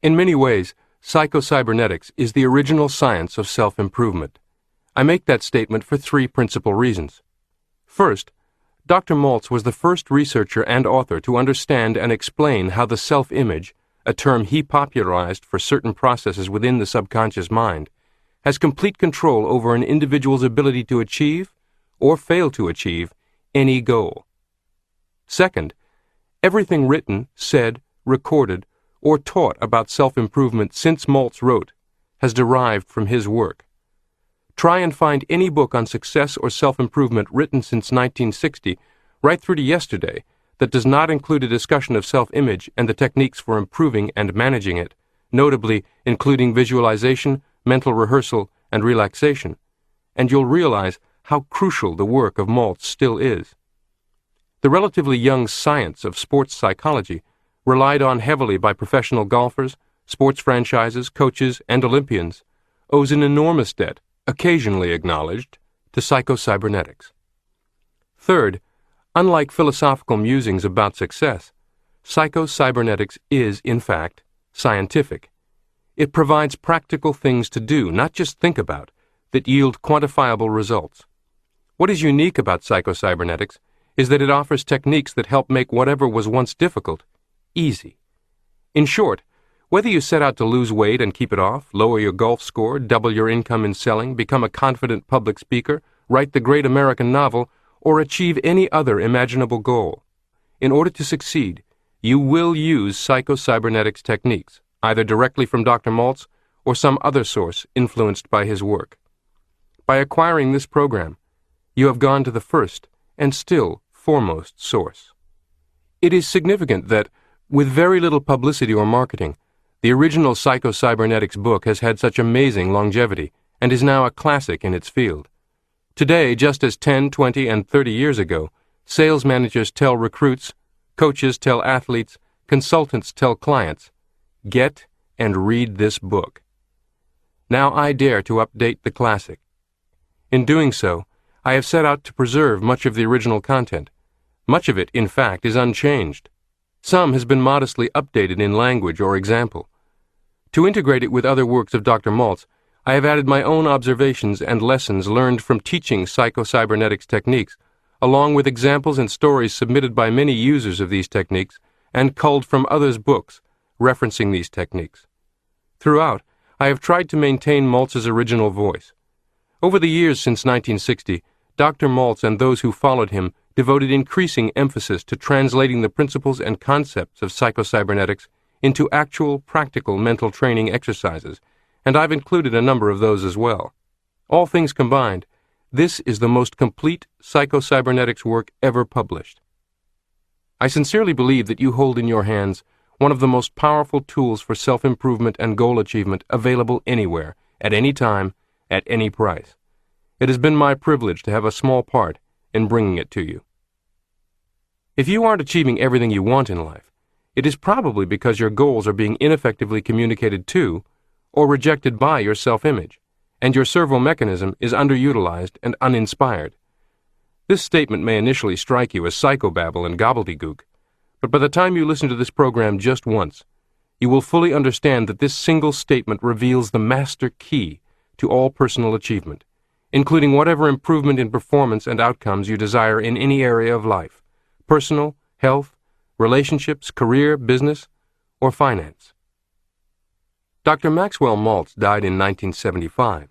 In many ways, psychocybernetics is the original science of self-improvement. I make that statement for three principal reasons. First, Dr. Maltz was the first researcher and author to understand and explain how the self-image, a term he popularized for certain processes within the subconscious mind, has complete control over an individual's ability to achieve, or fail to achieve, any goal. Second, everything written, said, recorded, or taught about self-improvement since Maltz wrote has derived from his work. Try and find any book on success or self-improvement written since 1960, right through to yesterday, that does not include a discussion of self-image and the techniques for improving and managing it, notably including visualization, mental rehearsal, and relaxation, and you'll realize how crucial the work of Maltz still is. The relatively young science of sports psychology, relied on heavily by professional golfers, sports franchises, coaches, and Olympians, owes an enormous debt, occasionally acknowledged, to psychocybernetics. Third, unlike philosophical musings about success, psychocybernetics is, in fact, scientific. It provides practical things to do, not just think about, that yield quantifiable results. What is unique about psychocybernetics is that it offers techniques that help make whatever was once difficult easy. In short, whether you set out to lose weight and keep it off, lower your golf score, double your income in selling, become a confident public speaker, write the great American novel, or achieve any other imaginable goal, in order to succeed, you will use psychocybernetics techniques, either directly from Dr. Maltz or some other source influenced by his work. By acquiring this program, you have gone to the first and still foremost source. It is significant that, with very little publicity or marketing, the original psychocybernetics book has had such amazing longevity and is now a classic in its field. Today, just as 10, 20, and 30 years ago, sales managers tell recruits, coaches tell athletes, consultants tell clients, get and read this book. Now I dare to update the classic. In doing so, I have set out to preserve much of the original content. Much of it, in fact, is unchanged. Some has been modestly updated in language or example. To integrate it with other works of Dr. Maltz, I have added my own observations and lessons learned from teaching psychocybernetics techniques, along with examples and stories submitted by many users of these techniques and culled from others' books referencing these techniques. Throughout, I have tried to maintain Maltz's original voice. Over the years since 1960, Dr. Maltz and those who followed him devoted increasing emphasis to translating the principles and concepts of psychocybernetics into actual, practical mental training exercises, and I've included a number of those as well. All things combined, this is the most complete psychocybernetics work ever published. I sincerely believe that you hold in your hands one of the most powerful tools for self-improvement and goal achievement available anywhere, at any time, at any price. It has been my privilege to have a small part in bringing it to you. If you aren't achieving everything you want in life, it is probably because your goals are being ineffectively communicated to or rejected by your self-image, and your servo mechanism is underutilized and uninspired. This statement may initially strike you as psychobabble and gobbledygook, but by the time you listen to this program just once, you will fully understand that this single statement reveals the master key to all personal achievement, including whatever improvement in performance and outcomes you desire in any area of life, personal, health, relationships, career, business, or finance. Dr. Maxwell Maltz died in 1975,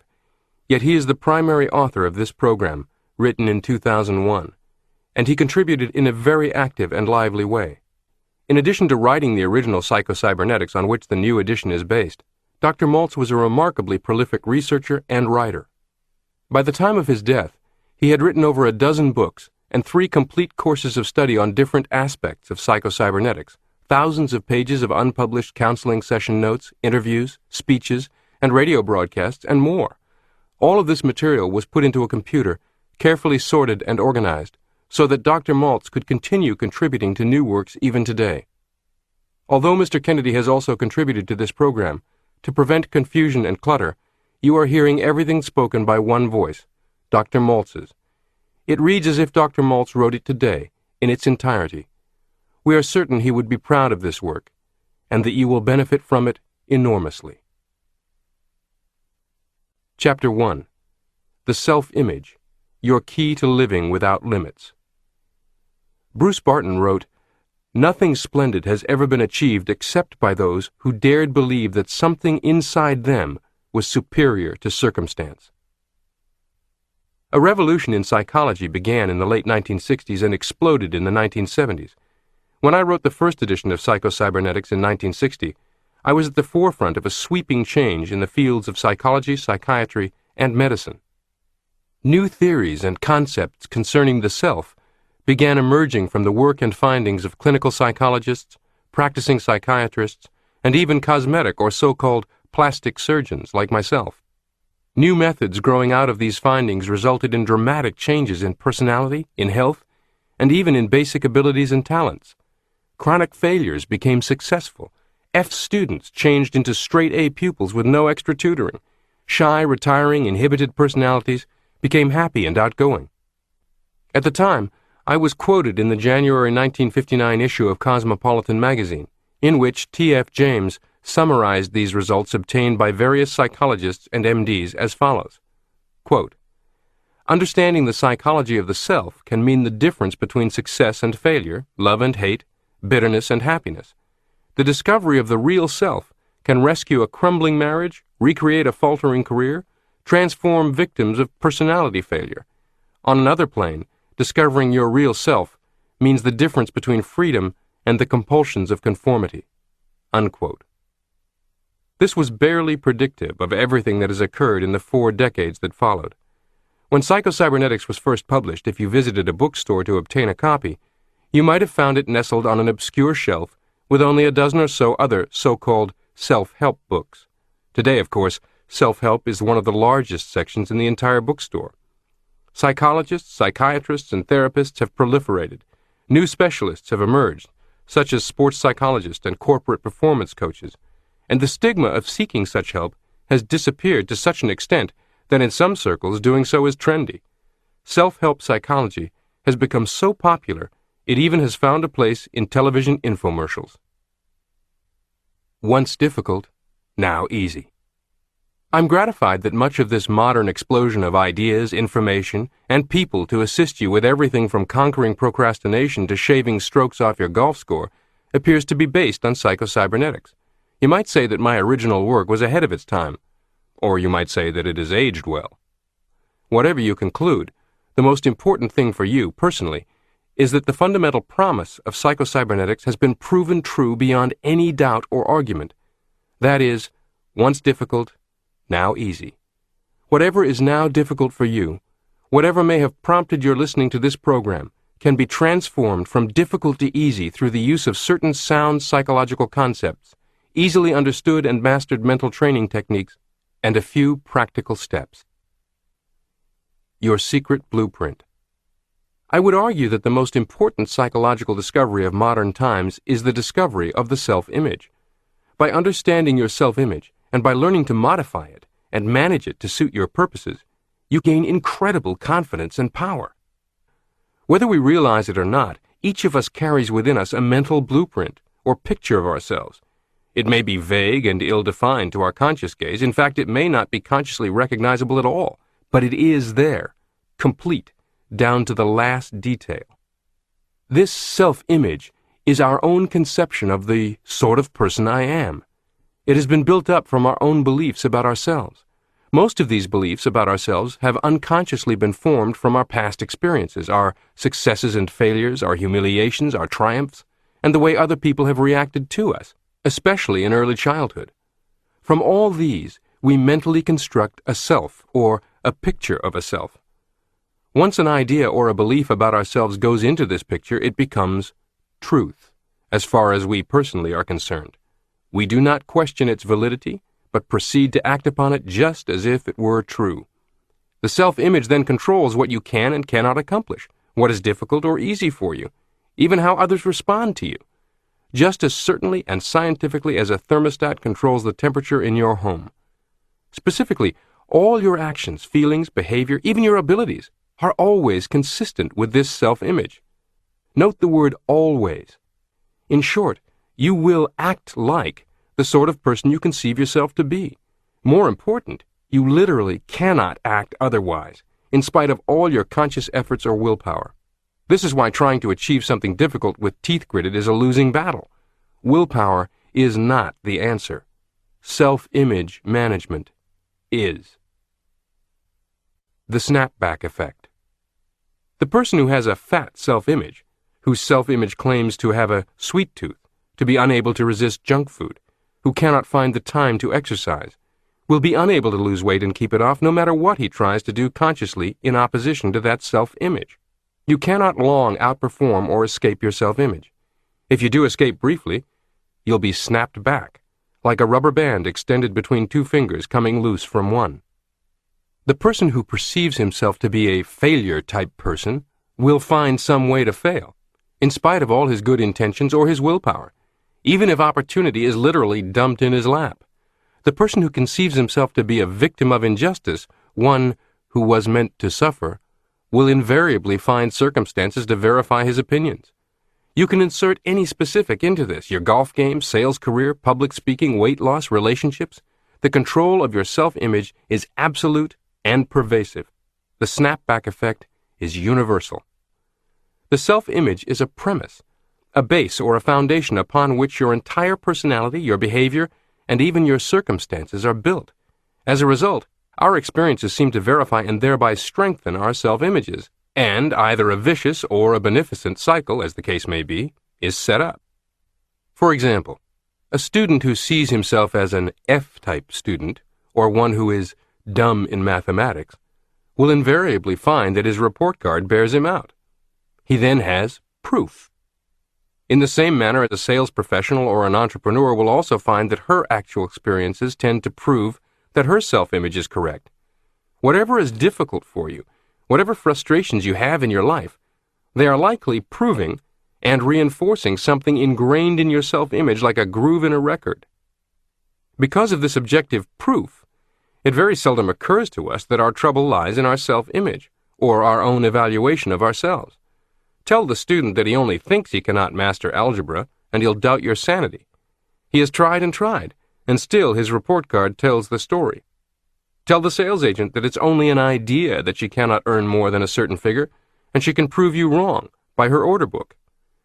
yet he is the primary author of this program, written in 2001, and he contributed in a very active and lively way. In addition to writing the original psychocybernetics on which the new edition is based, Dr. Maltz was a remarkably prolific researcher and writer. By the time of his death, he had written over a dozen books and 3 complete courses of study on different aspects of psychocybernetics, thousands of pages of unpublished counseling session notes, interviews, speeches, and radio broadcasts, and more. All of this material was put into a computer, carefully sorted and organized, so that Dr. Maltz could continue contributing to new works even today. Although Mr. Kennedy has also contributed to this program, to prevent confusion and clutter, you are hearing everything spoken by one voice, Dr. Maltz's. It reads as if Dr. Maltz wrote it today, in its entirety. We are certain he would be proud of this work, and that you will benefit from it enormously. Chapter 1. The Self-Image, Your Key to Living Without Limits. Bruce Barton wrote, "Nothing splendid has ever been achieved except by those who dared believe that something inside them was superior to circumstance." A revolution in psychology began in the late 1960s and exploded in the 1970s. When I wrote the first edition of Psychocybernetics in 1960, I was at the forefront of a sweeping change in the fields of psychology, psychiatry, and medicine. New theories and concepts concerning the self began emerging from the work and findings of clinical psychologists, practicing psychiatrists, and even cosmetic or so-called plastic surgeons like myself. New methods growing out of these findings resulted in dramatic changes in personality, in health, and even in basic abilities and talents. Chronic failures became successful. F students changed into straight-A pupils with no extra tutoring. Shy, retiring, inhibited personalities became happy and outgoing. At the time, I was quoted in the January 1959 issue of Cosmopolitan magazine, in which T.F. James summarized these results obtained by various psychologists and MDs as follows. Quote, "Understanding the psychology of the self can mean the difference between success and failure, love and hate, bitterness and happiness. The discovery of the real self can rescue a crumbling marriage, recreate a faltering career, transform victims of personality failure. On another plane, discovering your real self means the difference between freedom and the compulsions of conformity." Unquote. This was barely predictive of everything that has occurred in the 4 decades that followed. When Psychocybernetics was first published, if you visited a bookstore to obtain a copy, you might have found it nestled on an obscure shelf with only a dozen or so other so-called self-help books. Today, of course, self-help is one of the largest sections in the entire bookstore. Psychologists, psychiatrists, and therapists have proliferated. New specialists have emerged, such as sports psychologists and corporate performance coaches, and the stigma of seeking such help has disappeared to such an extent that in some circles doing so is trendy. Self-help psychology has become so popular it even has found a place in television infomercials. Once difficult, now easy. I'm gratified that much of this modern explosion of ideas, information, and people to assist you with everything from conquering procrastination to shaving strokes off your golf score appears to be based on psychocybernetics. You might say that my original work was ahead of its time, or you might say that it has aged well. Whatever you conclude, the most important thing for you, personally, is that the fundamental promise of psychocybernetics has been proven true beyond any doubt or argument. That is, once difficult, now easy. Whatever is now difficult for you, whatever may have prompted your listening to this program, can be transformed from difficult to easy through the use of certain sound psychological concepts, easily understood and mastered mental training techniques, and a few practical steps. Your secret blueprint. I would argue that the most important psychological discovery of modern times is the discovery of the self-image. By understanding your self-image, and by learning to modify it and manage it to suit your purposes, you gain incredible confidence and power. Whether we realize it or not, each of us carries within us a mental blueprint or picture of ourselves. It may be vague and ill-defined to our conscious gaze. In fact, it may not be consciously recognizable at all, but it is there, complete, down to the last detail. This self-image is our own conception of the sort of person I am. It has been built up from our own beliefs about ourselves. Most of these beliefs about ourselves have unconsciously been formed from our past experiences, our successes and failures, our humiliations, our triumphs, and the way other people have reacted to us, especially in early childhood. From all these, we mentally construct a self, or a picture of a self. Once an idea or a belief about ourselves goes into this picture, it becomes truth, as far as we personally are concerned. We do not question its validity, but proceed to act upon it just as if it were true. The self-image then controls what you can and cannot accomplish, what is difficult or easy for you, even how others respond to you, just as certainly and scientifically as a thermostat controls the temperature in your home. Specifically, all your actions, feelings, behavior, even your abilities, are always consistent with this self-image. Note the word always. In short, you will act like the sort of person you conceive yourself to be. More important, you literally cannot act otherwise, in spite of all your conscious efforts or willpower. This is why trying to achieve something difficult with teeth gritted is a losing battle. Willpower is not the answer. Self-image management is. The snapback effect. The person who has a fat self-image, whose self-image claims to have a sweet tooth, to be unable to resist junk food, who cannot find the time to exercise, will be unable to lose weight and keep it off no matter what he tries to do consciously in opposition to that self-image. You cannot long outperform or escape your self-image. If you do escape briefly, you'll be snapped back, like a rubber band extended between two fingers coming loose from one. The person who perceives himself to be a failure-type person will find some way to fail, in spite of all his good intentions or his willpower, even if opportunity is literally dumped in his lap. The person who conceives himself to be a victim of injustice, one who was meant to suffer, will invariably find circumstances to verify his opinions. You can insert any specific into this: your golf game, sales career, public speaking, weight loss, relationships. The control of your self-image is absolute and pervasive. The snapback effect is universal. The self-image is a premise, a base or a foundation upon which your entire personality, your behavior, and even your circumstances are built. As a result, our experiences seem to verify and thereby strengthen our self-images, and either a vicious or a beneficent cycle, as the case may be, is set up. For example, a student who sees himself as an F-type student, or one who is dumb in mathematics, will invariably find that his report card bears him out. He then has proof. In the same manner, a sales professional or an entrepreneur will also find that her actual experiences tend to prove that her self-image is correct. Whatever is difficult for you, whatever frustrations you have in your life, they are likely proving and reinforcing something ingrained in your self-image like a groove in a record. Because of this objective proof, it very seldom occurs to us that our trouble lies in our self-image or our own evaluation of ourselves. Tell the student that he only thinks he cannot master algebra, and he'll doubt your sanity. He has tried, and still his report card tells the story. Tell the sales agent that it's only an idea that she cannot earn more than a certain figure, and she can prove you wrong by her order book.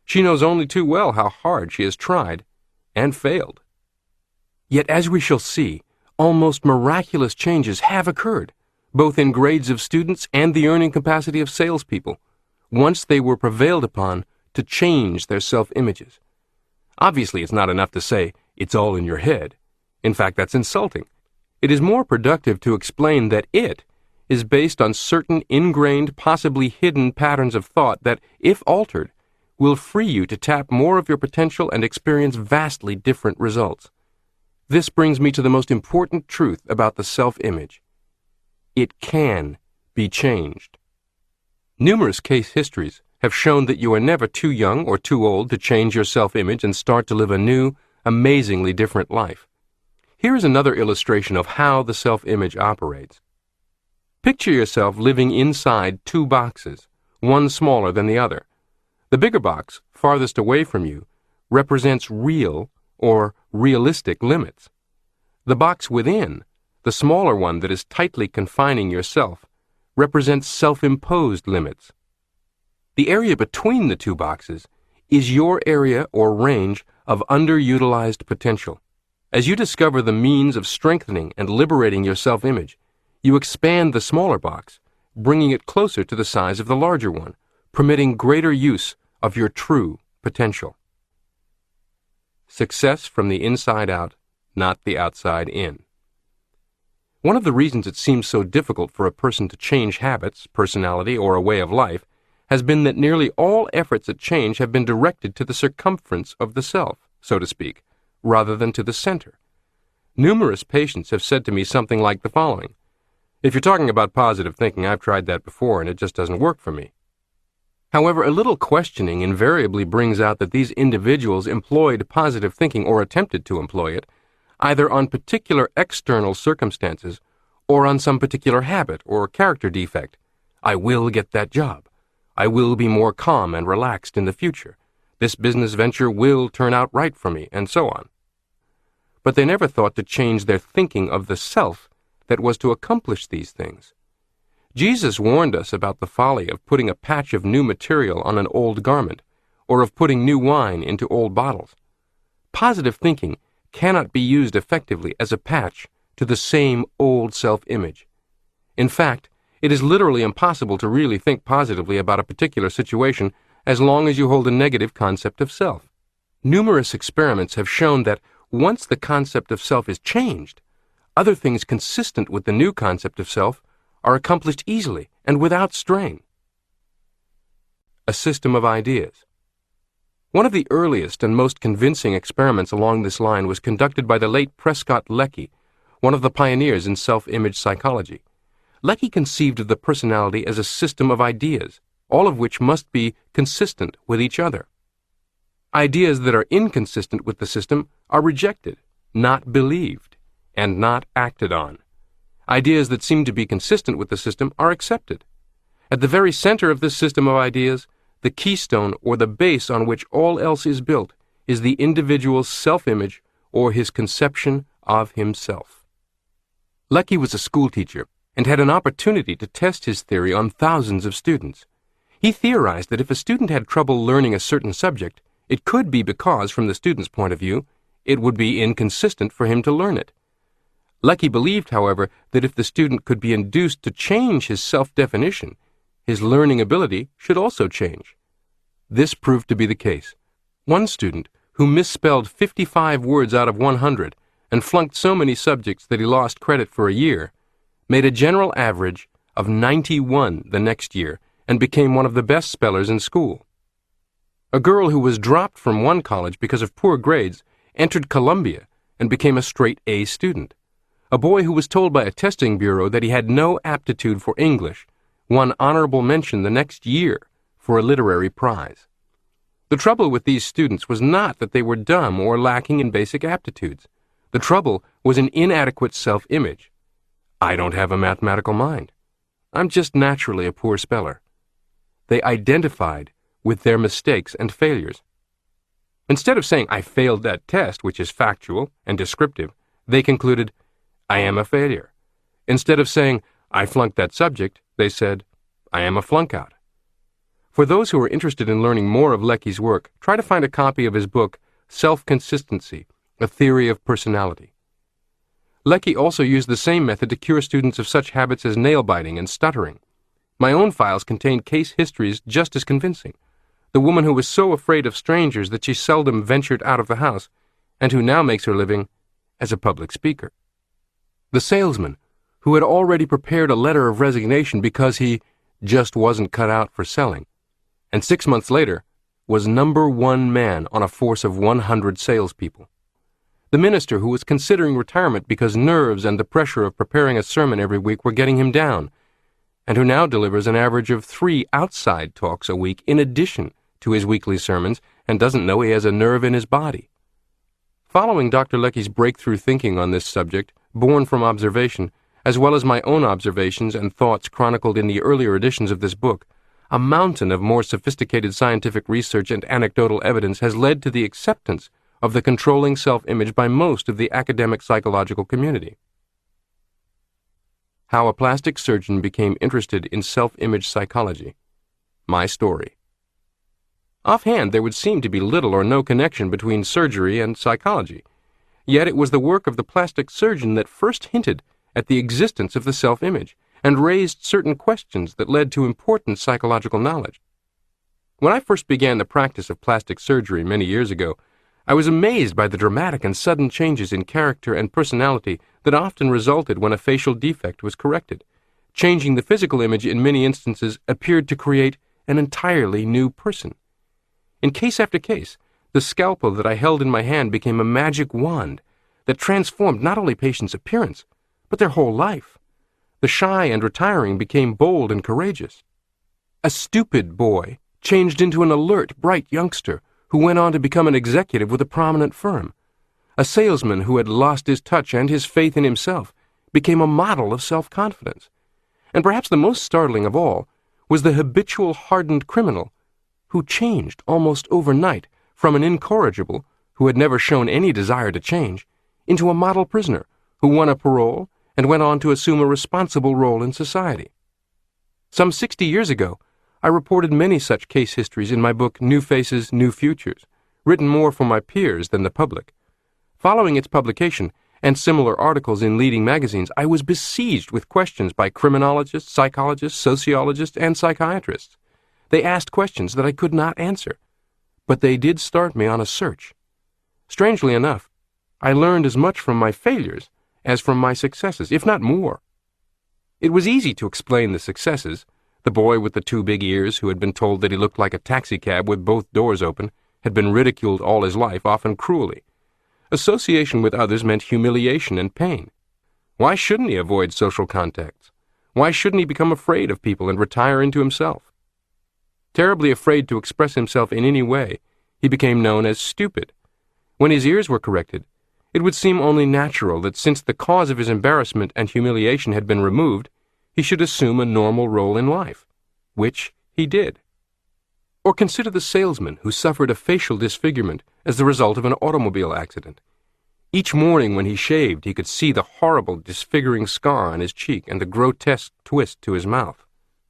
She knows only too well how hard she has tried and failed. Yet, as we shall see, almost miraculous changes have occurred, both in grades of students and the earning capacity of salespeople, once they were prevailed upon to change their self-images. Obviously, it's not enough to say, it's all in your head. In fact, that's insulting. It is more productive to explain that it is based on certain ingrained, possibly hidden patterns of thought that, if altered, will free you to tap more of your potential and experience vastly different results. This brings me to the most important truth about the self-image. It can be changed. Numerous case histories have shown that you are never too young or too old to change your self-image and start to live a new, amazingly different life. Here is another illustration of how the self-image operates. Picture yourself living inside two boxes, one smaller than the other. The bigger box, farthest away from you, represents real or realistic limits. The box within, the smaller one that is tightly confining yourself, represents self-imposed limits. The area between the two boxes is your area or range of underutilized potential. As you discover the means of strengthening and liberating your self-image, you expand the smaller box, bringing it closer to the size of the larger one, permitting greater use of your true potential. Success from the inside out, not the outside in. One of the reasons it seems so difficult for a person to change habits, personality, or a way of life has been that nearly all efforts at change have been directed to the circumference of the self, so to speak, rather than to the center. Numerous patients have said to me something like the following: "If you're talking about positive thinking, I've tried that before and it just doesn't work for me." However, a little questioning invariably brings out that these individuals employed positive thinking or attempted to employ it, either on particular external circumstances or on some particular habit or character defect. I will get that job. I will be more calm and relaxed in the future. This business venture will turn out right for me, and so on. but they never thought to change their thinking of the self that was to accomplish these things. Jesus warned us about the folly of putting a patch of new material on an old garment, or of putting new wine into old bottles. Positive thinking cannot be used effectively as a patch to the same old self-image. In fact, it is literally impossible to really think positively about a particular situation as long as you hold a negative concept of self. Numerous experiments have shown that once the concept of self is changed, other things consistent with the new concept of self are accomplished easily and without strain. A system of ideas. One of the earliest and most convincing experiments along this line was conducted by the late Prescott Lecky, one of the pioneers in self-image psychology. Lecky conceived of the personality as a system of ideas, all of which must be consistent with each other. Ideas that are inconsistent with the system are rejected, not believed, and not acted on. Ideas that seem to be consistent with the system are accepted. At the very center of this system of ideas, the keystone or the base on which all else is built is the individual's self-image or his conception of himself. Lecky was a schoolteacher and had an opportunity to test his theory on thousands of students. He theorized that if a student had trouble learning a certain subject, it could be because, from the student's point of view, it would be inconsistent for him to learn it. Lecky believed, however, that if the student could be induced to change his self-definition, his learning ability should also change. This proved to be the case. One student, who misspelled 55 words out of 100 and flunked so many subjects that he lost credit for a year, made a general average of 91 the next year and became one of the best spellers in school. A girl who was dropped from one college because of poor grades entered Columbia and became a straight A student. A boy who was told by a testing bureau that he had no aptitude for English won honorable mention the next year for a literary prize. The trouble with these students was not that they were dumb or lacking in basic aptitudes. The trouble was an inadequate self-image. I don't have a mathematical mind. I'm just naturally a poor speller. They identified with their mistakes and failures. Instead of saying, I failed that test, which is factual and descriptive, they concluded, I am a failure. Instead of saying, I flunked that subject, they said, I am a flunkout. For those who are interested in learning more of Lecky's work, try to find a copy of his book, Self-Consistency, A Theory of Personality. Lecky also used the same method to cure students of such habits as nail-biting and stuttering. My own files contained case histories just as convincing. The woman who was so afraid of strangers that she seldom ventured out of the house, and who now makes her living as a public speaker. The salesman, who had already prepared a letter of resignation because he just wasn't cut out for selling, and 6 months later was #1 man on a force of 100 salespeople. The minister who was considering retirement because nerves and the pressure of preparing a sermon every week were getting him down, and who now delivers an average of 3 outside talks a week in addition to his weekly sermons and doesn't know he has a nerve in his body. Following Dr. Lecky's breakthrough thinking on this subject, born from observation, as well as my own observations and thoughts chronicled in the earlier editions of this book, a mountain of more sophisticated scientific research and anecdotal evidence has led to the acceptance of the controlling self-image by most of the academic psychological community. How a plastic surgeon became interested in self-image psychology. My story. Offhand, there would seem to be little or no connection between surgery and psychology. Yet it was the work of the plastic surgeon that first hinted at the existence of the self-image and raised certain questions that led to important psychological knowledge. When I first began the practice of plastic surgery many years ago, I was amazed by the dramatic and sudden changes in character and personality that often resulted when a facial defect was corrected. Changing the physical image in many instances appeared to create an entirely new person. In case after case, the scalpel that I held in my hand became a magic wand that transformed not only patients' appearance, but their whole life. The shy and retiring became bold and courageous. A stupid boy changed into an alert, bright youngster who went on to become an executive with a prominent firm. A salesman who had lost his touch and his faith in himself became a model of self-confidence. And perhaps the most startling of all was the habitual hardened criminal who changed almost overnight from an incorrigible, who had never shown any desire to change, into a model prisoner who won a parole and went on to assume a responsible role in society. Some 60 years ago, I reported many such case histories in my book New Faces, New Futures, written more for my peers than the public. Following its publication, and similar articles in leading magazines, I was besieged with questions by criminologists, psychologists, sociologists, and psychiatrists. They asked questions that I could not answer, but they did start me on a search. Strangely enough, I learned as much from my failures as from my successes, if not more. It was easy to explain the successes. The boy with the 2 big ears who had been told that he looked like a taxicab with both doors open had been ridiculed all his life, often cruelly. Association with others meant humiliation and pain. Why shouldn't he avoid social contacts? Why shouldn't he become afraid of people and retire into himself? Terribly afraid to express himself in any way, he became known as stupid. When his ears were corrected, it would seem only natural that since the cause of his embarrassment and humiliation had been removed, he should assume a normal role in life, which he did. Or consider the salesman who suffered a facial disfigurement as the result of an automobile accident. Each morning when he shaved, he could see the horrible disfiguring scar on his cheek and the grotesque twist to his mouth.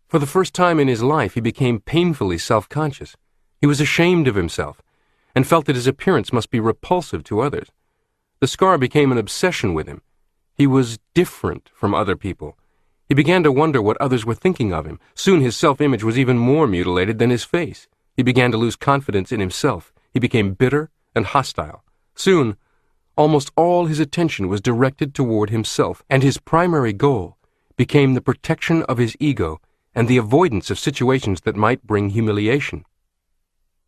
For the first time in his life, he became painfully self-conscious. He was ashamed of himself and felt that his appearance must be repulsive to others. The scar became an obsession with him. He was different from other people. He began to wonder what others were thinking of him. Soon his self-image was even more mutilated than his face. He began to lose confidence in himself. He became bitter and hostile. Soon, almost all his attention was directed toward himself, and his primary goal became the protection of his ego and the avoidance of situations that might bring humiliation.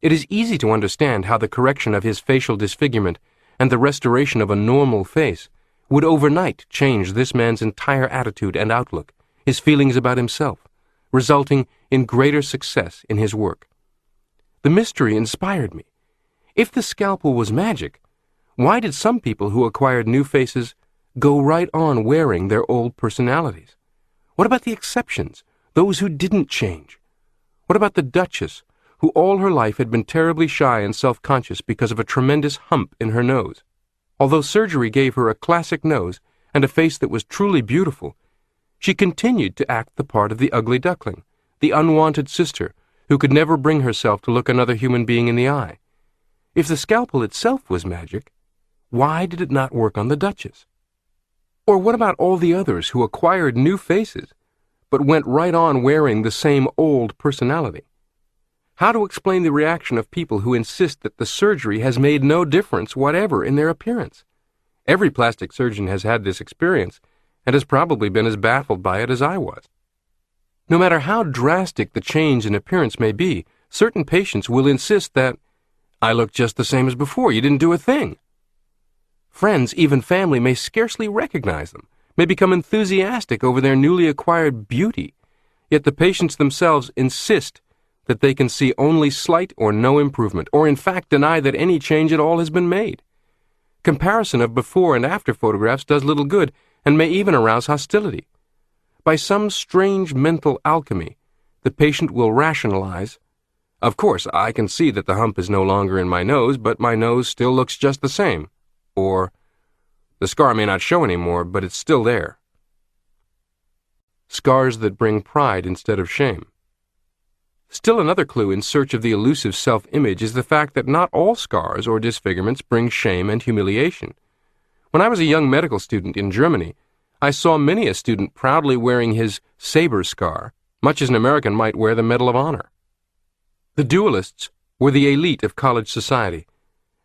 It is easy to understand how the correction of his facial disfigurement and the restoration of a normal face would overnight change this man's entire attitude and outlook, his feelings about himself, resulting in greater success in his work. The mystery inspired me. If the scalpel was magic, why did some people who acquired new faces go right on wearing their old personalities? What about the exceptions, those who didn't change? What about the Duchess, who all her life had been terribly shy and self-conscious because of a tremendous hump in her nose? Although surgery gave her a classic nose and a face that was truly beautiful, she continued to act the part of the ugly duckling, the unwanted sister who could never bring herself to look another human being in the eye. If the scalpel itself was magic, why did it not work on the Duchess? Or what about all the others who acquired new faces, but went right on wearing the same old personality? How to explain the reaction of people who insist that the surgery has made no difference whatever in their appearance? Every plastic surgeon has had this experience and has probably been as baffled by it as I was. No matter how drastic the change in appearance may be, certain patients will insist that, "I look just the same as before, you didn't do a thing." Friends, even family, may scarcely recognize them, may become enthusiastic over their newly acquired beauty, yet the patients themselves insist that they can see only slight or no improvement, or in fact deny that any change at all has been made. Comparison of before and after photographs does little good and may even arouse hostility. By some strange mental alchemy, the patient will rationalize, "Of course, I can see that the hump is no longer in my nose, but my nose still looks just the same." Or, "The scar may not show anymore, but it's still there." Scars that bring pride instead of shame. Still another clue in search of the elusive self-image is the fact that not all scars or disfigurements bring shame and humiliation. When I was a young medical student in Germany, I saw many a student proudly wearing his saber scar, much as an American might wear the Medal of Honor. The duelists were the elite of college society,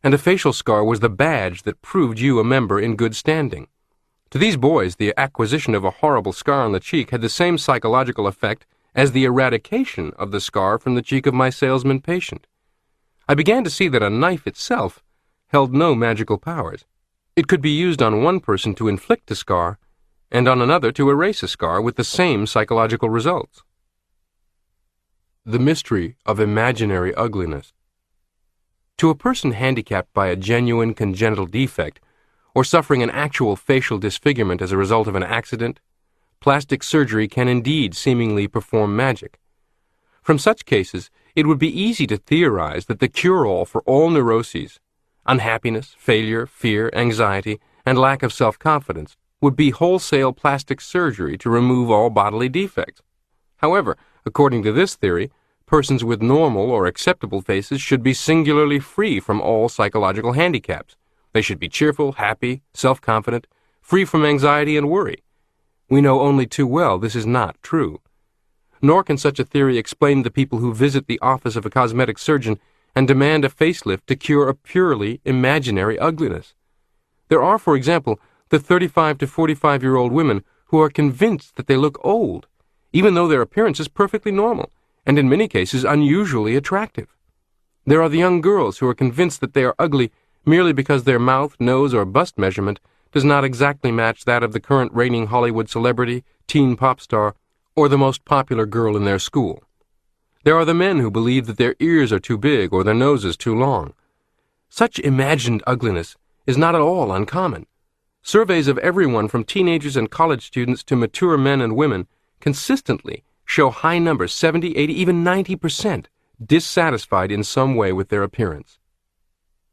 and a facial scar was the badge that proved you a member in good standing. To these boys, the acquisition of a horrible scar on the cheek had the same psychological effect as the eradication of the scar from the cheek of my salesman patient. I began to see that a knife itself held no magical powers. It could be used on one person to inflict a scar, and on another to erase a scar with the same psychological results. The mystery of imaginary ugliness. To a person handicapped by a genuine congenital defect, or suffering an actual facial disfigurement as a result of an accident, plastic surgery can indeed seemingly perform magic. From such cases, it would be easy to theorize that the cure-all for all neuroses, unhappiness, failure, fear, anxiety, and lack of self-confidence would be wholesale plastic surgery to remove all bodily defects. However, according to this theory, persons with normal or acceptable faces should be singularly free from all psychological handicaps. They should be cheerful, happy, self-confident, free from anxiety and worry. We know only too well this is not true. Nor can such a theory explain the people who visit the office of a cosmetic surgeon and demand a facelift to cure a purely imaginary ugliness. There are, for example, the 35 to 45-year-old women who are convinced that they look old, even though their appearance is perfectly normal, and in many cases unusually attractive. There are the young girls who are convinced that they are ugly merely because their mouth, nose, or bust measurement does not exactly match that of the current reigning Hollywood celebrity, teen pop star, or the most popular girl in their school. There are the men who believe that their ears are too big or their noses too long. Such imagined ugliness is not at all uncommon. Surveys of everyone from teenagers and college students to mature men and women consistently show high numbers, 70, 80, even 90%, dissatisfied in some way with their appearance.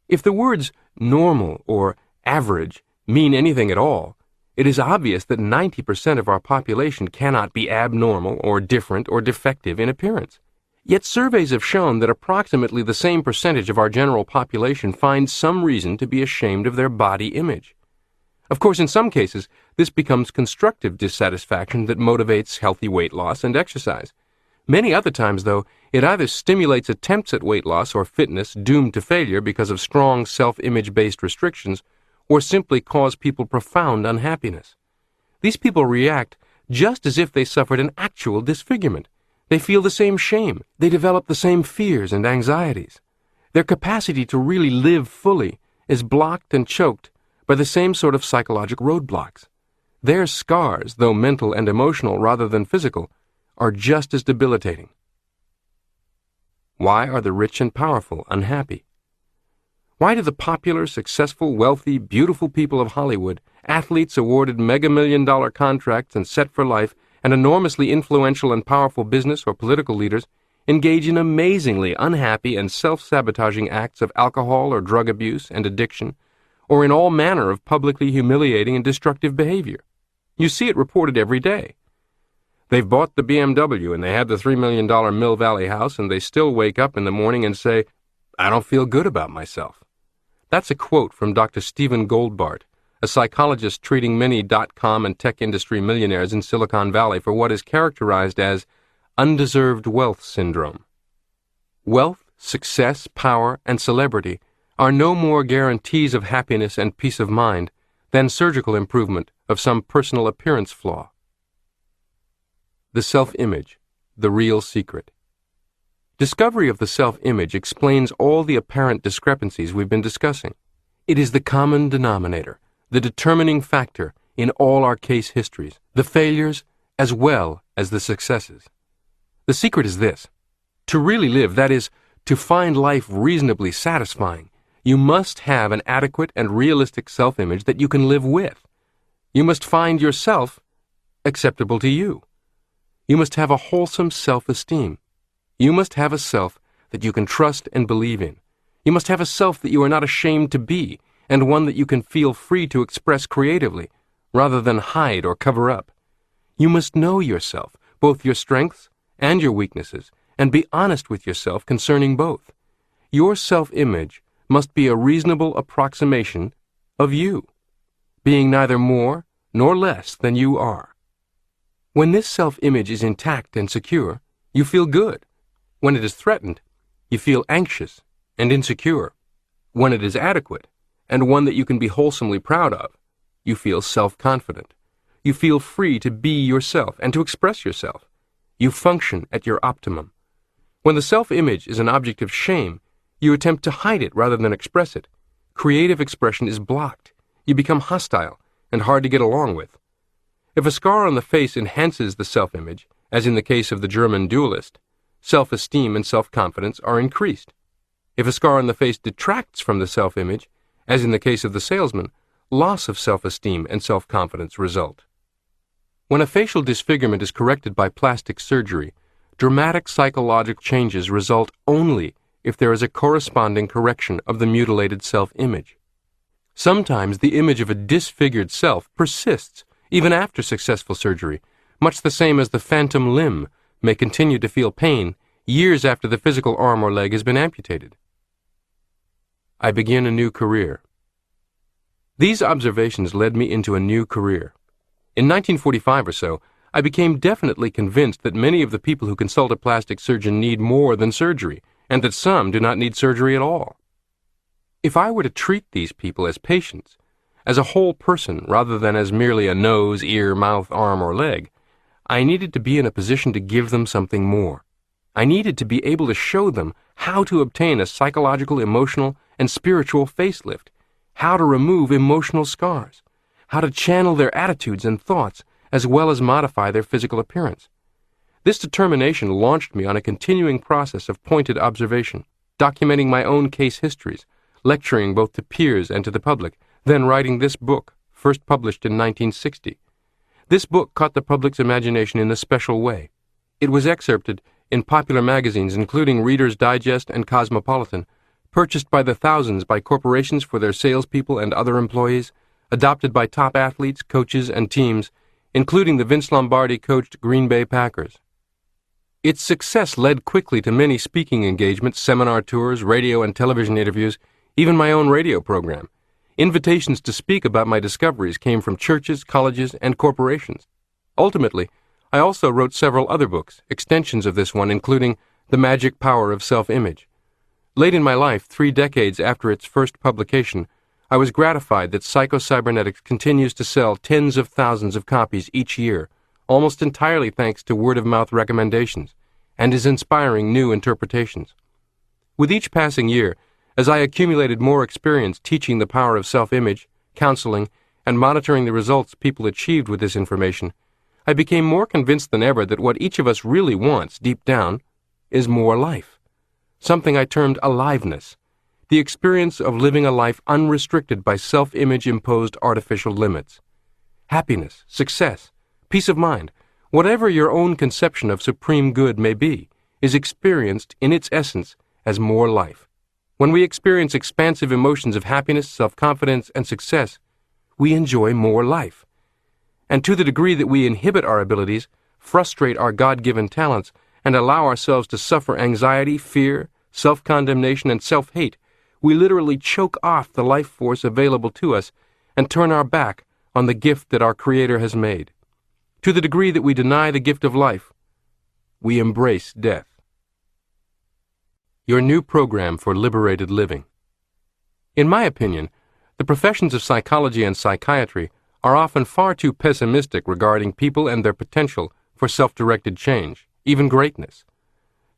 If the words normal or average mean anything at all, it is obvious that 90% of our population cannot be abnormal or different or defective in appearance. Yet surveys have shown that approximately the same percentage of our general population find some reason to be ashamed of their body image. Of course, in some cases, this becomes constructive dissatisfaction that motivates healthy weight loss and exercise. Many other times, though, it either stimulates attempts at weight loss or fitness doomed to failure because of strong self-image-based restrictions, or simply cause people profound unhappiness. These people react just as if they suffered an actual disfigurement. They feel the same shame. They develop the same fears and anxieties. Their capacity to really live fully is blocked and choked by the same sort of psychological roadblocks. Their scars, though mental and emotional rather than physical, are just as debilitating. Why are the rich and powerful unhappy? Why do the popular, successful, wealthy, beautiful people of Hollywood, athletes awarded mega-million-dollar contracts and set for life, and enormously influential and powerful business or political leaders engage in amazingly unhappy and self-sabotaging acts of alcohol or drug abuse and addiction, or in all manner of publicly humiliating and destructive behavior? You see it reported every day. They've bought the BMW and they had the $3 million Mill Valley house, and they still wake up in the morning and say, "I don't feel good about myself." That's a quote from Dr. Stephen Goldbart, a psychologist treating many dot-com and tech industry millionaires in Silicon Valley for what is characterized as undeserved wealth syndrome. Wealth, success, power, and celebrity are no more guarantees of happiness and peace of mind than surgical improvement of some personal appearance flaw. The self-image, the real secret. Discovery of the self-image explains all the apparent discrepancies we've been discussing. It is the common denominator, the determining factor in all our case histories, the failures as well as the successes. The secret is this: to really live, that is, to find life reasonably satisfying, you must have an adequate and realistic self-image that you can live with. You must find yourself acceptable to you. You must have a wholesome self-esteem. You must have a self that you can trust and believe in. You must have a self that you are not ashamed to be, and one that you can feel free to express creatively, rather than hide or cover up. You must know yourself, both your strengths and your weaknesses, and be honest with yourself concerning both. Your self-image must be a reasonable approximation of you, being neither more nor less than you are. When this self-image is intact and secure, you feel good. When it is threatened, you feel anxious and insecure. When it is adequate, and one that you can be wholesomely proud of, you feel self-confident. You feel free to be yourself and to express yourself. You function at your optimum. When the self-image is an object of shame, you attempt to hide it rather than express it. Creative expression is blocked. You become hostile and hard to get along with. If a scar on the face enhances the self-image, as in the case of the German duelist, self-esteem and self-confidence are increased. If a scar on the face detracts from the self-image, as in the case of the salesman, loss of self-esteem and self-confidence result. When a facial disfigurement is corrected by plastic surgery, dramatic psychological changes result only if there is a corresponding correction of the mutilated self-image. Sometimes the image of a disfigured self persists even after successful surgery, much the same as the phantom limb may continue to feel pain years after the physical arm or leg has been amputated. I begin a new career. These observations led me into a new career. In 1945 or so, I became definitely convinced that many of the people who consult a plastic surgeon need more than surgery, and that some do not need surgery at all. If I were to treat these people as patients, as a whole person rather than as merely a nose, ear, mouth, arm, or leg, I needed to be in a position to give them something more. I needed to be able to show them how to obtain a psychological, emotional, and spiritual facelift, how to remove emotional scars, how to channel their attitudes and thoughts, as well as modify their physical appearance. This determination launched me on a continuing process of pointed observation, documenting my own case histories, lecturing both to peers and to the public, then writing this book, first published in 1960. This book caught the public's imagination in a special way. It was excerpted in popular magazines including Reader's Digest and Cosmopolitan, purchased by the thousands by corporations for their salespeople and other employees, adopted by top athletes, coaches, and teams, including the Vince Lombardi-coached Green Bay Packers. Its success led quickly to many speaking engagements, seminar tours, radio and television interviews, even my own radio program. Invitations to speak about my discoveries came from churches, colleges, and corporations. Ultimately, I also wrote several other books, extensions of this one, including The Magic Power of Self-Image. Late in my life, 3 decades after its first publication, I was gratified that Psycho-Cybernetics continues to sell tens of thousands of copies each year, almost entirely thanks to word-of-mouth recommendations, and is inspiring new interpretations. With each passing year, as I accumulated more experience teaching the power of self-image, counseling, and monitoring the results people achieved with this information, I became more convinced than ever that what each of us really wants, deep down, is more life. Something I termed aliveness, the experience of living a life unrestricted by self-image-imposed artificial limits. Happiness, success, peace of mind, whatever your own conception of supreme good may be, is experienced in its essence as more life. When we experience expansive emotions of happiness, self-confidence, and success, we enjoy more life. And to the degree that we inhibit our abilities, frustrate our God-given talents, and allow ourselves to suffer anxiety, fear, self-condemnation, and self-hate, we literally choke off the life force available to us and turn our back on the gift that our Creator has made. To the degree that we deny the gift of life, we embrace death. Your new program for liberated living. In my opinion, the professions of psychology and psychiatry are often far too pessimistic regarding people and their potential for self-directed change, even greatness.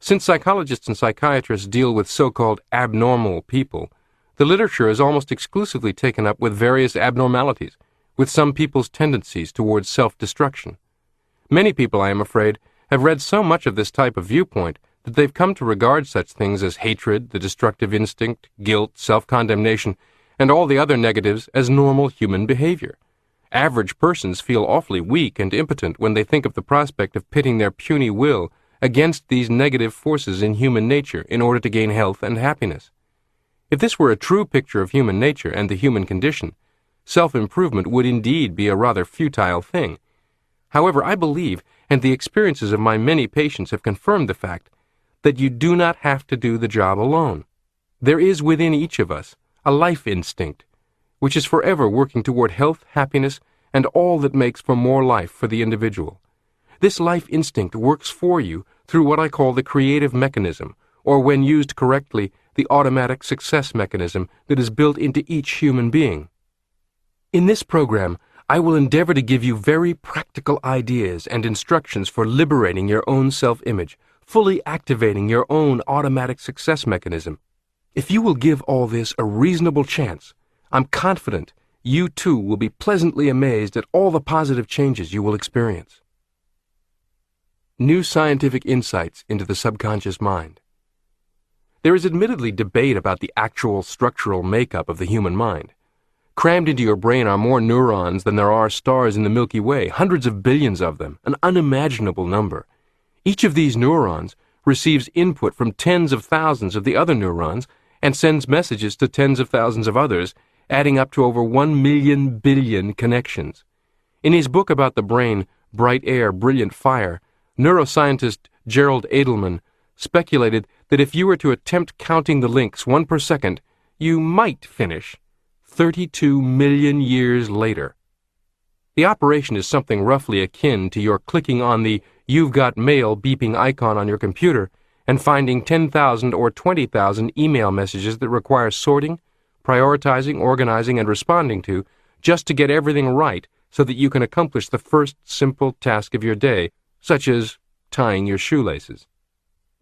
Since psychologists and psychiatrists deal with so-called abnormal people, the literature is almost exclusively taken up with various abnormalities, with some people's tendencies towards self-destruction. Many people, I am afraid, have read so much of this type of viewpoint that they've come to regard such things as hatred, the destructive instinct, guilt, self-condemnation, and all the other negatives as normal human behavior. Average persons feel awfully weak and impotent when they think of the prospect of pitting their puny will against these negative forces in human nature in order to gain health and happiness. If this were a true picture of human nature and the human condition, self-improvement would indeed be a rather futile thing. However, I believe, and the experiences of my many patients have confirmed the fact, that you do not have to do the job alone. There is within each of us a life instinct, which is forever working toward health, happiness, and all that makes for more life for the individual. This life instinct works for you through what I call the creative mechanism, or when used correctly, the automatic success mechanism that is built into each human being. In this program, I will endeavor to give you very practical ideas and instructions for liberating your own self-image, fully activating your own automatic success mechanism. If you will give all this a reasonable chance, I'm confident you too will be pleasantly amazed at all the positive changes you will experience. New scientific insights into the subconscious mind. There is admittedly debate about the actual structural makeup of the human mind. Crammed into your brain are more neurons than there are stars in the Milky Way, hundreds of billions of them, an unimaginable number. Each of these neurons receives input from tens of thousands of the other neurons and sends messages to tens of thousands of others, adding up to over 1 million billion connections. In his book about the brain, Bright Air, Brilliant Fire, neuroscientist Gerald Edelman speculated that if you were to attempt counting the links 1 per second, you might finish 32 million years later. The operation is something roughly akin to your clicking on the "You've Got Mail" beeping icon on your computer and finding 10,000 or 20,000 email messages that require sorting, prioritizing, organizing, and responding to just to get everything right so that you can accomplish the first simple task of your day, such as tying your shoelaces.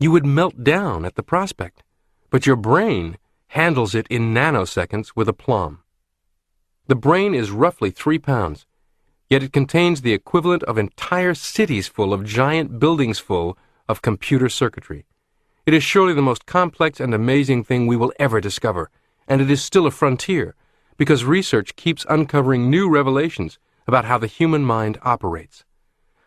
You would melt down at the prospect, but your brain handles it in nanoseconds with aplomb. The brain is roughly 3 pounds, yet it contains the equivalent of entire cities full of giant buildings full of computer circuitry. It is surely the most complex and amazing thing we will ever discover, and it is still a frontier, because research keeps uncovering new revelations about how the human mind operates.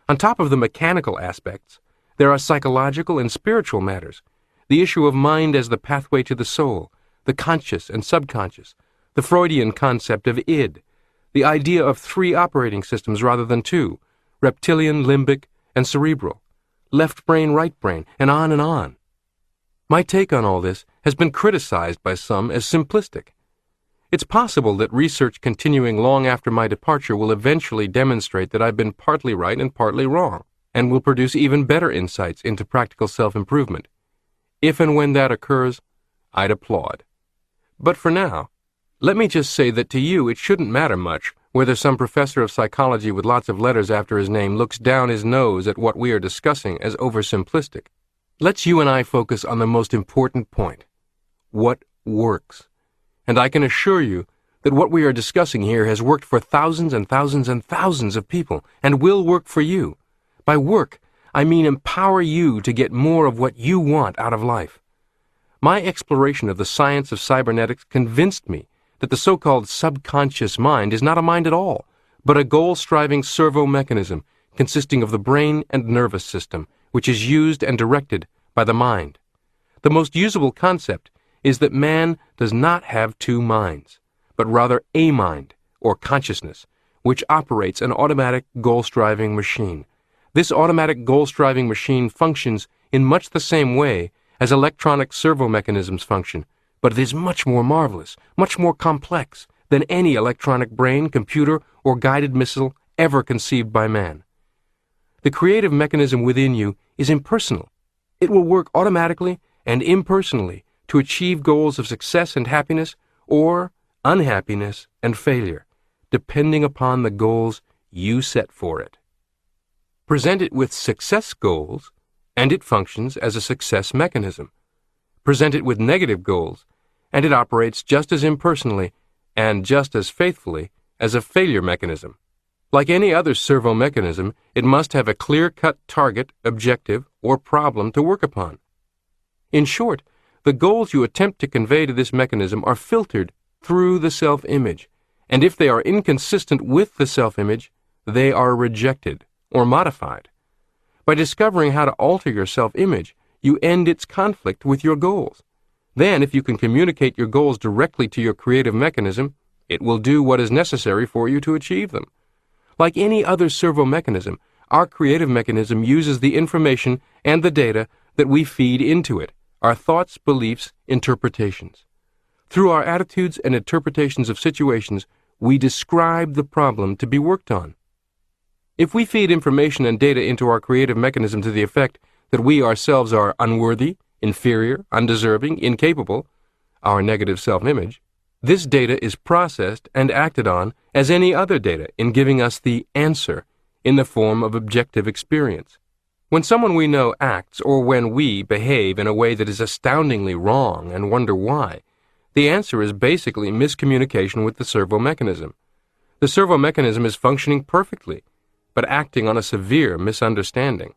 On top of the mechanical aspects, there are psychological and spiritual matters, the issue of mind as the pathway to the soul, the conscious and subconscious, the Freudian concept of id, the idea of 3 operating systems rather than 2, reptilian, limbic, and cerebral, left brain, right brain, and on and on. My take on all this has been criticized by some as simplistic. It's possible that research continuing long after my departure will eventually demonstrate that I've been partly right and partly wrong, and will produce even better insights into practical self-improvement. If and when that occurs, I'd applaud. But for now, let me just say that to you it shouldn't matter much whether some professor of psychology with lots of letters after his name looks down his nose at what we are discussing as oversimplistic. Let's you and I focus on the most important point: what works. And I can assure you that what we are discussing here has worked for thousands and thousands and thousands of people, and will work for you. By work, I mean empower you to get more of what you want out of life. My exploration of the science of cybernetics convinced me that the so-called subconscious mind is not a mind at all, but a goal-striving servo mechanism consisting of the brain and nervous system, which is used and directed by the mind. The most usable concept is that man does not have 2 minds, but rather a mind, or consciousness, which operates an automatic goal-striving machine. This automatic goal-striving machine functions in much the same way as electronic servo mechanisms function, but it is much more marvelous, much more complex than any electronic brain, computer, or guided missile ever conceived by man. The creative mechanism within you is impersonal. It will work automatically and impersonally to achieve goals of success and happiness, or unhappiness and failure, depending upon the goals you set for it. Present it with success goals, and it functions as a success mechanism. Present it with negative goals, and it operates just as impersonally and just as faithfully as a failure mechanism. Like any other servo mechanism, it must have a clear-cut target, objective, or problem to work upon. In short, the goals you attempt to convey to this mechanism are filtered through the self-image, and if they are inconsistent with the self-image, they are rejected or modified. By discovering how to alter your self-image, you end its conflict with your goals. Then, if you can communicate your goals directly to your creative mechanism, it will do what is necessary for you to achieve them. Like any other servo mechanism, our creative mechanism uses the information and the data that we feed into it, our thoughts, beliefs, interpretations. Through our attitudes and interpretations of situations, we describe the problem to be worked on. If we feed information and data into our creative mechanism to the effect that we ourselves are unworthy, inferior, undeserving, incapable, our negative self-image, this data is processed and acted on as any other data in giving us the answer in the form of objective experience. When someone we know acts, or when we behave in a way that is astoundingly wrong and wonder why, the answer is basically miscommunication with the servo mechanism. The servo mechanism is functioning perfectly, but acting on a severe misunderstanding.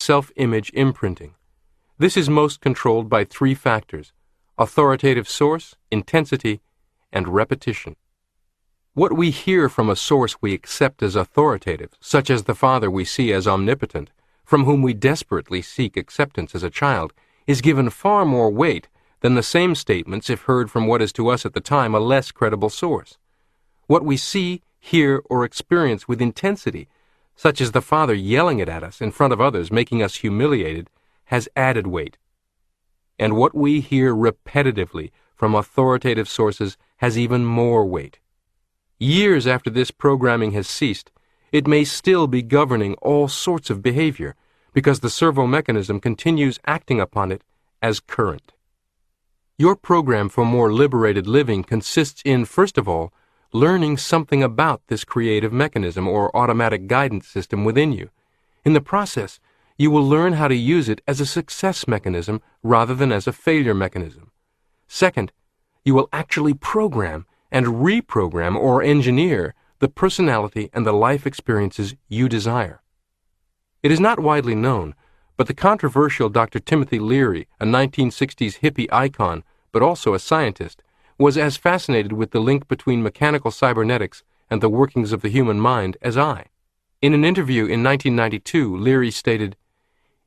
Self-image imprinting. This is most controlled by 3 factors: authoritative source, intensity, and repetition. What we hear from a source we accept as authoritative, such as the father we see as omnipotent, from whom we desperately seek acceptance as a child, is given far more weight than the same statements if heard from what is to us at the time a less credible source. What we see, hear, or experience with intensity, such as the Father yelling it at us in front of others, making us humiliated, has added weight. And what we hear repetitively from authoritative sources has even more weight. Years after this programming has ceased, it may still be governing all sorts of behavior, because the servo mechanism continues acting upon it as current. Your program for more liberated living consists in, first of all, learning something about this creative mechanism or automatic guidance system within you. In the process, you will learn how to use it as a success mechanism rather than as a failure mechanism. Second, you will actually program and reprogram or engineer the personality and the life experiences you desire. It is not widely known, but the controversial Dr. Timothy Leary, a 1960s hippie icon, but also a scientist, was as fascinated with the link between mechanical cybernetics and the workings of the human mind as I. In an interview in 1992, Leary stated,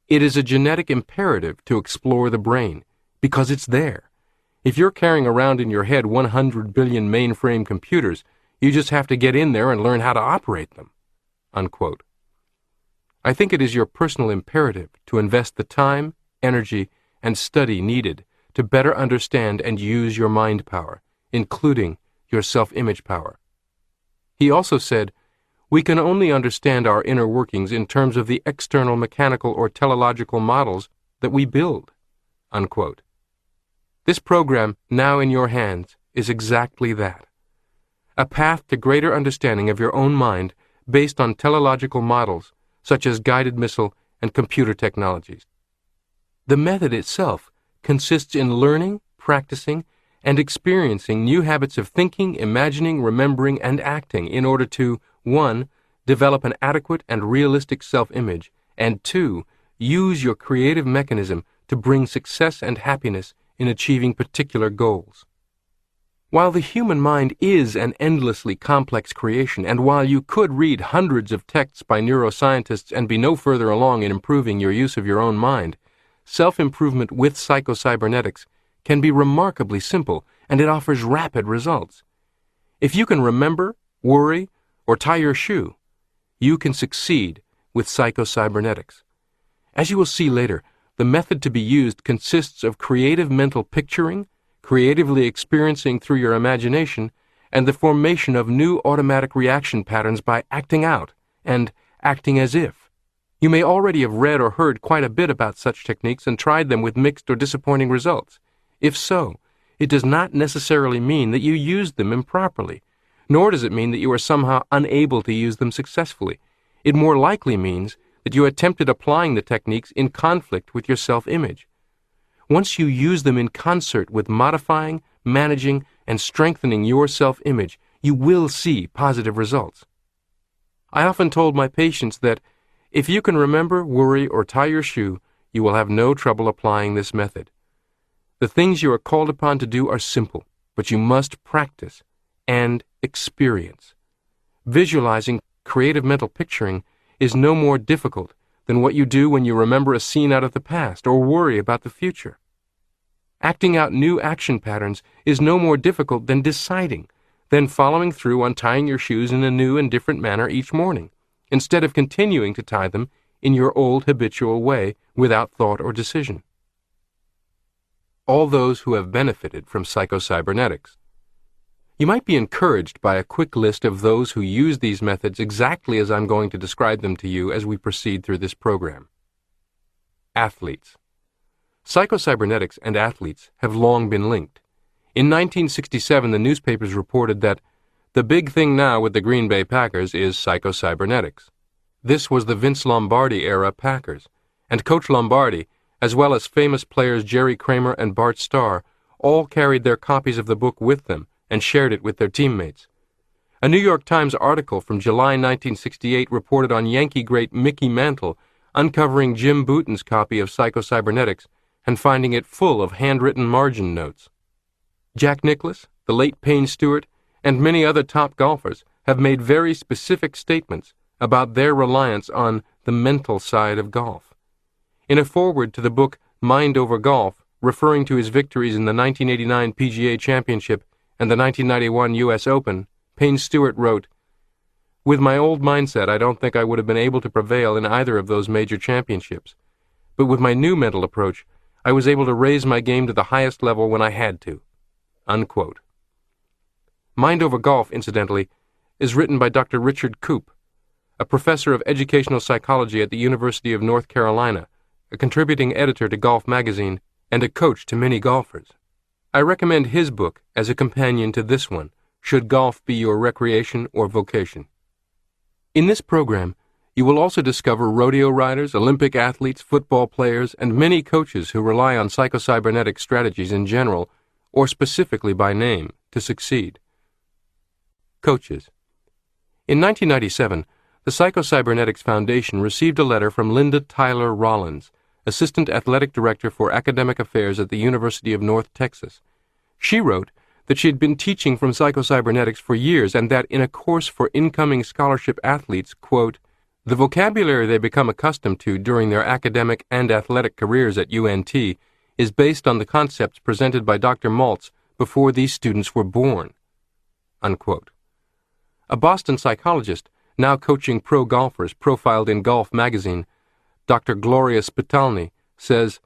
"It is a genetic imperative to explore the brain, because it's there. If you're carrying around in your head 100 billion mainframe computers, you just have to get in there and learn how to operate them." Unquote. I think it is your personal imperative to invest the time, energy, and study needed to better understand and use your mind power, including your self-image power. He also said, "We can only understand our inner workings in terms of the external mechanical or teleological models that we build." Unquote. This program, now in your hands, is exactly that. A path to greater understanding of your own mind based on teleological models, such as guided missile and computer technologies. The method itself consists in learning, practicing, and experiencing new habits of thinking, imagining, remembering, and acting in order to 1. Develop an adequate and realistic self-image, and 2. Use your creative mechanism to bring success and happiness in achieving particular goals. While the human mind is an endlessly complex creation, and while you could read hundreds of texts by neuroscientists and be no further along in improving your use of your own mind, self-improvement with psychocybernetics can be remarkably simple, and it offers rapid results. If you can remember, worry, or tie your shoe, you can succeed with psychocybernetics. As you will see later, the method to be used consists of creative mental picturing, creatively experiencing through your imagination, and the formation of new automatic reaction patterns by acting out and acting as if. You may already have read or heard quite a bit about such techniques and tried them with mixed or disappointing results. If so, it does not necessarily mean that you used them improperly, nor does it mean that you are somehow unable to use them successfully. It more likely means that you attempted applying the techniques in conflict with your self-image. Once you use them in concert with modifying, managing, and strengthening your self-image, you will see positive results. I often told my patients that if you can remember, worry, or tie your shoe, you will have no trouble applying this method. The things you are called upon to do are simple, but you must practice and experience. Visualizing creative mental picturing is no more difficult than what you do when you remember a scene out of the past or worry about the future. Acting out new action patterns is no more difficult than deciding, then following through on tying your shoes in a new and different manner each morning, instead of continuing to tie them in your old habitual way without thought or decision. All those who have benefited from psychocybernetics. You might be encouraged by a quick list of those who use these methods exactly as I'm going to describe them to you as we proceed through this program. Athletes. Psychocybernetics and athletes have long been linked. In 1967, the newspapers reported that the big thing now with the Green Bay Packers is psychocybernetics. This was the Vince Lombardi-era Packers, and Coach Lombardi, as well as famous players Jerry Kramer and Bart Starr, all carried their copies of the book with them and shared it with their teammates. A New York Times article from July 1968 reported on Yankee great Mickey Mantle uncovering Jim Bouton's copy of Psychocybernetics and finding it full of handwritten margin notes. Jack Nicklaus, the late Payne Stewart, and many other top golfers have made very specific statements about their reliance on the mental side of golf. In a foreword to the book Mind Over Golf, referring to his victories in the 1989 PGA Championship and the 1991 U.S. Open, Payne Stewart wrote, "With my old mindset, I don't think I would have been able to prevail in either of those major championships. But with my new mental approach, I was able to raise my game to the highest level when I had to." Unquote. Mind Over Golf, incidentally, is written by Dr. Richard Koop, a professor of educational psychology at the University of North Carolina, a contributing editor to Golf Magazine, and a coach to many golfers. I recommend his book as a companion to this one, Should Golf Be Your Recreation or Vocation? In this program, you will also discover rodeo riders, Olympic athletes, football players, and many coaches who rely on psychocybernetic strategies in general, or specifically by name, to succeed. Coaches. In 1997, the Psychocybernetics Foundation received a letter from Linda Tyler Rollins, Assistant Athletic Director for Academic Affairs at the University of North Texas. She wrote that she had been teaching from psychocybernetics for years and that in a course for incoming scholarship athletes, quote, "The vocabulary they become accustomed to during their academic and athletic careers at UNT is based on the concepts presented by Dr. Maltz before these students were born." Unquote. A Boston psychologist, now coaching pro golfers, profiled in Golf Magazine, Dr. Gloria Spitalny, says,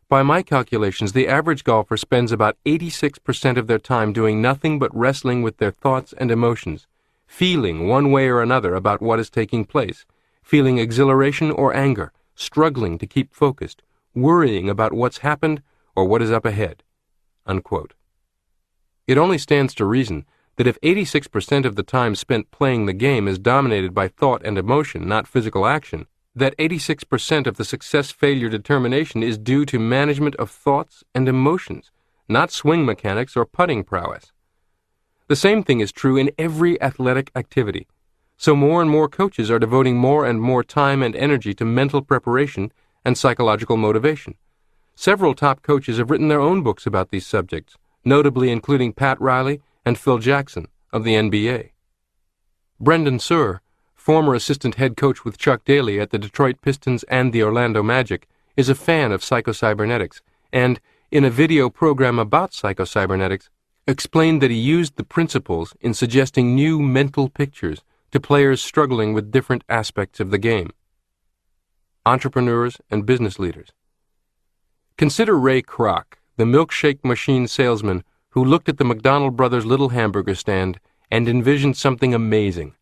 "By my calculations, the average golfer spends about 86% of their time doing nothing but wrestling with their thoughts and emotions, feeling one way or another about what is taking place, feeling exhilaration or anger, struggling to keep focused, worrying about what's happened or what is up ahead." Unquote. It only stands to reason that if 86% of the time spent playing the game is dominated by thought and emotion, not physical action, that 86% of the success-failure determination is due to management of thoughts and emotions, not swing mechanics or putting prowess. The same thing is true in every athletic activity. So more and more coaches are devoting more and more time and energy to mental preparation and psychological motivation. Several top coaches have written their own books about these subjects, notably including Pat Riley and Phil Jackson of the NBA. Brendan Suhr, former assistant head coach with Chuck Daly at the Detroit Pistons and the Orlando Magic, is a fan of psychocybernetics and, in a video program about psychocybernetics, explained that he used the principles in suggesting new mental pictures to players struggling with different aspects of the game. Entrepreneurs and business leaders. Consider Ray Kroc, the milkshake machine salesman who looked at the McDonald Brothers' little hamburger stand and envisioned something amazing.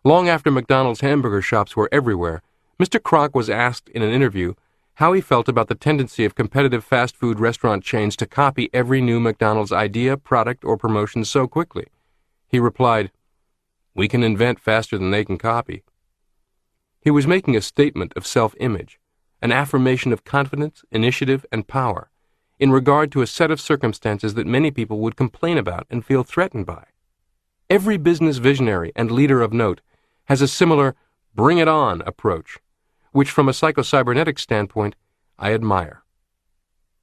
Long after McDonald's hamburger shops were everywhere, Mr. Kroc was asked in an interview how he felt about the tendency of competitive fast food restaurant chains to copy every new McDonald's idea, product, or promotion so quickly. He replied, "We can invent faster than they can copy." He was making a statement of self-image, an affirmation of confidence, initiative, and power, in regard to a set of circumstances that many people would complain about and feel threatened by. Every business visionary and leader of note has a similar bring it on approach, which from a psychocybernetic standpoint, I admire.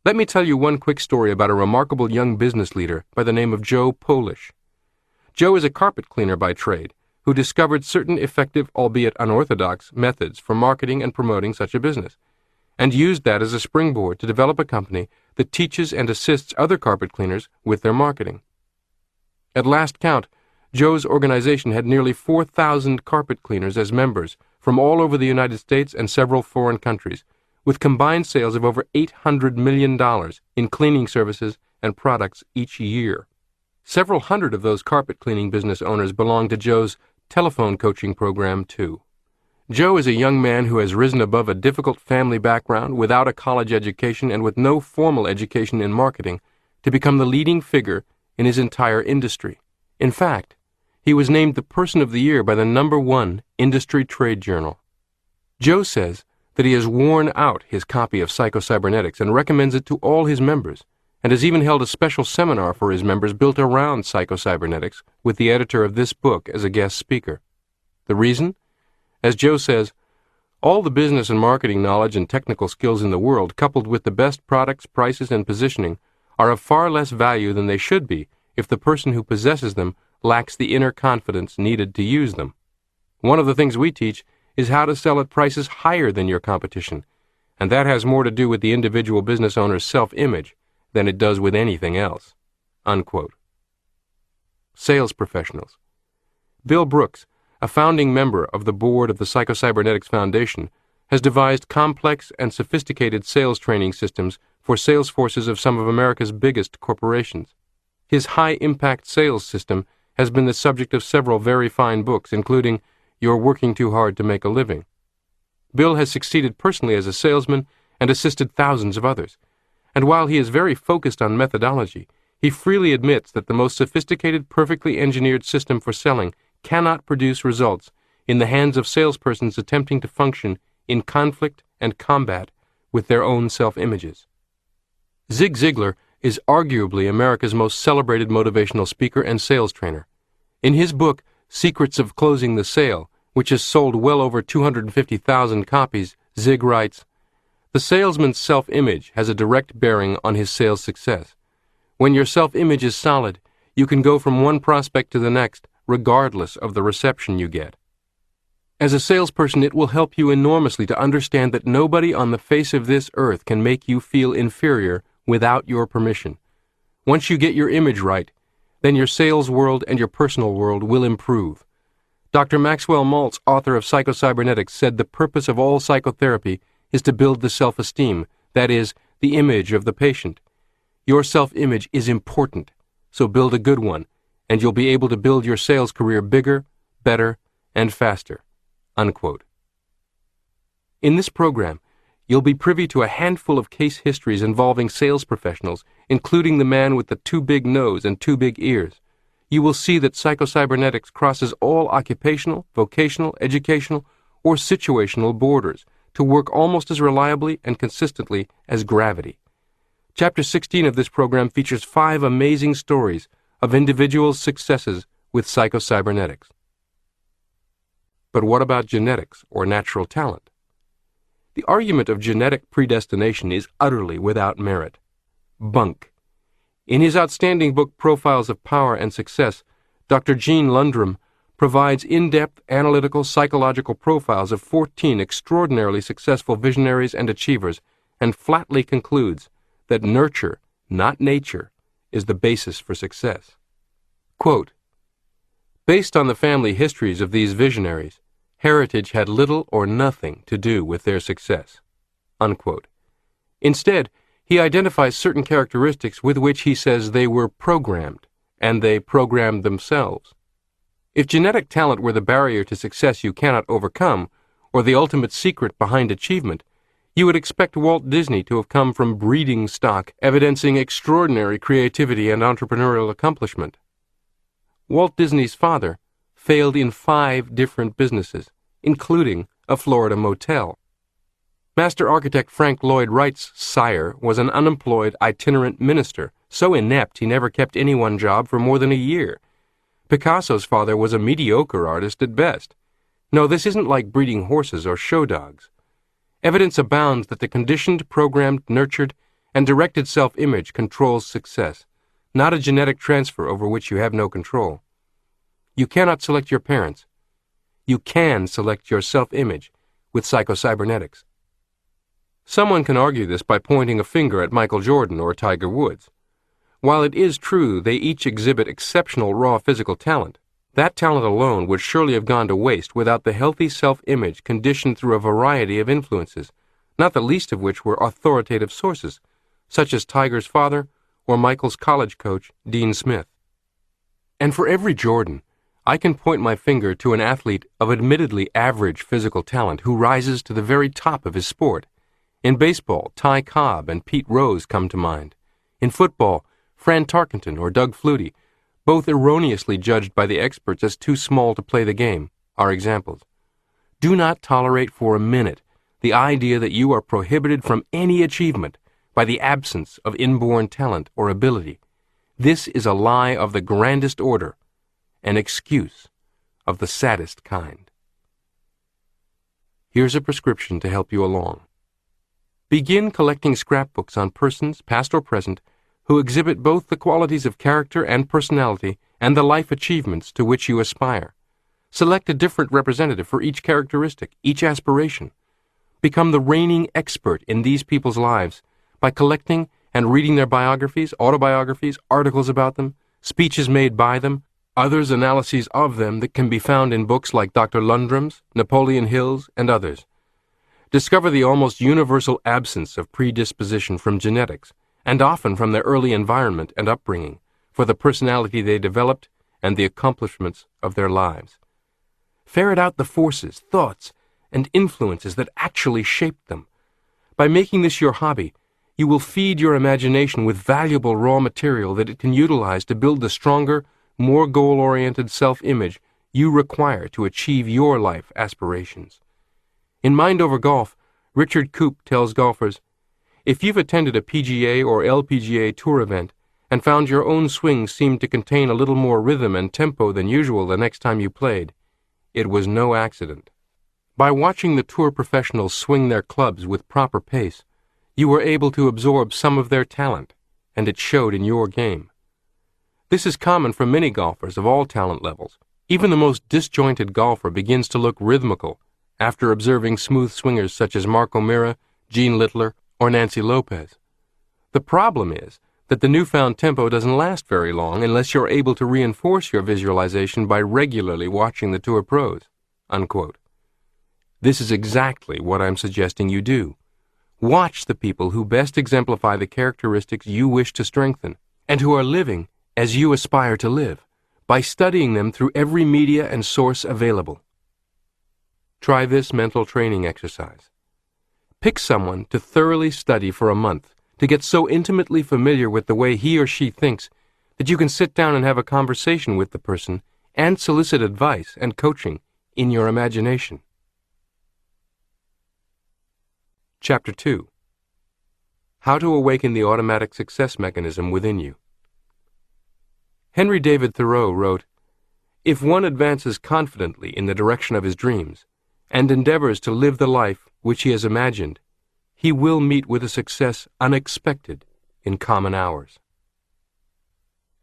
Let me tell you one quick story about a remarkable young business leader by the name of Joe Polish. Joe is a carpet cleaner by trade who discovered certain effective, albeit unorthodox, methods for marketing and promoting such a business, and used that as a springboard to develop a company that teaches and assists other carpet cleaners with their marketing. At last count, Joe's organization had nearly 4,000 carpet cleaners as members from all over the United States and several foreign countries, with combined sales of over $800 million in cleaning services and products each year. Several hundred of those carpet cleaning business owners belonged to Joe's telephone coaching program, too. Joe is a young man who has risen above a difficult family background, without a college education and with no formal education in marketing, to become the leading figure in his entire industry. In fact, he was named the Person of the Year by the #1 industry trade journal. Joe says that he has worn out his copy of Psychocybernetics and recommends it to all his members, and has even held a special seminar for his members built around Psychocybernetics with the editor of this book as a guest speaker. The reason? As Joe says, all the business and marketing knowledge and technical skills in the world, coupled with the best products, prices, and positioning, are of far less value than they should be if the person who possesses them lacks the inner confidence needed to use them. One of the things we teach is how to sell at prices higher than your competition, and that has more to do with the individual business owner's self-image than it does with anything else." Unquote. Sales professionals. Bill Brooks, a founding member of the board of the Psycho-Cybernetics Foundation, has devised complex and sophisticated sales training systems for sales forces of some of America's biggest corporations. His high-impact sales system has been the subject of several very fine books, including You're Working Too Hard to Make a Living. Bill has succeeded personally as a salesman and assisted thousands of others. And while he is very focused on methodology, he freely admits that the most sophisticated, perfectly engineered system for selling cannot produce results in the hands of salespersons attempting to function in conflict and combat with their own self-images. Zig Ziglar is arguably America's most celebrated motivational speaker and sales trainer. In his book, Secrets of Closing the Sale, which has sold well over 250,000 copies, Zig writes, "The salesman's self-image has a direct bearing on his sales success. When your self-image is solid, you can go from one prospect to the next, regardless of the reception you get. As a salesperson, it will help you enormously to understand that nobody on the face of this earth can make you feel inferior without your permission. Once you get your image right, then your sales world and your personal world will improve. Dr. Maxwell Maltz, author of Psycho-Cybernetics, said the purpose of all psychotherapy is to build the self-esteem, that is, the image of the patient. Your self-image is important, so build a good one, and you'll be able to build your sales career bigger, better, and faster." Unquote. In this program, you'll be privy to a handful of case histories involving sales professionals, including the man with the too big nose and too big ears. You will see that psycho-cybernetics crosses all occupational, vocational, educational, or situational borders to work almost as reliably and consistently as gravity. Chapter 16 of this program features 5 amazing stories of individuals' successes with psycho-cybernetics. But what about genetics or natural talent? The argument of genetic predestination is utterly without merit. Bunk. In his outstanding book Profiles of Power and Success, Dr. Gene Lundrum provides in-depth analytical psychological profiles of 14 extraordinarily successful visionaries and achievers, and flatly concludes that nurture, not nature, is the basis for success. Quote, "Based on the family histories of these visionaries, heritage had little or nothing to do with their success." Unquote. Instead, he identifies certain characteristics with which he says they were programmed, and they programmed themselves. If genetic talent were the barrier to success you cannot overcome, or the ultimate secret behind achievement, you would expect Walt Disney to have come from breeding stock evidencing extraordinary creativity and entrepreneurial accomplishment. Walt Disney's father failed in 5 different businesses, including a Florida motel. Master architect Frank Lloyd Wright's sire was an unemployed itinerant minister, so inept he never kept any one job for more than a year. Picasso's father was a mediocre artist at best. No, this isn't like breeding horses or show dogs. Evidence abounds that the conditioned, programmed, nurtured, and directed self-image controls success, not a genetic transfer over which you have no control. You cannot select your parents. You can select your self-image with psycho-cybernetics. Someone can argue this by pointing a finger at Michael Jordan or Tiger Woods. While it is true they each exhibit exceptional raw physical talent, that talent alone would surely have gone to waste without the healthy self-image conditioned through a variety of influences, not the least of which were authoritative sources, such as Tiger's father or Michael's college coach, Dean Smith. And for every Jordan, I can point my finger to an athlete of admittedly average physical talent who rises to the very top of his sport. In baseball, Ty Cobb and Pete Rose come to mind. In football, Fran Tarkenton or Doug Flutie, both erroneously judged by the experts as too small to play the game, are examples. Do not tolerate for a minute the idea that you are prohibited from any achievement by the absence of inborn talent or ability. This is a lie of the grandest order, an excuse of the saddest kind. Here's a prescription to help you along. Begin collecting scrapbooks on persons, past or present, who exhibit both the qualities of character and personality and the life achievements to which you aspire. Select a different representative for each characteristic, each aspiration. Become the reigning expert in these people's lives by collecting and reading their biographies, autobiographies, articles about them, speeches made by them, others analyses of them that can be found in books like Dr. Lundgren's, Napoleon Hill's, and others. Discover the almost universal absence of predisposition from genetics, and often from their early environment and upbringing, for the personality they developed and the accomplishments of their lives. Ferret out the forces, thoughts, and influences that actually shaped them. By making this your hobby, you will feed your imagination with valuable raw material that it can utilize to build the stronger, more goal-oriented self-image you require to achieve your life aspirations. In Mind Over Golf, Richard Koop tells golfers, if you've attended a PGA or LPGA tour event and found your own swing seemed to contain a little more rhythm and tempo than usual the next time you played, it was no accident. By watching the tour professionals swing their clubs with proper pace, you were able to absorb some of their talent, and it showed in your game. This is common for many golfers of all talent levels. Even the most disjointed golfer begins to look rhythmical after observing smooth swingers such as Mark O'Meara, Gene Littler, or Nancy Lopez. The problem is that the newfound tempo doesn't last very long unless you're able to reinforce your visualization by regularly watching the tour pros." Unquote. This is exactly what I'm suggesting you do. Watch the people who best exemplify the characteristics you wish to strengthen, and who are living as you aspire to live, by studying them through every media and source available. Try this mental training exercise. Pick someone to thoroughly study for a month, to get so intimately familiar with the way he or she thinks that you can sit down and have a conversation with the person and solicit advice and coaching in your imagination. Chapter 2. How to Awaken the Automatic Success Mechanism Within You. Henry David Thoreau wrote, "If one advances confidently in the direction of his dreams, and endeavors to live the life which he has imagined, he will meet with a success unexpected in common hours."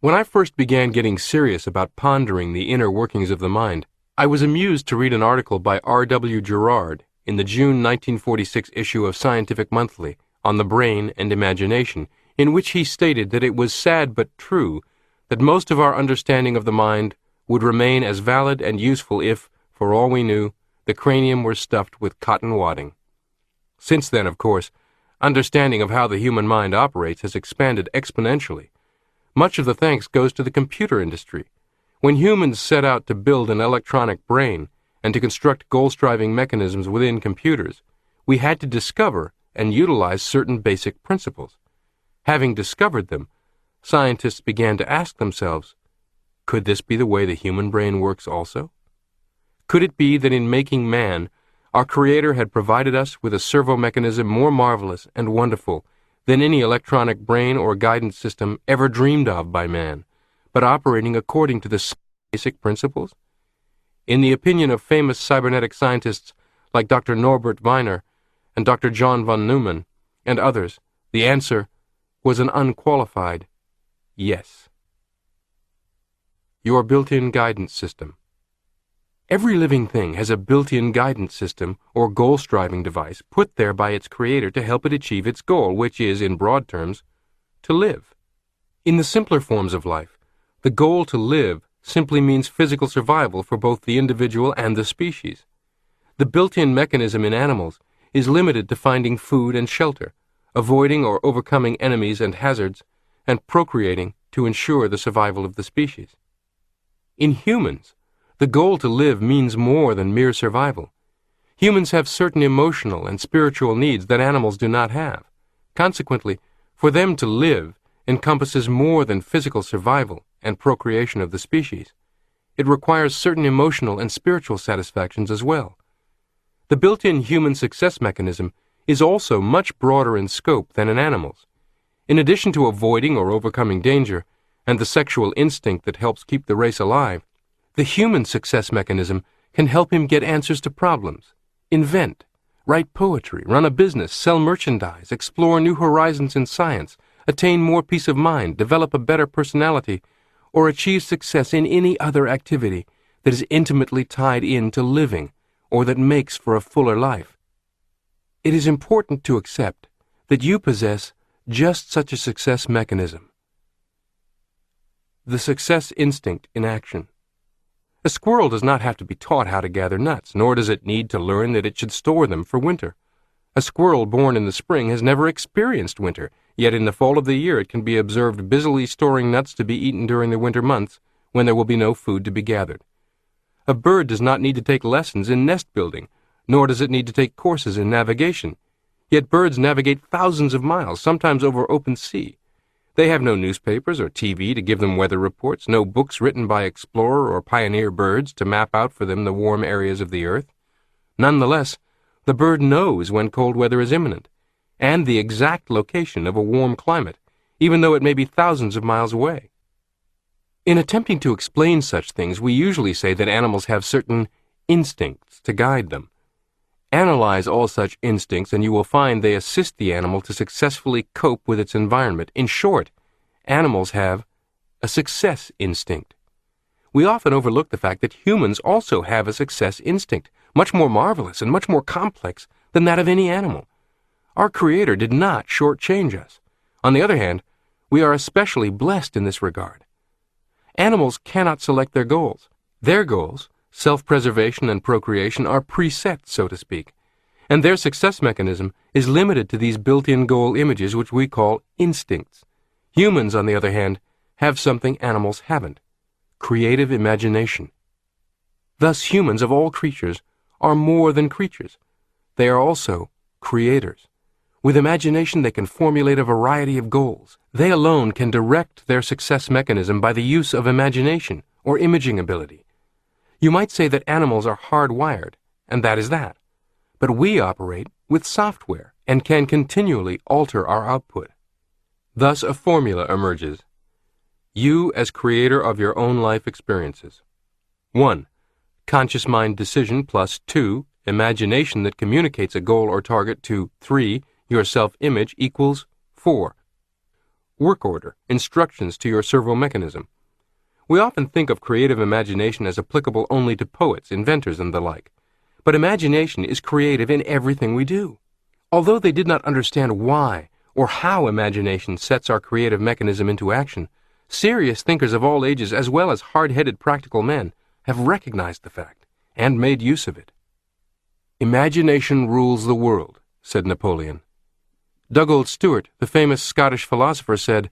When I first began getting serious about pondering the inner workings of the mind, I was amused to read an article by R.W. Gerard in the June 1946 issue of Scientific Monthly on the brain and imagination, in which he stated that it was sad but true that most of our understanding of the mind would remain as valid and useful if, for all we knew, the cranium were stuffed with cotton wadding. Since then, of course, understanding of how the human mind operates has expanded exponentially. Much of the thanks goes to the computer industry. When humans set out to build an electronic brain and to construct goal-striving mechanisms within computers, we had to discover and utilize certain basic principles. Having discovered them, scientists began to ask themselves, could this be the way the human brain works also? Could it be that in making man, our Creator had provided us with a servo mechanism more marvelous and wonderful than any electronic brain or guidance system ever dreamed of by man, but operating according to the same basic principles? In the opinion of famous cybernetic scientists like Dr. Norbert Wiener and Dr. John von Neumann and others, the answer was an unqualified yes. Your built-in guidance system. Every living thing has a built-in guidance system or goal-striving device put there by its creator to help it achieve its goal, which is, in broad terms, to live. In the simpler forms of life, the goal to live simply means physical survival for both the individual and the species. The built-in mechanism in animals is limited to finding food and shelter, avoiding or overcoming enemies and hazards, and procreating to ensure the survival of the species. In humans, the goal to live means more than mere survival. Humans have certain emotional and spiritual needs that animals do not have. Consequently, for them to live encompasses more than physical survival and procreation of the species. It requires certain emotional and spiritual satisfactions as well. The built-in human success mechanism is also much broader in scope than in animals. In addition to avoiding or overcoming danger, and the sexual instinct that helps keep the race alive, the human success mechanism can help him get answers to problems, invent, write poetry, run a business, sell merchandise, explore new horizons in science, attain more peace of mind, develop a better personality, or achieve success in any other activity that is intimately tied in to living or that makes for a fuller life. It is important to accept that you possess just such a success mechanism. The success instinct in action. A squirrel does not have to be taught how to gather nuts, nor does it need to learn that it should store them for winter. A squirrel born in the spring has never experienced winter, yet in the fall of the year it can be observed busily storing nuts to be eaten during the winter months, when there will be no food to be gathered. A bird does not need to take lessons in nest building, nor does it need to take courses in navigation. Yet birds navigate thousands of miles, sometimes over open sea. They have no newspapers or TV to give them weather reports, no books written by explorer or pioneer birds to map out for them the warm areas of the earth. Nonetheless, the bird knows when cold weather is imminent, and the exact location of a warm climate, even though it may be thousands of miles away. In attempting to explain such things, we usually say that animals have certain instincts to guide them. Analyze all such instincts and you will find they assist the animal to successfully cope with its environment. In short, animals have a success instinct. We often overlook the fact that humans also have a success instinct, much more marvelous and much more complex than that of any animal. Our Creator did not shortchange us. On the other hand, we are especially blessed in this regard. Animals cannot select their goals. Their goals, self-preservation and procreation, are preset, so to speak, and their success mechanism is limited to these built-in goal images which we call instincts. Humans, on the other hand, have something animals haven't: creative imagination. Thus, humans of all creatures are more than creatures. They are also creators. With imagination, they can formulate a variety of goals. They alone can direct their success mechanism by the use of imagination or imaging ability. You might say that animals are hardwired, and that is that. But we operate with software and can continually alter our output. Thus, a formula emerges. You as creator of your own life experiences. 1. Conscious mind decision plus 2. Imagination that communicates a goal or target to 3. Your self-image equals 4. Work order, instructions to your servo mechanism. We often think of creative imagination as applicable only to poets, inventors, and the like. But imagination is creative in everything we do. Although they did not understand why or how imagination sets our creative mechanism into action, serious thinkers of all ages, as well as hard-headed practical men, have recognized the fact and made use of it. Imagination rules the world, said Napoleon. Dugald Stewart, the famous Scottish philosopher, said,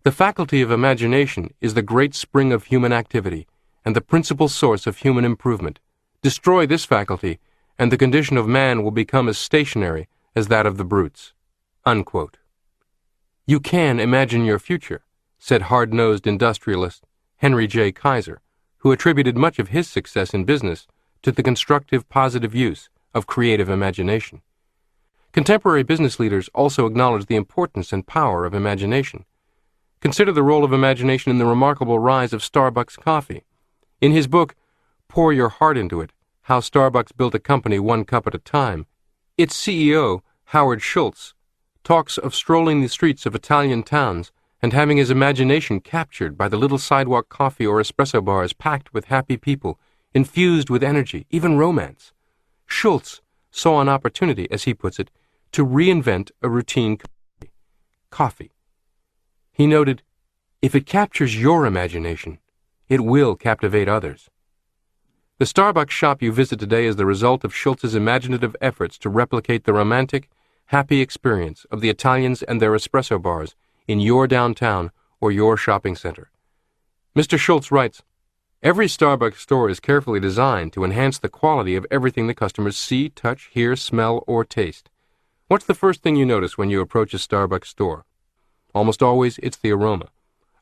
"The faculty of imagination is the great spring of human activity and the principal source of human improvement. Destroy this faculty, and the condition of man will become as stationary as that of the brutes." Unquote. You can imagine your future, said hard-nosed industrialist Henry J. Kaiser, who attributed much of his success in business to the constructive, positive use of creative imagination. Contemporary business leaders also acknowledge the importance and power of imagination. Consider the role of imagination in the remarkable rise of Starbucks coffee. In his book, Pour Your Heart Into It, How Starbucks Built a Company One Cup at a Time, its CEO, Howard Schultz, talks of strolling the streets of Italian towns and having his imagination captured by the little sidewalk coffee or espresso bars packed with happy people, infused with energy, even romance. Schultz saw an opportunity, as he puts it, to reinvent a routine coffee. He noted, "If it captures your imagination, it will captivate others." The Starbucks shop you visit today is the result of Schultz's imaginative efforts to replicate the romantic, happy experience of the Italians and their espresso bars in your downtown or your shopping center. Mr. Schultz writes, "Every Starbucks store is carefully designed to enhance the quality of everything the customers see, touch, hear, smell, or taste. What's the first thing you notice when you approach a Starbucks store? Almost always, it's the aroma.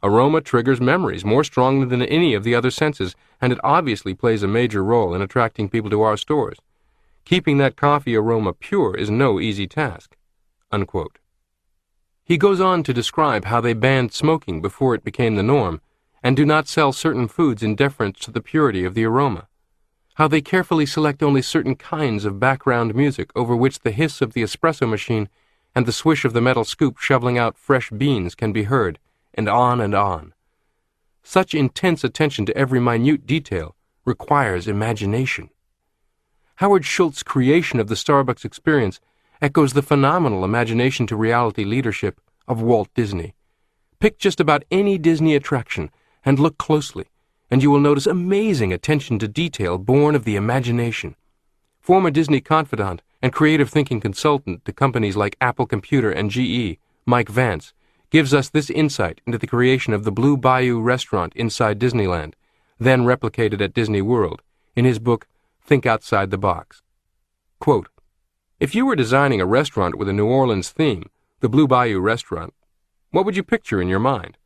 Aroma triggers memories more strongly than any of the other senses, and it obviously plays a major role in attracting people to our stores. Keeping that coffee aroma pure is no easy task." Unquote. He goes on to describe how they banned smoking before it became the norm, and do not sell certain foods in deference to the purity of the aroma. How they carefully select only certain kinds of background music over which the hiss of the espresso machine and the swish of the metal scoop shoveling out fresh beans can be heard, and on and on. Such intense attention to every minute detail requires imagination. Howard Schultz's creation of the Starbucks experience echoes the phenomenal imagination to reality leadership of Walt Disney. Pick just about any Disney attraction and look closely, and you will notice amazing attention to detail born of the imagination. Former Disney confidant and creative thinking consultant to companies like Apple Computer and GE, Mike Vance, gives us this insight into the creation of the Blue Bayou restaurant inside Disneyland, then replicated at Disney World, in his book, Think Outside the Box. Quote, "If you were designing a restaurant with a New Orleans theme, the Blue Bayou restaurant, what would you picture in your mind?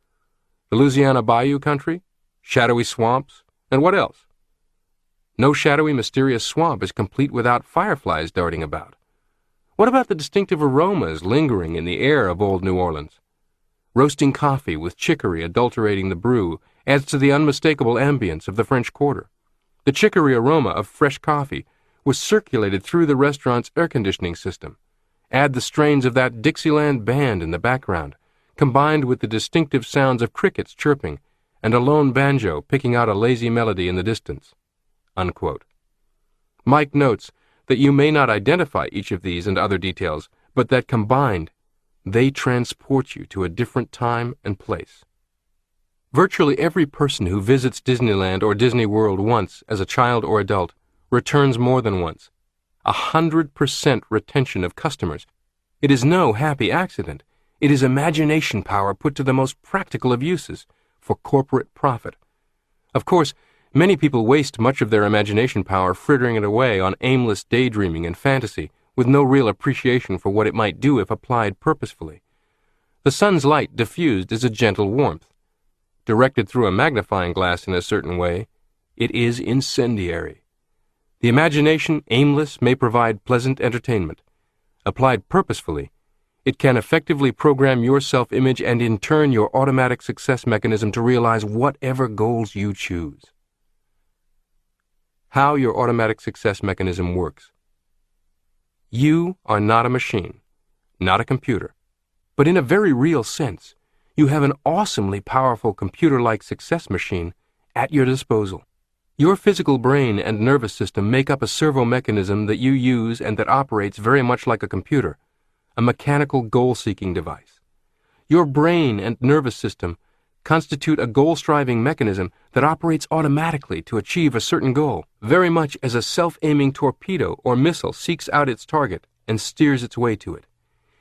The Louisiana Bayou country? Shadowy swamps? And what else? No shadowy, mysterious swamp is complete without fireflies darting about. What about the distinctive aromas lingering in the air of old New Orleans? Roasting coffee with chicory adulterating the brew adds to the unmistakable ambience of the French Quarter. The chicory aroma of fresh coffee was circulated through the restaurant's air conditioning system. Add the strains of that Dixieland band in the background, combined with the distinctive sounds of crickets chirping and a lone banjo picking out a lazy melody in the distance." Unquote. Mike notes that you may not identify each of these and other details, but that combined, they transport you to a different time and place. Virtually every person who visits Disneyland or Disney World once as a child or adult returns more than once. 100% retention of customers. It is no happy accident. It is imagination power put to the most practical of uses for corporate profit. Of course, many people waste much of their imagination power frittering it away on aimless daydreaming and fantasy with no real appreciation for what it might do if applied purposefully. The sun's light diffused is a gentle warmth. Directed through a magnifying glass in a certain way, it is incendiary. The imagination, aimless, may provide pleasant entertainment. Applied purposefully, it can effectively program your self-image and in turn your automatic success mechanism to realize whatever goals you choose. How your automatic success mechanism works. You are not a machine, not a computer, but in a very real sense, you have an awesomely powerful computer-like success machine at your disposal. Your physical brain and nervous system make up a servo mechanism that you use and that operates very much like a computer, a mechanical goal-seeking device. Your brain and nervous system constitute a goal-striving mechanism that operates automatically to achieve a certain goal, very much as a self-aiming torpedo or missile seeks out its target and steers its way to it.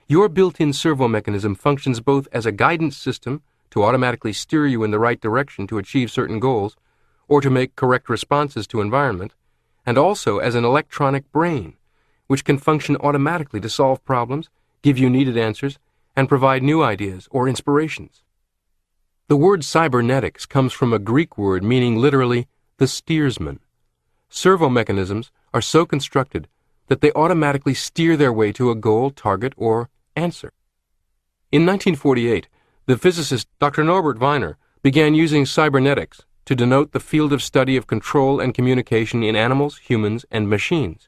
Your built-in servo mechanism functions both as a guidance system to automatically steer you in the right direction to achieve certain goals or to make correct responses to environment, and also as an electronic brain, which can function automatically to solve problems, give you needed answers, and provide new ideas or inspirations. The word cybernetics comes from a Greek word meaning literally the steersman. Servo mechanisms are so constructed that they automatically steer their way to a goal, target, or answer. In 1948, the physicist Dr. Norbert Wiener began using cybernetics to denote the field of study of control and communication in animals, humans, and machines.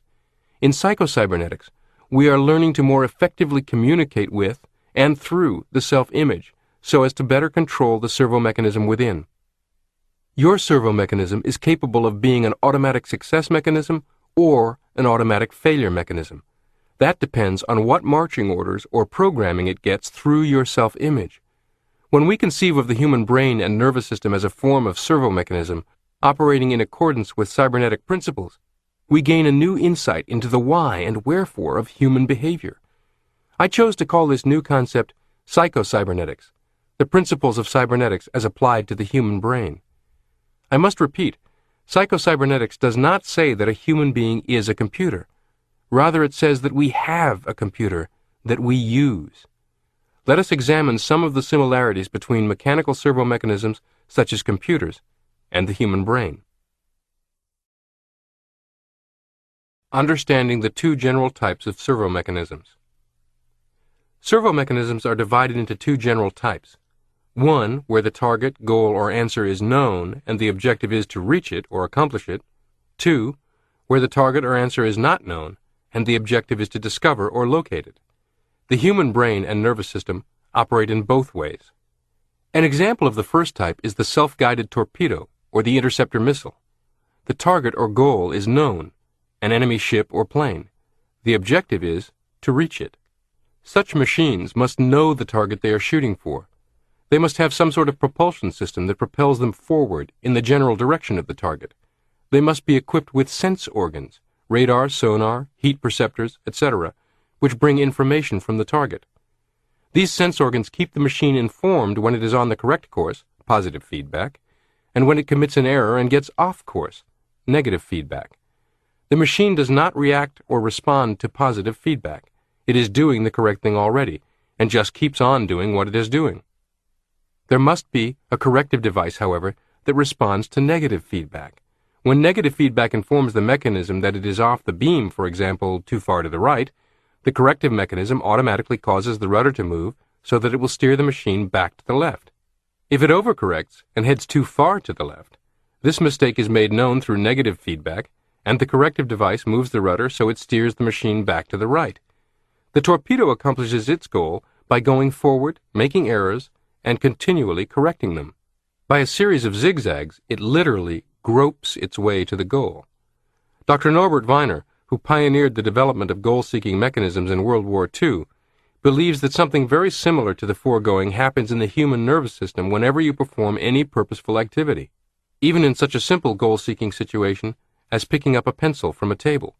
In psychocybernetics, we are learning to more effectively communicate with and through the self-image so as to better control the servo mechanism within. Your servo mechanism is capable of being an automatic success mechanism or an automatic failure mechanism. That depends on what marching orders or programming it gets through your self-image. When we conceive of the human brain and nervous system as a form of servo mechanism operating in accordance with cybernetic principles, we gain a new insight into the why and wherefore of human behavior. I chose to call this new concept psychocybernetics, the principles of cybernetics as applied to the human brain. I must repeat, psychocybernetics does not say that a human being is a computer. Rather, it says that we have a computer that we use. Let us examine some of the similarities between mechanical servo mechanisms, such as computers, and the human brain. Understanding the two general types of servo mechanisms. Servo mechanisms are divided into two general types. One, where the target, goal, or answer is known and the objective is to reach it or accomplish it. Two, where the target or answer is not known and the objective is to discover or locate it. The human brain and nervous system operate in both ways. An example of the first type is the self-guided torpedo or the interceptor missile. The target or goal is known, an enemy ship or plane. The objective is to reach it. Such machines must know the target they are shooting for. They must have some sort of propulsion system that propels them forward in the general direction of the target. They must be equipped with sense organs, radar, sonar, heat perceptors, etc., which bring information from the target. These sense organs keep the machine informed when it is on the correct course, positive feedback, and when it commits an error and gets off course, negative feedback. The machine does not react or respond to positive feedback. It is doing the correct thing already, and just keeps on doing what it is doing. There must be a corrective device, however, that responds to negative feedback. When negative feedback informs the mechanism that it is off the beam, for example, too far to the right, the corrective mechanism automatically causes the rudder to move so that it will steer the machine back to the left. If it overcorrects and heads too far to the left, this mistake is made known through negative feedback, and the corrective device moves the rudder so it steers the machine back to the right. The torpedo accomplishes its goal by going forward, making errors, and continually correcting them. By a series of zigzags, it literally gropes its way to the goal. Dr. Norbert Wiener, who pioneered the development of goal-seeking mechanisms in World War II, believes that something very similar to the foregoing happens in the human nervous system whenever you perform any purposeful activity, even in such a simple goal-seeking situation as picking up a pencil from a table.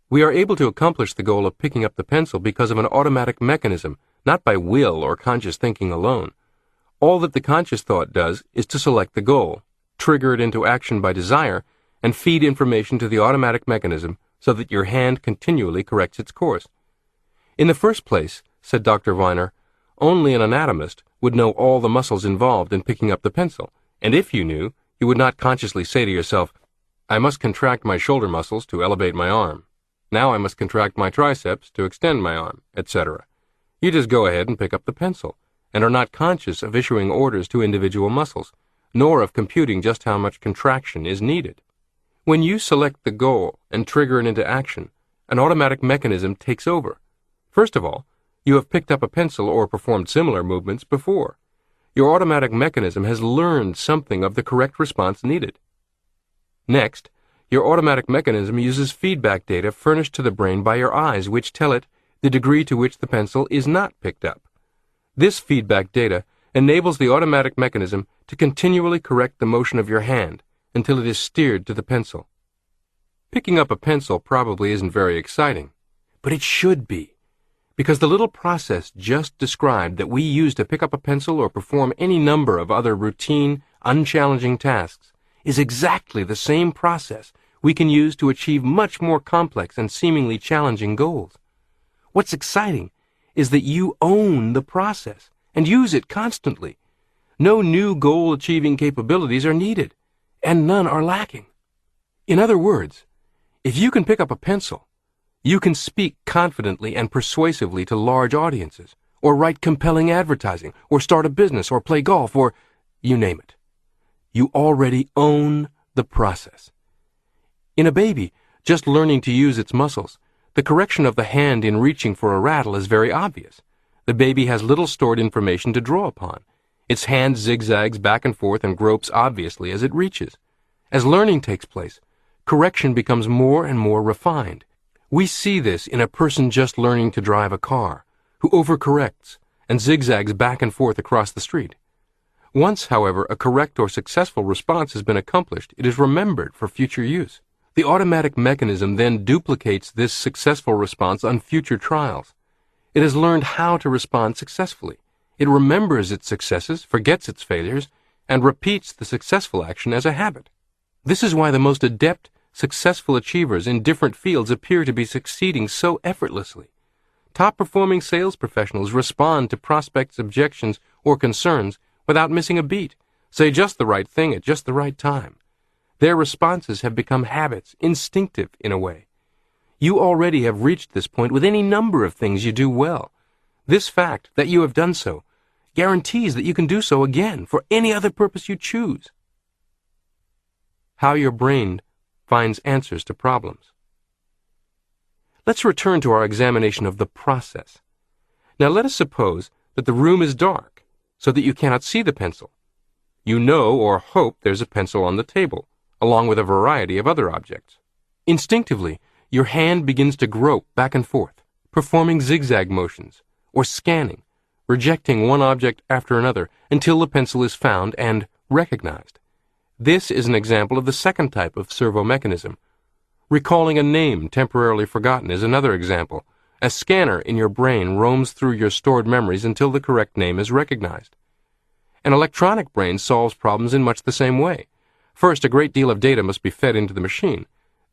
We are able to accomplish the goal of picking up the pencil because of an automatic mechanism, not by will or conscious thinking alone. All that the conscious thought does is to select the goal, trigger it into action by desire, and feed information to the automatic mechanism so that your hand continually corrects its course. In the first place, said Dr. Wiener, only an anatomist would know all the muscles involved in picking up the pencil, and if you knew, you would not consciously say to yourself, I must contract my shoulder muscles to elevate my arm. Now I must contract my triceps to extend my arm, etc. You just go ahead and pick up the pencil, and are not conscious of issuing orders to individual muscles, nor of computing just how much contraction is needed. When you select the goal and trigger it into action, an automatic mechanism takes over. First of all, you have picked up a pencil or performed similar movements before. Your automatic mechanism has learned something of the correct response needed. Next, your automatic mechanism uses feedback data furnished to the brain by your eyes, which tell it the degree to which the pencil is not picked up. This feedback data enables the automatic mechanism to continually correct the motion of your hand until it is steered to the pencil. Picking up a pencil probably isn't very exciting, but it should be, because the little process just described that we use to pick up a pencil or perform any number of other routine, unchallenging tasks is exactly the same process we can use to achieve much more complex and seemingly challenging goals. What's exciting is that you own the process and use it constantly. No new goal-achieving capabilities are needed, and none are lacking. In other words, if you can pick up a pencil, you can speak confidently and persuasively to large audiences, or write compelling advertising, or start a business, or play golf, or you name it. You already own the process. In a baby, just learning to use its muscles, the correction of the hand in reaching for a rattle is very obvious. The baby has little stored information to draw upon. Its hand zigzags back and forth and gropes obviously as it reaches. As learning takes place, correction becomes more and more refined. We see this in a person just learning to drive a car, who overcorrects and zigzags back and forth across the street. Once, however, a correct or successful response has been accomplished, it is remembered for future use. The automatic mechanism then duplicates this successful response on future trials. It has learned how to respond successfully. It remembers its successes, forgets its failures, and repeats the successful action as a habit. This is why the most adept, successful achievers in different fields appear to be succeeding so effortlessly. Top-performing sales professionals respond to prospects' objections or concerns without missing a beat, say just the right thing at just the right time. Their responses have become habits, instinctive in a way. You already have reached this point with any number of things you do well. This fact that you have done so guarantees that you can do so again for any other purpose you choose. How your brain finds answers to problems. Let's return to our examination of the process. Now let us suppose that the room is dark, so that you cannot see the pencil. You know or hope there's a pencil on the table, along with a variety of other objects. Instinctively, your hand begins to grope back and forth, performing zigzag motions, or scanning, rejecting one object after another until the pencil is found and recognized. This is an example of the second type of servo mechanism. Recalling a name temporarily forgotten is another example. A scanner in your brain roams through your stored memories until the correct name is recognized. An electronic brain solves problems in much the same way. First, a great deal of data must be fed into the machine.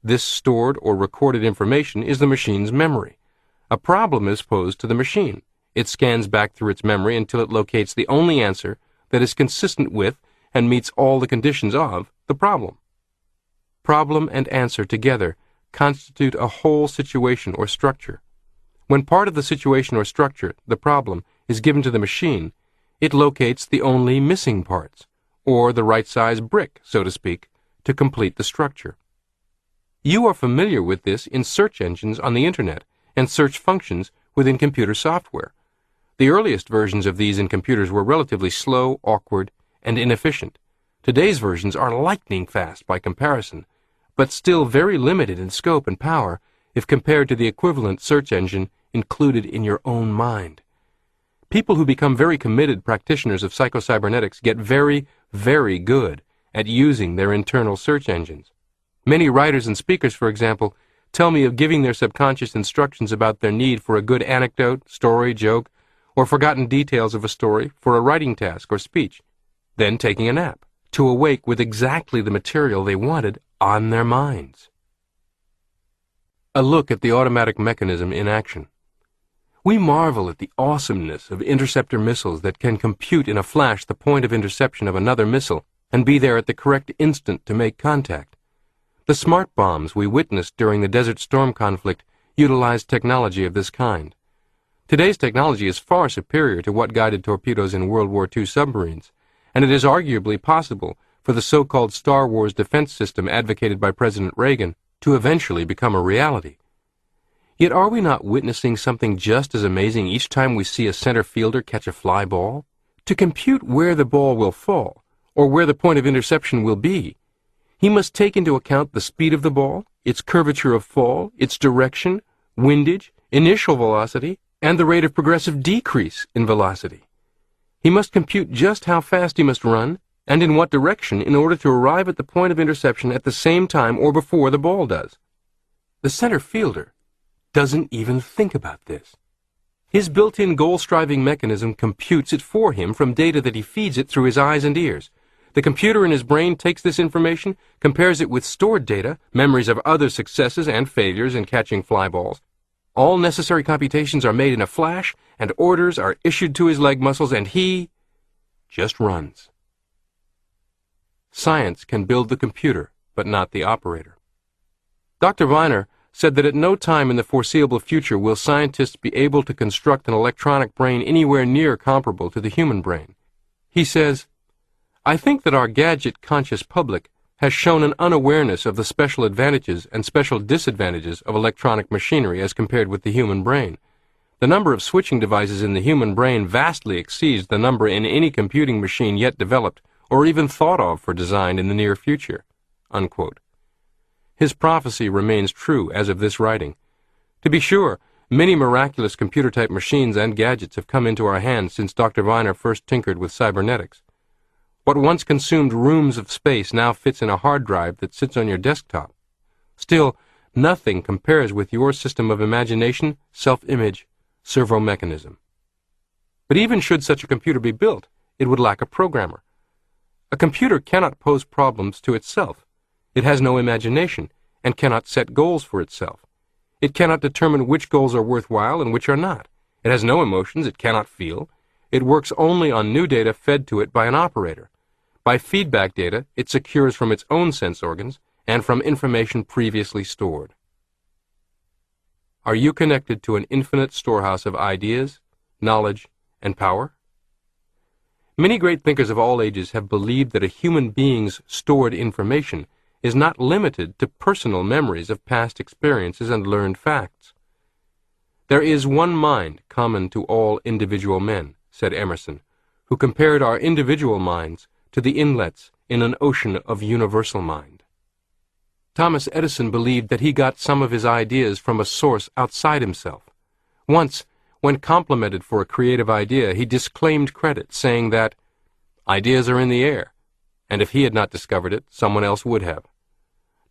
This stored or recorded information is the machine's memory. A problem is posed to the machine. It scans back through its memory until it locates the only answer that is consistent with and meets all the conditions of the problem. Problem and answer together constitute a whole situation or structure. When part of the situation or structure, the problem, is given to the machine, it locates the only missing parts, or the right size brick, so to speak, to complete the structure. You are familiar with this in search engines on the Internet and search functions within computer software. The earliest versions of these in computers were relatively slow, awkward, and inefficient. Today's versions are lightning fast by comparison, but still very limited in scope and power if compared to the equivalent search engine included in your own mind. People who become very committed practitioners of psychocybernetics get very, very good at using their internal search engines. Many writers and speakers, for example, tell me of giving their subconscious instructions about their need for a good anecdote, story, joke, or forgotten details of a story for a writing task or speech, then taking a nap, to awake with exactly the material they wanted on their minds. A look at the automatic mechanism in action. We marvel at the awesomeness of interceptor missiles that can compute in a flash the point of interception of another missile and be there at the correct instant to make contact. The smart bombs we witnessed during the Desert Storm conflict utilized technology of this kind. Today's technology is far superior to what guided torpedoes in World War II submarines, and it is arguably possible for the so-called Star Wars defense system advocated by President Reagan to eventually become a reality. Yet are we not witnessing something just as amazing each time we see a center fielder catch a fly ball? To compute where the ball will fall, or where the point of interception will be, he must take into account the speed of the ball, its curvature of fall, its direction, windage, initial velocity, and the rate of progressive decrease in velocity. He must compute just how fast he must run, and in what direction in order to arrive at the point of interception at the same time or before the ball does. The center fielder doesn't even think about this. His built-in goal-striving mechanism computes it for him from data that he feeds it through his eyes and ears. The computer in his brain takes this information, compares it with stored data, memories of other successes and failures in catching fly balls. All necessary computations are made in a flash, and orders are issued to his leg muscles, and he just runs. Science can build the computer, but not the operator. Dr. Viner said that at no time in the foreseeable future will scientists be able to construct an electronic brain anywhere near comparable to the human brain. He says, "I think that our gadget-conscious public has shown an unawareness of the special advantages and special disadvantages of electronic machinery as compared with the human brain. The number of switching devices in the human brain vastly exceeds the number in any computing machine yet developed or even thought of for design in the near future." Unquote. His prophecy remains true as of this writing. To be sure, many miraculous computer-type machines and gadgets have come into our hands since Dr. Viner first tinkered with cybernetics. What once consumed rooms of space now fits in a hard drive that sits on your desktop. Still, nothing compares with your system of imagination, self-image, servo mechanism. But even should such a computer be built, it would lack a programmer. A computer cannot pose problems to itself. It has no imagination and cannot set goals for itself. It cannot determine which goals are worthwhile and which are not. It has no emotions. It cannot feel. It works only on new data fed to it by an operator. By feedback data, it secures from its own sense organs and from information previously stored. Are you connected to an infinite storehouse of ideas, knowledge, and power? Many great thinkers of all ages have believed that a human being's stored information is not limited to personal memories of past experiences and learned facts. "There is one mind common to all individual men," said Emerson, who compared our individual minds to the inlets in an ocean of universal mind. Thomas Edison believed that he got some of his ideas from a source outside himself. Once, when complimented for a creative idea, he disclaimed credit, saying that ideas are in the air, and if he had not discovered it, someone else would have.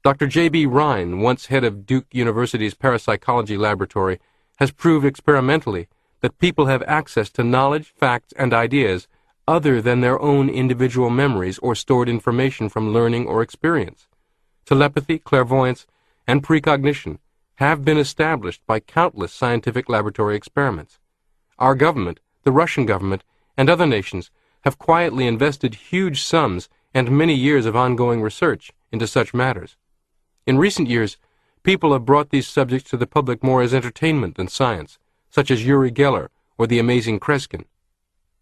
Dr. J.B. Rhine, once head of Duke University's parapsychology laboratory, has proved experimentally that people have access to knowledge, facts, and ideas other than their own individual memories or stored information from learning or experience. Telepathy, clairvoyance, and precognition have been established by countless scientific laboratory experiments. Our government, the Russian government, and other nations have quietly invested huge sums and many years of ongoing research into such matters. In recent years, people have brought these subjects to the public more as entertainment than science, such as Uri Geller or the amazing Kreskin.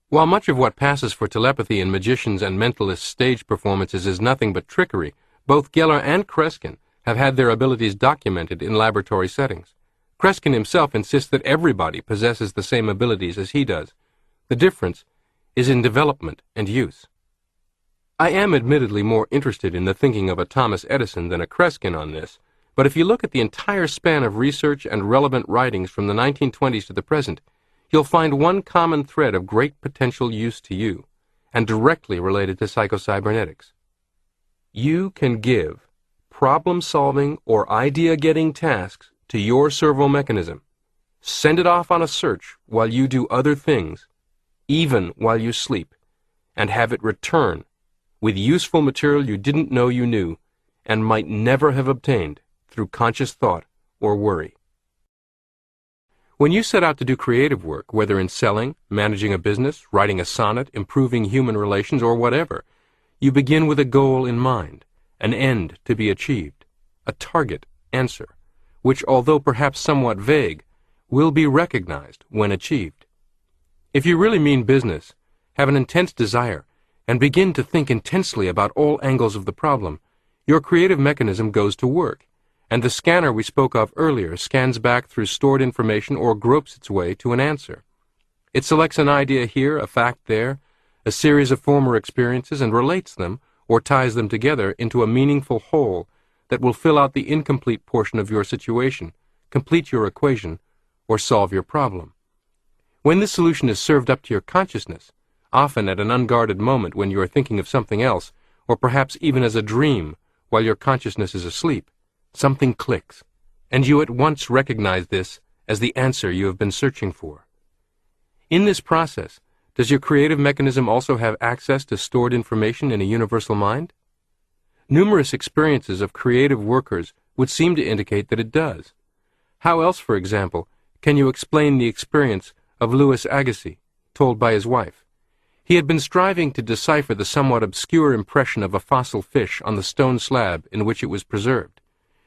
While much of what passes for telepathy in magicians' and mentalists' stage performances is nothing but trickery, both Geller and Kreskin have had their abilities documented in laboratory settings. Kreskin himself insists that everybody possesses the same abilities as he does. The difference is in development and use. I am admittedly more interested in the thinking of a Thomas Edison than a Kreskin on this, but if you look at the entire span of research and relevant writings from the 1920s to the present, you'll find one common thread of great potential use to you, and directly related to psychocybernetics. You can give problem-solving or idea-getting tasks to your servo mechanism. Send it off on a search while you do other things, even while you sleep, and have it return with useful material you didn't know you knew and might never have obtained through conscious thought or worry. When you set out to do creative work, whether in selling, managing a business, writing a sonnet, improving human relations, or whatever, you begin with a goal in mind, an end to be achieved, a target answer, which, although perhaps somewhat vague, will be recognized when achieved. If you really mean business, have an intense desire, and begin to think intensely about all angles of the problem, your creative mechanism goes to work, and the scanner we spoke of earlier scans back through stored information or gropes its way to an answer. It selects an idea here, a fact there, a series of former experiences, and relates them, or ties them together into a meaningful whole that will fill out the incomplete portion of your situation, complete your equation, or solve your problem. When this solution is served up to your consciousness, often at an unguarded moment when you are thinking of something else, or perhaps even as a dream while your consciousness is asleep, something clicks, and you at once recognize this as the answer you have been searching for. In this process, does your creative mechanism also have access to stored information in a universal mind? Numerous experiences of creative workers would seem to indicate that it does. How else, for example, can you explain the experience of Louis Agassiz, told by his wife? He had been striving to decipher the somewhat obscure impression of a fossil fish on the stone slab in which it was preserved.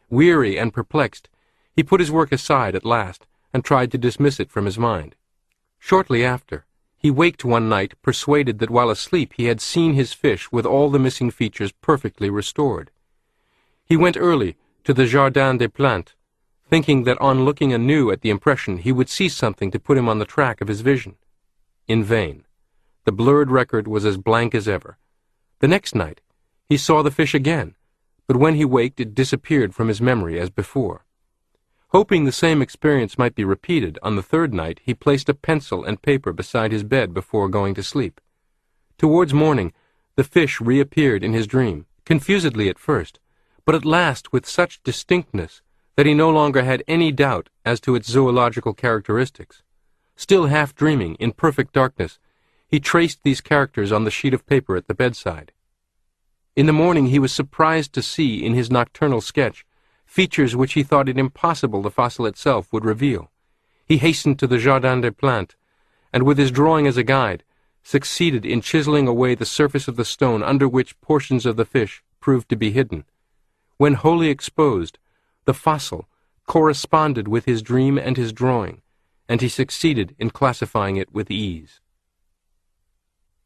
Weary and perplexed, he put his work aside at last and tried to dismiss it from his mind. Shortly after, he waked one night persuaded that while asleep he had seen his fish with all the missing features perfectly restored. He went early to the Jardin des Plantes, thinking that on looking anew at the impression he would see something to put him on the track of his vision. In vain. The blurred record was as blank as ever. The next night, he saw the fish again, but when he waked it disappeared from his memory as before. Hoping the same experience might be repeated, on the third night he placed a pencil and paper beside his bed before going to sleep. Towards morning, the fish reappeared in his dream, confusedly at first, but at last with such distinctness that he no longer had any doubt as to its zoological characteristics. Still half dreaming, in perfect darkness, he traced these characters on the sheet of paper at the bedside. In the morning he was surprised to see in his nocturnal sketch features which he thought it impossible the fossil itself would reveal. He hastened to the Jardin des Plantes, and with his drawing as a guide, succeeded in chiseling away the surface of the stone under which portions of the fish proved to be hidden. When wholly exposed, the fossil corresponded with his dream and his drawing, and he succeeded in classifying it with ease.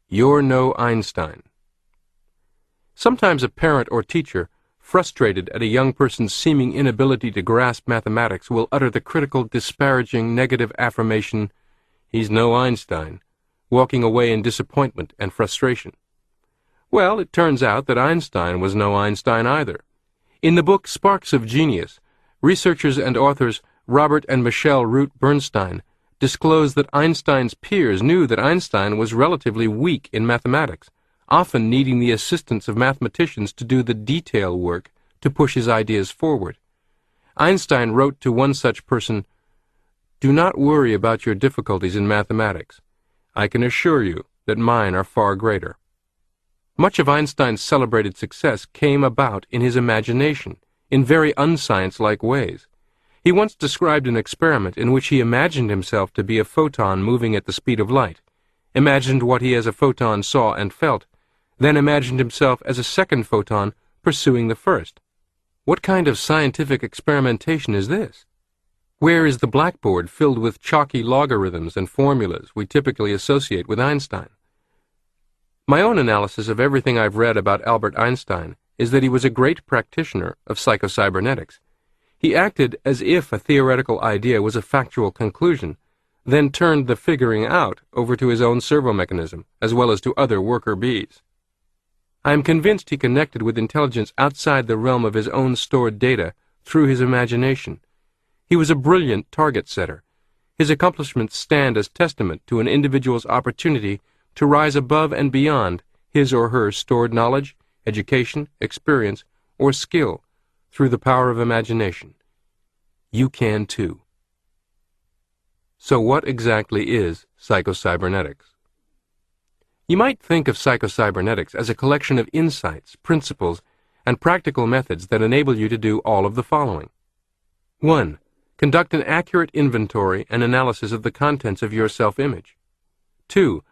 You're no Einstein. Sometimes a parent or teacher, frustrated at a young person's seeming inability to grasp mathematics, will utter the critical, disparaging, negative affirmation, "He's no Einstein," walking away in disappointment and frustration. Well, it turns out that Einstein was no Einstein either. In the book Sparks of Genius, researchers and authors Robert and Michelle Root Bernstein disclosed that Einstein's peers knew that Einstein was relatively weak in mathematics, often needing the assistance of mathematicians to do the detail work to push his ideas forward. Einstein wrote to one such person, "Do not worry about your difficulties in mathematics. I can assure you that mine are far greater." Much of Einstein's celebrated success came about in his imagination, in very unscience-like ways. He once described an experiment in which he imagined himself to be a photon moving at the speed of light, imagined what he as a photon saw and felt, then imagined himself as a second photon pursuing the first. What kind of scientific experimentation is this? Where is the blackboard filled with chalky logarithms and formulas we typically associate with Einstein? My own analysis of everything I've read about Albert Einstein is that he was a great practitioner of psychocybernetics. He acted as if a theoretical idea was a factual conclusion, then turned the figuring out over to his own servo mechanism, as well as to other worker bees. I am convinced he connected with intelligence outside the realm of his own stored data through his imagination. He was a brilliant target setter. His accomplishments stand as testament to an individual's opportunity to rise above and beyond his or her stored knowledge, education, experience, or skill through the power of imagination. You can too. So what exactly is psychocybernetics? You might think of psychocybernetics as a collection of insights, principles, and practical methods that enable you to do all of the following. 1. Conduct an accurate inventory and analysis of the contents of your self-image. 2.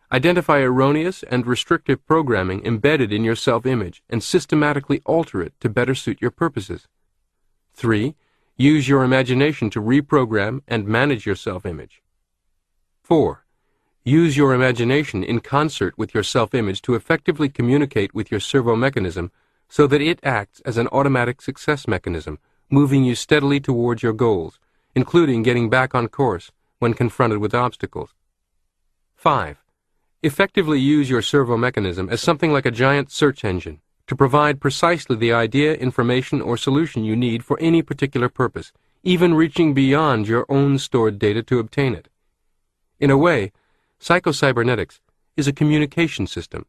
Identify erroneous and restrictive programming embedded in your self-image and systematically alter it to better suit your purposes. 3. Use your imagination to reprogram and manage your self-image. 4. Use your imagination in concert with your self-image to effectively communicate with your servo mechanism so that it acts as an automatic success mechanism, moving you steadily towards your goals, including getting back on course when confronted with obstacles. 5. Effectively use your servo mechanism as something like a giant search engine to provide precisely the idea, information, or solution you need for any particular purpose, even reaching beyond your own stored data to obtain it. In a way, psychocybernetics is a communication system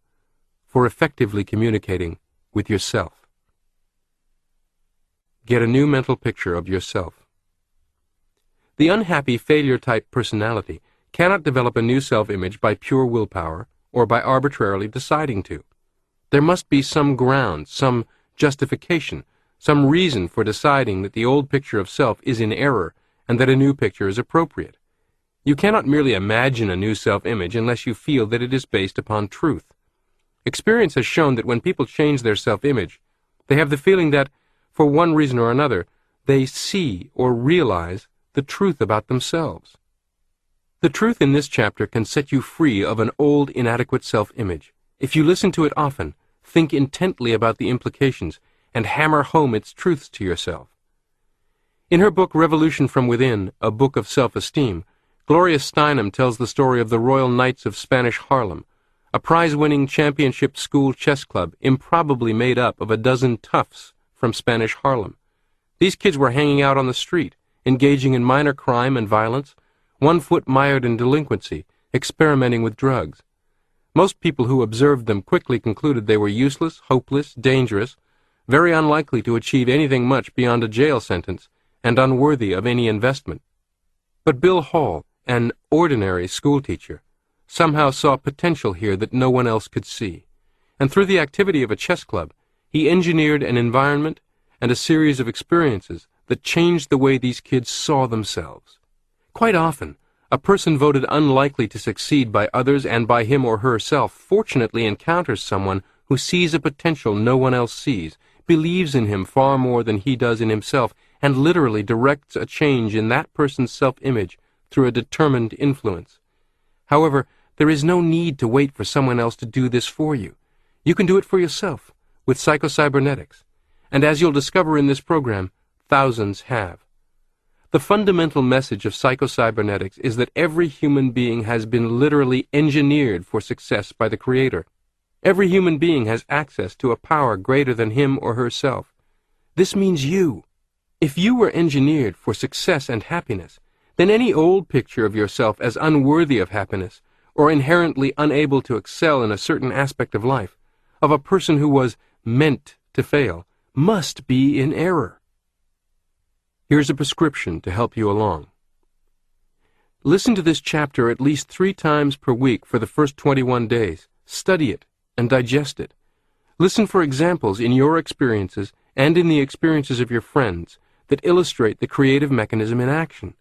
for effectively communicating with yourself. Get a new mental picture of yourself. The unhappy failure-type personality cannot develop a new self-image by pure willpower or by arbitrarily deciding to. There must be some ground, some justification, some reason for deciding that the old picture of self is in error and that a new picture is appropriate. You cannot merely imagine a new self-image unless you feel that it is based upon truth. Experience has shown that when people change their self-image, they have the feeling that, for one reason or another, they see or realize the truth about themselves. The truth in this chapter can set you free of an old, inadequate self-image. If you listen to it often, think intently about the implications, and hammer home its truths to yourself. In her book Revolution from Within, A Book of Self-Esteem, Gloria Steinem tells the story of the Royal Knights of Spanish Harlem, a prize-winning championship school chess club improbably made up of a dozen toughs from Spanish Harlem. These kids were hanging out on the street, engaging in minor crime and violence, 1 foot mired in delinquency, experimenting with drugs. Most people who observed them quickly concluded they were useless, hopeless, dangerous, very unlikely to achieve anything much beyond a jail sentence, and unworthy of any investment. But Bill Hall, an ordinary schoolteacher, somehow saw potential here that no one else could see, and through the activity of a chess club, he engineered an environment and a series of experiences that changed the way these kids saw themselves. Quite often, a person voted unlikely to succeed by others and by him or herself fortunately encounters someone who sees a potential no one else sees, believes in him far more than he does in himself, and literally directs a change in that person's self-image through a determined influence. However, there is no need to wait for someone else to do this for you. You can do it for yourself with psychocybernetics, and as you'll discover in this program, thousands have. The fundamental message of psychocybernetics is that every human being has been literally engineered for success by the Creator. Every human being has access to a power greater than him or herself. This means you. If you were engineered for success and happiness, then any old picture of yourself as unworthy of happiness or inherently unable to excel in a certain aspect of life, of a person who was meant to fail, must be in error. Here's a prescription to help you along. Listen to this chapter at least 3 times per week for the first 21 days. Study it and digest it. Listen for examples in your experiences and in the experiences of your friends that illustrate the creative mechanism in action.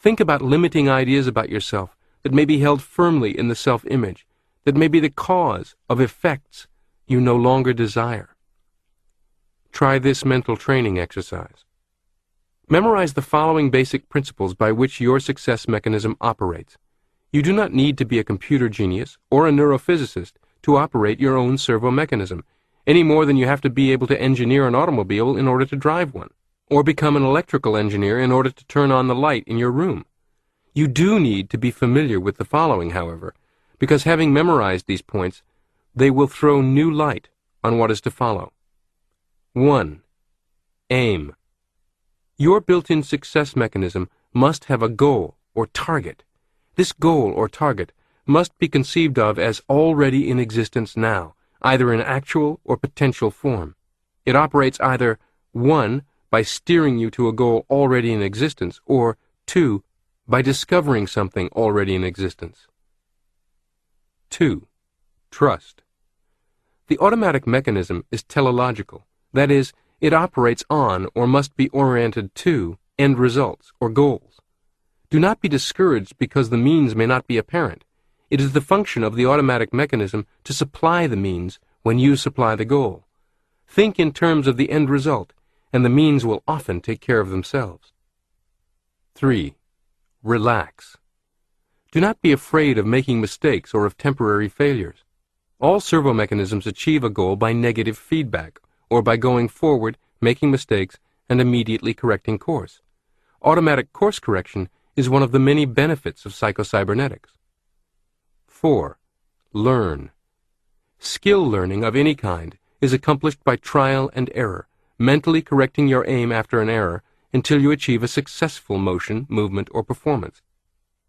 Think about limiting ideas about yourself that may be held firmly in the self-image, that may be the cause of effects you no longer desire. Try this mental training exercise. Memorize the following basic principles by which your success mechanism operates. You do not need to be a computer genius or a neurophysicist to operate your own servo mechanism, any more than you have to be able to engineer an automobile in order to drive one, or become an electrical engineer in order to turn on the light in your room. You do need to be familiar with the following, however, because having memorized these points, they will throw new light on what is to follow. 1. Aim. Your built-in success mechanism must have a goal or target. This goal or target must be conceived of as already in existence now, either in actual or potential form. It operates either 1. By steering you to a goal already in existence, or 2. By discovering something already in existence. 2. Trust. The automatic mechanism is teleological. That is, it operates on or must be oriented to end results or goals. Do not be discouraged because the means may not be apparent. It is the function of the automatic mechanism to supply the means when you supply the goal. Think in terms of the end result, and the means will often take care of themselves. 3. Relax. Do not be afraid of making mistakes or of temporary failures. All servo mechanisms achieve a goal by negative feedback, or by going forward, making mistakes, and immediately correcting course. Automatic course correction is one of the many benefits of psychocybernetics. 4. Learn. Skill learning of any kind is accomplished by trial and error, mentally correcting your aim after an error until you achieve a successful motion, movement, or performance.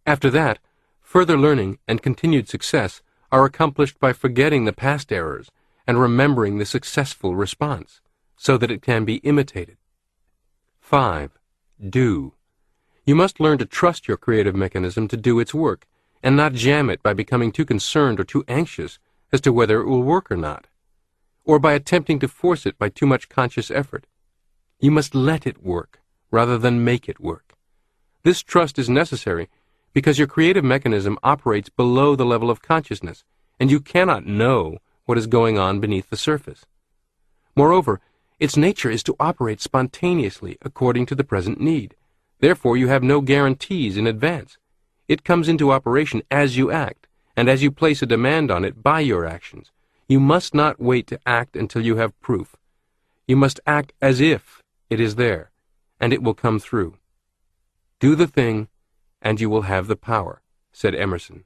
After that, further learning and continued success are accomplished by forgetting the past errors and remembering the successful response, so that it can be imitated. 5. Do. You must learn to trust your creative mechanism to do its work, and not jam it by becoming too concerned or too anxious as to whether it will work or not, or by attempting to force it by too much conscious effort. You must let it work, rather than make it work. This trust is necessary because your creative mechanism operates below the level of consciousness, and you cannot know what is going on beneath the surface. Moreover, its nature is to operate spontaneously according to the present need. Therefore, you have no guarantees in advance. It comes into operation as you act, and as you place a demand on it by your actions. You must not wait to act until you have proof. You must act as if it is there, and it will come through. Do the thing, and you will have the power, said Emerson.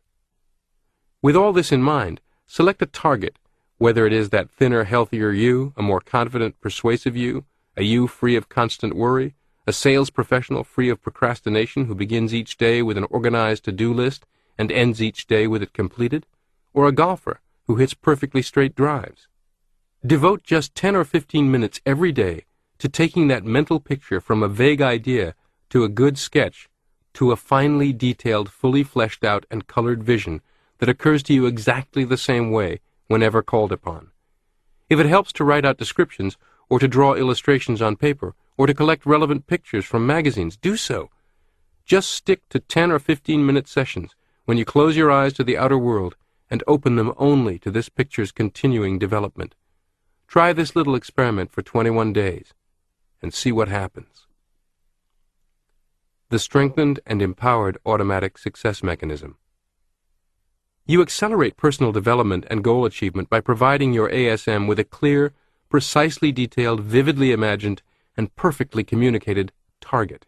With all this in mind, select a target, whether it is that thinner, healthier you, a more confident, persuasive you, a you free of constant worry, a sales professional free of procrastination who begins each day with an organized to-do list and ends each day with it completed, or a golfer who hits perfectly straight drives. Devote just 10 or 15 minutes every day to taking that mental picture from a vague idea to a good sketch to a finely detailed, fully fleshed out and colored vision that occurs to you exactly the same way whenever called upon. If it helps to write out descriptions, or to draw illustrations on paper, or to collect relevant pictures from magazines, do so. Just stick to 10 or 15-minute sessions when you close your eyes to the outer world and open them only to this picture's continuing development. Try this little experiment for 21 days and see what happens. The strengthened and empowered automatic success mechanism. You accelerate personal development and goal achievement by providing your ASM with a clear, precisely detailed, vividly imagined, and perfectly communicated target.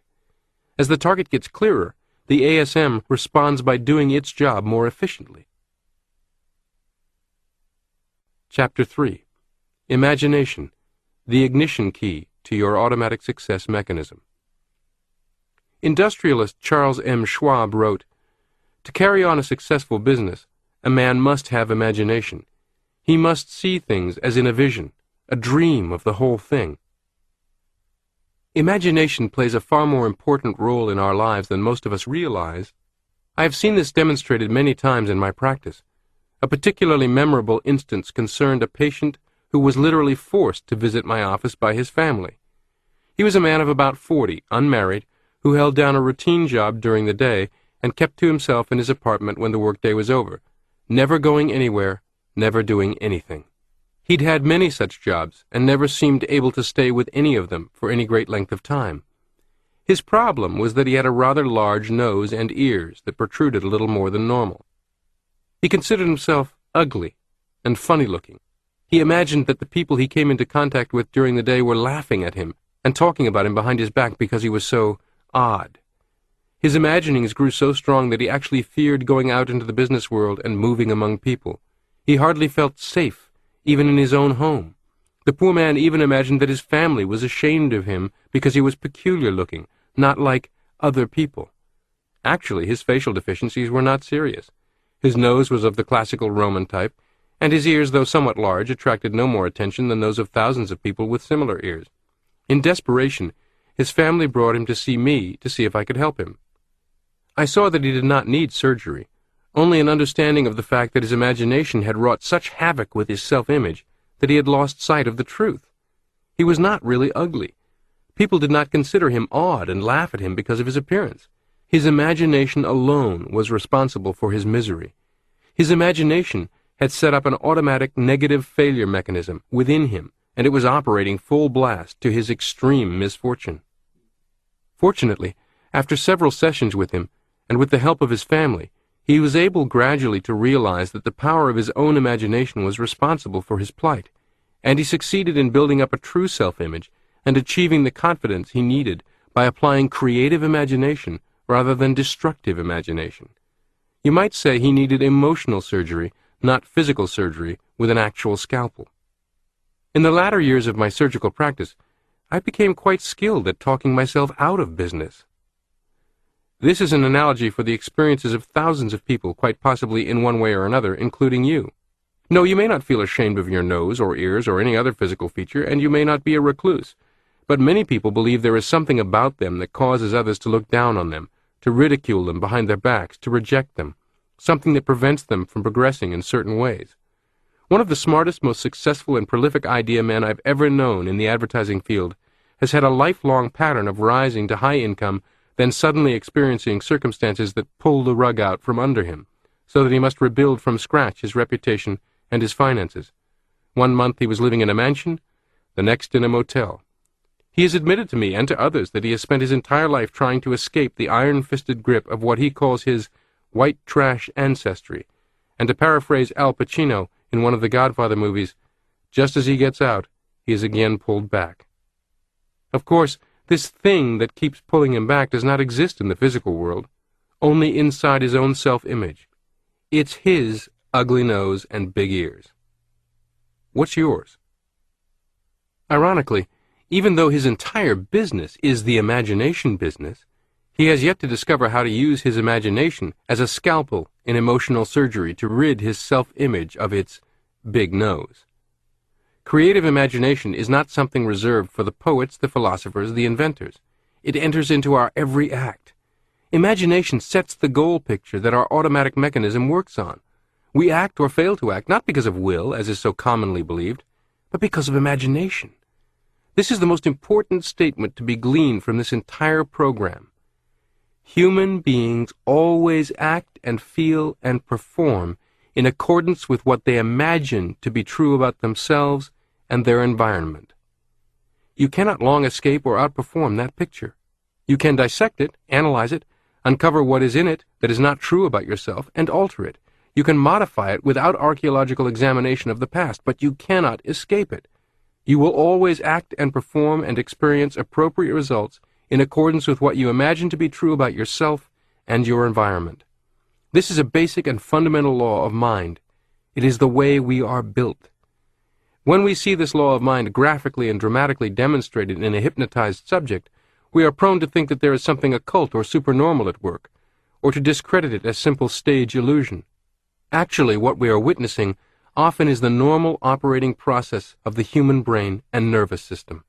As the target gets clearer, the ASM responds by doing its job more efficiently. Chapter 3. Imagination, the ignition key to your automatic success mechanism. Industrialist Charles M. Schwab wrote, "To carry on a successful business, a man must have imagination. He must see things as in a vision, a dream of the whole thing." Imagination plays a far more important role in our lives than most of us realize. I have seen this demonstrated many times in my practice. A particularly memorable instance concerned a patient who was literally forced to visit my office by his family. He was a man of about 40, unmarried, who held down a routine job during the day and kept to himself in his apartment when the workday was over, never going anywhere, never doing anything. He'd had many such jobs and never seemed able to stay with any of them for any great length of time. His problem was that he had a rather large nose and ears that protruded a little more than normal. He considered himself ugly and funny-looking. He imagined that the people he came into contact with during the day were laughing at him and talking about him behind his back because he was so odd. His imaginings grew so strong that he actually feared going out into the business world and moving among people. He hardly felt safe, even in his own home. The poor man even imagined that his family was ashamed of him because he was peculiar-looking, not like other people. Actually, his facial deficiencies were not serious. His nose was of the classical Roman type, and his ears, though somewhat large, attracted no more attention than those of thousands of people with similar ears. In desperation, his family brought him to see me to see if I could help him. I saw that he did not need surgery, only an understanding of the fact that his imagination had wrought such havoc with his self-image that he had lost sight of the truth. He was not really ugly. People did not consider him odd and laugh at him because of his appearance. His imagination alone was responsible for his misery. His imagination had set up an automatic negative failure mechanism within him, and it was operating full blast to his extreme misfortune. Fortunately, after several sessions with him, and with the help of his family, he was able gradually to realize that the power of his own imagination was responsible for his plight, and he succeeded in building up a true self-image and achieving the confidence he needed by applying creative imagination rather than destructive imagination. You might say he needed emotional surgery, not physical surgery with an actual scalpel. In the latter years of my surgical practice, I became quite skilled at talking myself out of business. This is an analogy for the experiences of thousands of people, quite possibly in one way or another, including you. No, you may not feel ashamed of your nose or ears or any other physical feature, and you may not be a recluse, but many people believe there is something about them that causes others to look down on them, to ridicule them behind their backs, to reject them, something that prevents them from progressing in certain ways. One of the smartest, most successful, and prolific idea men I've ever known in the advertising field has had a lifelong pattern of rising to high income, then suddenly experiencing circumstances that pull the rug out from under him, so that he must rebuild from scratch his reputation and his finances. One month he was living in a mansion, the next in a motel. He has admitted to me and to others that he has spent his entire life trying to escape the iron-fisted grip of what he calls his white trash ancestry, and to paraphrase Al Pacino in one of the Godfather movies, just as he gets out, he is again pulled back. Of course, this thing that keeps pulling him back does not exist in the physical world, only inside his own self-image. It's his ugly nose and big ears. What's yours? Ironically, even though his entire business is the imagination business, he has yet to discover how to use his imagination as a scalpel in emotional surgery to rid his self-image of its big nose. Creative imagination is not something reserved for the poets, the philosophers, the inventors. It enters into our every act. Imagination sets the goal picture that our automatic mechanism works on. We act or fail to act not because of will, as is so commonly believed, but because of imagination. This is the most important statement to be gleaned from this entire program. Human beings always act and feel and perform in accordance with what they imagine to be true about themselves and their environment. You cannot long escape or outperform that picture. You can dissect it, analyze it, uncover what is in it that is not true about yourself, and alter it. You can modify it without archaeological examination of the past, but you cannot escape it. You will always act and perform and experience appropriate results in accordance with what you imagine to be true about yourself and your environment. This is a basic and fundamental law of mind. It is the way we are built. When we see this law of mind graphically and dramatically demonstrated in a hypnotized subject, We are prone to think that there is something occult or supernormal at work, or to discredit it as simple stage illusion. Actually, what we are witnessing often is the normal operating process of the human brain and nervous system.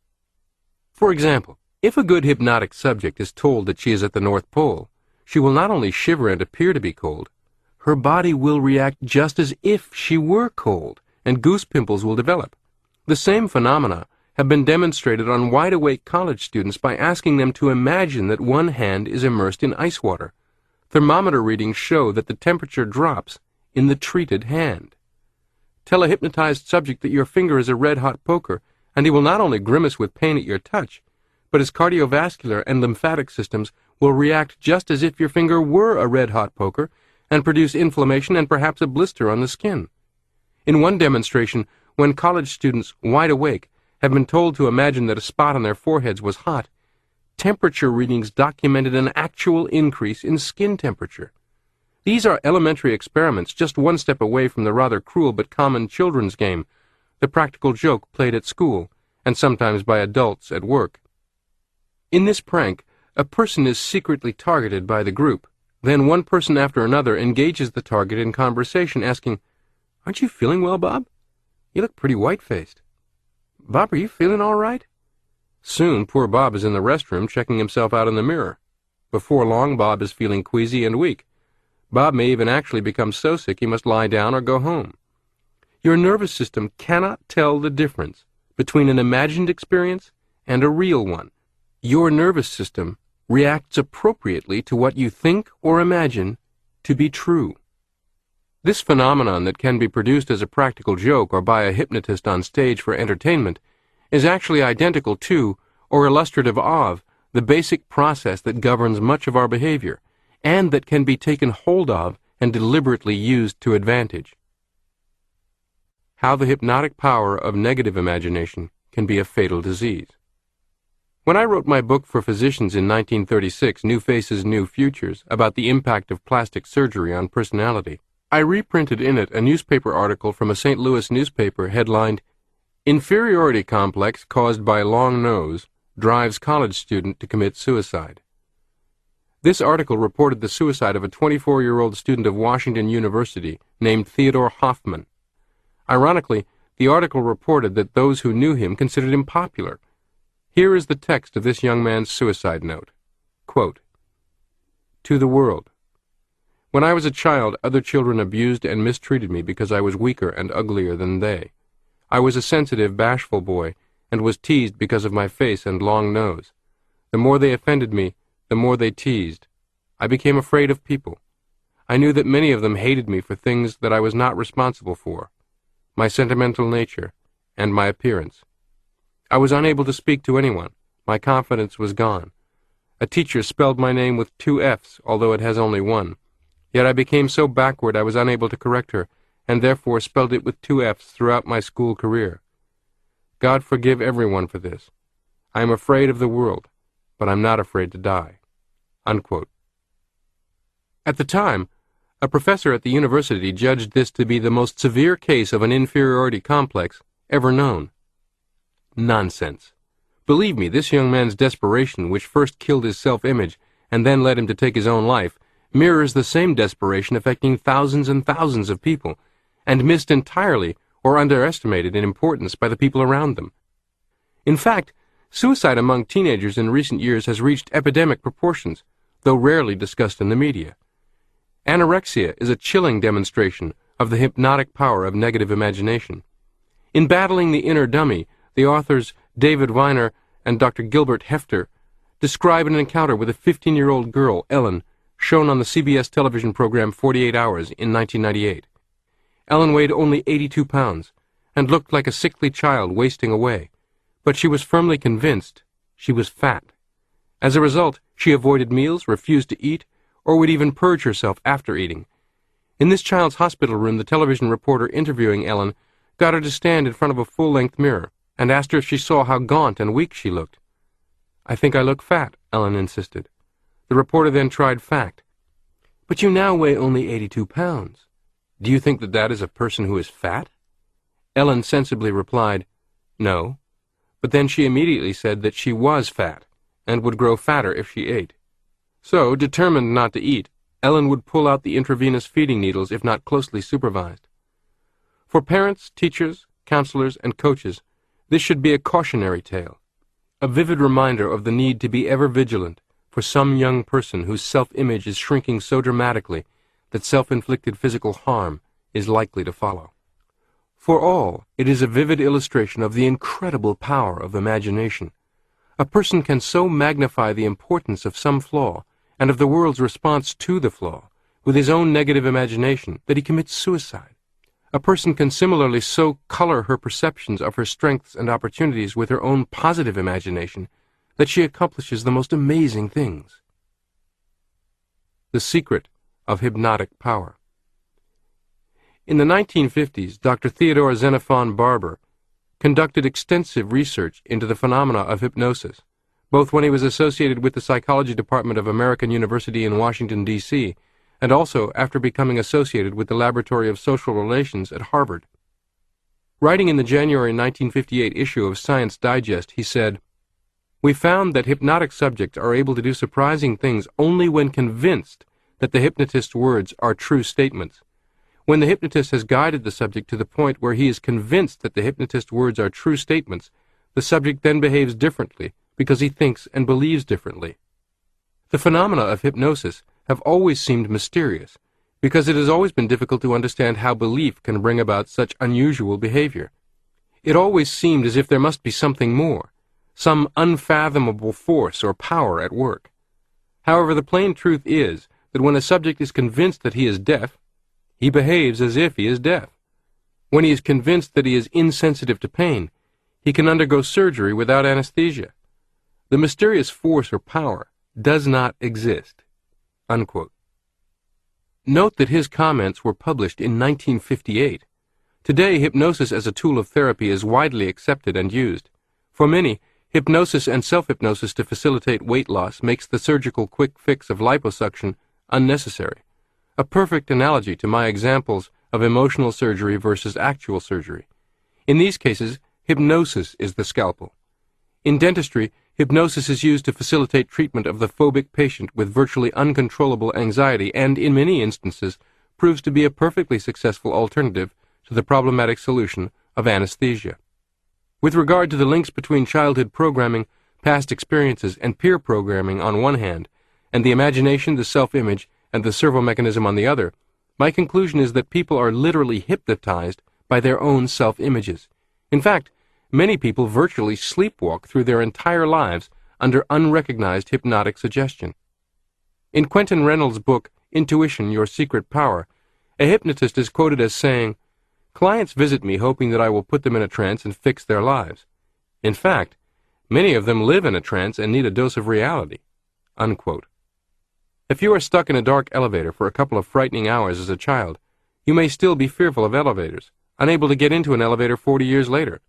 For example, if a good hypnotic subject is told that she is at the North Pole, she will not only shiver and appear to be cold, her body will react just as if she were cold, and goose pimples will develop. The same phenomena have been demonstrated on wide-awake college students by asking them to imagine that one hand is immersed in ice water. Thermometer readings show that the temperature drops in the treated hand. Tell a hypnotized subject that your finger is a red-hot poker, and he will not only grimace with pain at your touch, but his cardiovascular and lymphatic systems will react just as if your finger were a red-hot poker and produce inflammation and perhaps a blister on the skin. In one demonstration, when college students, wide awake, have been told to imagine that a spot on their foreheads was hot, temperature readings documented an actual increase in skin temperature. These are elementary experiments just one step away from the rather cruel but common children's game, the practical joke played at school, and sometimes by adults at work. In this prank, a person is secretly targeted by the group. Then one person after another engages the target in conversation, asking, "Aren't you feeling well, Bob? You look pretty white-faced. Bob, are you feeling all right?" Soon, poor Bob is in the restroom checking himself out in the mirror. Before long, Bob is feeling queasy and weak. Bob may even actually become so sick he must lie down or go home. Your nervous system cannot tell the difference between an imagined experience and a real one. Your nervous system reacts appropriately to what you think or imagine to be true. This phenomenon that can be produced as a practical joke or by a hypnotist on stage for entertainment is actually identical to, or illustrative of, the basic process that governs much of our behavior, and that can be taken hold of and deliberately used to advantage. How the hypnotic power of negative imagination can be a fatal disease. When I wrote my book for physicians in 1936, New Faces, New Futures, about the impact of plastic surgery on personality, I reprinted in it a newspaper article from a St. Louis newspaper headlined, "Inferiority Complex Caused by Long Nose Drives College Student to Commit Suicide." This article reported the suicide of a 24-year-old student of Washington University named Theodore Hoffman. Ironically, the article reported that those who knew him considered him popular. Here is the text of this young man's suicide note. Quote, "To the world. When I was a child, other children abused and mistreated me because I was weaker and uglier than they. I was a sensitive, bashful boy, and was teased because of my face and long nose. The more they offended me, the more they teased. I became afraid of people. I knew that many of them hated me for things that I was not responsible for. My sentimental nature, and my appearance. I was unable to speak to anyone. My confidence was gone. A teacher spelled my name with 2 F's, although it has only 1. Yet I became so backward I was unable to correct her, and therefore spelled it with 2 F's throughout my school career. God forgive everyone for this. I am afraid of the world, but I'm not afraid to die." Unquote. At the time, a professor at the university judged this to be the most severe case of an inferiority complex ever known. Nonsense. Believe me, this young man's desperation, which first killed his self-image and then led him to take his own life, mirrors the same desperation affecting thousands and thousands of people, and missed entirely or underestimated in importance by the people around them. In fact, suicide among teenagers in recent years has reached epidemic proportions, though rarely discussed in the media. Anorexia is a chilling demonstration of the hypnotic power of negative imagination. In Battling the Inner Dummy, the authors David Weiner and Dr. Gilbert Hefter describe an encounter with a 15-year-old girl, Ellen, shown on the CBS television program 48 Hours in 1998. Ellen weighed only 82 pounds and looked like a sickly child wasting away, but she was firmly convinced she was fat. As a result, she avoided meals, refused to eat, or would even purge herself after eating. In this child's hospital room, the television reporter interviewing Ellen got her to stand in front of a full-length mirror and asked her if she saw how gaunt and weak she looked. "I think I look fat," Ellen insisted. The reporter then tried fact. "But you now weigh only 82 pounds. Do you think that that is a person who is fat?" Ellen sensibly replied, "No." But then she immediately said that she was fat, and would grow fatter if she ate. So, determined not to eat, Ellen would pull out the intravenous feeding needles if not closely supervised. For parents, teachers, counselors, and coaches, this should be a cautionary tale, a vivid reminder of the need to be ever vigilant for some young person whose self-image is shrinking so dramatically that self-inflicted physical harm is likely to follow. For all, it is a vivid illustration of the incredible power of imagination. A person can so magnify the importance of some flaw and of the world's response to the flaw with his own negative imagination that he commits suicide. A person can similarly so color her perceptions of her strengths and opportunities with her own positive imagination that she accomplishes the most amazing things. The secret of hypnotic power. In the 1950s, Dr. Theodore Xenophon Barber conducted extensive research into the phenomena of hypnosis, both when he was associated with the Psychology Department of American University in Washington, D.C., and also after becoming associated with the Laboratory of Social Relations at Harvard. Writing in the January 1958 issue of Science Digest, he said, "We found that hypnotic subjects are able to do surprising things only when convinced that the hypnotist's words are true statements. When the hypnotist has guided the subject to the point where he is convinced that the hypnotist's words are true statements, the subject then behaves differently because he thinks and believes differently." The phenomena of hypnosis have always seemed mysterious because it has always been difficult to understand how belief can bring about such unusual behavior. It always seemed as if there must be something more, some unfathomable force or power at work. However, the plain truth is that when a subject is convinced that he is deaf, he behaves as if he is deaf. When he is convinced that he is insensitive to pain, he can undergo surgery without anesthesia. The mysterious force or power does not exist." Unquote. Note that his comments were published in 1958. Today, hypnosis as a tool of therapy is widely accepted and used. For many, hypnosis and self-hypnosis to facilitate weight loss makes the surgical quick fix of liposuction unnecessary. A perfect analogy to my examples of emotional surgery versus actual surgery. In these cases, hypnosis is the scalpel. In dentistry, hypnosis is used to facilitate treatment of the phobic patient with virtually uncontrollable anxiety and, in many instances, proves to be a perfectly successful alternative to the problematic solution of anesthesia. With regard to the links between childhood programming, past experiences, and peer programming on one hand, and the imagination, the self-image, and the servo mechanism on the other, my conclusion is that people are literally hypnotized by their own self-images. In fact, many people virtually sleepwalk through their entire lives under unrecognized hypnotic suggestion. In Quentin Reynolds' book, Intuition, Your Secret Power, a hypnotist is quoted as saying, "Clients visit me hoping that I will put them in a trance and fix their lives. In fact, many of them live in a trance and need a dose of reality." Unquote. If you are stuck in a dark elevator for a couple of frightening hours as a child, you may still be fearful of elevators, unable to get into an elevator 40 years later.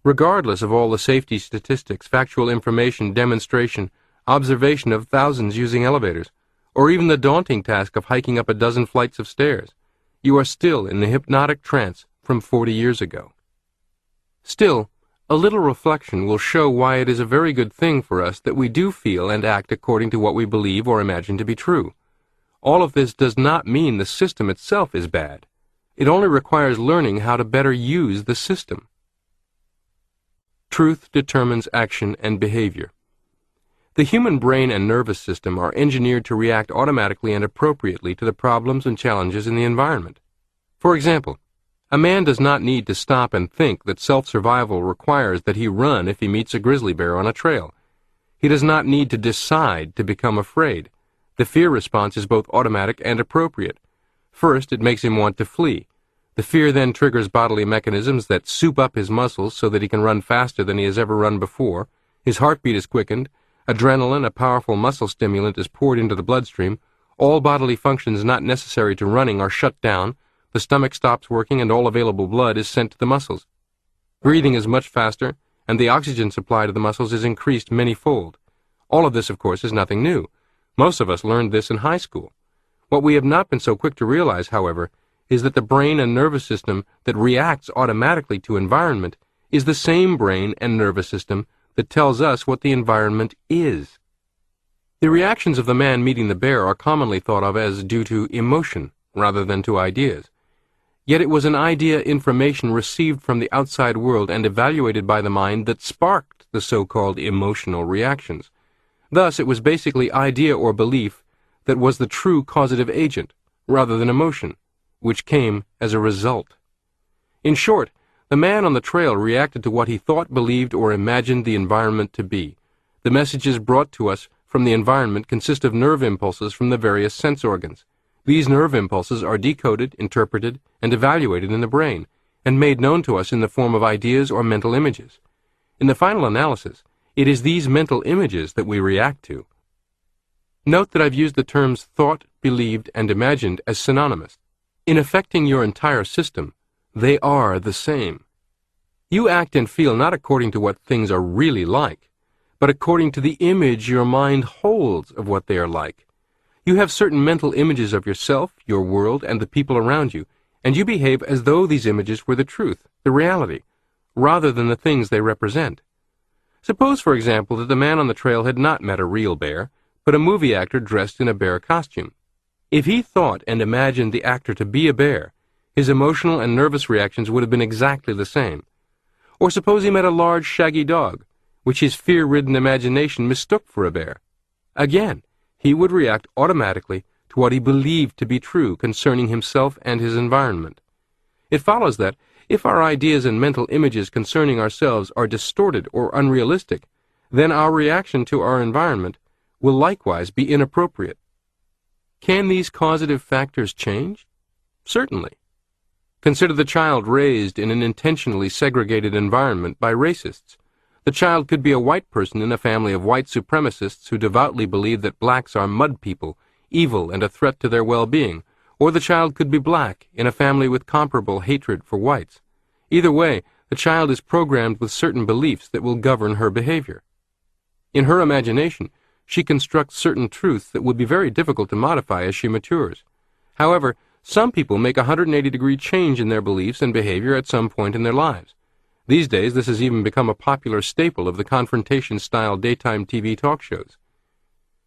Regardless of all the safety statistics, factual information, demonstration, observation of thousands using elevators, or even the daunting task of hiking up a dozen flights of stairs, you are still in the hypnotic trance from 40 years ago. Still, a little reflection will show why it is a very good thing for us that we do feel and act according to what we believe or imagine to be true. All of this does not mean the system itself is bad. It only requires learning how to better use the system. Truth determines action and behavior. The human brain and nervous system are engineered to react automatically and appropriately to the problems and challenges in the environment. For example, a man does not need to stop and think that self-survival requires that he run if he meets a grizzly bear on a trail. He does not need to decide to become afraid. The fear response is both automatic and appropriate. First, it makes him want to flee. The fear then triggers bodily mechanisms that soup up his muscles so that he can run faster than he has ever run before. His heartbeat is quickened. Adrenaline, a powerful muscle stimulant, is poured into the bloodstream. All bodily functions not necessary to running are shut down. The stomach stops working and all available blood is sent to the muscles. Breathing is much faster, and the oxygen supply to the muscles is increased many-fold. All of this, of course, is nothing new. Most of us learned this in high school. What we have not been so quick to realize, however, is that the brain and nervous system that reacts automatically to environment is the same brain and nervous system that tells us what the environment is. The reactions of the man meeting the bear are commonly thought of as due to emotion rather than to ideas. Yet it was an idea information received from the outside world and evaluated by the mind that sparked the so-called emotional reactions. Thus, it was basically idea or belief that was the true causative agent, rather than emotion, which came as a result. In short, the man on the trail reacted to what he thought, believed, or imagined the environment to be. The messages brought to us from the environment consist of nerve impulses from the various sense organs. These nerve impulses are decoded, interpreted, and evaluated in the brain, and made known to us in the form of ideas or mental images. In the final analysis, it is these mental images that we react to. Note that I've used the terms thought, believed, and imagined as synonymous. In affecting your entire system, they are the same. You act and feel not according to what things are really like, but according to the image your mind holds of what they are like. You have certain mental images of yourself, your world, and the people around you, and you behave as though these images were the truth, the reality, rather than the things they represent. Suppose, for example, that the man on the trail had not met a real bear, but a movie actor dressed in a bear costume. If he thought and imagined the actor to be a bear, his emotional and nervous reactions would have been exactly the same. Or suppose he met a large, shaggy dog, which his fear-ridden imagination mistook for a bear. Again, he would react automatically to what he believed to be true concerning himself and his environment. It follows that, if our ideas and mental images concerning ourselves are distorted or unrealistic, then our reaction to our environment will likewise be inappropriate. Can these causative factors change? Certainly. Consider the child raised in an intentionally segregated environment by racists. The child could be a white person in a family of white supremacists who devoutly believe that blacks are mud people, evil and a threat to their well-being, or the child could be black in a family with comparable hatred for whites. Either way, the child is programmed with certain beliefs that will govern her behavior. In her imagination, she constructs certain truths that would be very difficult to modify as she matures. However, some people make a 180-degree change in their beliefs and behavior at some point in their lives. These days, this has even become a popular staple of the confrontation-style daytime TV talk shows.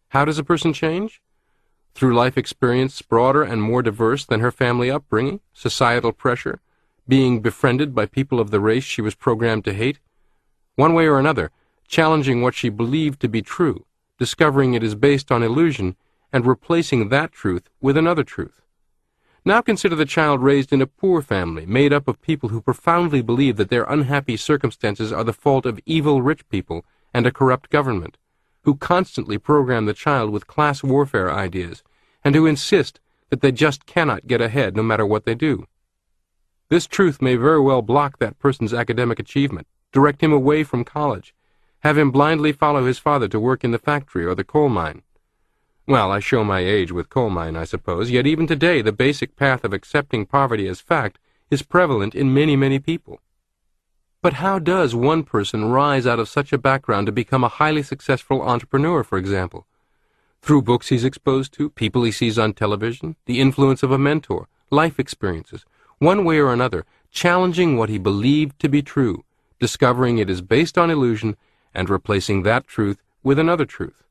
How does a person change? Through life experience broader and more diverse than her family upbringing, societal pressure, being befriended by people of the race she was programmed to hate. One way or another, challenging what she believed to be true, discovering it is based on illusion, and replacing that truth with another truth. Now consider the child raised in a poor family, made up of people who profoundly believe that their unhappy circumstances are the fault of evil rich people and a corrupt government, who constantly program the child with class warfare ideas, and who insist that they just cannot get ahead no matter what they do. This truth may very well block that person's academic achievement, direct him away from college, have him blindly follow his father to work in the factory or the coal mine. Well, I show my age with coal mine, I suppose, yet even today the basic path of accepting poverty as fact is prevalent in many, many people. But how does one person rise out of such a background to become a highly successful entrepreneur, for example? Through books he's exposed to, people he sees on television, the influence of a mentor, life experiences, one way or another, challenging what he believed to be true, discovering it is based on illusion, and replacing that truth with another truth.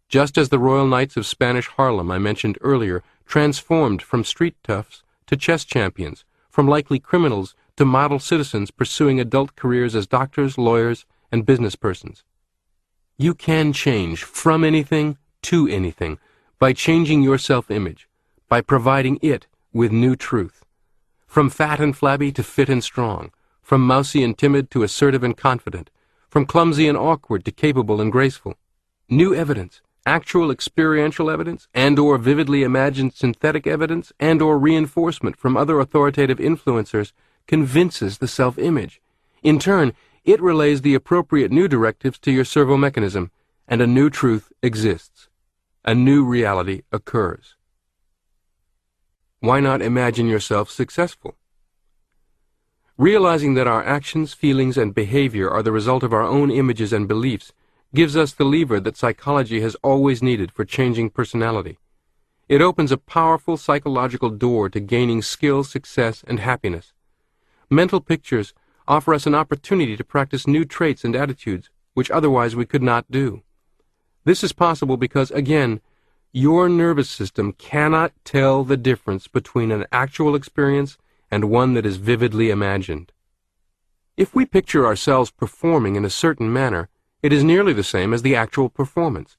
Just as the Royal Knights of Spanish Harlem I mentioned earlier transformed from street toughs to chess champions, from likely criminals to model citizens pursuing adult careers as doctors, lawyers, and business persons. You can change from anything to anything by changing your self-image, by providing it with new truth. From fat and flabby to fit and strong, from mousy and timid to assertive and confident, from clumsy and awkward to capable and graceful. New evidence, actual experiential evidence, and/or vividly imagined synthetic evidence, and/or reinforcement from other authoritative influencers convinces the self-image. In turn, it relays the appropriate new directives to your servo mechanism, and a new truth exists. A new reality occurs. Why not imagine yourself successful? Realizing that our actions, feelings, and behavior are the result of our own images and beliefs gives us the lever that psychology has always needed for changing personality. It opens a powerful psychological door to gaining skill, success, and happiness. Mental pictures offer us an opportunity to practice new traits and attitudes which otherwise we could not do. This is possible because, again, your nervous system cannot tell the difference between an actual experience and one that is vividly imagined. If we picture ourselves performing in a certain manner, it is nearly the same as the actual performance.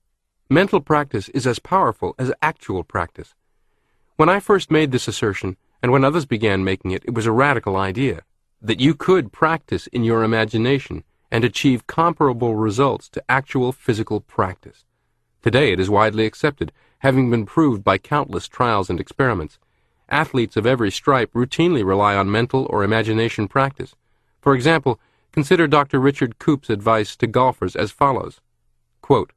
Mental practice is as powerful as actual practice. When I first made this assertion, and when others began making it, it was a radical idea, that you could practice in your imagination and achieve comparable results to actual physical practice. Today it is widely accepted, having been proved by countless trials and experiments. Athletes of every stripe routinely rely on mental or imagination practice. For example, consider Dr. Richard Koop's advice to golfers as follows. Quote,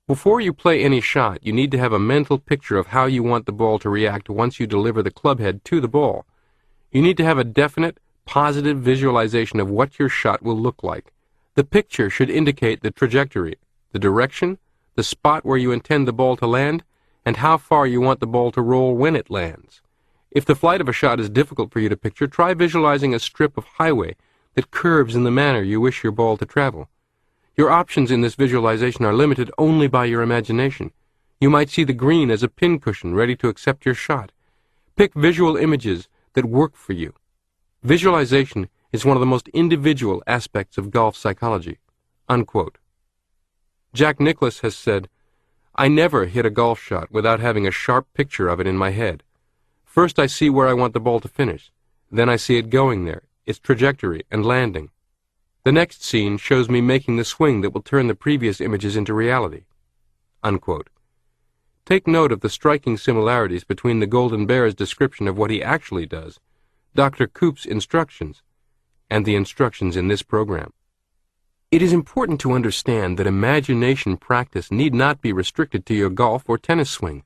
"Before you play any shot, you need to have a mental picture of how you want the ball to react once you deliver the club head to the ball. You need to have a definite, positive visualization of what your shot will look like. The picture should indicate the trajectory, the direction, the spot where you intend the ball to land, and how far you want the ball to roll when it lands. If the flight of a shot is difficult for you to picture, try visualizing a strip of highway that curves in the manner you wish your ball to travel. Your options in this visualization are limited only by your imagination. You might see the green as a pincushion ready to accept your shot. Pick visual images that work for you. Visualization is one of the most individual aspects of golf psychology." Unquote. Jack Nicklaus has said, "I never hit a golf shot without having a sharp picture of it in my head. First I see where I want the ball to finish. Then I see it going there, its trajectory and landing. The next scene shows me making the swing that will turn the previous images into reality." Unquote. Take note of the striking similarities between the Golden Bear's description of what he actually does, Dr. Koop's instructions, and the instructions in this program. It is important to understand that imagination practice need not be restricted to your golf or tennis swing.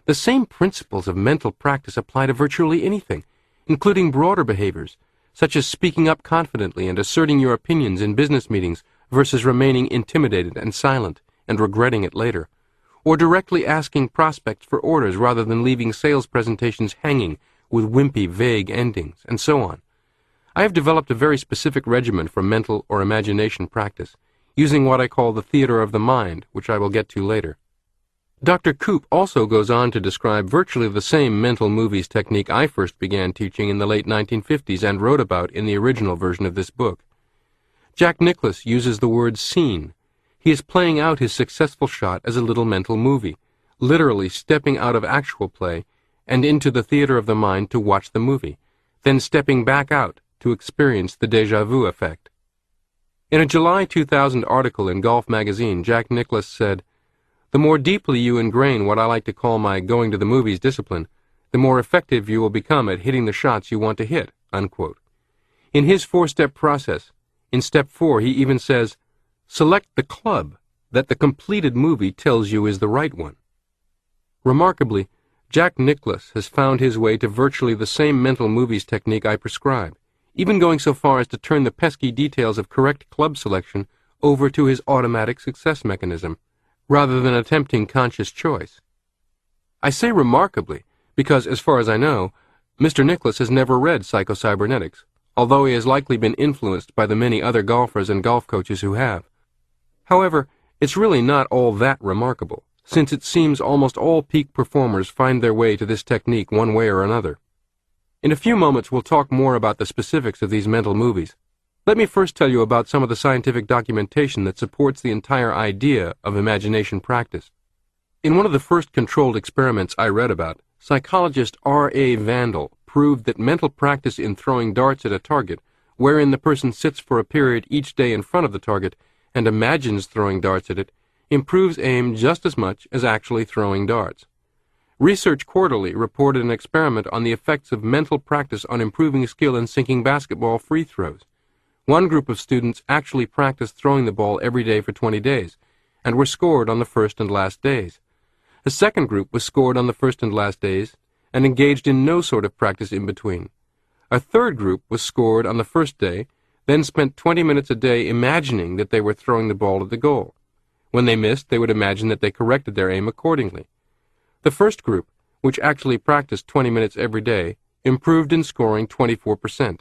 The same principles of mental practice apply to virtually anything, including broader behaviors, such as speaking up confidently and asserting your opinions in business meetings versus remaining intimidated and silent and regretting it later, or directly asking prospects for orders rather than leaving sales presentations hanging with wimpy, vague endings, and so on. I have developed a very specific regimen for mental or imagination practice, using what I call the theater of the mind, which I will get to later. Dr. Koop also goes on to describe virtually the same mental movies technique I first began teaching in the late 1950s and wrote about in the original version of this book. Jack Nicklaus uses the word scene. He is playing out his successful shot as a little mental movie, literally stepping out of actual play and into the theater of the mind to watch the movie, then stepping back out to experience the déjà vu effect. In a July 2000 article in Golf magazine, Jack Nicklaus said, "The more deeply you ingrain what I like to call my going to the movies discipline, the more effective you will become at hitting the shots you want to hit." Unquote. In his 4-step process, in step 4 he even says, "Select the club that the completed movie tells you is the right one." Remarkably, Jack Nicklaus has found his way to virtually the same mental movies technique I prescribe, even going so far as to turn the pesky details of correct club selection over to his automatic success mechanism, rather than attempting conscious choice. I say remarkably because, as far as I know, Mr. Nicklaus has never read Psycho-Cybernetics, although he has likely been influenced by the many other golfers and golf coaches who have. However, it's really not all that remarkable, since it seems almost all peak performers find their way to this technique one way or another. In a few moments we'll talk more about the specifics of these mental movies. Let me first tell you about some of the scientific documentation that supports the entire idea of imagination practice. In one of the first controlled experiments I read about, psychologist R.A. Vandal proved that mental practice in throwing darts at a target, wherein the person sits for a period each day in front of the target and imagines throwing darts at it, improves aim just as much as actually throwing darts. Research Quarterly reported an experiment on the effects of mental practice on improving skill in sinking basketball free throws. One group of students actually practiced throwing the ball every day for 20 days, and were scored on the first and last days. A second group was scored on the first and last days, and engaged in no sort of practice in between. A third group was scored on the first day, then spent 20 minutes a day imagining that they were throwing the ball at the goal. When they missed, they would imagine that they corrected their aim accordingly. The first group, which actually practiced 20 minutes every day, improved in scoring 24%.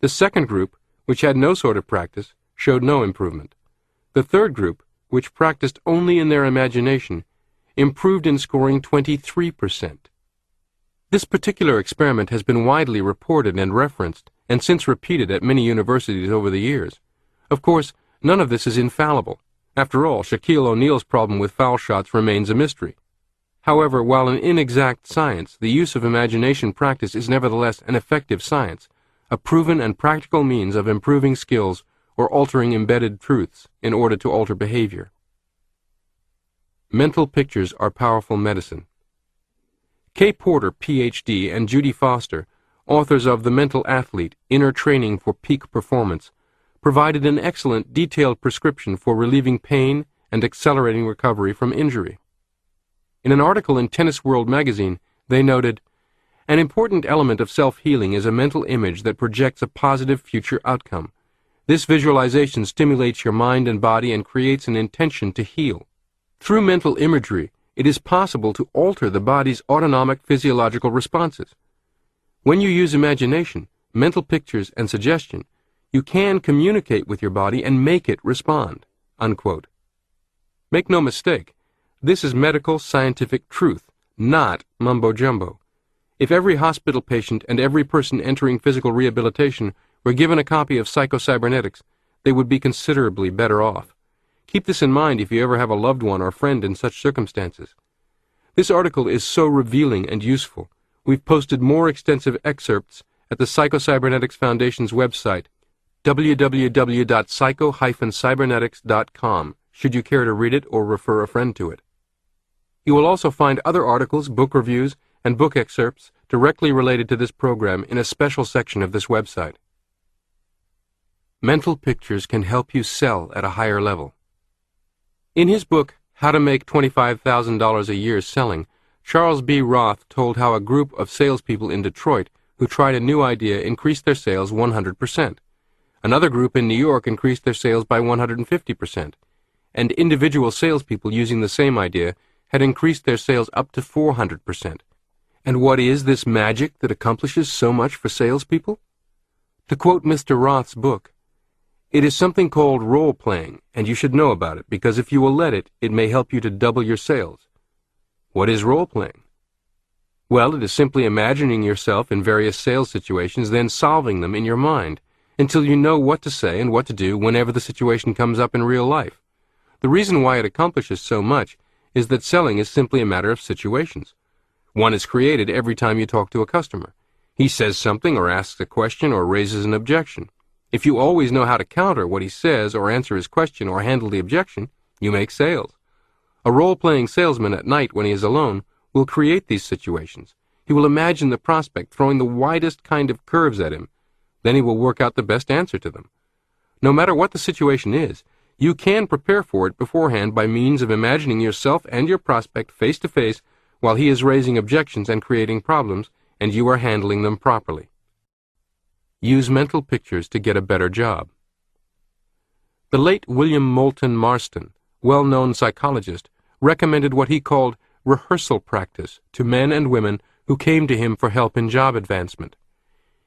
The second group, which had no sort of practice, showed no improvement. The third group, which practiced only in their imagination, improved in scoring 23%. This particular experiment has been widely reported and referenced, and since repeated at many universities over the years. Of course, none of this is infallible. After all, Shaquille O'Neal's problem with foul shots remains a mystery. However, while an inexact science, the use of imagination practice is nevertheless an effective science, a proven and practical means of improving skills or altering embedded truths in order to alter behavior. Mental pictures are powerful medicine. Kay Porter, Ph.D., and Judy Foster, authors of The Mental Athlete, Inner Training for Peak Performance, provided an excellent, detailed prescription for relieving pain and accelerating recovery from injury. In an article in Tennis World magazine, they noted, "An important element of self-healing is a mental image that projects a positive future outcome. This visualization stimulates your mind and body and creates an intention to heal. Through mental imagery, it is possible to alter the body's autonomic physiological responses. When you use imagination, mental pictures, and suggestion, you can communicate with your body and make it respond." Unquote. Make no mistake, this is medical scientific truth, not mumbo-jumbo. If every hospital patient and every person entering physical rehabilitation were given a copy of Psycho-Cybernetics, they would be considerably better off. Keep this in mind if you ever have a loved one or friend in such circumstances. This article is so revealing and useful. We've posted more extensive excerpts at the Psycho-Cybernetics Foundation's website, www.psycho-cybernetics.com, should you care to read it or refer a friend to it. You will also find other articles, book reviews, and book excerpts directly related to this program in a special section of this website. Mental pictures can help you sell at a higher level. In his book, How to Make $25,000 a Year Selling, Charles B. Roth told how a group of salespeople in Detroit who tried a new idea increased their sales 100%. Another group in New York increased their sales by 150%. And individual salespeople using the same idea had increased their sales up to 400%. And what is this magic that accomplishes so much for salespeople? To quote Mr. Roth's book, "It is something called role-playing, and you should know about it, because if you will let it, it may help you to double your sales." What is role-playing? Well, it is simply imagining yourself in various sales situations, then solving them in your mind, until you know what to say and what to do whenever the situation comes up in real life. The reason why it accomplishes so much is that selling is simply a matter of situations. One is created every time you talk to a customer. He says something or asks a question or raises an objection. If you always know how to counter what he says or answer his question or handle the objection, you make sales. A role-playing salesman at night when he is alone will create these situations. He will imagine the prospect throwing the widest kind of curves at him. Then he will work out the best answer to them. No matter what the situation is, you can prepare for it beforehand by means of imagining yourself and your prospect face to face while he is raising objections and creating problems, and you are handling them properly. Use mental pictures to get a better job. The late William Moulton Marston, well-known psychologist, recommended what he called rehearsal practice to men and women who came to him for help in job advancement.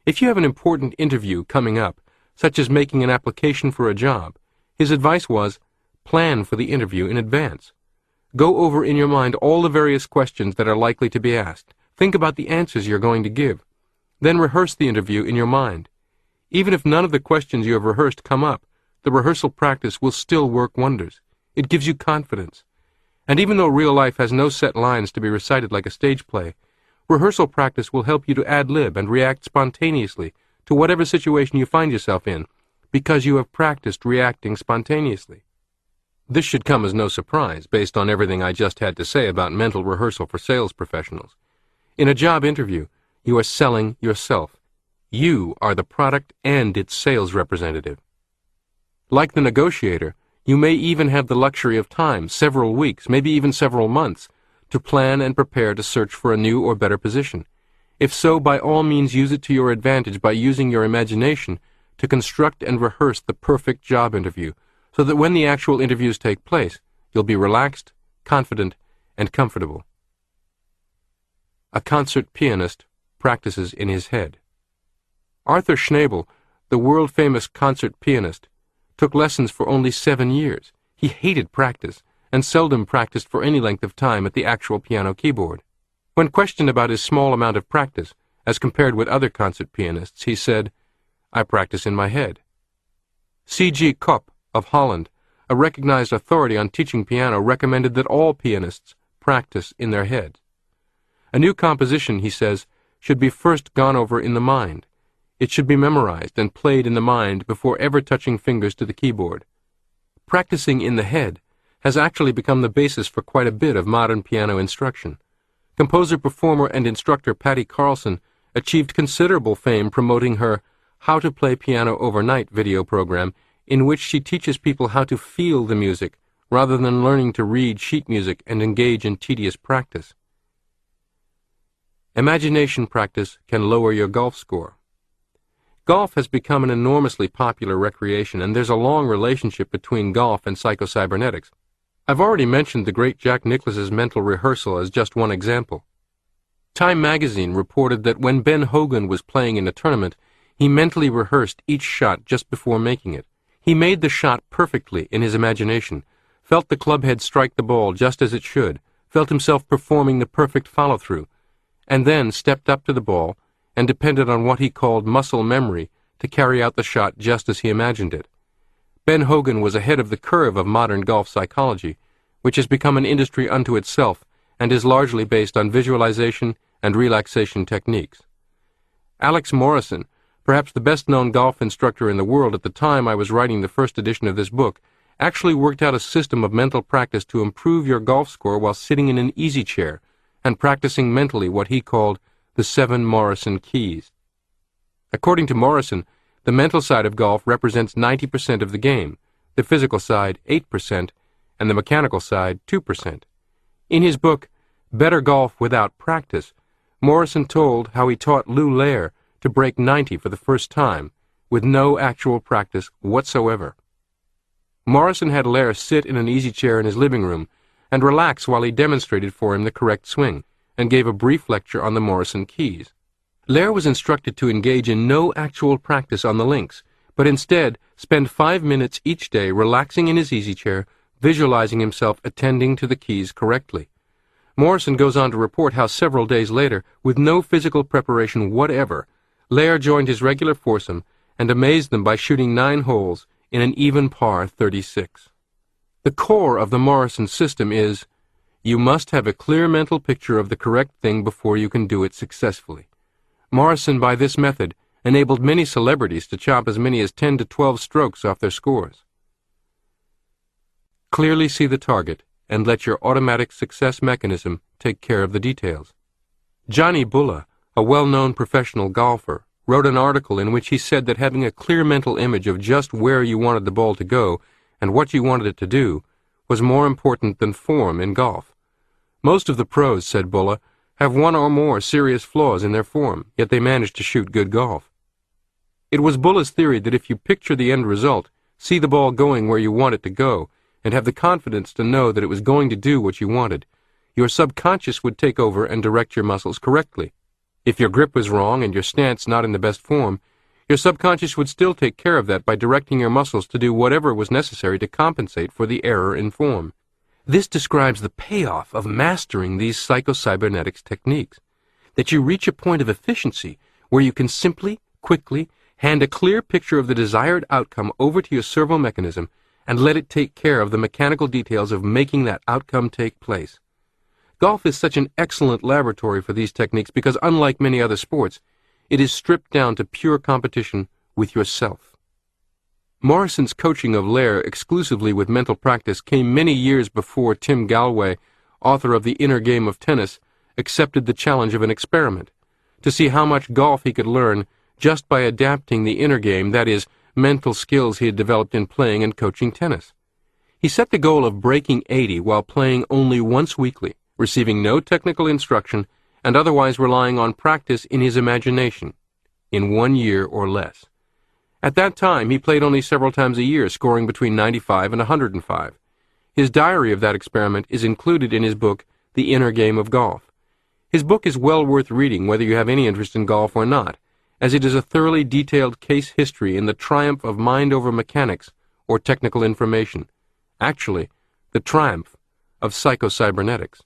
If you have an important interview coming up, such as making an application for a job, his advice was, plan for the interview in advance. Go over in your mind all the various questions that are likely to be asked. Think about the answers you're going to give. Then rehearse the interview in your mind. Even if none of the questions you have rehearsed come up, the rehearsal practice will still work wonders. It gives you confidence. And even though real life has no set lines to be recited like a stage play, rehearsal practice will help you to ad-lib and react spontaneously to whatever situation you find yourself in, because you have practiced reacting spontaneously. This should come as no surprise, based on everything I just had to say about mental rehearsal for sales professionals. In a job interview, you are selling yourself. You are the product and its sales representative. Like the negotiator, you may even have the luxury of time, several weeks, maybe even several months, to plan and prepare to search for a new or better position. If so, by all means use it to your advantage by using your imagination to construct and rehearse the perfect job interview, so that when the actual interviews take place, you'll be relaxed, confident, and comfortable. A concert pianist practices in his head. Arthur Schnabel, the world-famous concert pianist, took lessons for only 7 years. He hated practice, and seldom practiced for any length of time at the actual piano keyboard. When questioned about his small amount of practice, as compared with other concert pianists, he said, "I practice in my head." C.G. Kopp of Holland, a recognized authority on teaching piano, recommended that all pianists practice in their heads. A new composition, he says, should be first gone over in the mind. It should be memorized and played in the mind before ever touching fingers to the keyboard. Practicing in the head has actually become the basis for quite a bit of modern piano instruction. Composer, performer, and instructor Patty Carlson achieved considerable fame promoting her How to Play Piano Overnight video program, in which she teaches people how to feel the music rather than learning to read sheet music and engage in tedious practice. Imagination practice can lower your golf score. Golf has become an enormously popular recreation, and there's a long relationship between golf and psychocybernetics. I've already mentioned the great Jack Nicklaus's mental rehearsal as just one example. Time magazine reported that when Ben Hogan was playing in a tournament, he mentally rehearsed each shot just before making it. He made the shot perfectly in his imagination, felt the club head strike the ball just as it should, felt himself performing the perfect follow-through, and then stepped up to the ball and depended on what he called muscle memory to carry out the shot just as he imagined it. Ben Hogan was ahead of the curve of modern golf psychology, which has become an industry unto itself and is largely based on visualization and relaxation techniques. Alex Morrison, perhaps the best-known golf instructor in the world at the time I was writing the first edition of this book, actually worked out a system of mental practice to improve your golf score while sitting in an easy chair and practicing mentally what he called the 7 Morrison keys. According to Morrison, the mental side of golf represents 90% of the game, the physical side 8%, and the mechanical side 2%. In his book, Better Golf Without Practice, Morrison told how he taught Lou Lair to break 90 for the first time, with no actual practice whatsoever. Morrison had Lair sit in an easy chair in his living room and relax while he demonstrated for him the correct swing, and gave a brief lecture on the Morrison keys. Lair was instructed to engage in no actual practice on the links, but instead spend 5 minutes each day relaxing in his easy chair, visualizing himself attending to the keys correctly. Morrison goes on to report how several days later, with no physical preparation whatever, Lair joined his regular foursome and amazed them by shooting 9 holes in an even par 36. The core of the Morrison system is, you must have a clear mental picture of the correct thing before you can do it successfully. Morrison, by this method, enabled many celebrities to chop as many as 10 to 12 strokes off their scores. Clearly see the target and let your automatic success mechanism take care of the details. Johnny Bulla, a well-known professional golfer, wrote an article in which he said that having a clear mental image of just where you wanted the ball to go and what you wanted it to do was more important than form in golf. Most of the pros, said Bulla, have one or more serious flaws in their form, yet they manage to shoot good golf. It was Bulla's theory that if you picture the end result, see the ball going where you want it to go, and have the confidence to know that it was going to do what you wanted, your subconscious would take over and direct your muscles correctly. If your grip was wrong and your stance not in the best form, your subconscious would still take care of that by directing your muscles to do whatever was necessary to compensate for the error in form. This describes the payoff of mastering these psychocybernetics techniques, that you reach a point of efficiency where you can simply, quickly, hand a clear picture of the desired outcome over to your servo mechanism and let it take care of the mechanical details of making that outcome take place. Golf is such an excellent laboratory for these techniques because, unlike many other sports, it is stripped down to pure competition with yourself. Morrison's coaching of Lair exclusively with mental practice came many years before Tim Galway, author of The Inner Game of Tennis, accepted the challenge of an experiment, to see how much golf he could learn just by adapting the inner game, that is, mental skills he had developed in playing and coaching tennis. He set the goal of breaking 80 while playing only once weekly, receiving no technical instruction, and otherwise relying on practice in his imagination, in 1 year or less. At that time, he played only several times a year, scoring between 95 and 105. His diary of that experiment is included in his book, The Inner Game of Golf. His book is well worth reading whether you have any interest in golf or not, as it is a thoroughly detailed case history in the triumph of mind over mechanics or technical information, Actually, the triumph of psychocybernetics.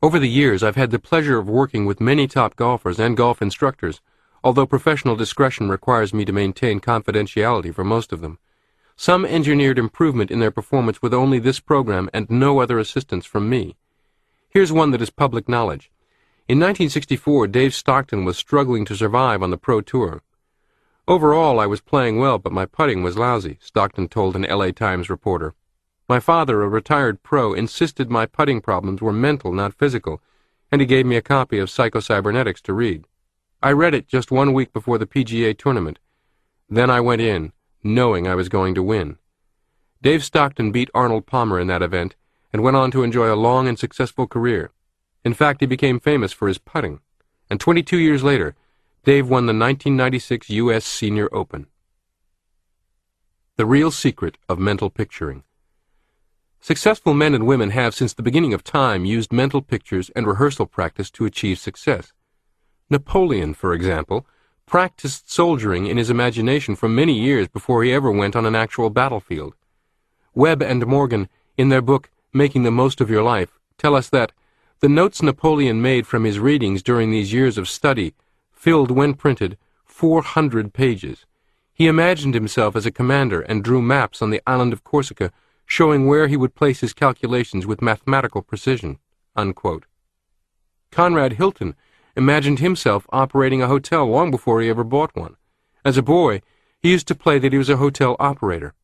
Over the years, I've had the pleasure of working with many top golfers and golf instructors, although professional discretion requires me to maintain confidentiality for most of them. Some engineered improvement in their performance with only this program and no other assistance from me. Here's one that is public knowledge. In 1964, Dave Stockton was struggling to survive on the Pro Tour. Overall, I was playing well, but my putting was lousy, Stockton told an LA Times reporter. My father, a retired pro, insisted my putting problems were mental, not physical, and he gave me a copy of Psychocybernetics to read. I read it just 1 week before the PGA tournament. Then I went in, knowing I was going to win. Dave Stockton beat Arnold Palmer in that event and went on to enjoy a long and successful career. In fact, he became famous for his putting, and 22 years later, Dave won the 1996 U.S. Senior Open. The real secret of mental picturing. Successful men and women have, since the beginning of time, used mental pictures and rehearsal practice to achieve success. Napoleon, for example, practiced soldiering in his imagination for many years before he ever went on an actual battlefield. Webb and Morgan, in their book Making the Most of Your Life, tell us that the notes Napoleon made from his readings during these years of study filled, when printed, 400 pages. He imagined himself as a commander and drew maps on the island of Corsica showing where he would place his calculations with mathematical precision." Unquote. Conrad Hilton imagined himself operating a hotel long before he ever bought one. As a boy, he used to play that he was a hotel operator.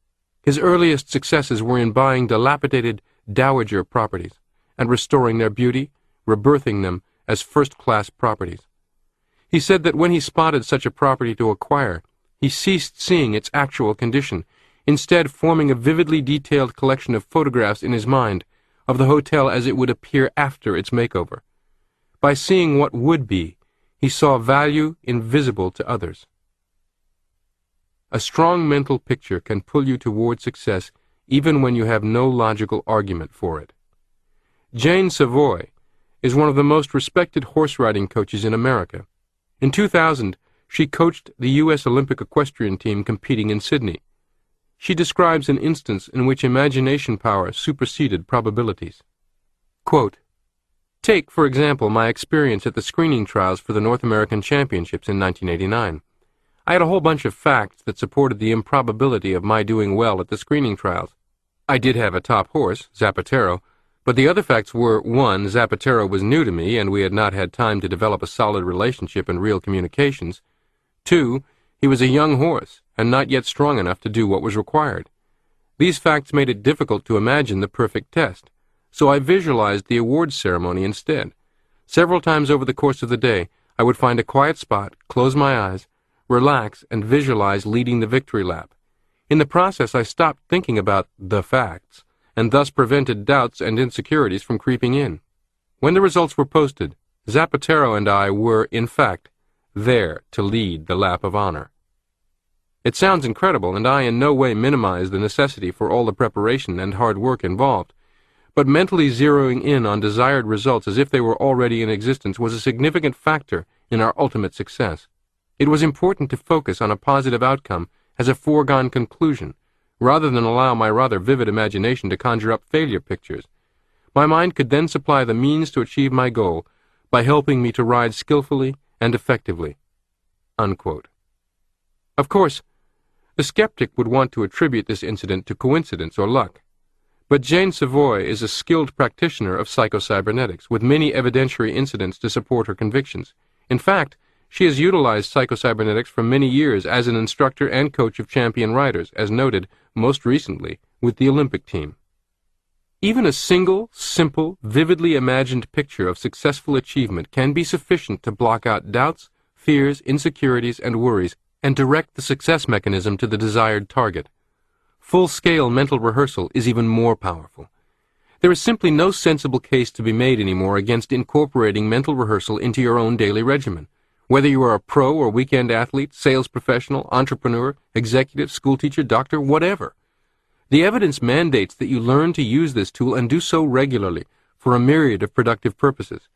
His earliest successes were in buying dilapidated dowager properties and restoring their beauty, rebirthing them as first-class properties. He said that when he spotted such a property to acquire, he ceased seeing its actual condition, instead forming a vividly detailed collection of photographs in his mind of the hotel as it would appear after its makeover. By seeing what would be, he saw value invisible to others. A strong mental picture can pull you toward success even when you have no logical argument for it. Jane Savoy is one of the most respected horse riding coaches in America. In 2000, she coached the U.S. Olympic equestrian team competing in Sydney. She describes an instance in which imagination power superseded probabilities. Quote, "Take, for example, my experience at the screening trials for the North American Championships in 1989. I had a whole bunch of facts that supported the improbability of my doing well at the screening trials. I did have a top horse, Zapatero, but the other facts were, 1, Zapatero was new to me and we had not had time to develop a solid relationship and real communications. 2, he was a young horse and not yet strong enough to do what was required. These facts made it difficult to imagine the perfect test, so I visualized the awards ceremony instead. Several times over the course of the day, I would find a quiet spot, close my eyes, relax, and visualize leading the victory lap. In the process, I stopped thinking about the facts, and thus prevented doubts and insecurities from creeping in. When the results were posted, Zapatero and I were, in fact, there to lead the lap of honor." It sounds incredible, and I in no way minimize the necessity for all the preparation and hard work involved, but mentally zeroing in on desired results as if they were already in existence was a significant factor in our ultimate success. It was important to focus on a positive outcome as a foregone conclusion, rather than allow my rather vivid imagination to conjure up failure pictures. My mind could then supply the means to achieve my goal by helping me to ride skillfully and effectively." Unquote. Of course, the skeptic would want to attribute this incident to coincidence or luck. But Jane Savoy is a skilled practitioner of psychocybernetics, with many evidentiary incidents to support her convictions. In fact, she has utilized psychocybernetics for many years as an instructor and coach of champion riders, as noted most recently with the Olympic team. Even a single, simple, vividly imagined picture of successful achievement can be sufficient to block out doubts, fears, insecurities, and worries, and direct the success mechanism to the desired target. Full-scale mental rehearsal is even more powerful. There is simply no sensible case to be made anymore against incorporating mental rehearsal into your own daily regimen. Whether you are a pro or weekend athlete, sales professional, entrepreneur, executive, schoolteacher, doctor, whatever. The evidence mandates that you learn to use this tool and do so regularly for a myriad of productive purposes.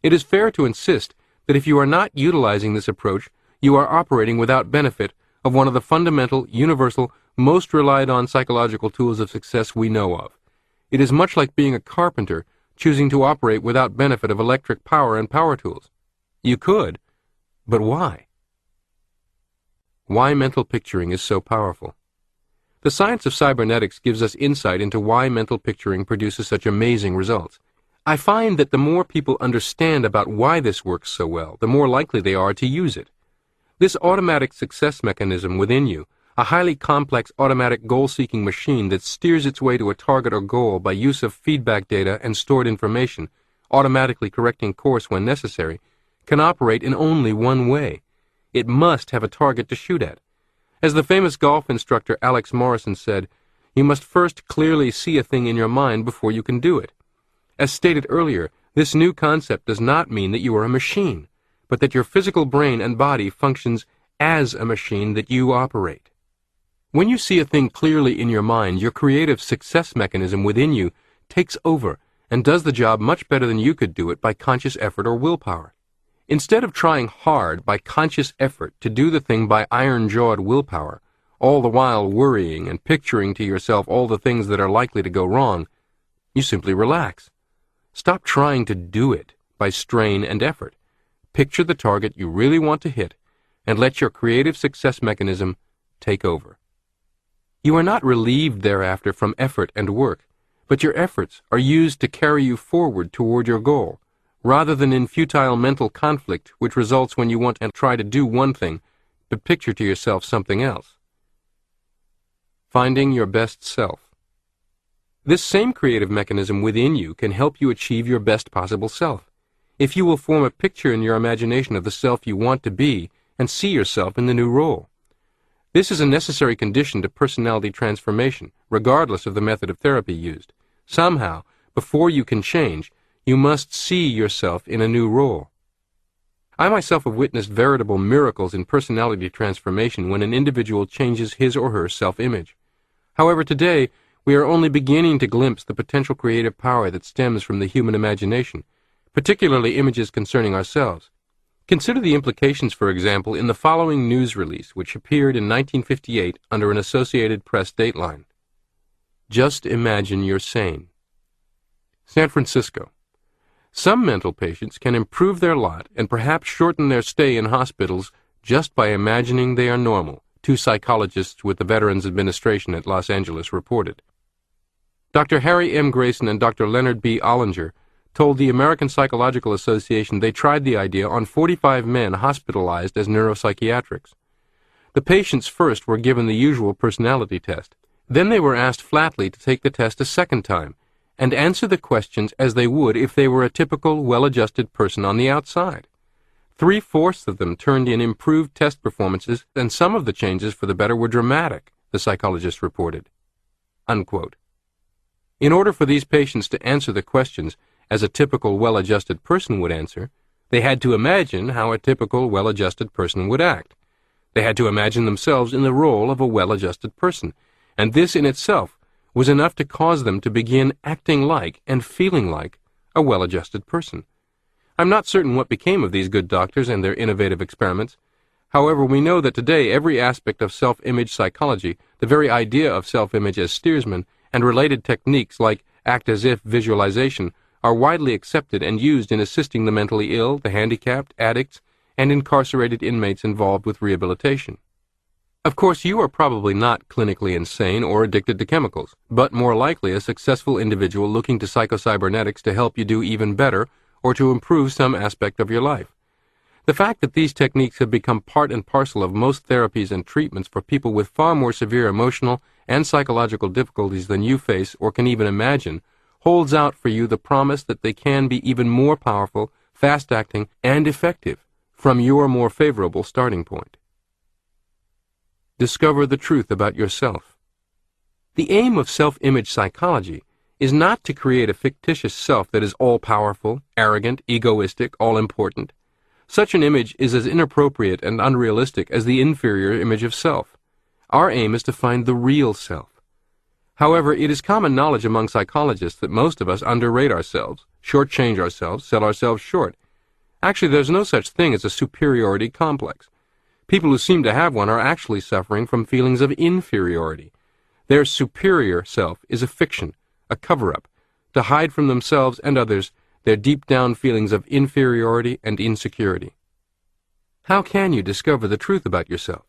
It is fair to insist that if you are not utilizing this approach, you are operating without benefit of one of the fundamental, universal, most relied on psychological tools of success we know of. It is much like being a carpenter choosing to operate without benefit of electric power and power tools. You could, but why? Why mental picturing is so powerful. The science of cybernetics gives us insight into why mental picturing produces such amazing results. I find that the more people understand about why this works so well, the more likely they are to use it. This automatic success mechanism within you, a highly complex automatic goal-seeking machine that steers its way to a target or goal by use of feedback data and stored information, automatically correcting course when necessary, can operate in only one way. It must have a target to shoot at. As the famous golf instructor Alex Morrison said, you must first clearly see a thing in your mind before you can do it. As stated earlier, this new concept does not mean that you are a machine, but that your physical brain and body functions as a machine that you operate. When you see a thing clearly in your mind, your creative success mechanism within you takes over and does the job much better than you could do it by conscious effort or willpower. Instead of trying hard by conscious effort to do the thing by iron-jawed willpower, all the while worrying and picturing to yourself all the things that are likely to go wrong, you simply relax. Stop trying to do it by strain and effort. Picture the target you really want to hit and let your creative success mechanism take over. You are not relieved thereafter from effort and work, but your efforts are used to carry you forward toward your goal, rather than in futile mental conflict which results when you want to try to do one thing, but picture to yourself something else. Finding your best self. This same creative mechanism within you can help you achieve your best possible self. If you will form a picture in your imagination of the self you want to be and see yourself in the new role. This is a necessary condition to personality transformation, regardless of the method of therapy used. Somehow, before you can change, you must see yourself in a new role. I myself have witnessed veritable miracles in personality transformation when an individual changes his or her self-image. However, today, we are only beginning to glimpse the potential creative power that stems from the human imagination, particularly images concerning ourselves. Consider the implications, for example, in the following news release, which appeared in 1958 under an Associated Press dateline. Just imagine you're sane. San Francisco. Some mental patients can improve their lot and perhaps shorten their stay in hospitals just by imagining they are normal, two psychologists with the Veterans Administration at Los Angeles reported. Dr. Harry M. Grayson and Dr. Leonard B. Ollinger told the American Psychological Association they tried the idea on 45 men hospitalized as neuropsychiatrics. The patients first were given the usual personality test. Then they were asked flatly to take the test a second time and answer the questions as they would if they were a typical, well-adjusted person on the outside. 3/4 of them turned in improved test performances, and some of the changes for the better were dramatic, the psychologist reported. Unquote. In order for these patients to answer the questions as a typical, well-adjusted person would answer, they had to imagine how a typical, well-adjusted person would act. They had to imagine themselves in the role of a well-adjusted person, and this in itself was enough to cause them to begin acting like and feeling like a well-adjusted person. I'm not certain what became of these good doctors and their innovative experiments. However, we know that today every aspect of self-image psychology, the very idea of self-image as steersman, and related techniques like act-as-if visualization are widely accepted and used in assisting the mentally ill, the handicapped, addicts, and incarcerated inmates involved with rehabilitation. Of course, you are probably not clinically insane or addicted to chemicals, but more likely a successful individual looking to psychocybernetics to help you do even better or to improve some aspect of your life. The fact that these techniques have become part and parcel of most therapies and treatments for people with far more severe emotional and psychological difficulties than you face or can even imagine holds out for you the promise that they can be even more powerful, fast-acting, and effective from your more favorable starting point. Discover the truth about yourself. The aim of self-image psychology is not to create a fictitious self that is all-powerful, arrogant, egoistic, all-important. Such an image is as inappropriate and unrealistic as the inferior image of self. Our aim is to find the real self. However, it is common knowledge among psychologists that most of us underrate ourselves, shortchange ourselves, sell ourselves short. Actually, there's no such thing as a superiority complex. People who seem to have one are actually suffering from feelings of inferiority. Their superior self is a fiction, a cover-up, to hide from themselves and others their deep-down feelings of inferiority and insecurity. How can you discover the truth about yourself?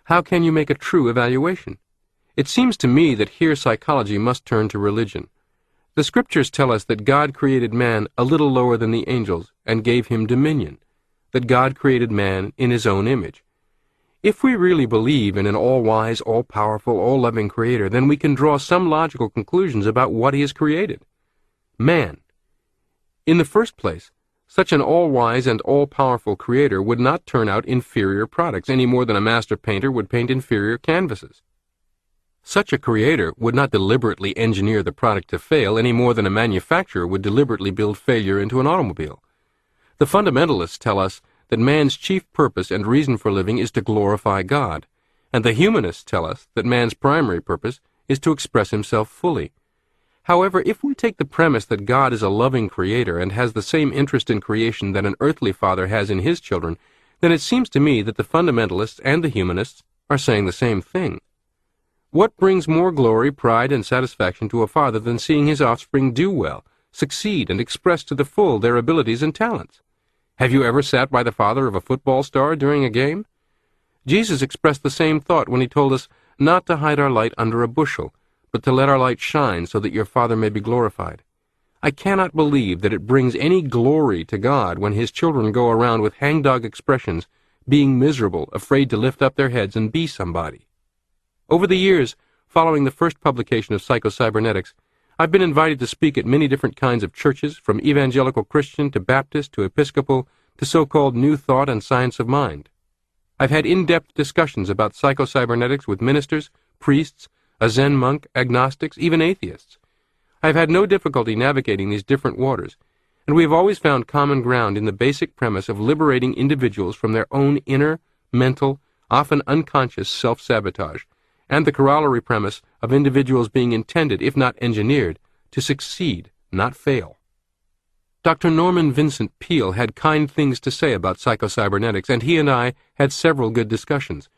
How can you make a true evaluation? It seems to me that here psychology must turn to religion. The scriptures tell us that God created man a little lower than the angels and gave him dominion, that God created man in his own image. If we really believe in an all-wise, all-powerful, all-loving creator, then we can draw some logical conclusions about what he has created. Man. In the first place, such an all-wise and all-powerful creator would not turn out inferior products any more than a master painter would paint inferior canvases. Such a creator would not deliberately engineer the product to fail any more than a manufacturer would deliberately build failure into an automobile. The fundamentalists tell us that man's chief purpose and reason for living is to glorify God, and the humanists tell us that man's primary purpose is to express himself fully. However, if we take the premise that God is a loving creator and has the same interest in creation that an earthly father has in his children, then it seems to me that the fundamentalists and the humanists are saying the same thing. What brings more glory, pride, and satisfaction to a father than seeing his offspring do well, succeed, and express to the full their abilities and talents? Have you ever sat by the father of a football star during a game? Jesus expressed the same thought when he told us not to hide our light under a bushel, but to let our light shine so that your Father may be glorified. I cannot believe that it brings any glory to God when his children go around with hangdog expressions, being miserable, afraid to lift up their heads and be somebody. Over the years, following the first publication of Psycho-Cybernetics, I've been invited to speak at many different kinds of churches, from evangelical Christian to Baptist to Episcopal to so-called New Thought and Science of Mind. I've had in-depth discussions about psycho-cybernetics with ministers, priests, a Zen monk, agnostics, even atheists. I've had no difficulty navigating these different waters, and we have always found common ground in the basic premise of liberating individuals from their own inner, mental, often unconscious self-sabotage, and the corollary premise of individuals being intended, if not engineered, to succeed, not fail. Dr. Norman Vincent Peale had kind things to say about psycho-cybernetics, and he and I had several good discussions,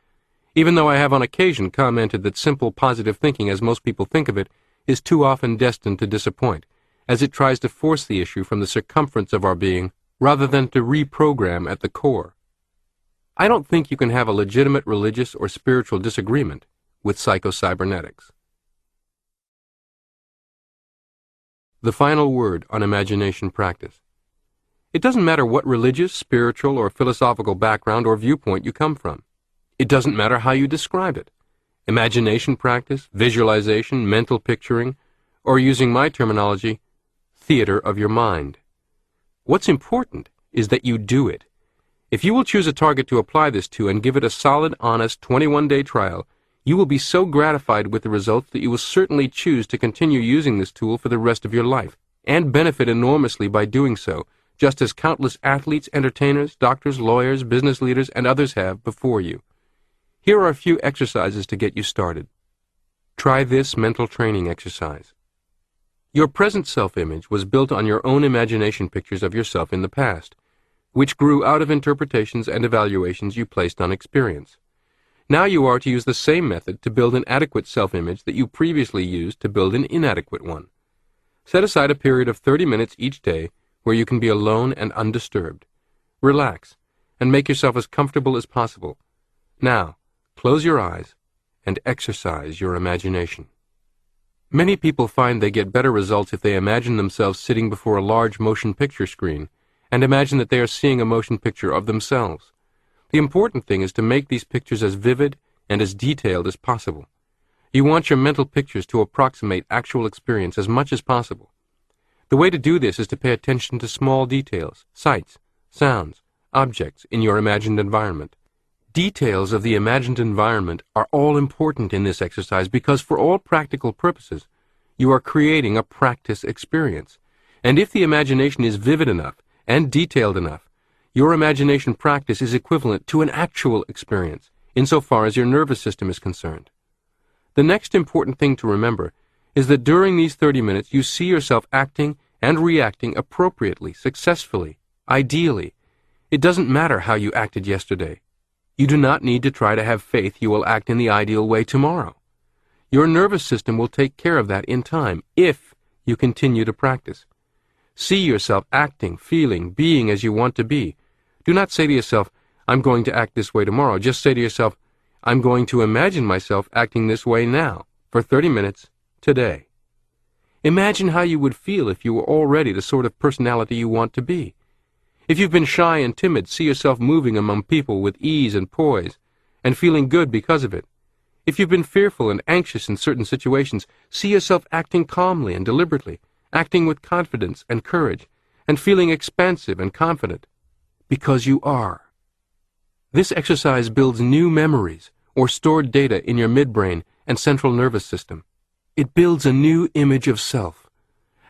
even though I have on occasion commented that simple positive thinking, as most people think of it, is too often destined to disappoint, as it tries to force the issue from the circumference of our being, rather than to reprogram at the core. I don't think you can have a legitimate religious or spiritual disagreement with psycho-cybernetics. The final word on imagination practice. It doesn't matter what religious, spiritual, or philosophical background or viewpoint you come from. It doesn't matter how you describe it. Imagination practice, visualization, mental picturing, or using my terminology, theater of your mind. What's important is that you do it. If you will choose a target to apply this to and give it a solid, honest 21-day trial, you will be so gratified with the results that you will certainly choose to continue using this tool for the rest of your life, and benefit enormously by doing so, just as countless athletes, entertainers, doctors, lawyers, business leaders, and others have before you. Here are a few exercises to get you started. Try this mental training exercise. Your present self-image was built on your own imagination pictures of yourself in the past, which grew out of interpretations and evaluations you placed on experience. Now you are to use the same method to build an adequate self-image that you previously used to build an inadequate one. Set aside a period of 30 minutes each day where you can be alone and undisturbed. Relax, and make yourself as comfortable as possible. Now, close your eyes and exercise your imagination. Many people find they get better results if they imagine themselves sitting before a large motion picture screen and imagine that they are seeing a motion picture of themselves. The important thing is to make these pictures as vivid and as detailed as possible. You want your mental pictures to approximate actual experience as much as possible. The way to do this is to pay attention to small details, sights, sounds, objects in your imagined environment. Details of the imagined environment are all important in this exercise because for all practical purposes, you are creating a practice experience. And if the imagination is vivid enough and detailed enough, your imagination practice is equivalent to an actual experience, insofar as your nervous system is concerned. The next important thing to remember is that during these 30 minutes you see yourself acting and reacting appropriately, successfully, ideally. It doesn't matter how you acted yesterday. You do not need to try to have faith you will act in the ideal way tomorrow. Your nervous system will take care of that in time, if you continue to practice. See yourself acting, feeling, being as you want to be. Do not say to yourself, I'm going to act this way tomorrow. Just say to yourself, I'm going to imagine myself acting this way now, for 30 minutes, today. Imagine how you would feel if you were already the sort of personality you want to be. If you've been shy and timid, see yourself moving among people with ease and poise, and feeling good because of it. If you've been fearful and anxious in certain situations, see yourself acting calmly and deliberately, acting with confidence and courage, and feeling expansive and confident, because you are. This exercise builds new memories, or stored data in your midbrain and central nervous system. It builds a new image of self.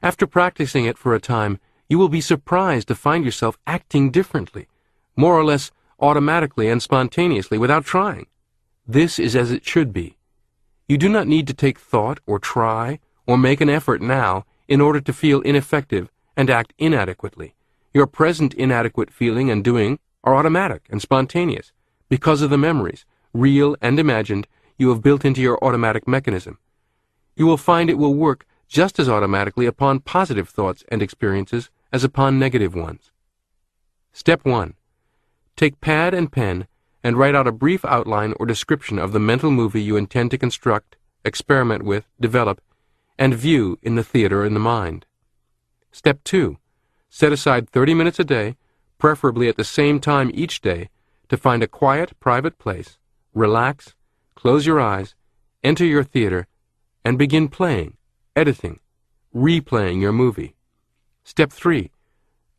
After practicing it for a time, you will be surprised to find yourself acting differently, more or less automatically and spontaneously without trying. This is as it should be. You do not need to take thought or try or make an effort now in order to feel ineffective and act inadequately. Your present inadequate feeling and doing are automatic and spontaneous because of the memories, real and imagined, you have built into your automatic mechanism. You will find it will work just as automatically upon positive thoughts and experiences as upon negative ones. Step 1. Take pad and pen and write out a brief outline or description of the mental movie you intend to construct, experiment with, develop, and view in the theater in the mind. Step 2. Set aside 30 minutes a day, preferably at the same time each day, to find a quiet, private place, relax, close your eyes, enter your theater, and begin playing, editing, replaying your movie. Step 3.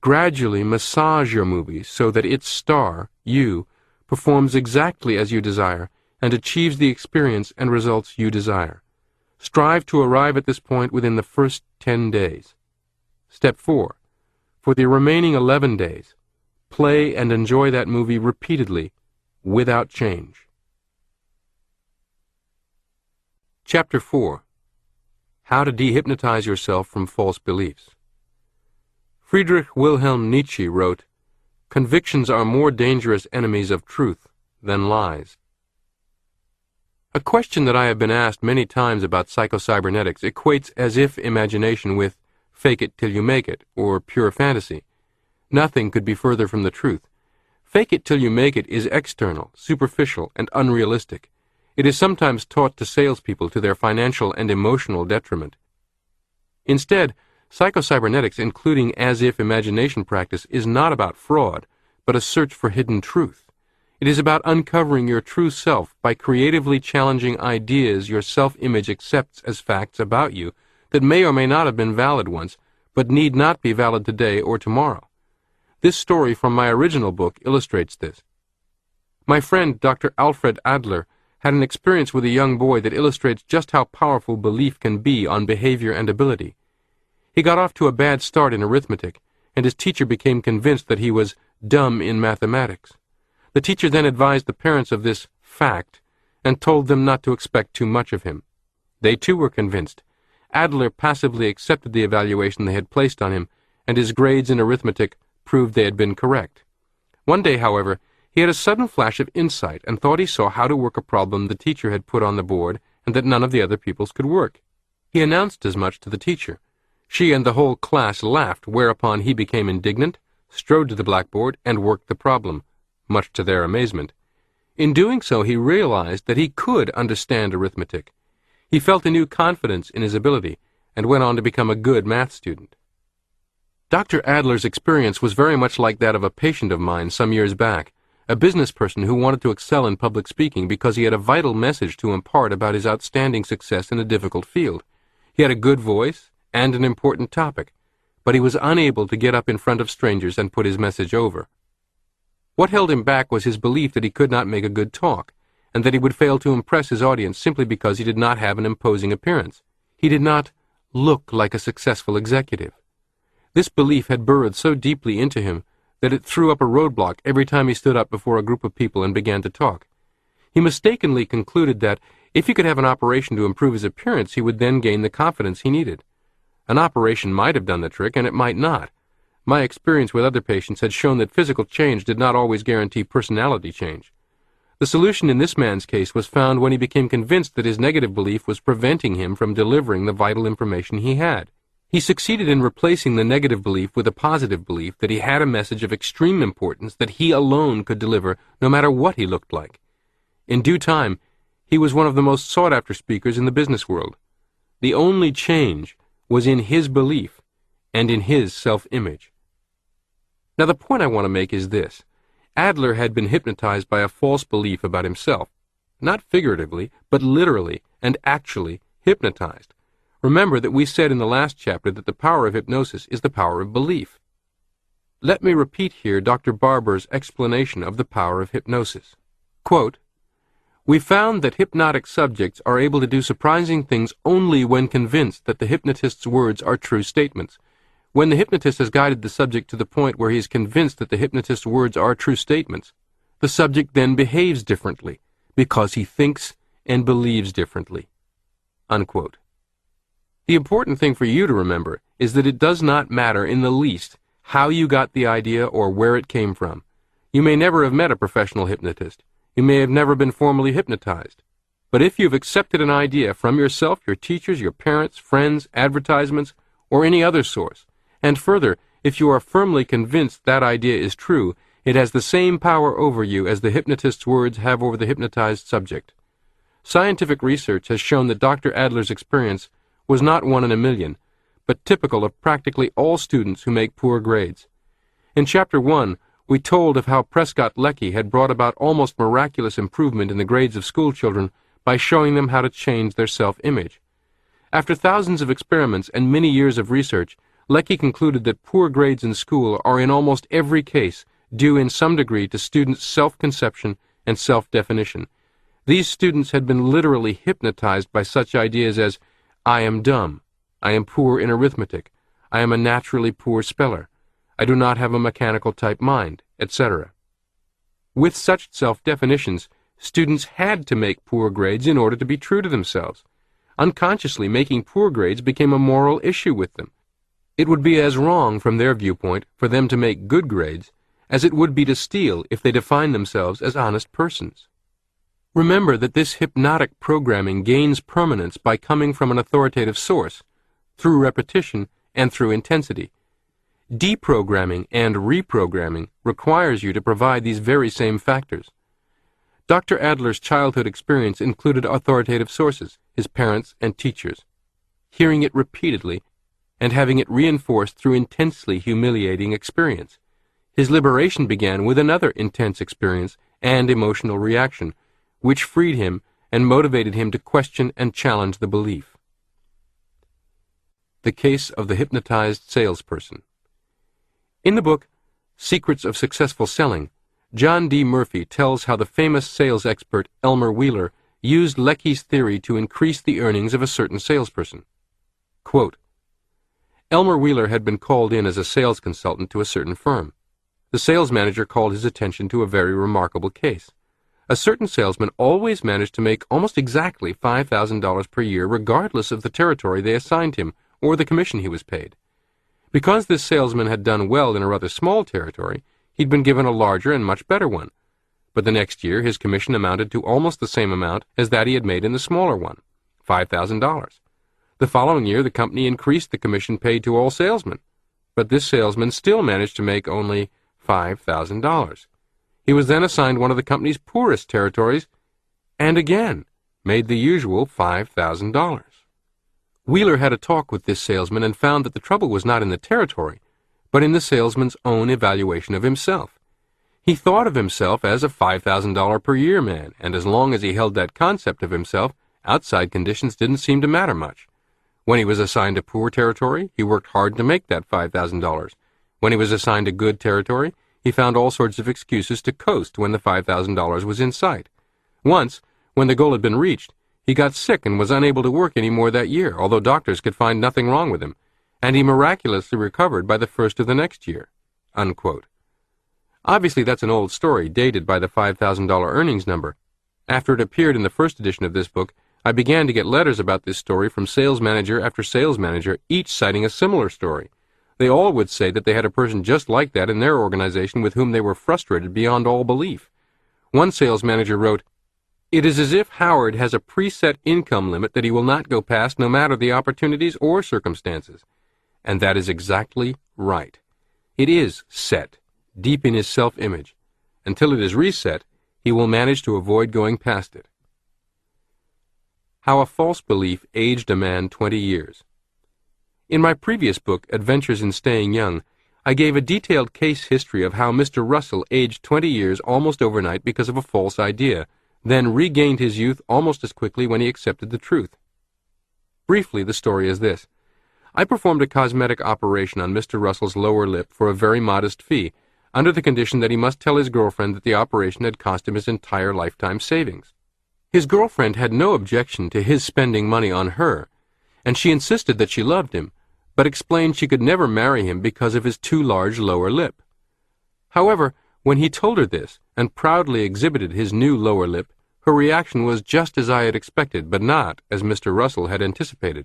Gradually massage your movie so that its star, you, performs exactly as you desire and achieves the experience and results you desire. Strive to arrive at this point within the first 10 days. Step 4. For the remaining 11 days, play and enjoy that movie repeatedly, without change. Chapter 4. How to dehypnotize yourself from false beliefs. Friedrich Wilhelm Nietzsche wrote, "Convictions are more dangerous enemies of truth than lies." A question that I have been asked many times about psychocybernetics equates as if imagination with fake it till you make it, or pure fantasy. Nothing could be further from the truth. Fake it till you make it is external, superficial, and unrealistic. It is sometimes taught to salespeople to their financial and emotional detriment. Instead, psychocybernetics, including as-if imagination practice, is not about fraud, but a search for hidden truth. It is about uncovering your true self by creatively challenging ideas your self-image accepts as facts about you that may or may not have been valid once, but need not be valid today or tomorrow. This story from my original book illustrates this. My friend, Dr. Alfred Adler, had an experience with a young boy that illustrates just how powerful belief can be on behavior and ability. He got off to a bad start in arithmetic, and his teacher became convinced that he was dumb in mathematics. The teacher then advised the parents of this fact and told them not to expect too much of him. They too were convinced. Adler passively accepted the evaluation they had placed on him, and his grades in arithmetic proved they had been correct. One day, however, he had a sudden flash of insight and thought he saw how to work a problem the teacher had put on the board and that none of the other pupils could work. He announced as much to the teacher. She and the whole class laughed, whereupon he became indignant, strode to the blackboard, and worked the problem, much to their amazement. In doing so, he realized that he could understand arithmetic. He felt a new confidence in his ability and went on to become a good math student. Dr. Adler's experience was very much like that of a patient of mine some years back, a business person who wanted to excel in public speaking because he had a vital message to impart about his outstanding success in a difficult field. He had a good voice and an important topic, but he was unable to get up in front of strangers and put his message over. What held him back was his belief that he could not make a good talk, and that he would fail to impress his audience simply because he did not have an imposing appearance. He did not look like a successful executive. This belief had burrowed so deeply into him that it threw up a roadblock every time he stood up before a group of people and began to talk. He mistakenly concluded that if he could have an operation to improve his appearance, he would then gain the confidence he needed. An operation might have done the trick, and it might not. My experience with other patients had shown that physical change did not always guarantee personality change. The solution in this man's case was found when he became convinced that his negative belief was preventing him from delivering the vital information he had. He succeeded in replacing the negative belief with a positive belief that he had a message of extreme importance that he alone could deliver no matter what he looked like. In due time, he was one of the most sought-after speakers in the business world. The only change was in his belief and in his self-image. Now, the point I want to make is this. Adler had been hypnotized by a false belief about himself, not figuratively, but literally and actually hypnotized. Remember that we said in the last chapter that the power of hypnosis is the power of belief. Let me repeat here Dr. Barber's explanation of the power of hypnosis. Quote, "We found that hypnotic subjects are able to do surprising things only when convinced that the hypnotist's words are true statements. When the hypnotist has guided the subject to the point where he is convinced that the hypnotist's words are true statements, the subject then behaves differently because he thinks and believes differently." Unquote. The important thing for you to remember is that it does not matter in the least how you got the idea or where it came from. You may never have met a professional hypnotist. You may have never been formally hypnotized. But if you've accepted an idea from yourself, your teachers, your parents, friends, advertisements, or any other source, and further, if you are firmly convinced that idea is true, it has the same power over you as the hypnotist's words have over the hypnotized subject. Scientific research has shown that Dr. Adler's experience was not 1 in a million, but typical of practically all students who make poor grades. In Chapter 1, we told of how Prescott Leckie had brought about almost miraculous improvement in the grades of school children by showing them how to change their self-image. After thousands of experiments and many years of research, Leckie concluded that poor grades in school are in almost every case due in some degree to students' self-conception and self-definition. These students had been literally hypnotized by such ideas as, "I am dumb," "I am poor in arithmetic," "I am a naturally poor speller," "I do not have a mechanical type mind," etc. With such self-definitions, students had to make poor grades in order to be true to themselves. Unconsciously, making poor grades became a moral issue with them. It would be as wrong, from their viewpoint, for them to make good grades as it would be to steal if they defined themselves as honest persons. Remember that this hypnotic programming gains permanence by coming from an authoritative source, through repetition and through intensity. Deprogramming and reprogramming requires you to provide these very same factors. Dr. Adler's childhood experience included authoritative sources, his parents and teachers. Hearing it repeatedly and having it reinforced through intensely humiliating experience. His liberation began with another intense experience and emotional reaction, which freed him and motivated him to question and challenge the belief. The case of the hypnotized salesperson. In the book, Secrets of Successful Selling, John D. Murphy tells how the famous sales expert Elmer Wheeler used Leckie's theory to increase the earnings of a certain salesperson. Quote, "Elmer Wheeler had been called in as a sales consultant to a certain firm. The sales manager called his attention to a very remarkable case. A certain salesman always managed to make almost exactly $5,000 per year regardless of the territory they assigned him or the commission he was paid. Because this salesman had done well in a rather small territory, he'd been given a larger and much better one. But the next year his commission amounted to almost the same amount as that he had made in the smaller one, $5,000. The following year the company increased the commission paid to all salesmen, but this salesman still managed to make only $5,000. He was then assigned one of the company's poorest territories, and again made the usual $5,000. Wheeler had a talk with this salesman and found that the trouble was not in the territory, but in the salesman's own evaluation of himself. He thought of himself as a $5,000 per year man, and as long as he held that concept of himself, outside conditions didn't seem to matter much. When he was assigned a poor territory, he worked hard to make that $5,000. When he was assigned a good territory, he found all sorts of excuses to coast when the $5,000 was in sight. Once, when the goal had been reached, he got sick and was unable to work any more that year, although doctors could find nothing wrong with him, and he miraculously recovered by the first of the next year." Unquote. Obviously, that's an old story, dated by the $5,000 earnings number. After it appeared in the first edition of this book, I began to get letters about this story from sales manager after sales manager, each citing a similar story. They all would say that they had a person just like that in their organization with whom they were frustrated beyond all belief. One sales manager wrote, "It is as if Howard has a preset income limit that he will not go past no matter the opportunities or circumstances." And that is exactly right. It is set, deep in his self-image. Until it is reset, he will manage to avoid going past it. How a False Belief Aged a Man 20 Years. In my previous book, Adventures in Staying Young, I gave a detailed case history of how Mr. Russell aged 20 years almost overnight because of a false idea, then regained his youth almost as quickly when he accepted the truth. Briefly, the story is this. I performed a cosmetic operation on Mr. Russell's lower lip for a very modest fee, under the condition that he must tell his girlfriend that the operation had cost him his entire lifetime savings. His girlfriend had no objection to his spending money on her, and she insisted that she loved him, but explained she could never marry him because of his too large lower lip. However, when he told her this, and proudly exhibited his new lower lip, her reaction was just as I had expected, but not as Mr. Russell had anticipated.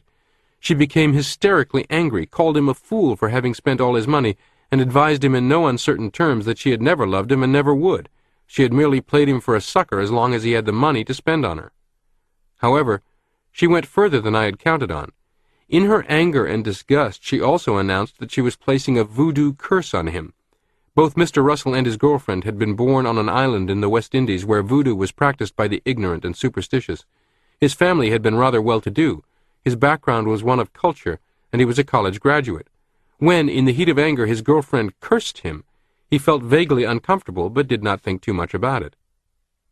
She became hysterically angry, called him a fool for having spent all his money, and advised him in no uncertain terms that she had never loved him and never would. She had merely played him for a sucker as long as he had the money to spend on her. However, she went further than I had counted on. In her anger and disgust, she also announced that she was placing a voodoo curse on him. Both Mr. Russell and his girlfriend had been born on an island in the West Indies where voodoo was practiced by the ignorant and superstitious. His family had been rather well-to-do. His background was one of culture, and he was a college graduate. When, in the heat of anger, his girlfriend cursed him, he felt vaguely uncomfortable but did not think too much about it.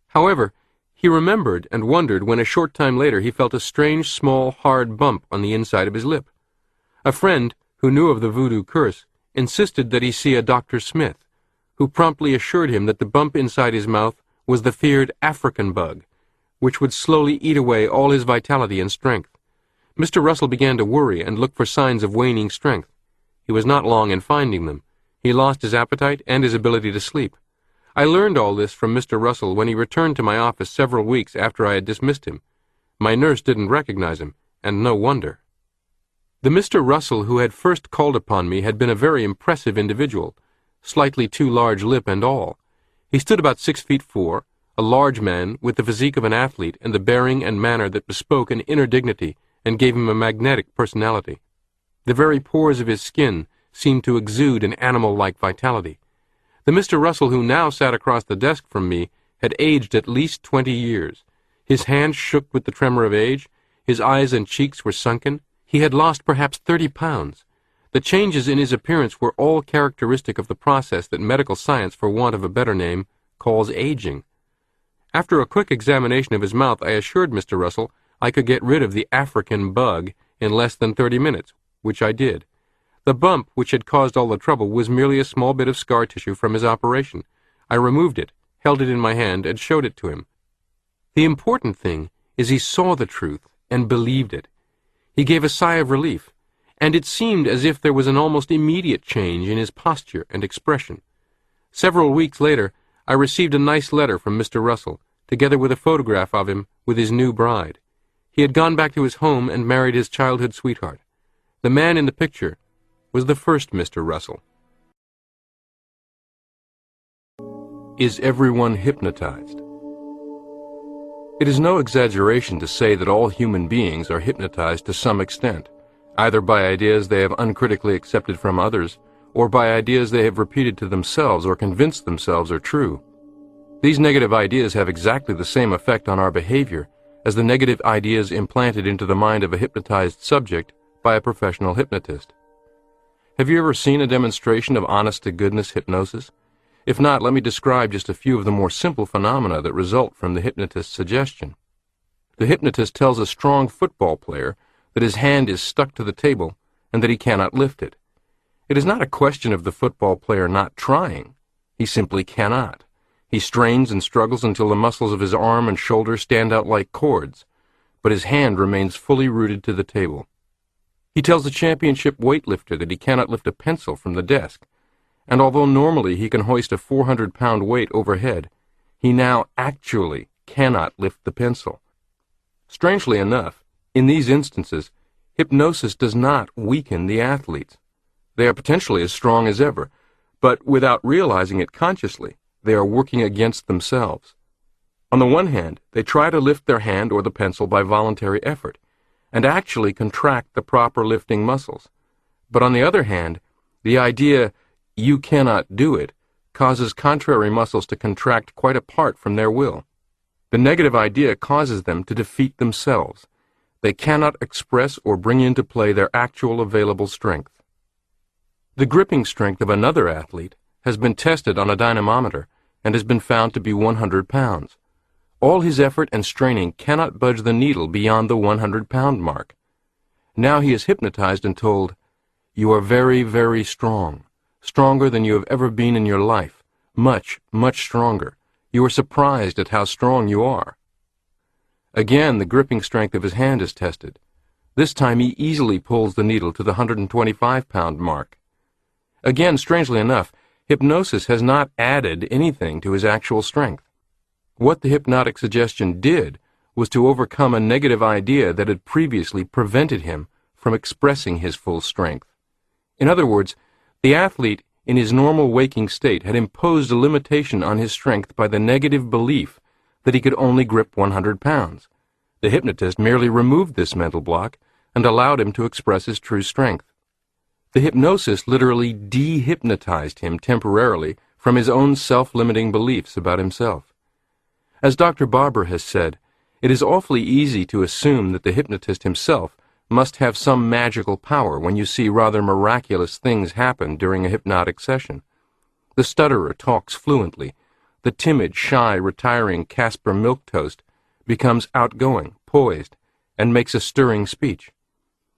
However, he remembered and wondered when a short time later he felt a strange, small, hard bump on the inside of his lip. A friend, who knew of the voodoo curse, insisted that he see a Dr. Smith, who promptly assured him that the bump inside his mouth was the feared African bug, which would slowly eat away all his vitality and strength. Mr. Russell began to worry and look for signs of waning strength. He was not long in finding them. He lost his appetite and his ability to sleep. I learned all this from Mr. Russell when he returned to my office several weeks after I had dismissed him. My nurse didn't recognize him, and no wonder. The Mr. Russell who had first called upon me had been a very impressive individual, slightly too large lip and all. He stood about 6'4", a large man with the physique of an athlete and the bearing and manner that bespoke an inner dignity and gave him a magnetic personality. The very pores of his skin seemed to exude an animal-like vitality. The Mr. Russell who now sat across the desk from me had aged at least 20 years. His hands shook with the tremor of age, his eyes and cheeks were sunken, he had lost perhaps 30 pounds. The changes in his appearance were all characteristic of the process that medical science, for want of a better name, calls aging. After a quick examination of his mouth, I assured Mr. Russell I could get rid of the African bug in less than 30 minutes, which I did. The bump which had caused all the trouble was merely a small bit of scar tissue from his operation. I removed it, held it in my hand, and showed it to him. The important thing is he saw the truth and believed it. He gave a sigh of relief, and it seemed as if there was an almost immediate change in his posture and expression. Several weeks later, I received a nice letter from Mr. Russell, together with a photograph of him with his new bride. He had gone back to his home and married his childhood sweetheart. The man in the picture was the first Mr. Russell. Is everyone hypnotized? It is no exaggeration to say that all human beings are hypnotized to some extent, either by ideas they have uncritically accepted from others, or by ideas they have repeated to themselves or convinced themselves are true. These negative ideas have exactly the same effect on our behavior as the negative ideas implanted into the mind of a hypnotized subject by a professional hypnotist. Have you ever seen a demonstration of honest-to-goodness hypnosis? If not, let me describe just a few of the more simple phenomena that result from the hypnotist's suggestion. The hypnotist tells a strong football player that his hand is stuck to the table and that he cannot lift it. It is not a question of the football player not trying. He simply cannot. He strains and struggles until the muscles of his arm and shoulder stand out like cords, but his hand remains fully rooted to the table. He tells a championship weightlifter that he cannot lift a pencil from the desk, and although normally he can hoist a 400-pound weight overhead, he now actually cannot lift the pencil. Strangely enough, in these instances, hypnosis does not weaken the athletes. They are potentially as strong as ever, but without realizing it consciously, they are working against themselves. On the one hand, they try to lift their hand or the pencil by voluntary effort, and actually contract the proper lifting muscles. But on the other hand, the idea, "you cannot do it," causes contrary muscles to contract quite apart from their will. The negative idea causes them to defeat themselves. They cannot express or bring into play their actual available strength. The gripping strength of another athlete has been tested on a dynamometer and has been found to be 100 pounds. All his effort and straining cannot budge the needle beyond the 100-pound mark. Now he is hypnotized and told, "You are very, very strong, stronger than you have ever been in your life, much, much stronger. You are surprised at how strong you are." Again, the gripping strength of his hand is tested. This time he easily pulls the needle to the 125-pound mark. Again, strangely enough, hypnosis has not added anything to his actual strength. What the hypnotic suggestion did was to overcome a negative idea that had previously prevented him from expressing his full strength. In other words, the athlete in his normal waking state had imposed a limitation on his strength by the negative belief that he could only grip 100 pounds. The hypnotist merely removed this mental block and allowed him to express his true strength. The hypnosis literally de-hypnotized him temporarily from his own self-limiting beliefs about himself. As Dr. Barber has said, it is awfully easy to assume that the hypnotist himself must have some magical power when you see rather miraculous things happen during a hypnotic session. The stutterer talks fluently. The timid, shy, retiring Casper Milquetoast becomes outgoing, poised, and makes a stirring speech.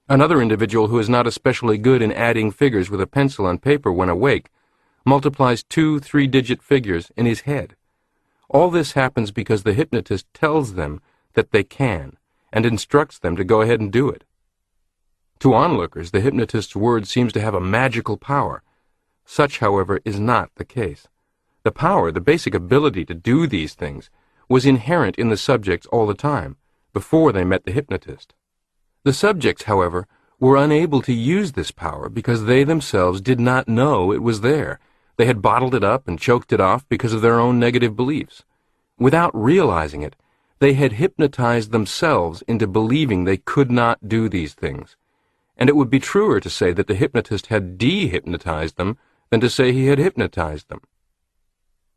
Another individual who is not especially good in adding figures with a pencil and paper when awake multiplies 2 3-digit figures in his head. All this happens because the hypnotist tells them that they can and instructs them to go ahead and do it. To onlookers, the hypnotist's word seems to have a magical power. Such, however, is not the case. The power, the basic ability to do these things, was inherent in the subjects all the time, before they met the hypnotist. The subjects, however, were unable to use this power because they themselves did not know it was there. They had bottled it up and choked it off because of their own negative beliefs. Without realizing it, they had hypnotized themselves into believing they could not do these things. And it would be truer to say that the hypnotist had de-hypnotized them than to say he had hypnotized them.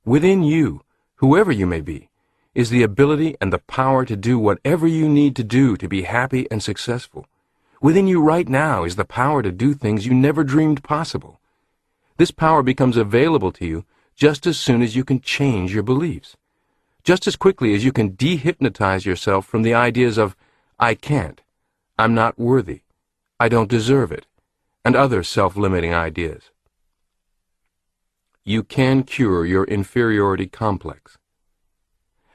Within you, whoever you may be, is the ability and the power to do whatever you need to do to be happy and successful. Within you right now is the power to do things you never dreamed possible. This power becomes available to you just as soon as you can change your beliefs. Just as quickly as you can de-hypnotize yourself from the ideas of, "I can't," "I'm not worthy," "I don't deserve it," and other self-limiting ideas. You can cure your inferiority complex.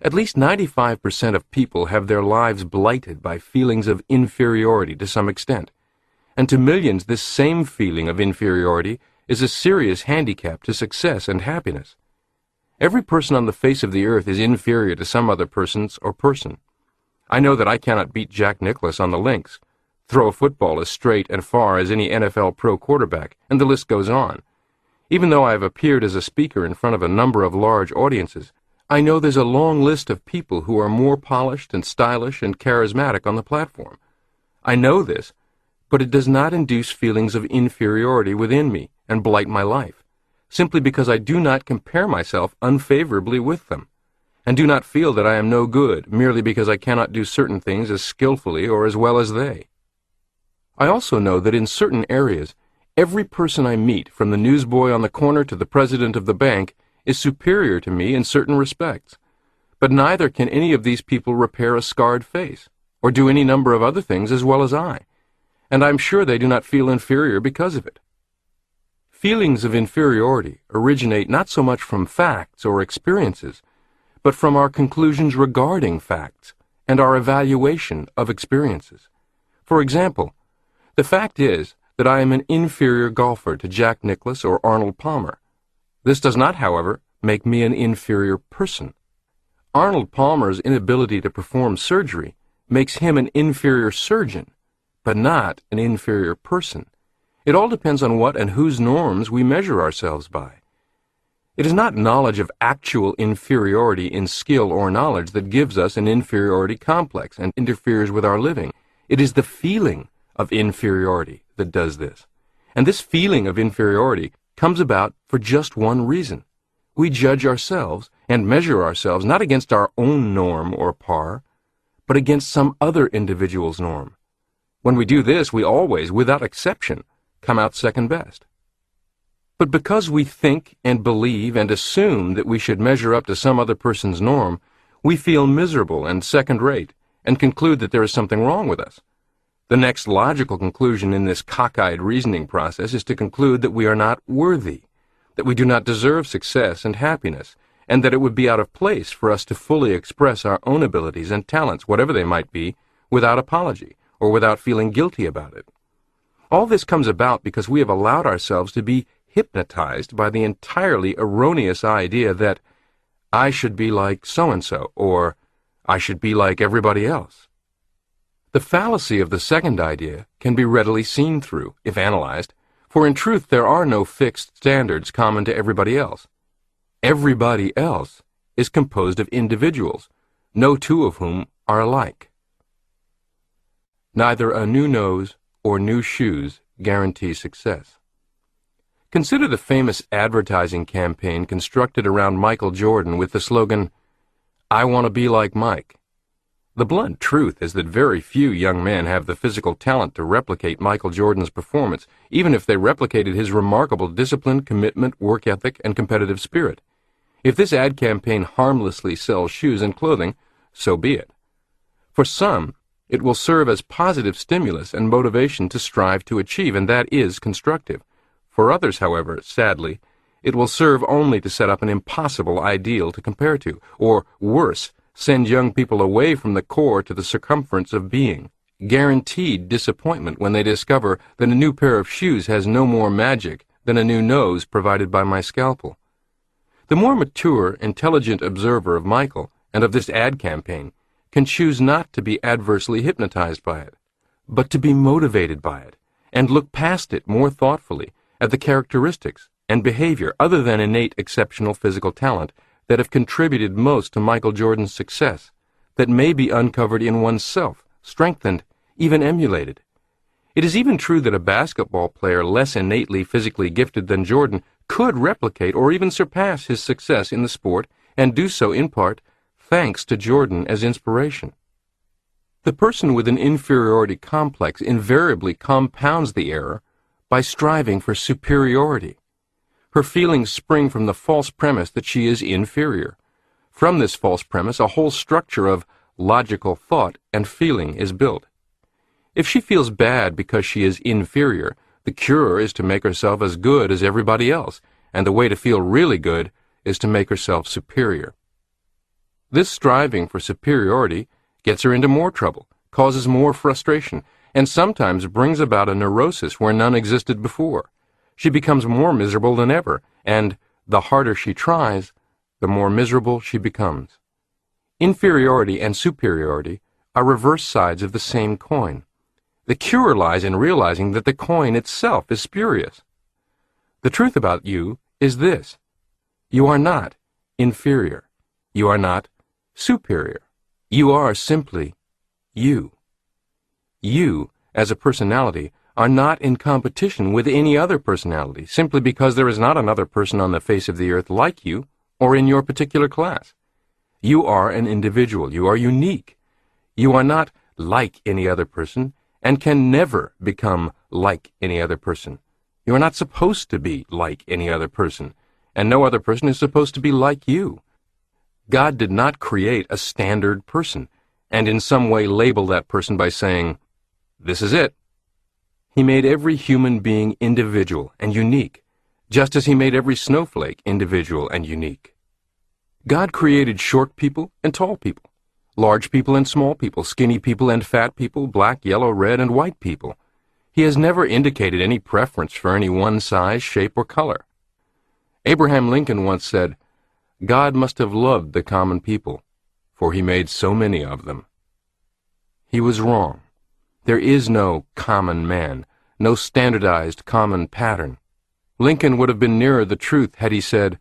At least 95% of people have their lives blighted by feelings of inferiority to some extent, and to millions this same feeling of inferiority is a serious handicap to success and happiness. Every person on the face of the earth is inferior to some other persons or person. I know that I cannot beat Jack Nicklaus on the links, throw a football as straight and far as any NFL pro quarterback, and the list goes on. Even though I have appeared as a speaker in front of a number of large audiences, I know there's a long list of people who are more polished and stylish and charismatic on the platform. I know this, but it does not induce feelings of inferiority within me and blight my life, simply because I do not compare myself unfavorably with them, and do not feel that I am no good merely because I cannot do certain things as skillfully or as well as they. I also know that in certain areas, every person I meet, from the newsboy on the corner to the president of the bank, is superior to me in certain respects, but neither can any of these people repair a scarred face, or do any number of other things as well as I, and I'm sure they do not feel inferior because of it. Feelings of inferiority originate not so much from facts or experiences, but from our conclusions regarding facts and our evaluation of experiences. For example, the fact is that I am an inferior golfer to Jack Nicklaus or Arnold Palmer. This does not, however, make me an inferior person. Arnold Palmer's inability to perform surgery makes him an inferior surgeon, but not an inferior person. It all depends on what and whose norms we measure ourselves by. It is not knowledge of actual inferiority in skill or knowledge that gives us an inferiority complex and interferes with our living. It is the feeling of inferiority that does this. And this feeling of inferiority comes about for just one reason. We judge ourselves and measure ourselves not against our own norm or par, but against some other individual's norm. When we do this, we always, without exception, come out second best. But because we think and believe and assume that we should measure up to some other person's norm, we feel miserable and second-rate and conclude that there is something wrong with us. The next logical conclusion in this cockeyed reasoning process is to conclude that we are not worthy, that we do not deserve success and happiness, and that it would be out of place for us to fully express our own abilities and talents, whatever they might be, without apology or without feeling guilty about it. All this comes about because we have allowed ourselves to be hypnotized by the entirely erroneous idea that I should be like so-and-so, or I should be like everybody else. The fallacy of the second idea can be readily seen through, if analyzed, for in truth there are no fixed standards common to everybody else. Everybody else is composed of individuals, no two of whom are alike. Neither a new nose or new shoes guarantee success. Consider the famous advertising campaign constructed around Michael Jordan with the slogan, "I want to be like Mike." The blunt truth is that very few young men have the physical talent to replicate Michael Jordan's performance, even if they replicated his remarkable discipline, commitment, work ethic, and competitive spirit. If this ad campaign harmlessly sells shoes and clothing, so be it. For some, it will serve as positive stimulus and motivation to strive to achieve, and that is constructive. For others, however, sadly, it will serve only to set up an impossible ideal to compare to, or worse, send young people away from the core to the circumference of being, guaranteed disappointment when they discover that a new pair of shoes has no more magic than a new nose provided by my scalpel. The more mature, intelligent observer of Michael and of this ad campaign can choose not to be adversely hypnotized by it, but to be motivated by it, and look past it more thoughtfully at the characteristics and behavior other than innate exceptional physical talent that have contributed most to Michael Jordan's success, that may be uncovered in oneself, strengthened, even emulated. It is even true that a basketball player less innately physically gifted than Jordan could replicate or even surpass his success in the sport, and do so in part thanks to Jordan as inspiration. The person with an inferiority complex invariably compounds the error by striving for superiority. Her feelings spring from the false premise that she is inferior. From this false premise, a whole structure of logical thought and feeling is built. If she feels bad because she is inferior, the cure is to make herself as good as everybody else, and the way to feel really good is to make herself superior. This striving for superiority gets her into more trouble, causes more frustration, and sometimes brings about a neurosis where none existed before. She becomes more miserable than ever, and the harder she tries, the more miserable she becomes. Inferiority and superiority are reverse sides of the same coin. The cure lies in realizing that the coin itself is spurious. The truth about you is this: you are not inferior. You are not superior. You are simply you. You, as a personality, are not in competition with any other personality simply because there is not another person on the face of the earth like you or in your particular class. You are an individual. You are unique. You are not like any other person and can never become like any other person. You are not supposed to be like any other person, and no other person is supposed to be like you. God did not create a standard person and in some way label that person by saying, "This is it." He made every human being individual and unique, just as he made every snowflake individual and unique. God created short people and tall people, large people and small people, skinny people and fat people, black, yellow, red, and white people. He has never indicated any preference for any one size, shape, or color. Abraham Lincoln once said, "God must have loved the common people, for he made so many of them." He was wrong. There is no common man, no standardized common pattern. Lincoln would have been nearer the truth had he said,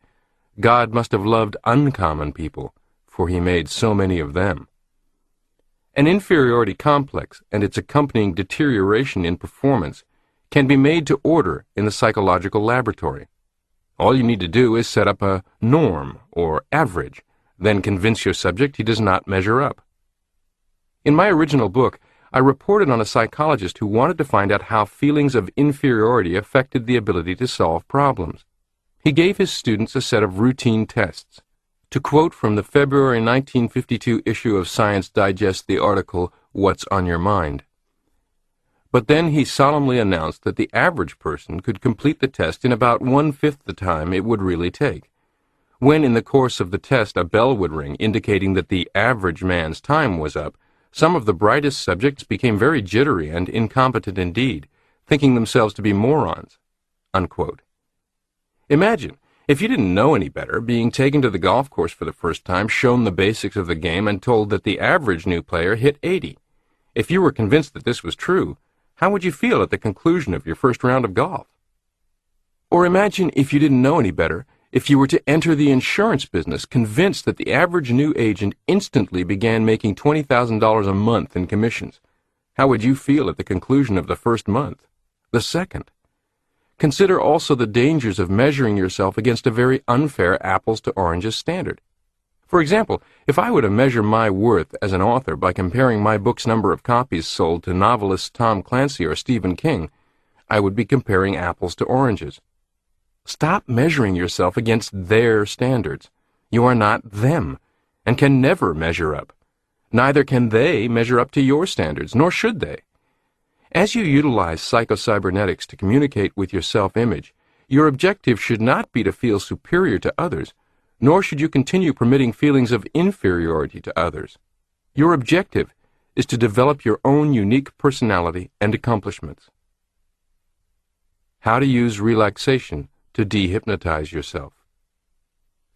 God must have loved uncommon people, for he made so many of them. An inferiority complex and its accompanying deterioration in performance can be made to order in the psychological laboratory. All you need to do is set up a norm or average, then convince your subject he does not measure up. In my original book, I reported on a psychologist who wanted to find out how feelings of inferiority affected the ability to solve problems. He gave his students a set of routine tests. To quote from the February 1952 issue of Science Digest the article, "What's on Your Mind?" But then he solemnly announced that the average person could complete the test in about 1/5 the time it would really take. When in the course of the test a bell would ring indicating that the average man's time was up, some of the brightest subjects became very jittery and incompetent indeed, thinking themselves to be morons. Unquote. Imagine, if you didn't know any better, being taken to the golf course for the first time, shown the basics of the game, and told that the average new player hit 80. If you were convinced that this was true, how would you feel at the conclusion of your first round of golf? Or imagine, if you didn't know any better, if you were to enter the insurance business, convinced that the average new agent instantly began making $20,000 a month in commissions. How would you feel at the conclusion of the first month? The second? Consider also the dangers of measuring yourself against a very unfair apples to oranges standard. For example, if I were to measure my worth as an author by comparing my book's number of copies sold to novelists Tom Clancy or Stephen King, I would be comparing apples to oranges. Stop measuring yourself against their standards. You are not them, and can never measure up. Neither can they measure up to your standards, nor should they. As you utilize psychocybernetics to communicate with your self-image, your objective should not be to feel superior to others, nor should you continue permitting feelings of inferiority to others. Your objective is to develop your own unique personality and accomplishments. How to use relaxation to dehypnotize yourself.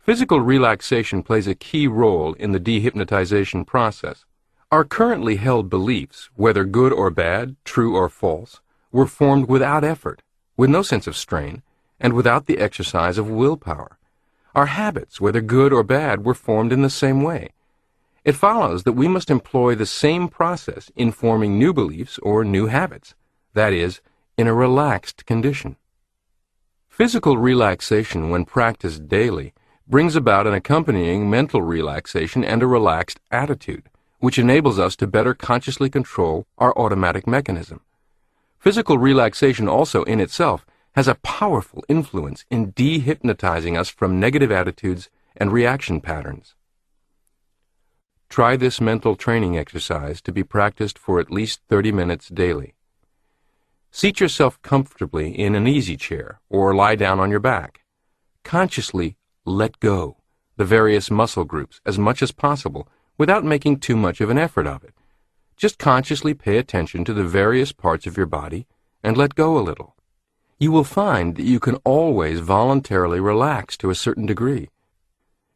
Physical relaxation plays a key role in the dehypnotization process. Our currently held beliefs, whether good or bad, true or false, were formed without effort, with no sense of strain, and without the exercise of willpower. Our habits, whether good or bad, were formed in the same way. It follows that we must employ the same process in forming new beliefs or new habits, that is, in a relaxed condition. Physical relaxation, when practiced daily, brings about an accompanying mental relaxation and a relaxed attitude, which enables us to better consciously control our automatic mechanism. Physical relaxation also in itself has a powerful influence in dehypnotizing us from negative attitudes and reaction patterns. Try this mental training exercise to be practiced for at least 30 minutes daily. Seat yourself comfortably in an easy chair or lie down on your back. Consciously let go the various muscle groups as much as possible without making too much of an effort of it. Just consciously pay attention to the various parts of your body and let go a little. You will find that you can always voluntarily relax to a certain degree.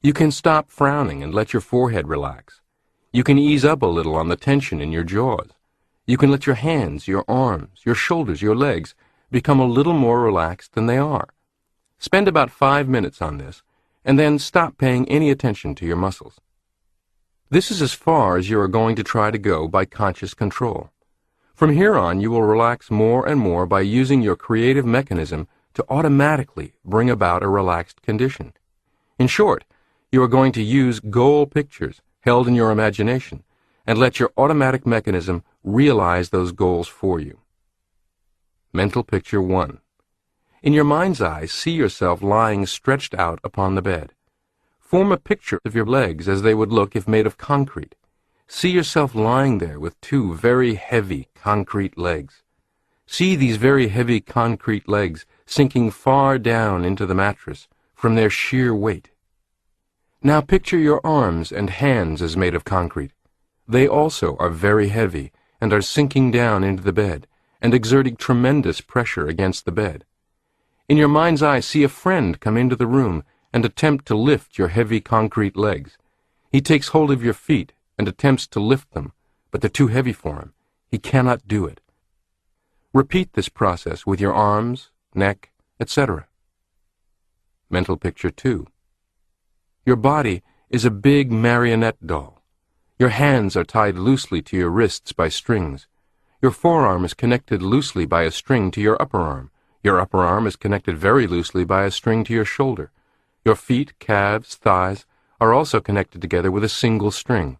You can stop frowning and let your forehead relax. You can ease up a little on the tension in your jaws. You can let your hands, your arms, your shoulders, your legs become a little more relaxed than they are. Spend about 5 minutes on this, and then stop paying any attention to your muscles. This is as far as you are going to try to go by conscious control. From here on, you will relax more and more by using your creative mechanism to automatically bring about a relaxed condition. In short, you are going to use goal pictures held in your imagination and let your automatic mechanism realize those goals for you. Mental picture 1. In your mind's eye, see yourself lying stretched out upon the bed. Form a picture of your legs as they would look if made of concrete. See yourself lying there with 2 very heavy concrete legs. See these very heavy concrete legs sinking far down into the mattress from their sheer weight. Now picture your arms and hands as made of concrete. They also are very heavy and are sinking down into the bed and exerting tremendous pressure against the bed. In your mind's eye, see a friend come into the room and attempt to lift your heavy concrete legs. He takes hold of your feet and attempts to lift them, but they're too heavy for him. He cannot do it. Repeat this process with your arms, neck, etc. Mental picture 2. Your body is a big marionette doll. Your hands are tied loosely to your wrists by strings. Your forearm is connected loosely by a string to your upper arm. Your upper arm is connected very loosely by a string to your shoulder. Your feet, calves, thighs are also connected together with a single string.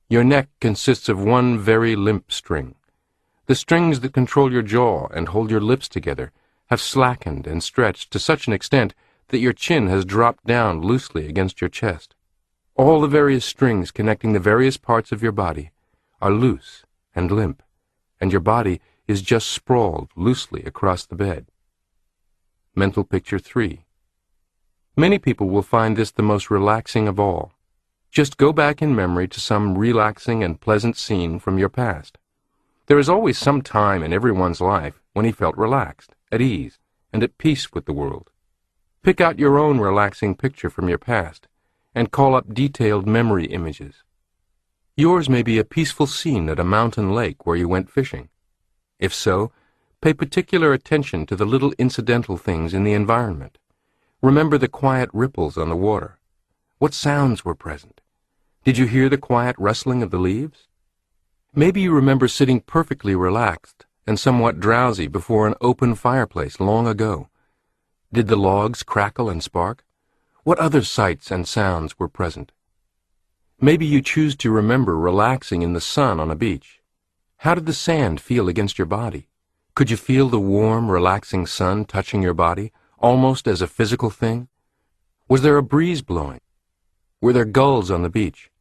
Your neck consists of one very limp string. The strings that control your jaw and hold your lips together have slackened and stretched to such an extent that your chin has dropped down loosely against your chest. All the various strings connecting the various parts of your body are loose and limp, and your body is just sprawled loosely across the bed. Mental picture 3. Many people will find this the most relaxing of all. Just go back in memory to some relaxing and pleasant scene from your past. There is always some time in everyone's life when he felt relaxed, at ease, and at peace with the world. Pick out your own relaxing picture from your past and call up detailed memory images. Yours may be a peaceful scene at a mountain lake where you went fishing. If so, pay particular attention to the little incidental things in the environment. Remember the quiet ripples on the water. What sounds were present? Did you hear the quiet rustling of the leaves? Maybe you remember sitting perfectly relaxed and somewhat drowsy before an open fireplace long ago. Did the logs crackle and spark? What other sights and sounds were present? Maybe you choose to remember relaxing in the sun on a beach. How did the sand feel against your body? Could you feel the warm, relaxing sun touching your body, almost as a physical thing? Was there a breeze blowing? Were there gulls on the beach?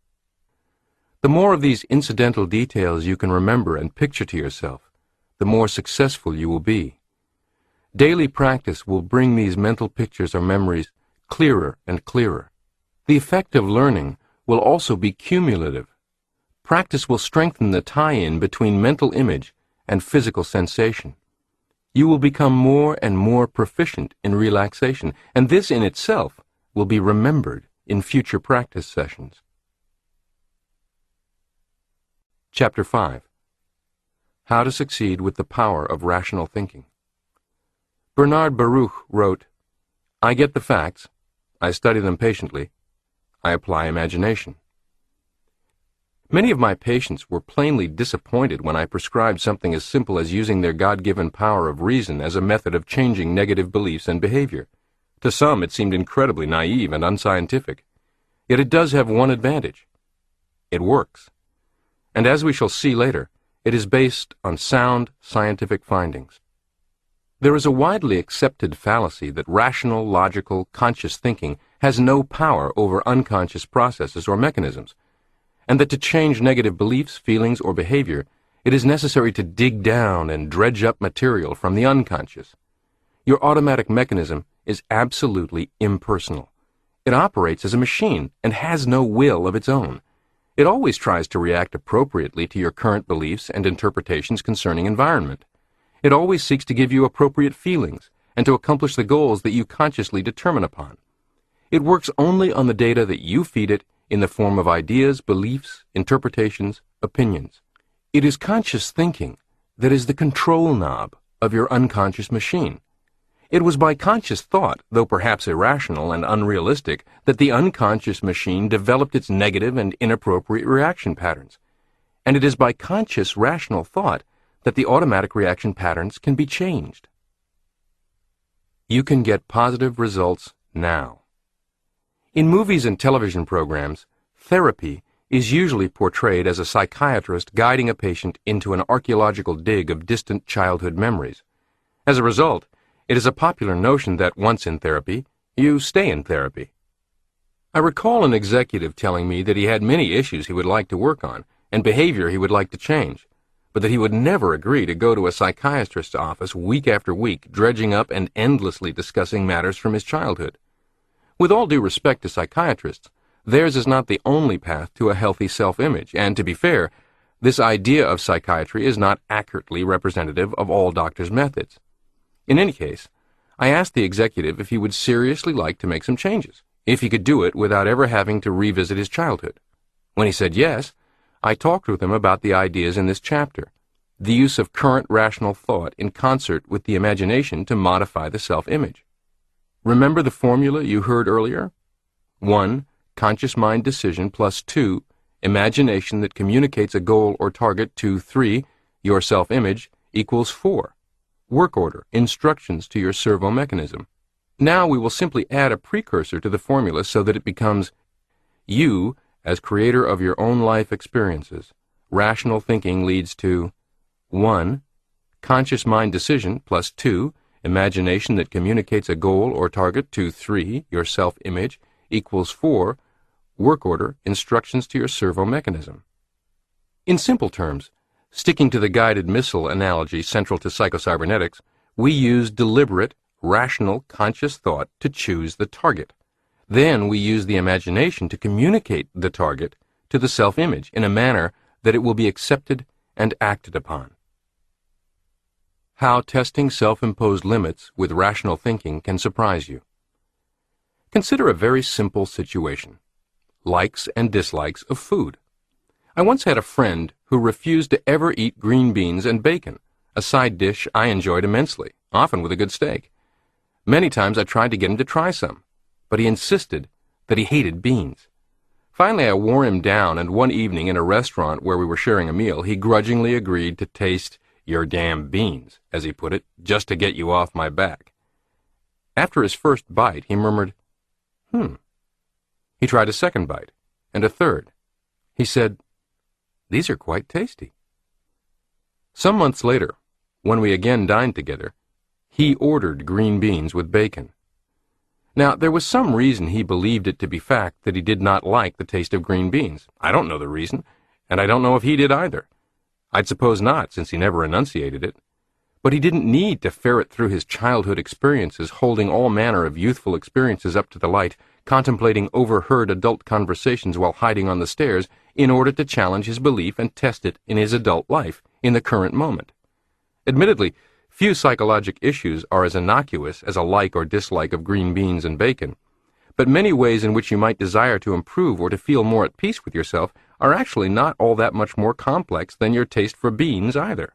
The more of these incidental details you can remember and picture to yourself, the more successful you will be. Daily practice will bring these mental pictures or memories clearer and clearer. The effect of learning will also be cumulative. Practice will strengthen the tie-in between mental image and physical sensation. You will become more and more proficient in relaxation, and this in itself will be remembered in future practice sessions. Chapter 5. How to Succeed with the Power of Rational Thinking. Bernard Baruch wrote, "I get the facts, I study them patiently, I apply imagination." Many of my patients were plainly disappointed when I prescribed something as simple as using their God-given power of reason as a method of changing negative beliefs and behavior. To some, it seemed incredibly naive and unscientific. Yet it does have one advantage. It works. And as we shall see later, it is based on sound scientific findings. There is a widely accepted fallacy that rational, logical, conscious thinking has no power over unconscious processes or mechanisms, and that to change negative beliefs, feelings, or behavior, it is necessary to dig down and dredge up material from the unconscious. Your automatic mechanism is absolutely impersonal. It operates as a machine and has no will of its own. It always tries to react appropriately to your current beliefs and interpretations concerning environment. It always seeks to give you appropriate feelings and to accomplish the goals that you consciously determine upon. It works only on the data that you feed it in the form of ideas, beliefs, interpretations, opinions. It is conscious thinking that is the control knob of your unconscious machine. It was by conscious thought, though perhaps irrational and unrealistic, that the unconscious machine developed its negative and inappropriate reaction patterns. And it is by conscious rational thought that the automatic reaction patterns can be changed. You can get positive results now. In movies and television programs, therapy is usually portrayed as a psychiatrist guiding a patient into an archaeological dig of distant childhood memories. As a result, it is a popular notion that once in therapy, you stay in therapy. I recall an executive telling me that he had many issues he would like to work on and behavior he would like to change, but that he would never agree to go to a psychiatrist's office week after week, dredging up and endlessly discussing matters from his childhood. With all due respect to psychiatrists, theirs is not the only path to a healthy self-image, and to be fair, this idea of psychiatry is not accurately representative of all doctors' methods. In any case, I asked the executive if he would seriously like to make some changes, if he could do it without ever having to revisit his childhood. When he said yes, I talked with him about the ideas in this chapter, the use of current rational thought in concert with the imagination to modify the self-image. Remember the formula you heard earlier? 1. conscious mind decision plus 2, imagination that communicates a goal or target to 3, your self-image, equals 4, work order, instructions to your servo mechanism. Now we will simply add a precursor to the formula so that it becomes you, as creator of your own life experiences. Rational thinking leads to 1. Conscious mind decision plus 2, imagination that communicates a goal or target to 3, your self-image, equals 4, work order, instructions to your servo mechanism. In simple terms, sticking to the guided missile analogy central to psychocybernetics, we use deliberate, rational, conscious thought to choose the target. Then we use the imagination to communicate the target to the self-image in a manner that it will be accepted and acted upon. How testing self-imposed limits with rational thinking can surprise you. Consider a very simple situation: likes and dislikes of food. I once had a friend who refused to ever eat green beans and bacon, a side dish I enjoyed immensely, often with a good steak. Many times I tried to get him to try some, but he insisted that he hated beans. Finally, I wore him down, and one evening in a restaurant where we were sharing a meal, he grudgingly agreed to taste your damn beans, as he put it, just to get you off my back. After his first bite, he murmured, He tried a second bite, and a third. He said, "These are quite tasty." Some months later, when we again dined together, he ordered green beans with bacon. Now, there was some reason he believed it to be fact that he did not like the taste of green beans. I don't know the reason, and I don't know if he did either. I'd suppose not, since he never enunciated it. But he didn't need to ferret through his childhood experiences, holding all manner of youthful experiences up to the light, contemplating overheard adult conversations while hiding on the stairs, in order to challenge his belief and test it in his adult life, in the current moment. Admittedly, few psychologic issues are as innocuous as a like or dislike of green beans and bacon, but many ways in which you might desire to improve or to feel more at peace with yourself are actually not all that much more complex than your taste for beans either.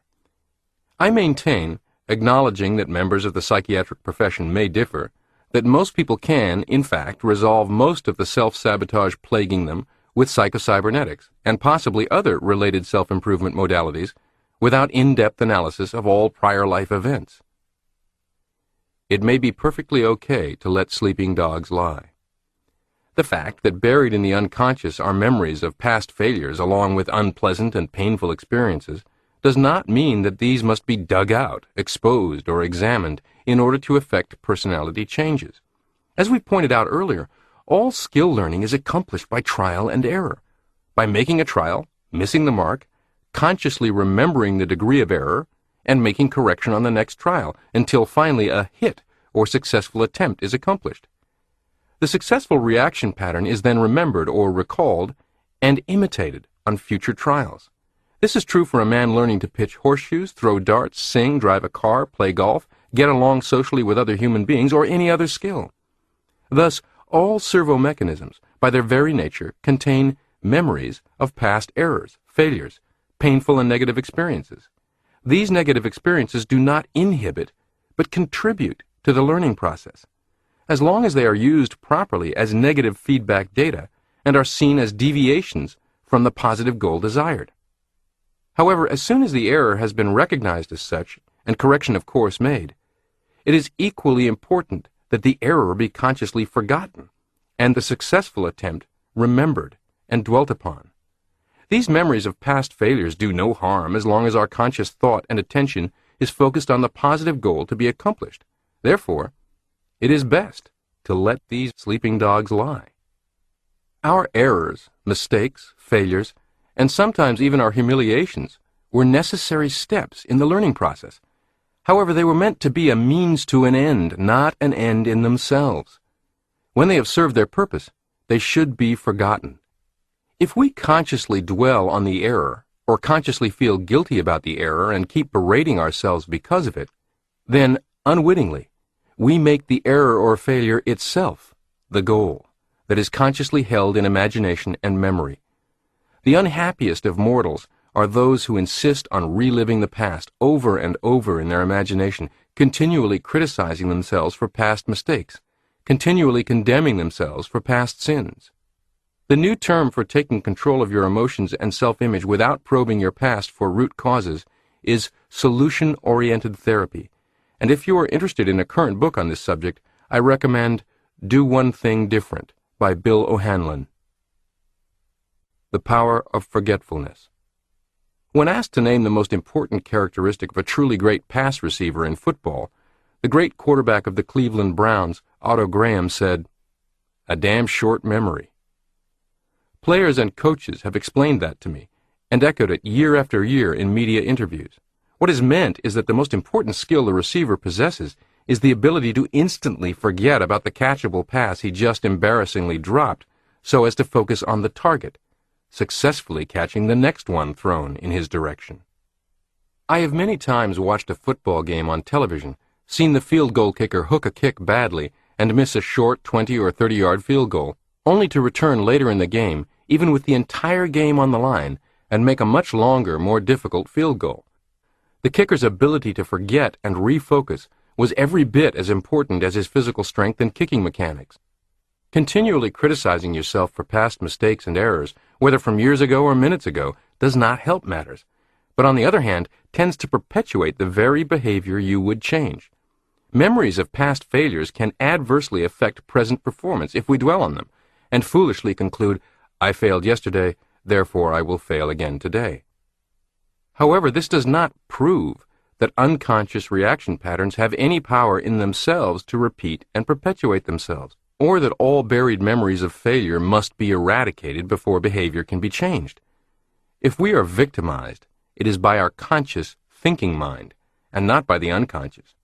I maintain, acknowledging that members of the psychiatric profession may differ, that most people can, in fact, resolve most of the self-sabotage plaguing them with psychocybernetics and possibly other related self-improvement modalities without in-depth analysis of all prior life events. It may be perfectly okay to let sleeping dogs lie. The fact that buried in the unconscious are memories of past failures along with unpleasant and painful experiences does not mean that these must be dug out, exposed, or examined in order to effect personality changes. As we pointed out earlier, all skill learning is accomplished by trial and error. By making a trial, missing the mark, consciously remembering the degree of error, and making correction on the next trial until finally a hit or successful attempt is accomplished. The successful reaction pattern is then remembered or recalled and imitated on future trials. This is true for a man learning to pitch horseshoes, throw darts, sing, drive a car, play golf, get along socially with other human beings, or any other skill. Thus, all servo mechanisms, by their very nature, contain memories of past errors, failures, painful and negative experiences. These negative experiences do not inhibit, but contribute to the learning process. As long as they are used properly as negative feedback data and are seen as deviations from the positive goal desired. However, as soon as the error has been recognized as such and correction of course made, it is equally important that the error be consciously forgotten and the successful attempt remembered and dwelt upon. These memories of past failures do no harm as long as our conscious thought and attention is focused on the positive goal to be accomplished. Therefore, it is best to let these sleeping dogs lie. Our errors, mistakes, failures, and sometimes even our humiliations were necessary steps in the learning process. However, they were meant to be a means to an end, not an end in themselves. When they have served their purpose, they should be forgotten. If we consciously dwell on the error, or consciously feel guilty about the error and keep berating ourselves because of it, then, unwittingly, we make the error or failure itself the goal that is consciously held in imagination and memory. The unhappiest of mortals are those who insist on reliving the past over and over in their imagination, continually criticizing themselves for past mistakes, continually condemning themselves for past sins. The new term for taking control of your emotions and self-image without probing your past for root causes is solution-oriented therapy. And if you are interested in a current book on this subject, I recommend Do One Thing Different by Bill O'Hanlon. The Power of Forgetfulness. When asked to name the most important characteristic of a truly great pass receiver in football, the great quarterback of the Cleveland Browns, Otto Graham, said, "A damn short memory." Players and coaches have explained that to me, and echoed it year after year in media interviews. What is meant is that the most important skill the receiver possesses is the ability to instantly forget about the catchable pass he just embarrassingly dropped so as to focus on the target, successfully catching the next one thrown in his direction. I have many times watched a football game on television, seen the field goal kicker hook a kick badly and miss a short 20 or 30-yard field goal, only to return later in the game, even with the entire game on the line, and make a much longer, more difficult field goal. The kicker's ability to forget and refocus was every bit as important as his physical strength and kicking mechanics. Continually criticizing yourself for past mistakes and errors, whether from years ago or minutes ago, does not help matters, but on the other hand, tends to perpetuate the very behavior you would change. Memories of past failures can adversely affect present performance if we dwell on them, and foolishly conclude, "I failed yesterday, therefore I will fail again today." However, this does not prove that unconscious reaction patterns have any power in themselves to repeat and perpetuate themselves, or that all buried memories of failure must be eradicated before behavior can be changed. If we are victimized, it is by our conscious, thinking mind, and not by the unconscious.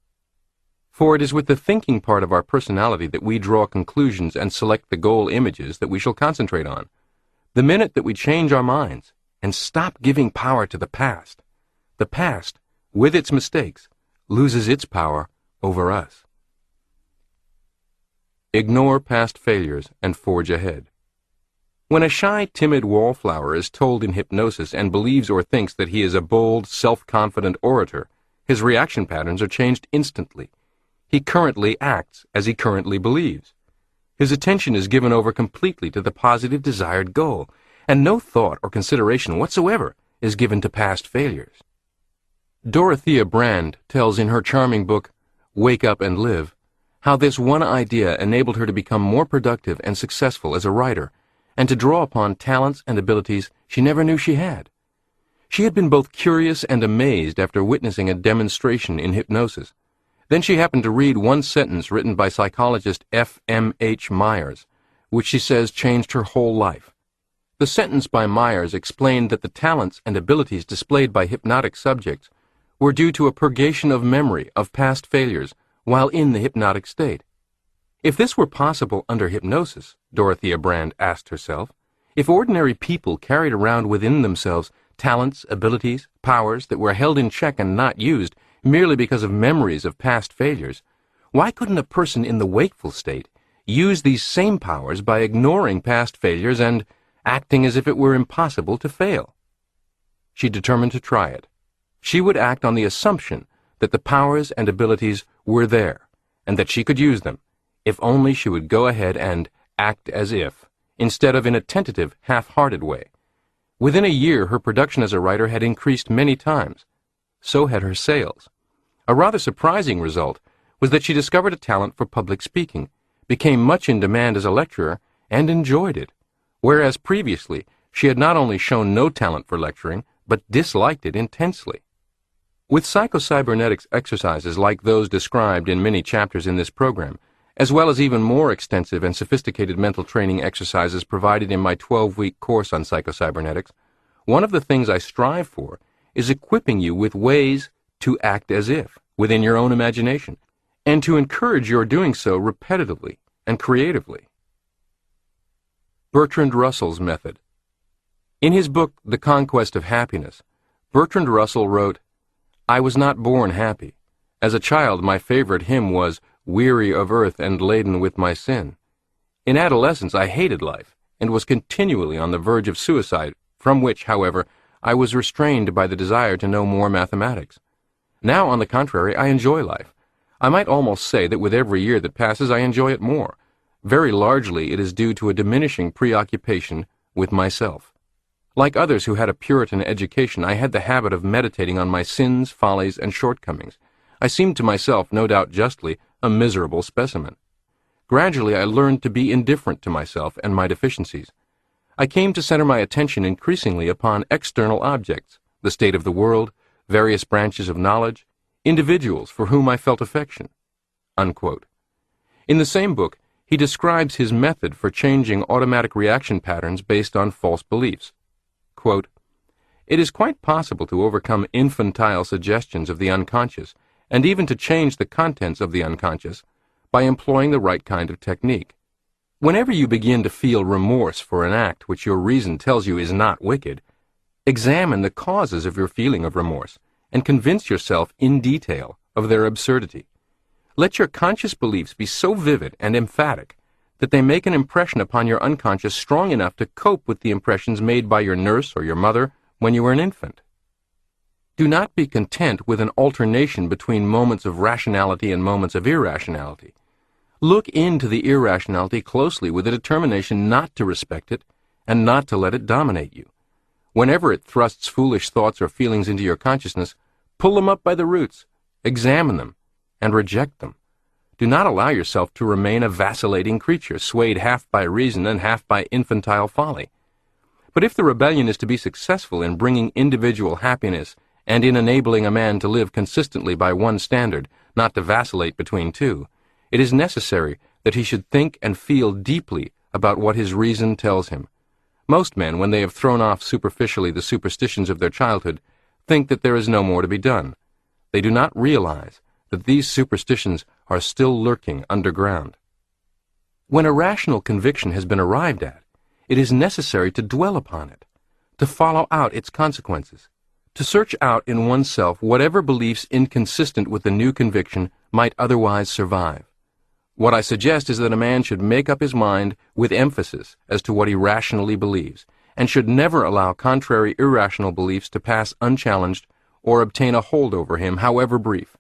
For it is with the thinking part of our personality that we draw conclusions and select the goal images that we shall concentrate on. The minute that we change our minds and stop giving power to the past, with its mistakes, loses its power over us. Ignore past failures and forge ahead. When a shy, timid wallflower is told in hypnosis and believes or thinks that he is a bold, self-confident orator, his reaction patterns are changed instantly. He currently acts as he currently believes. His attention is given over completely to the positive desired goal, and no thought or consideration whatsoever is given to past failures. Dorothea Brand tells in her charming book, Wake Up and Live, how this one idea enabled her to become more productive and successful as a writer, and to draw upon talents and abilities she never knew she had. She had been both curious and amazed after witnessing a demonstration in hypnosis. Then she happened to read one sentence written by psychologist F.M.H. Myers, which she says changed her whole life. The sentence by Myers explained that the talents and abilities displayed by hypnotic subjects were due to a purgation of memory of past failures while in the hypnotic state. If this were possible under hypnosis, Dorothea Brand asked herself, if ordinary people carried around within themselves talents, abilities, powers that were held in check and not used merely because of memories of past failures, why couldn't a person in the wakeful state use these same powers by ignoring past failures and acting as if it were impossible to fail? She determined to try it. She would act on the assumption that the powers and abilities were there, and that she could use them, if only she would go ahead and act as if, instead of in a tentative, half-hearted way. Within a year, her production as a writer had increased many times. So had her sales. A rather surprising result was that she discovered a talent for public speaking, became much in demand as a lecturer, and enjoyed it, whereas previously she had not only shown no talent for lecturing, but disliked it intensely. With psychocybernetics exercises like those described in many chapters in this program, as well as even more extensive and sophisticated mental training exercises provided in my 12-week course on psychocybernetics, one of the things I strive for is equipping you with ways to act as if, within your own imagination, and to encourage your doing so repetitively and creatively. Bertrand Russell's method. In his book, The Conquest of Happiness, Bertrand Russell wrote, I was not born happy. As a child, my favorite hymn was, Weary of earth and laden with my sin. In adolescence, I hated life and was continually on the verge of suicide, from which, however, I was restrained by the desire to know more mathematics. Now, on the contrary, I enjoy life. I might almost say that with every year that passes, I enjoy it more, Very largely it is due to a diminishing preoccupation with myself. Like others who had a Puritan education, I had the habit of meditating on my sins, follies, and shortcomings. I seemed to myself, no doubt justly, a miserable specimen. Gradually I learned to be indifferent to myself and my deficiencies. I came to center my attention increasingly upon external objects, the state of the world, various branches of knowledge, individuals for whom I felt affection." Unquote. In the same book, he describes his method for changing automatic reaction patterns based on false beliefs. Quote, "It is quite possible to overcome infantile suggestions of the unconscious, and even to change the contents of the unconscious, by employing the right kind of technique. Whenever you begin to feel remorse for an act which your reason tells you is not wicked, examine the causes of your feeling of remorse, and convince yourself in detail of their absurdity. Let your conscious beliefs be so vivid and emphatic that they make an impression upon your unconscious strong enough to cope with the impressions made by your nurse or your mother when you were an infant. Do not be content with an alternation between moments of rationality and moments of irrationality. Look into the irrationality closely with a determination not to respect it and not to let it dominate you. Whenever it thrusts foolish thoughts or feelings into your consciousness, pull them up by the roots, examine them, and reject them. Do not allow yourself to remain a vacillating creature, swayed half by reason and half by infantile folly. But if the rebellion is to be successful in bringing individual happiness and in enabling a man to live consistently by one standard, not to vacillate between two, it is necessary that he should think and feel deeply about what his reason tells him. Most men, when they have thrown off superficially the superstitions of their childhood, think that there is no more to be done. They do not realize that these superstitions are still lurking underground. When a rational conviction has been arrived at, it is necessary to dwell upon it, to follow out its consequences, to search out in oneself whatever beliefs inconsistent with the new conviction might otherwise survive. What I suggest is that a man should make up his mind with emphasis as to what he rationally believes, and should never allow contrary irrational beliefs to pass unchallenged or obtain a hold over him, however brief.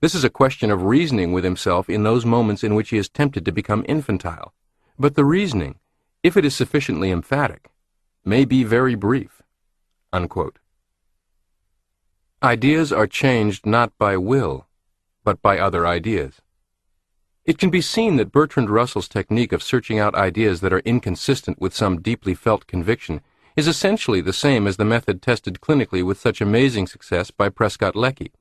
This is a question of reasoning with himself in those moments in which he is tempted to become infantile. But the reasoning, if it is sufficiently emphatic, may be very brief." Unquote. Ideas are changed not by will, but by other ideas. It can be seen that Bertrand Russell's technique of searching out ideas that are inconsistent with some deeply felt conviction is essentially the same as the method tested clinically with such amazing success by Prescott Leckie.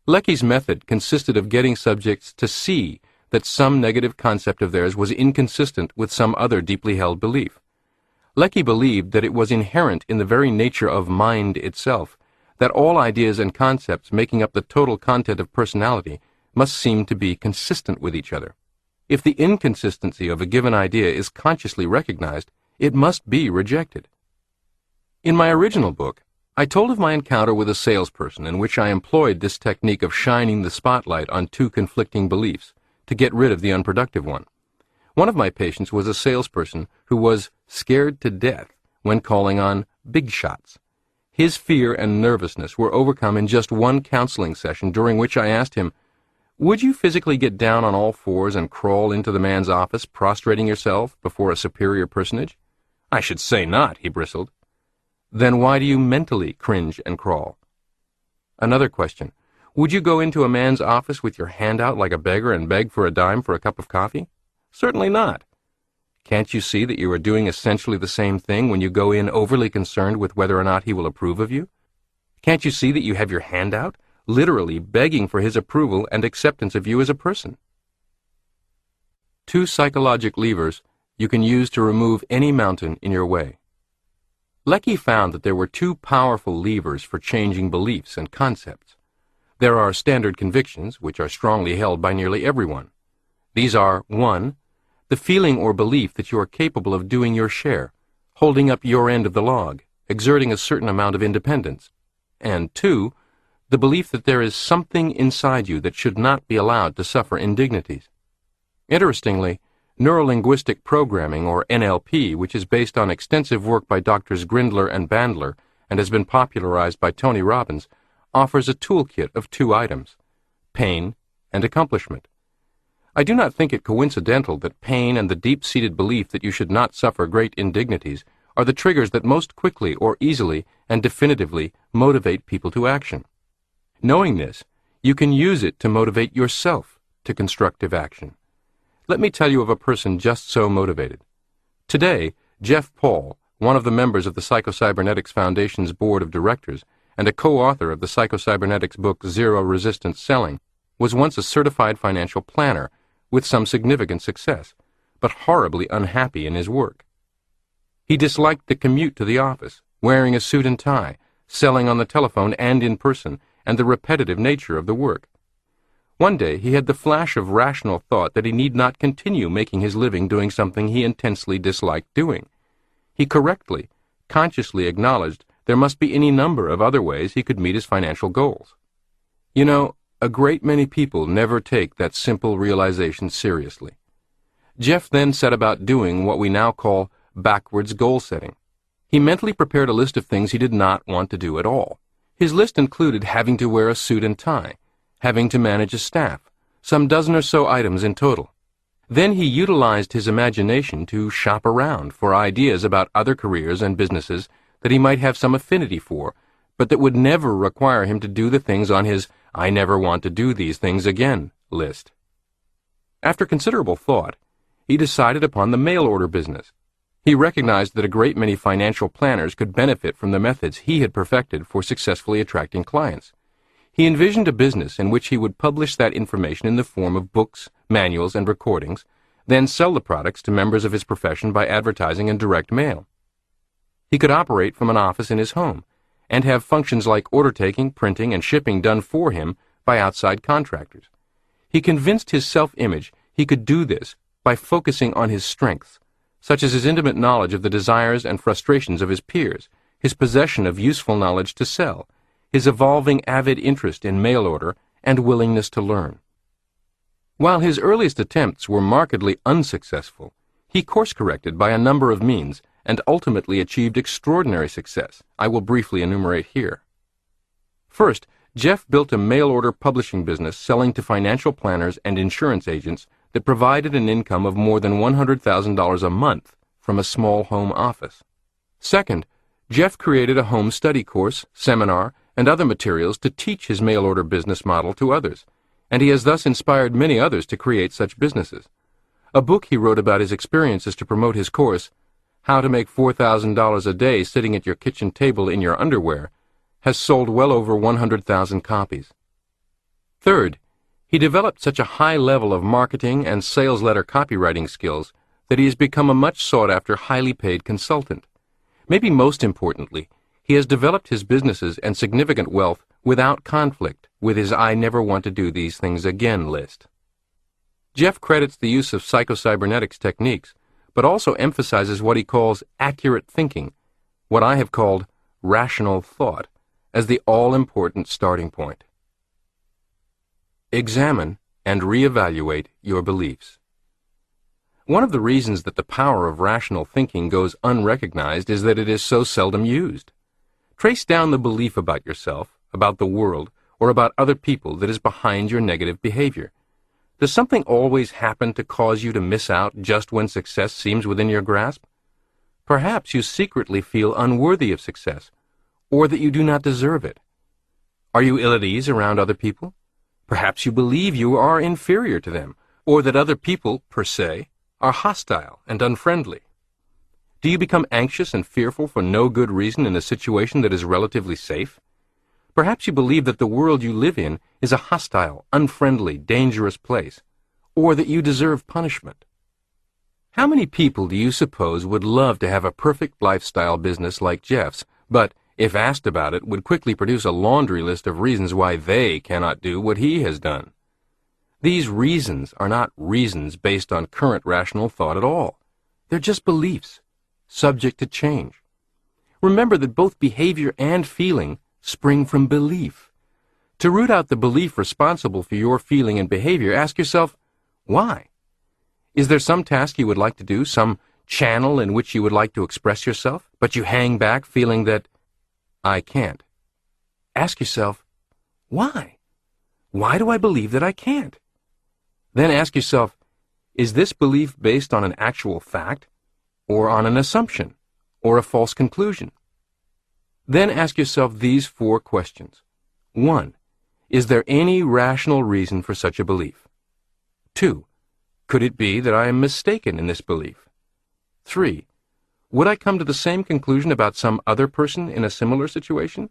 Leckie's method consisted of getting subjects to see that some negative concept of theirs was inconsistent with some other deeply held belief. Leckie believed that it was inherent in the very nature of mind itself that all ideas and concepts making up the total content of personality must seem to be consistent with each other. If the inconsistency of a given idea is consciously recognized, it must be rejected. In my original book, I told of my encounter with a salesperson in which I employed this technique of shining the spotlight on two conflicting beliefs to get rid of the unproductive one. One of my patients was a salesperson who was scared to death when calling on big shots. His fear and nervousness were overcome in just one counseling session, during which I asked him, "Would you physically get down on all fours and crawl into the man's office, prostrating yourself before a superior personage?" "I should say not," he bristled. "Then why do you mentally cringe and crawl?" Another question. "Would you go into a man's office with your hand out like a beggar and beg for a dime for a cup of coffee?" "Certainly not." "Can't you see that you are doing essentially the same thing when you go in overly concerned with whether or not he will approve of you? Can't you see that you have your hand out, literally begging for his approval and acceptance of you as a person?" Two psychologic levers you can use to remove any mountain in your way. Leckie found that there were two powerful levers for changing beliefs and concepts. There are standard convictions, which are strongly held by nearly everyone. These are 1. The feeling or belief that you are capable of doing your share, holding up your end of the log, exerting a certain amount of independence. And 2. The belief that there is something inside you that should not be allowed to suffer indignities. Interestingly, neurolinguistic programming, or NLP, which is based on extensive work by Drs. Grindler and Bandler and has been popularized by Tony Robbins, offers a toolkit of two items: pain and accomplishment. I do not think it coincidental that pain and the deep-seated belief that you should not suffer great indignities are the triggers that most quickly or easily and definitively motivate people to action. Knowing this, you can use it to motivate yourself to constructive action. Let me tell you of a person just so motivated. Today, Jeff Paul, one of the members of the Psychocybernetics Foundation's board of directors and a co-author of the Psychocybernetics book Zero Resistance Selling, was once a certified financial planner with some significant success, but horribly unhappy in his work. He disliked the commute to the office, wearing a suit and tie, selling on the telephone and in person, and the repetitive nature of the work. One day he had the flash of rational thought that he need not continue making his living doing something he intensely disliked doing. He correctly, consciously acknowledged there must be any number of other ways he could meet his financial goals. You know, a great many people never take that simple realization seriously. Jeff then set about doing what we now call backwards goal setting. He mentally prepared a list of things he did not want to do at all. His list included having to wear a suit and tie, having to manage a staff, some dozen or so items in total. Then he utilized his imagination to shop around for ideas about other careers and businesses that he might have some affinity for, but that would never require him to do the things on his "I never want to do these things again" list. After considerable thought, he decided upon the mail order business. He recognized that a great many financial planners could benefit from the methods he had perfected for successfully attracting clients. He envisioned a business in which he would publish that information in the form of books, manuals, and recordings, then sell the products to members of his profession by advertising in direct mail. He could operate from an office in his home, and have functions like order taking, printing, and shipping done for him by outside contractors. He convinced his self-image he could do this by focusing on his strengths, such as his intimate knowledge of the desires and frustrations of his peers, his possession of useful knowledge to sell, his evolving avid interest in mail order, and willingness to learn. While his earliest attempts were markedly unsuccessful, he course-corrected by a number of means and ultimately achieved extraordinary success I will briefly enumerate here. First, Jeff built a mail-order publishing business selling to financial planners and insurance agents that provided an income of more than $100,000 a month from a small home office. Second, Jeff created a home study course, seminar, and other materials to teach his mail-order business model to others, and he has thus inspired many others to create such businesses. A book he wrote about his experiences to promote his course, How to Make $4,000 a Day Sitting at Your Kitchen Table in Your Underwear, has sold well over 100,000 copies. Third, he developed such a high level of marketing and sales letter copywriting skills that he has become a much sought-after, highly paid consultant. Maybe most importantly, he has developed his businesses and significant wealth without conflict with his "I never want to do these things again" list. Jeff credits the use of psychocybernetics techniques, but also emphasizes what he calls accurate thinking, what I have called rational thought, as the all-important starting point. Examine and reevaluate your beliefs. One of the reasons that the power of rational thinking goes unrecognized is that it is so seldom used. Trace down the belief about yourself, about the world, or about other people that is behind your negative behavior. Does something always happen to cause you to miss out just when success seems within your grasp? Perhaps you secretly feel unworthy of success, or that you do not deserve it. Are you ill at ease around other people? Perhaps you believe you are inferior to them, or that other people, per se, are hostile and unfriendly. Do you become anxious and fearful for no good reason in a situation that is relatively safe? Perhaps you believe that the world you live in is a hostile, unfriendly, dangerous place, or that you deserve punishment. How many people do you suppose would love to have a perfect lifestyle business like Jeff's, but, if asked about it, would quickly produce a laundry list of reasons why they cannot do what he has done? These reasons are not reasons based on current rational thought at all. They're just beliefs, subject to change. Remember that both behavior and feeling spring from belief. To root out the belief responsible for your feeling and behavior, ask yourself, why? Is there some task you would like to do, some channel in which you would like to express yourself, but you hang back feeling that, I can't? Ask yourself, why? Why do I believe that I can't? Then ask yourself, is this belief based on an actual fact, or on an assumption, or a false conclusion? Then ask yourself these 4 questions. 1. Is there any rational reason for such a belief? 2. Could it be that I am mistaken in this belief? 3. Would I come to the same conclusion about some other person in a similar situation?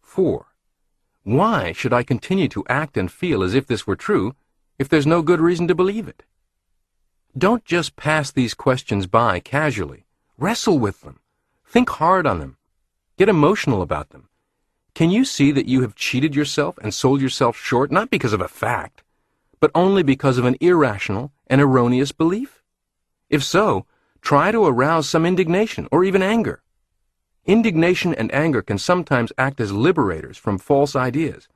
4. Why should I continue to act and feel as if this were true if there's no good reason to believe it? Don't just pass these questions by casually. Wrestle with them. Think hard on them. Get emotional about them. Can you see that you have cheated yourself and sold yourself short not because of a fact, but only because of an irrational and erroneous belief? If so, try to arouse some indignation or even anger. Indignation and anger can sometimes act as liberators from false ideas.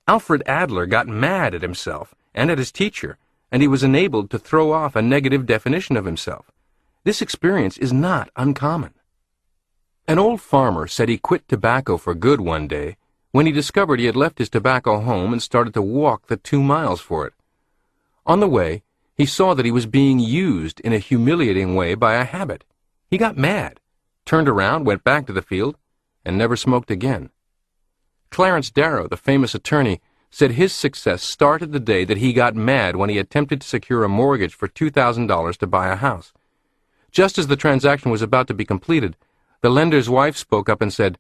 Alfred Adler got mad at himself and at his teacher, and he was enabled to throw off a negative definition of himself. This experience is not uncommon. An old farmer said he quit tobacco for good one day when he discovered he had left his tobacco home and started to walk the 2 miles for it. On the way, he saw that he was being used in a humiliating way by a habit. He got mad, turned around, went back to the field, and never smoked again. Clarence Darrow, the famous attorney, said his success started the day that he got mad when he attempted to secure a mortgage for $2,000 to buy a house. Just as the transaction was about to be completed, the lender's wife spoke up and said,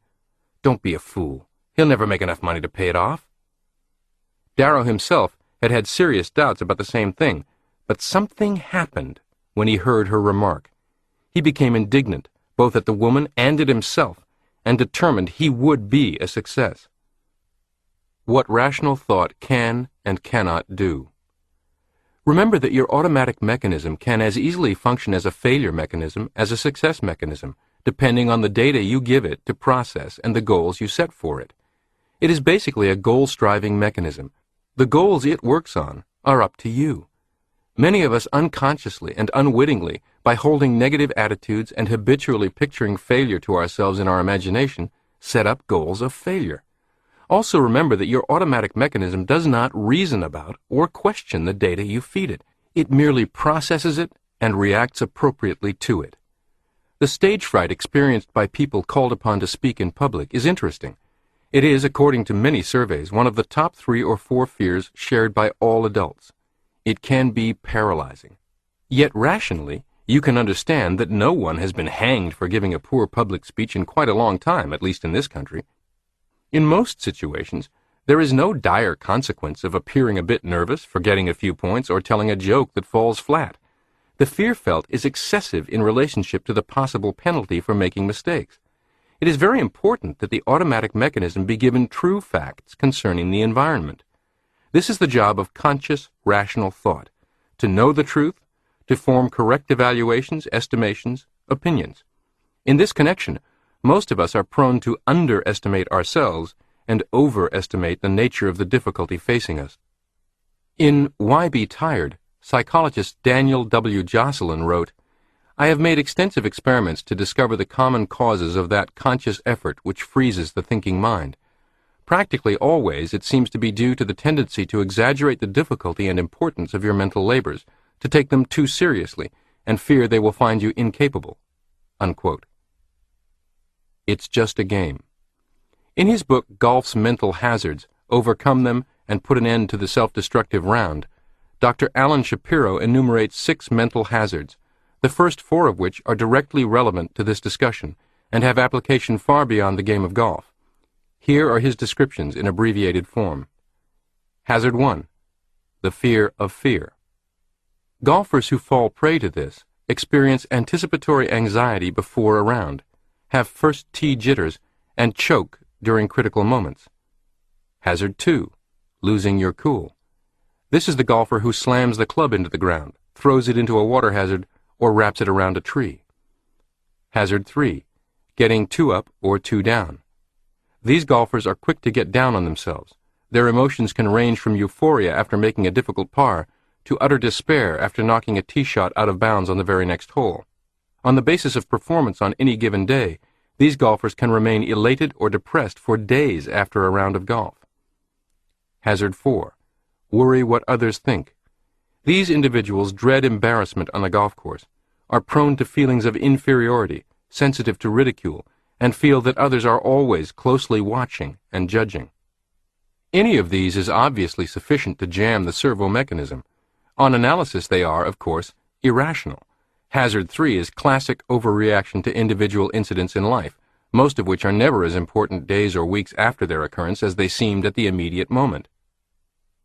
"Don't be a fool. He'll never make enough money to pay it off." Darrow himself had had serious doubts about the same thing, but something happened when he heard her remark. He became indignant, both at the woman and at himself, and determined he would be a success. What rational thought can and cannot do. Remember that your automatic mechanism can as easily function as a failure mechanism as a success mechanism, depending on the data you give it to process and the goals you set for it. It is basically a goal-striving mechanism. The goals it works on are up to you. Many of us unconsciously and unwittingly, by holding negative attitudes and habitually picturing failure to ourselves in our imagination, set up goals of failure. Also remember that your automatic mechanism does not reason about or question the data you feed it. It merely processes it and reacts appropriately to it. The stage fright experienced by people called upon to speak in public is interesting. It is, according to many surveys, one of the top 3 or 4 fears shared by all adults. It can be paralyzing. Yet rationally, you can understand that no one has been hanged for giving a poor public speech in quite a long time, at least in this country. In most situations, there is no dire consequence of appearing a bit nervous, forgetting a few points, or telling a joke that falls flat. The fear felt is excessive in relationship to the possible penalty for making mistakes. It is very important that the automatic mechanism be given true facts concerning the environment. This is the job of conscious, rational thought, to know the truth, to form correct evaluations, estimations, opinions. In this connection, most of us are prone to underestimate ourselves and overestimate the nature of the difficulty facing us. In Why Be Tired, psychologist Daniel W. Jocelyn wrote, "I have made extensive experiments to discover the common causes of that conscious effort which freezes the thinking mind. Practically always it seems to be due to the tendency to exaggerate the difficulty and importance of your mental labors, to take them too seriously, and fear they will find you incapable." Unquote. It's just a game. In his book Golf's Mental Hazards, Overcome Them and Put an End to the Self-Destructive Round, Dr. Alan Shapiro enumerates 6 mental hazards, the first 4 of which are directly relevant to this discussion and have application far beyond the game of golf. Here are his descriptions in abbreviated form. Hazard 1. The fear of fear. Golfers who fall prey to this experience anticipatory anxiety before a round, have first tee jitters, and choke during critical moments. Hazard 2. Losing your cool. This is the golfer who slams the club into the ground, throws it into a water hazard, or wraps it around a tree. Hazard 3. Getting 2 up or 2 down. These golfers are quick to get down on themselves. Their emotions can range from euphoria after making a difficult par to utter despair after knocking a tee shot out of bounds on the very next hole. On the basis of performance on any given day, these golfers can remain elated or depressed for days after a round of golf. Hazard 4. Worry what others think. These individuals dread embarrassment on the golf course, are prone to feelings of inferiority, sensitive to ridicule, and feel that others are always closely watching and judging. Any of these is obviously sufficient to jam the servo mechanism. On analysis, they are, of course, irrational. Hazard 3 is classic overreaction to individual incidents in life, most of which are never as important days or weeks after their occurrence as they seemed at the immediate moment.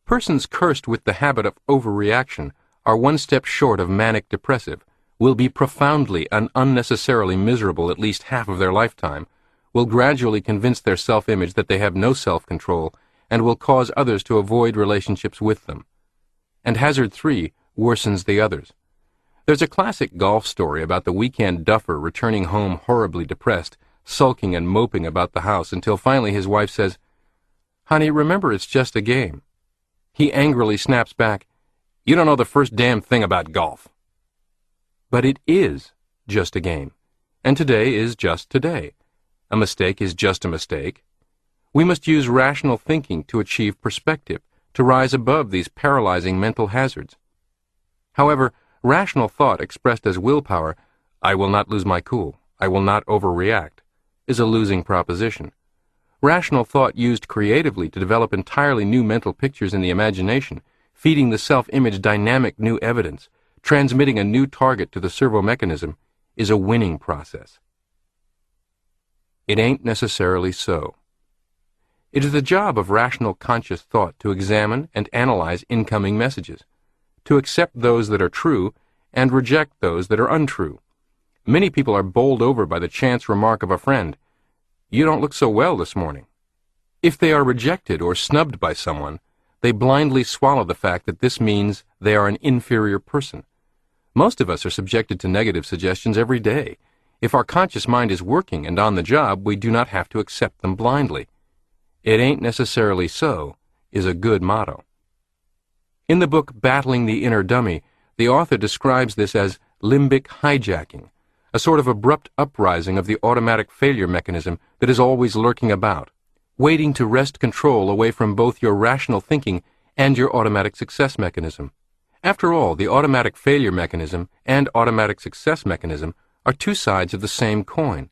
Persons cursed with the habit of overreaction are one step short of manic depressive, will be profoundly and unnecessarily miserable at least half of their lifetime, will gradually convince their self-image that they have no self-control, and will cause others to avoid relationships with them. And hazard 3 worsens the others. There's a classic golf story about the weekend duffer returning home horribly depressed, sulking and moping about the house until finally his wife says, "Honey, remember it's just a game." He angrily snaps back, "You don't know the first damn thing about golf." But it is just a game, and today is just today. A mistake is just a mistake. We must use rational thinking to achieve perspective, to rise above these paralyzing mental hazards. However, rational thought expressed as willpower, "I will not lose my cool, I will not overreact," is a losing proposition. Rational thought used creatively to develop entirely new mental pictures in the imagination, feeding the self-image dynamic new evidence, transmitting a new target to the servo mechanism, is a winning process. It ain't necessarily so. It is the job of rational conscious thought to examine and analyze incoming messages, to accept those that are true and reject those that are untrue. Many people are bowled over by the chance remark of a friend, "You don't look so well this morning." If they are rejected or snubbed by someone, they blindly swallow the fact that this means they are an inferior person. Most of us are subjected to negative suggestions every day. If our conscious mind is working and on the job, we do not have to accept them blindly. "It ain't necessarily so" is a good motto. In the book Battling the Inner Dummy, the author describes this as limbic hijacking, a sort of abrupt uprising of the automatic failure mechanism that is always lurking about, waiting to wrest control away from both your rational thinking and your automatic success mechanism. After all, the automatic failure mechanism and automatic success mechanism are two sides of the same coin,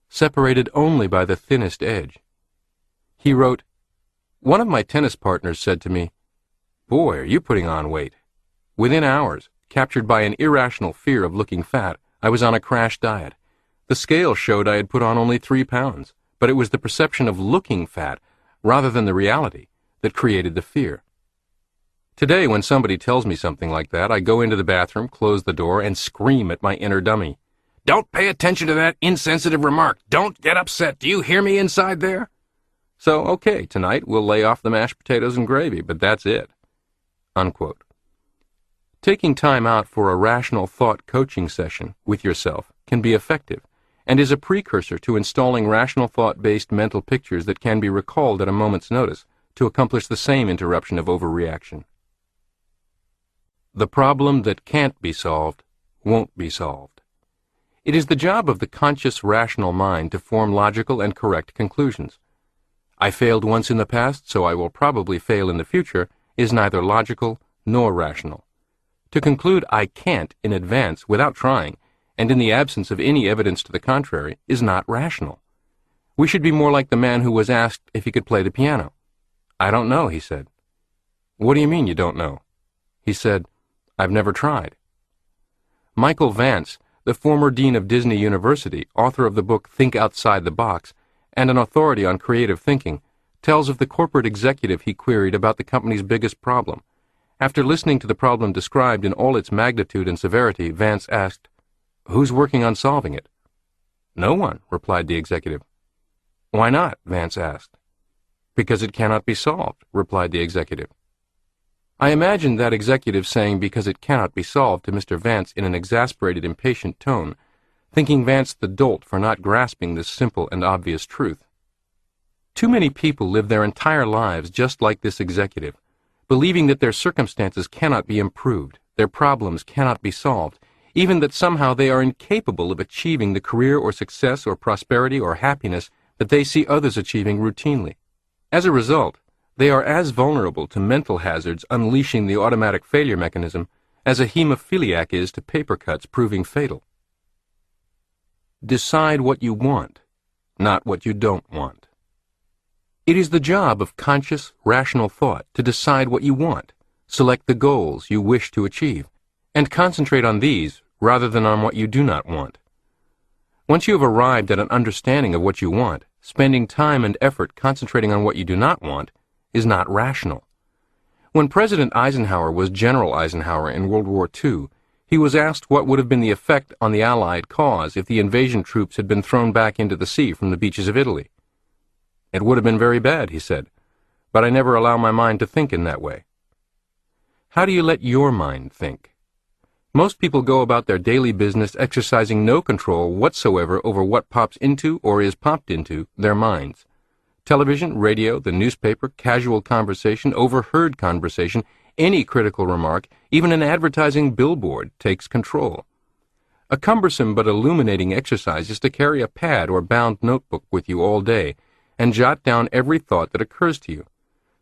separated only by the thinnest edge. He wrote, "One of my tennis partners said to me, 'Boy, are you putting on weight.' Within hours, captured by an irrational fear of looking fat, I was on a crash diet. The scale showed I had put on only 3 pounds, but it was the perception of looking fat, rather than the reality, that created the fear. Today, when somebody tells me something like that, I go into the bathroom, close the door, and scream at my inner dummy. 'Don't pay attention to that insensitive remark. Don't get upset. Do you hear me inside there?' So, okay, tonight we'll lay off the mashed potatoes and gravy, but that's it." Unquote. Taking time out for a rational thought coaching session with yourself can be effective, and is a precursor to installing rational thought-based mental pictures that can be recalled at a moment's notice to accomplish the same interruption of overreaction. The problem that can't be solved won't be solved. It is the job of the conscious, rational mind to form logical and correct conclusions. "I failed once in the past, so I will probably fail in the future," is neither logical nor rational. To conclude "I can't" in advance without trying, and in the absence of any evidence to the contrary, is not rational. We should be more like the man who was asked if he could play the piano. "I don't know," he said. "What do you mean you don't know?" He said, "I've never tried." Michael Vance, the former dean of Disney University, author of the book Think Outside the Box, and an authority on creative thinking, tells of the corporate executive he queried about the company's biggest problem. After listening to the problem described in all its magnitude and severity, Vance asked, "Who's working on solving it?" "No one," replied the executive. "Why not?" Vance asked. "Because it cannot be solved," replied the executive. I imagined that executive saying "because it cannot be solved" to Mr. Vance in an exasperated, impatient tone, thinking Vance the dolt for not grasping this simple and obvious truth. Too many people live their entire lives just like this executive, believing that their circumstances cannot be improved, their problems cannot be solved, even that somehow they are incapable of achieving the career or success or prosperity or happiness that they see others achieving routinely. As a result, They are as vulnerable to mental hazards unleashing the automatic failure mechanism as a hemophiliac is to paper cuts proving fatal. Decide what you want, not what you don't want. It is the job of conscious, rational thought to decide what you want, select the goals you wish to achieve, and concentrate on these rather than on what you do not want. Once you have arrived at an understanding of what you want, spending time and effort concentrating on what you do not want is not rational. When President Eisenhower was General Eisenhower in World War II, he was asked what would have been the effect on the Allied cause if the invasion troops had been thrown back into the sea from the beaches of Italy. "It would have been very bad," he said, "but I never allow my mind to think in that way." How do you let your mind think? Most people go about their daily business exercising no control whatsoever over what pops into or is popped into their minds. Television, radio, the newspaper, casual conversation, overheard conversation, any critical remark, even an advertising billboard takes control. A cumbersome but illuminating exercise is to carry a pad or bound notebook with you all day and jot down every thought that occurs to you.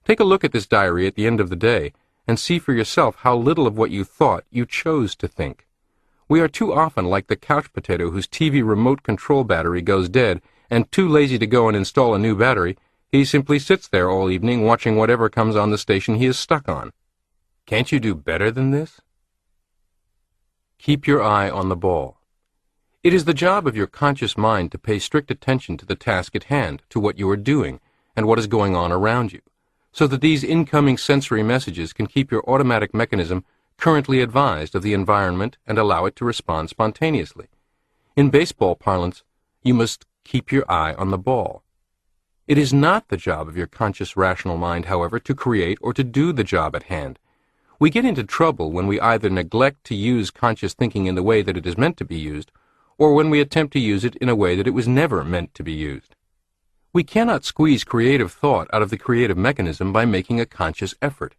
Take a look at this diary at the end of the day and see for yourself how little of what you thought you chose to think. We are too often like the couch potato whose TV remote control battery goes dead, and too lazy to go and install a new battery, he simply sits there all evening watching whatever comes on the station he is stuck on. Can't you do better than this? Keep your eye on the ball. It is the job of your conscious mind to pay strict attention to the task at hand, to what you are doing, and what is going on around you, so that these incoming sensory messages can keep your automatic mechanism currently advised of the environment and allow it to respond spontaneously. In baseball parlance, you must keep your eye on the ball. It is not the job of your conscious rational mind, however, to create or to do the job at hand. We get into trouble when we either neglect to use conscious thinking in the way that it is meant to be used, or when we attempt to use it in a way that it was never meant to be used. We cannot squeeze creative thought out of the creative mechanism by making a conscious effort.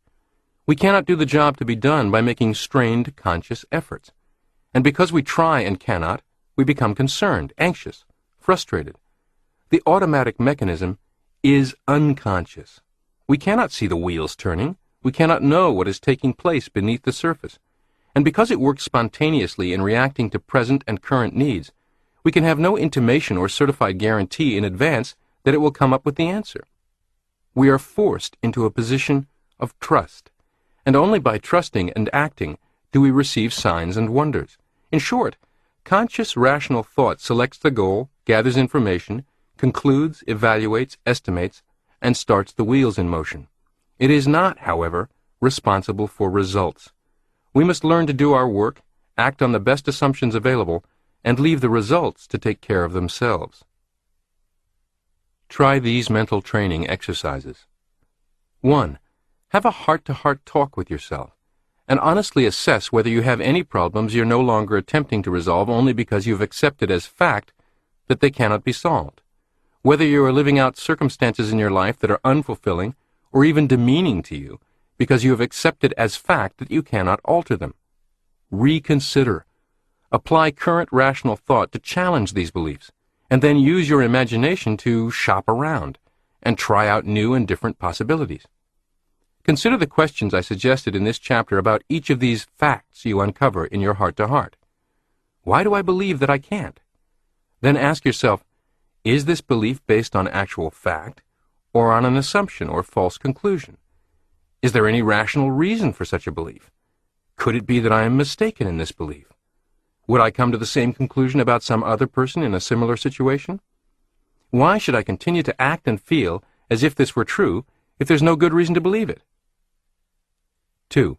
We cannot do the job to be done by making strained conscious efforts. And because we try and cannot, we become concerned, anxious, frustrated. The automatic mechanism is unconscious. We cannot see the wheels turning. We cannot know what is taking place beneath the surface. And because it works spontaneously in reacting to present and current needs, we can have no intimation or certified guarantee in advance that it will come up with the answer. We are forced into a position of trust, and only by trusting and acting do we receive signs and wonders. In short, conscious rational thought selects the goal, gathers information, concludes, evaluates, estimates, and starts the wheels in motion. It is not, however, responsible for results. We must learn to do our work, act on the best assumptions available, and leave the results to take care of themselves. Try these mental training exercises. 1. Have a heart-to-heart talk with yourself, and honestly assess whether you have any problems you're no longer attempting to resolve only because you've accepted as fact that they cannot be solved. Whether you are living out circumstances in your life that are unfulfilling or even demeaning to you because you have accepted as fact that you cannot alter them. Reconsider. Apply current rational thought to challenge these beliefs, and then use your imagination to shop around and try out new and different possibilities. Consider the questions I suggested in this chapter about each of these facts you uncover in your heart-to-heart. Why do I believe that I can't? Then ask yourself, is this belief based on actual fact or on an assumption or false conclusion? Is there any rational reason for such a belief? Could it be that I am mistaken in this belief? Would I come to the same conclusion about some other person in a similar situation? Why should I continue to act and feel as if this were true if there's no good reason to believe it? 2.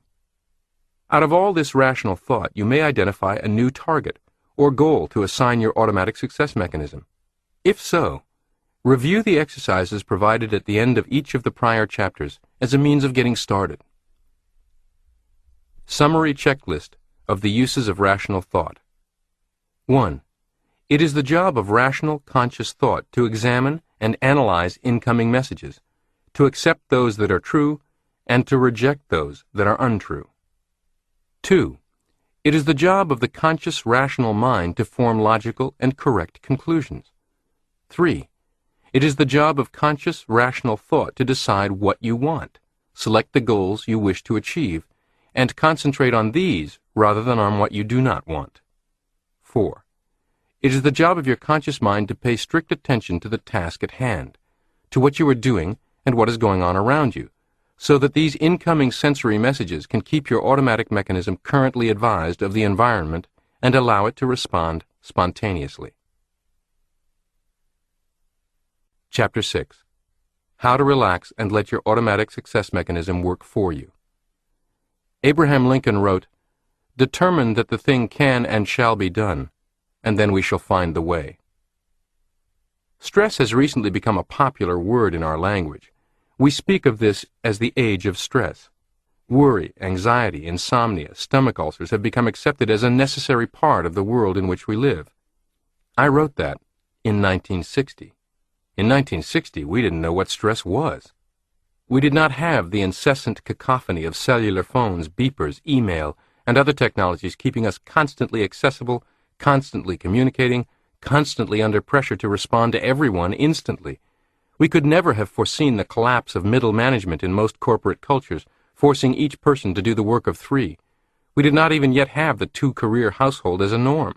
Out of all this rational thought, you may identify a new target or goal to assign your automatic success mechanism. If so, review the exercises provided at the end of each of the prior chapters as a means of getting started. Summary checklist of the uses of rational thought. 1. It is the job of rational, conscious thought to examine and analyze incoming messages, to accept those that are true, and to reject those that are untrue. 2. It is the job of the conscious, rational mind to form logical and correct conclusions. 3. It is the job of conscious, rational thought to decide what you want, select the goals you wish to achieve, and concentrate on these rather than on what you do not want. 4. It is the job of your conscious mind to pay strict attention to the task at hand, to what you are doing and what is going on around you, so that these incoming sensory messages can keep your automatic mechanism currently advised of the environment and allow it to respond spontaneously. Chapter 6. How to relax and let your automatic success mechanism work for you. Abraham Lincoln wrote, "Determine that the thing can and shall be done, and then we shall find the way." Stress has recently become a popular word in our language. We speak of this as the age of stress. Worry, anxiety, insomnia, stomach ulcers have become accepted as a necessary part of the world in which we live. I wrote that in 1960. In 1960, we didn't know what stress was. We did not have the incessant cacophony of cellular phones, beepers, email, and other technologies keeping us constantly accessible, constantly communicating, constantly under pressure to respond to everyone instantly. We could never have foreseen the collapse of middle management in most corporate cultures, forcing each person to do the work of 3. We did not even yet have the 2-career household as a norm.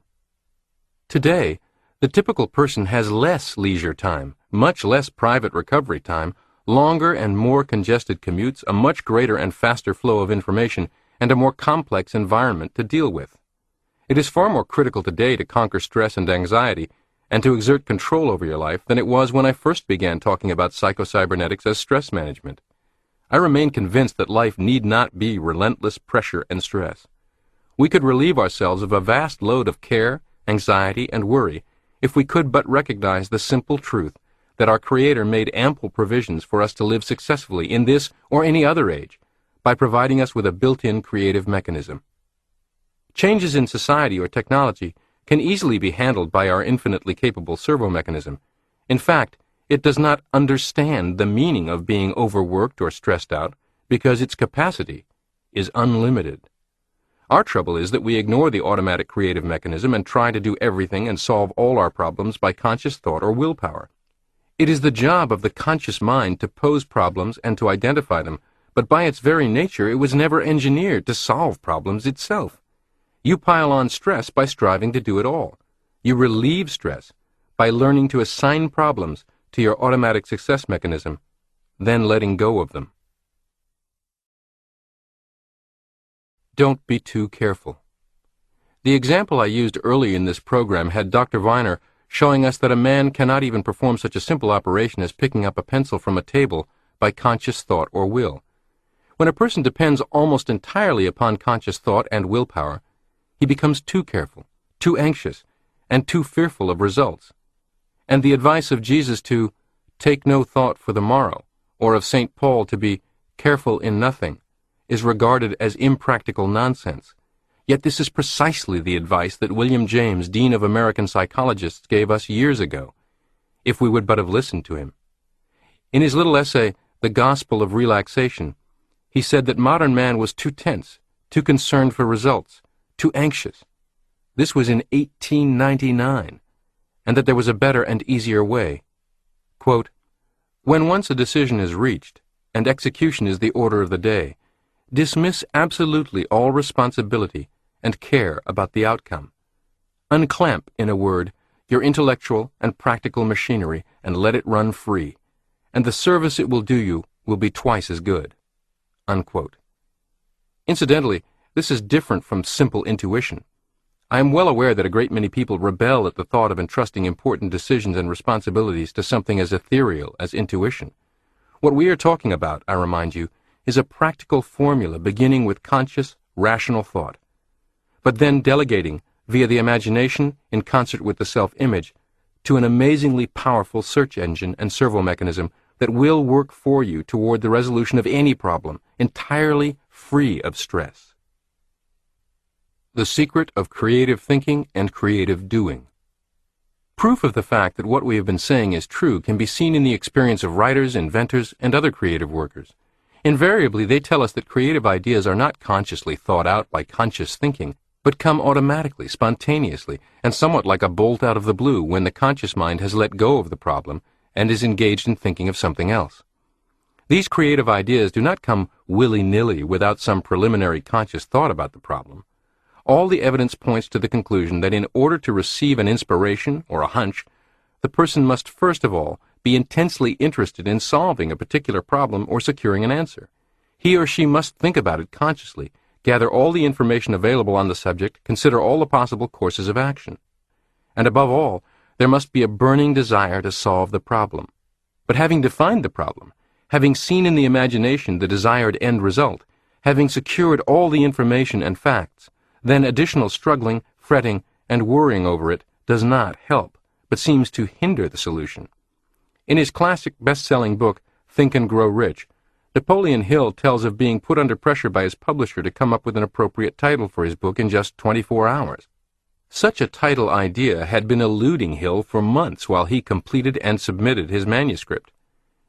Today, the typical person has less leisure time, much less private recovery time, longer and more congested commutes, a much greater and faster flow of information, and a more complex environment to deal with. It is far more critical today to conquer stress and anxiety and to exert control over your life than it was when I first began talking about psychocybernetics as stress management. I remain convinced that life need not be relentless pressure and stress. We could relieve ourselves of a vast load of care, anxiety, and worry if we could but recognize the simple truth that our Creator made ample provisions for us to live successfully in this or any other age by providing us with a built-in creative mechanism. Changes in society or technology can easily be handled by our infinitely capable servo mechanism. In fact, it does not understand the meaning of being overworked or stressed out because its capacity is unlimited. Our trouble is that we ignore the automatic creative mechanism and try to do everything and solve all our problems by conscious thought or willpower. It is the job of the conscious mind to pose problems and to identify them, but by its very nature it was never engineered to solve problems itself. You pile on stress by striving to do it all. You relieve stress by learning to assign problems to your automatic success mechanism, then letting go of them. Don't be too careful. The example I used earlier in this program had Dr. Viner showing us that a man cannot even perform such a simple operation as picking up a pencil from a table by conscious thought or will. When a person depends almost entirely upon conscious thought and willpower, he becomes too careful, too anxious, and too fearful of results. And the advice of Jesus to take no thought for the morrow, or of St. Paul to be careful in nothing, is regarded as impractical nonsense. Yet this is precisely the advice that William James, Dean of American Psychologists, gave us years ago, if we would but have listened to him. In his little essay, The Gospel of Relaxation, he said that modern man was too tense, too concerned for results, too anxious. This was in 1899, and that there was a better and easier way. Quote, "When once a decision is reached, and execution is the order of the day, dismiss absolutely all responsibility and care about the outcome. Unclamp, in a word, your intellectual and practical machinery and let it run free, and the service it will do you will be twice as good." Unquote. Incidentally, this is different from simple intuition. I am well aware that a great many people rebel at the thought of entrusting important decisions and responsibilities to something as ethereal as intuition. What we are talking about, I remind you, is a practical formula beginning with conscious, rational thought, but then delegating, via the imagination in concert with the self-image, to an amazingly powerful search engine and servo mechanism that will work for you toward the resolution of any problem, entirely free of stress. The secret of creative thinking and creative doing. Proof of the fact that what we have been saying is true can be seen in the experience of writers, inventors, and other creative workers. Invariably, they tell us that creative ideas are not consciously thought out by conscious thinking, but come automatically, spontaneously, and somewhat like a bolt out of the blue when the conscious mind has let go of the problem and is engaged in thinking of something else. These creative ideas do not come willy-nilly without some preliminary conscious thought about the problem. All the evidence points to the conclusion that in order to receive an inspiration or a hunch, the person must first of all be intensely interested in solving a particular problem or securing an answer. He or she must think about it consciously, gather all the information available on the subject, consider all the possible courses of action. And above all, there must be a burning desire to solve the problem. But having defined the problem, having seen in the imagination the desired end result, having secured all the information and facts, then additional struggling, fretting, and worrying over it does not help, but seems to hinder the solution. In his classic best-selling book, Think and Grow Rich, Napoleon Hill tells of being put under pressure by his publisher to come up with an appropriate title for his book in just 24 hours. Such a title idea had been eluding Hill for months while he completed and submitted his manuscript.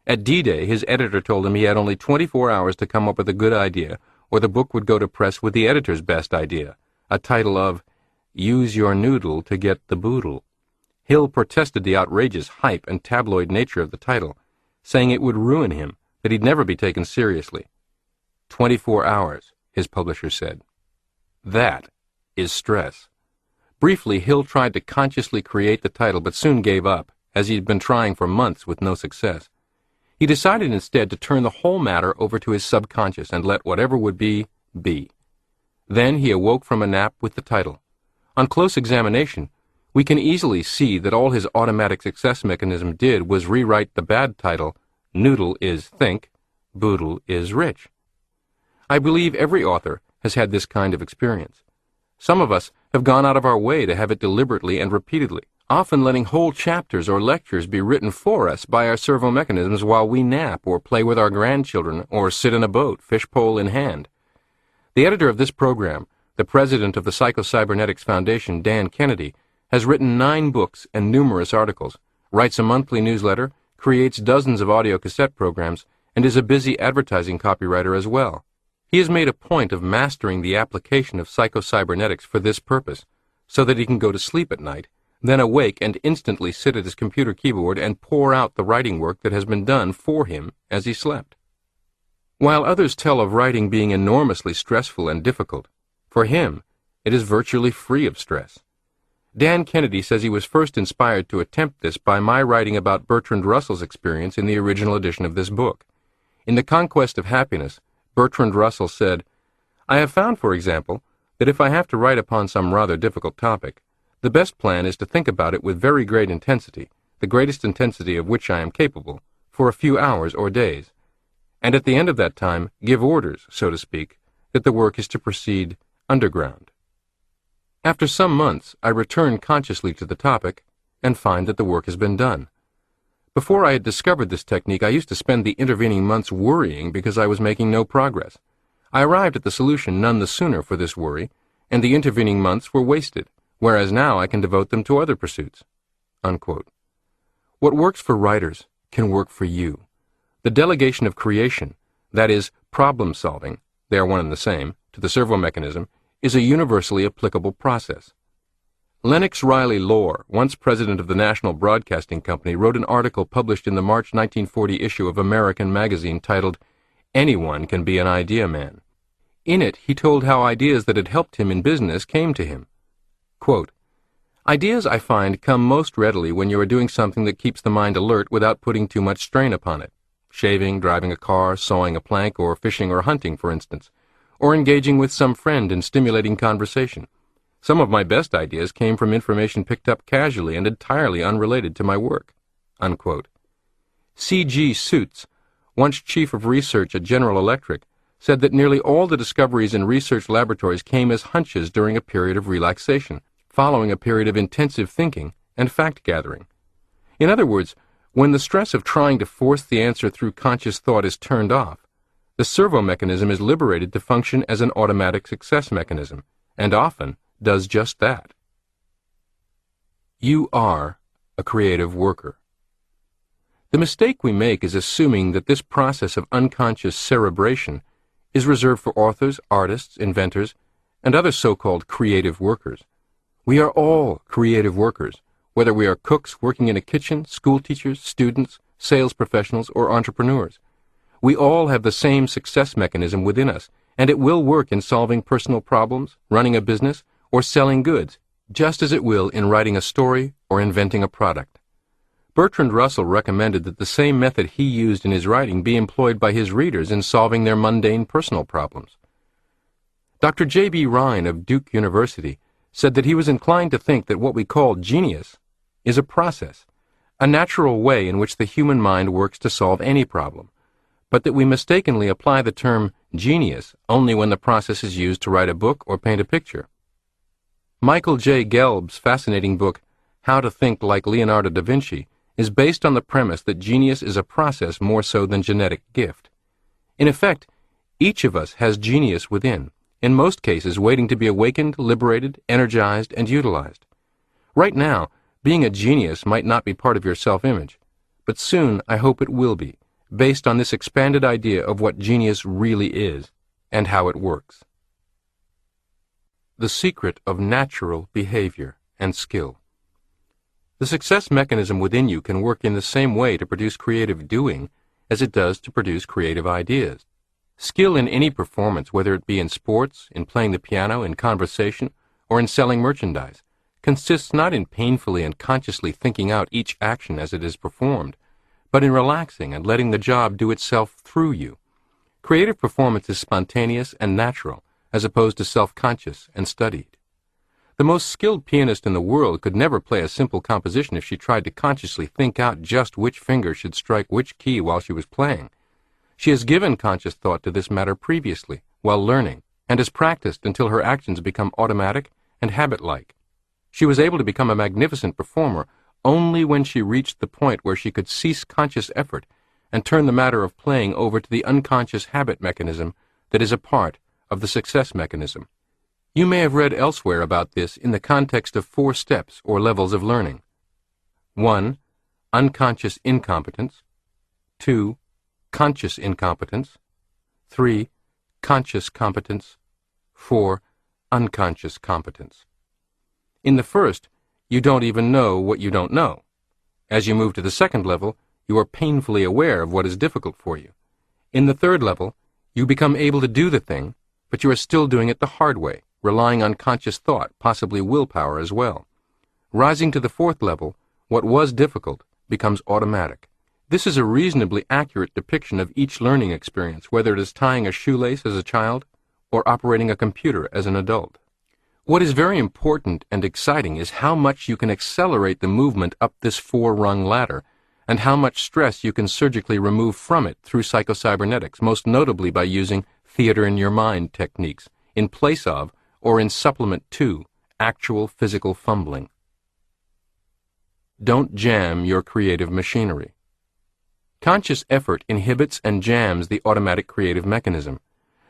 At D-Day, his editor told him he had only 24 hours to come up with a good idea, or the book would go to press with the editor's best idea, a title of Use Your Noodle to Get the Boodle. Hill protested the outrageous hype and tabloid nature of the title, saying it would ruin him, that he'd never be taken seriously. 24 hours, his publisher said. That is stress. Briefly, Hill tried to consciously create the title, but soon gave up, as he had been trying for months with no success. He decided instead to turn the whole matter over to his subconscious and let whatever would be. Then he awoke from a nap with the title. On close examination, we can easily see that all his automatic success mechanism did was rewrite the bad title, Noodle is Think, Boodle is Rich. I believe every author has had this kind of experience. Some of us have gone out of our way to have it deliberately and repeatedly, often letting whole chapters or lectures be written for us by our servo mechanisms while we nap or play with our grandchildren or sit in a boat, fishpole in hand. The editor of this program, the president of the Psycho-Cybernetics Foundation, Dan Kennedy, has written 9 books and numerous articles, writes a monthly newsletter, creates dozens of audio cassette programs, and is a busy advertising copywriter as well. He has made a point of mastering the application of psycho-cybernetics for this purpose, so that he can go to sleep at night, then awake and instantly sit at his computer keyboard and pour out the writing work that has been done for him as he slept. While others tell of writing being enormously stressful and difficult, for him, it is virtually free of stress. Dan Kennedy says he was first inspired to attempt this by my writing about Bertrand Russell's experience in the original edition of this book. In The Conquest of Happiness, Bertrand Russell said, I have found, for example, that if I have to write upon some rather difficult topic, the best plan is to think about it with very great intensity, the greatest intensity of which I am capable, for a few hours or days, and at the end of that time give orders, so to speak, that the work is to proceed underground. After some months, I return consciously to the topic and find that the work has been done. Before I had discovered this technique, I used to spend the intervening months worrying because I was making no progress. I arrived at the solution none the sooner for this worry, and the intervening months were wasted, whereas now I can devote them to other pursuits." Unquote. What works for writers can work for you. The delegation of creation, that is, problem solving, they are one and the same, to the servo mechanism, is a universally applicable process. Lennox Riley Lohr, once president of the National Broadcasting Company, wrote an article published in the March 1940 issue of American Magazine titled, "Anyone Can Be an Idea Man." In it, he told how ideas that had helped him in business came to him. Quote, "Ideas, I find, come most readily when you are doing something that keeps the mind alert without putting too much strain upon it. Shaving, driving a car, sawing a plank, or fishing or hunting, for instance, or engaging with some friend in stimulating conversation. Some of my best ideas came from information picked up casually and entirely unrelated to my work." Unquote. C.G. Suits, once chief of research at General Electric, said that nearly all the discoveries in research laboratories came as hunches during a period of relaxation, following a period of intensive thinking and fact-gathering. In other words, when the stress of trying to force the answer through conscious thought is turned off, the servo mechanism is liberated to function as an automatic success mechanism, and often does just that. You are a creative worker. The mistake we make is assuming that this process of unconscious cerebration is reserved for authors, artists, inventors, and other so-called creative workers. We are all creative workers, whether we are cooks working in a kitchen, school teachers, students, sales professionals, or entrepreneurs. We all have the same success mechanism within us, and it will work in solving personal problems, running a business, or selling goods, just as it will in writing a story or inventing a product. Bertrand Russell recommended that the same method he used in his writing be employed by his readers in solving their mundane personal problems. Dr. J.B. Rhine of Duke University said that he was inclined to think that what we call genius is a process, a natural way in which the human mind works to solve any problem, but that we mistakenly apply the term genius only when the process is used to write a book or paint a picture. Michael J. Gelb's fascinating book, How to Think Like Leonardo da Vinci, is based on the premise that genius is a process more so than genetic gift. In effect, each of us has genius within, in most cases waiting to be awakened, liberated, energized, and utilized. Right now, being a genius might not be part of your self-image, but soon I hope it will be, based on this expanded idea of what genius really is and how it works. The secret of natural behavior and skill. The success mechanism within you can work in the same way to produce creative doing as it does to produce creative ideas. Skill in any performance, whether it be in sports, in playing the piano, in conversation, or in selling merchandise, consists not in painfully and consciously thinking out each action as it is performed, but in relaxing and letting the job do itself through you. Creative performance is spontaneous and natural, as opposed to self-conscious and studied. The most skilled pianist in the world could never play a simple composition if she tried to consciously think out just which finger should strike which key while she was playing. She has given conscious thought to this matter previously, while learning, and has practiced until her actions become automatic and habit-like. She was able to become a magnificent performer only when she reached the point where she could cease conscious effort and turn the matter of playing over to the unconscious habit mechanism that is a part of the success mechanism. You may have read elsewhere about this in the context of 4 steps or levels of learning. 1. Unconscious incompetence. 2. Conscious incompetence. 3. Conscious competence. 4. Unconscious competence. In the first, you don't even know what you don't know. As you move to the second level, you are painfully aware of what is difficult for you. In the third level, you become able to do the thing, but you are still doing it the hard way, relying on conscious thought, possibly willpower as well. Rising to the fourth level, what was difficult becomes automatic. This is a reasonably accurate depiction of each learning experience, whether it is tying a shoelace as a child or operating a computer as an adult. What is very important and exciting is how much you can accelerate the movement up this 4-rung ladder, and how much stress you can surgically remove from it through psychocybernetics, most notably by using theater in your mind techniques, in place of or in supplement to actual physical fumbling. Don't jam your creative machinery. Conscious effort inhibits and jams the automatic creative mechanism.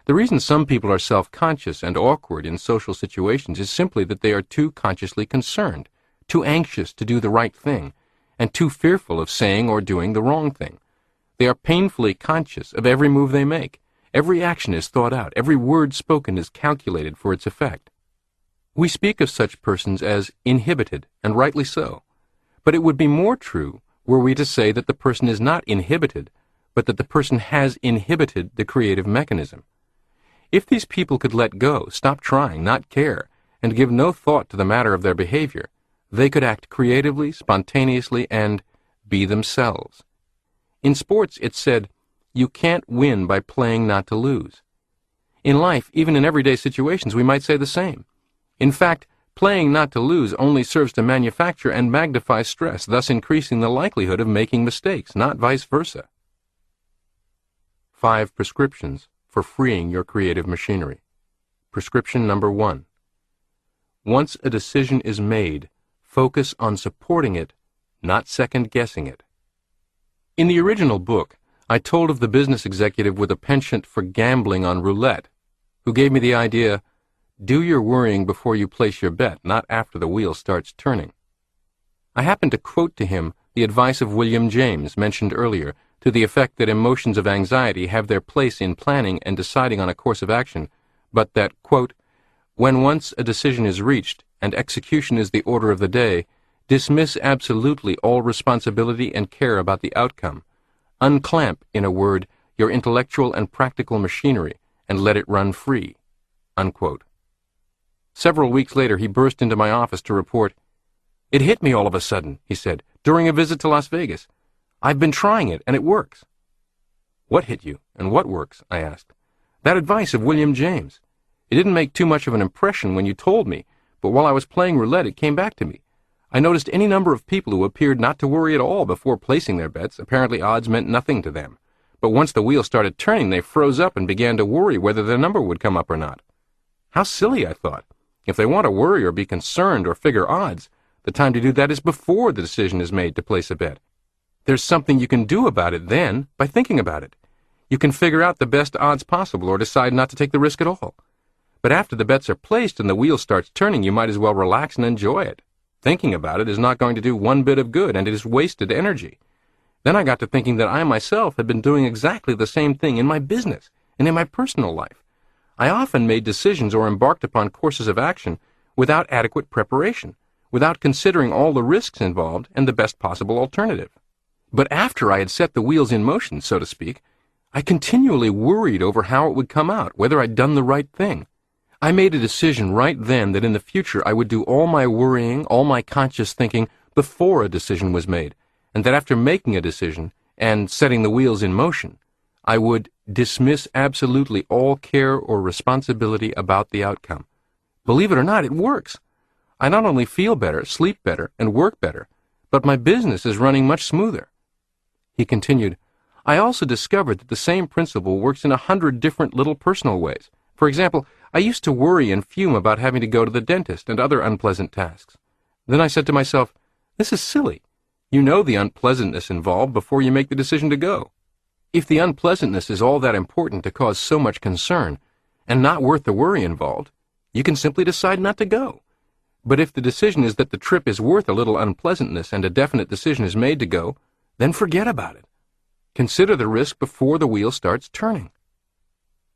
The reason some people are self-conscious and awkward in social situations is simply that they are too consciously concerned, too anxious to do the right thing, and too fearful of saying or doing the wrong thing. They are painfully conscious of every move they make. Every action is thought out. Every word spoken is calculated for its effect. We speak of such persons as inhibited, and rightly so. But it would be more true were we to say that the person is not inhibited, but that the person has inhibited the creative mechanism. If these people could let go, stop trying, not care, and give no thought to the matter of their behavior, they could act creatively, spontaneously, and be themselves. In sports, it's said, you can't win by playing not to lose. In life, even in everyday situations, we might say the same. In fact, playing not to lose only serves to manufacture and magnify stress, thus increasing the likelihood of making mistakes, not vice versa. 5 prescriptions for freeing your creative machinery. Prescription number 1. Once a decision is made, focus on supporting it, not second-guessing it. In the original book, I told of the business executive with a penchant for gambling on roulette, who gave me the idea, do your worrying before you place your bet, not after the wheel starts turning. I happened to quote to him the advice of William James, mentioned earlier, to the effect that emotions of anxiety have their place in planning and deciding on a course of action, but that, quote, when once a decision is reached and execution is the order of the day, Dismiss absolutely all responsibility and care about the outcome. Unclamp, in a word, your intellectual and practical machinery and let it run free." Unquote. Several weeks later, he burst into my office to report, "It hit me all of a sudden," he said, "during a visit to Las Vegas. I've been trying it, and it works." "What hit you, and what works?" I asked. "That advice of William James. It didn't make too much of an impression when you told me, but while I was playing roulette, it came back to me. I noticed any number of people who appeared not to worry at all before placing their bets. Apparently odds meant nothing to them. But once the wheel started turning, they froze up and began to worry whether their number would come up or not. How silly, I thought. If they want to worry or be concerned or figure odds, the time to do that is before the decision is made to place a bet. There's something you can do about it then by thinking about it. You can figure out the best odds possible or decide not to take the risk at all. But after the bets are placed and the wheel starts turning, you might as well relax and enjoy it. Thinking about it is not going to do one bit of good, and it is wasted energy. Then I got to thinking that I myself had been doing exactly the same thing in my business and in my personal life. I often made decisions or embarked upon courses of action without adequate preparation, without considering all the risks involved and the best possible alternative. But after I had set the wheels in motion, so to speak, I continually worried over how it would come out, whether I'd done the right thing. I made a decision right then that in the future I would do all my worrying, all my conscious thinking before a decision was made, and that after making a decision and setting the wheels in motion, I would dismiss absolutely all care or responsibility about the outcome. Believe it or not, it works. I not only feel better, sleep better, and work better, but my business is running much smoother. He continued, I also discovered that the same principle works in 100 different little personal ways. For example, I used to worry and fume about having to go to the dentist and other unpleasant tasks. Then I said to myself, this is silly. You know the unpleasantness involved before you make the decision to go. If the unpleasantness is all that important to cause so much concern, and not worth the worry involved, you can simply decide not to go. But if the decision is that the trip is worth a little unpleasantness and a definite decision is made to go, then forget about it. Consider the risk before the wheel starts turning.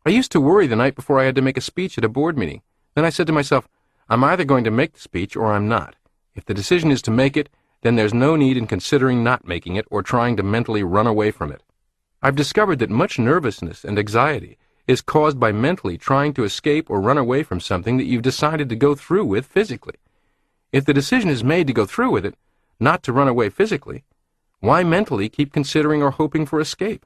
I used to worry the night before I had to make a speech at a board meeting. Then I said to myself, I'm either going to make the speech or I'm not. If the decision is to make it, then there's no need in considering not making it or trying to mentally run away from it. I've discovered that much nervousness and anxiety is caused by mentally trying to escape or run away from something that you've decided to go through with physically. If the decision is made to go through with it, not to run away physically, why mentally keep considering or hoping for escape?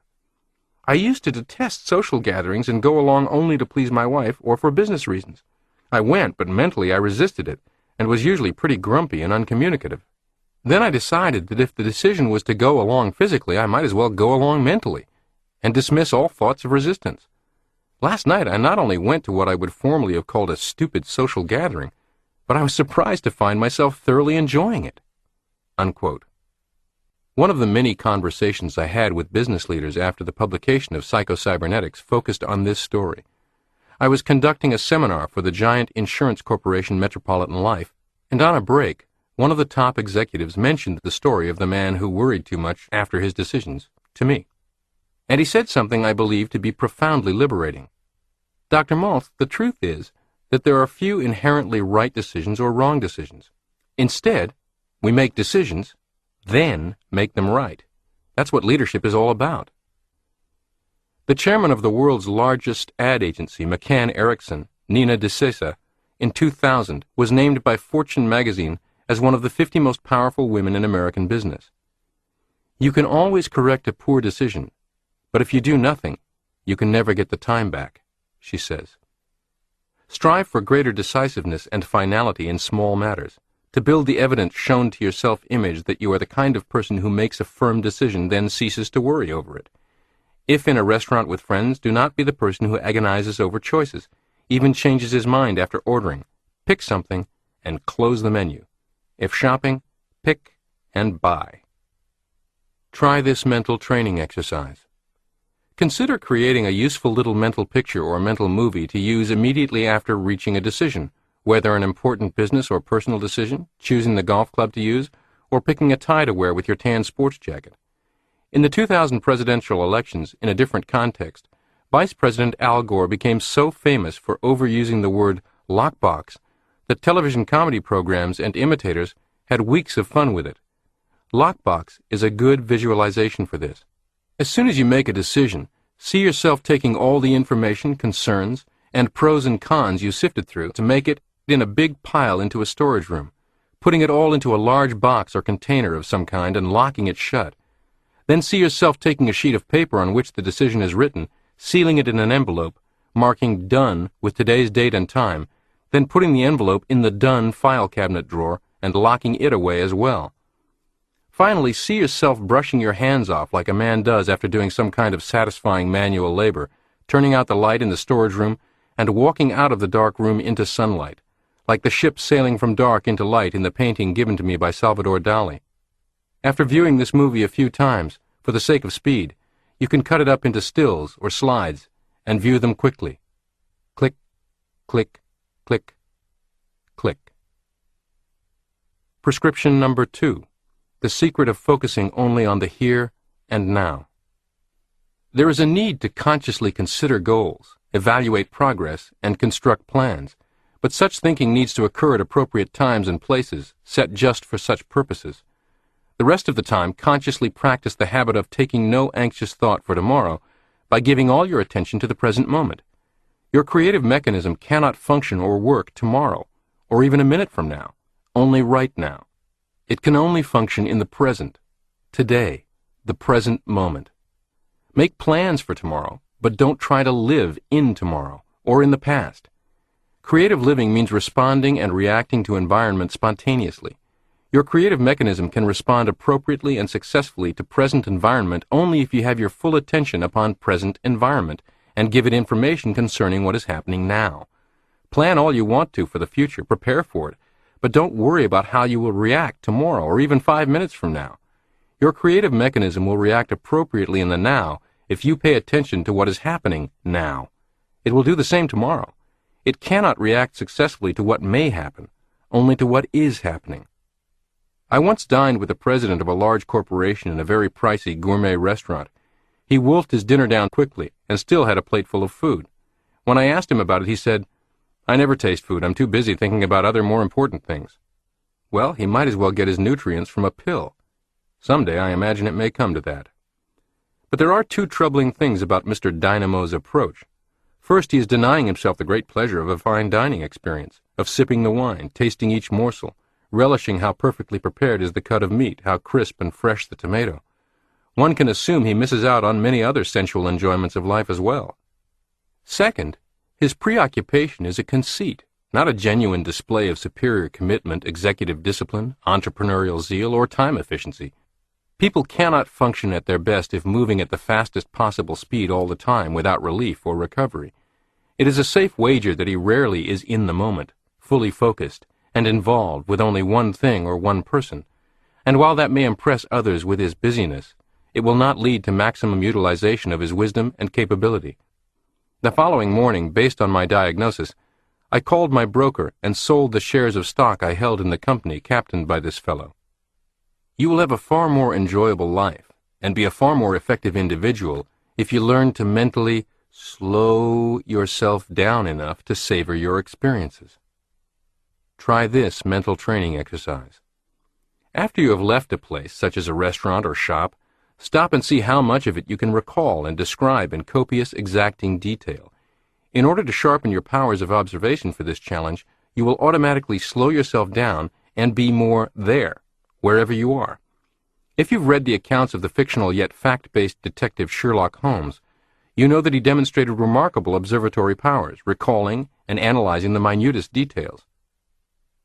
I used to detest social gatherings and go along only to please my wife or for business reasons. I went, but mentally I resisted it, and was usually pretty grumpy and uncommunicative. Then I decided that if the decision was to go along physically, I might as well go along mentally, and dismiss all thoughts of resistance. Last night I not only went to what I would formerly have called a stupid social gathering, but I was surprised to find myself thoroughly enjoying it." Unquote. One of the many conversations I had with business leaders after the publication of Psycho-Cybernetics focused on this story. I was conducting a seminar for the giant insurance corporation Metropolitan Life, and on a break, one of the top executives mentioned the story of the man who worried too much after his decisions to me. And he said something I believe to be profoundly liberating. Dr. Maltz, the truth is that there are few inherently right decisions or wrong decisions. Instead, we make decisions, then make them right. That's what leadership is all about. The chairman of the world's largest ad agency, McCann Erickson, Nina DeSesa, in 2000 was named by Fortune magazine as one of the 50 most powerful women in American business. You can always correct a poor decision, but if you do nothing, you can never get the time back, she says. Strive for greater decisiveness and finality in small matters, to build the evidence shown to your self-image that you are the kind of person who makes a firm decision, then ceases to worry over it. If in a restaurant with friends, do not be the person who agonizes over choices, even changes his mind after ordering. Pick something and close the menu. If shopping, pick and buy. Try this mental training exercise. Consider creating a useful little mental picture or mental movie to use immediately after reaching a decision, whether an important business or personal decision, choosing the golf club to use, or picking a tie to wear with your tan sports jacket. In the 2000 presidential elections, in a different context, Vice President Al Gore became so famous for overusing the word lockbox that television comedy programs and imitators had weeks of fun with it. Lockbox is a good visualization for this. As soon as you make a decision, see yourself taking all the information, concerns, and pros and cons you sifted through to make it in a big pile into a storage room, putting it all into a large box or container of some kind and locking it shut. Then see yourself taking a sheet of paper on which the decision is written, sealing it in an envelope, marking "Done" with today's date and time, then putting the envelope in the "Done" file cabinet drawer and locking it away as well. Finally, see yourself brushing your hands off like a man does after doing some kind of satisfying manual labor, turning out the light in the storage room and walking out of the dark room into sunlight, like the ship sailing from dark into light in the painting given to me by Salvador Dali. After viewing this movie a few times, for the sake of speed, you can cut it up into stills or slides and view them quickly. Click, click, click, click. Prescription number 2. The secret of focusing only on the here and now. There is a need to consciously consider goals, evaluate progress, and construct plans, but such thinking needs to occur at appropriate times and places, set just for such purposes. The rest of the time, consciously practice the habit of taking no anxious thought for tomorrow by giving all your attention to the present moment. Your creative mechanism cannot function or work tomorrow, or even a minute from now, only right now. It can only function in the present, today, the present moment. Make plans for tomorrow, but don't try to live in tomorrow or in the past. Creative living means responding and reacting to environment spontaneously. Your creative mechanism can respond appropriately and successfully to present environment only if you have your full attention upon present environment and give it information concerning what is happening now. Plan all you want to for the future, prepare for it, but don't worry about how you will react tomorrow or even 5 minutes from now. Your creative mechanism will react appropriately in the now if you pay attention to what is happening now. It will do the same tomorrow. It cannot react successfully to what may happen, only to what is happening. I once dined with the president of a large corporation in a very pricey gourmet restaurant. He wolfed his dinner down quickly and still had a plate full of food. When I asked him about it, he said, "I never taste food. I'm too busy thinking about other more important things." Well, he might as well get his nutrients from a pill. Someday I imagine it may come to that. But there are 2 troubling things about Mr. Dynamo's approach. First, he is denying himself the great pleasure of a fine dining experience, of sipping the wine, tasting each morsel, relishing how perfectly prepared is the cut of meat, how crisp and fresh the tomato. One can assume he misses out on many other sensual enjoyments of life as well. Second, his preoccupation is a conceit, not a genuine display of superior commitment, executive discipline, entrepreneurial zeal, or time efficiency. People cannot function at their best if moving at the fastest possible speed all the time without relief or recovery. It is a safe wager that he rarely is in the moment, fully focused, and involved with only one thing or one person. And while that may impress others with his busyness, it will not lead to maximum utilization of his wisdom and capability. The following morning, based on my diagnosis, I called my broker and sold the shares of stock I held in the company captained by this fellow. You will have a far more enjoyable life and be a far more effective individual if you learn to mentally slow yourself down enough to savor your experiences. Try this mental training exercise. After you have left a place, such as a restaurant or shop, stop and see how much of it you can recall and describe in copious, exacting detail. In order to sharpen your powers of observation for this challenge, you will automatically slow yourself down and be more there, wherever you are. If you've read the accounts of the fictional yet fact-based detective Sherlock Holmes, you know that he demonstrated remarkable observatory powers, recalling and analyzing the minutest details.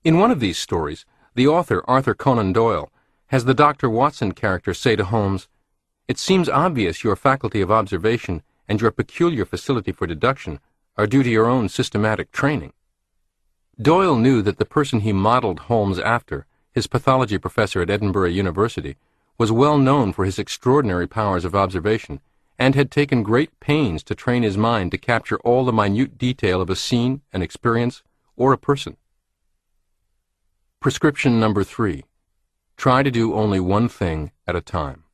In one of these stories, the author, Arthur Conan Doyle, has the Dr. Watson character say to Holmes, "It seems obvious your faculty of observation and your peculiar facility for deduction are due to your own systematic training." Doyle knew that the person he modeled Holmes after, his pathology professor at Edinburgh University, was well known for his extraordinary powers of observation and had taken great pains to train his mind to capture all the minute detail of a scene, an experience, or a person. Prescription number 3. Try to do only one thing at a time.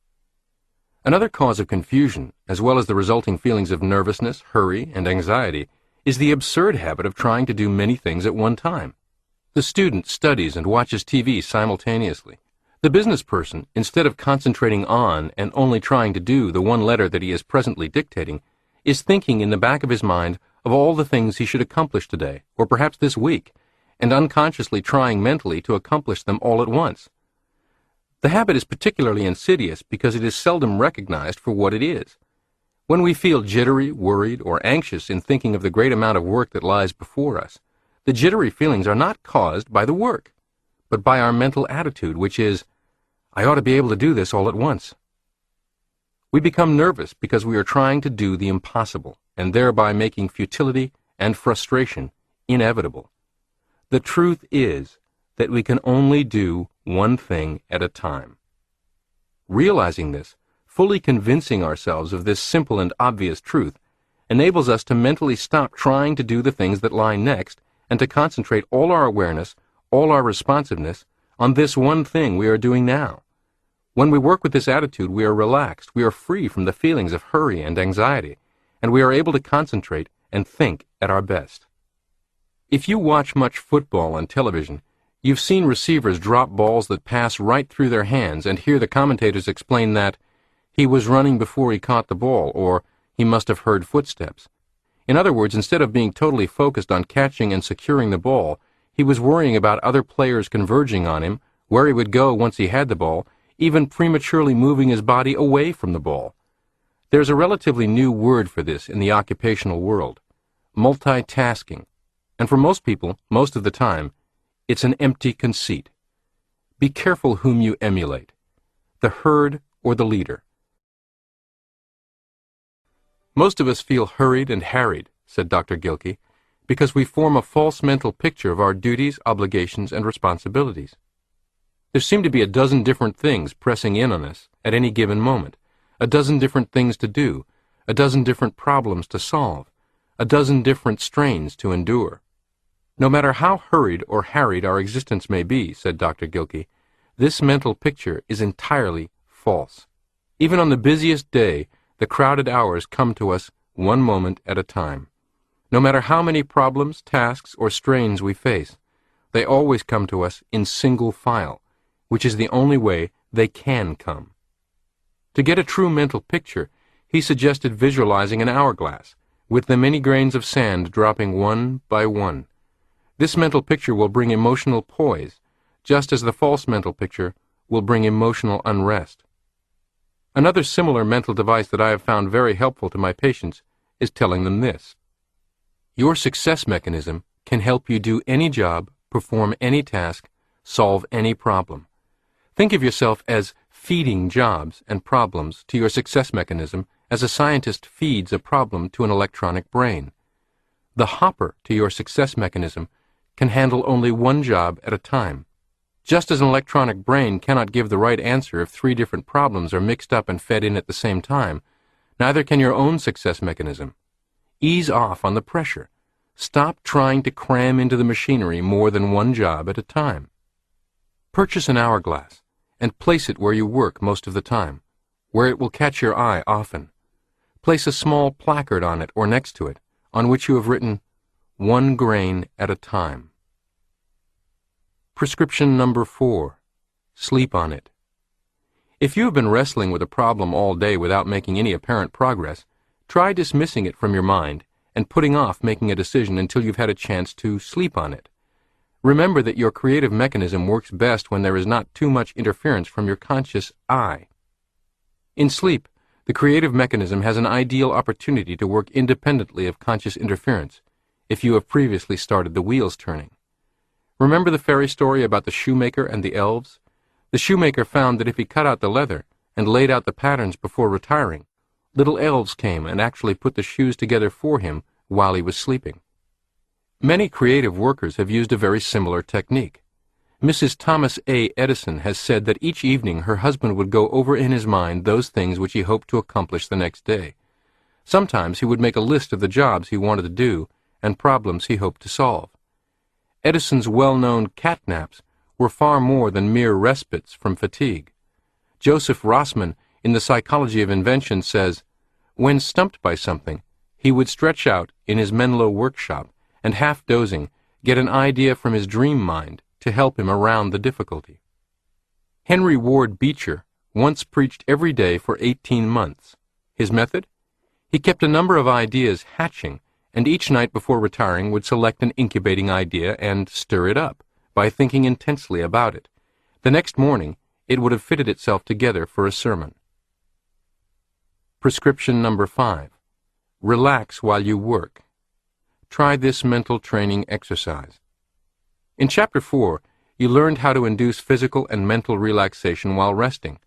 Another cause of confusion, as well as the resulting feelings of nervousness, hurry, and anxiety, is the absurd habit of trying to do many things at one time. The student studies and watches TV simultaneously. The business person, instead of concentrating on and only trying to do the one letter that he is presently dictating, is thinking in the back of his mind of all the things he should accomplish today, or perhaps this week, and unconsciously trying mentally to accomplish them all at once. The habit is particularly insidious because it is seldom recognized for what it is. When we feel jittery, worried, or anxious in thinking of the great amount of work that lies before us, the jittery feelings are not caused by the work, but by our mental attitude, which is, I ought to be able to do this all at once. We become nervous because we are trying to do the impossible, and thereby making futility and frustration inevitable. The truth is that we can only do one thing at a time. Realizing this, fully convincing ourselves of this simple and obvious truth, enables us to mentally stop trying to do the things that lie next and to concentrate all our awareness, all our responsiveness, on this one thing we are doing now. When we work with this attitude, we are relaxed, we are free from the feelings of hurry and anxiety, and we are able to concentrate and think at our best. If you watch much football on television, you've seen receivers drop balls that pass right through their hands and hear the commentators explain that he was running before he caught the ball, or he must have heard footsteps. In other words, instead of being totally focused on catching and securing the ball, he was worrying about other players converging on him, where he would go once he had the ball, even prematurely moving his body away from the ball. There's a relatively new word for this in the occupational world: multitasking. And for most people, most of the time, it's an empty conceit. Be careful whom you emulate, the herd or the leader. Most of us feel hurried and harried, said Dr. Gilkey, because we form a false mental picture of our duties, obligations, and responsibilities. There seem to be a dozen different things pressing in on us at any given moment, a dozen different things to do, a dozen different problems to solve, a dozen different strains to endure. No matter how hurried or harried our existence may be, said Dr. Gilkey, this mental picture is entirely false. Even on the busiest day, the crowded hours come to us one moment at a time. No matter how many problems, tasks, or strains we face, they always come to us in single file, which is the only way they can come. To get a true mental picture, he suggested visualizing an hourglass, with the many grains of sand dropping one by one. This mental picture will bring emotional poise, just as the false mental picture will bring emotional unrest. Another similar mental device that I have found very helpful to my patients is telling them this: your success mechanism can help you do any job, perform any task, solve any problem. Think of yourself as feeding jobs and problems to your success mechanism as a scientist feeds a problem to an electronic brain. The hopper to your success mechanism can handle only one job at a time. Just as an electronic brain cannot give the right answer if 3 different problems are mixed up and fed in at the same time, neither can your own success mechanism. Ease off on the pressure. Stop trying to cram into the machinery more than one job at a time. Purchase an hourglass and place it where you work most of the time, where it will catch your eye often. Place a small placard on it or next to it, on which you have written, "1 grain at a time." Prescription number 4. Sleep on it. If you have been wrestling with a problem all day without making any apparent progress, try dismissing it from your mind and putting off making a decision until you've had a chance to sleep on it. Remember that your creative mechanism works best when there is not too much interference from your conscious I. In sleep, the creative mechanism has an ideal opportunity to work independently of conscious interference, if you have previously started the wheels turning. Remember the fairy story about the shoemaker and the elves? The shoemaker found that if he cut out the leather and laid out the patterns before retiring, little elves came and actually put the shoes together for him while he was sleeping. Many creative workers have used a very similar technique. Mrs. Thomas A. Edison has said that each evening her husband would go over in his mind those things which he hoped to accomplish the next day. Sometimes he would make a list of the jobs he wanted to do and problems he hoped to solve. Edison's well-known cat naps were far more than mere respites from fatigue. Joseph Rossman, in The Psychology of Invention, says, when stumped by something, he would stretch out in his Menlo workshop and, half dozing, get an idea from his dream mind to help him around the difficulty. Henry Ward Beecher once preached every day for 18 months. His method? He kept a number of ideas hatching, and each night before retiring would select an incubating idea and stir it up by thinking intensely about it. The next morning, it would have fitted itself together for a sermon. Prescription number 5. Relax while you work. Try this mental training exercise. In Chapter 4, you learned how to induce physical and mental relaxation while resting.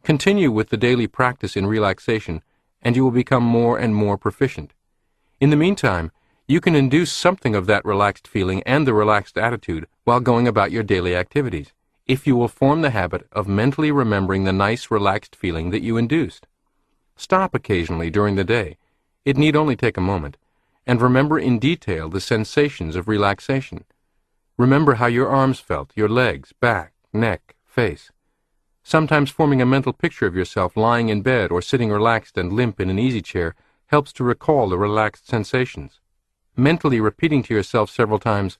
Continue with the daily practice in relaxation, and you will become more and more proficient. In the meantime, you can induce something of that relaxed feeling and the relaxed attitude while going about your daily activities, if you will form the habit of mentally remembering the nice, relaxed feeling that you induced. Stop occasionally during the day. It need only take a moment, and remember in detail the sensations of relaxation. Remember how your arms felt, your legs, back, neck, face. Sometimes forming a mental picture of yourself lying in bed or sitting relaxed and limp in an easy chair helps to recall the relaxed sensations. Mentally repeating to yourself several times,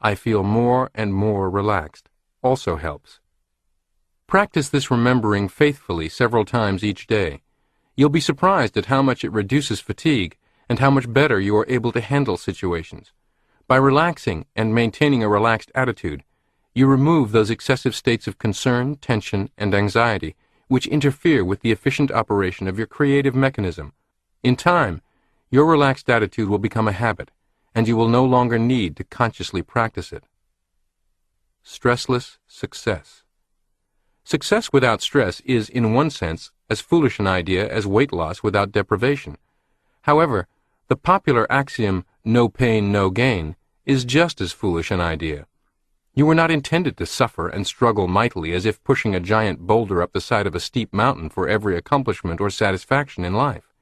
"I feel more and more relaxed," also helps. Practice this remembering faithfully several times each day. You'll be surprised at how much it reduces fatigue and how much better you are able to handle situations. By relaxing and maintaining a relaxed attitude, you remove those excessive states of concern, tension, and anxiety which interfere with the efficient operation of your creative mechanism. In time, your relaxed attitude will become a habit, and you will no longer need to consciously practice it. Stressless success. Success without stress is, in one sense, as foolish an idea as weight loss without deprivation. However, the popular axiom, "no pain, no gain," is just as foolish an idea. You were not intended to suffer and struggle mightily as if pushing a giant boulder up the side of a steep mountain for every accomplishment or satisfaction in life.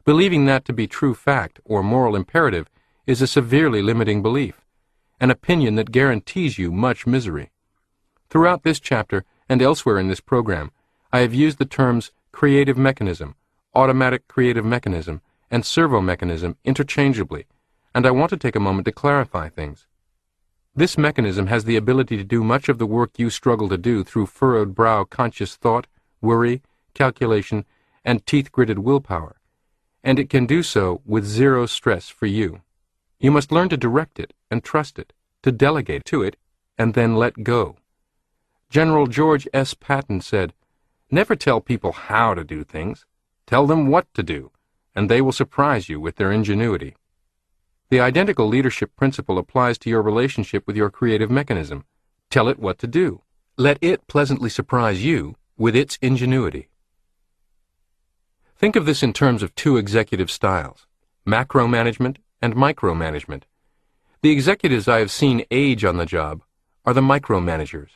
Believing that to be true fact or moral imperative is a severely limiting belief, an opinion that guarantees you much misery. Throughout this chapter and elsewhere in this program, I have used the terms creative mechanism, automatic creative mechanism, and servo mechanism interchangeably, and I want to take a moment to clarify things. This mechanism has the ability to do much of the work you struggle to do through furrowed brow conscious thought, worry, calculation, and teeth-gritted willpower, and it can do so with zero stress for you. You must learn to direct it and trust it, to delegate to it, and then let go. General George S. Patton said, "Never tell people how to do things. Tell them what to do, and they will surprise you with their ingenuity." The identical leadership principle applies to your relationship with your creative mechanism. Tell it what to do. Let it pleasantly surprise you with its ingenuity. Think of this in terms of two executive styles, macromanagement and micromanagement. The executives I have seen age on the job are the micromanagers.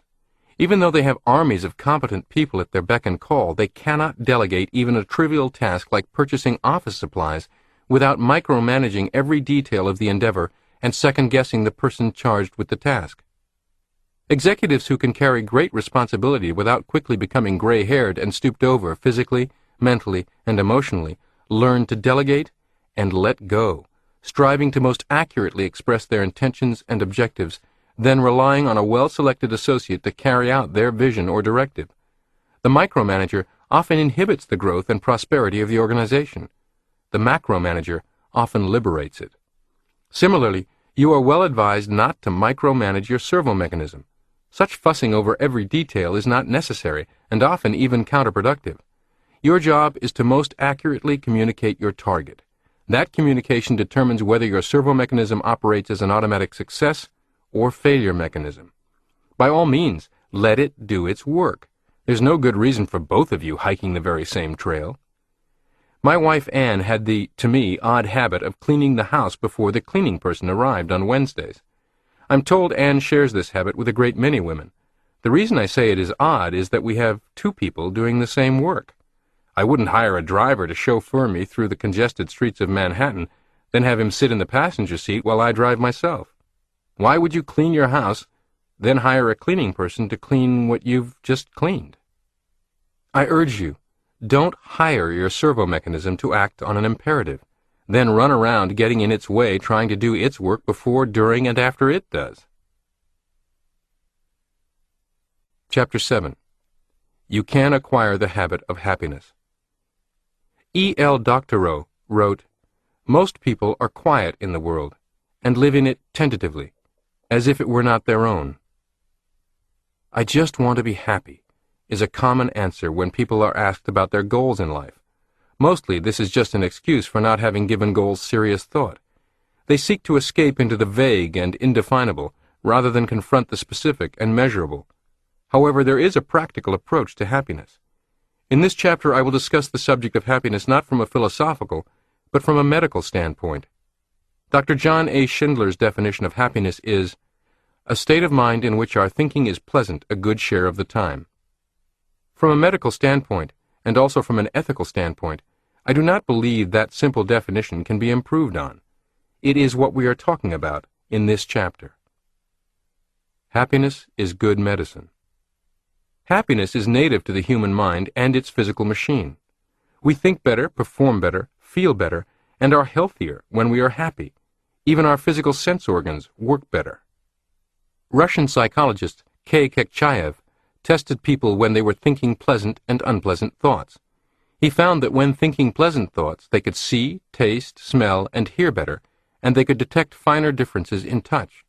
Even though they have armies of competent people at their beck and call, they cannot delegate even a trivial task like purchasing office supplies without micromanaging every detail of the endeavor and second-guessing the person charged with the task. Executives who can carry great responsibility without quickly becoming gray-haired and stooped over physically, mentally, and emotionally learn to delegate and let go, striving to most accurately express their intentions and objectives, then relying on a well-selected associate to carry out their vision or directive. The micromanager often inhibits the growth and prosperity of the organization. The macromanager often liberates it. Similarly, you are well advised not to micromanage your servo mechanism. Such fussing over every detail is not necessary and often even counterproductive. Your job is to most accurately communicate your target. That communication determines whether your servo mechanism operates as an automatic success or failure mechanism. By all means, let it do its work. There's no good reason for both of you hiking the very same trail. My wife Anne had the, to me, odd habit of cleaning the house before the cleaning person arrived on Wednesdays. I'm told Anne shares this habit with a great many women. The reason I say it is odd is that we have two people doing the same work. I wouldn't hire a driver to chauffeur me through the congested streets of Manhattan, then have him sit in the passenger seat while I drive myself. Why would you clean your house, then hire a cleaning person to clean what you've just cleaned? I urge you, don't hire your servo mechanism to act on an imperative. then run around getting in its way trying to do its work before, during, and after it does. Chapter 7. You Can Acquire the Habit of Happiness. E. L. Doctorow wrote, "Most people are quiet in the world and live in it tentatively, as if it were not their own." "I just want to be happy," is a common answer when people are asked about their goals in life. Mostly this is just an excuse for not having given goals serious thought. They seek to escape into the vague and indefinable rather than confront the specific and measurable. However, there is a practical approach to happiness. In this chapter I will discuss the subject of happiness not from a philosophical, but from a medical standpoint. Dr. John A. Schindler's definition of happiness is, "a state of mind in which our thinking is pleasant a good share of the time." From a medical standpoint, and also from an ethical standpoint, I do not believe that simple definition can be improved on. It is what we are talking about in this chapter. Happiness is good medicine. Happiness is native to the human mind and its physical machine. We think better, perform better, feel better, and are healthier when we are happy. Even our physical sense organs work better. Russian psychologist K. Kekchaev tested people when they were thinking pleasant and unpleasant thoughts. He found that when thinking pleasant thoughts, they could see, taste, smell, and hear better, and they could detect finer differences in touch.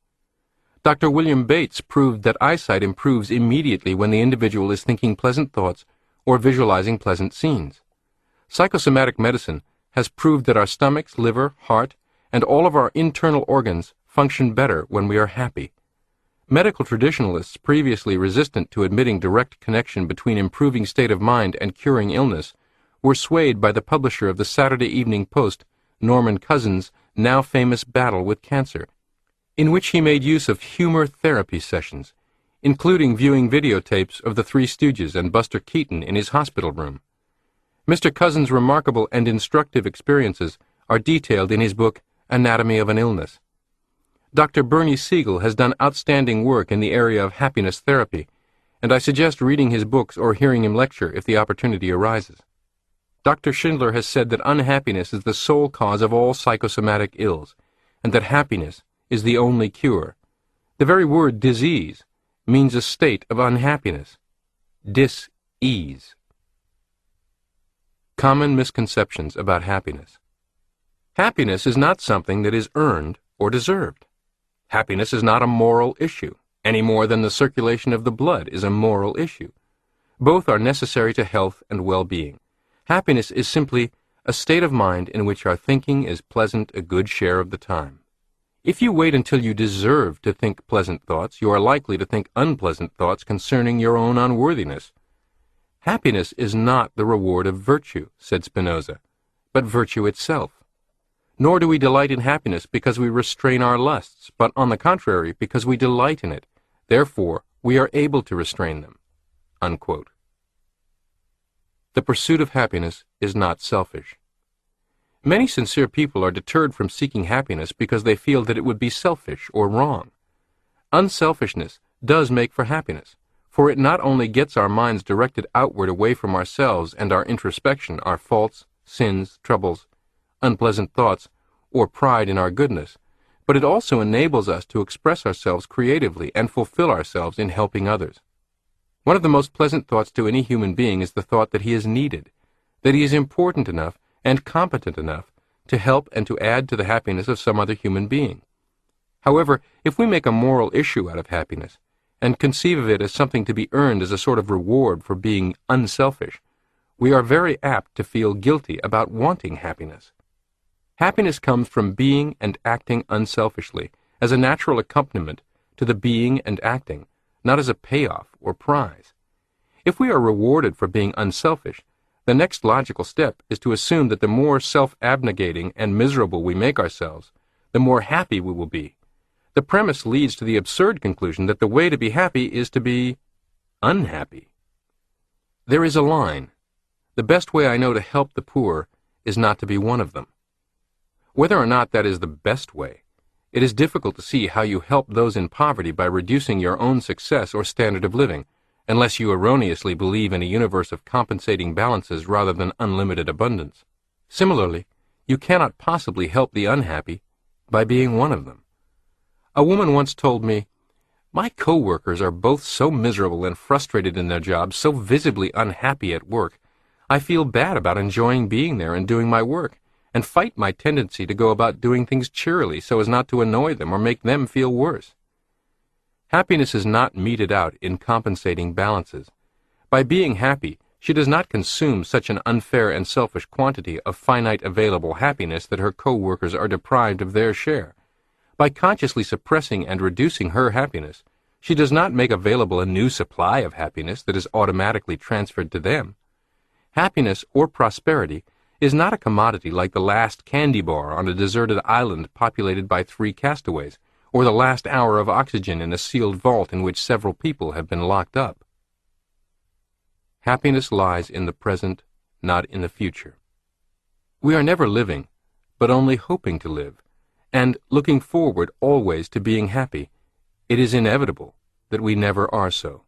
Dr. William Bates proved that eyesight improves immediately when the individual is thinking pleasant thoughts or visualizing pleasant scenes. Psychosomatic medicine has proved that our stomachs, liver, heart, and all of our internal organs function better when we are happy. Medical traditionalists previously resistant to admitting direct connection between improving state of mind and curing illness were swayed by the publisher of the Saturday Evening Post, Norman Cousins' now famous battle with cancer, in which he made use of humor therapy sessions, including viewing videotapes of the Three Stooges and Buster Keaton in his hospital room. Mr. Cousins' remarkable and instructive experiences are detailed in his book, Anatomy of an Illness. Dr. Bernie Siegel has done outstanding work in the area of happiness therapy, and I suggest reading his books or hearing him lecture if the opportunity arises. Dr. Schindler has said that unhappiness is the sole cause of all psychosomatic ills, and that happiness is the only cure. The very word disease means a state of unhappiness. Dis-ease. Common misconceptions about happiness. Happiness is not something that is earned or deserved. Happiness is not a moral issue, any more than the circulation of the blood is a moral issue. Both are necessary to health and well-being. Happiness is simply a state of mind in which our thinking is pleasant a good share of the time. If you wait until you deserve to think pleasant thoughts, you are likely to think unpleasant thoughts concerning your own unworthiness. Happiness is not the reward of virtue, said Spinoza, but virtue itself. Nor do we delight in happiness because we restrain our lusts, but on the contrary, because we delight in it. Therefore, we are able to restrain them. Unquote. The pursuit of happiness is not selfish. Many sincere people are deterred from seeking happiness because they feel that it would be selfish or wrong. Unselfishness does make for happiness, for it not only gets our minds directed outward away from ourselves and our introspection, our faults, sins, troubles, unpleasant thoughts, or pride in our goodness, but it also enables us to express ourselves creatively and fulfill ourselves in helping others. One of the most pleasant thoughts to any human being is the thought that he is needed, that he is important enough and competent enough to help and to add to the happiness of some other human being. However, if we make a moral issue out of happiness and conceive of it as something to be earned as a sort of reward for being unselfish, we are very apt to feel guilty about wanting happiness. Happiness comes from being and acting unselfishly, as a natural accompaniment to the being and acting, not as a payoff or prize. If we are rewarded for being unselfish, the next logical step is to assume that the more self-abnegating and miserable we make ourselves, the more happy we will be. The premise leads to the absurd conclusion that the way to be happy is to be unhappy. There is a line. The best way I know to help the poor is not to be one of them. Whether or not that is the best way, it is difficult to see how you help those in poverty by reducing your own success or standard of living, unless you erroneously believe in a universe of compensating balances rather than unlimited abundance. Similarly, you cannot possibly help the unhappy by being one of them. A woman once told me, "My co-workers are both so miserable and frustrated in their jobs, so visibly unhappy at work. I feel bad about enjoying being there and doing my work, and fight my tendency to go about doing things cheerily so as not to annoy them or make them feel worse." Happiness is not meted out in compensating balances. By being happy, she does not consume such an unfair and selfish quantity of finite available happiness that her co-workers are deprived of their share. By consciously suppressing and reducing her happiness, she does not make available a new supply of happiness that is automatically transferred to them. Happiness or prosperity is not a commodity like the last candy bar on a deserted island populated by 3 castaways, or the last hour of oxygen in a sealed vault in which several people have been locked up. Happiness lies in the present, not in the future. We are never living, but only hoping to live, and looking forward always to being happy. It is inevitable that we never are so,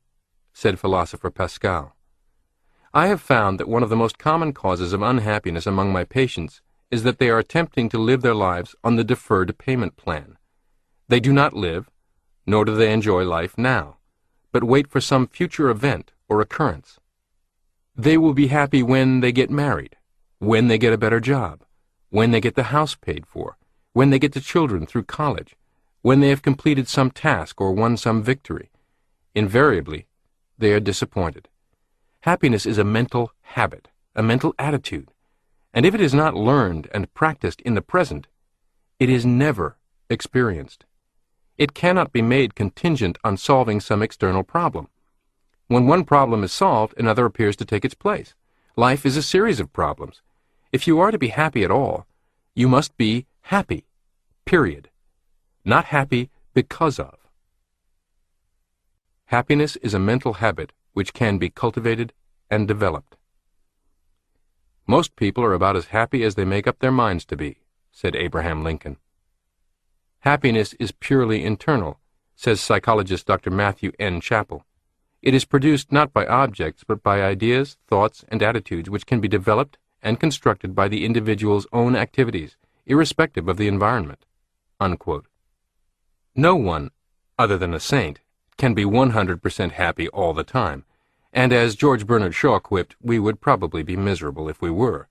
said philosopher Pascal. I have found that one of the most common causes of unhappiness among my patients is that they are attempting to live their lives on the deferred payment plan. They do not live, nor do they enjoy life now, but wait for some future event or occurrence. They will be happy when they get married, when they get a better job, when they get the house paid for, when they get the children through college, when they have completed some task or won some victory. Invariably, they are disappointed. Happiness is a mental habit, a mental attitude, and if it is not learned and practiced in the present, it is never experienced. It cannot be made contingent on solving some external problem. When one problem is solved, another appears to take its place. Life is a series of problems. If you are to be happy at all, you must be happy, period. Not happy because of. Happiness is a mental habit which can be cultivated and developed. Most people are about as happy as they make up their minds to be, said Abraham Lincoln. Happiness is purely internal, says psychologist Dr. Matthew N. Chappell. It is produced not by objects, but by ideas, thoughts, and attitudes which can be developed and constructed by the individual's own activities, irrespective of the environment. Unquote. No one, other than a saint, can be 100% happy all the time, and as George Bernard Shaw quipped, we would probably be miserable if we were.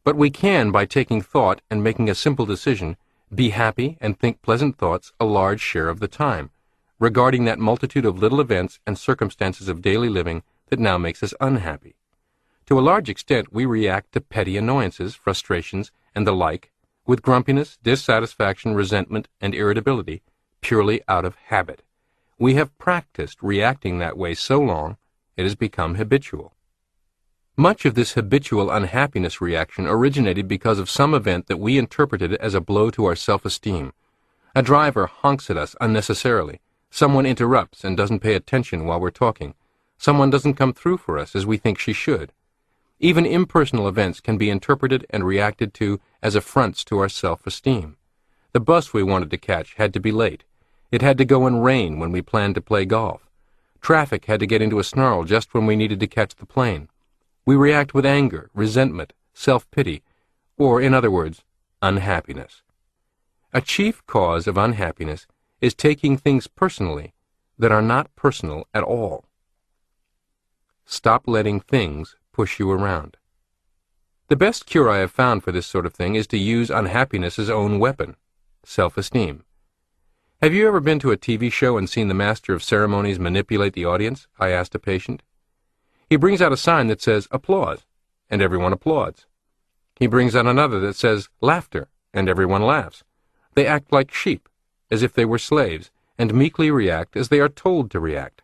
But we can, by taking thought and making a simple decision, be happy and think pleasant thoughts a large share of the time, regarding that multitude of little events and circumstances of daily living that now makes us unhappy. To a large extent, we react to petty annoyances, frustrations, and the like, with grumpiness, dissatisfaction, resentment, and irritability, purely out of habit. We have practiced reacting that way so long, it has become habitual. Much of this habitual unhappiness reaction originated because of some event that we interpreted as a blow to our self-esteem. A driver honks at us unnecessarily. Someone interrupts and doesn't pay attention while we're talking. Someone doesn't come through for us as we think she should. Even impersonal events can be interpreted and reacted to as affronts to our self-esteem. The bus we wanted to catch had to be late. It had to go in rain when we planned to play golf. Traffic had to get into a snarl just when we needed to catch the plane. We react with anger, resentment, self-pity, or, in other words, unhappiness. A chief cause of unhappiness is taking things personally that are not personal at all. Stop letting things push you around. The best cure I have found for this sort of thing is to use unhappiness's own weapon, self-esteem. Have you ever been to a TV show and seen the master of ceremonies manipulate the audience? I asked a patient. He brings out a sign that says applause, and everyone applauds. He brings out another that says laughter, and everyone laughs. They act like sheep, as if they were slaves, and meekly react as they are told to react.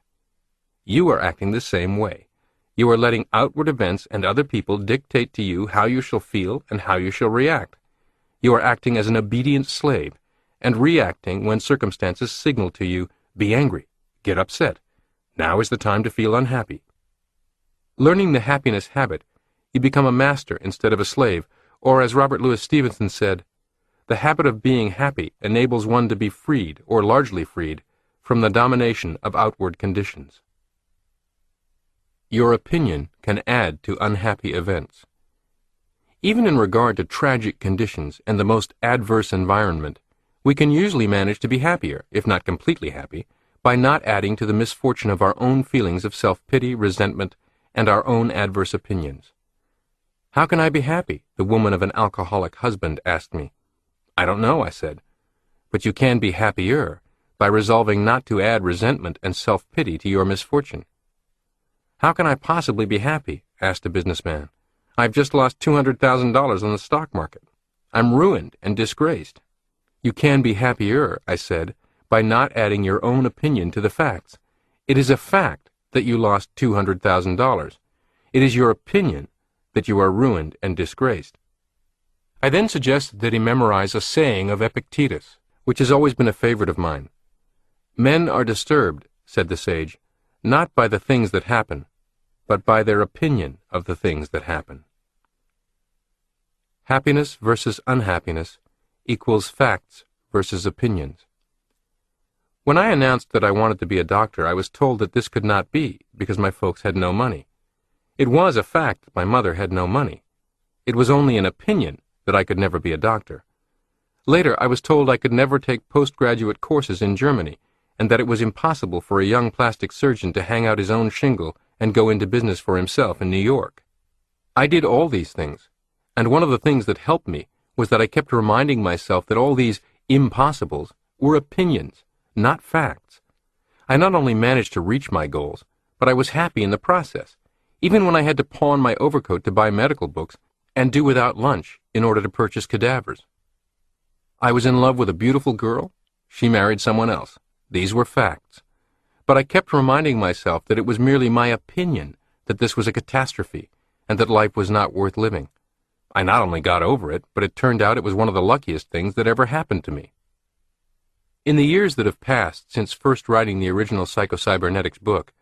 You are acting the same way. You are letting outward events and other people dictate to you how you shall feel and how you shall react. You are acting as an obedient slave, and reacting when circumstances signal to you, be angry, get upset. Now is the time to feel unhappy. Learning the happiness habit, you become a master instead of a slave, or as Robert Louis Stevenson said, the habit of being happy enables one to be freed, or largely freed, from the domination of outward conditions. Your opinion can add to unhappy events. Even in regard to tragic conditions and the most adverse environment, we can usually manage to be happier, if not completely happy, by not adding to the misfortune of our own feelings of self-pity, resentment, and our own adverse opinions. "How can I be happy?" the woman of an alcoholic husband asked me. "I don't know," I said. "But you can be happier by resolving not to add resentment and self-pity to your misfortune." "How can I possibly be happy?" asked a businessman. "I've just lost $200,000 on the stock market. I'm ruined and disgraced." "You can be happier," I said, "by not adding your own opinion to the facts. It is a fact that you lost $200,000. It is your opinion that you are ruined and disgraced." I then suggested that he memorize a saying of Epictetus, which has always been a favorite of mine. "Men are disturbed," said the sage, "not by the things that happen, but by their opinion of the things that happen." Happiness versus unhappiness equals facts versus opinions. When I announced that I wanted to be a doctor, I was told that this could not be because my folks had no money. It was a fact that my mother had no money. It was only an opinion that I could never be a doctor. Later, I was told I could never take postgraduate courses in Germany, and that it was impossible for a young plastic surgeon to hang out his own shingle and go into business for himself in New York. I did all these things, and one of the things that helped me was that I kept reminding myself that all these impossibles were opinions, not facts. I not only managed to reach my goals, but I was happy in the process, even when I had to pawn my overcoat to buy medical books and do without lunch in order to purchase cadavers. I was in love with a beautiful girl. She married someone else. These were facts. But I kept reminding myself that it was merely my opinion that this was a catastrophe and that life was not worth living. I not only got over it, but it turned out it was one of the luckiest things that ever happened to me. In the years that have passed since first writing the original Psycho-Cybernetics book,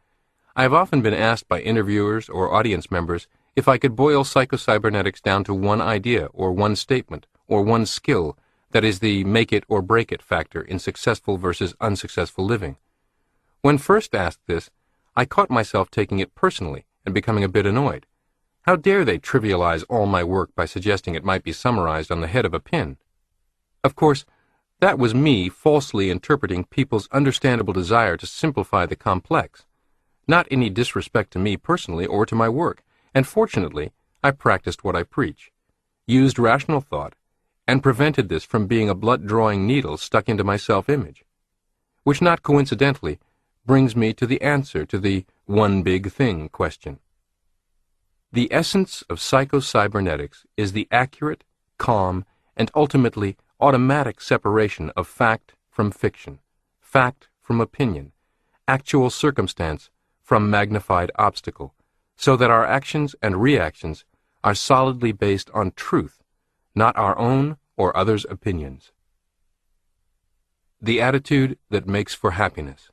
I have often been asked by interviewers or audience members if I could boil Psycho-Cybernetics down to one idea or one statement or one skill that is the make-it-or-break-it factor in successful versus unsuccessful living. When first asked this, I caught myself taking it personally and becoming a bit annoyed. How dare they trivialize all my work by suggesting it might be summarized on the head of a pin? Of course, that was me falsely interpreting people's understandable desire to simplify the complex. Not any disrespect to me personally or to my work, and fortunately, I practiced what I preach, used rational thought, and prevented this from being a blood-drawing needle stuck into my self-image. Which, not coincidentally, brings me to the answer to the one big thing question. The essence of Psycho-Cybernetics is the accurate, calm, and ultimately automatic separation of fact from fiction, fact from opinion, actual circumstance from magnified obstacle, so that our actions and reactions are solidly based on truth, not our own or others' opinions. The attitude that makes for happiness.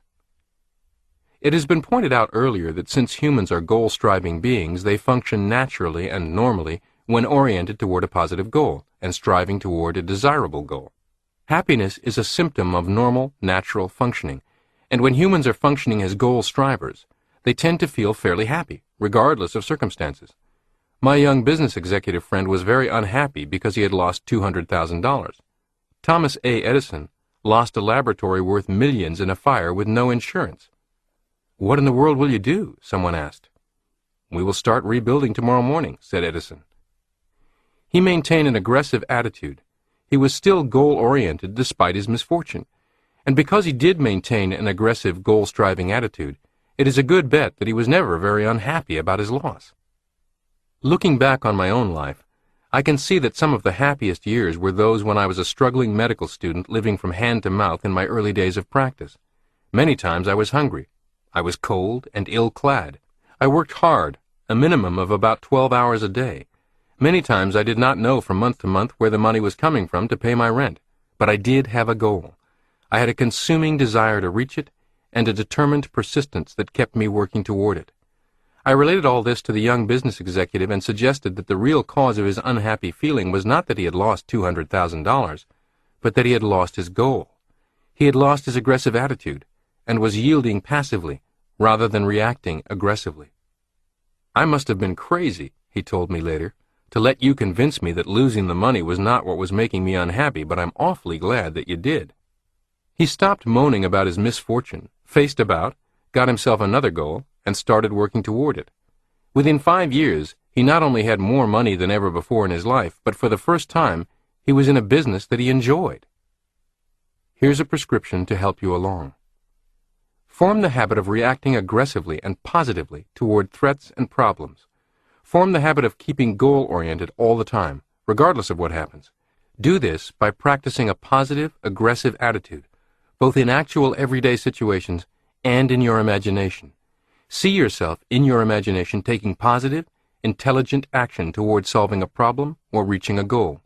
It has been pointed out earlier that since humans are goal-striving beings, they function naturally and normally when oriented toward a positive goal and striving toward a desirable goal. Happiness is a symptom of normal, natural functioning, and when humans are functioning as goal-strivers, they tend to feel fairly happy, regardless of circumstances. My young business executive friend was very unhappy because he had lost $200,000. Thomas A. Edison lost a laboratory worth millions in a fire with no insurance. "What in the world will you do?" someone asked. "We will start rebuilding tomorrow morning," said Edison. He maintained an aggressive attitude. He was still goal-oriented despite his misfortune. And because he did maintain an aggressive goal-striving attitude, it is a good bet that he was never very unhappy about his loss. Looking back on my own life, I can see that some of the happiest years were those when I was a struggling medical student living from hand to mouth in my early days of practice. Many times I was hungry. I was cold and ill-clad. I worked hard, a minimum of about 12 hours a day. Many times I did not know from month to month where the money was coming from to pay my rent, but I did have a goal. I had a consuming desire to reach it and a determined persistence that kept me working toward it. I related all this to the young business executive and suggested that the real cause of his unhappy feeling was not that he had lost $200,000, but that he had lost his goal. He had lost his aggressive attitude and was yielding passively rather than reacting aggressively. "I must have been crazy," he told me later, to let you convince me that losing the money was not what was making me unhappy, but I'm awfully glad that you did." He stopped moaning about his misfortune, faced about, got himself another goal, and started working toward it. Within 5 years, he not only had more money than ever before in his life, but for the first time, he was in a business that he enjoyed. Here's a prescription to help you along. Form the habit of reacting aggressively and positively toward threats and problems. Form the habit of keeping goal-oriented all the time, regardless of what happens. Do this by practicing a positive, aggressive attitude, both in actual everyday situations and in your imagination. See yourself in your imagination taking positive, intelligent action toward solving a problem or reaching a goal.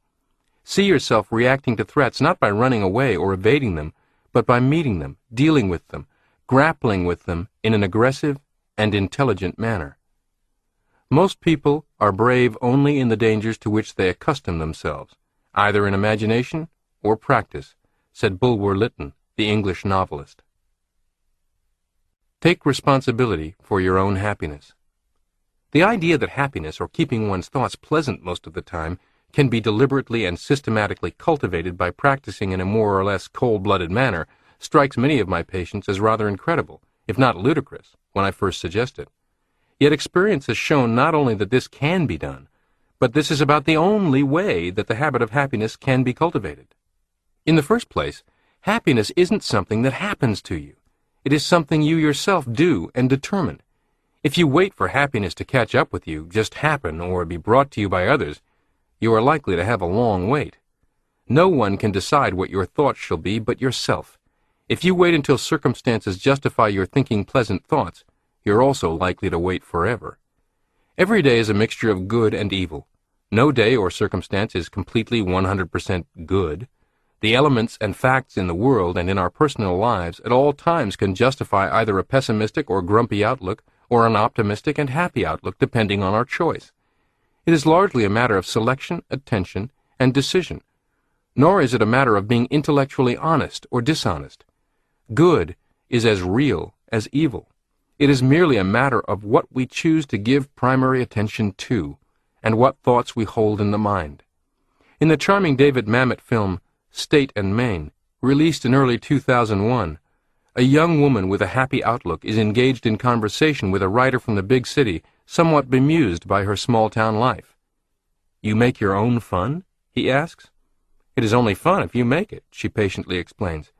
See yourself reacting to threats not by running away or evading them, but by meeting them, dealing with them, grappling with them in an aggressive and intelligent manner. Most people are brave only in the dangers to which they accustom themselves, either in imagination or practice, said Bulwer Lytton, the English novelist. Take responsibility for your own happiness. The idea that happiness, or keeping one's thoughts pleasant most of the time, can be deliberately and systematically cultivated by practicing in a more or less cold-blooded manner strikes many of my patients as rather incredible, if not ludicrous, when I first suggest it. Yet experience has shown not only that this can be done, but this is about the only way that the habit of happiness can be cultivated. In the first place, happiness isn't something that happens to you. It is something you yourself do and determine. If you wait for happiness to catch up with you, just happen, or be brought to you by others, you are likely to have a long wait. No one can decide what your thoughts shall be but yourself. If you wait until circumstances justify your thinking pleasant thoughts, you're also likely to wait forever. Every day is a mixture of good and evil. No day or circumstance is completely 100% good. The elements and facts in the world and in our personal lives at all times can justify either a pessimistic or grumpy outlook or an optimistic and happy outlook depending on our choice. It is largely a matter of selection, attention, and decision. Nor is it a matter of being intellectually honest or dishonest. Good is as real as evil. It is merely a matter of what we choose to give primary attention to, and what thoughts we hold in the mind. In the charming David Mamet film, State and Main, released in early 2001, a young woman with a happy outlook is engaged in conversation with a writer from the big city, somewhat bemused by her small-town life. "You make your own fun?" he asks. "It is only fun if you make it," she patiently explains.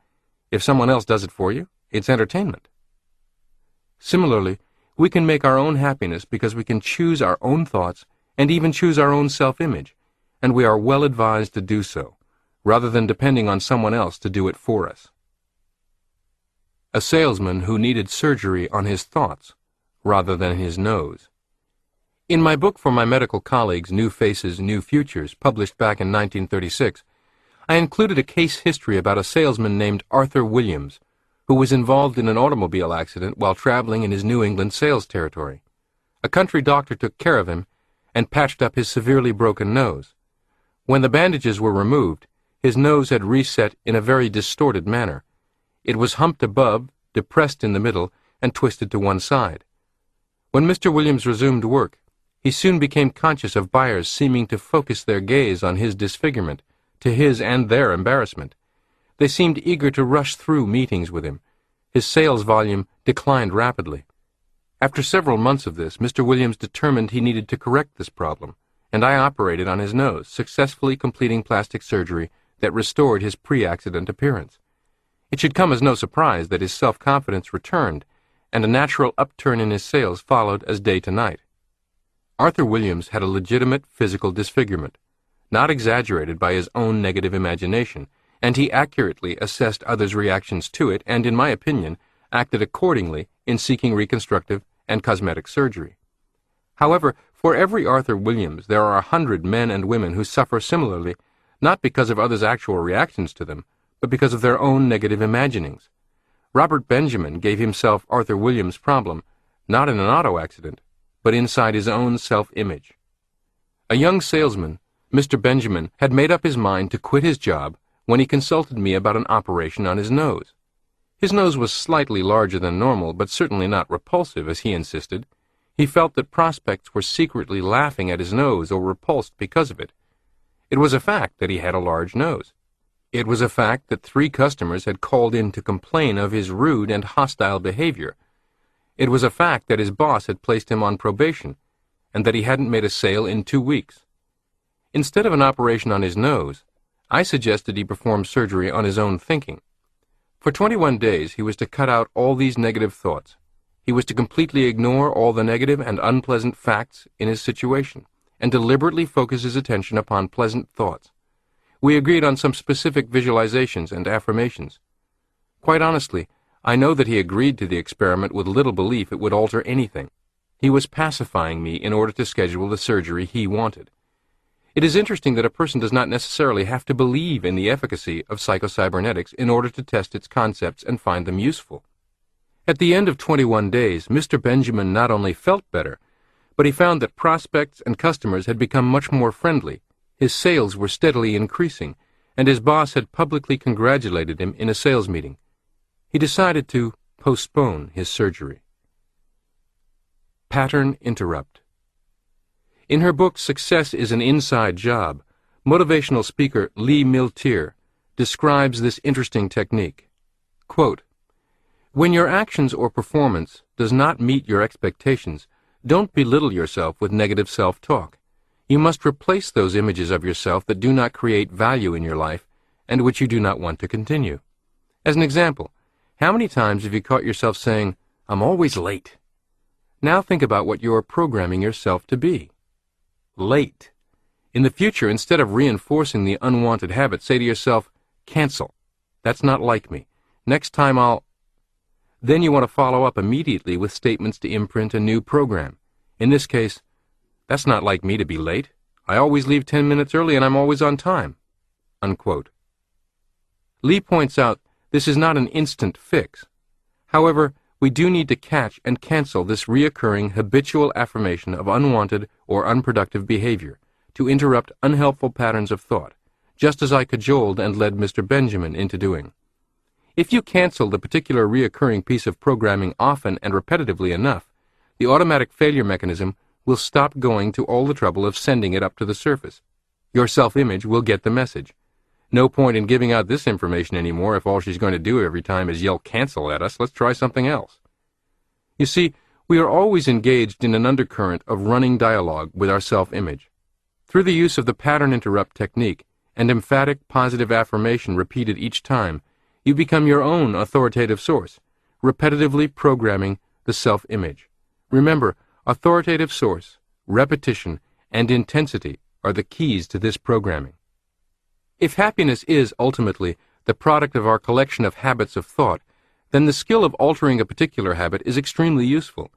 "If someone else does it for you, it's entertainment." Similarly, we can make our own happiness because we can choose our own thoughts and even choose our own self-image, and we are well advised to do so, rather than depending on someone else to do it for us. A salesman who needed surgery on his thoughts rather than his nose. In my book for my medical colleagues, New Faces, New Futures, published back in 1936, I included a case history about a salesman named Arthur Williams, who was involved in an automobile accident while traveling in his New England sales territory. A country doctor took care of him and patched up his severely broken nose. When the bandages were removed, his nose had reset in a very distorted manner. It was humped above, depressed in the middle, and twisted to one side. When Mr. Williams resumed work, he soon became conscious of buyers seeming to focus their gaze on his disfigurement, to his and their embarrassment. They seemed eager to rush through meetings with him. His sales volume declined rapidly. After several months of this, Mr. Williams determined he needed to correct this problem, and I operated on his nose, successfully completing plastic surgery that restored his pre-accident appearance. It should come as no surprise that his self-confidence returned, and a natural upturn in his sales followed as day to night. Arthur Williams had a legitimate physical disfigurement, not exaggerated by his own negative imagination, and he accurately assessed others' reactions to it and, in my opinion, acted accordingly in seeking reconstructive and cosmetic surgery. However, for every Arthur Williams, there are 100 men and women who suffer similarly, not because of others' actual reactions to them, but because of their own negative imaginings. Robert Benjamin gave himself Arthur Williams' problem, not in an auto accident, but inside his own self-image. A young salesman, Mr. Benjamin, had made up his mind to quit his job when he consulted me about an operation on his nose. His nose was slightly larger than normal, but certainly not repulsive, as he insisted. He felt that prospects were secretly laughing at his nose or repulsed because of it. It was a fact that he had a large nose. It was a fact that 3 customers had called in to complain of his rude and hostile behavior. It was a fact that his boss had placed him on probation, and that he hadn't made a sale in 2 weeks. Instead of an operation on his nose, I suggested he perform surgery on his own thinking. For 21 days, he was to cut out all these negative thoughts. He was to completely ignore all the negative and unpleasant facts in his situation, and deliberately focus his attention upon pleasant thoughts. We agreed on some specific visualizations and affirmations. Quite honestly, I know that he agreed to the experiment with little belief it would alter anything. He was pacifying me in order to schedule the surgery he wanted. It is interesting that a person does not necessarily have to believe in the efficacy of psychocybernetics in order to test its concepts and find them useful. At the end of 21 days, Mr. Benjamin not only felt better, but he found that prospects and customers had become much more friendly. His sales were steadily increasing, and his boss had publicly congratulated him in a sales meeting. He decided to postpone his surgery. Pattern interrupt. In her book Success is an Inside Job, motivational speaker Lee Milteer describes this interesting technique. Quote, "When your actions or performance does not meet your expectations, don't belittle yourself with negative self-talk. You must replace those images of yourself that do not create value in your life and which you do not want to continue. As an example, how many times have you caught yourself saying, 'I'm always late'? Now think about what you are programming yourself to be. Late. In the future, instead of reinforcing the unwanted habit, say to yourself, 'Cancel. That's not like me. Next time I'll—' Then you want to follow up immediately with statements to imprint a new program. In this case, 'That's not like me to be late. I always leave 10 minutes early and I'm always on time.'" Unquote. Lee points out this is not an instant fix. However, we do need to catch and cancel this reoccurring habitual affirmation of unwanted or unproductive behavior to interrupt unhelpful patterns of thought, just as I cajoled and led Mr. Benjamin into doing. If you cancel the particular reoccurring piece of programming often and repetitively enough, the automatic failure mechanism will stop going to all the trouble of sending it up to the surface. Your self-image will get the message. No point in giving out this information anymore if all she's going to do every time is yell cancel at us. Let's try something else. You see, we are always engaged in an undercurrent of running dialogue with our self-image. Through the use of the pattern interrupt technique and emphatic positive affirmation repeated each time, you become your own authoritative source, repetitively programming the self-image. Remember, authoritative source, repetition, and intensity are the keys to this programming. If happiness is, ultimately, the product of our collection of habits of thought, then the skill of altering a particular habit is extremely useful.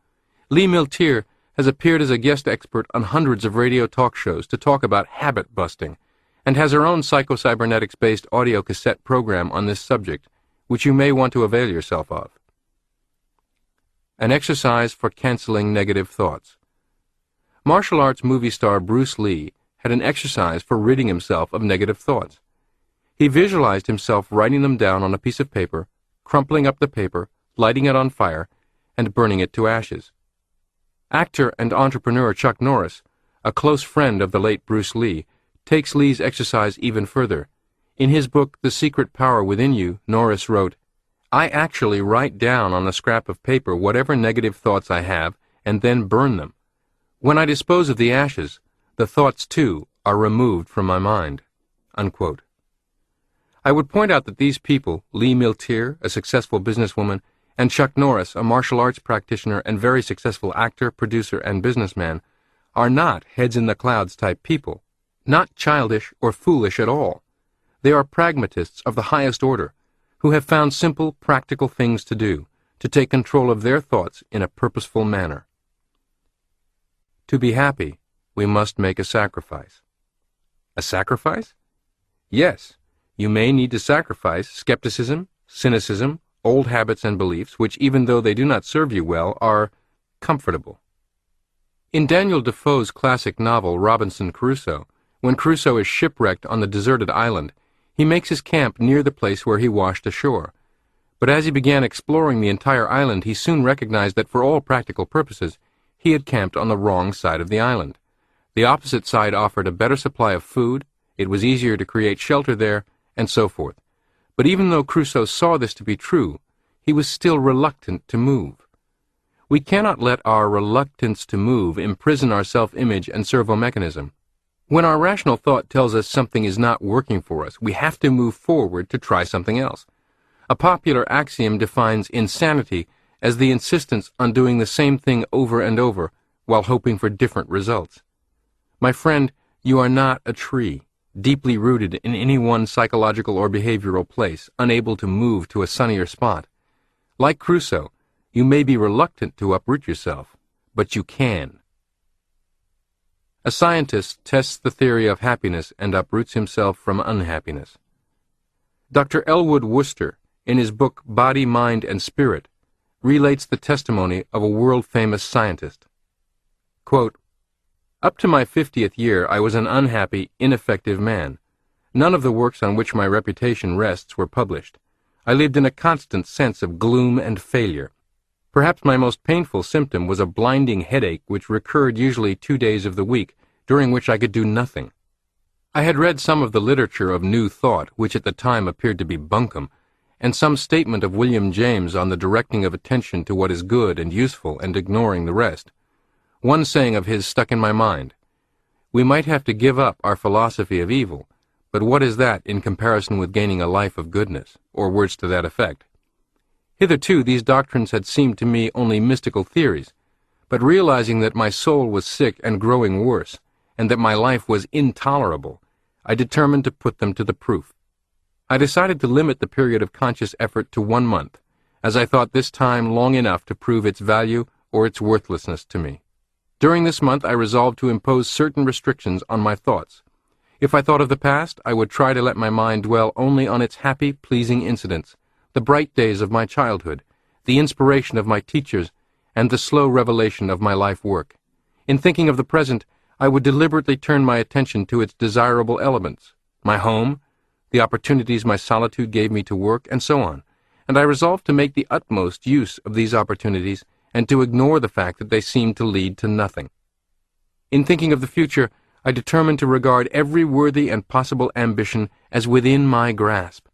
Lee Milteer has appeared as a guest expert on hundreds of radio talk shows to talk about habit busting, and has her own psychocybernetics-based audio cassette program on this subject, which you may want to avail yourself of. An exercise for canceling negative thoughts. Martial arts movie star Bruce Lee had an exercise for ridding himself of negative thoughts. He visualized himself writing them down on a piece of paper, crumpling up the paper, lighting it on fire, and burning it to ashes. Actor and entrepreneur Chuck Norris, a close friend of the late Bruce Lee, takes Lee's exercise even further. In his book, The Secret Power Within You, Norris wrote, "I actually write down on a scrap of paper whatever negative thoughts I have and then burn them. When I dispose of the ashes, the thoughts, too, are removed from my mind." Unquote. I would point out that these people, Lee Milteer, a successful businesswoman, and Chuck Norris, a martial arts practitioner and very successful actor, producer, and businessman, are not heads-in-the-clouds type people, not childish or foolish at all. They are pragmatists of the highest order, who have found simple, practical things to do, to take control of their thoughts in a purposeful manner. To be happy, we must make a sacrifice. A sacrifice? Yes, you may need to sacrifice skepticism, cynicism, old habits and beliefs, which, even though they do not serve you well, are comfortable. In Daniel Defoe's classic novel Robinson Crusoe, when Crusoe is shipwrecked on the deserted island, he makes his camp near the place where he washed ashore. But as he began exploring the entire island, he soon recognized that for all practical purposes, he had camped on the wrong side of the island. The opposite side offered a better supply of food, it was easier to create shelter there, and so forth. But even though Crusoe saw this to be true, he was still reluctant to move. We cannot let our reluctance to move imprison our self-image and servo-mechanism. When our rational thought tells us something is not working for us, we have to move forward to try something else. A popular axiom defines insanity as the insistence on doing the same thing over and over while hoping for different results. My friend, you are not a tree, deeply rooted in any one psychological or behavioral place, unable to move to a sunnier spot. Like Crusoe, you may be reluctant to uproot yourself, but you can. A scientist tests the theory of happiness and uproots himself from unhappiness. Dr. Elwood Worcester, in his book Body, Mind, and Spirit, relates the testimony of a world-famous scientist. Quote, "Up to my 50th year, I was an unhappy, ineffective man. None of the works on which my reputation rests were published. I lived in a constant sense of gloom and failure. Perhaps my most painful symptom was a blinding headache which recurred usually 2 days of the week, during which I could do nothing. I had read some of the literature of New Thought, which at the time appeared to be bunkum, and some statement of William James on the directing of attention to what is good and useful and ignoring the rest. One saying of his stuck in my mind: we might have to give up our philosophy of evil, but what is that in comparison with gaining a life of goodness, or words to that effect? Hitherto these doctrines had seemed to me only mystical theories, but realizing that my soul was sick and growing worse, and that my life was intolerable, I determined to put them to the proof. I decided to limit the period of conscious effort to 1 month, as I thought this time long enough to prove its value or its worthlessness to me. During this month I resolved to impose certain restrictions on my thoughts. If I thought of the past, I would try to let my mind dwell only on its happy, pleasing incidents, the bright days of my childhood, the inspiration of my teachers, and the slow revelation of my life work. In thinking of the present, I would deliberately turn my attention to its desirable elements, my home, the opportunities my solitude gave me to work, and so on, and I resolved to make the utmost use of these opportunities and to ignore the fact that they seemed to lead to nothing. In thinking of the future, I determined to regard every worthy and possible ambition as within my grasp.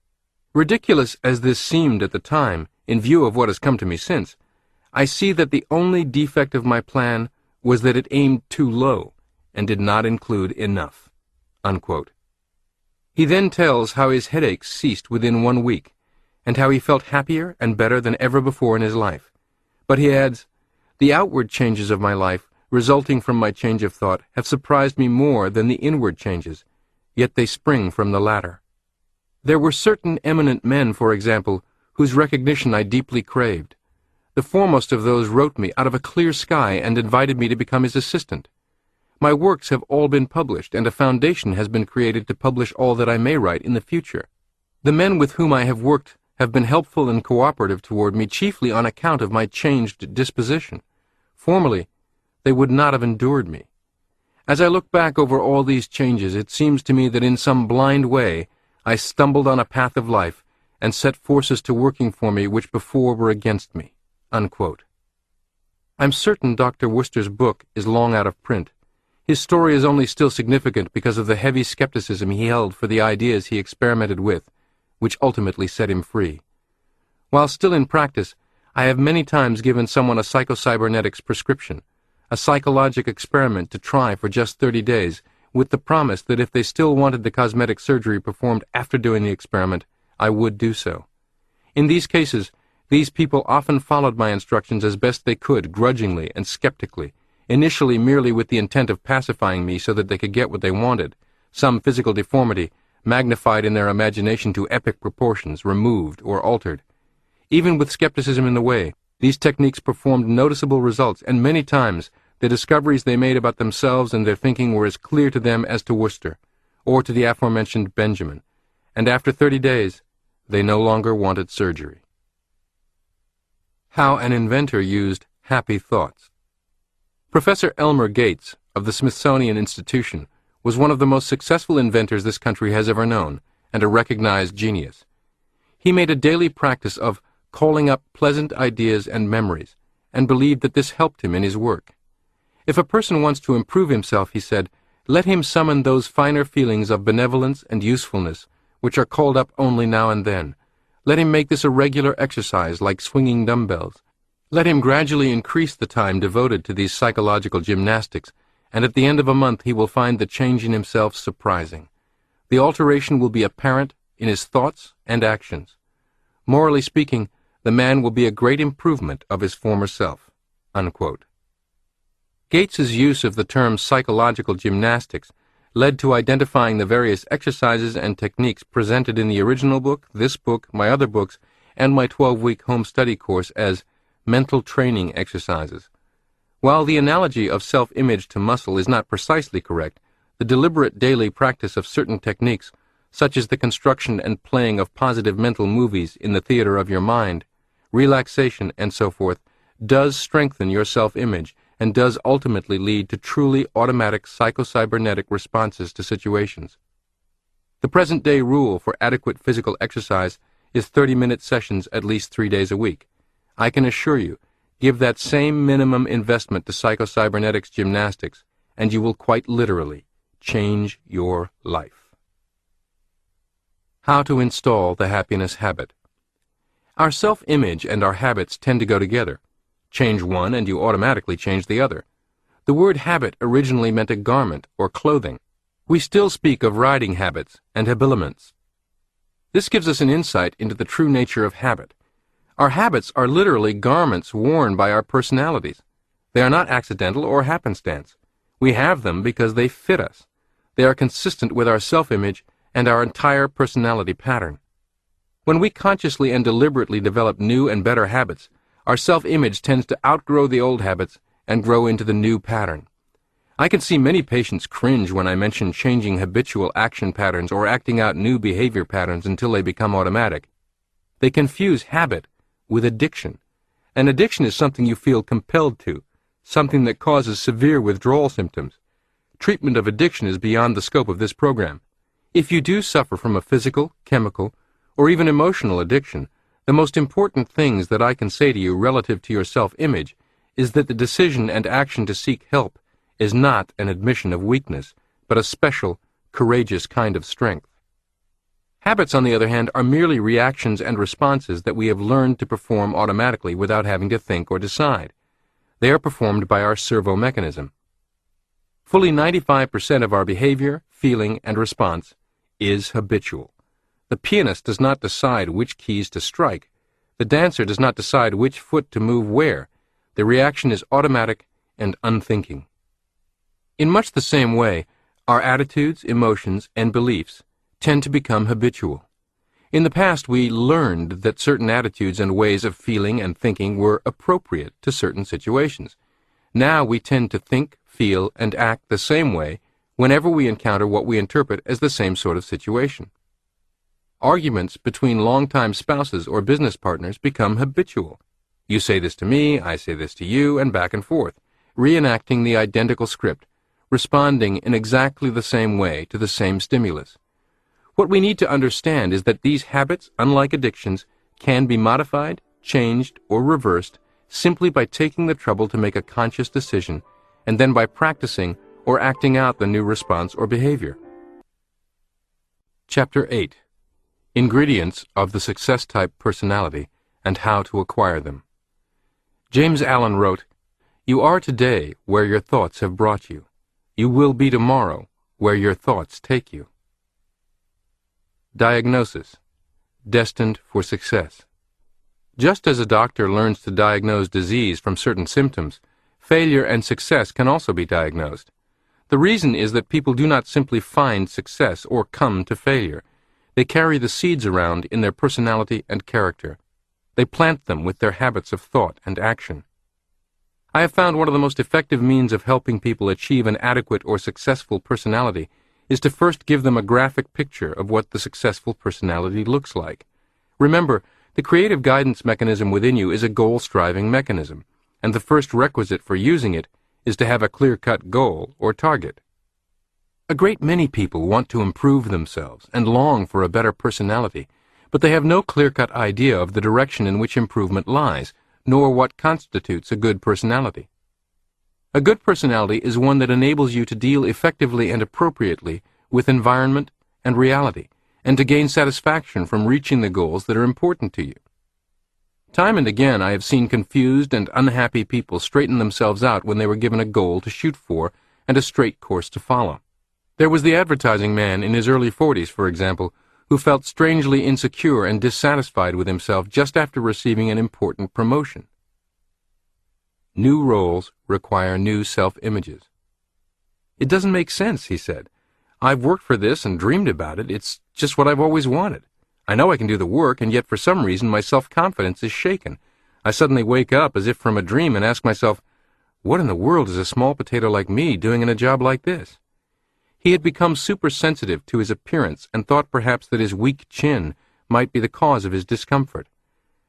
Ridiculous as this seemed at the time, in view of what has come to me since, I see that the only defect of my plan was that it aimed too low and did not include enough." Unquote. He then tells how his headaches ceased within 1 week, and how he felt happier and better than ever before in his life. But he adds, "The outward changes of my life, resulting from my change of thought, have surprised me more than the inward changes, yet they spring from the latter. There were certain eminent men, for example, whose recognition I deeply craved. The foremost of those wrote me out of a clear sky and invited me to become his assistant. My works have all been published, and a foundation has been created to publish all that I may write in the future. The men with whom I have worked have been helpful and cooperative toward me chiefly on account of my changed disposition. Formerly, they would not have endured me. As I look back over all these changes, it seems to me that in some blind way I stumbled on a path of life and set forces to working for me which before were against me." Unquote. I'm certain Dr. Worcester's book is long out of print. His story is only still significant because of the heavy skepticism he held for the ideas he experimented with, which ultimately set him free. While still in practice, I have many times given someone a psychocybernetics prescription, a psychologic experiment to try for just 30 days, with the promise that if they still wanted the cosmetic surgery performed after doing the experiment, I would do so. In these cases, these people often followed my instructions as best they could, grudgingly and skeptically, initially merely with the intent of pacifying me so that they could get what they wanted, some physical deformity, magnified in their imagination to epic proportions, removed or altered. Even with skepticism in the way, these techniques performed noticeable results, and many times the discoveries they made about themselves and their thinking were as clear to them as to Worcester, or to the aforementioned Benjamin, and after 30 days, they no longer wanted surgery. How an inventor used happy thoughts. Professor Elmer Gates of the Smithsonian Institution was one of the most successful inventors this country has ever known, and a recognized genius. He made a daily practice of calling up pleasant ideas and memories, and believed that this helped him in his work. If a person wants to improve himself, he said, let him summon those finer feelings of benevolence and usefulness, which are called up only now and then. Let him make this a regular exercise like swinging dumbbells. Let him gradually increase the time devoted to these psychological gymnastics, and at the end of a month he will find the change in himself surprising. The alteration will be apparent in his thoughts and actions. Morally speaking, the man will be a great improvement of his former self." Unquote. Gates's use of the term psychological gymnastics led to identifying the various exercises and techniques presented in the original book, this book, my other books, and my 12-week home study course as mental training exercises. While the analogy of self-image to muscle is not precisely correct, the deliberate daily practice of certain techniques, such as the construction and playing of positive mental movies in the theater of your mind, relaxation, and so forth, does strengthen your self-image and does ultimately lead to truly automatic psychocybernetic responses to situations. The present-day rule for adequate physical exercise is 30-minute sessions at least 3 days a week. I can assure you, give that same minimum investment to psychocybernetics gymnastics, and you will quite literally change your life. How to install the happiness habit. Our self-image and our habits tend to go together. Change one and you automatically change the other. The word habit originally meant a garment or clothing. We still speak of riding habits and habiliments. This gives us an insight into the true nature of habit. Our habits are literally garments worn by our personalities. They are not accidental or happenstance. We have them because they fit us. They are consistent with our self-image and our entire personality pattern. When we consciously and deliberately develop new and better habits, our self-image tends to outgrow the old habits and grow into the new pattern. I can see many patients cringe when I mention changing habitual action patterns or acting out new behavior patterns until they become automatic. They confuse habit with addiction. An addiction is something you feel compelled to, something that causes severe withdrawal symptoms. Treatment of addiction is beyond the scope of this program. If you do suffer from a physical, chemical, or even emotional addiction, the most important things that I can say to you relative to your self-image is that the decision and action to seek help is not an admission of weakness, but a special, courageous kind of strength. Habits, on the other hand, are merely reactions and responses that we have learned to perform automatically without having to think or decide. They are performed by our servo mechanism. Fully 95% of our behavior, feeling, and response is habitual. The pianist does not decide which keys to strike. The dancer does not decide which foot to move where. The reaction is automatic and unthinking. In much the same way, our attitudes, emotions, and beliefs tend to become habitual. In the past, we learned that certain attitudes and ways of feeling and thinking were appropriate to certain situations. Now we tend to think, feel, and act the same way whenever we encounter what we interpret as the same sort of situation. Arguments between longtime spouses or business partners become habitual. You say this to me, I say this to you, and back and forth, reenacting the identical script, responding in exactly the same way to the same stimulus. What we need to understand is that these habits, unlike addictions, can be modified, changed, or reversed simply by taking the trouble to make a conscious decision, and then by practicing or acting out the new response or behavior. Chapter 8. Ingredients of the Success-Type Personality and How to Acquire Them. James Allen wrote, "You are today where your thoughts have brought you. You will be tomorrow where your thoughts take you." Diagnosis. Destined for success. Just as a doctor learns to diagnose disease from certain symptoms, failure and success can also be diagnosed. The reason is that people do not simply find success or come to failure. They carry the seeds around in their personality and character. They plant them with their habits of thought and action. I have found one of the most effective means of helping people achieve an adequate or successful personality is to first give them a graphic picture of what the successful personality looks like. Remember, the creative guidance mechanism within you is a goal-striving mechanism, and the first requisite for using it is to have a clear-cut goal or target. A great many people want to improve themselves and long for a better personality, but they have no clear-cut idea of the direction in which improvement lies, nor what constitutes a good personality. A good personality is one that enables you to deal effectively and appropriately with environment and reality, and to gain satisfaction from reaching the goals that are important to you. Time and again I have seen confused and unhappy people straighten themselves out when they were given a goal to shoot for and a straight course to follow. There was the advertising man in his early 40s, for example, who felt strangely insecure and dissatisfied with himself just after receiving an important promotion. New roles require new self-images. "It doesn't make sense," he said. "I've worked for this and dreamed about it. It's just what I've always wanted. I know I can do the work, and yet for some reason my self-confidence is shaken. I suddenly wake up as if from a dream and ask myself, what in the world is a small potato like me doing in a job like this?" He had become super-sensitive to his appearance and thought perhaps that his weak chin might be the cause of his discomfort.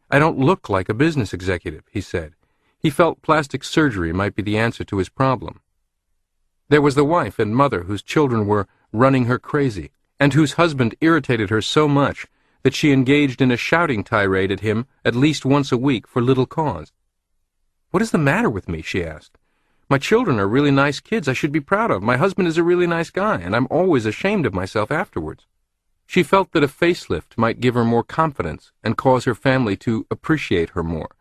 "I don't look like a business executive," he said. He felt plastic surgery might be the answer to his problem. There was the wife and mother whose children were running her crazy, and whose husband irritated her so much that she engaged in a shouting tirade at him at least once a week for little cause. "What is the matter with me?" she asked. "My children are really nice kids I should be proud of. My husband is a really nice guy, and I'm always ashamed of myself afterwards." She felt that a facelift might give her more confidence and cause her family to appreciate her more.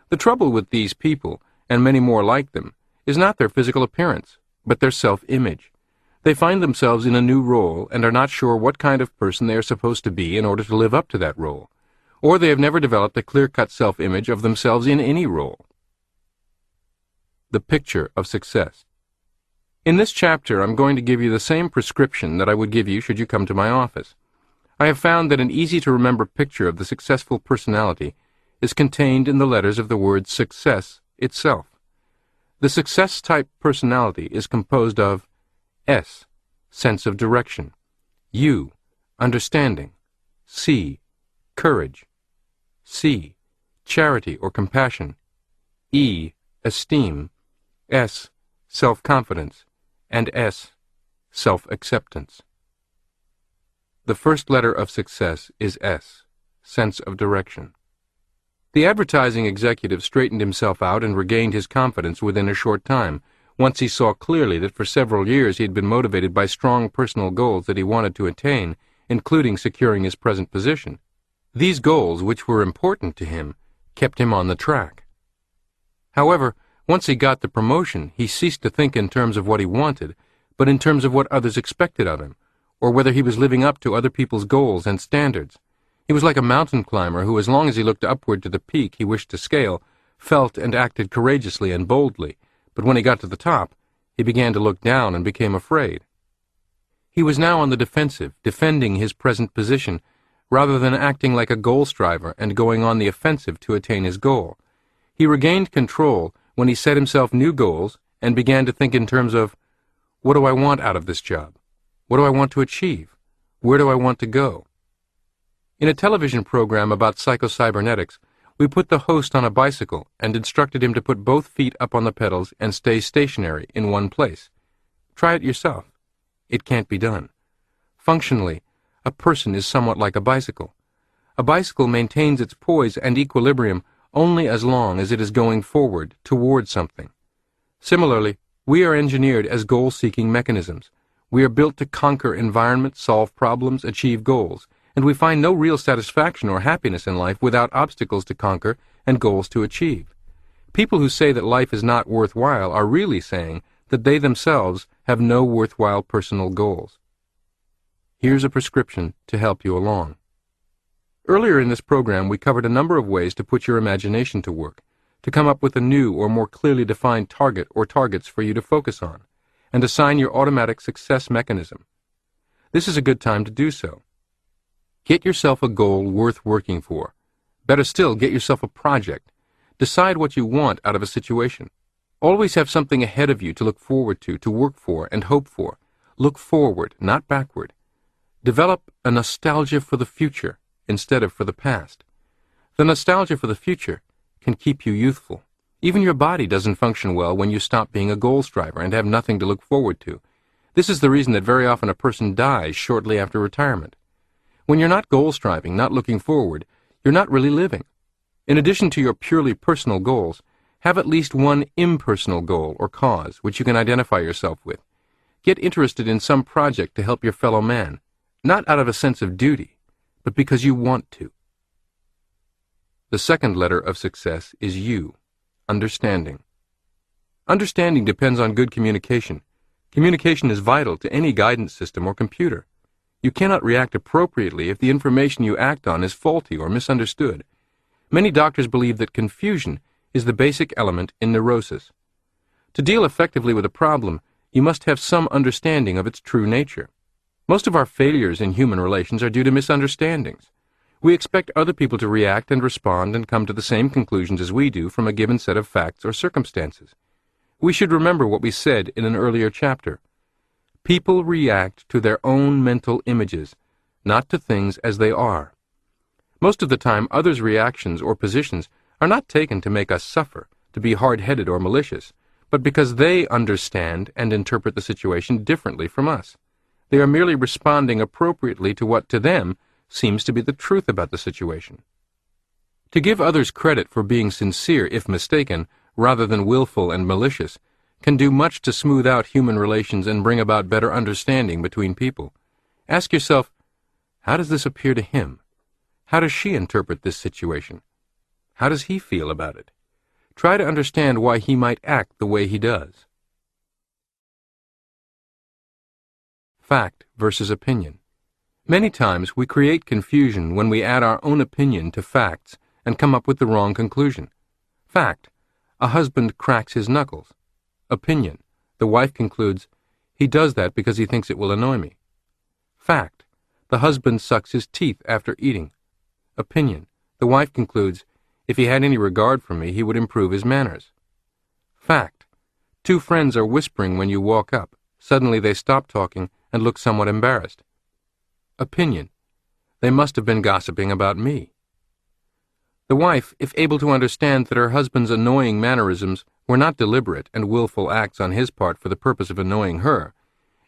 The trouble with these people, and many more like them, is not their physical appearance, but their self-image. They find themselves in a new role and are not sure what kind of person they are supposed to be in order to live up to that role, or they have never developed a clear-cut self-image of themselves in any role. The picture of success. In this chapter, I'm going to give you the same prescription that I would give you should you come to my office. I have found that an easy-to-remember picture of the successful personality is contained in the letters of the word success itself. The success-type personality is composed of S, sense of direction; U, understanding; C, courage; C, charity or compassion; E, esteem; S, self-confidence; and S, self-acceptance. The first letter of success is S, sense of direction. The advertising executive straightened himself out and regained his confidence within a short time, once he saw clearly that for several years he had been motivated by strong personal goals that he wanted to attain, including securing his present position. These goals, which were important to him, kept him on the track. However, once he got the promotion, he ceased to think in terms of what he wanted, but in terms of what others expected of him, or whether he was living up to other people's goals and standards. He was like a mountain climber who, as long as he looked upward to the peak he wished to scale, felt and acted courageously and boldly, but when he got to the top, he began to look down and became afraid. He was now on the defensive, defending his present position, rather than acting like a goal striver and going on the offensive to attain his goal. He regained control when he set himself new goals and began to think in terms of, what do I want out of this job? What do I want to achieve? Where do I want to go? In a television program about psychocybernetics, we put the host on a bicycle and instructed him to put both feet up on the pedals and stay stationary in one place. Try it yourself. It can't be done. Functionally, a person is somewhat like a bicycle. A bicycle maintains its poise and equilibrium only as long as it is going forward toward something. Similarly, we are engineered as goal-seeking mechanisms. We are built to conquer environments, solve problems, achieve goals, and we find no real satisfaction or happiness in life without obstacles to conquer and goals to achieve. People who say that life is not worthwhile are really saying that they themselves have no worthwhile personal goals. Here's a prescription to help you along. Earlier in this program, we covered a number of ways to put your imagination to work, to come up with a new or more clearly defined target or targets for you to focus on, and assign your automatic success mechanism. This is a good time to do so. Get yourself a goal worth working for. Better still, get yourself a project. Decide what you want out of a situation. Always have something ahead of you to look forward to work for and hope for. Look forward, not backward. Develop a nostalgia for the future instead of for the past. The nostalgia for the future can keep you youthful. Even your body doesn't function well when you stop being a goal striver and have nothing to look forward to. This is the reason that very often a person dies shortly after retirement. When you're not goal striving, not looking forward, you're not really living. In addition to your purely personal goals, Have at least one impersonal goal or cause which you can identify yourself with. Get interested in some project to help your fellow man, not out of a sense of duty, but because you want to. The second letter of success is U, understanding. Understanding depends on good communication. Communication is vital to any guidance system or computer. You cannot react appropriately if the information you act on is faulty or misunderstood. Many doctors believe that confusion is the basic element in neurosis. To deal effectively with a problem, you must have some understanding of its true nature. Most of our failures in human relations are due to misunderstandings. We expect other people to react and respond and come to the same conclusions as we do from a given set of facts or circumstances. We should remember what we said in an earlier chapter. People react to their own mental images, not to things as they are. Most of the time, others' reactions or positions are not taken to make us suffer, to be hard-headed or malicious, but because they understand and interpret the situation differently from us. They are merely responding appropriately to what to them seems to be the truth about the situation. To give others credit for being sincere, if mistaken, rather than willful and malicious, can do much to smooth out human relations and bring about better understanding between people. Ask yourself, how does this appear to him? How does she interpret this situation? How does he feel about it? Try to understand why he might act the way he does. Fact versus opinion. Many times we create confusion when we add our own opinion to facts and come up with the wrong conclusion. Fact: a husband cracks his knuckles. Opinion: the wife concludes, he does that because he thinks it will annoy me. Fact: the husband sucks his teeth after eating. Opinion: the wife concludes, if he had any regard for me, he would improve his manners. Fact: two friends are whispering when you walk up. Suddenly they stop talking and look somewhat embarrassed. Opinion: they must have been gossiping about me. The wife, if able to understand that her husband's annoying mannerisms were not deliberate and willful acts on his part for the purpose of annoying her,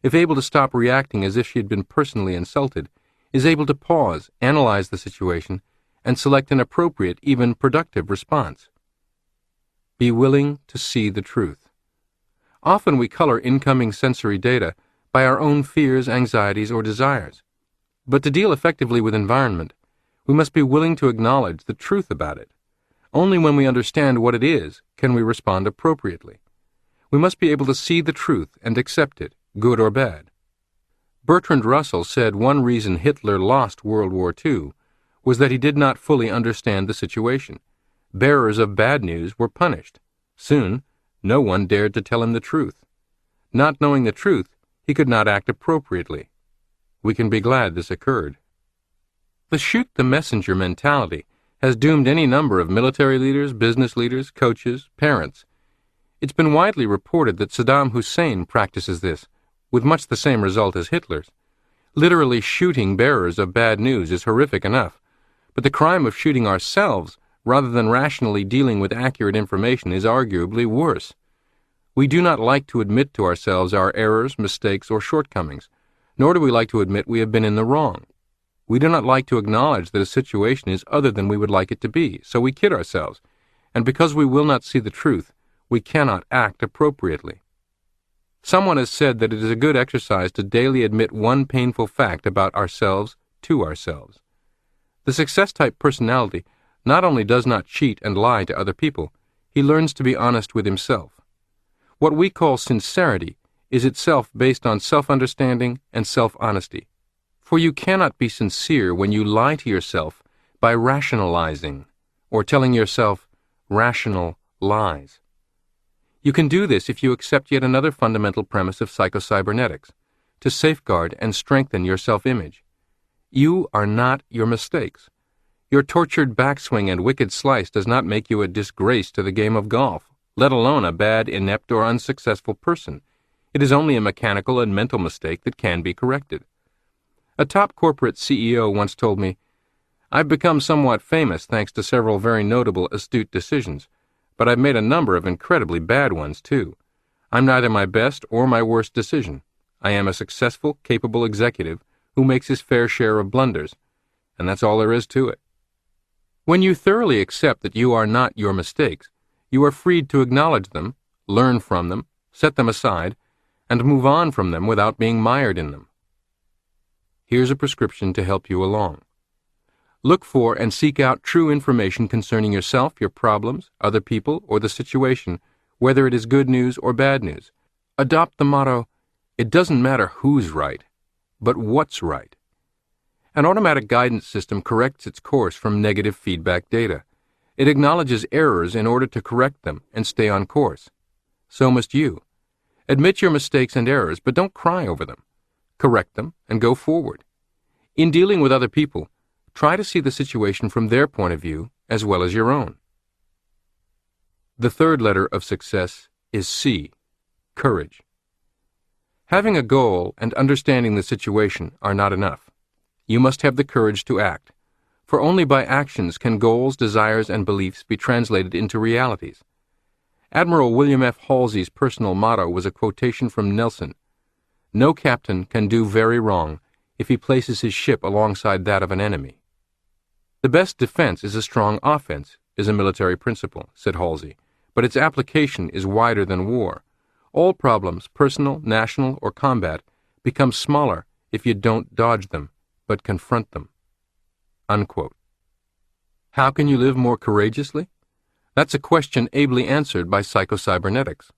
if able to stop reacting as if she had been personally insulted, is able to pause, analyze the situation, and select an appropriate, even productive response. Be willing to see the truth. Often we color incoming sensory data by our own fears, anxieties, or desires. But to deal effectively with environment, we must be willing to acknowledge the truth about it. Only when we understand what it is can we respond appropriately. We must be able to see the truth and accept it, good or bad. Bertrand Russell said one reason Hitler lost World War II was that he did not fully understand the situation. Bearers of bad news were punished. Soon, no one dared to tell him the truth. Not knowing the truth, he could not act appropriately. We can be glad this occurred. The shoot-the-messenger mentality has doomed any number of military leaders, business leaders, coaches, parents. It's been widely reported that Saddam Hussein practices this, with much the same result as Hitler's. Literally shooting bearers of bad news is horrific enough, but the crime of shooting ourselves, rather than rationally dealing with accurate information, is arguably worse. We do not like to admit to ourselves our errors, mistakes, or shortcomings, nor do we like to admit we have been in the wrong. We do not like to acknowledge that a situation is other than we would like it to be, so we kid ourselves, and because we will not see the truth, we cannot act appropriately. Someone has said that it is a good exercise to daily admit one painful fact about ourselves to ourselves. The success-type personality not only does not cheat and lie to other people, he learns to be honest with himself. What we call sincerity is itself based on self-understanding and self-honesty. For you cannot be sincere when you lie to yourself by rationalizing or telling yourself rational lies. You can do this if you accept yet another fundamental premise of psychocybernetics, to safeguard and strengthen your self-image. You are not your mistakes. Your tortured backswing and wicked slice does not make you a disgrace to the game of golf, let alone a bad, inept, or unsuccessful person. It is only a mechanical and mental mistake that can be corrected. A top corporate CEO once told me, "I've become somewhat famous thanks to several very notable, astute decisions, but I've made a number of incredibly bad ones, too. I'm neither my best or my worst decision. I am a successful, capable executive who makes his fair share of blunders, and that's all there is to it." When you thoroughly accept that you are not your mistakes, you are freed to acknowledge them, learn from them, set them aside, and move on from them without being mired in them. Here's a prescription to help you along. Look for and seek out true information concerning yourself, your problems, other people, or the situation, whether it is good news or bad news. Adopt the motto, "It doesn't matter who's right, but what's right." An automatic guidance system corrects its course from negative feedback data. It acknowledges errors in order to correct them and stay on course. So must you. Admit your mistakes and errors, but don't cry over them. Correct them and go forward. In dealing with other people, try to see the situation from their point of view as well as your own. The third letter of success is C, courage. Having a goal and understanding the situation are not enough. You must have the courage to act, for only by actions can goals, desires, and beliefs be translated into realities. Admiral William F. Halsey's personal motto was a quotation from Nelson: "No captain can do very wrong if he places his ship alongside that of an enemy." "The best defense is a strong offense," is a military principle, said Halsey, but its application is wider than war. All problems, personal, national, or combat, become smaller if you don't dodge them, but confront them. Unquote. How can you live more courageously? That's a question ably answered by psychocybernetics.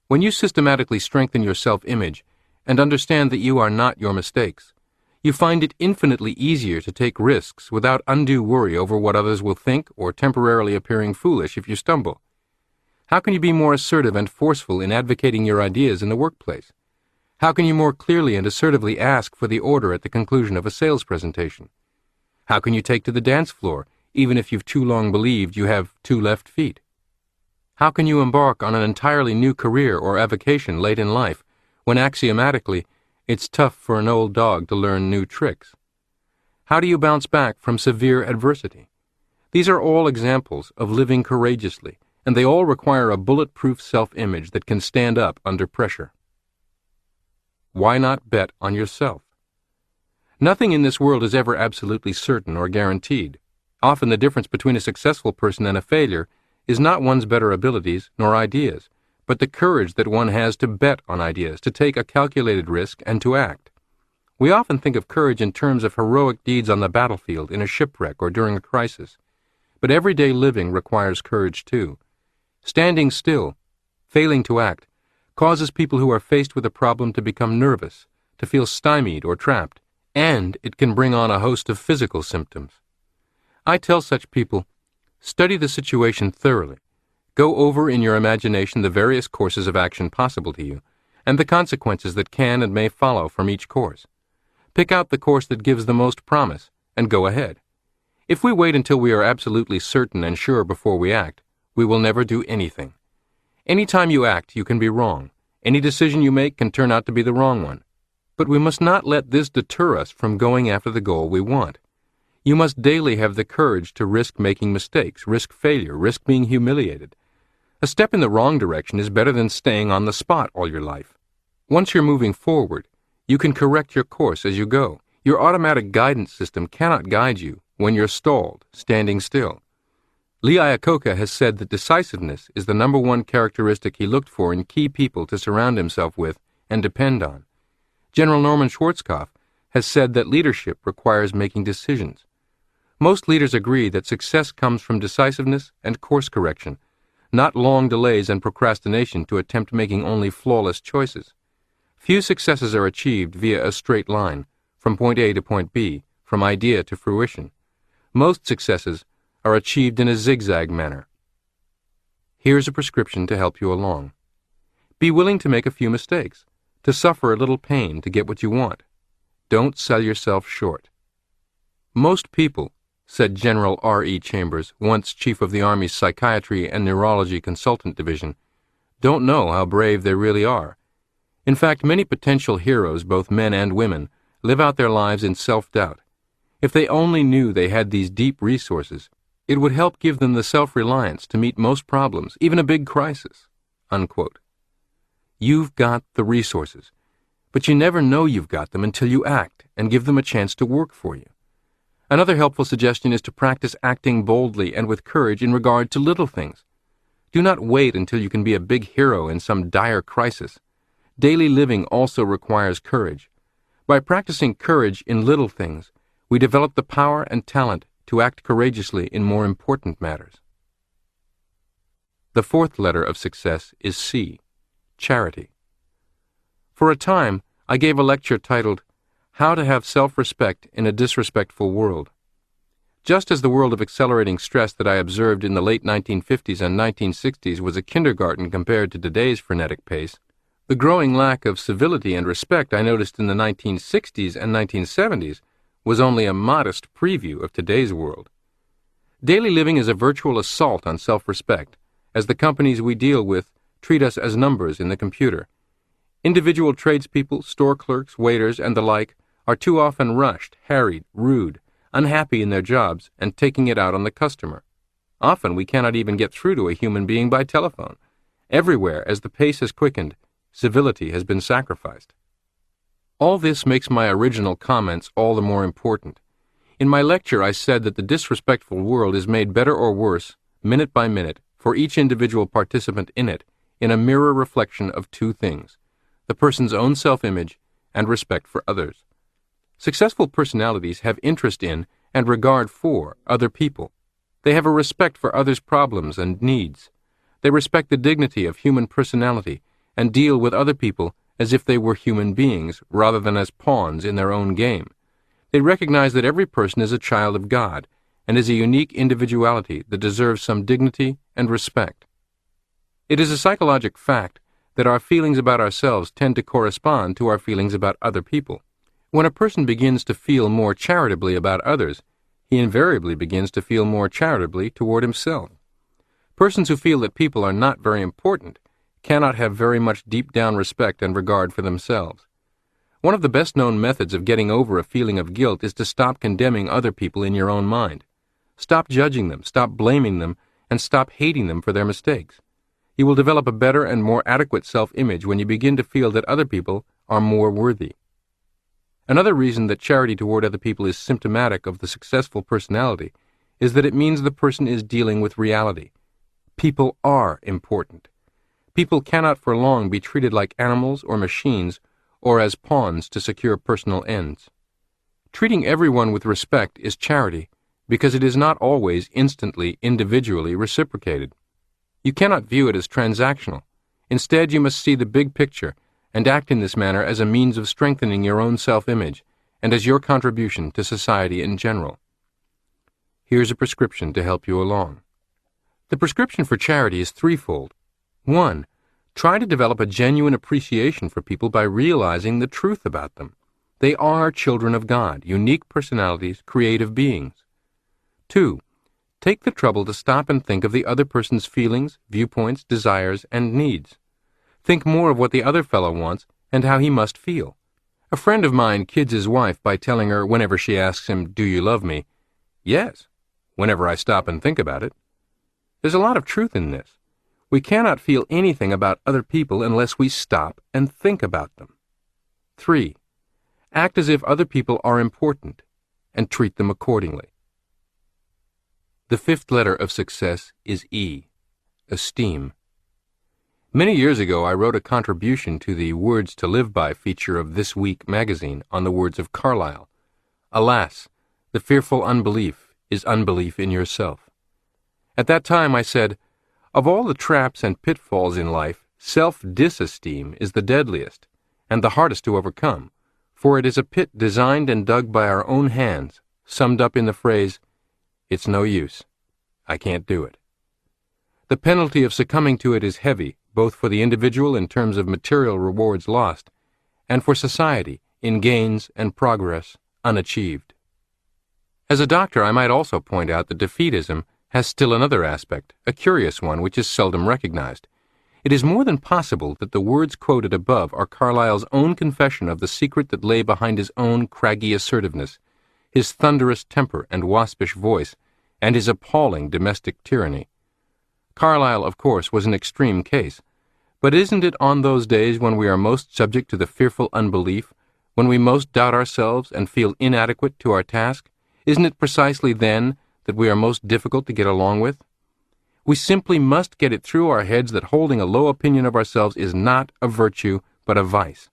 When you systematically strengthen your self-image and understand that you are not your mistakes, you find it infinitely easier to take risks without undue worry over what others will think or temporarily appearing foolish if you stumble. How can you be more assertive and forceful in advocating your ideas in the workplace? How can you more clearly and assertively ask for the order at the conclusion of a sales presentation? How can you take to the dance floor, even if you've too long believed you have 2 left feet? How can you embark on an entirely new career or avocation late in life, when axiomatically it's tough for an old dog to learn new tricks? How do you bounce back from severe adversity? These are all examples of living courageously, and they all require a bulletproof self-image that can stand up under pressure. Why not bet on yourself? Nothing in this world is ever absolutely certain or guaranteed. Often the difference between a successful person and a failure is not one's better abilities nor ideas, but the courage that one has to bet on ideas, to take a calculated risk, and to act. We often think of courage in terms of heroic deeds on the battlefield, in a shipwreck, or during a crisis. But everyday living requires courage too. Standing still, failing to act, causes people who are faced with a problem to become nervous, to feel stymied or trapped, and it can bring on a host of physical symptoms. I tell such people, study the situation thoroughly. Go over in your imagination the various courses of action possible to you, and the consequences that can and may follow from each course. Pick out the course that gives the most promise, and go ahead. If we wait until we are absolutely certain and sure before we act, we will never do anything. Any time you act, you can be wrong. Any decision you make can turn out to be the wrong one. But we must not let this deter us from going after the goal we want. You must daily have the courage to risk making mistakes, risk failure, risk being humiliated. A step in the wrong direction is better than staying on the spot all your life. Once you're moving forward, you can correct your course as you go. Your automatic guidance system cannot guide you when you're stalled, standing still. Lee Iacocca has said that decisiveness is the number one characteristic he looked for in key people to surround himself with and depend on. General Norman Schwarzkopf has said that leadership requires making decisions. Most leaders agree that success comes from decisiveness and course correction, not long delays and procrastination to attempt making only flawless choices. Few successes are achieved via a straight line, from point A to point B, from idea to fruition. Most successes are achieved in a zigzag manner. Here's a prescription to help you along. Be willing to make a few mistakes, to suffer a little pain to get what you want. Don't sell yourself short. Most people, said General R.E. Chambers, once chief of the Army's Psychiatry and Neurology Consultant Division, don't know how brave they really are. In fact, many potential heroes, both men and women, live out their lives in self-doubt. If they only knew they had these deep resources, it would help give them the self-reliance to meet most problems, even a big crisis. Unquote. You've got the resources, but you never know you've got them until you act and give them a chance to work for you. Another helpful suggestion is to practice acting boldly and with courage in regard to little things. Do not wait until you can be a big hero in some dire crisis. Daily living also requires courage. By practicing courage in little things, we develop the power and talent to act courageously in more important matters. The fourth letter of success is C, charity. For a time, I gave a lecture titled, How to Have Self-Respect in a Disrespectful World. Just as the world of accelerating stress that I observed in the late 1950s and 1960s was a kindergarten compared to today's frenetic pace, the growing lack of civility and respect I noticed in the 1960s and 1970s was only a modest preview of today's world. Daily living is a virtual assault on self-respect, as the companies we deal with treat us as numbers in the computer. Individual tradespeople, store clerks, waiters, and the like are too often rushed, harried, rude, unhappy in their jobs, and taking it out on the customer. Often we cannot even get through to a human being by telephone. Everywhere, as the pace has quickened, civility has been sacrificed. All this makes my original comments all the more important. In my lecture, I said that the disrespectful world is made better or worse, minute by minute, for each individual participant in it, in a mirror reflection of two things: the person's own self-image and respect for others. Successful personalities have interest in and regard for other people. They have a respect for others' problems and needs. They respect the dignity of human personality and deal with other people as if they were human beings rather than as pawns in their own game. They recognize that every person is a child of God and is a unique individuality that deserves some dignity and respect. It is a psychologic fact that our feelings about ourselves tend to correspond to our feelings about other people. When a person begins to feel more charitably about others, he invariably begins to feel more charitably toward himself. Persons who feel that people are not very important cannot have very much deep-down respect and regard for themselves. One of the best-known methods of getting over a feeling of guilt is to stop condemning other people in your own mind. Stop judging them, stop blaming them, and stop hating them for their mistakes. You will develop a better and more adequate self-image when you begin to feel that other people are more worthy. Another reason that charity toward other people is symptomatic of the successful personality is that it means the person is dealing with reality. People are important. People cannot for long be treated like animals or machines or as pawns to secure personal ends. Treating everyone with respect is charity because it is not always instantly, individually reciprocated. You cannot view it as transactional. Instead, you must see the big picture and act in this manner as a means of strengthening your own self-image and as your contribution to society in general. Here's a prescription to help you along. The prescription for charity is threefold. 1. Try to develop a genuine appreciation for people by realizing the truth about them. They are children of God, unique personalities, creative beings. 2. Take the trouble to stop and think of the other person's feelings, viewpoints, desires, and needs. Think more of what the other fellow wants and how he must feel. A friend of mine kids his wife by telling her whenever she asks him, "Do you love me?" "Yes, whenever I stop and think about it." There's a lot of truth in this. We cannot feel anything about other people unless we stop and think about them. 3. Act as if other people are important and treat them accordingly. The fifth letter of success is E, esteem. Many years ago, I wrote a contribution to the Words to Live By feature of This Week magazine on the words of Carlyle. Alas, the fearful unbelief is unbelief in yourself. At that time I said, of all the traps and pitfalls in life, self-disesteem is the deadliest and the hardest to overcome, for it is a pit designed and dug by our own hands, summed up in the phrase, "It's no use. I can't do it." The penalty of succumbing to it is heavy, both for the individual in terms of material rewards lost, and for society in gains and progress unachieved. As a doctor, I might also point out that defeatism has still another aspect, a curious one which is seldom recognized. It is more than possible that the words quoted above are Carlyle's own confession of the secret that lay behind his own craggy assertiveness, his thunderous temper and waspish voice, and his appalling domestic tyranny. Carlyle, of course, was an extreme case, but isn't it on those days when we are most subject to the fearful unbelief, when we most doubt ourselves and feel inadequate to our task, isn't it precisely then that we are most difficult to get along with? We simply must get it through our heads that holding a low opinion of ourselves is not a virtue, but a vice.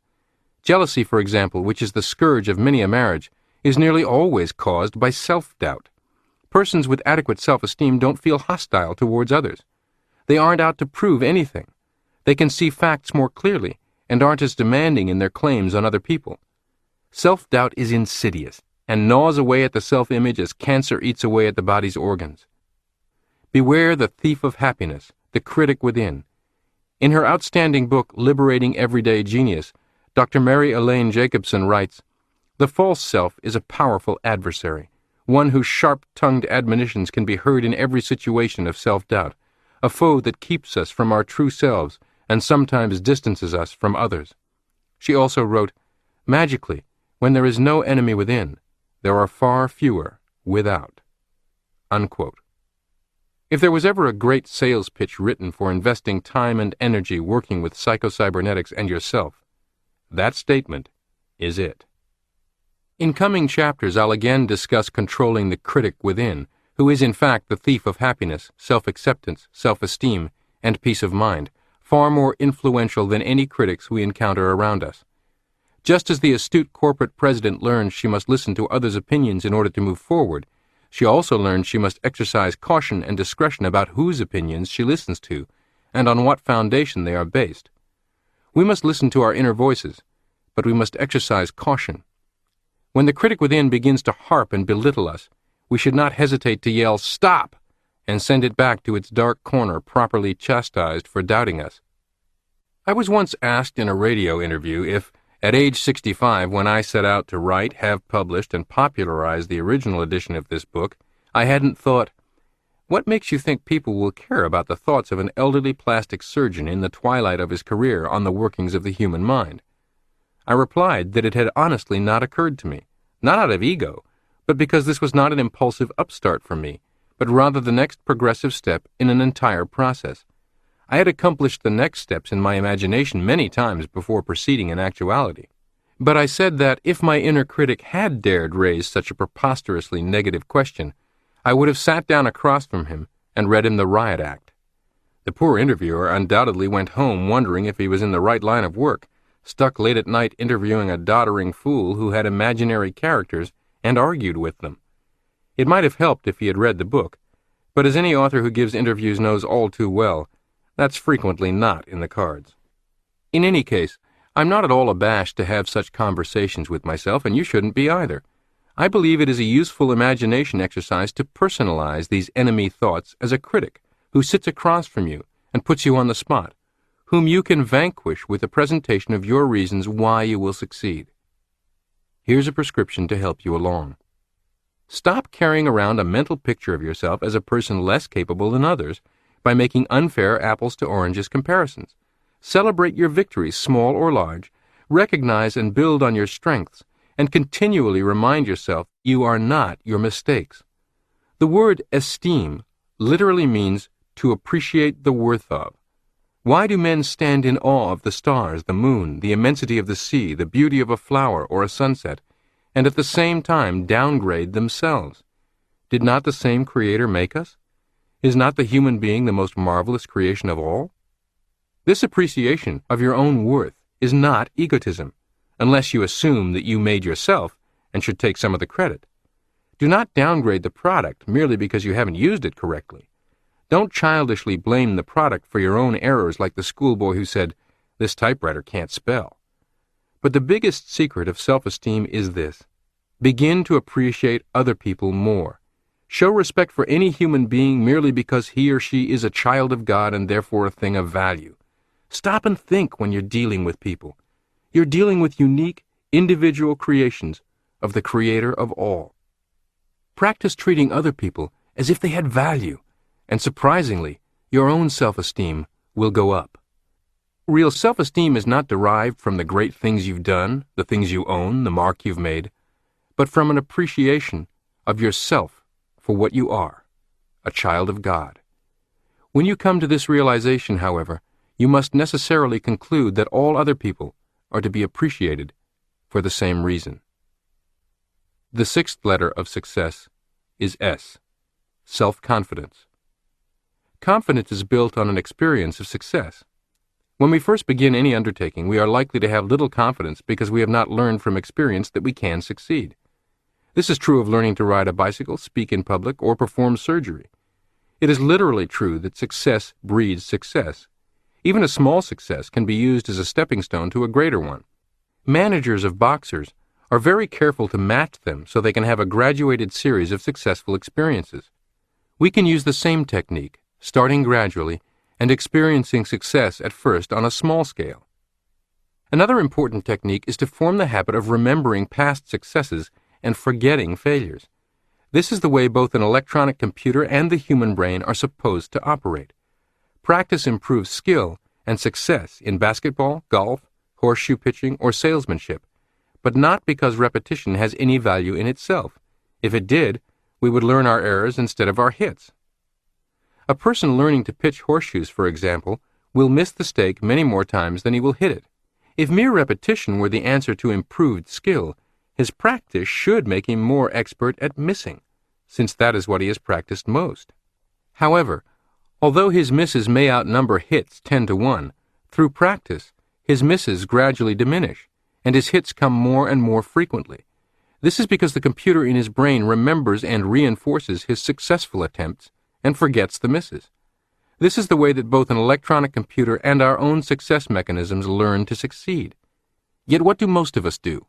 Jealousy, for example, which is the scourge of many a marriage, is nearly always caused by self-doubt. Persons with adequate self-esteem don't feel hostile towards others. They aren't out to prove anything. They can see facts more clearly and aren't as demanding in their claims on other people. Self-doubt is insidious and gnaws away at the self-image as cancer eats away at the body's organs. Beware the thief of happiness, the critic within. In her outstanding book, Liberating Everyday Genius, Dr. Mary Elaine Jacobson writes, "The false self is a powerful adversary, one whose sharp-tongued admonitions can be heard in every situation of self-doubt, a foe that keeps us from our true selves and sometimes distances us from others." She also wrote, "Magically, when there is no enemy within, there are far fewer without." Unquote. If there was ever a great sales pitch written for investing time and energy working with psychocybernetics and yourself, that statement is it. In coming chapters, I'll again discuss controlling the critic within, who is in fact the thief of happiness, self-acceptance, self-esteem, and peace of mind, far more influential than any critics we encounter around us. Just as the astute corporate president learns she must listen to others' opinions in order to move forward, she also learns she must exercise caution and discretion about whose opinions she listens to, and on what foundation they are based. We must listen to our inner voices, but we must exercise caution. When the critic within begins to harp and belittle us, we should not hesitate to yell, "Stop!" and send it back to its dark corner properly chastised for doubting us. I was once asked in a radio interview if, at age 65, when I set out to write, have published, and popularize the original edition of this book, I hadn't thought, "What makes you think people will care about the thoughts of an elderly plastic surgeon in the twilight of his career on the workings of the human mind?" I replied that it had honestly not occurred to me, not out of ego, but because this was not an impulsive upstart for me, but rather the next progressive step in an entire process. I had accomplished the next steps in my imagination many times before proceeding in actuality. But I said that if my inner critic had dared raise such a preposterously negative question, I would have sat down across from him and read him the riot act. The poor interviewer undoubtedly went home wondering if he was in the right line of work, stuck late at night interviewing a doddering fool who had imaginary characters and argued with them. It might have helped if he had read the book, but as any author who gives interviews knows all too well, that's frequently not in the cards. In any case, I'm not at all abashed to have such conversations with myself, and you shouldn't be either. I believe it is a useful imagination exercise to personalize these enemy thoughts as a critic who sits across from you and puts you on the spot, whom you can vanquish with a presentation of your reasons why you will succeed. Here's a prescription to help you along. Stop carrying around a mental picture of yourself as a person less capable than others by making unfair apples-to-oranges comparisons. Celebrate your victories, small or large, recognize and build on your strengths, and continually remind yourself you are not your mistakes. The word esteem literally means to appreciate the worth of. Why do men stand in awe of the stars, the moon, the immensity of the sea, the beauty of a flower or a sunset, and at the same time downgrade themselves? Did not the same Creator make us? Is not the human being the most marvelous creation of all? This appreciation of your own worth is not egotism, unless you assume that you made yourself and should take some of the credit. Do not downgrade the product merely because you haven't used it correctly. Don't childishly blame the product for your own errors like the schoolboy who said, "This typewriter can't spell." But the biggest secret of self-esteem is this: begin to appreciate other people more. Show respect for any human being merely because he or she is a child of God and therefore a thing of value. Stop and think when you're dealing with people. You're dealing with unique, individual creations of the Creator of all. Practice treating other people as if they had value, and surprisingly, your own self-esteem will go up. Real self-esteem is not derived from the great things you've done, the things you own, the mark you've made, but from an appreciation of yourself for what you are, a child of God. When you come to this realization, however, you must necessarily conclude that all other people are to be appreciated for the same reason. The sixth letter of success is S, self-confidence. Confidence is built on an experience of success. When we first begin any undertaking, we are likely to have little confidence because we have not learned from experience that we can succeed. This is true of learning to ride a bicycle, speak in public, or perform surgery. It is literally true that success breeds success. Even a small success can be used as a stepping stone to a greater one. Managers of boxers are very careful to match them so they can have a graduated series of successful experiences. We can use the same technique, starting gradually and experiencing success at first on a small scale. Another important technique is to form the habit of remembering past successes and forgetting failures. This is the way both an electronic computer and the human brain are supposed to operate. Practice improves skill and success in basketball, golf, horseshoe pitching, or salesmanship, but not because repetition has any value in itself. If it did, we would learn our errors instead of our hits. A person learning to pitch horseshoes, for example, will miss the stake many more times than he will hit it. If mere repetition were the answer to improved skill, his practice should make him more expert at missing, since that is what he has practiced most. However, although his misses may outnumber hits 10-1, through practice, his misses gradually diminish, and his hits come more and more frequently. This is because the computer in his brain remembers and reinforces his successful attempts and forgets the misses. This is the way that both an electronic computer and our own success mechanisms learn to succeed. Yet what do most of us do?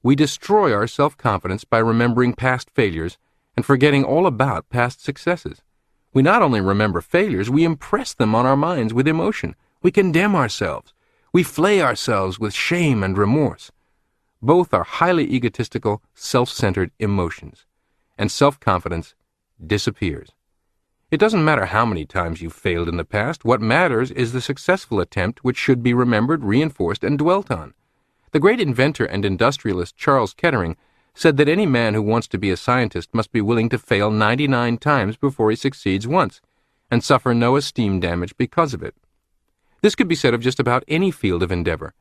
We destroy our self-confidence by remembering past failures and forgetting all about past successes. We not only remember failures, we impress them on our minds with emotion. We condemn ourselves. We flay ourselves with shame and remorse. Both are highly egotistical, self-centered emotions, and self-confidence disappears. It doesn't matter how many times you've failed in the past. What matters is the successful attempt, which should be remembered, reinforced, and dwelt on. The great inventor and industrialist Charles Kettering said that any man who wants to be a scientist must be willing to fail 99 times before he succeeds once, and suffer no esteem damage because of it. This could be said of just about any field of endeavor.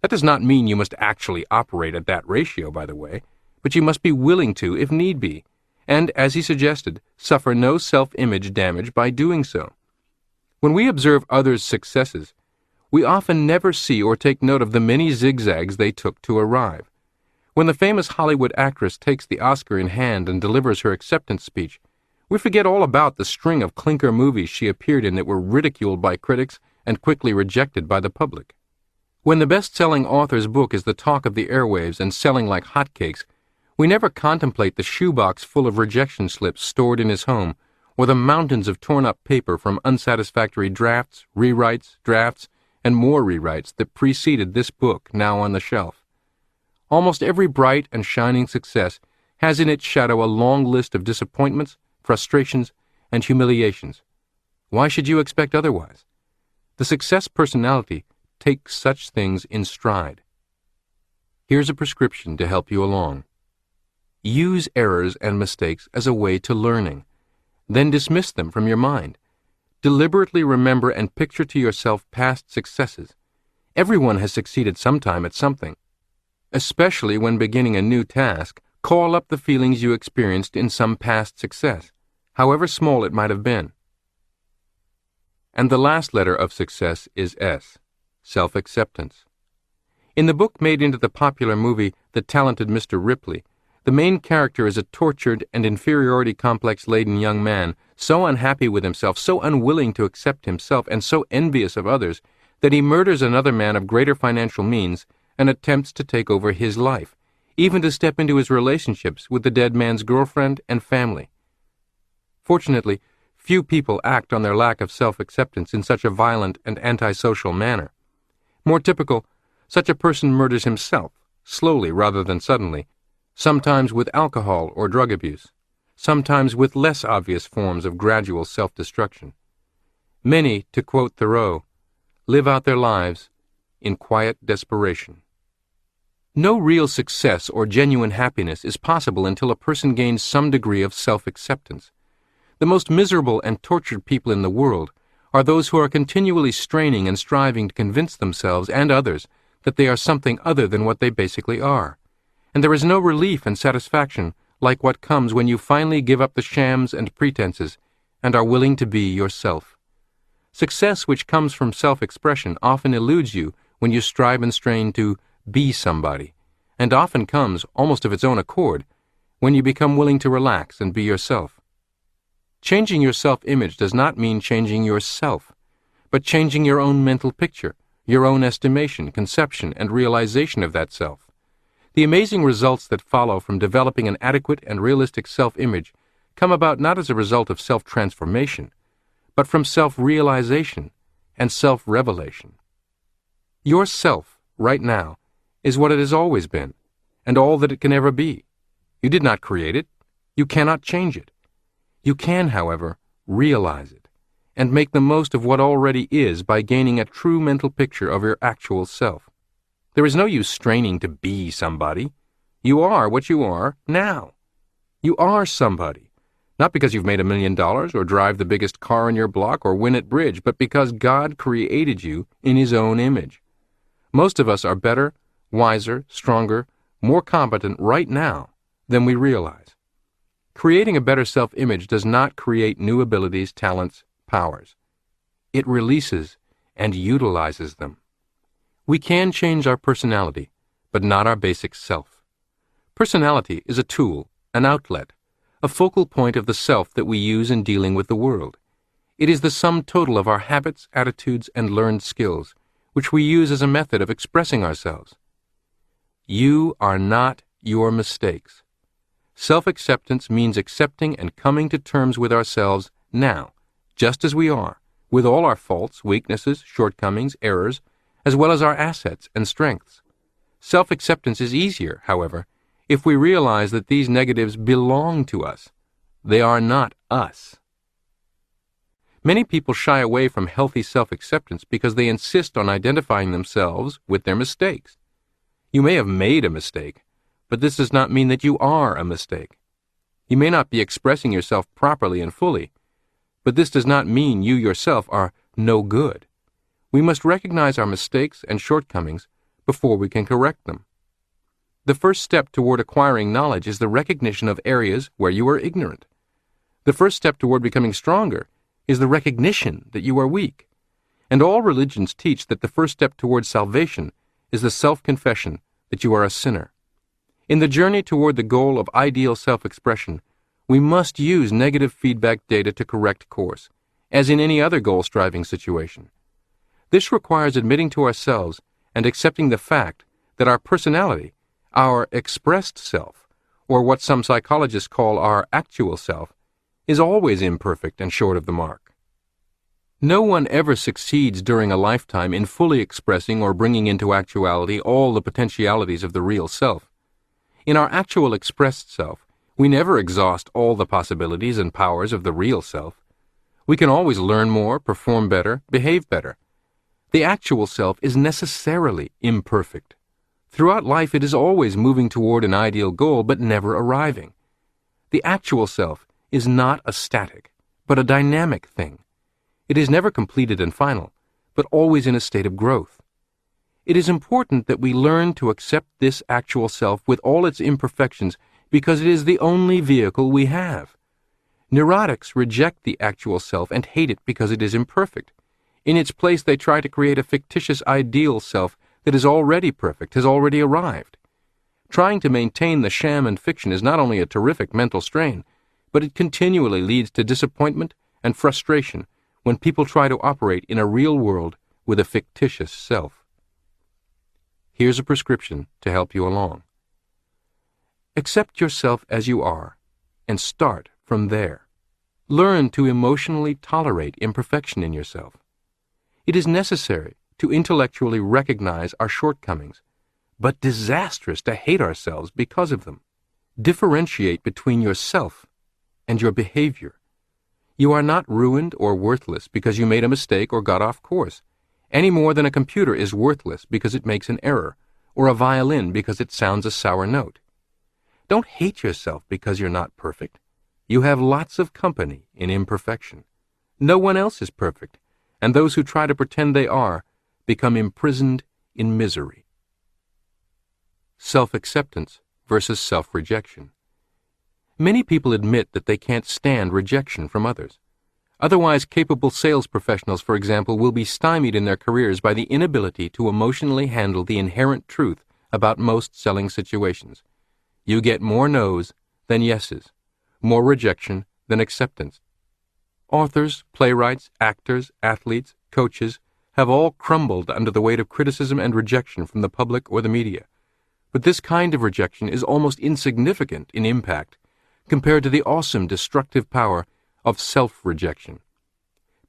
That does not mean you must actually operate at that ratio, by the way, but you must be willing to, if need be, and, as he suggested, suffer no self-image damage by doing so. When we observe others' successes, we often never see or take note of the many zigzags they took to arrive. When the famous Hollywood actress takes the Oscar in hand and delivers her acceptance speech, we forget all about the string of clinker movies she appeared in that were ridiculed by critics and quickly rejected by the public. When the best-selling author's book is the talk of the airwaves and selling like hotcakes, we never contemplate the shoebox full of rejection slips stored in his home, or the mountains of torn-up paper from unsatisfactory drafts, rewrites, drafts, and more rewrites that preceded this book now on the shelf. Almost every bright and shining success has in its shadow a long list of disappointments, frustrations, and humiliations. Why should you expect otherwise? The success personality takes such things in stride. Here's a prescription to help you along. Use errors and mistakes as a way to learning. Then dismiss them from your mind. Deliberately remember and picture to yourself past successes. Everyone has succeeded sometime at something. Especially when beginning a new task, call up the feelings you experienced in some past success, however small it might have been. And the last letter of success is S, self-acceptance. In the book made into the popular movie The Talented Mr. Ripley, the main character is a tortured and inferiority complex-laden young man, so unhappy with himself, so unwilling to accept himself, and so envious of others, that he murders another man of greater financial means and attempts to take over his life, even to step into his relationships with the dead man's girlfriend and family. Fortunately, few people act on their lack of self-acceptance in such a violent and antisocial manner. More typical, such a person murders himself, slowly rather than suddenly, sometimes with alcohol or drug abuse, sometimes with less obvious forms of gradual self-destruction. Many, to quote Thoreau, live out their lives in quiet desperation. No real success or genuine happiness is possible until a person gains some degree of self-acceptance. The most miserable and tortured people in the world are those who are continually straining and striving to convince themselves and others that they are something other than what they basically are. And there is no relief and satisfaction like what comes when you finally give up the shams and pretenses and are willing to be yourself. Success which comes from self-expression often eludes you when you strive and strain to be somebody, and often comes, almost of its own accord, when you become willing to relax and be yourself. Changing your self-image does not mean changing yourself, but changing your own mental picture, your own estimation, conception, and realization of that self. The amazing results that follow from developing an adequate and realistic self-image come about not as a result of self-transformation, but from self-realization and self-revelation. Your self, right now, is what it has always been, and all that it can ever be. You did not create it. You cannot change it. You can, however, realize it, and make the most of what already is by gaining a true mental picture of your actual self. There is no use straining to be somebody. You are what you are now. You are somebody, not because you've made $1 million or drive the biggest car in your block or win at bridge, but because God created you in His own image. Most of us are better, wiser, stronger, more competent right now than we realize. Creating a better self-image does not create new abilities, talents, powers. It releases and utilizes them. We can change our personality, but not our basic self. Personality is a tool, an outlet, a focal point of the self that we use in dealing with the world. It is the sum total of our habits, attitudes, and learned skills, which we use as a method of expressing ourselves. You are not your mistakes. Self-acceptance means accepting and coming to terms with ourselves now, just as we are, with all our faults, weaknesses, shortcomings, errors, as well as our assets and strengths. Self-acceptance is easier, however, if we realize that these negatives belong to us. They are not us. Many people shy away from healthy self-acceptance because they insist on identifying themselves with their mistakes. You may have made a mistake, but this does not mean that you are a mistake. You may not be expressing yourself properly and fully, but this does not mean you yourself are no good. We must recognize our mistakes and shortcomings before we can correct them. The first step toward acquiring knowledge is the recognition of areas where you are ignorant. The first step toward becoming stronger is the recognition that you are weak. And all religions teach that the first step toward salvation is the self-confession that you are a sinner. In the journey toward the goal of ideal self-expression, we must use negative feedback data to correct course, as in any other goal-striving situation. This requires admitting to ourselves and accepting the fact that our personality, our expressed self, or what some psychologists call our actual self, is always imperfect and short of the mark. No one ever succeeds during a lifetime in fully expressing or bringing into actuality all the potentialities of the real self. In our actual expressed self, we never exhaust all the possibilities and powers of the real self. We can always learn more, perform better, behave better. The actual self is necessarily imperfect. Throughout life, it is always moving toward an ideal goal, but never arriving. The actual self is not a static, but a dynamic thing. It is never completed and final, but always in a state of growth. It is important that we learn to accept this actual self with all its imperfections because it is the only vehicle we have. Neurotics reject the actual self and hate it because it is imperfect. In its place, they try to create a fictitious ideal self that is already perfect, has already arrived. Trying to maintain the sham and fiction is not only a terrific mental strain, but it continually leads to disappointment and frustration when people try to operate in a real world with a fictitious self. Here's a prescription to help you along. Accept yourself as you are, and start from there. Learn to emotionally tolerate imperfection in yourself. It is necessary to intellectually recognize our shortcomings, but disastrous to hate ourselves because of them. Differentiate between yourself and your behavior. You are not ruined or worthless because you made a mistake or got off course, any more than a computer is worthless because it makes an error, or a violin because it sounds a sour note. Don't hate yourself because you're not perfect. You have lots of company in imperfection. No one else is perfect, and those who try to pretend they are become imprisoned in misery. Self-acceptance versus self-rejection. Many people admit that they can't stand rejection from others. Otherwise capable sales professionals, for example, will be stymied in their careers by the inability to emotionally handle the inherent truth about most selling situations. You get more no's than yeses, more rejection than acceptance. Authors, playwrights, actors, athletes, coaches have all crumbled under the weight of criticism and rejection from the public or the media. But this kind of rejection is almost insignificant in impact compared to the awesome destructive power of self-rejection.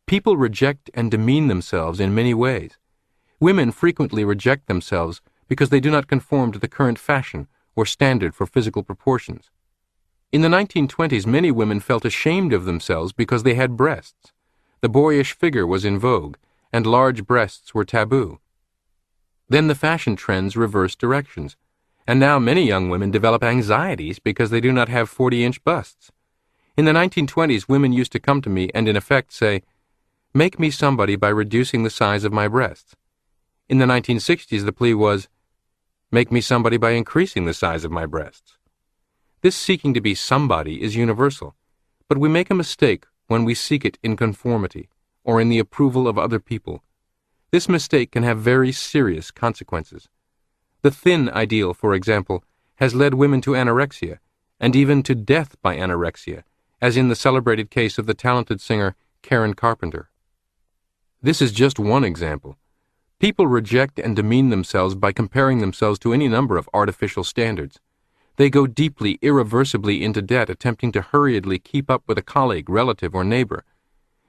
People reject and demean themselves in many ways. Women frequently reject themselves because they do not conform to the current fashion or standard for physical proportions. In the 1920s, many women felt ashamed of themselves because they had breasts. The boyish figure was in vogue, and large breasts were taboo. Then the fashion trends reversed directions, and now many young women develop anxieties because they do not have 40-inch busts. In the 1920s, women used to come to me and in effect say, "Make me somebody by reducing the size of my breasts." In the 1960s, the plea was, "Make me somebody by increasing the size of my breasts." This seeking to be somebody is universal, but we make a mistake when we seek it in conformity or in the approval of other people. This mistake can have very serious consequences. The thin ideal, for example, has led women to anorexia, and even to death by anorexia, as in the celebrated case of the talented singer Karen Carpenter. This is just one example. People reject and demean themselves by comparing themselves to any number of artificial standards. They go deeply, irreversibly into debt attempting to hurriedly keep up with a colleague, relative, or neighbor.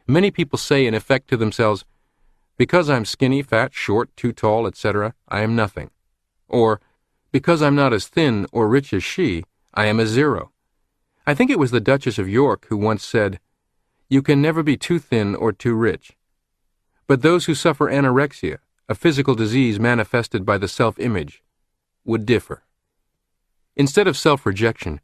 Many people say in effect to themselves, "Because I'm skinny, fat, short, too tall, etc., I am nothing." Or, "Because I'm not as thin or rich as she, I am a zero." I think it was the Duchess of York who once said, "You can never be too thin or too rich." But those who suffer anorexia, a physical disease manifested by the self-image, would differ. Instead of self-rejection,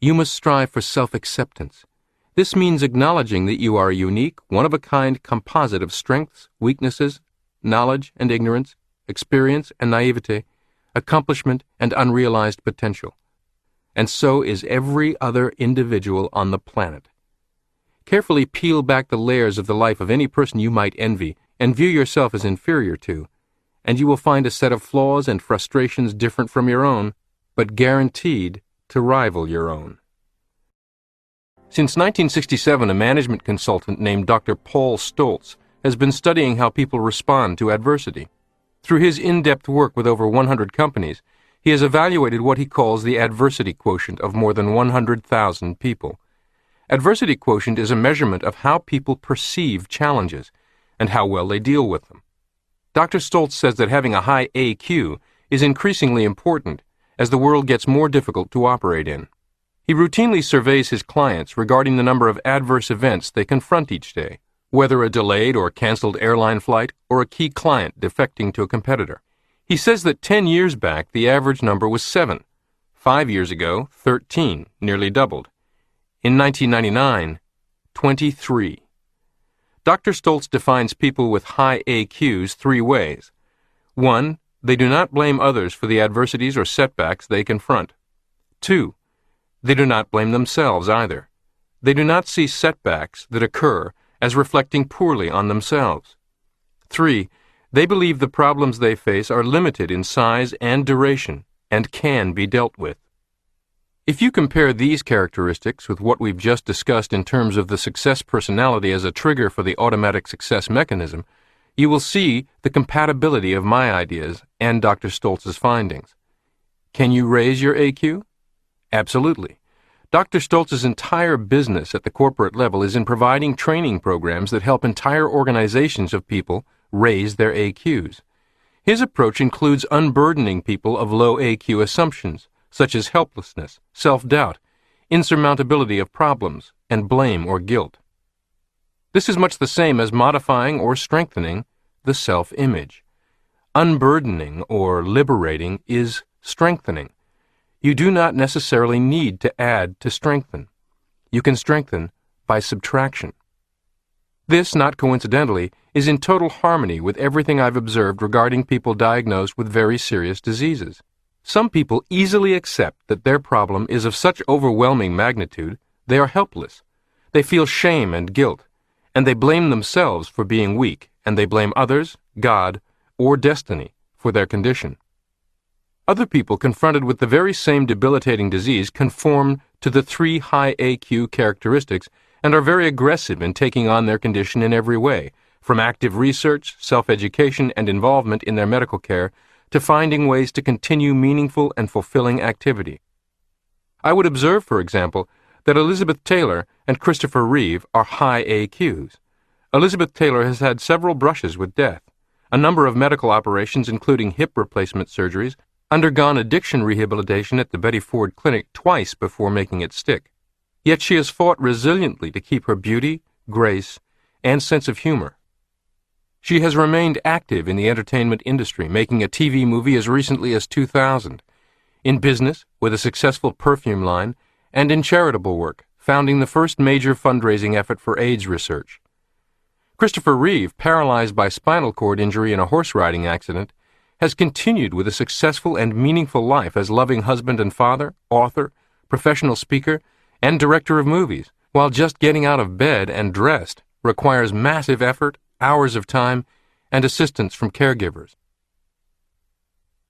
you must strive for self-acceptance. This means acknowledging that you are a unique, one-of-a-kind composite of strengths, weaknesses, knowledge and ignorance, experience and naivete, accomplishment and unrealized potential. And so is every other individual on the planet. Carefully peel back the layers of the life of any person you might envy and view yourself as inferior to, and you will find a set of flaws and frustrations different from your own, but guaranteed to rival your own. Since 1967, a management consultant named Dr. Paul Stoltz has been studying how people respond to adversity. Through his in-depth work with over 100 companies, he has evaluated what he calls the adversity quotient of more than 100,000 people. Adversity quotient is a measurement of how people perceive challenges and how well they deal with them. Dr. Stoltz says that having a high AQ is increasingly important as the world gets more difficult to operate in. He routinely surveys his clients regarding the number of adverse events they confront each day, whether a delayed or canceled airline flight or a key client defecting to a competitor. He says that 10 years back the average number was 7. 5 years ago, 13, nearly doubled. In 1999, 23. Dr. Stoltz defines people with high AQs 3 ways. 1. They do not blame others for the adversities or setbacks they confront. 2. They do not blame themselves either. They do not see setbacks that occur as reflecting poorly on themselves. 3. They believe the problems they face are limited in size and duration and can be dealt with. If you compare these characteristics with what we've just discussed in terms of the success personality as a trigger for the automatic success mechanism, you will see the compatibility of my ideas and Dr. Stoltz's findings. Can you raise your AQ? Absolutely. Dr. Stoltz's entire business at the corporate level is in providing training programs that help entire organizations of people raise their AQs. His approach includes unburdening people of low AQ assumptions, such as helplessness, self-doubt, insurmountability of problems, and blame or guilt. This is much the same as modifying or strengthening the self-image. Unburdening or liberating is strengthening. You do not necessarily need to add to strengthen. You can strengthen by subtraction. This, not coincidentally, is in total harmony with everything I've observed regarding people diagnosed with very serious diseases. Some people easily accept that their problem is of such overwhelming magnitude they are helpless. They feel shame and guilt, and they blame themselves for being weak, and they blame others, God, or destiny for their condition. Other people confronted with the very same debilitating disease conform to the 3 high AQ characteristics and are very aggressive in taking on their condition in every way, from active research, self-education, and involvement in their medical care to finding ways to continue meaningful and fulfilling activity. I would observe, for example, that Elizabeth Taylor and Christopher Reeve are high AQs. Elizabeth Taylor has had several brushes with death, a number of medical operations including hip replacement surgeries, undergone addiction rehabilitation at the Betty Ford Clinic twice before making it stick. Yet she has fought resiliently to keep her beauty, grace, and sense of humor. She has remained active in the entertainment industry, making a TV movie as recently as 2000, in business with a successful perfume line, and in charitable work, founding the first major fundraising effort for AIDS research. Christopher Reeve, paralyzed by spinal cord injury in a horse riding accident, has continued with a successful and meaningful life as loving husband and father, author, professional speaker, and director of movies, while just getting out of bed and dressed requires massive effort, hours of time, and assistance from caregivers.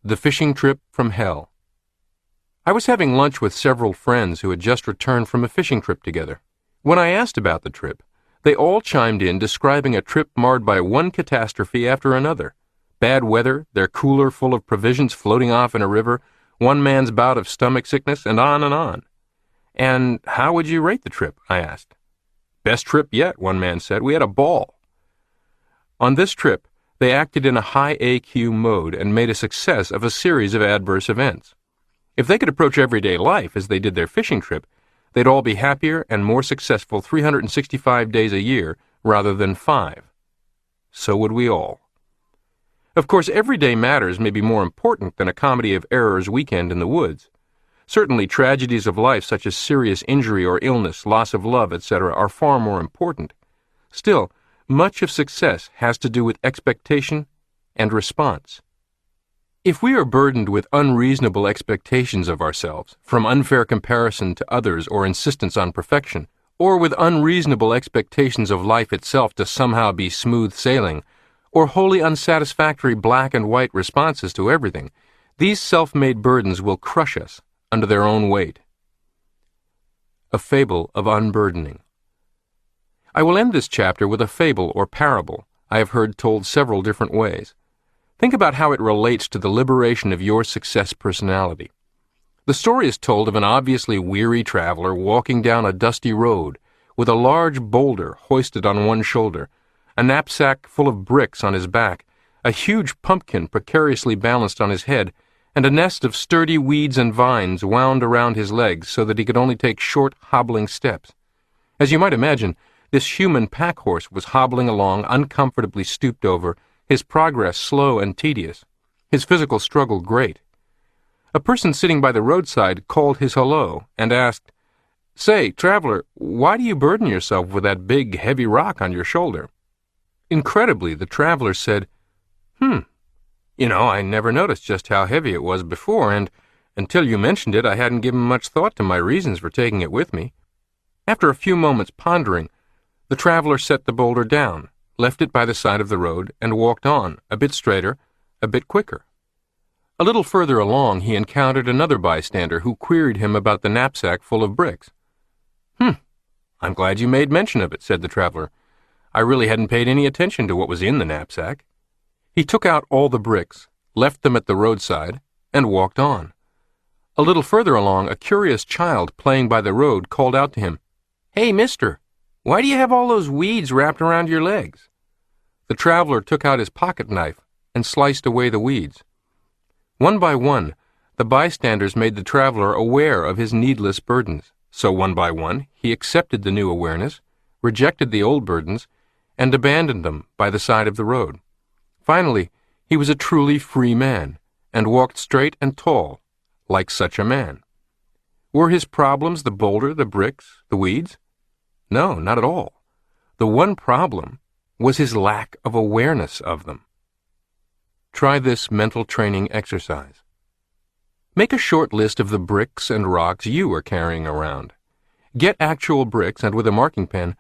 The Fishing Trip from Hell. I was having lunch with several friends who had just returned from a fishing trip together. When I asked about the trip, they all chimed in describing a trip marred by one catastrophe after another. Bad weather, their cooler full of provisions floating off in a river, one man's bout of stomach sickness, and on and on. "And how would you rate the trip?" I asked. "Best trip yet," one man said. "We had a ball." On this trip, they acted in a high AQ mode and made a success of a series of adverse events. If they could approach everyday life as they did their fishing trip, they'd all be happier and more successful 365 days a year rather than 5. So would we all. Of course, everyday matters may be more important than a comedy of errors weekend in the woods. Certainly, tragedies of life such as serious injury or illness, loss of love, etc. are far more important. Still, much of success has to do with expectation and response. If we are burdened with unreasonable expectations of ourselves, from unfair comparison to others or insistence on perfection, or with unreasonable expectations of life itself to somehow be smooth sailing, or wholly unsatisfactory black and white responses to everything, these self-made burdens will crush us under their own weight. A fable of unburdening. I will end this chapter with a fable or parable I have heard told several different ways. Think about how it relates to the liberation of your success personality. The story is told of an obviously weary traveler walking down a dusty road with a large boulder hoisted on one shoulder, a knapsack full of bricks on his back, a huge pumpkin precariously balanced on his head, and a nest of sturdy weeds and vines wound around his legs so that he could only take short, hobbling steps. As you might imagine, this human pack horse was hobbling along, uncomfortably stooped over, his progress slow and tedious, his physical struggle great. A person sitting by the roadside called his hello and asked, "Say, traveler, why do you burden yourself with that big, heavy rock on your shoulder?" Incredibly, the traveler said, I never noticed just how heavy it was before, and until you mentioned it, I hadn't given much thought to my reasons for taking it with me." After a few moments pondering, the traveler set the boulder down, left it by the side of the road, and walked on, a bit straighter, a bit quicker. A little further along, he encountered another bystander who queried him about the knapsack full of bricks. "I'm glad you made mention of it," said the traveler. "I really hadn't paid any attention to what was in the knapsack." He took out all the bricks, left them at the roadside, and walked on. A little further along, a curious child playing by the road called out to him, "Hey, mister, why do you have all those weeds wrapped around your legs?" The traveler took out his pocket knife and sliced away the weeds. One by one, the bystanders made the traveler aware of his needless burdens. So one by one, he accepted the new awareness, rejected the old burdens, and abandoned them by the side of the road. Finally, he was a truly free man, and walked straight and tall, like such a man. Were his problems the boulder, the bricks, the weeds? No, not at all. The one problem was his lack of awareness of them. Try this mental training exercise. Make a short list of the bricks and rocks you are carrying around. Get actual bricks and with a marking pen,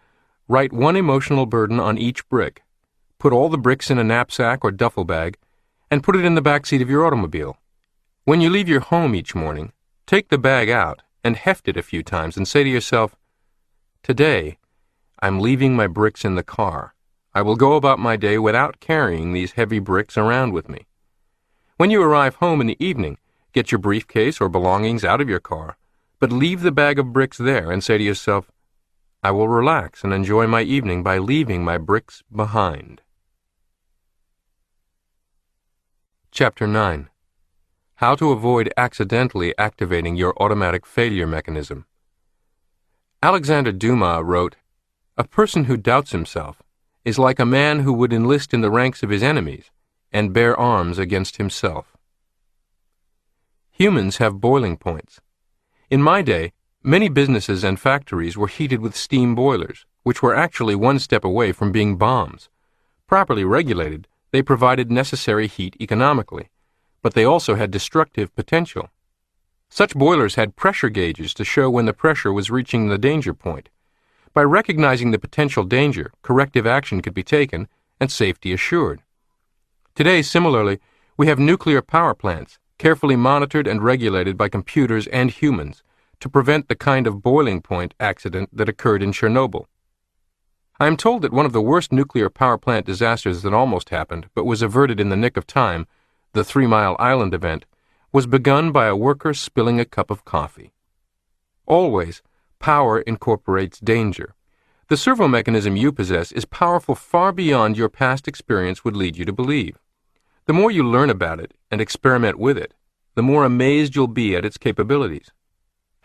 Write one emotional burden on each brick. Put all the bricks in a knapsack or duffel bag, and put it in the back seat of your automobile. When you leave your home each morning, take the bag out and heft it a few times and say to yourself, "Today, I'm leaving my bricks in the car. I will go about my day without carrying these heavy bricks around with me." When you arrive home in the evening, get your briefcase or belongings out of your car, but leave the bag of bricks there and say to yourself, "I will relax and enjoy my evening by leaving my bricks behind." Chapter 9. How to avoid accidentally activating your automatic failure mechanism. Alexander Dumas wrote, "A person who doubts himself is like a man who would enlist in the ranks of his enemies and bear arms against himself." Humans have boiling points. In my day, many businesses and factories were heated with steam boilers, which were actually one step away from being bombs. Properly regulated, they provided necessary heat economically, but they also had destructive potential. Such boilers had pressure gauges to show when the pressure was reaching the danger point. By recognizing the potential danger, corrective action could be taken and safety assured. Today, similarly, we have nuclear power plants, carefully monitored and regulated by computers and humans, to prevent the kind of boiling point accident that occurred in Chernobyl. I am told that one of the worst nuclear power plant disasters that almost happened, but was averted in the nick of time, the 3 Mile Island event, was begun by a worker spilling a cup of coffee. Always, power incorporates danger. The servo mechanism you possess is powerful far beyond your past experience would lead you to believe. The more you learn about it and experiment with it, the more amazed you'll be at its capabilities.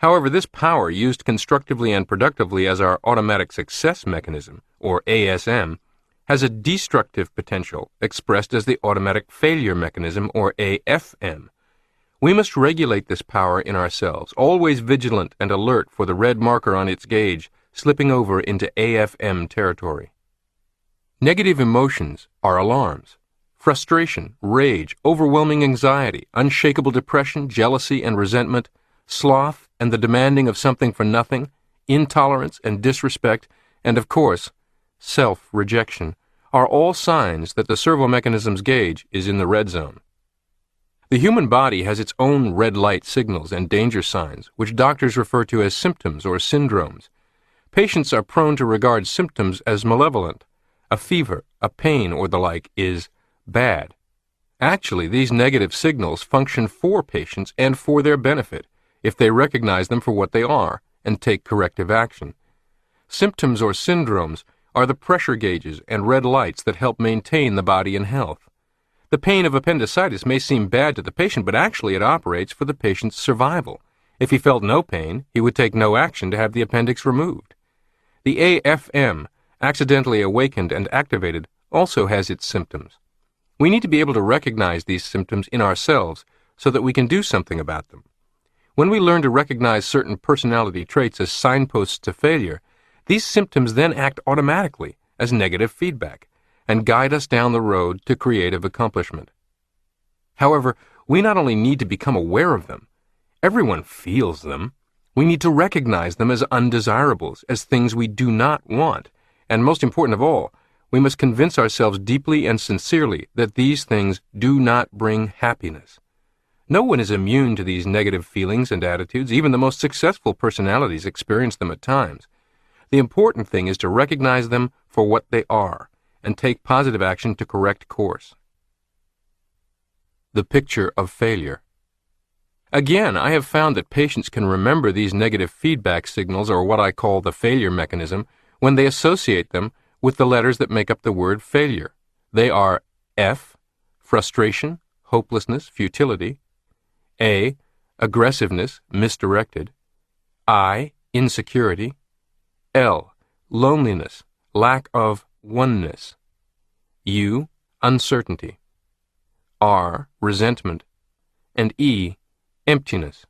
However, this power used constructively and productively as our automatic success mechanism, or ASM, has a destructive potential expressed as the automatic failure mechanism, or AFM. We must regulate this power in ourselves, always vigilant and alert for the red marker on its gauge slipping over into AFM territory. Negative emotions are alarms. Frustration, rage, overwhelming anxiety, unshakable depression, jealousy and resentment, sloth and the demanding of something for nothing, intolerance and disrespect, and of course, self-rejection, are all signs that the servo mechanism's gauge is in the red zone. The human body has its own red light signals and danger signs, which doctors refer to as symptoms or syndromes. Patients are prone to regard symptoms as malevolent. A fever, a pain, or the like is bad. Actually, these negative signals function for patients and for their benefit if they recognize them for what they are and take corrective action. Symptoms or syndromes are the pressure gauges and red lights that help maintain the body in health. The pain of appendicitis may seem bad to the patient, but actually it operates for the patient's survival. If he felt no pain, he would take no action to have the appendix removed. The AFM, accidentally awakened and activated, also has its symptoms. We need to be able to recognize these symptoms in ourselves so that we can do something about them. When we learn to recognize certain personality traits as signposts to failure, these symptoms then act automatically as negative feedback and guide us down the road to creative accomplishment. However, we not only need to become aware of them, everyone feels them. We need to recognize them as undesirables, as things we do not want, and most important of all, we must convince ourselves deeply and sincerely that these things do not bring happiness. No one is immune to these negative feelings and attitudes. Even the most successful personalities experience them at times. The important thing is to recognize them for what they are and take positive action to correct course. The picture of failure. Again, I have found that patients can remember these negative feedback signals, or what I call the failure mechanism, when they associate them with the letters that make up the word failure. They are F, frustration, hopelessness, futility; A, aggressiveness, misdirected; I, insecurity; L, loneliness, lack of oneness; U, uncertainty; R, resentment; and E, emptiness.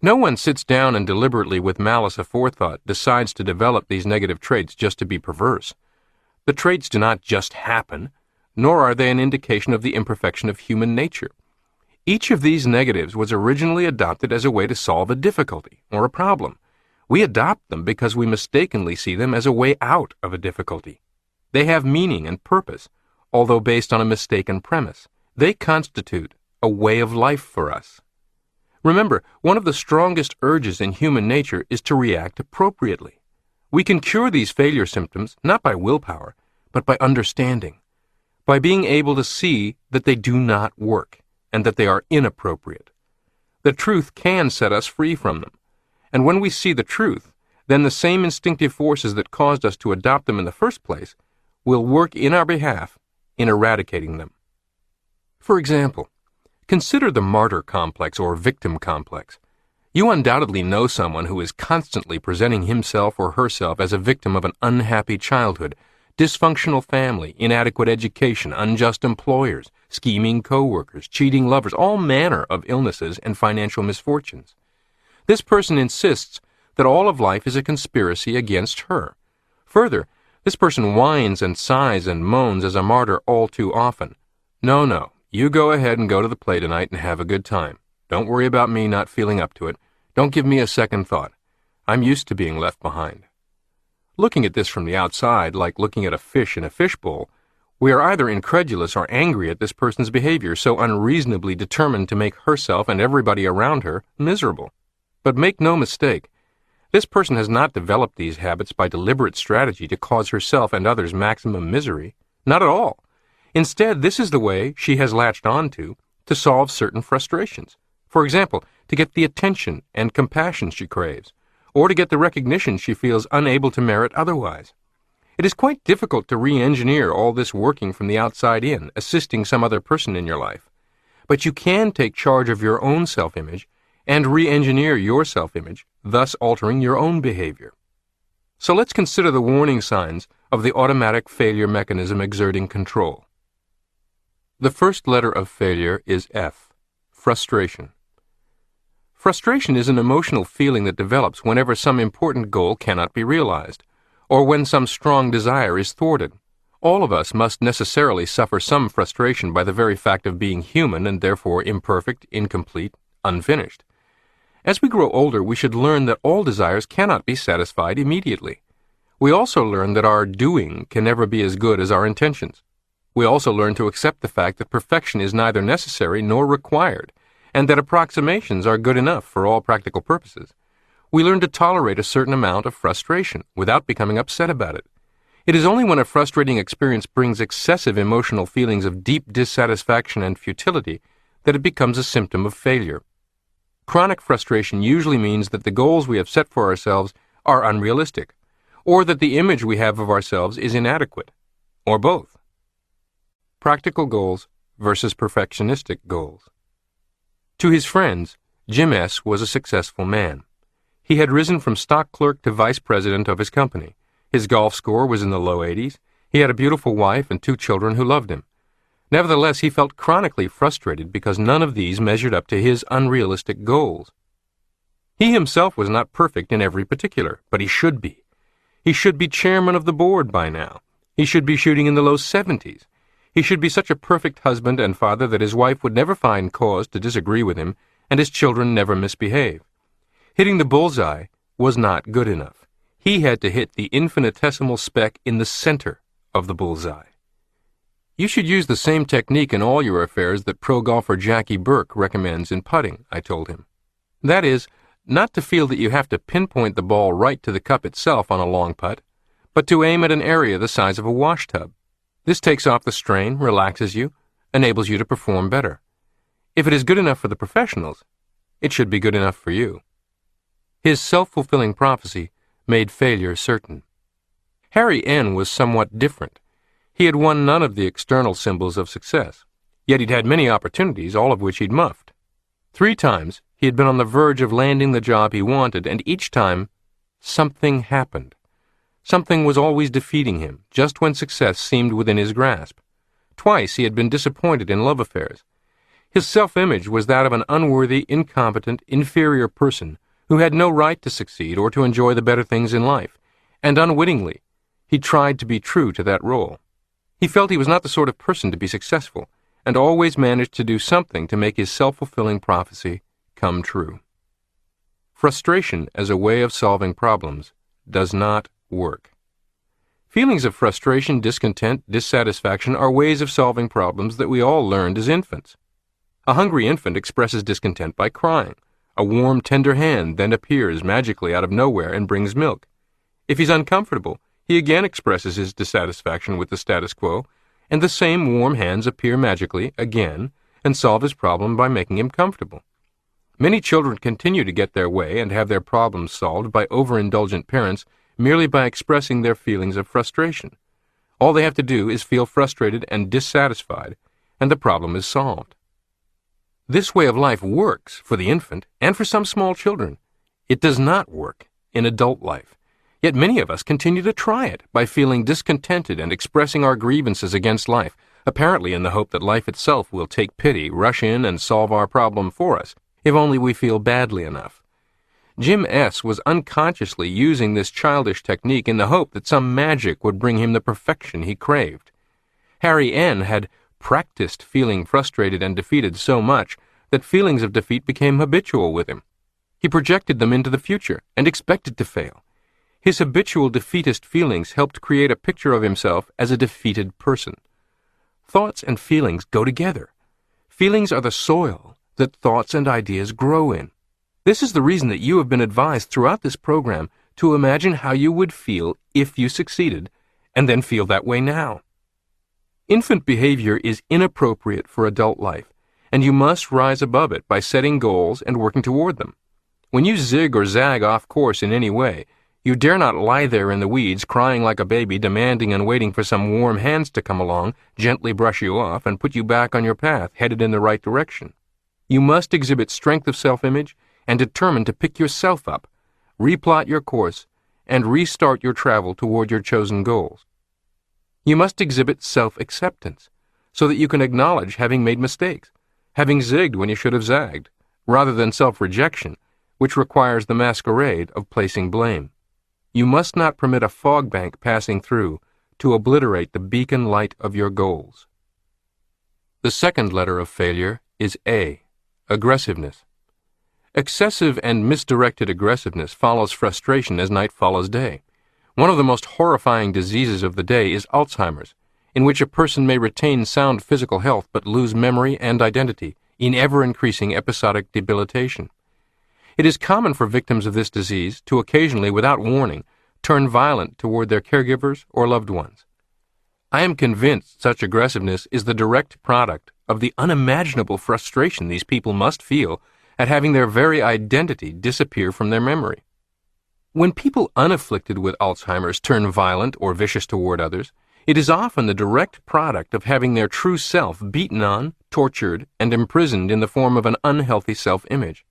No one sits down and deliberately, with malice aforethought, decides to develop these negative traits just to be perverse. The traits do not just happen, nor are they an indication of the imperfection of human nature. Each of these negatives was originally adopted as a way to solve a difficulty or a problem. We adopt them because we mistakenly see them as a way out of a difficulty. They have meaning and purpose, although based on a mistaken premise. They constitute a way of life for us. Remember, one of the strongest urges in human nature is to react appropriately. We can cure these failure symptoms not by willpower, but by understanding, by being able to see that they do not work and that they are inappropriate. The truth can set us free from them, and when we see the truth, then the same instinctive forces that caused us to adopt them in the first place will work in our behalf in eradicating them. For example, consider the martyr complex or victim complex. You undoubtedly know someone who is constantly presenting himself or herself as a victim of an unhappy childhood, dysfunctional family, inadequate education, unjust employers, scheming coworkers, cheating lovers, all manner of illnesses and financial misfortunes. This person insists that all of life is a conspiracy against her. Further, this person whines and sighs and moans as a martyr all too often. No, you go ahead and go to the play tonight and have a good time. Don't worry about me not feeling up to it. Don't give me a second thought. I'm used to being left behind. Looking at this from the outside, like looking at a fish in a fishbowl, we are either incredulous or angry at this person's behavior, so unreasonably determined to make herself and everybody around her miserable. But make no mistake, this person has not developed these habits by deliberate strategy to cause herself and others maximum misery. Not at all. Instead, this is the way she has latched on to solve certain frustrations. For example, to get the attention and compassion she craves, or to get the recognition she feels unable to merit otherwise. It is quite difficult to re-engineer all this working from the outside in, assisting some other person in your life. But you can take charge of your own self-image and re-engineer your self-image, thus altering your own behavior. So let's consider the warning signs of the automatic failure mechanism exerting control. The first letter of failure is F, frustration. Frustration is an emotional feeling that develops whenever some important goal cannot be realized, or when some strong desire is thwarted. All of us must necessarily suffer some frustration by the very fact of being human and therefore imperfect, incomplete, unfinished. As we grow older, we should learn that all desires cannot be satisfied immediately. We also learn that our doing can never be as good as our intentions. We also learn to accept the fact that perfection is neither necessary nor required, and that approximations are good enough for all practical purposes. We learn to tolerate a certain amount of frustration without becoming upset about it. It is only when a frustrating experience brings excessive emotional feelings of deep dissatisfaction and futility that it becomes a symptom of failure. Chronic frustration usually means that the goals we have set for ourselves are unrealistic, or that the image we have of ourselves is inadequate, or both. Practical goals versus perfectionistic goals. To his friends, Jim S. was a successful man. He had risen from stock clerk to vice president of his company. His golf score was in the low 80s. He had a beautiful wife and 2 children who loved him. Nevertheless, he felt chronically frustrated because none of these measured up to his unrealistic goals. He himself was not perfect in every particular, but he should be. He should be chairman of the board by now. He should be shooting in the low 70s. He should be such a perfect husband and father that his wife would never find cause to disagree with him and his children never misbehave. Hitting the bullseye was not good enough. He had to hit the infinitesimal speck in the center of the bullseye. You should use the same technique in all your affairs that pro golfer Jackie Burke recommends in putting, I told him. That is, not to feel that you have to pinpoint the ball right to the cup itself on a long putt, but to aim at an area the size of a washtub. This takes off the strain, relaxes you, enables you to perform better. If it is good enough for the professionals, it should be good enough for you. His self-fulfilling prophecy made failure certain. Harry N. was somewhat different. He had won none of the external symbols of success, yet he'd had many opportunities, all of which he'd muffed. 3 times he had been on the verge of landing the job he wanted, and each time something happened. Something was always defeating him, just when success seemed within his grasp. Twice he had been disappointed in love affairs. His self-image was that of an unworthy, incompetent, inferior person who had no right to succeed or to enjoy the better things in life, and unwittingly, he tried to be true to that role. He felt he was not the sort of person to be successful, and always managed to do something to make his self-fulfilling prophecy come true. Frustration as a way of solving problems does not work. Feelings of frustration, discontent, dissatisfaction are ways of solving problems that we all learned as infants. A hungry infant expresses discontent by crying. A warm, tender hand then appears magically out of nowhere and brings milk. If he's uncomfortable, he again expresses his dissatisfaction with the status quo, and the same warm hands appear magically again and solve his problem by making him comfortable. Many children continue to get their way and have their problems solved by overindulgent parents merely by expressing their feelings of frustration. All they have to do is feel frustrated and dissatisfied, and the problem is solved. This way of life works for the infant and for some small children. It does not work in adult life. Yet many of us continue to try it by feeling discontented and expressing our grievances against life, apparently in the hope that life itself will take pity, rush in, and solve our problem for us, if only we feel badly enough. Jim S. was unconsciously using this childish technique in the hope that some magic would bring him the perfection he craved. Harry N. had practiced feeling frustrated and defeated so much that feelings of defeat became habitual with him. He projected them into the future and expected to fail. His habitual defeatist feelings helped create a picture of himself as a defeated person. Thoughts and feelings go together. Feelings are the soil that thoughts and ideas grow in. This is the reason that you have been advised throughout this program to imagine how you would feel if you succeeded, and then feel that way now. Infant behavior is inappropriate for adult life, and you must rise above it by setting goals and working toward them. When you zig or zag off course in any way, you dare not lie there in the weeds crying like a baby, demanding and waiting for some warm hands to come along, gently brush you off, and put you back on your path, headed in the right direction. You must exhibit strength of self-image and determine to pick yourself up, replot your course, and restart your travel toward your chosen goals. You must exhibit self-acceptance, so that you can acknowledge having made mistakes, having zigged when you should have zagged, rather than self-rejection, which requires the masquerade of placing blame. You must not permit a fog bank passing through to obliterate the beacon light of your goals. The second letter of failure is A, aggressiveness. Excessive and misdirected aggressiveness follows frustration as night follows day. One of the most horrifying diseases of the day is Alzheimer's, in which a person may retain sound physical health but lose memory and identity in ever-increasing episodic debilitation. It is common for victims of this disease to occasionally, without warning, turn violent toward their caregivers or loved ones. I am convinced such aggressiveness is the direct product of the unimaginable frustration these people must feel at having their very identity disappear from their memory. When people unafflicted with Alzheimer's turn violent or vicious toward others, it is often the direct product of having their true self beaten on, tortured, and imprisoned in the form of an unhealthy self-image.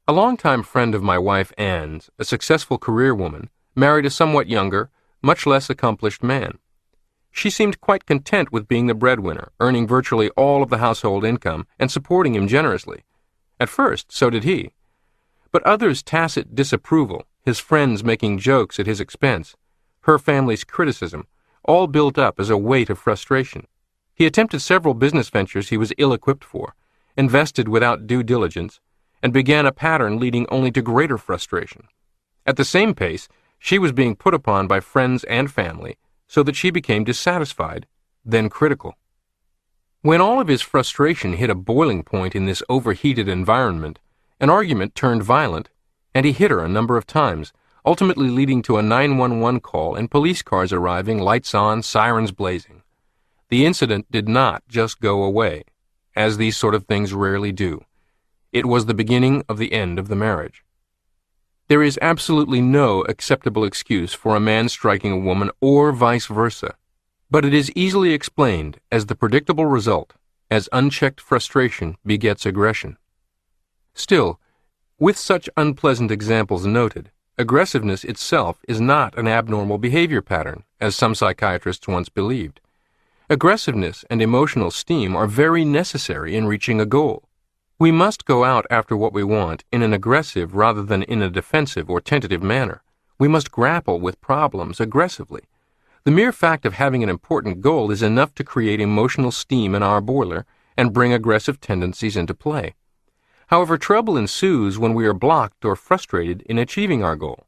A longtime friend of my wife Anne's, a successful career woman, married a somewhat younger, much less accomplished man. She seemed quite content with being the breadwinner, earning virtually all of the household income and supporting him generously. At first, so did he. But others' tacit disapproval, his friends making jokes at his expense, her family's criticism, all built up as a weight of frustration. He attempted several business ventures he was ill-equipped for, invested without due diligence, and began a pattern leading only to greater frustration. At the same pace, she was being put upon by friends and family, so that she became dissatisfied, then critical. When all of his frustration hit a boiling point in this overheated environment, an argument turned violent, and he hit her a number of times, ultimately leading to a 911 call and police cars arriving, lights on, sirens blazing. The incident did not just go away, as these sort of things rarely do. It was the beginning of the end of the marriage. There is absolutely no acceptable excuse for a man striking a woman or vice versa, but it is easily explained as the predictable result, as unchecked frustration begets aggression. Still, with such unpleasant examples noted, aggressiveness itself is not an abnormal behavior pattern, as some psychiatrists once believed. Aggressiveness and emotional steam are very necessary in reaching a goal. We must go out after what we want in an aggressive rather than in a defensive or tentative manner. We must grapple with problems aggressively. The mere fact of having an important goal is enough to create emotional steam in our boiler and bring aggressive tendencies into play. However, trouble ensues when we are blocked or frustrated in achieving our goal.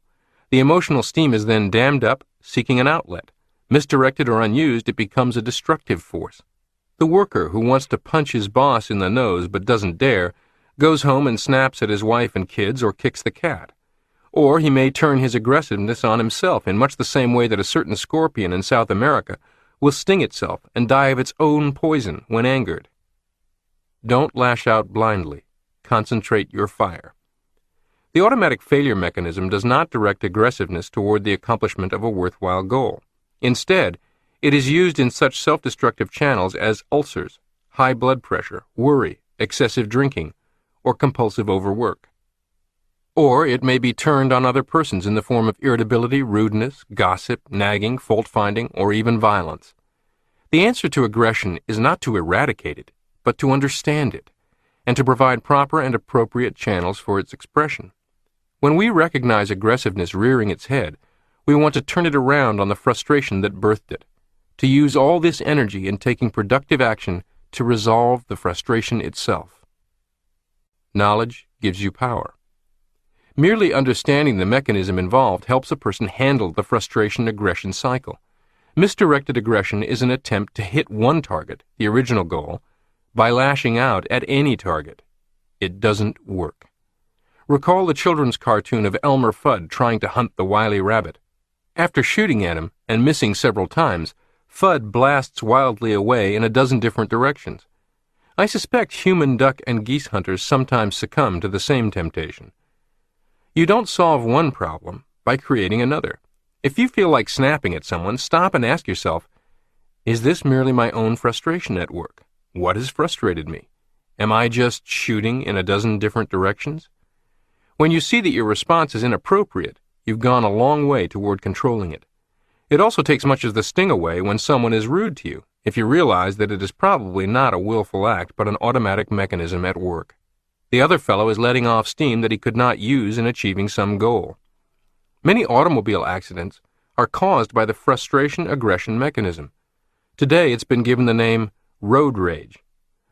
The emotional steam is then dammed up, seeking an outlet. Misdirected or unused, it becomes a destructive force. The worker who wants to punch his boss in the nose but doesn't dare goes home and snaps at his wife and kids or kicks the cat. Or he may turn his aggressiveness on himself in much the same way that a certain scorpion in South America will sting itself and die of its own poison when angered. Don't lash out blindly. Concentrate your fire. The automatic failure mechanism does not direct aggressiveness toward the accomplishment of a worthwhile goal. Instead, it is used in such self-destructive channels as ulcers, high blood pressure, worry, excessive drinking, or compulsive overwork. Or it may be turned on other persons in the form of irritability, rudeness, gossip, nagging, fault-finding, or even violence. The answer to aggression is not to eradicate it, but to understand it, and to provide proper and appropriate channels for its expression. When we recognize aggressiveness rearing its head, we want to turn it around on the frustration that birthed it, to use all this energy in taking productive action to resolve the frustration itself. Knowledge gives you power. Merely understanding the mechanism involved helps a person handle the frustration-aggression cycle. Misdirected aggression is an attempt to hit one target, the original goal, by lashing out at any target. It doesn't work. Recall the children's cartoon of Elmer Fudd trying to hunt the wily rabbit. After shooting at him and missing several times, Fudd blasts wildly away in a dozen different directions. I suspect human duck and geese hunters sometimes succumb to the same temptation. You don't solve one problem by creating another. If you feel like snapping at someone, stop and ask yourself, is this merely my own frustration at work? What has frustrated me? Am I just shooting in a dozen different directions? When you see that your response is inappropriate, you've gone a long way toward controlling it. It also takes much of the sting away when someone is rude to you, if you realize that it is probably not a willful act but an automatic mechanism at work. The other fellow is letting off steam that he could not use in achieving some goal. Many automobile accidents are caused by the frustration-aggression mechanism. Today it's been given the name road rage.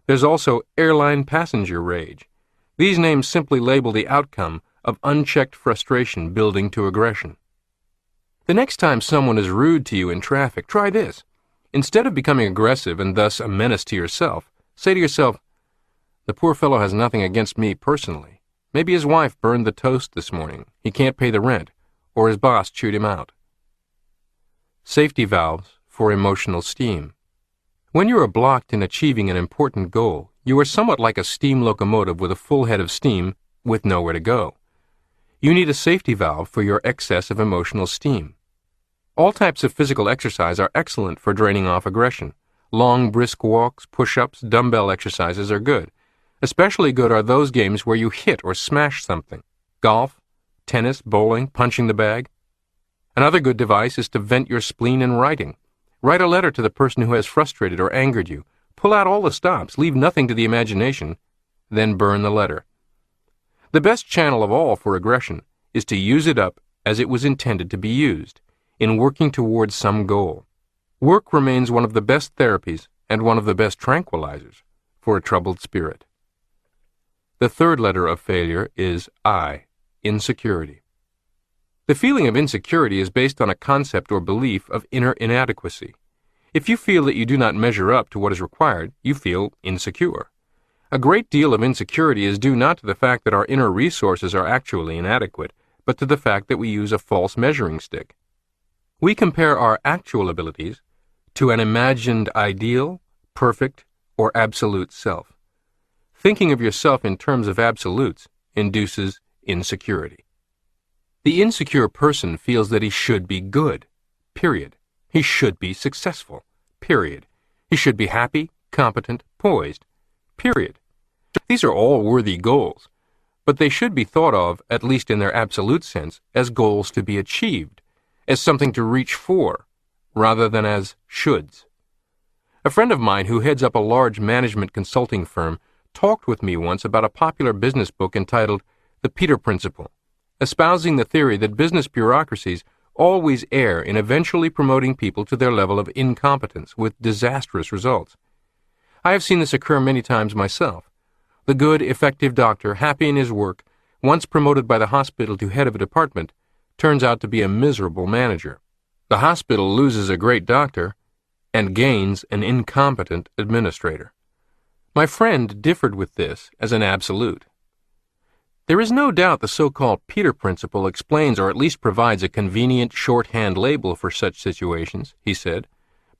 There's also airline passenger rage. These names simply label the outcome of unchecked frustration building to aggression. The next time someone is rude to you in traffic, try this. Instead of becoming aggressive and thus a menace to yourself, say to yourself, the poor fellow has nothing against me personally. Maybe his wife burned the toast this morning, he can't pay the rent, or his boss chewed him out. Safety valves for emotional steam. When you are blocked in achieving an important goal, you are somewhat like a steam locomotive with a full head of steam with nowhere to go. You need a safety valve for your excess of emotional steam. All types of physical exercise are excellent for draining off aggression. Long, brisk walks, push-ups, dumbbell exercises are good. Especially good are those games where you hit or smash something. Golf, tennis, bowling, punching the bag. Another good device is to vent your spleen in writing. Write a letter to the person who has frustrated or angered you. Pull out all the stops, leave nothing to the imagination, then burn the letter. The best channel of all for aggression is to use it up as it was intended to be used, in working towards some goal. Work remains one of the best therapies and one of the best tranquilizers for a troubled spirit. The third letter of failure is I, insecurity. The feeling of insecurity is based on a concept or belief of inner inadequacy. If you feel that you do not measure up to what is required, you feel insecure. A great deal of insecurity is due not to the fact that our inner resources are actually inadequate, but to the fact that we use a false measuring stick. We compare our actual abilities to an imagined ideal, perfect, or absolute self. Thinking of yourself in terms of absolutes induces insecurity. The insecure person feels that he should be good, period. He should be successful, period. He should be happy, competent, poised, period. These are all worthy goals, but they should be thought of, at least in their absolute sense, as goals to be achieved, as something to reach for, rather than as shoulds. A friend of mine who heads up a large management consulting firm talked with me once about a popular business book entitled The Peter Principle, espousing the theory that business bureaucracies always err in eventually promoting people to their level of incompetence with disastrous results. I have seen this occur many times myself. The good, effective doctor, happy in his work, once promoted by the hospital to head of a department, turns out to be a miserable manager. The hospital loses a great doctor and gains an incompetent administrator. My friend differed with this as an absolute. There is no doubt the so-called Peter Principle explains or at least provides a convenient shorthand label for such situations, he said,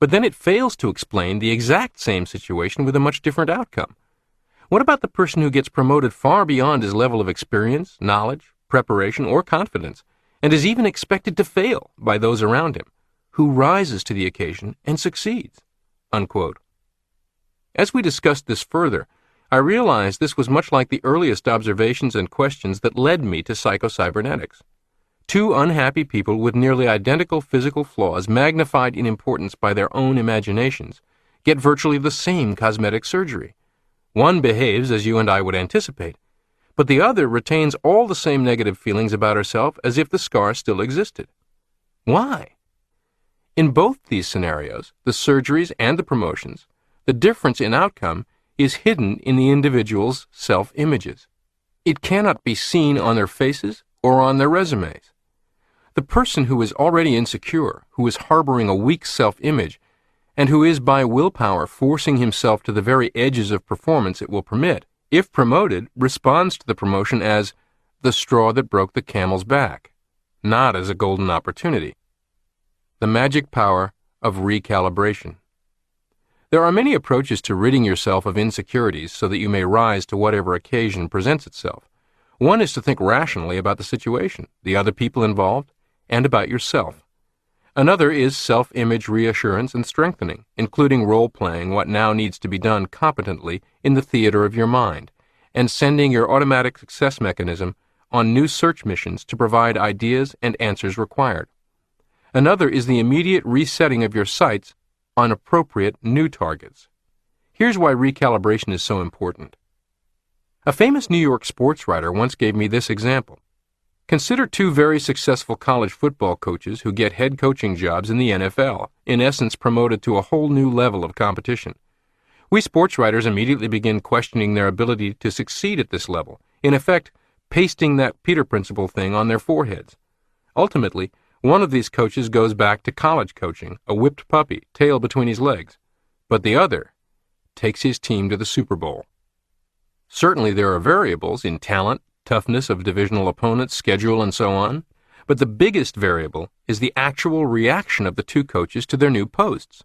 but then it fails to explain the exact same situation with a much different outcome. What about the person who gets promoted far beyond his level of experience, knowledge, preparation, or confidence, and is even expected to fail by those around him, who rises to the occasion and succeeds?" Unquote. As we discussed this further, I realized this was much like the earliest observations and questions that led me to psychocybernetics. Two unhappy people with nearly identical physical flaws magnified in importance by their own imaginations get virtually the same cosmetic surgery. One behaves as you and I would anticipate, but the other retains all the same negative feelings about herself as if the scar still existed. Why? In both these scenarios, the surgeries and the promotions, the difference in outcome is hidden in the individual's self-images. It cannot be seen on their faces or on their resumes. The person who is already insecure, who is harboring a weak self-image, and who is by willpower forcing himself to the very edges of performance it will permit, if promoted, responds to the promotion as the straw that broke the camel's back, not as a golden opportunity. The magic power of recalibration. There are many approaches to ridding yourself of insecurities so that you may rise to whatever occasion presents itself. One is to think rationally about the situation, the other people involved, and about yourself. Another is self-image reassurance and strengthening, including role-playing what now needs to be done competently in the theater of your mind, and sending your automatic success mechanism on new search missions to provide ideas and answers required. Another is the immediate resetting of your sights on appropriate new targets. Here's why recalibration is so important. A famous New York sports writer once gave me this example. Consider two very successful college football coaches who get head coaching jobs in the NFL, in essence promoted to a whole new level of competition. We sports writers immediately begin questioning their ability to succeed at this level, in effect, pasting that Peter Principle thing on their foreheads. Ultimately, one of these coaches goes back to college coaching, a whipped puppy, tail between his legs, but the other takes his team to the Super Bowl. Certainly there are variables in talent, toughness of divisional opponents, schedule, and so on, but the biggest variable is the actual reaction of the two coaches to their new posts.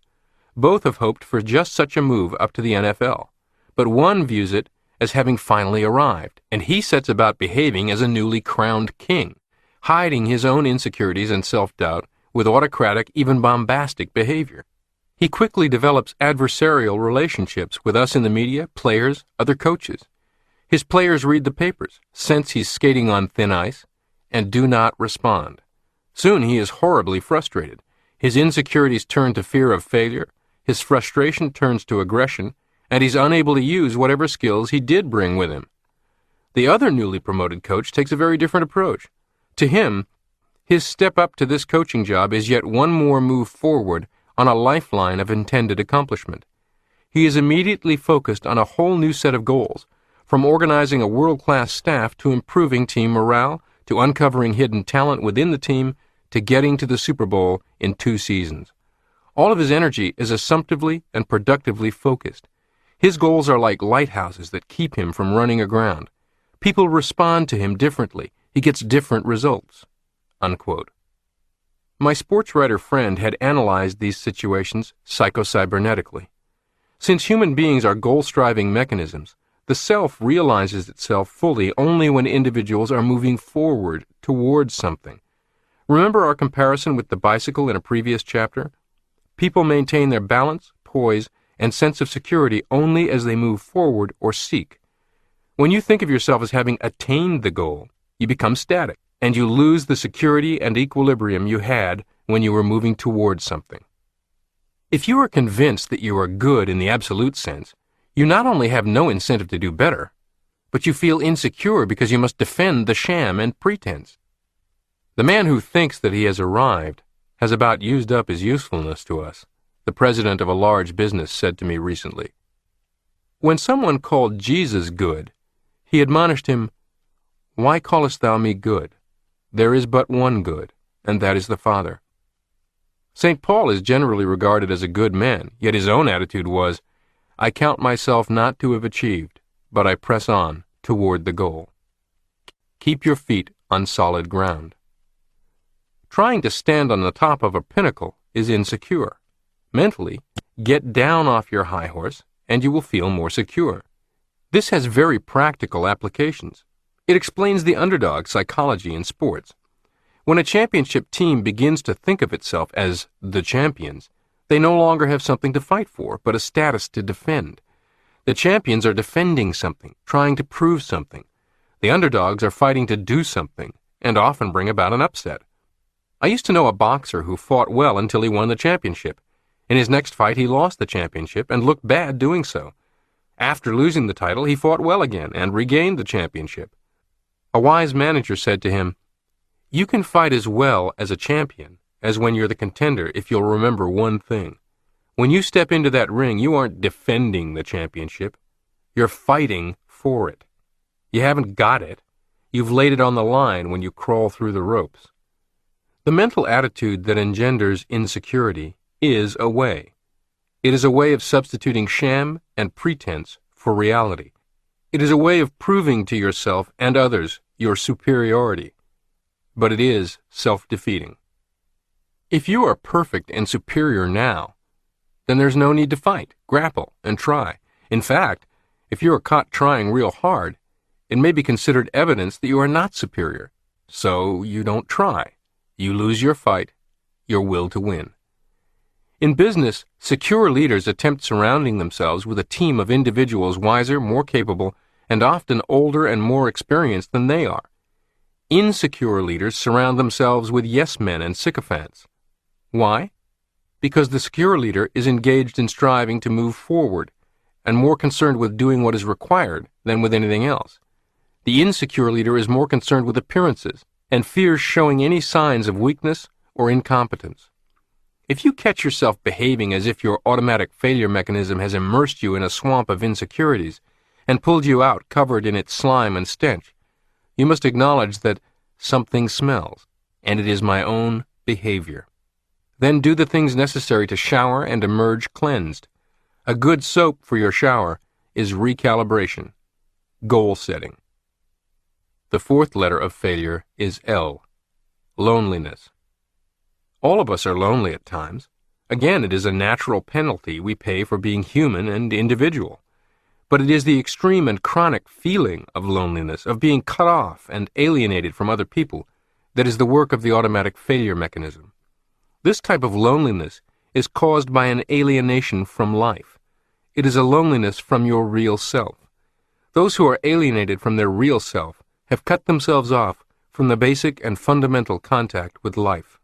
Both have hoped for just such a move up to the NFL, but one views it as having finally arrived, and he sets about behaving as a newly crowned king, hiding his own insecurities and self-doubt with autocratic, even bombastic behavior. He quickly develops adversarial relationships with us in the media, players, other coaches. His players read the papers, sense he's skating on thin ice, and do not respond. Soon he is horribly frustrated. His insecurities turn to fear of failure, his frustration turns to aggression, and he's unable to use whatever skills he did bring with him. The other newly promoted coach takes a very different approach. To him, his step up to this coaching job is yet one more move forward on a lifeline of intended accomplishment. He is immediately focused on a whole new set of goals, from organizing a world-class staff to improving team morale, to uncovering hidden talent within the team, to getting to the Super Bowl in 2 seasons. All of his energy is assumptively and productively focused. His goals are like lighthouses that keep him from running aground. People respond to him differently. He gets different results." Unquote. My sports writer friend had analyzed these situations psychocybernetically. Since human beings are goal-striving mechanisms, the self realizes itself fully only when individuals are moving forward towards something. Remember our comparison with the bicycle in a previous chapter? People maintain their balance, poise, and sense of security only as they move forward or seek. When you think of yourself as having attained the goal, you become static, and you lose the security and equilibrium you had when you were moving towards something. If you are convinced that you are good in the absolute sense, you not only have no incentive to do better, but you feel insecure because you must defend the sham and pretense. The man who thinks that he has arrived has about used up his usefulness to us, the president of a large business said to me recently. When someone called Jesus good, he admonished him, "Why callest thou me good? There is but one good, and that is the Father." St. Paul is generally regarded as a good man, yet his own attitude was, "I count myself not to have achieved, but I press on toward the goal." Keep your feet on solid ground. Trying to stand on the top of a pinnacle is insecure. Mentally, get down off your high horse, and you will feel more secure. This has very practical applications. It explains the underdog psychology in sports. When a championship team begins to think of itself as the champions, they no longer have something to fight for, but a status to defend. The champions are defending something, trying to prove something. The underdogs are fighting to do something, and often bring about an upset. I used to know a boxer who fought well until he won the championship. In his next fight, he lost the championship and looked bad doing so. After losing the title, he fought well again and regained the championship. A wise manager said to him, "You can fight as well as a champion as when you're the contender if you'll remember one thing. When you step into that ring, you aren't defending the championship. You're fighting for it. You haven't got it. You've laid it on the line when you crawl through the ropes." The mental attitude that engenders insecurity is a way. It is a way of substituting sham and pretense for reality. It is a way of proving to yourself and others your superiority. But it is self-defeating. If you are perfect and superior now, then there's no need to fight, grapple, and try. In fact, if you are caught trying real hard, it may be considered evidence that you are not superior. So you don't try. You lose your fight, your will to win. In business, secure leaders attempt surrounding themselves with a team of individuals wiser, more capable, and often older and more experienced than they are. Insecure leaders surround themselves with yes-men and sycophants. Why? Because the secure leader is engaged in striving to move forward and more concerned with doing what is required than with anything else. The insecure leader is more concerned with appearances and fears showing any signs of weakness or incompetence. If you catch yourself behaving as if your automatic failure mechanism has immersed you in a swamp of insecurities and pulled you out covered in its slime and stench, you must acknowledge that something smells, and it is my own behavior. Then do the things necessary to shower and emerge cleansed. A good soap for your shower is recalibration, goal setting. The fourth letter of failure is L, loneliness. All of us are lonely at times. Again, it is a natural penalty we pay for being human and individual. But it is the extreme and chronic feeling of loneliness, of being cut off and alienated from other people, that is the work of the automatic failure mechanism. This type of loneliness is caused by an alienation from life. It is a loneliness from your real self. Those who are alienated from their real self have cut themselves off from the basic and fundamental contact with life.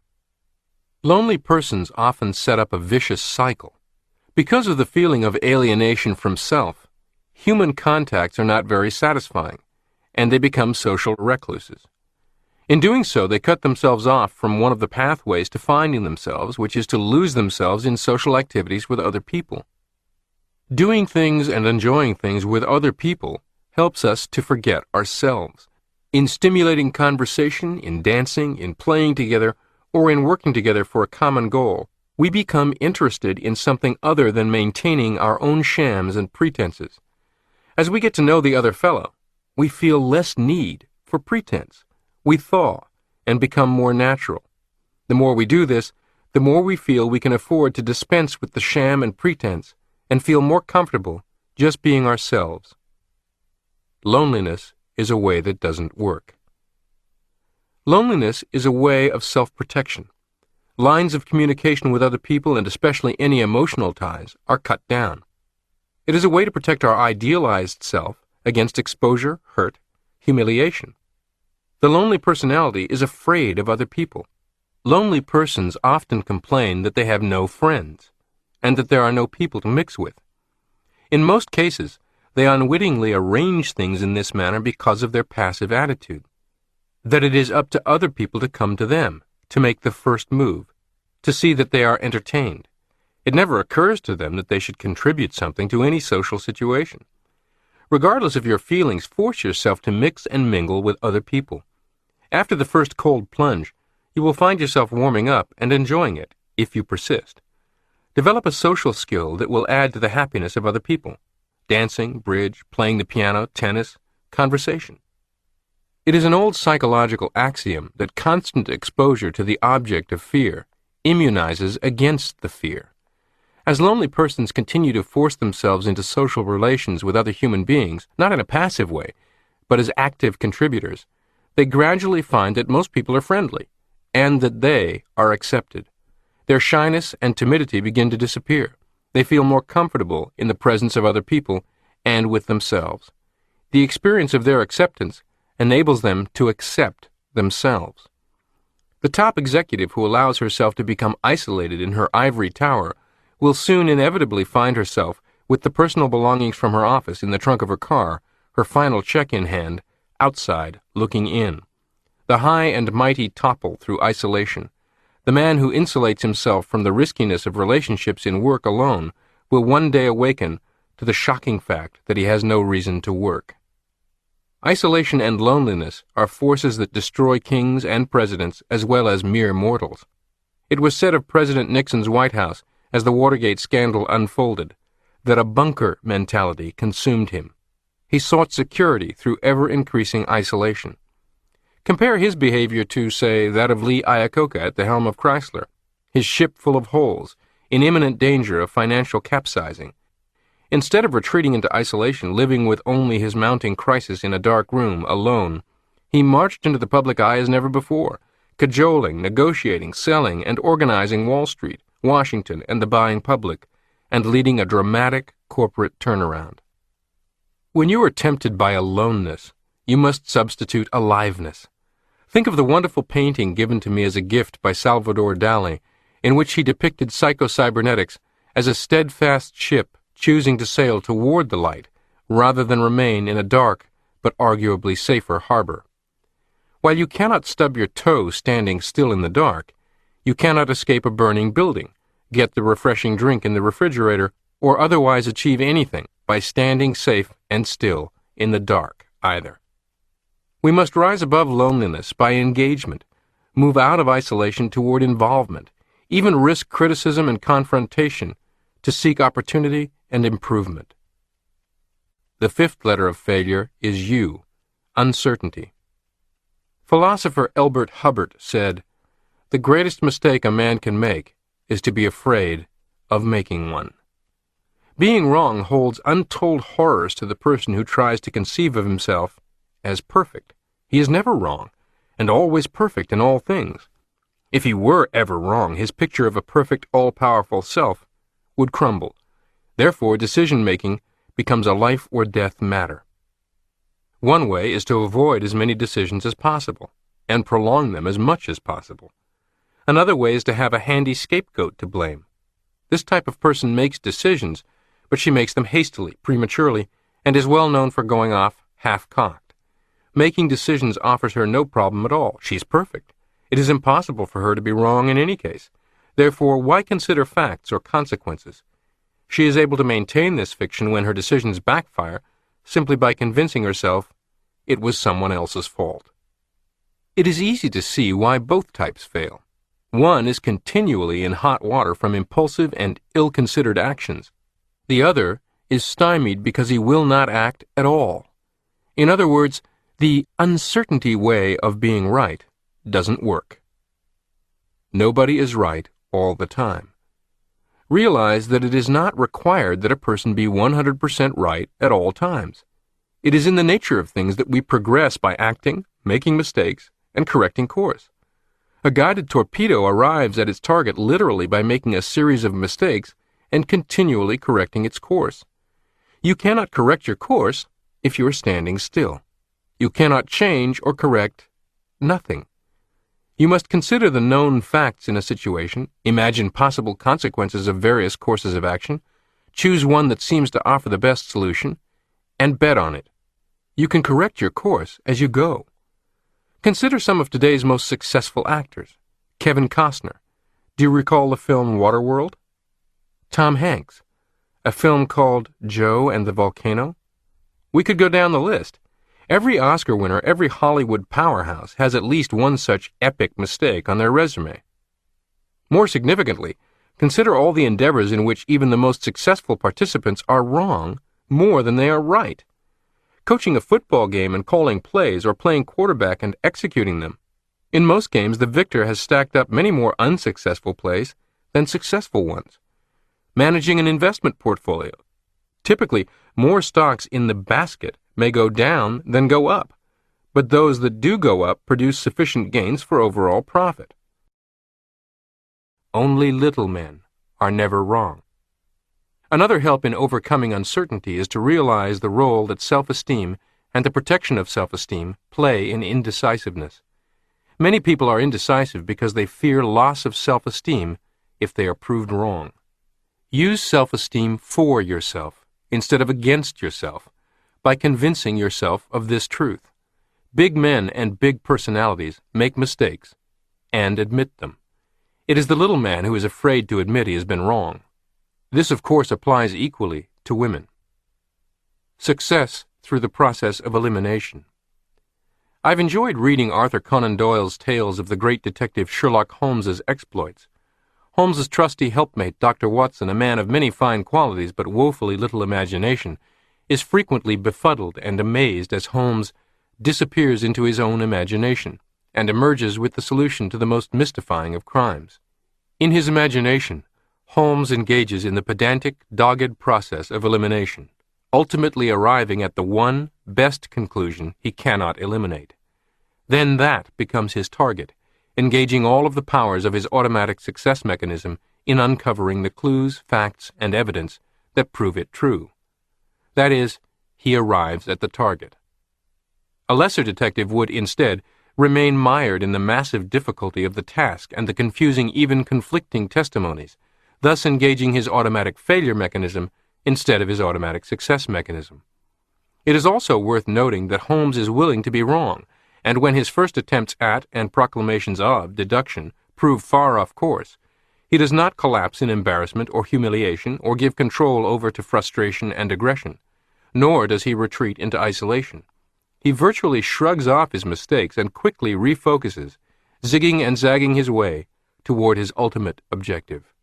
Lonely persons often set up a vicious cycle. Because of the feeling of alienation from self, human contacts are not very satisfying, and they become social recluses. In doing so, they cut themselves off from one of the pathways to finding themselves, which is to lose themselves in social activities with other people. Doing things and enjoying things with other people helps us to forget ourselves. In stimulating conversation, in dancing, in playing together, or in working together for a common goal, we become interested in something other than maintaining our own shams and pretenses. As we get to know the other fellow, we feel less need for pretense. We thaw and become more natural. The more we do this, the more we feel we can afford to dispense with the sham and pretense and feel more comfortable just being ourselves. Loneliness is a way that doesn't work. Loneliness is a way of self-protection. Lines of communication with other people, and especially any emotional ties, are cut down. It is a way to protect our idealized self against exposure, hurt, humiliation. The lonely personality is afraid of other people. Lonely persons often complain that they have no friends, and that there are no people to mix with. In most cases, they unwittingly arrange things in this manner because of their passive attitude. That it is up to other people to come to them, to make the first move, to see that they are entertained. It never occurs to them that they should contribute something to any social situation. Regardless of your feelings, force yourself to mix and mingle with other people. After the first cold plunge, you will find yourself warming up and enjoying it, if you persist. Develop a social skill that will add to the happiness of other people. Dancing, bridge, playing the piano, tennis, conversation. It is an old psychological axiom that constant exposure to the object of fear immunizes against the fear. As lonely persons continue to force themselves into social relations with other human beings, not in a passive way, but as active contributors, they gradually find that most people are friendly, and that they are accepted. Their shyness and timidity begin to disappear. They feel more comfortable in the presence of other people and with themselves. The experience of their acceptance enables them to accept themselves. The top executive who allows herself to become isolated in her ivory tower will soon inevitably find herself with the personal belongings from her office in the trunk of her car, her final check in hand, outside, looking in. The high and mighty topple through isolation. The man who insulates himself from the riskiness of relationships in work alone will one day awaken to the shocking fact that he has no reason to work. Isolation and loneliness are forces that destroy kings and presidents as well as mere mortals. It was said of President Nixon's White House as the Watergate scandal unfolded that a bunker mentality consumed him. He sought security through ever-increasing isolation. Compare his behavior to, say, that of Lee Iacocca at the helm of Chrysler, his ship full of holes, in imminent danger of financial capsizing. Instead of retreating into isolation, living with only his mounting crisis in a dark room, alone, he marched into the public eye as never before, cajoling, negotiating, selling, and organizing Wall Street, Washington, and the buying public, and leading a dramatic corporate turnaround. When you are tempted by aloneness, you must substitute aliveness. Think of the wonderful painting given to me as a gift by Salvador Dali, in which he depicted psychocybernetics as a steadfast ship choosing to sail toward the light rather than remain in a dark but arguably safer harbor. While you cannot stub your toe standing still in the dark, you cannot escape a burning building, get the refreshing drink in the refrigerator, or otherwise achieve anything by standing safe and still in the dark either. We must rise above loneliness by engagement, move out of isolation toward involvement, even risk criticism and confrontation to seek opportunity and improvement. The fifth letter of failure is U, uncertainty. Philosopher Elbert Hubbard said, "The greatest mistake a man can make is to be afraid of making one." Being wrong holds untold horrors to the person who tries to conceive of himself as perfect. He is never wrong, and always perfect in all things. If he were ever wrong, his picture of a perfect, all-powerful self would crumble. Therefore, decision-making becomes a life-or-death matter. One way is to avoid as many decisions as possible, and prolong them as much as possible. Another way is to have a handy scapegoat to blame. This type of person makes decisions, but she makes them hastily, prematurely, and is well known for going off half-cocked. Making decisions offers her no problem at all. She's perfect. It is impossible for her to be wrong in any case. Therefore, why consider facts or consequences? She is able to maintain this fiction when her decisions backfire simply by convincing herself it was someone else's fault. It is easy to see why both types fail. One is continually in hot water from impulsive and ill-considered actions. The other is stymied because he will not act at all. In other words, the uncertainty way of being right doesn't work. Nobody is right all the time. Realize that it is not required that a person be 100% right at all times. It is in the nature of things that we progress by acting, making mistakes, and correcting course. A guided torpedo arrives at its target literally by making a series of mistakes and continually correcting its course. You cannot correct your course if you are standing still. You cannot change or correct nothing. You must consider the known facts in a situation, imagine possible consequences of various courses of action, choose one that seems to offer the best solution, and bet on it. You can correct your course as you go. Consider some of today's most successful actors. Kevin Costner. Do you recall the film Waterworld? Tom Hanks. A film called Joe and the Volcano? We could go down the list. Every Oscar winner, every Hollywood powerhouse has at least one such epic mistake on their resume. More significantly, consider all the endeavors in which even the most successful participants are wrong more than they are right. Coaching a football game and calling plays, or playing quarterback and executing them. In most games, the victor has stacked up many more unsuccessful plays than successful ones. Managing an investment portfolio. Typically, more stocks in the basket may go down than go up, but those that do go up produce sufficient gains for overall profit. Only little men are never wrong. Another help in overcoming uncertainty is to realize the role that self-esteem and the protection of self-esteem play in indecisiveness. Many people are indecisive because they fear loss of self-esteem if they are proved wrong. Use self-esteem for yourself instead of against yourself by convincing yourself of this truth. Big men and big personalities make mistakes and admit them. It is the little man who is afraid to admit he has been wrong. This, of course, applies equally to women. Success through the process of elimination. I've enjoyed reading Arthur Conan Doyle's tales of the great detective Sherlock Holmes's exploits. Holmes's trusty helpmate, Dr. Watson, a man of many fine qualities but woefully little imagination, is frequently befuddled and amazed as Holmes disappears into his own imagination and emerges with the solution to the most mystifying of crimes. In his imagination, Holmes engages in the pedantic, dogged process of elimination, ultimately arriving at the one best conclusion he cannot eliminate. Then that becomes his target, engaging all of the powers of his automatic success mechanism in uncovering the clues, facts, and evidence that prove it true. That is, he arrives at the target. A lesser detective would, instead, remain mired in the massive difficulty of the task and the confusing, even conflicting testimonies, thus engaging his automatic failure mechanism instead of his automatic success mechanism. It is also worth noting that Holmes is willing to be wrong, and when his first attempts at and proclamations of deduction prove far off course, he does not collapse in embarrassment or humiliation or give control over to frustration and aggression, nor does he retreat into isolation. He virtually shrugs off his mistakes and quickly refocuses, zigging and zagging his way toward his ultimate objective.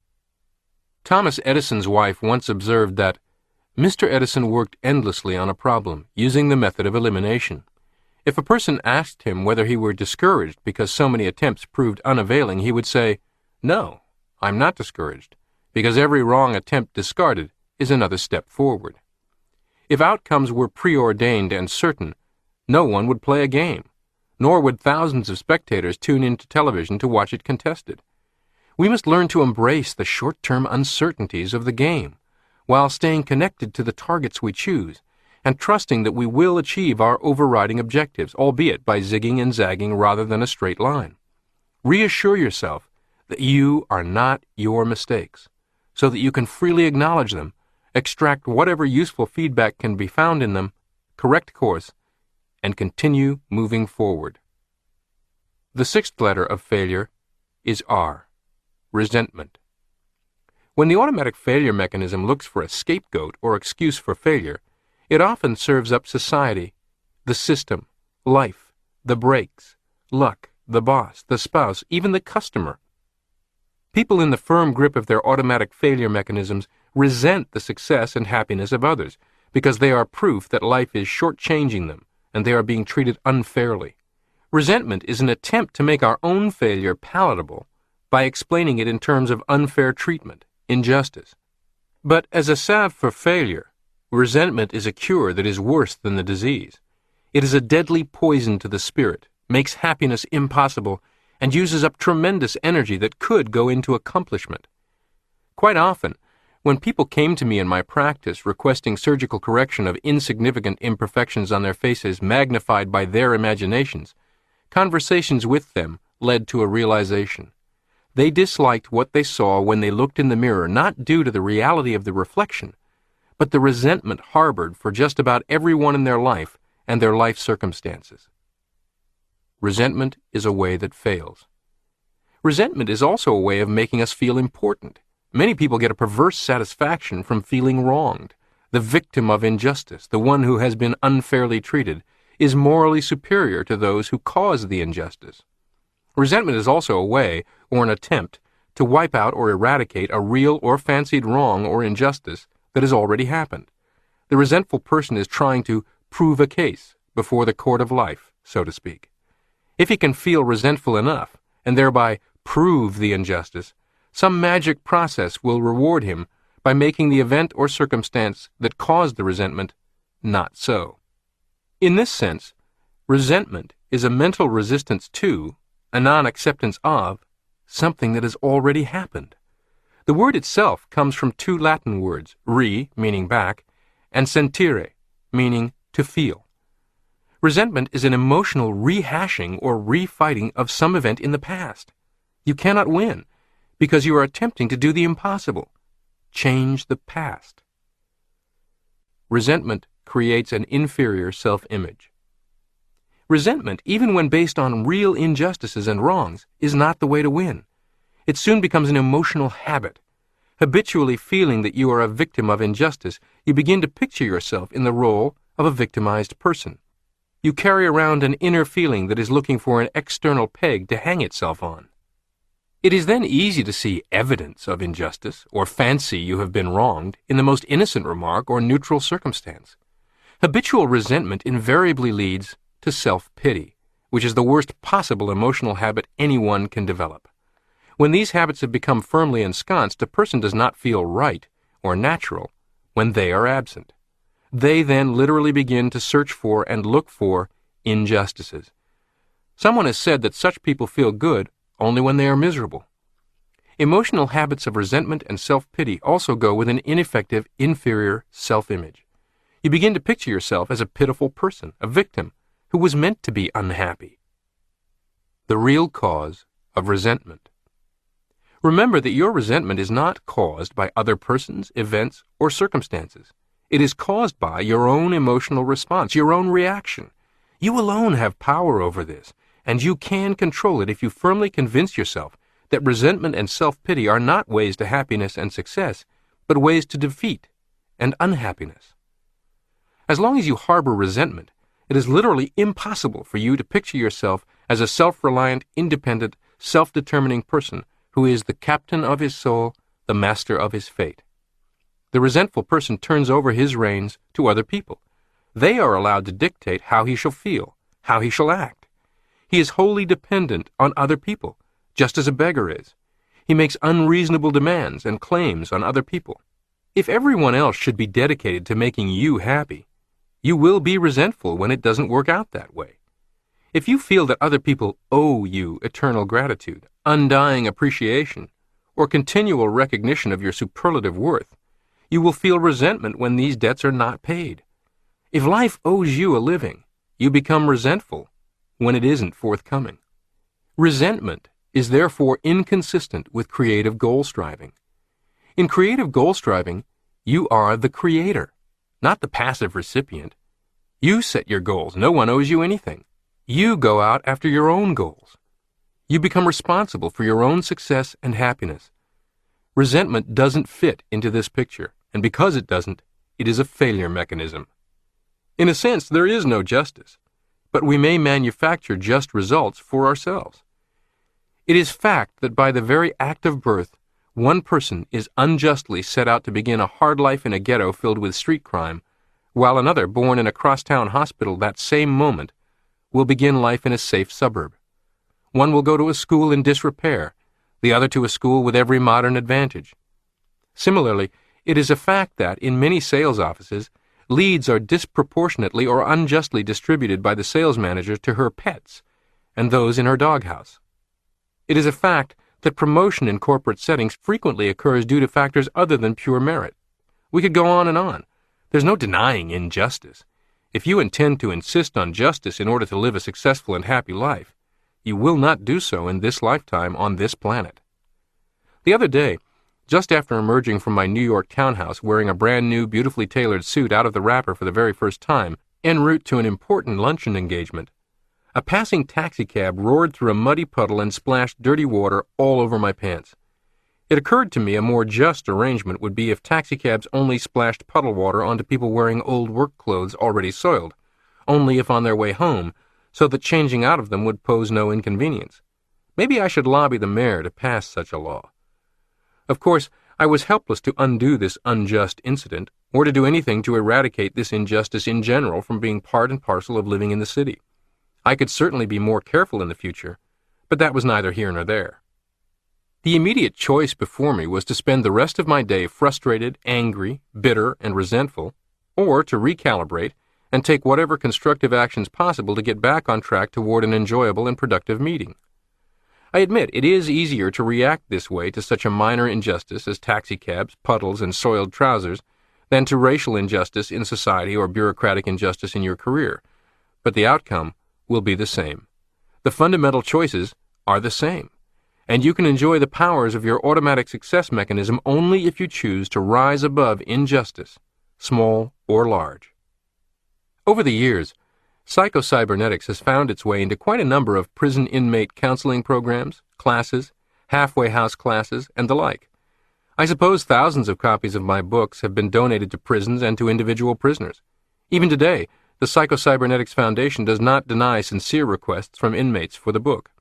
Thomas Edison's wife once observed that Mr. Edison worked endlessly on a problem, using the method of elimination. If a person asked him whether he were discouraged because so many attempts proved unavailing, he would say, "No, I'm not discouraged, because every wrong attempt discarded is another step forward." If outcomes were preordained and certain, no one would play a game, nor would thousands of spectators tune into television to watch it contested. We must learn to embrace the short-term uncertainties of the game, while staying connected to the targets we choose, and trusting that we will achieve our overriding objectives, albeit by zigging and zagging rather than a straight line. Reassure yourself that you are not your mistakes, so that you can freely acknowledge them, extract whatever useful feedback can be found in them, correct course, and continue moving forward. The sixth letter of failure is R. Resentment. When the automatic failure mechanism looks for a scapegoat or excuse for failure, it often serves up society, the system, life, the breaks, luck, the boss, the spouse, even the customer. People in the firm grip of their automatic failure mechanisms resent the success and happiness of others because they are proof that life is shortchanging them and they are being treated unfairly. Resentment is an attempt to make our own failure palatable by explaining it in terms of unfair treatment, injustice. But as a salve for failure, resentment is a cure that is worse than the disease. It is a deadly poison to the spirit, makes happiness impossible, and uses up tremendous energy that could go into accomplishment. Quite often, when people came to me in my practice requesting surgical correction of insignificant imperfections on their faces magnified by their imaginations, conversations with them led to a realization. They disliked what they saw when they looked in the mirror, not due to the reality of the reflection, but the resentment harbored for just about everyone in their life and their life circumstances. Resentment is a way that fails. Resentment is also a way of making us feel important. Many people get a perverse satisfaction from feeling wronged, the victim of injustice, the one who has been unfairly treated, is morally superior to those who cause the injustice. Resentment is also a way, or an attempt, to wipe out or eradicate a real or fancied wrong or injustice that has already happened. The resentful person is trying to prove a case before the court of life, so to speak. If he can feel resentful enough, and thereby prove the injustice, some magic process will reward him by making the event or circumstance that caused the resentment not so. In this sense, resentment is a mental resistance to, a non-acceptance of, something that has already happened. The word itself comes from two Latin words, re, meaning back, and sentire, meaning to feel. Resentment is an emotional rehashing or refighting of some event in the past. You cannot win, because you are attempting to do the impossible. Change the past. Resentment creates an inferior self-image. Resentment, even when based on real injustices and wrongs, is not the way to win. It soon becomes an emotional habit. Habitually feeling that you are a victim of injustice, you begin to picture yourself in the role of a victimized person. You carry around an inner feeling that is looking for an external peg to hang itself on. It is then easy to see evidence of injustice, or fancy you have been wronged, in the most innocent remark or neutral circumstance. Habitual resentment invariably leads to self-pity, which is the worst possible emotional habit anyone can develop. When these habits have become firmly ensconced, a person does not feel right or natural when they are absent. They then literally begin to search for and look for injustices. Someone has said that such people feel good only when they are miserable. Emotional habits of resentment and self-pity also go with an ineffective, inferior self-image. You begin to picture yourself as a pitiful person, a victim, who was meant to be unhappy. The real cause of resentment. Remember that your resentment is not caused by other persons, events, or circumstances. It is caused by your own emotional response, your own reaction. You alone have power over this, and you can control it if you firmly convince yourself that resentment and self-pity are not ways to happiness and success, but ways to defeat and unhappiness. As long as you harbor resentment, it is literally impossible for you to picture yourself as a self-reliant, independent, self-determining person who is the captain of his soul, the master of his fate. The resentful person turns over his reins to other people. They are allowed to dictate how he shall feel, how he shall act. He is wholly dependent on other people, just as a beggar is. He makes unreasonable demands and claims on other people. If everyone else should be dedicated to making you happy, you will be resentful when it doesn't work out that way. If you feel that other people owe you eternal gratitude, undying appreciation, or continual recognition of your superlative worth, you will feel resentment when these debts are not paid. If life owes you a living, you become resentful when it isn't forthcoming. Resentment is therefore inconsistent with creative goal striving. In creative goal striving, you are the creator, not the passive recipient. You set your goals. No one owes you anything. You go out after your own goals. You become responsible for your own success and happiness. Resentment doesn't fit into this picture, and because it doesn't, it is a failure mechanism. In a sense, there is no justice, but we may manufacture just results for ourselves. It is fact that by the very act of birth, one person is unjustly set out to begin a hard life in a ghetto filled with street crime, while another, born in a crosstown hospital that same moment, will begin life in a safe suburb. One will go to a school in disrepair, the other to a school with every modern advantage. Similarly, it is a fact that, in many sales offices, leads are disproportionately or unjustly distributed by the sales manager to her pets and those in her doghouse. It is a fact that promotion in corporate settings frequently occurs due to factors other than pure merit. We could go on and on. There's no denying injustice. If you intend to insist on justice in order to live a successful and happy life, you will not do so in this lifetime on this planet. The other day, just after emerging from my New York townhouse wearing a brand new, beautifully tailored suit out of the wrapper for the very first time, en route to an important luncheon engagement, a passing taxicab roared through a muddy puddle and splashed dirty water all over my pants. It occurred to me a more just arrangement would be if taxicabs only splashed puddle water onto people wearing old work clothes already soiled, only if on their way home, so that changing out of them would pose no inconvenience. Maybe I should lobby the mayor to pass such a law. Of course, I was helpless to undo this unjust incident, or to do anything to eradicate this injustice in general from being part and parcel of living in the city. I could certainly be more careful in the future, but that was neither here nor there. The immediate choice before me was to spend the rest of my day frustrated, angry, bitter, and resentful, or to recalibrate and take whatever constructive actions possible to get back on track toward an enjoyable and productive meeting. I admit it is easier to react this way to such a minor injustice as taxicabs, puddles, and soiled trousers than to racial injustice in society or bureaucratic injustice in your career, but the outcome will be the same. The fundamental choices are the same, and you can enjoy the powers of your automatic success mechanism only if you choose to rise above injustice, small or large. Over the years, psychocybernetics has found its way into quite a number of prison inmate counseling programs, classes, halfway house classes, and the like. I suppose thousands of copies of my books have been donated to prisons and to individual prisoners. Even today, the Psychocybernetics Foundation does not deny sincere requests from inmates for the book.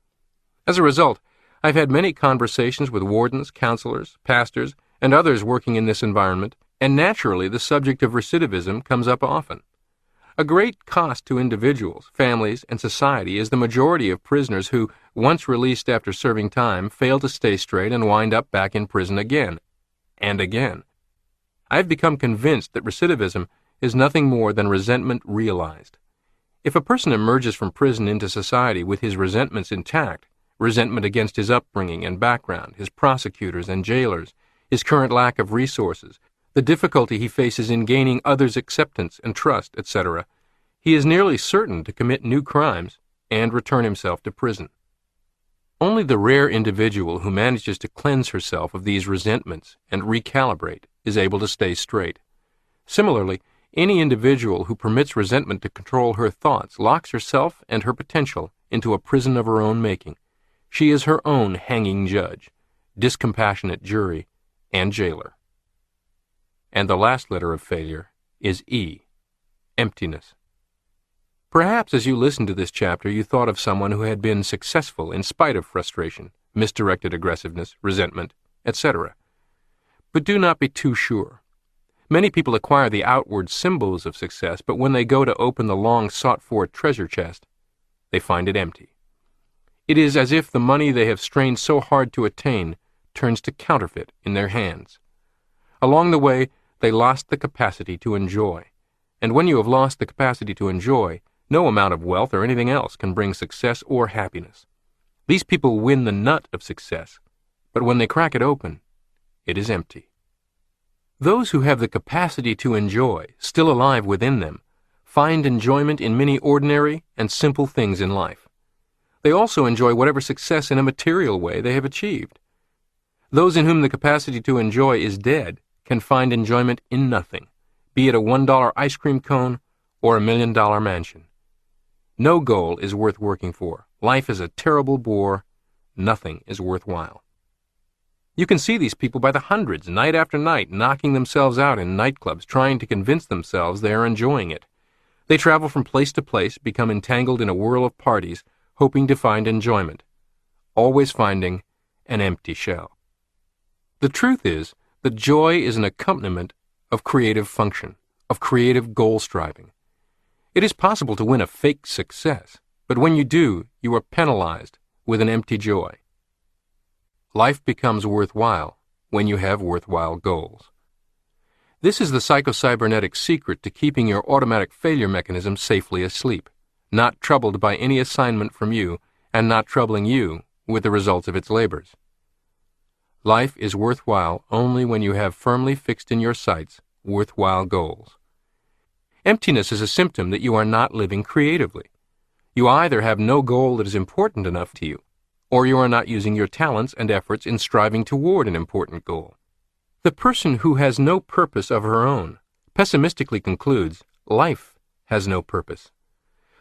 As a result, I've had many conversations with wardens, counselors, pastors, and others working in this environment, and naturally the subject of recidivism comes up often. A great cost to individuals, families, and society is the majority of prisoners who, once released after serving time, fail to stay straight and wind up back in prison again and again. I have become convinced that recidivism is nothing more than resentment realized. If a person emerges from prison into society with his resentments intact, resentment against his upbringing and background, his prosecutors and jailers, his current lack of resources, the difficulty he faces in gaining others' acceptance and trust, etc., he is nearly certain to commit new crimes and return himself to prison. Only the rare individual who manages to cleanse herself of these resentments and recalibrate is able to stay straight. Similarly, any individual who permits resentment to control her thoughts locks herself and her potential into a prison of her own making. She is her own hanging judge, discompassionate jury, and jailer. And the last letter of failure is E, emptiness. Perhaps as you listened to this chapter you thought of someone who had been successful in spite of frustration, misdirected aggressiveness, resentment, etc. But do not be too sure. Many people acquire the outward symbols of success, but when they go to open the long sought-for treasure chest, they find it empty. It is as if the money they have strained so hard to attain turns to counterfeit in their hands. Along the way, they lost the capacity to enjoy. And when you have lost the capacity to enjoy, no amount of wealth or anything else can bring success or happiness. These people win the nut of success, but when they crack it open, it is empty. Those who have the capacity to enjoy, still alive within them, find enjoyment in many ordinary and simple things in life. They also enjoy whatever success in a material way they have achieved. Those in whom the capacity to enjoy is dead can find enjoyment in nothing, be it a $1 ice cream cone or a $1 million mansion. No goal is worth working for. Life is a terrible bore. Nothing is worthwhile. You can see these people by the hundreds, night after night, knocking themselves out in nightclubs, trying to convince themselves they are enjoying it. They travel from place to place, become entangled in a whirl of parties, hoping to find enjoyment, always finding an empty shell. The truth is that joy is an accompaniment of creative function, of creative goal striving. It is possible to win a fake success, but when you do, you are penalized with an empty joy. Life becomes worthwhile when you have worthwhile goals. This is the psychocybernetic secret to keeping your automatic failure mechanism safely asleep, not troubled by any assignment from you, and not troubling you with the results of its labors. Life is worthwhile only when you have firmly fixed in your sights worthwhile goals. Emptiness is a symptom that you are not living creatively. You either have no goal that is important enough to you, or you are not using your talents and efforts in striving toward an important goal. The person who has no purpose of her own pessimistically concludes life has no purpose.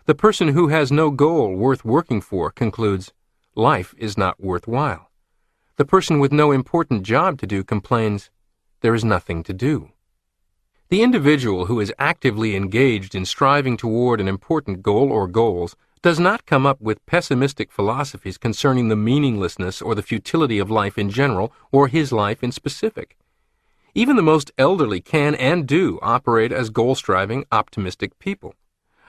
The person who has no goal worth working for concludes life is not worthwhile. The person with no important job to do complains, "There is nothing to do." The individual who is actively engaged in striving toward an important goal or goals does not come up with pessimistic philosophies concerning the meaninglessness or the futility of life in general or his life in specific. Even the most elderly can and do operate as goal-striving, optimistic people.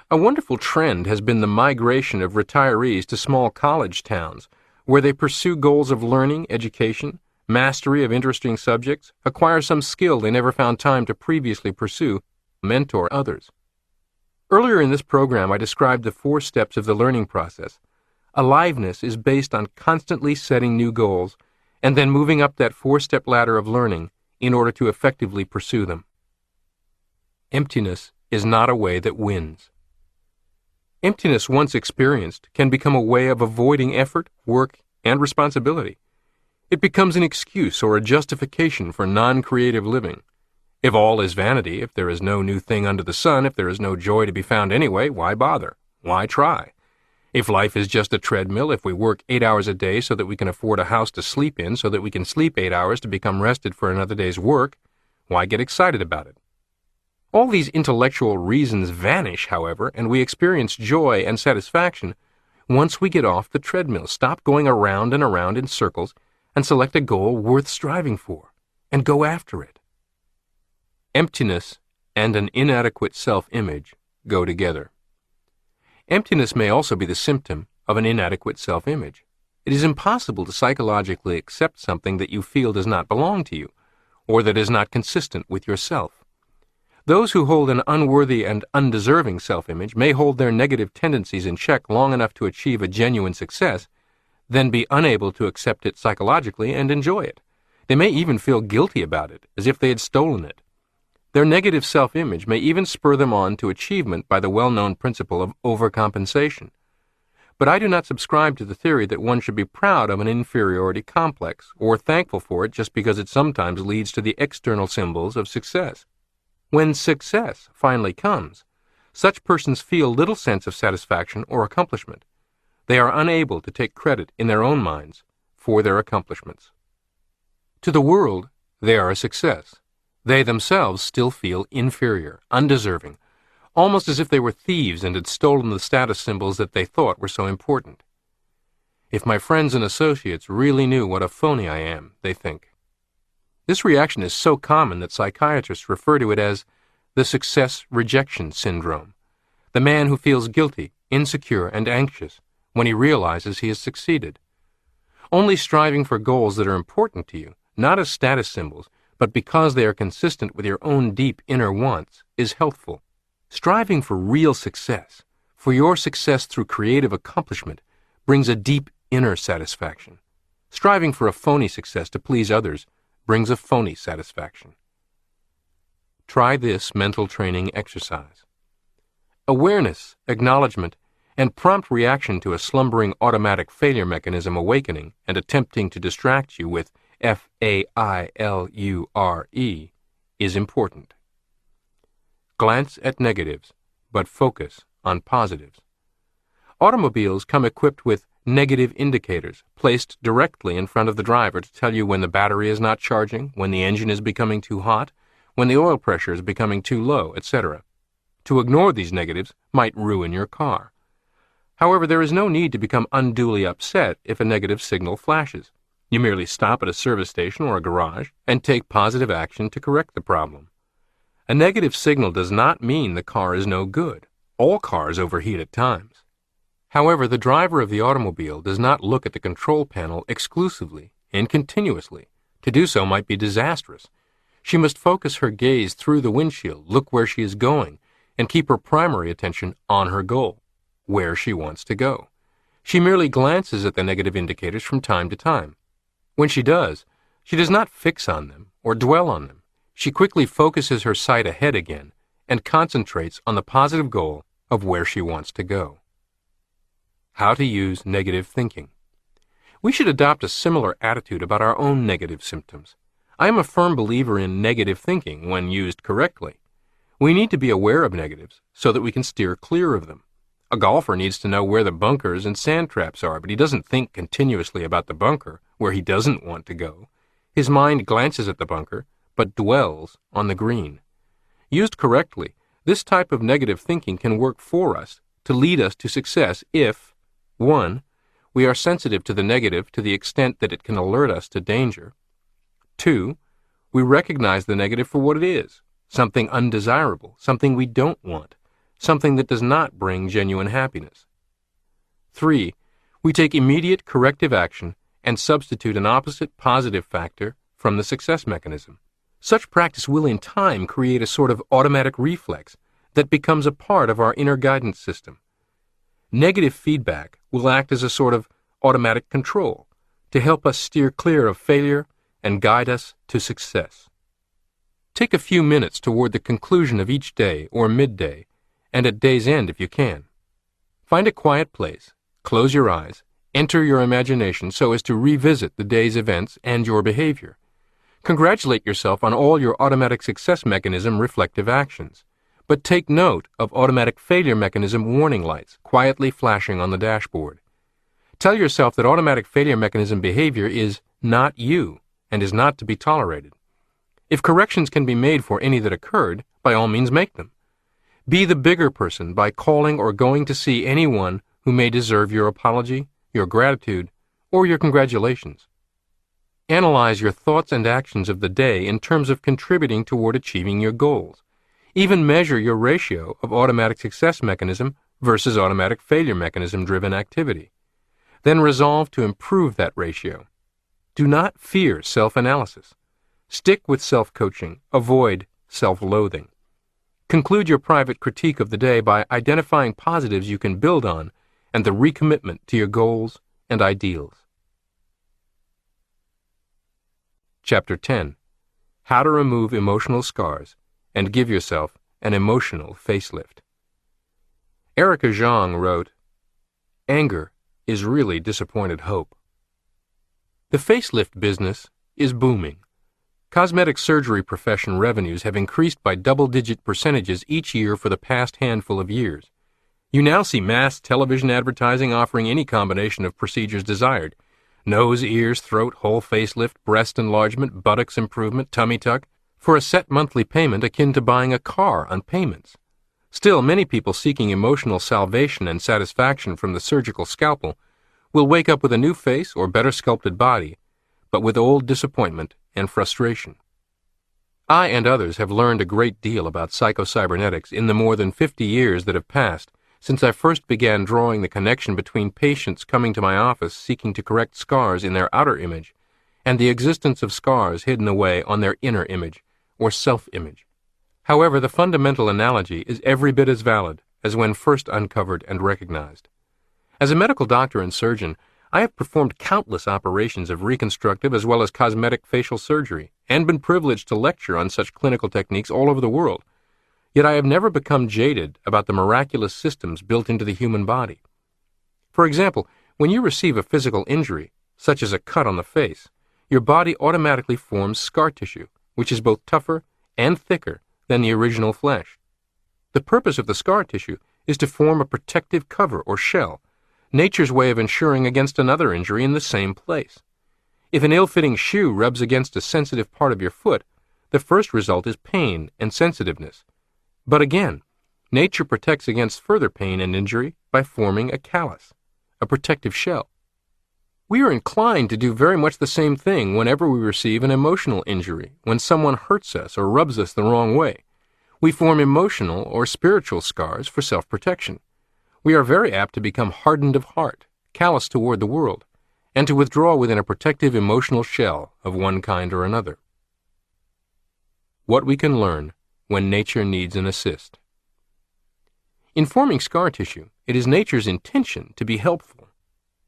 A wonderful trend has been the migration of retirees to small college towns, where they pursue goals of learning, education, mastery of interesting subjects, acquire some skill they never found time to previously pursue, mentor others. Earlier in this program, I described the 4 steps of the learning process. Aliveness is based on constantly setting new goals and then moving up that 4-step ladder of learning in order to effectively pursue them. Emptiness is not a way that wins. Emptiness, once experienced, can become a way of avoiding effort, work, and responsibility. It becomes an excuse or a justification for non-creative living. If all is vanity, if there is no new thing under the sun, if there is no joy to be found anyway, why bother? Why try? If life is just a treadmill, if we work 8 hours a day so that we can afford a house to sleep in, so that we can sleep 8 hours to become rested for another day's work, why get excited about it? All these intellectual reasons vanish, however, and we experience joy and satisfaction once we get off the treadmill, stop going around and around in circles, and select a goal worth striving for, and go after it. Emptiness and an inadequate self-image go together. Emptiness may also be the symptom of an inadequate self-image. It is impossible to psychologically accept something that you feel does not belong to you, or that is not consistent with yourself. Those who hold an unworthy and undeserving self-image may hold their negative tendencies in check long enough to achieve a genuine success, then be unable to accept it psychologically and enjoy it. They may even feel guilty about it, as if they had stolen it. Their negative self-image may even spur them on to achievement by the well-known principle of overcompensation. But I do not subscribe to the theory that one should be proud of an inferiority complex, or thankful for it just because it sometimes leads to the external symbols of success. When success finally comes, such persons feel little sense of satisfaction or accomplishment. They are unable to take credit in their own minds for their accomplishments. To the world, they are a success. They themselves still feel inferior, undeserving, almost as if they were thieves and had stolen the status symbols that they thought were so important. If my friends and associates really knew what a phony I am, they think. This reaction is so common that psychiatrists refer to it as the success rejection syndrome, the man who feels guilty, insecure, and anxious when he realizes he has succeeded. Only striving for goals that are important to you, not as status symbols, but because they are consistent with your own deep inner wants, is healthful. Striving for real success, for your success through creative accomplishment, brings a deep inner satisfaction. Striving for a phony success to please others brings a phony satisfaction. Try this mental training exercise. Awareness, acknowledgement, and prompt reaction to a slumbering automatic failure mechanism awakening and attempting to distract you with failure is important. Glance at negatives, but focus on positives. Automobiles come equipped with negative indicators placed directly in front of the driver to tell you when the battery is not charging, when the engine is becoming too hot, when the oil pressure is becoming too low, etc. To ignore these negatives might ruin your car. However, there is no need to become unduly upset if a negative signal flashes. You merely stop at a service station or a garage and take positive action to correct the problem. A negative signal does not mean the car is no good. All cars overheat at times. However, the driver of the automobile does not look at the control panel exclusively and continuously. To do so might be disastrous. She must focus her gaze through the windshield, look where she is going, and keep her primary attention on her goal, where she wants to go. She merely glances at the negative indicators from time to time. When she does not fix on them or dwell on them. She quickly focuses her sight ahead again and concentrates on the positive goal of where she wants to go. How to use negative thinking. We should adopt a similar attitude about our own negative symptoms. I am a firm believer in negative thinking when used correctly. We need to be aware of negatives so that we can steer clear of them. A golfer needs to know where the bunkers and sand traps are, but he doesn't think continuously about the bunker where he doesn't want to go. His mind glances at the bunker, but dwells on the green. Used correctly, this type of negative thinking can work for us to lead us to success if 1. We are sensitive to the negative to the extent that it can alert us to danger. 2. We recognize the negative for what it is, something undesirable, something we don't want, something that does not bring genuine happiness. 3. We take immediate corrective action and substitute an opposite positive factor from the success mechanism. Such practice will in time create a sort of automatic reflex that becomes a part of our inner guidance system. Negative feedback will act as a sort of automatic control to help us steer clear of failure and guide us to success. Take a few minutes toward the conclusion of each day or midday, and at day's end if you can. Find a quiet place, close your eyes, enter your imagination so as to revisit the day's events and your behavior. Congratulate yourself on all your automatic success mechanism reflective actions, but take note of automatic failure mechanism warning lights quietly flashing on the dashboard. Tell yourself that automatic failure mechanism behavior is not you and is not to be tolerated. If corrections can be made for any that occurred, by all means make them. Be the bigger person by calling or going to see anyone who may deserve your apology, your gratitude, or your congratulations. Analyze your thoughts and actions of the day in terms of contributing toward achieving your goals. Even measure your ratio of automatic success mechanism versus automatic failure mechanism driven activity. Then resolve to improve that ratio. Do not fear self-analysis. Stick with self-coaching. Avoid self-loathing. Conclude your private critique of the day by identifying positives you can build on and the recommitment to your goals and ideals. Chapter 10. How to remove emotional scars and give yourself an emotional facelift. Erica Zhang wrote, "Anger is really disappointed hope." The facelift business is booming. Cosmetic surgery profession revenues have increased by double-digit percentages each year for the past handful of years. You now see mass television advertising offering any combination of procedures desired: nose, ears, throat, whole facelift, breast enlargement, buttocks improvement, tummy tuck, for a set monthly payment akin to buying a car on payments. Still, many people seeking emotional salvation and satisfaction from the surgical scalpel will wake up with a new face or better sculpted body, but with old disappointment and frustration. I and others have learned a great deal about psychocybernetics in the more than 50 years that have passed since I first began drawing the connection between patients coming to my office seeking to correct scars in their outer image and the existence of scars hidden away on their inner image, or self-image. However, the fundamental analogy is every bit as valid as when first uncovered and recognized. As a medical doctor and surgeon, I have performed countless operations of reconstructive as well as cosmetic facial surgery and been privileged to lecture on such clinical techniques all over the world. Yet I have never become jaded about the miraculous systems built into the human body. For example, when you receive a physical injury, such as a cut on the face, your body automatically forms scar tissue, which is both tougher and thicker than the original flesh. The purpose of the scar tissue is to form a protective cover or shell, nature's way of ensuring against another injury in the same place. If an ill-fitting shoe rubs against a sensitive part of your foot, the first result is pain and sensitiveness. But again, nature protects against further pain and injury by forming a callus, a protective shell. We are inclined to do very much the same thing whenever we receive an emotional injury, when someone hurts us or rubs us the wrong way. We form emotional or spiritual scars for self-protection. We are very apt to become hardened of heart, callous toward the world, and to withdraw within a protective emotional shell of one kind or another. What we can learn when nature needs an assist. In forming scar tissue, it is nature's intention to be helpful.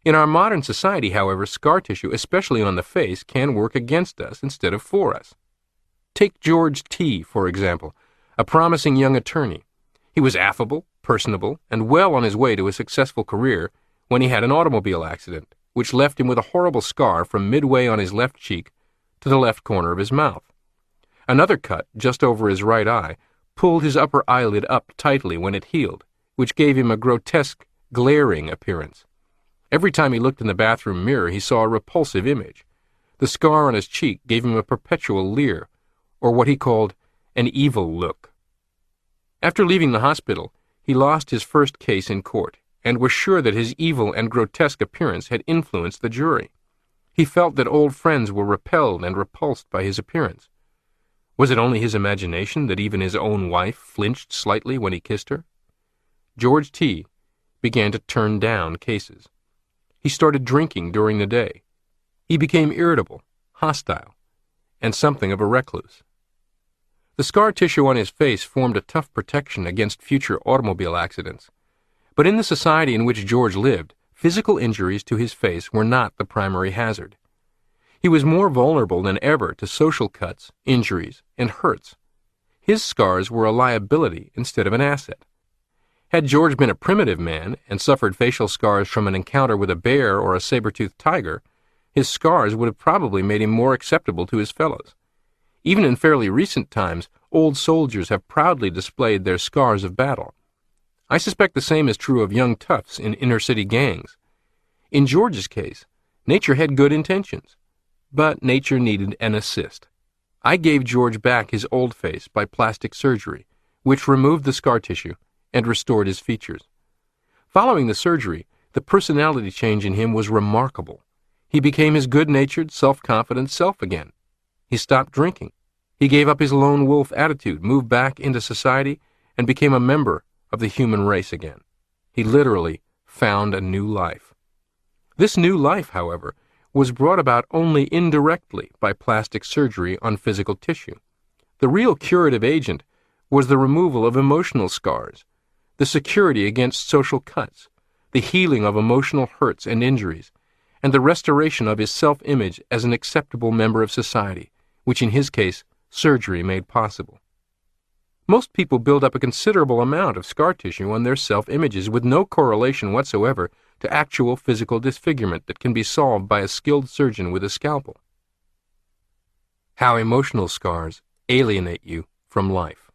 In our modern society, however, scar tissue, especially on the face, can work against us instead of for us. Take George T., for example, a promising young attorney. He was affable, personable, and well on his way to a successful career when he had an automobile accident, which left him with a horrible scar from midway on his left cheek to the left corner of his mouth. Another cut, just over his right eye, pulled his upper eyelid up tightly when it healed, which gave him a grotesque, glaring appearance. Every time he looked in the bathroom mirror, he saw a repulsive image. The scar on his cheek gave him a perpetual leer, or what he called an evil look. After leaving the hospital, he lost his first case in court, and was sure that his evil and grotesque appearance had influenced the jury. He felt that old friends were repelled and repulsed by his appearance. Was it only his imagination that even his own wife flinched slightly when he kissed her? George T. began to turn down cases. He started drinking during the day. He became irritable, hostile, and something of a recluse. The scar tissue on his face formed a tough protection against future automobile accidents. But in the society in which George lived, physical injuries to his face were not the primary hazard. He was more vulnerable than ever to social cuts, injuries, and hurts. His scars were a liability instead of an asset. Had George been a primitive man and suffered facial scars from an encounter with a bear or a saber-toothed tiger, his scars would have probably made him more acceptable to his fellows. Even in fairly recent times, old soldiers have proudly displayed their scars of battle. I suspect the same is true of young toughs in inner-city gangs. In George's case, nature had good intentions, but nature needed an assist. I gave George back his old face by plastic surgery, which removed the scar tissue and restored his features. Following the surgery, the personality change in him was remarkable. He became his good-natured, self-confident self again. He stopped drinking. He gave up his lone wolf attitude, moved back into society, and became a member of the human race again. He literally found a new life. This new life, however, was brought about only indirectly by plastic surgery on physical tissue. The real curative agent was the removal of emotional scars, the security against social cuts, the healing of emotional hurts and injuries, and the restoration of his self-image as an acceptable member of society, which in his case, surgery made possible. Most people build up a considerable amount of scar tissue on their self-images with no correlation whatsoever to actual physical disfigurement that can be solved by a skilled surgeon with a scalpel. How emotional scars alienate you from life.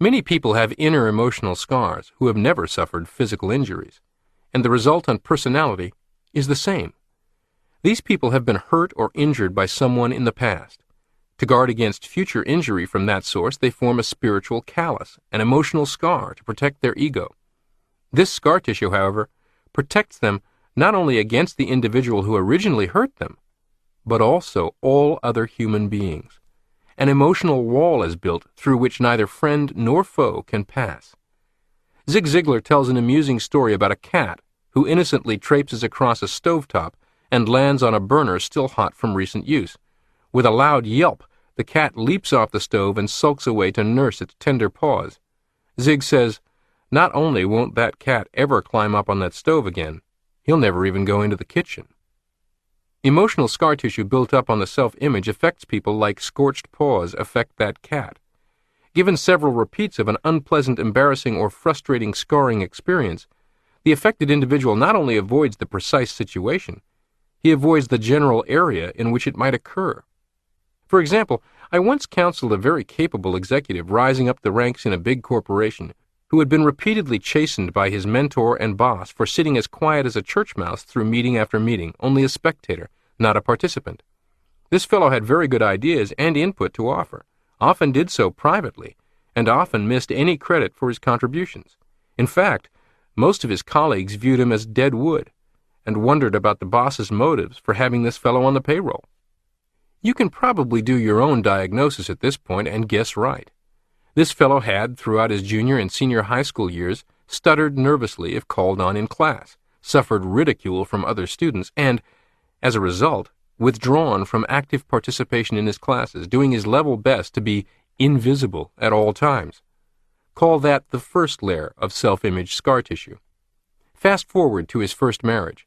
Many people have inner emotional scars who have never suffered physical injuries, and the result on personality is the same. These people have been hurt or injured by someone in the past. To guard against future injury from that source, they form a spiritual callus, an emotional scar to protect their ego. This scar tissue, however, protects them not only against the individual who originally hurt them, but also all other human beings. An emotional wall is built through which neither friend nor foe can pass. Zig Ziglar tells an amusing story about a cat who innocently traipses across a stovetop and lands on a burner still hot from recent use. With a loud yelp, the cat leaps off the stove and sulks away to nurse its tender paws. Zig says, "Not only won't that cat ever climb up on that stove again, he'll never even go into the kitchen." Emotional scar tissue built up on the self-image affects people like scorched paws affect that cat. Given several repeats of an unpleasant, embarrassing, or frustrating scarring experience, the affected individual not only avoids the precise situation, he avoids the general area in which it might occur. For example, I once counseled a very capable executive rising up the ranks in a big corporation who had been repeatedly chastened by his mentor and boss for sitting as quiet as a church mouse through meeting after meeting, only a spectator, not a participant. This fellow had very good ideas and input to offer, often did so privately, and often missed any credit for his contributions. In fact, most of his colleagues viewed him as dead wood, and wondered about the boss's motives for having this fellow on the payroll. You can probably do your own diagnosis at this point and guess right. This fellow had, throughout his junior and senior high school years, stuttered nervously if called on in class, suffered ridicule from other students, and, as a result, withdrawn from active participation in his classes, doing his level best to be invisible at all times. Call that the first layer of self-image scar tissue. Fast forward to his first marriage.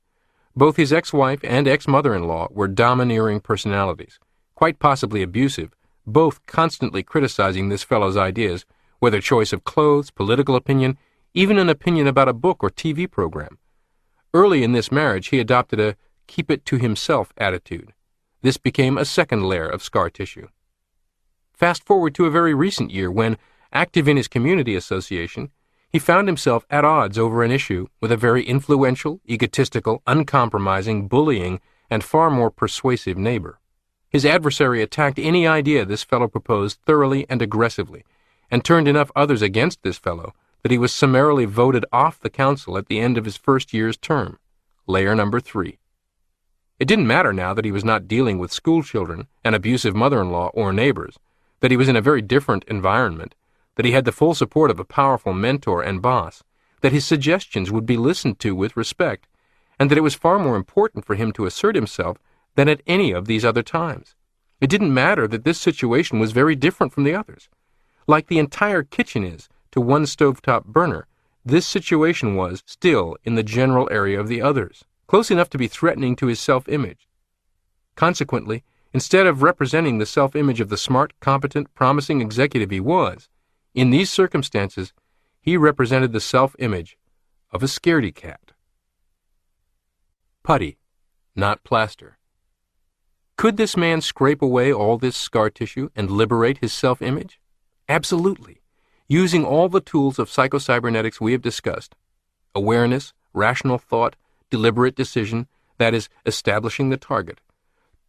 Both his ex-wife and ex-mother-in-law were domineering personalities, quite possibly abusive, both constantly criticizing this fellow's ideas, whether choice of clothes, political opinion, even an opinion about a book or TV program. Early in this marriage, he adopted a keep-it-to-himself attitude. This became a second layer of scar tissue. Fast forward to a very recent year when, active in his community association, He found himself at odds over an issue with a very influential, egotistical, uncompromising, bullying, and far more persuasive neighbor. His adversary attacked any idea this fellow proposed thoroughly and aggressively, and turned enough others against this fellow that he was summarily voted off the council at the end of his first year's term, layer number 3. It didn't matter now that he was not dealing with school children, an abusive mother-in-law, or neighbors, that he was in a very different environment, that he had the full support of a powerful mentor and boss, that his suggestions would be listened to with respect, and that it was far more important for him to assert himself than at any of these other times. It didn't matter that this situation was very different from the others. Like the entire kitchen is to one stovetop burner, this situation was still in the general area of the others, close enough to be threatening to his self-image. Consequently, instead of representing the self-image of the smart, competent, promising executive he was, in these circumstances, he represented the self-image of a scaredy cat. Putty, not plaster. Could this man scrape away all this scar tissue and liberate his self-image? Absolutely. Using all the tools of psychocybernetics we have discussed, awareness, rational thought, deliberate decision, that is, establishing the target,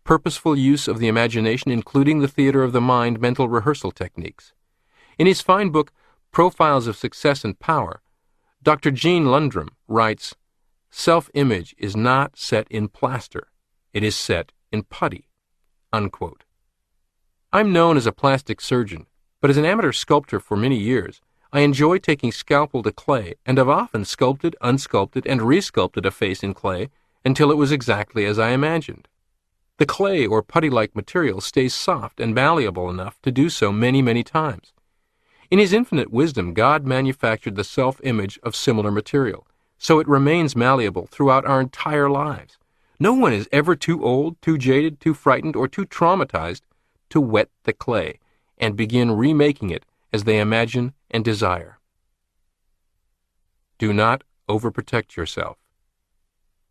purposeful use of the imagination, including the theater of the mind mental rehearsal techniques. In his fine book, Profiles of Success and Power, Dr. Gene Lundrum writes, "Self-image is not set in plaster. It is set in putty." Unquote. I'm known as a plastic surgeon, but as an amateur sculptor for many years, I enjoy taking scalpel to clay and have often sculpted, unsculpted, and resculpted a face in clay until it was exactly as I imagined. The clay or putty-like material stays soft and malleable enough to do so many, many times. In His infinite wisdom, God manufactured the self-image of similar material, so it remains malleable throughout our entire lives. No one is ever too old, too jaded, too frightened, or too traumatized to wet the clay and begin remaking it as they imagine and desire. Do not overprotect yourself.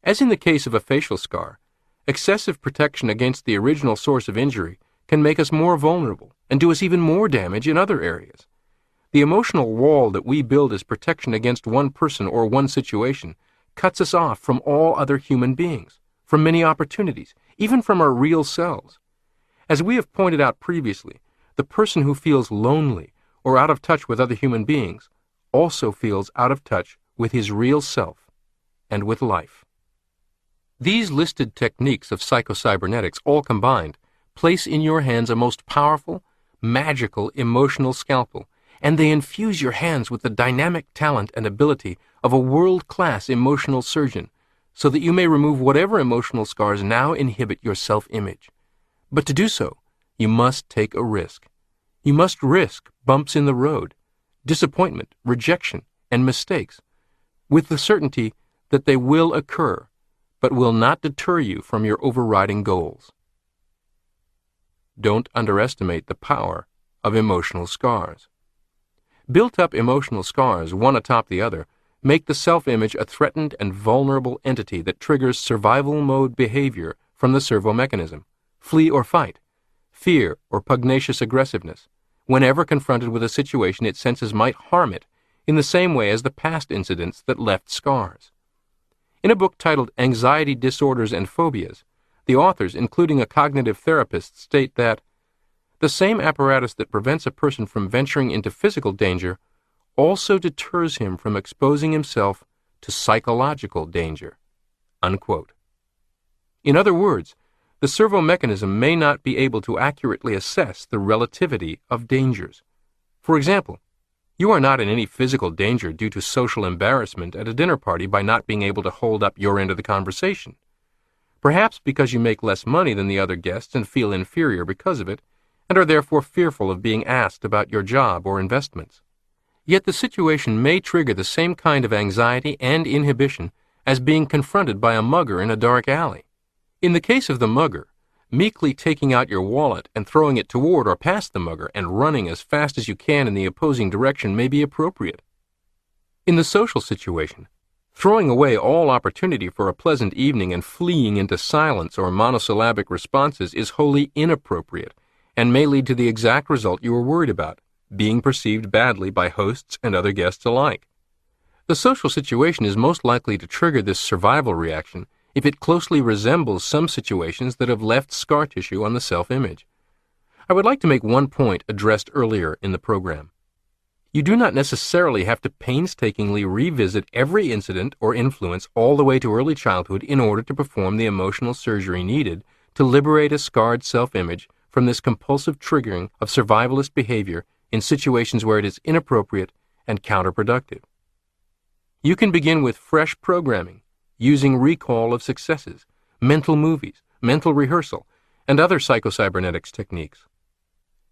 As in the case of a facial scar, excessive protection against the original source of injury can make us more vulnerable and do us even more damage in other areas. The emotional wall that we build as protection against one person or one situation cuts us off from all other human beings, from many opportunities, even from our real selves. As we have pointed out previously, the person who feels lonely or out of touch with other human beings also feels out of touch with his real self and with life. These listed techniques of psychocybernetics, all combined, place in your hands a most powerful, magical, emotional scalpel, and they infuse your hands with the dynamic talent and ability of a world-class emotional surgeon, so that you may remove whatever emotional scars now inhibit your self-image. But to do so, you must take a risk. You must risk bumps in the road, disappointment, rejection, and mistakes, with the certainty that they will occur, but will not deter you from your overriding goals. Don't underestimate the power of emotional scars. Built-up emotional scars, one atop the other, make the self-image a threatened and vulnerable entity that triggers survival mode behavior from the servo mechanism, flee or fight, fear or pugnacious aggressiveness, whenever confronted with a situation it senses might harm it, in the same way as the past incidents that left scars. In a book titled Anxiety Disorders and Phobias, the authors, including a cognitive therapist, state that the same apparatus that prevents a person from venturing into physical danger also deters him from exposing himself to psychological danger. Unquote. In other words, the servo mechanism may not be able to accurately assess the relativity of dangers. For example, you are not in any physical danger due to social embarrassment at a dinner party by not being able to hold up your end of the conversation. Perhaps because you make less money than the other guests and feel inferior because of it, and are therefore fearful of being asked about your job or investments. Yet the situation may trigger the same kind of anxiety and inhibition as being confronted by a mugger in a dark alley. In the case of the mugger, meekly taking out your wallet and throwing it toward or past the mugger and running as fast as you can in the opposing direction may be appropriate. In the social situation, throwing away all opportunity for a pleasant evening and fleeing into silence or monosyllabic responses is wholly inappropriate and may lead to the exact result you were worried about, being perceived badly by hosts and other guests alike. The social situation is most likely to trigger this survival reaction if it closely resembles some situations that have left scar tissue on the self-image. I would like to make one point addressed earlier in the program. You do not necessarily have to painstakingly revisit every incident or influence all the way to early childhood in order to perform the emotional surgery needed to liberate a scarred self-image from this compulsive triggering of survivalist behavior in situations where it is inappropriate and counterproductive. You can begin with fresh programming, using recall of successes, mental movies, mental rehearsal, and other psychocybernetics techniques.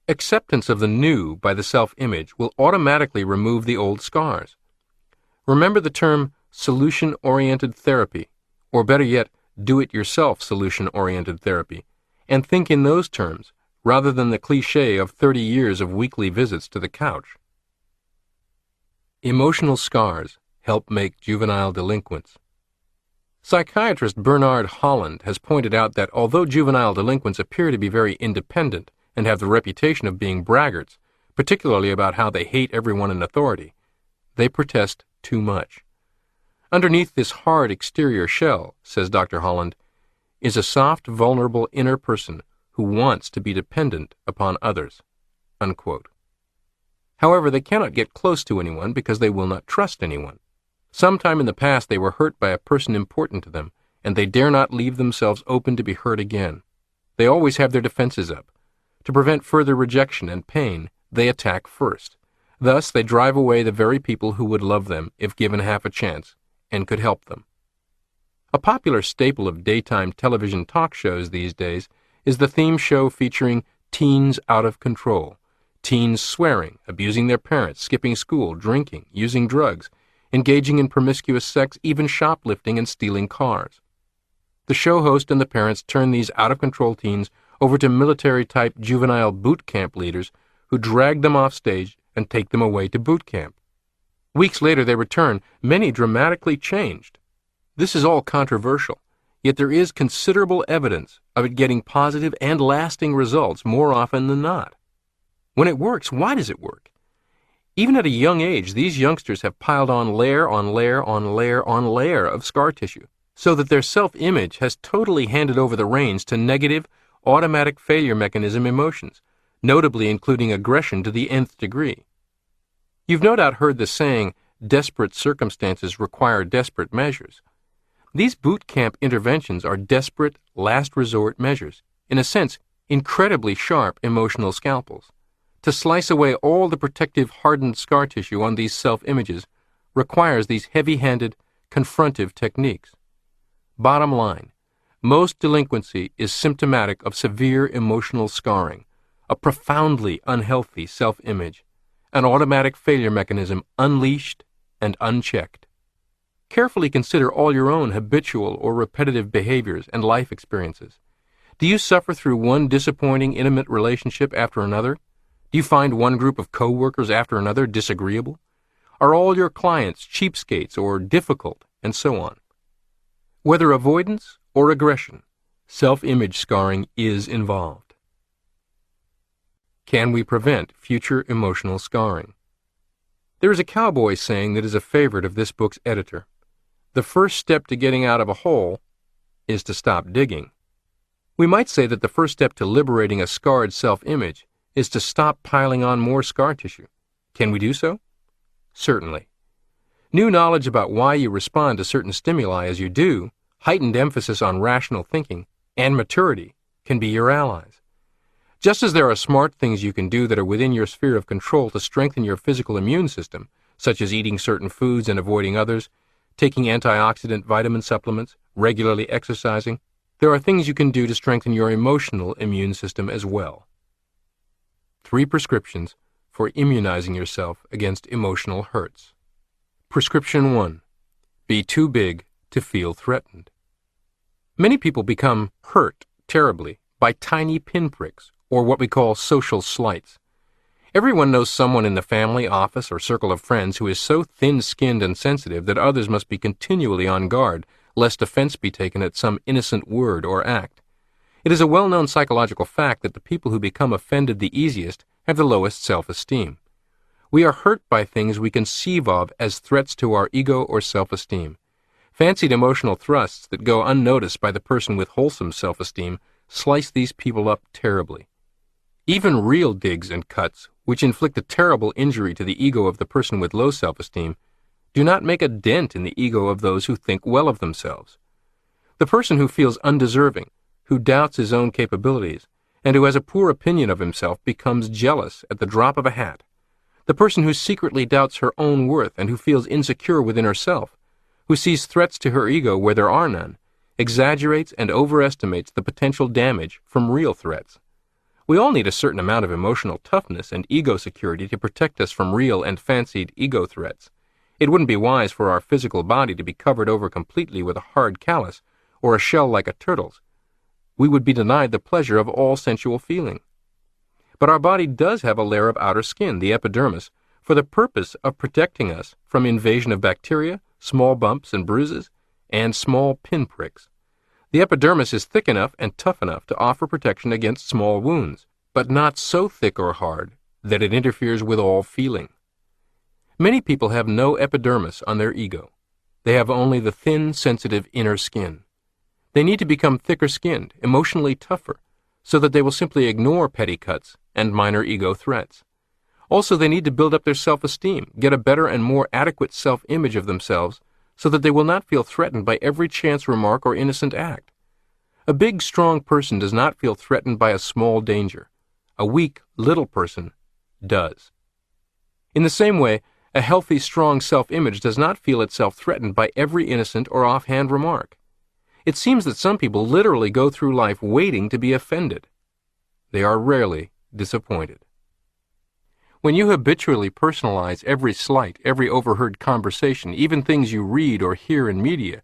Acceptance of the new by the self-image will automatically remove the old scars. Remember the term solution-oriented therapy, or better yet, do-it-yourself solution-oriented therapy, and think in those terms rather than the cliché of 30 years of weekly visits to the couch. Emotional scars help make juvenile delinquents. Psychiatrist Bernard Holland has pointed out that although juvenile delinquents appear to be very independent and have the reputation of being braggarts, particularly about how they hate everyone in authority, they protest too much. Underneath this hard exterior shell, says Dr. Holland, is a soft, vulnerable inner person who wants to be dependent upon others. Unquote. However, they cannot get close to anyone because they will not trust anyone. Sometime in the past they were hurt by a person important to them, and they dare not leave themselves open to be hurt again. They always have their defenses up. To prevent further rejection and pain, they attack first. Thus, they drive away the very people who would love them if given half a chance and could help them. A popular staple of daytime television talk shows these days is the theme show featuring teens out of control. Teens swearing, abusing their parents, skipping school, drinking, using drugs, engaging in promiscuous sex, even shoplifting and stealing cars. The show host and the parents turn these out-of-control teens over to military-type juvenile boot camp leaders who drag them off stage and take them away to boot camp. Weeks later they return, many dramatically changed. This is all controversial, yet there is considerable evidence of it getting positive and lasting results more often than not. When it works, why does it work? Even at a young age, these youngsters have piled on layer on layer on layer on layer of scar tissue, so that their self-image has totally handed over the reins to negative, automatic failure mechanism emotions, notably including aggression to the nth degree. You've no doubt heard the saying, desperate circumstances require desperate measures. These boot camp interventions are desperate, last resort measures, in a sense, incredibly sharp emotional scalpels. To slice away all the protective hardened scar tissue on these self-images requires these heavy-handed, confrontive techniques. Bottom line, most delinquency is symptomatic of severe emotional scarring, a profoundly unhealthy self-image, an automatic failure mechanism unleashed and unchecked. Carefully consider all your own habitual or repetitive behaviors and life experiences. Do you suffer through one disappointing intimate relationship after another? Do you find one group of co-workers after another disagreeable? Are all your clients cheapskates or difficult, and so on? Whether avoidance or aggression, self-image scarring is involved. Can we prevent future emotional scarring? There is a cowboy saying that is a favorite of this book's editor. The first step to getting out of a hole is to stop digging. We might say that the first step to liberating a scarred self-image is to stop piling on more scar tissue. Can we do so? Certainly. New knowledge about why you respond to certain stimuli as you do, heightened emphasis on rational thinking, and maturity can be your allies. Just as there are smart things you can do that are within your sphere of control to strengthen your physical immune system, such as eating certain foods and avoiding others, taking antioxidant vitamin supplements, regularly exercising, there are things you can do to strengthen your emotional immune system as well. 3 prescriptions for immunizing yourself against emotional hurts. Prescription 1. Be too big to feel threatened. Many people become hurt terribly by tiny pinpricks, or what we call social slights. Everyone knows someone in the family, office, or circle of friends who is so thin-skinned and sensitive that others must be continually on guard lest offense be taken at some innocent word or act. It is a well-known psychological fact that the people who become offended the easiest have the lowest self-esteem. We are hurt by things we conceive of as threats to our ego or self-esteem. Fancied emotional thrusts that go unnoticed by the person with wholesome self-esteem slice these people up terribly. Even real digs and cuts, which inflict a terrible injury to the ego of the person with low self-esteem, do not make a dent in the ego of those who think well of themselves. The person who feels undeserving, who doubts his own capabilities, and who has a poor opinion of himself becomes jealous at the drop of a hat. The person who secretly doubts her own worth and who feels insecure within herself, who sees threats to her ego where there are none, exaggerates and overestimates the potential damage from real threats. We all need a certain amount of emotional toughness and ego security to protect us from real and fancied ego threats. It wouldn't be wise for our physical body to be covered over completely with a hard callus or a shell like a turtle's. We would be denied the pleasure of all sensual feeling. But our body does have a layer of outer skin, the epidermis, for the purpose of protecting us from invasion of bacteria, small bumps and bruises, and small pinpricks. The epidermis is thick enough and tough enough to offer protection against small wounds, but not so thick or hard that it interferes with all feeling. Many people have no epidermis on their ego. They have only the thin, sensitive inner skin. They need to become thicker-skinned, emotionally tougher, so that they will simply ignore petty cuts and minor ego threats. Also, they need to build up their self-esteem, get a better and more adequate self-image of themselves, so that they will not feel threatened by every chance remark or innocent act. A big, strong person does not feel threatened by a small danger. A weak, little person does. In the same way, a healthy, strong self-image does not feel itself threatened by every innocent or offhand remark. It seems that some people literally go through life waiting to be offended. They are rarely disappointed. When you habitually personalize every slight, every overheard conversation, even things you read or hear in media,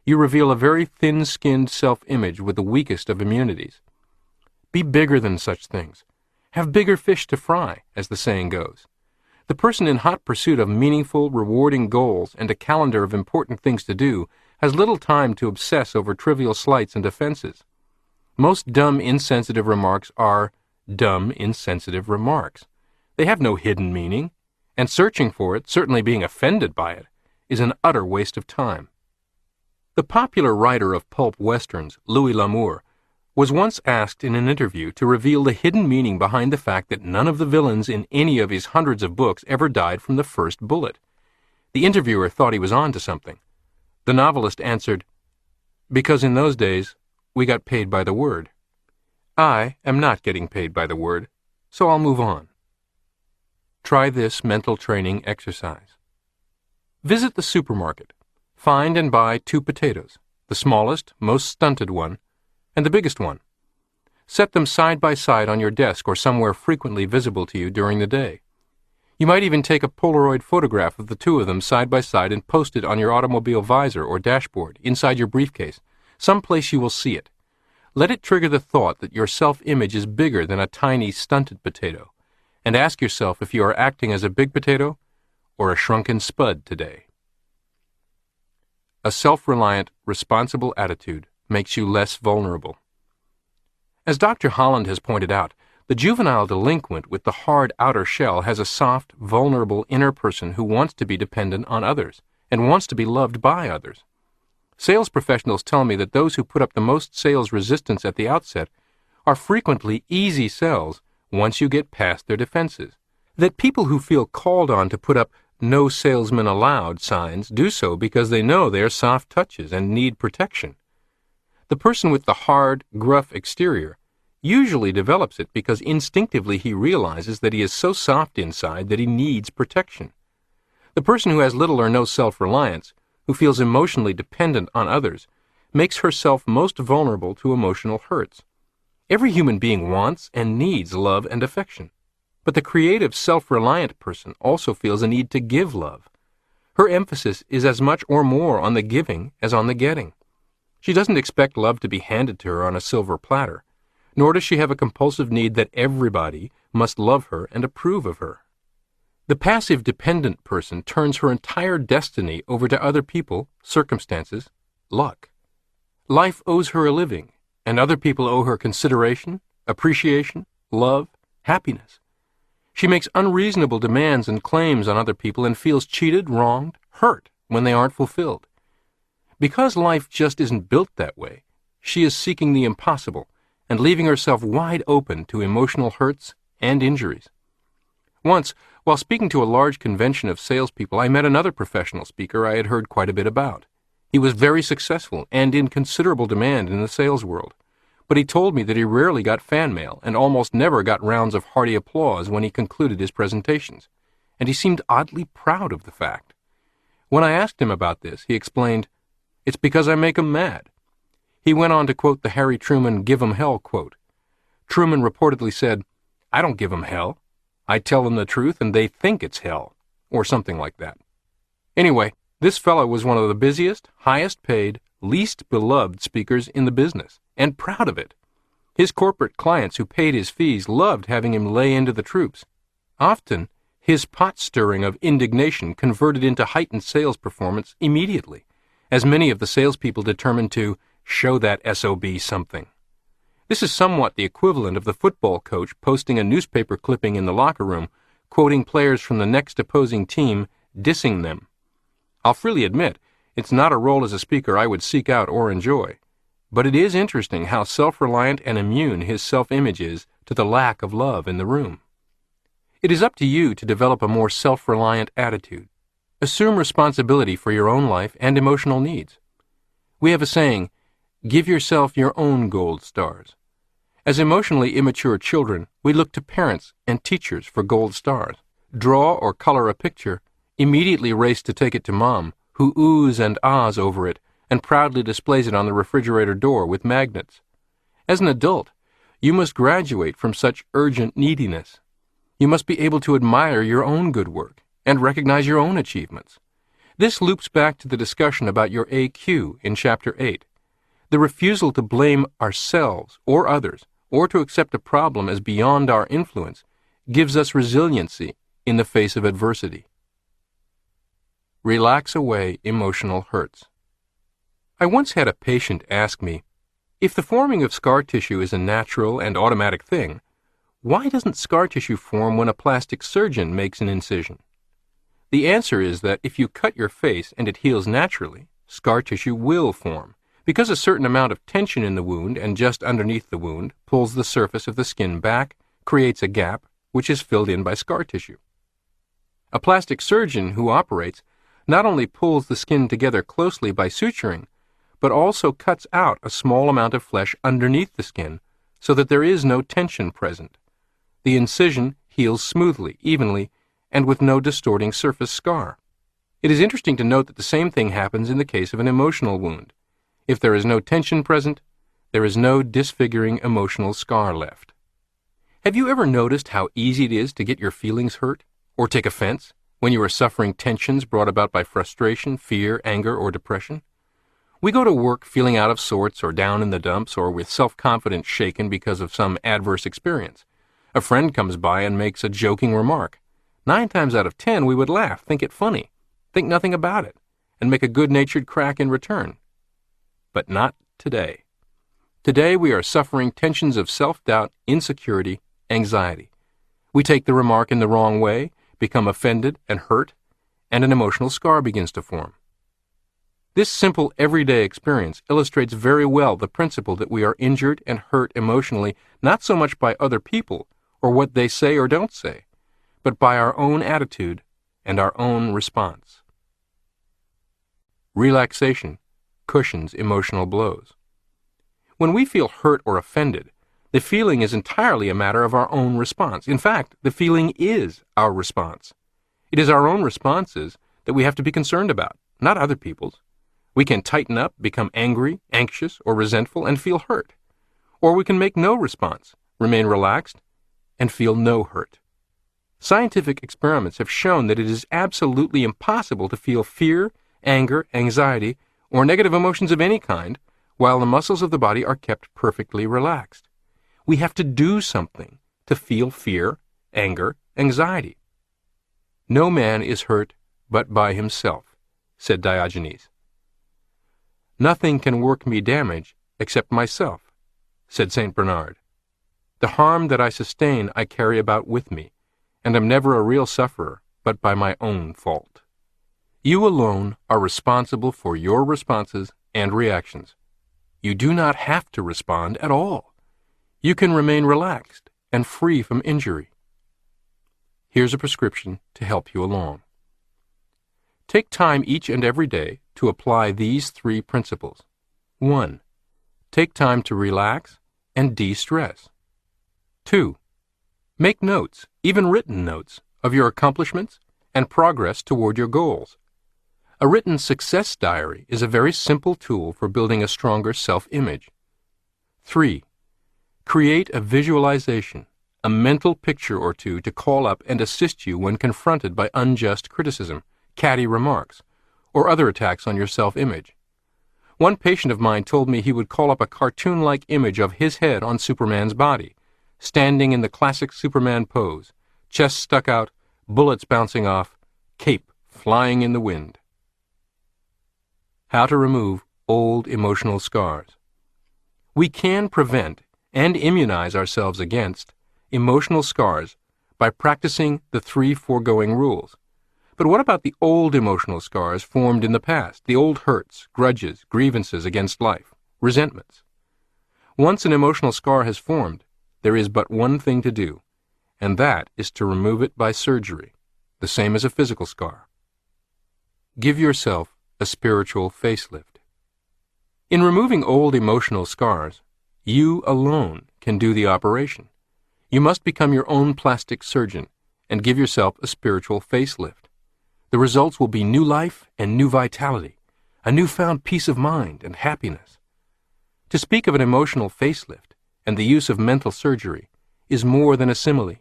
you reveal a very thin-skinned self-image with the weakest of immunities. Be bigger than such things. Have bigger fish to fry, as the saying goes. The person in hot pursuit of meaningful, rewarding goals and a calendar of important things to do has little time to obsess over trivial slights and offenses. Most dumb, insensitive remarks are dumb, insensitive remarks. They have no hidden meaning, and searching for it, certainly being offended by it, is an utter waste of time. The popular writer of pulp westerns, Louis L'Amour, was once asked in an interview to reveal the hidden meaning behind the fact that none of the villains in any of his hundreds of books ever died from the first bullet. The interviewer thought he was on to something. The novelist answered, "Because in those days, we got paid by the word. I am not getting paid by the word, so I'll move on." Try this mental training exercise. Visit the supermarket. Find and buy 2 potatoes, the smallest, most stunted one, and the biggest one. Set them side by side on your desk or somewhere frequently visible to you during the day. You might even take a Polaroid photograph of the 2 of them side by side and post it on your automobile visor or dashboard, inside your briefcase, someplace you will see it. Let it trigger the thought that your self-image is bigger than a tiny, stunted potato, and ask yourself if you are acting as a big potato or a shrunken spud today. A self-reliant, responsible attitude makes you less vulnerable. As Dr. Holland has pointed out, the juvenile delinquent with the hard outer shell has a soft, vulnerable inner person who wants to be dependent on others and wants to be loved by others. Sales professionals tell me that those who put up the most sales resistance at the outset are frequently easy sells once you get past their defenses. That people who feel called on to put up "No salesman allowed" signs do so because they know they are soft touches and need protection. The person with the hard, gruff exterior usually develops it because instinctively he realizes that he is so soft inside that he needs protection. The person who has little or no self-reliance, who feels emotionally dependent on others, makes herself most vulnerable to emotional hurts. Every human being wants and needs love and affection. But the creative, self-reliant person also feels a need to give love. Her emphasis is as much or more on the giving as on the getting. She doesn't expect love to be handed to her on a silver platter, nor does she have a compulsive need that everybody must love her and approve of her. The passive dependent person turns her entire destiny over to other people, circumstances, luck. Life owes her a living, and other people owe her consideration, appreciation, love, happiness. She makes unreasonable demands and claims on other people and feels cheated, wronged, hurt when they aren't fulfilled. Because life just isn't built that way, she is seeking the impossible and leaving herself wide open to emotional hurts and injuries. Once, while speaking to a large convention of salespeople, I met another professional speaker I had heard quite a bit about. He was very successful and in considerable demand in the sales world, but he told me that he rarely got fan mail and almost never got rounds of hearty applause when he concluded his presentations, and he seemed oddly proud of the fact. When I asked him about this, he explained, "It's because I make 'em mad." He went on to quote the Harry Truman "give 'em hell" quote. Truman reportedly said, "I don't give 'em hell. I tell them the truth and they think it's hell," or something like that. Anyway, this fellow was one of the busiest, highest paid, least beloved speakers in the business, and proud of it. His corporate clients who paid his fees loved having him lay into the troops. Often, his pot stirring of indignation converted into heightened sales performance immediately, as many of the salespeople determined to show that SOB something. This is somewhat the equivalent of the football coach posting a newspaper clipping in the locker room, quoting players from the next opposing team, dissing them. I'll freely admit, it's not a role as a speaker I would seek out or enjoy, but it is interesting how self-reliant and immune his self-image is to the lack of love in the room. It is up to you to develop a more self-reliant attitude. Assume responsibility for your own life and emotional needs. We have a saying, "Give yourself your own gold stars." As emotionally immature children, we look to parents and teachers for gold stars. Draw or color a picture, immediately race to take it to Mom, who oohs and ahs over it and proudly displays it on the refrigerator door with magnets. As an adult, you must graduate from such urgent neediness. You must be able to admire your own good work and recognize your own achievements. This loops back to the discussion about your AQ in Chapter 8. The refusal to blame ourselves or others, or to accept a problem as beyond our influence, gives us resiliency in the face of adversity. Relax away emotional hurts. I once had a patient ask me, if the forming of scar tissue is a natural and automatic thing, why doesn't scar tissue form when a plastic surgeon makes an incision? The answer is that if you cut your face and it heals naturally, scar tissue will form, because a certain amount of tension in the wound and just underneath the wound pulls the surface of the skin back, creates a gap, which is filled in by scar tissue. A plastic surgeon who operates not only pulls the skin together closely by suturing, but also cuts out a small amount of flesh underneath the skin so that there is no tension present. The incision heals smoothly, evenly, and with no distorting surface scar. It is interesting to note that the same thing happens in the case of an emotional wound. If there is no tension present, there is no disfiguring emotional scar left. Have you ever noticed how easy it is to get your feelings hurt or take offense when you are suffering tensions brought about by frustration, fear, anger, or depression? We go to work feeling out of sorts or down in the dumps or with self-confidence shaken because of some adverse experience. A friend comes by and makes a joking remark. 9 times out of 10 we would laugh, think it funny, think nothing about it, and make a good-natured crack in return. But not today. Today we are suffering tensions of self-doubt, insecurity, anxiety. We take the remark in the wrong way, become offended and hurt, and an emotional scar begins to form. This simple everyday experience illustrates very well the principle that we are injured and hurt emotionally not so much by other people or what they say or don't say, but by our own attitude and our own response. Relaxation cushions emotional blows. When we feel hurt or offended, the feeling is entirely a matter of our own response. In fact, the feeling is our response. It is our own responses that we have to be concerned about, not other people's. We can tighten up, become angry, anxious, or resentful, and feel hurt. Or we can make no response, remain relaxed, and feel no hurt. Scientific experiments have shown that it is absolutely impossible to feel fear, anger, anxiety, or negative emotions of any kind while the muscles of the body are kept perfectly relaxed. We have to do something to feel fear, anger, anxiety. No man is hurt but by himself, said Diogenes. Nothing can work me damage except myself, said St. Bernard. The harm that I sustain I carry about with me, and am never a real sufferer, but by my own fault. You alone are responsible for your responses and reactions. You do not have to respond at all. You can remain relaxed and free from injury. Here's a prescription to help you along. Take time each and every day to apply these 3 principles. 1. Take time to relax and de-stress. 2. Make notes, even written notes, of your accomplishments and progress toward your goals. A written success diary is a very simple tool for building a stronger self-image. 3. Create a visualization, a mental picture or two to call up and assist you when confronted by unjust criticism, catty remarks, or other attacks on your self-image. One patient of mine told me he would call up a cartoon-like image of his head on Superman's body, standing in the classic Superman pose, chest stuck out, bullets bouncing off, cape flying in the wind. How to remove old emotional scars. We can prevent and immunize ourselves against emotional scars by practicing the 3 foregoing rules. But what about the old emotional scars formed in the past, the old hurts, grudges, grievances against life, resentments? Once an emotional scar has formed, there is but one thing to do, and that is to remove it by surgery, the same as a physical scar. Give yourself a spiritual facelift. In removing old emotional scars, you alone can do the operation. You must become your own plastic surgeon and give yourself a spiritual facelift. The results will be new life and new vitality, a newfound peace of mind and happiness. To speak of an emotional facelift and the use of mental surgery is more than a simile.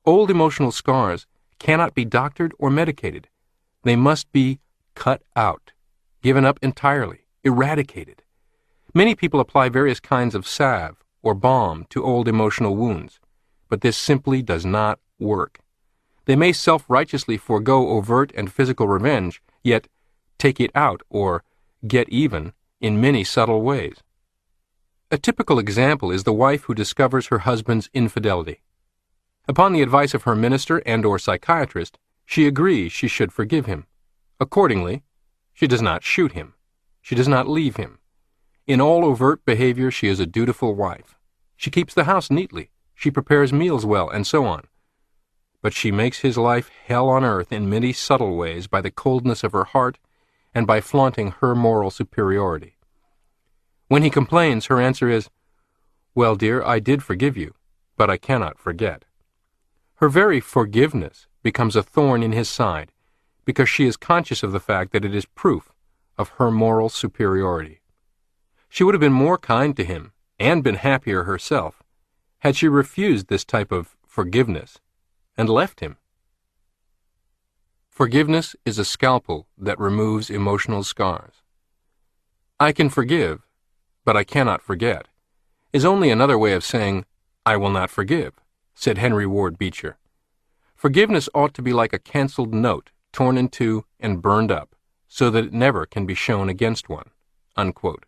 Old emotional scars cannot be doctored or medicated. They must be cut out, given up entirely, eradicated. Many people apply various kinds of salve or balm to old emotional wounds, but this simply does not work. They may self-righteously forego overt and physical revenge, yet take it out or get even in many subtle ways. A typical example is the wife who discovers her husband's infidelity. Upon the advice of her minister and/or psychiatrist, she agrees she should forgive him. Accordingly, she does not shoot him. She does not leave him. In all overt behavior, she is a dutiful wife. She keeps the house neatly. She prepares meals well, and so on. But she makes his life hell on earth in many subtle ways by the coldness of her heart and by flaunting her moral superiority. When he complains, her answer is, "Well, dear, I did forgive you, but I cannot forget." Her very forgiveness becomes a thorn in his side because she is conscious of the fact that it is proof of her moral superiority. She would have been more kind to him and been happier herself had she refused this type of forgiveness and left him. Forgiveness is a scalpel that removes emotional scars. "I can forgive, but I cannot forget," is only another way of saying, "I will not forgive," said Henry Ward Beecher. Forgiveness ought to be like a canceled note, torn in two and burned up, so that it never can be shown against one. Unquote.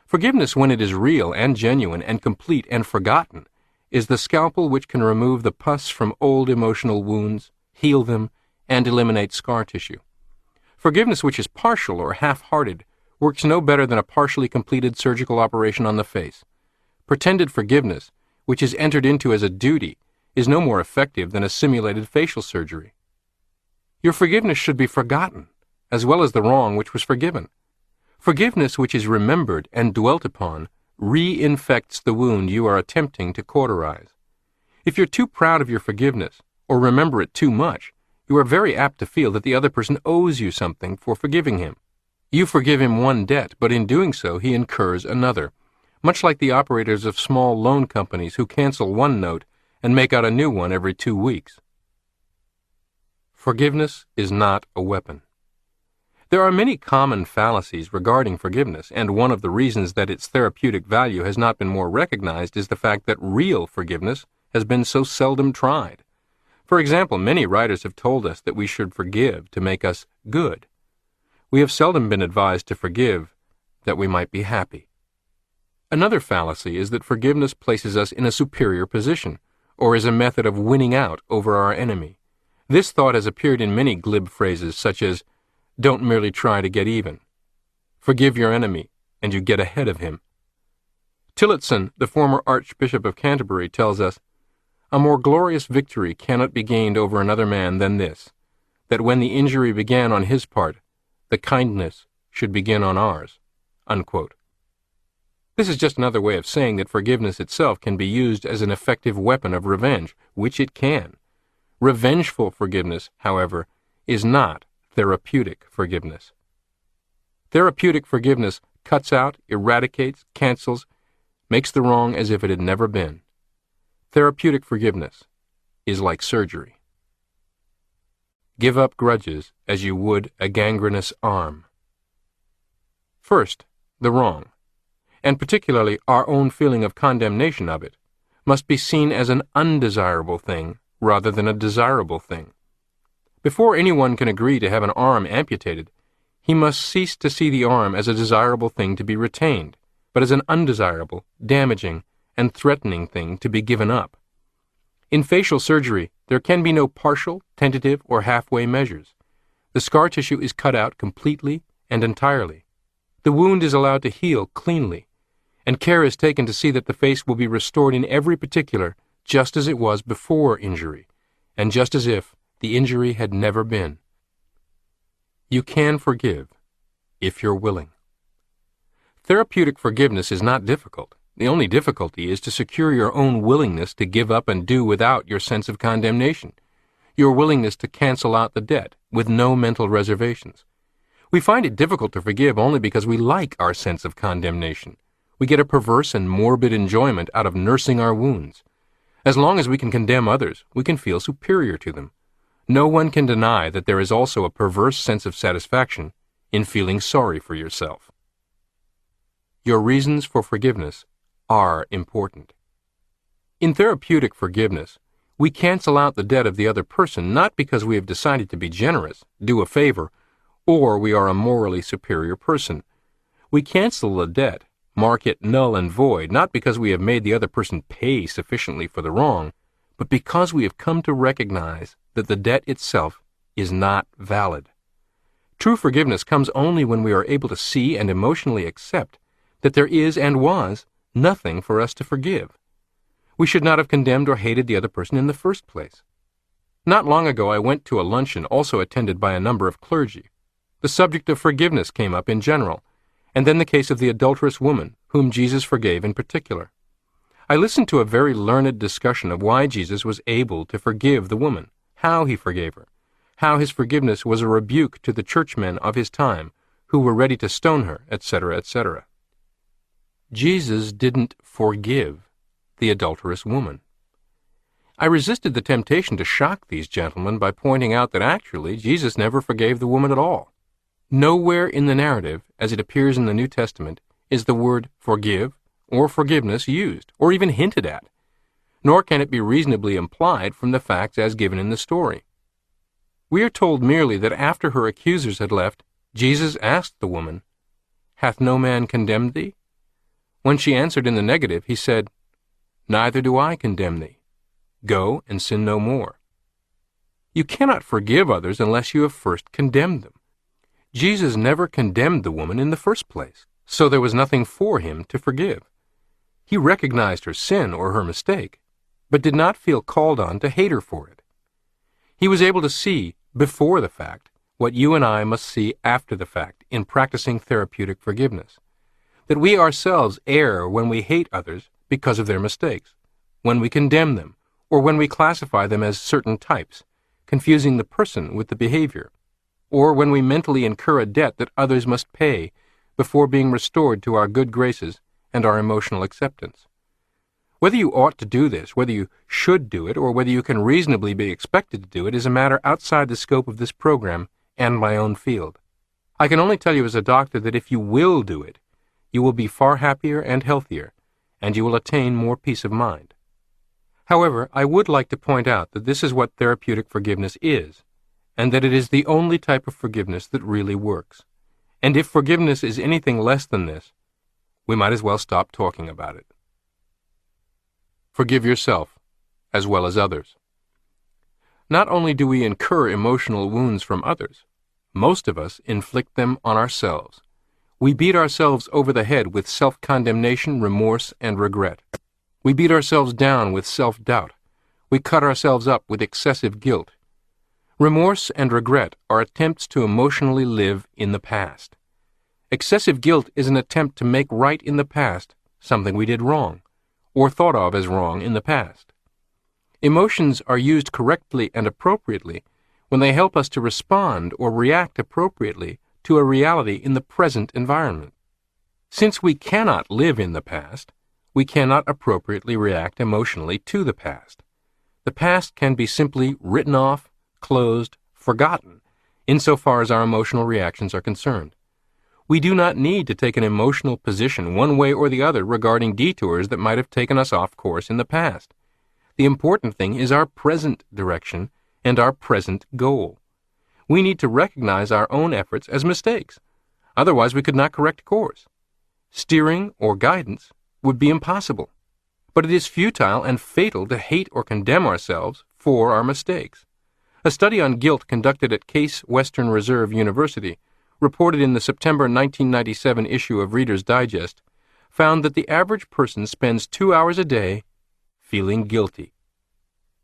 Forgiveness, when it is real and genuine and complete and forgotten, is the scalpel which can remove the pus from old emotional wounds, heal them, and eliminate scar tissue. Forgiveness which is partial or half-hearted works no better than a partially completed surgical operation on the face. Pretended forgiveness, which is entered into as a duty, is no more effective than a simulated facial surgery. Your forgiveness should be forgotten, as well as the wrong which was forgiven. Forgiveness which is remembered and dwelt upon reinfects the wound you are attempting to cauterize. If you're too proud of your forgiveness, or remember it too much, you are very apt to feel that the other person owes you something for forgiving him. You forgive him one debt, but in doing so he incurs another, much like the operators of small loan companies who cancel one note and make out a new one every 2 weeks. Forgiveness is not a weapon. There are many common fallacies regarding forgiveness, and one of the reasons that its therapeutic value has not been more recognized is the fact that real forgiveness has been so seldom tried. For example, many writers have told us that we should forgive to make us good. We have seldom been advised to forgive that we might be happy. Another fallacy is that forgiveness places us in a superior position, or is a method of winning out over our enemy. This thought has appeared in many glib phrases such as, "Don't merely try to get even," "Forgive your enemy, and you get ahead of him." Tillotson, the former Archbishop of Canterbury, tells us, "A more glorious victory cannot be gained over another man than this, that when the injury began on his part, the kindness should begin on ours." Unquote. This is just another way of saying that forgiveness itself can be used as an effective weapon of revenge, which it can. Revengeful forgiveness, however, is not therapeutic forgiveness. Therapeutic forgiveness cuts out, eradicates, cancels, makes the wrong as if it had never been. Therapeutic forgiveness is like surgery. Give up grudges as you would a gangrenous arm. First, the wrong, and particularly our own feeling of condemnation of it, must be seen as an undesirable thing rather than a desirable thing. Before anyone can agree to have an arm amputated, he must cease to see the arm as a desirable thing to be retained, but as an undesirable, damaging, and threatening thing to be given up. In facial surgery, there can be no partial, tentative, or halfway measures. The scar tissue is cut out completely and entirely. The wound is allowed to heal cleanly, and care is taken to see that the face will be restored in every particular just as it was before injury, and just as if the injury had never been. You can forgive if you're willing. Therapeutic forgiveness is not difficult. The only difficulty is to secure your own willingness to give up and do without your sense of condemnation, your willingness to cancel out the debt with no mental reservations. We find it difficult to forgive only because we like our sense of condemnation. We get a perverse and morbid enjoyment out of nursing our wounds. As long as we can condemn others, we can feel superior to them. No one can deny that there is also a perverse sense of satisfaction in feeling sorry for yourself. Your reasons for forgiveness are important. In therapeutic forgiveness, we cancel out the debt of the other person not because we have decided to be generous, do a favor, or we are a morally superior person. We cancel the debt, mark it null and void, not because we have made the other person pay sufficiently for the wrong, but because we have come to recognize that the debt itself is not valid. True forgiveness comes only when we are able to see and emotionally accept that there is and was nothing for us to forgive. We should not have condemned or hated the other person in the first place. Not long ago I went to a luncheon also attended by a number of clergy. The subject of forgiveness came up in general, and then the case of the adulterous woman, whom Jesus forgave in particular. I listened to a very learned discussion of why Jesus was able to forgive the woman, how he forgave her, how his forgiveness was a rebuke to the churchmen of his time, who were ready to stone her, etc., etc. Jesus didn't forgive the adulterous woman. I resisted the temptation to shock these gentlemen by pointing out that actually Jesus never forgave the woman at all. Nowhere in the narrative, as it appears in the New Testament, is the word forgive or forgiveness used, or even hinted at, nor can it be reasonably implied from the facts as given in the story. We are told merely that after her accusers had left, Jesus asked the woman, "Hath no man condemned thee?" When she answered in the negative, he said, "Neither do I condemn thee. Go and sin no more." You cannot forgive others unless you have first condemned them. Jesus never condemned the woman in the first place, so there was nothing for him to forgive. He recognized her sin or her mistake, but did not feel called on to hate her for it. He was able to see, before the fact, what you and I must see after the fact in practicing therapeutic forgiveness. That we ourselves err when we hate others because of their mistakes, when we condemn them, or when we classify them as certain types, confusing the person with the behavior, or when we mentally incur a debt that others must pay before being restored to our good graces and our emotional acceptance. Whether you ought to do this, whether you should do it, or whether you can reasonably be expected to do it is a matter outside the scope of this program and my own field. I can only tell you as a doctor that if you will do it, you will be far happier and healthier, and you will attain more peace of mind. However, I would like to point out that this is what therapeutic forgiveness is, and that it is the only type of forgiveness that really works. And if forgiveness is anything less than this, we might as well stop talking about it. Forgive yourself as well as others. Not only do we incur emotional wounds from others, most of us inflict them on ourselves. We beat ourselves over the head with self-condemnation, remorse, and regret. We beat ourselves down with self-doubt. We cut ourselves up with excessive guilt. Remorse and regret are attempts to emotionally live in the past. Excessive guilt is an attempt to make right in the past something we did wrong, or thought of as wrong in the past. Emotions are used correctly and appropriately when they help us to respond or react appropriately to a reality in the present environment. Since we cannot live in the past, we cannot appropriately react emotionally to the past. The past can be simply written off, closed, forgotten, insofar as our emotional reactions are concerned. We do not need to take an emotional position one way or the other regarding detours that might have taken us off course in the past. The important thing is our present direction and our present goal. We need to recognize our own efforts as mistakes. Otherwise, we could not correct course. Steering or guidance would be impossible. But it is futile and fatal to hate or condemn ourselves for our mistakes. A study on guilt conducted at Case Western Reserve University, reported in the September 1997 issue of Reader's Digest, found that the average person spends 2 hours a day feeling guilty.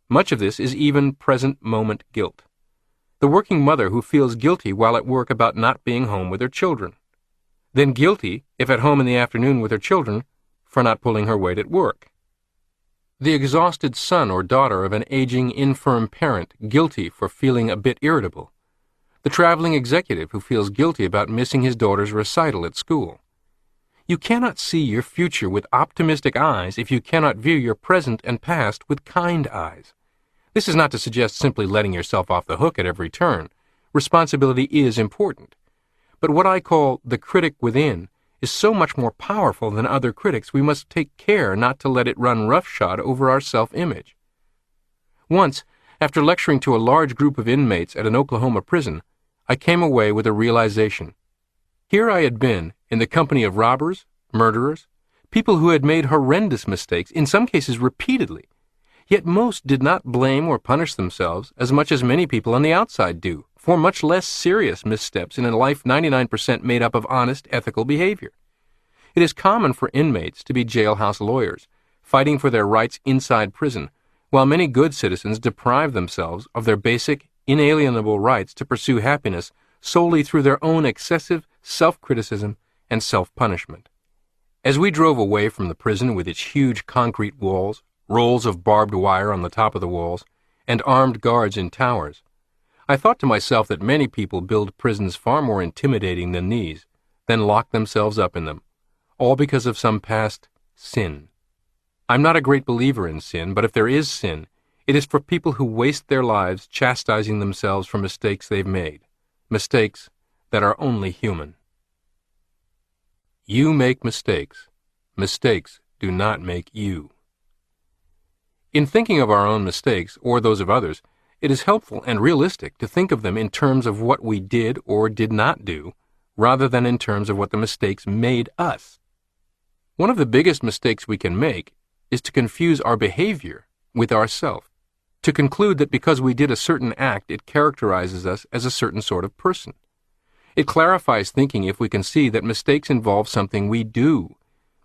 Much of this is even present moment guilt. The working mother who feels guilty while at work about not being home with her children. Then guilty, if at home in the afternoon with her children, for not pulling her weight at work. The exhausted son or daughter of an aging, infirm parent guilty for feeling a bit irritable. The traveling executive who feels guilty about missing his daughter's recital at school. You cannot see your future with optimistic eyes if you cannot view your present and past with kind eyes. This is not to suggest simply letting yourself off the hook at every turn. Responsibility is important. But what I call the critic within is so much more powerful than other critics, we must take care not to let it run roughshod over our self-image. Once, after lecturing to a large group of inmates at an Oklahoma prison, I came away with a realization. Here I had been, in the company of robbers, murderers, people who had made horrendous mistakes, in some cases repeatedly. Yet most did not blame or punish themselves as much as many people on the outside do, for much less serious missteps in a life 99% made up of honest, ethical behavior. It is common for inmates to be jailhouse lawyers, fighting for their rights inside prison, while many good citizens deprive themselves of their basic, inalienable rights to pursue happiness solely through their own excessive self-criticism and self-punishment. As we drove away from the prison with its huge concrete walls, rolls of barbed wire on the top of the walls, and armed guards in towers, I thought to myself that many people build prisons far more intimidating than these, then lock themselves up in them, all because of some past sin. I'm not a great believer in sin, but if there is sin, it is for people who waste their lives chastising themselves for mistakes they've made, mistakes that are only human. You make mistakes. Mistakes do not make you. In thinking of our own mistakes, or those of others, it is helpful and realistic to think of them in terms of what we did or did not do, rather than in terms of what the mistakes made us. One of the biggest mistakes we can make is to confuse our behavior with ourself, to conclude that because we did a certain act it characterizes us as a certain sort of person. It clarifies thinking if we can see that mistakes involve something we do.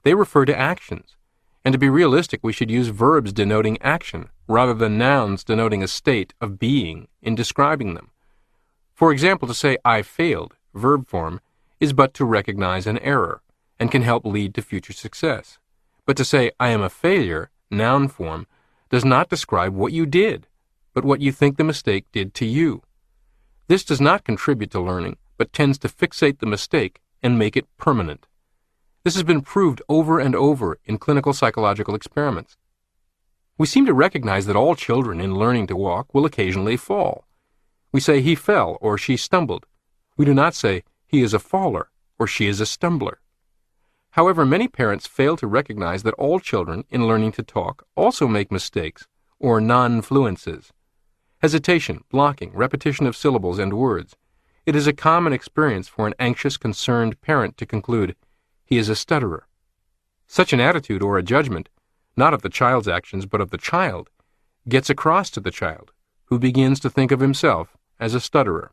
They refer to actions. And to be realistic, we should use verbs denoting action, rather than nouns denoting a state of being in describing them. For example, to say, I failed, verb form, is but to recognize an error, and can help lead to future success. But to say, I am a failure, noun form, does not describe what you did, but what you think the mistake did to you. This does not contribute to learning, but tends to fixate the mistake and make it permanent. This has been proved over and over in clinical psychological experiments. We seem to recognize that all children in learning to walk will occasionally fall. We say he fell or she stumbled. We do not say he is a faller or she is a stumbler. However, many parents fail to recognize that all children in learning to talk also make mistakes or non-fluences. Hesitation, blocking, repetition of syllables and words. It is a common experience for an anxious, concerned parent to conclude, he is a stutterer. Such an attitude or a judgment, not of the child's actions but of the child, gets across to the child, who begins to think of himself as a stutterer.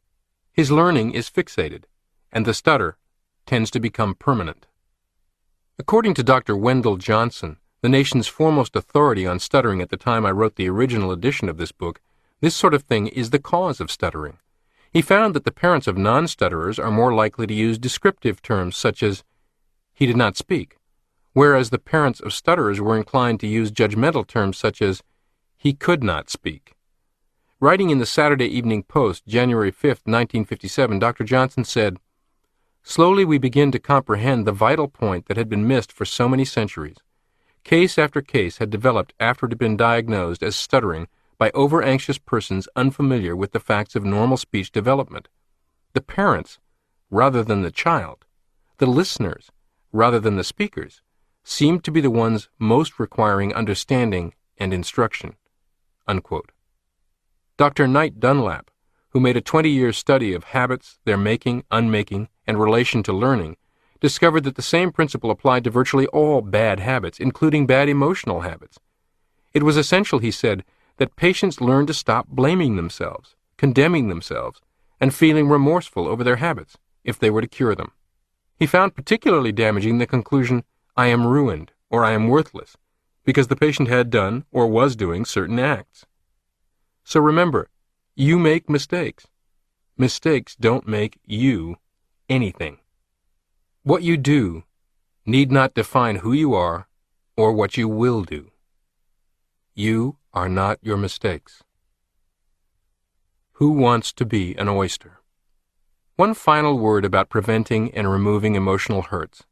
His learning is fixated, and the stutter tends to become permanent. According to Dr. Wendell Johnson, the nation's foremost authority on stuttering at the time I wrote the original edition of this book, this sort of thing is the cause of stuttering. He found that the parents of non-stutterers are more likely to use descriptive terms such as, "he did not speak," whereas the parents of stutterers were inclined to use judgmental terms such as, "he could not speak." Writing in the Saturday Evening Post, January 5, 1957, Dr. Johnson said, "Slowly we begin to comprehend the vital point that had been missed for so many centuries. Case after case had developed after it had been diagnosed as stuttering by over-anxious persons unfamiliar with the facts of normal speech development. The parents, rather than the child, the listeners, rather than the speakers, seemed to be the ones most requiring understanding and instruction." Unquote. Dr. Knight Dunlap, who made a 20-year study of habits, their making, unmaking, and relation to learning, discovered that the same principle applied to virtually all bad habits, including bad emotional habits. It was essential, he said, that patients learn to stop blaming themselves, condemning themselves, and feeling remorseful over their habits if they were to cure them. He found particularly damaging the conclusion, "I am ruined," or "I am worthless," because the patient had done or was doing certain acts. So remember, you make mistakes. Mistakes don't make you anything. What you do need not define who you are or what you will do. You are not your mistakes. Who wants to be an oyster? One final word about preventing and removing emotional hurts.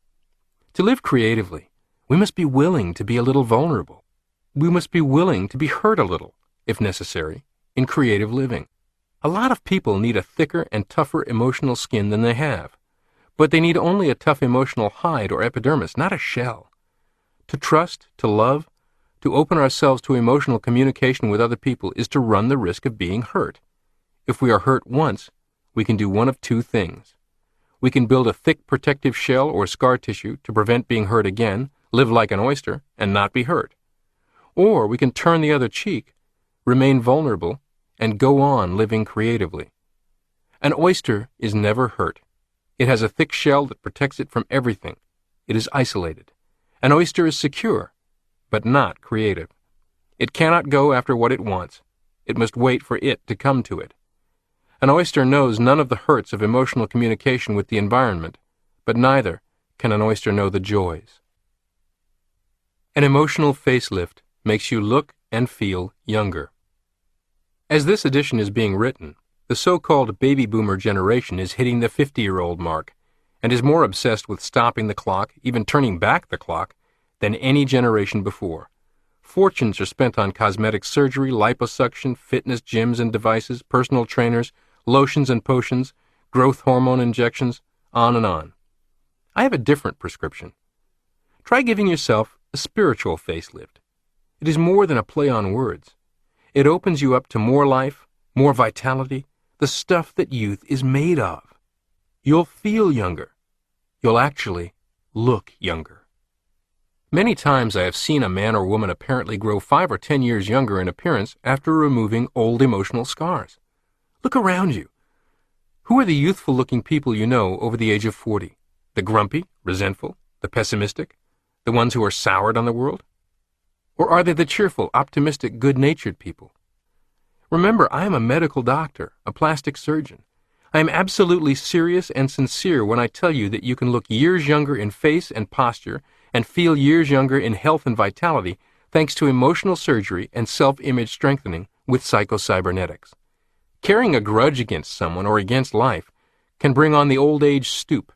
To live creatively, we must be willing to be a little vulnerable. We must be willing to be hurt a little, if necessary, in creative living. A lot of people need a thicker and tougher emotional skin than they have, but they need only a tough emotional hide or epidermis, not a shell. To trust, to love, to open ourselves to emotional communication with other people is to run the risk of being hurt. If we are hurt once, we can do one of two things. We can build a thick protective shell or scar tissue to prevent being hurt again, live like an oyster, and not be hurt. Or we can turn the other cheek, remain vulnerable, and go on living creatively. An oyster is never hurt. It has a thick shell that protects it from everything. It is isolated. An oyster is secure, but not creative. It cannot go after what it wants. It must wait for it to come to it. An oyster knows none of the hurts of emotional communication with the environment, but neither can an oyster know the joys. An emotional facelift makes you look and feel younger. As this edition is being written, the so-called baby boomer generation is hitting the 50-year-old mark and is more obsessed with stopping the clock, even turning back the clock, than any generation before. Fortunes are spent on cosmetic surgery, liposuction, fitness gyms and devices, personal trainers, lotions and potions, growth hormone injections, on and on. I have a different prescription. Try giving yourself a spiritual facelift. It is more than a play on words. It opens you up to more life, more vitality, the stuff that youth is made of. You'll feel younger. You'll actually look younger. Many times I have seen a man or woman apparently grow 5 or 10 years younger in appearance after removing old emotional scars. Look around you. Who are the youthful-looking people you know over the age of 40? The grumpy, resentful, the pessimistic, the ones who are soured on the world? Or are they the cheerful, optimistic, good-natured people? Remember, I am a medical doctor, a plastic surgeon. I am absolutely serious and sincere when I tell you that you can look years younger in face and posture and feel years younger in health and vitality thanks to emotional surgery and self-image strengthening with psychocybernetics. Carrying a grudge against someone or against life can bring on the old age stoop,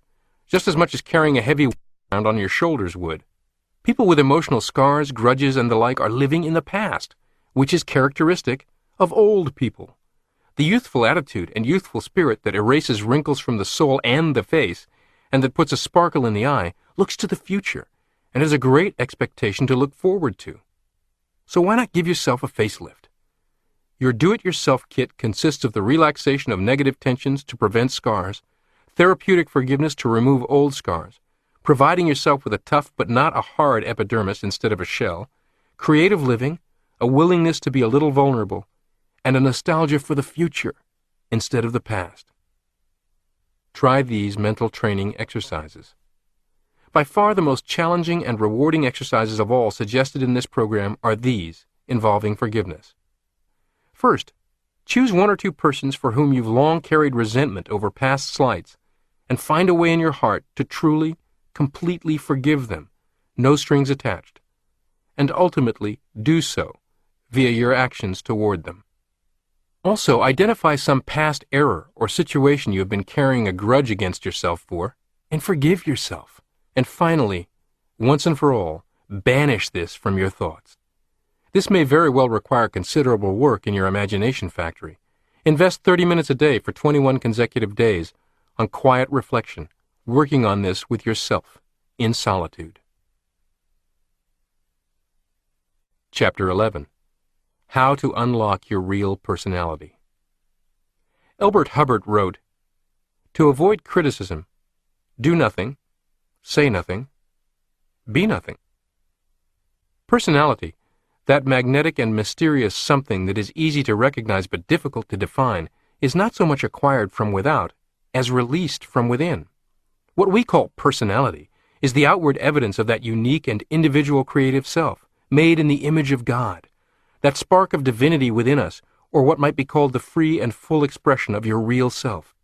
just as much as carrying a heavy around on your shoulders would. People with emotional scars, grudges, and the like are living in the past, which is characteristic of old people. The youthful attitude and youthful spirit that erases wrinkles from the soul and the face, and that puts a sparkle in the eye, looks to the future, and has a great expectation to look forward to. So why not give yourself a facelift? Your do-it-yourself kit consists of the relaxation of negative tensions to prevent scars, therapeutic forgiveness to remove old scars, providing yourself with a tough but not a hard epidermis instead of a shell, creative living, a willingness to be a little vulnerable, and a nostalgia for the future instead of the past. Try these mental training exercises. By far the most challenging and rewarding exercises of all suggested in this program are these, involving forgiveness. First, choose one or two persons for whom you've long carried resentment over past slights, and find a way in your heart to truly, completely forgive them, no strings attached, and ultimately do so via your actions toward them. Also, identify some past error or situation you have been carrying a grudge against yourself for, and forgive yourself. And finally, once and for all, banish this from your thoughts. This may very well require considerable work in your imagination factory. Invest 30 minutes a day for 21 consecutive days on quiet reflection, working on this with yourself in solitude. Chapter 11. How to Unlock Your Real Personality. Elbert Hubbard wrote, "To avoid criticism, do nothing, say nothing, be nothing." Personality, that magnetic and mysterious something that is easy to recognize but difficult to define, is not so much acquired from without as released from within. What we call personality is the outward evidence of that unique and individual creative self, made in the image of God, that spark of divinity within us, or what might be called the free and full expression of your real self.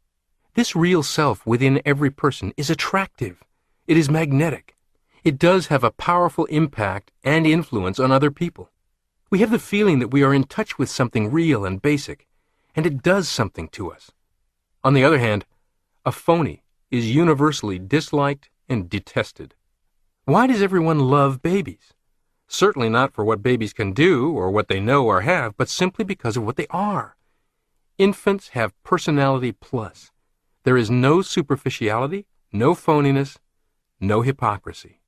This real self within every person is attractive. It is magnetic. It does have a powerful impact and influence on other people. We have the feeling that we are in touch with something real and basic, and it does something to us. On the other hand, a phony is universally disliked and detested. Why does everyone love babies? Certainly not for what babies can do or what they know or have, but simply because of what they are. Infants have personality plus. There is no superficiality, no phoniness, no hypocrisy.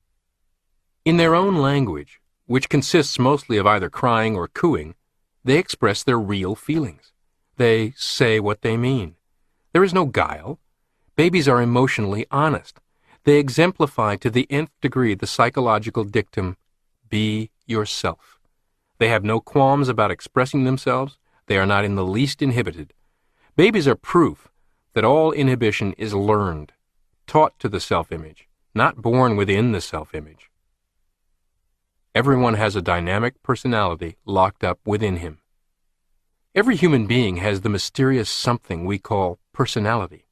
In their own language, which consists mostly of either crying or cooing, they express their real feelings. They say what they mean. There is no guile. Babies are emotionally honest. They exemplify to the nth degree the psychological dictum, be yourself. They have no qualms about expressing themselves. They are not in the least inhibited. Babies are proof that all inhibition is learned, taught to the self-image, not born within the self-image. Everyone has a dynamic personality locked up within him. Every human being has the mysterious something we call personality.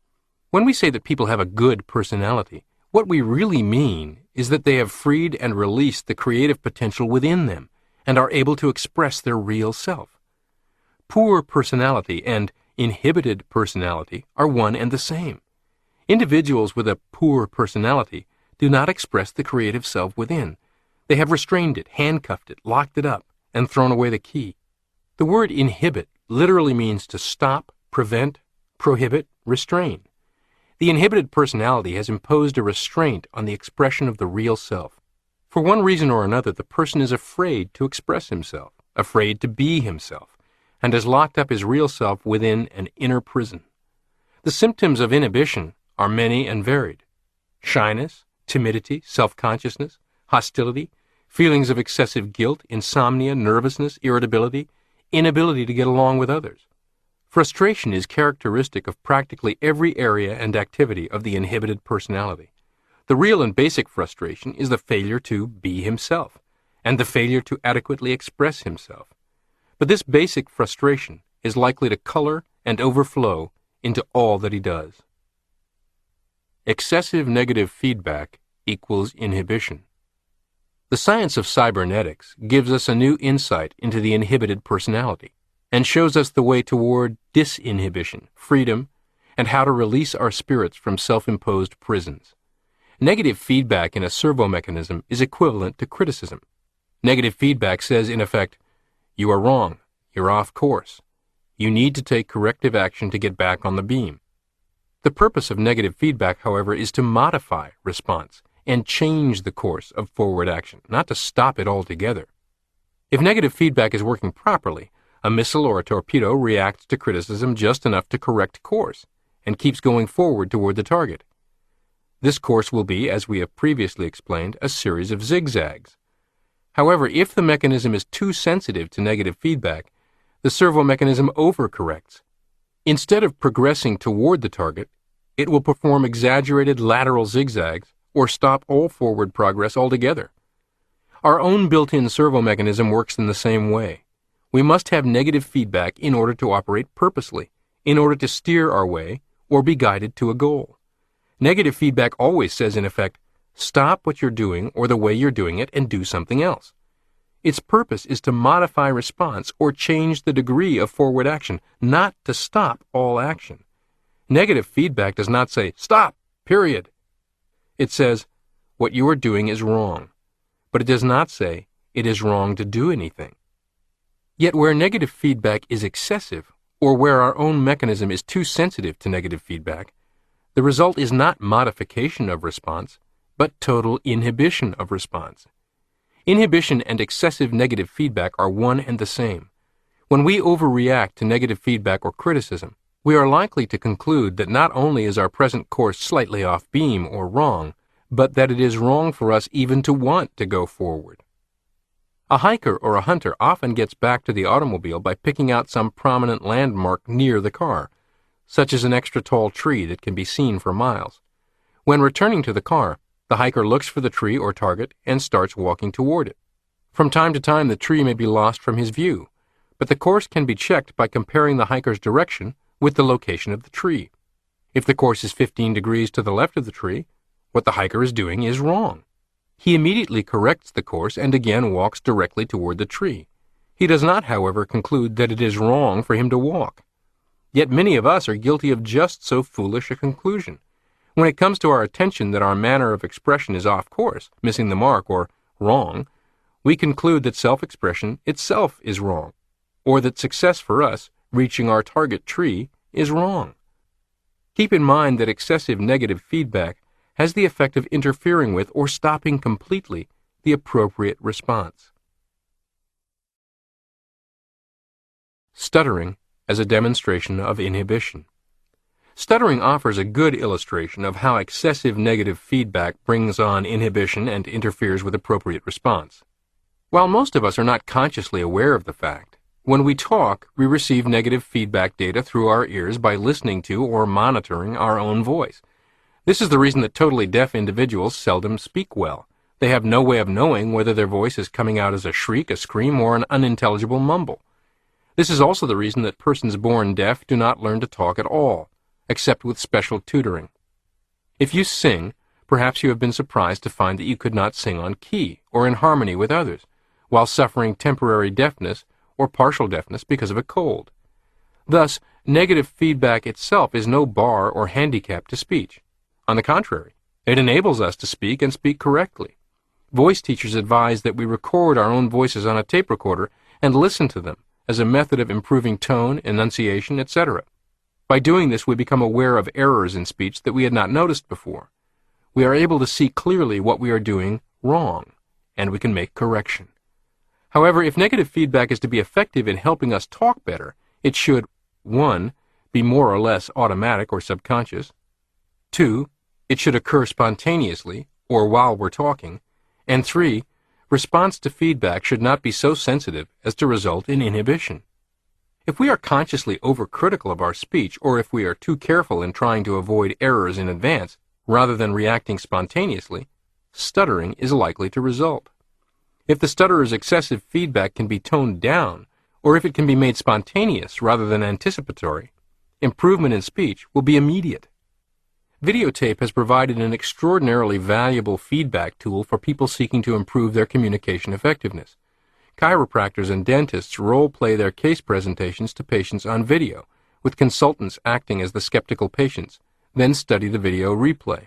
When we say that people have a good personality, what we really mean is that they have freed and released the creative potential within them and are able to express their real self. Poor personality and inhibited personality are one and the same. Individuals with a poor personality do not express the creative self within. They have restrained it, handcuffed it, locked it up, and thrown away the key. The word inhibit literally means to stop, prevent, prohibit, restrain. The inhibited personality has imposed a restraint on the expression of the real self. For one reason or another, the person is afraid to express himself, afraid to be himself, and has locked up his real self within an inner prison. The symptoms of inhibition are many and varied. Shyness, timidity, self-consciousness, hostility, feelings of excessive guilt, insomnia, nervousness, irritability, inability to get along with others. Frustration is characteristic of practically every area and activity of the inhibited personality. The real and basic frustration is the failure to be himself, and the failure to adequately express himself. But this basic frustration is likely to color and overflow into all that he does. Excessive negative feedback equals inhibition. The science of cybernetics gives us a new insight into the inhibited personality and shows us the way toward disinhibition, freedom, and how to release our spirits from self-imposed prisons. Negative feedback in a servo mechanism is equivalent to criticism. Negative feedback says, in effect, you are wrong, you're off course. You need to take corrective action to get back on the beam. The purpose of negative feedback, however, is to modify response and change the course of forward action, not to stop it altogether. If negative feedback is working properly, a missile or a torpedo reacts to criticism just enough to correct course and keeps going forward toward the target. This course will be, as we have previously explained, a series of zigzags. However, if the mechanism is too sensitive to negative feedback, the servo mechanism overcorrects. Instead of progressing toward the target, it will perform exaggerated lateral zigzags or stop all forward progress altogether. Our own built-in servo mechanism works in the same way. We must have negative feedback in order to operate purposely, in order to steer our way or be guided to a goal. Negative feedback always says, in effect, stop what you're doing or the way you're doing it and do something else. Its purpose is to modify response or change the degree of forward action, not to stop all action. Negative feedback does not say, stop, period. It says, what you are doing is wrong. But it does not say, it is wrong to do anything. Yet where negative feedback is excessive, or where our own mechanism is too sensitive to negative feedback, the result is not modification of response, but total inhibition of response. Inhibition and excessive negative feedback are one and the same. When we overreact to negative feedback or criticism, we are likely to conclude that not only is our present course slightly off beam or wrong, but that it is wrong for us even to want to go forward. A hiker or a hunter often gets back to the automobile by picking out some prominent landmark near the car, such as an extra tall tree that can be seen for miles. When returning to the car, the hiker looks for the tree or target and starts walking toward it. From time to time, the tree may be lost from his view, but the course can be checked by comparing the hiker's direction with the location of the tree. If the course is 15 degrees to the left of the tree, what the hiker is doing is wrong. He immediately corrects the course and again walks directly toward the tree. He does not, however, conclude that it is wrong for him to walk. Yet many of us are guilty of just so foolish a conclusion. When it comes to our attention that our manner of expression is off course, missing the mark, or wrong, we conclude that self-expression itself is wrong, or that success for us, reaching our target tree, is wrong. Keep in mind that excessive negative feedback has the effect of interfering with or stopping completely the appropriate response. Stuttering as a demonstration of inhibition. Stuttering offers a good illustration of how excessive negative feedback brings on inhibition and interferes with appropriate response. While most of us are not consciously aware of the fact, when we talk, we receive negative feedback data through our ears by listening to or monitoring our own voice. This is the reason that totally deaf individuals seldom speak well. They have no way of knowing whether their voice is coming out as a shriek, a scream, or an unintelligible mumble. This is also the reason that persons born deaf do not learn to talk at all, except with special tutoring. If you sing, perhaps you have been surprised to find that you could not sing on key or in harmony with others, while suffering temporary deafness or partial deafness because of a cold. Thus, negative feedback itself is no bar or handicap to speech. On the contrary, it enables us to speak and speak correctly. Voice teachers advise that we record our own voices on a tape recorder and listen to them as a method of improving tone, enunciation, etc. By doing this, we become aware of errors in speech that we had not noticed before. We are able to see clearly what we are doing wrong, and we can make correction. However, if negative feedback is to be effective in helping us talk better, it should 1. Be more or less automatic or subconscious. 2. It should occur spontaneously, or while we're talking. And 3. Response to feedback should not be so sensitive as to result in inhibition. If we are consciously overcritical of our speech, or if we are too careful in trying to avoid errors in advance, rather than reacting spontaneously, stuttering is likely to result. If the stutterer's excessive feedback can be toned down, or if it can be made spontaneous rather than anticipatory, improvement in speech will be immediate. Videotape has provided an extraordinarily valuable feedback tool for people seeking to improve their communication effectiveness. Chiropractors and dentists role-play their case presentations to patients on video, with consultants acting as the skeptical patients, then study the video replay.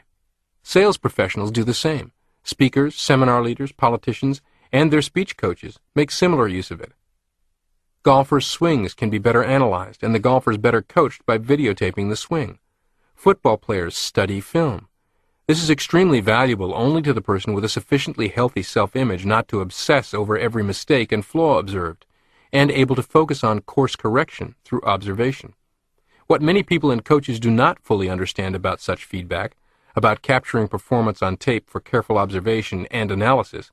Sales professionals do the same. Speakers, seminar leaders, politicians, and their speech coaches make similar use of it. Golfers' swings can be better analyzed, and the golfers better coached by videotaping the swing. Football players study film. This is extremely valuable only to the person with a sufficiently healthy self-image not to obsess over every mistake and flaw observed, and able to focus on course correction through observation. What many people and coaches do not fully understand about such feedback, about capturing performance on tape for careful observation and analysis,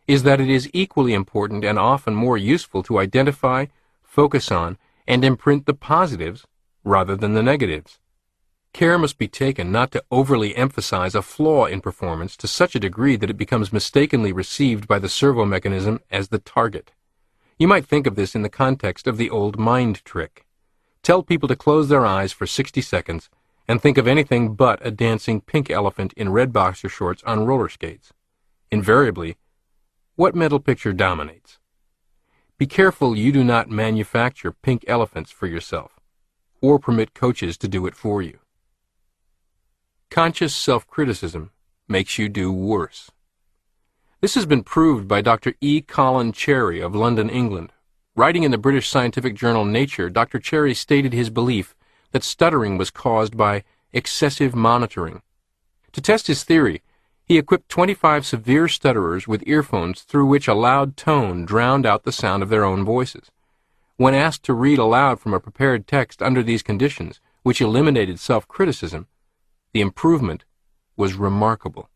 is that it is equally important and often more useful to identify, focus on, and imprint the positives rather than the negatives. Care must be taken not to overly emphasize a flaw in performance to such a degree that it becomes mistakenly received by the servo mechanism as the target. You might think of this in the context of the old mind trick. Tell people to close their eyes for 60 seconds and think of anything but a dancing pink elephant in red boxer shorts on roller skates. Invariably, what mental picture dominates? Be careful you do not manufacture pink elephants for yourself, or permit coaches to do it for you. Conscious self-criticism makes you do worse. This has been proved by Dr. E. Colin Cherry of London, England. Writing in the British scientific journal Nature, Dr. Cherry stated his belief that stuttering was caused by excessive monitoring. To test his theory, he equipped 25 severe stutterers with earphones through which a loud tone drowned out the sound of their own voices. When asked to read aloud from a prepared text under these conditions, which eliminated self-criticism, the improvement was remarkable.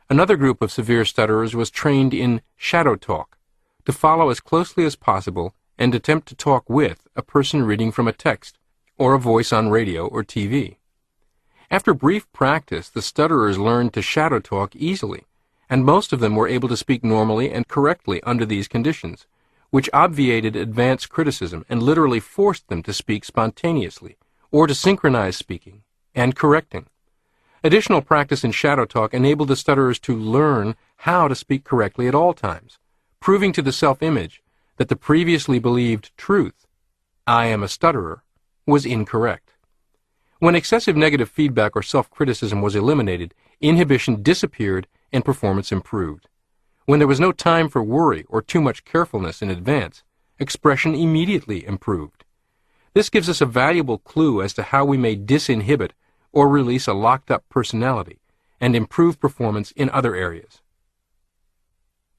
Another group of severe stutterers was trained in shadow talk, to follow as closely as possible and attempt to talk with a person reading from a text, or a voice on radio or TV. After brief practice, the stutterers learned to shadow talk easily, and most of them were able to speak normally and correctly under these conditions, which obviated advanced criticism and literally forced them to speak spontaneously, or to synchronize speaking and correcting. Additional practice in shadow talk enabled the stutterers to learn how to speak correctly at all times, proving to the self-image that the previously believed truth, "I am a stutterer," was incorrect. When excessive negative feedback or self-criticism was eliminated, inhibition disappeared and performance improved. When there was no time for worry or too much carefulness in advance, expression immediately improved. This gives us a valuable clue as to how we may disinhibit or release a locked-up personality and improve performance in other areas.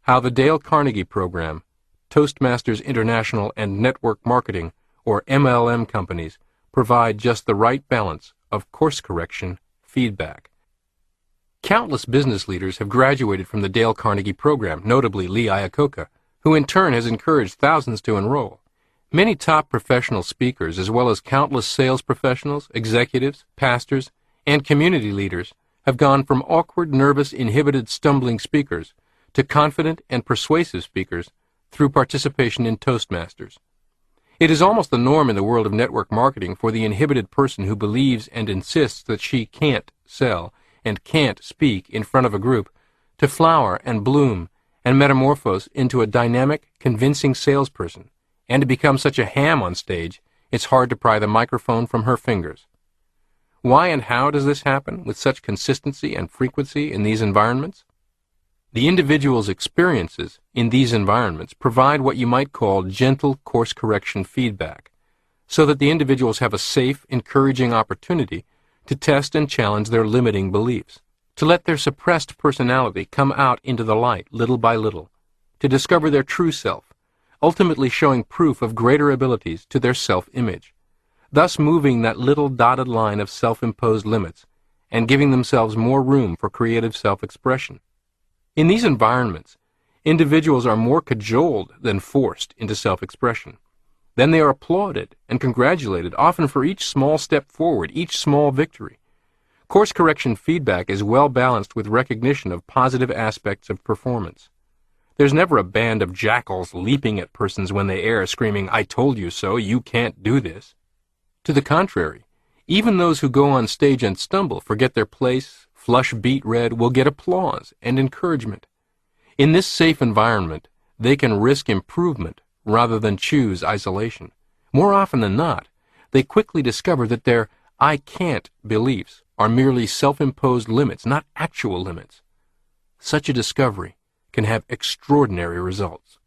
How the Dale Carnegie Program, Toastmasters International, and Network Marketing, or MLM companies, provide just the right balance of course correction feedback. Countless business leaders have graduated from the Dale Carnegie Program, notably Lee Iacocca, who in turn has encouraged thousands to enroll. Many top professional speakers, as well as countless sales professionals, executives, pastors, and community leaders, have gone from awkward, nervous, inhibited, stumbling speakers to confident and persuasive speakers through participation in Toastmasters. It is almost the norm in the world of network marketing for the inhibited person who believes and insists that she can't sell and can't speak in front of a group to flower and bloom and metamorphose into a dynamic, convincing salesperson, and to become such a ham on stage it's hard to pry the microphone from her fingers. Why and how does this happen with such consistency and frequency in these environments? The individual's experiences in these environments provide what you might call gentle course correction feedback, so that the individuals have a safe, encouraging opportunity to test and challenge their limiting beliefs, to let their suppressed personality come out into the light little by little, to discover their true self, ultimately showing proof of greater abilities to their self-image, thus moving that little dotted line of self-imposed limits and giving themselves more room for creative self-expression. In these environments, individuals are more cajoled than forced into self-expression. Then they are applauded and congratulated, often for each small step forward, each small victory. Course correction feedback is well balanced with recognition of positive aspects of performance. There's never a band of jackals leaping at persons when they err, screaming, "I told you so, you can't do this." To the contrary, even those who go on stage and stumble, forget their place, flush beet red, will get applause and encouragement. In this safe environment, they can risk improvement rather than choose isolation. More often than not, they quickly discover that their "I can't" beliefs are merely self-imposed limits, not actual limits. Such a discovery can have extraordinary results.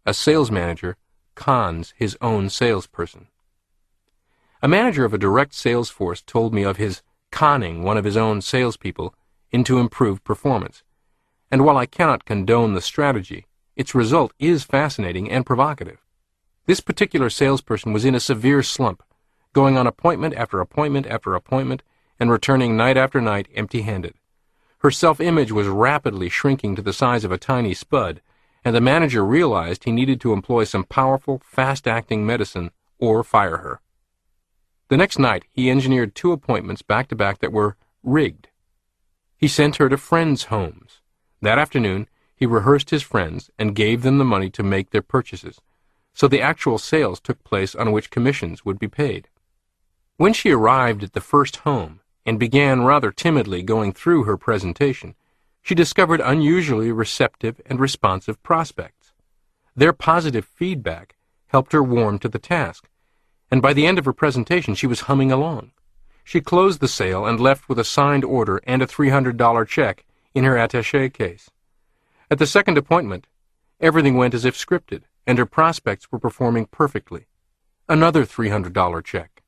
A sales manager cons his own salesperson. A manager of a direct sales force told me of his conning one of his own salespeople into improved performance, and while I cannot condone the strategy, its result is fascinating and provocative. This particular salesperson was in a severe slump, going on appointment after appointment after appointment and returning night after night empty-handed. Her self-image was rapidly shrinking to the size of a tiny spud, and the manager realized he needed to employ some powerful, fast-acting medicine or fire her. The next night, he engineered 2 appointments back-to-back that were rigged. He sent her to friends' homes. That afternoon, he rehearsed his friends and gave them the money to make their purchases, so the actual sales took place on which commissions would be paid. When she arrived at the first home and began rather timidly going through her presentation, she discovered unusually receptive and responsive prospects. Their positive feedback helped her warm to the task, and by the end of her presentation she was humming along. She closed the sale and left with a signed order and a $300 check in her attaché case. At the second appointment, everything went as if scripted, and her prospects were performing perfectly. Another $300 check.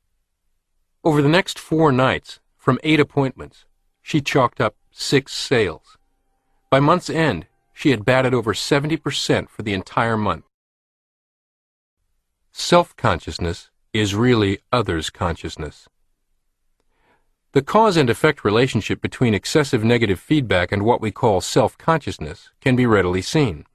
Over the next 4 nights, from 8 appointments, she chalked up 6 sales. By month's end, she had batted over 70% for the entire month. Self-consciousness is really others' consciousness. The cause and effect relationship between excessive negative feedback and what we call self-consciousness can be readily seen.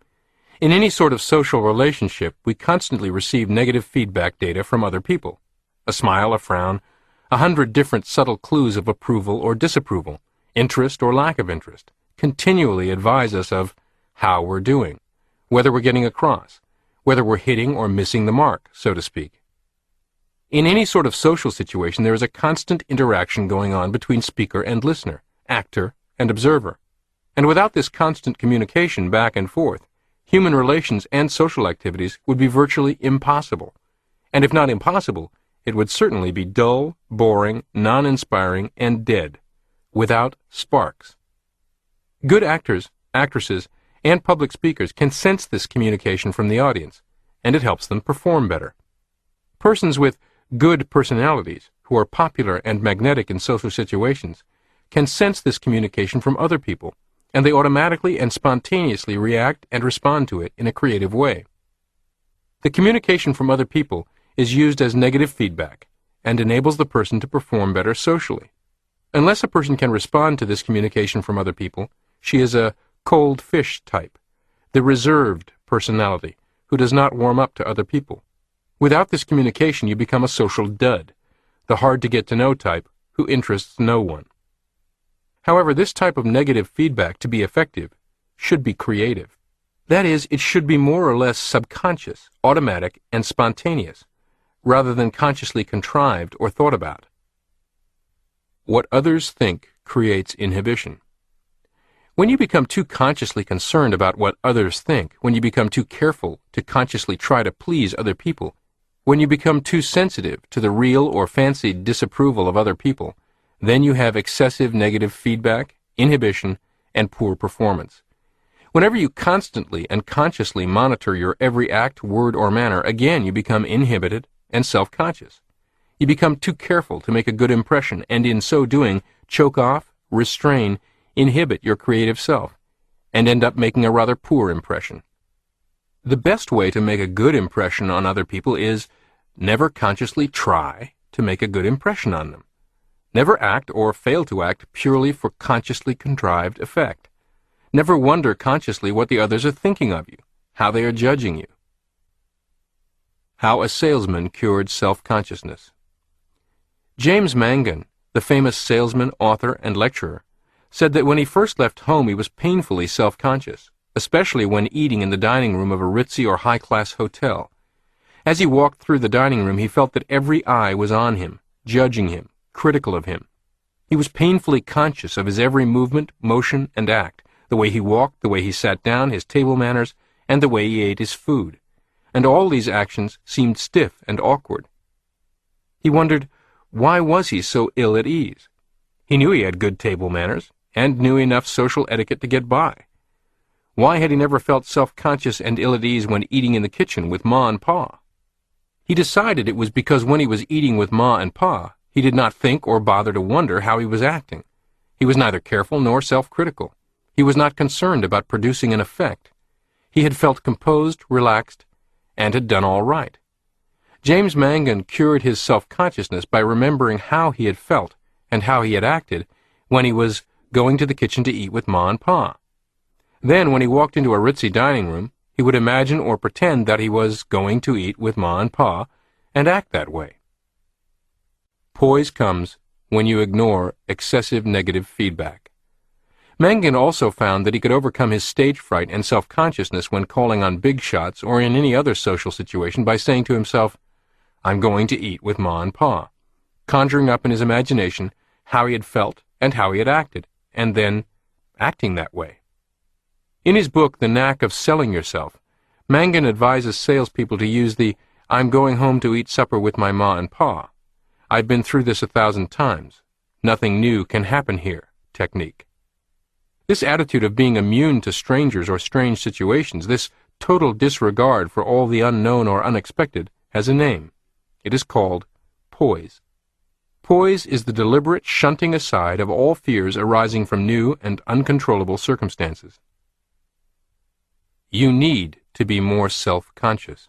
In any sort of social relationship, we constantly receive negative feedback data from other people. A smile, a frown, 100 different subtle clues of approval or disapproval, interest or lack of interest, continually advise us of how we're doing, whether we're getting across, whether we're hitting or missing the mark, so to speak. In any sort of social situation, there is a constant interaction going on between speaker and listener, actor and observer. And without this constant communication back and forth, human relations and social activities would be virtually impossible. And if not impossible, it would certainly be dull, boring, non-inspiring, and dead, without sparks. Good actors, actresses, and public speakers can sense this communication from the audience, and it helps them perform better. Persons with good personalities, who are popular and magnetic in social situations, can sense this communication from other people, and they automatically and spontaneously react and respond to it in a creative way. The communication from other people is used as negative feedback and enables the person to perform better socially. Unless a person can respond to this communication from other people, she is a cold fish type, the reserved personality who does not warm up to other people. Without this communication, you become a social dud, the hard-to-get-to-know type who interests no one. However, this type of negative feedback, to be effective, should be creative. That is, it should be more or less subconscious, automatic, and spontaneous, rather than consciously contrived or thought about. What others think creates inhibition. When you become too consciously concerned about what others think, when you become too careful to consciously try to please other people, when you become too sensitive to the real or fancied disapproval of other people, then you have excessive negative feedback, inhibition, and poor performance. Whenever you constantly and consciously monitor your every act, word, or manner, again you become inhibited and self-conscious. You become too careful to make a good impression, and in so doing, choke off, restrain, inhibit your creative self, and end up making a rather poor impression. The best way to make a good impression on other people is never consciously try to make a good impression on them. Never act or fail to act purely for consciously contrived effect. Never wonder consciously what the others are thinking of you, how they are judging you. How a salesman cured self-consciousness. James Mangan, the famous salesman, author, and lecturer, said that when he first left home he was painfully self-conscious, especially when eating in the dining room of a ritzy or high-class hotel. As he walked through the dining room, he felt that every eye was on him, judging him, critical of him. He was painfully conscious of his every movement, motion, and act, the way he walked, the way he sat down, his table manners, and the way he ate his food. And all these actions seemed stiff and awkward. He wondered, why was he so ill at ease? He knew he had good table manners, and knew enough social etiquette to get by. Why had he never felt self-conscious and ill at ease when eating in the kitchen with Ma and Pa? He decided it was because when he was eating with Ma and Pa, he did not think or bother to wonder how he was acting. He was neither careful nor self-critical. He was not concerned about producing an effect. He had felt composed, relaxed, and had done all right. James Mangan cured his self-consciousness by remembering how he had felt and how he had acted when he was going to the kitchen to eat with Ma and Pa. Then, when he walked into a ritzy dining room, he would imagine or pretend that he was going to eat with Ma and Pa, and act that way. Poise comes when you ignore excessive negative feedback. Mangan also found that he could overcome his stage fright and self-consciousness when calling on big shots or in any other social situation by saying to himself, "I'm going to eat with Ma and Pa," conjuring up in his imagination how he had felt and how he had acted, and then acting that way. In his book, The Knack of Selling Yourself, Mangan advises salespeople to use the "I'm going home to eat supper with my Ma and Pa. I've been through this 1,000 times. Nothing new can happen here" technique. This attitude of being immune to strangers or strange situations, this total disregard for all the unknown or unexpected, has a name. It is called poise. Poise is the deliberate shunting aside of all fears arising from new and uncontrollable circumstances. You need to be more self-conscious.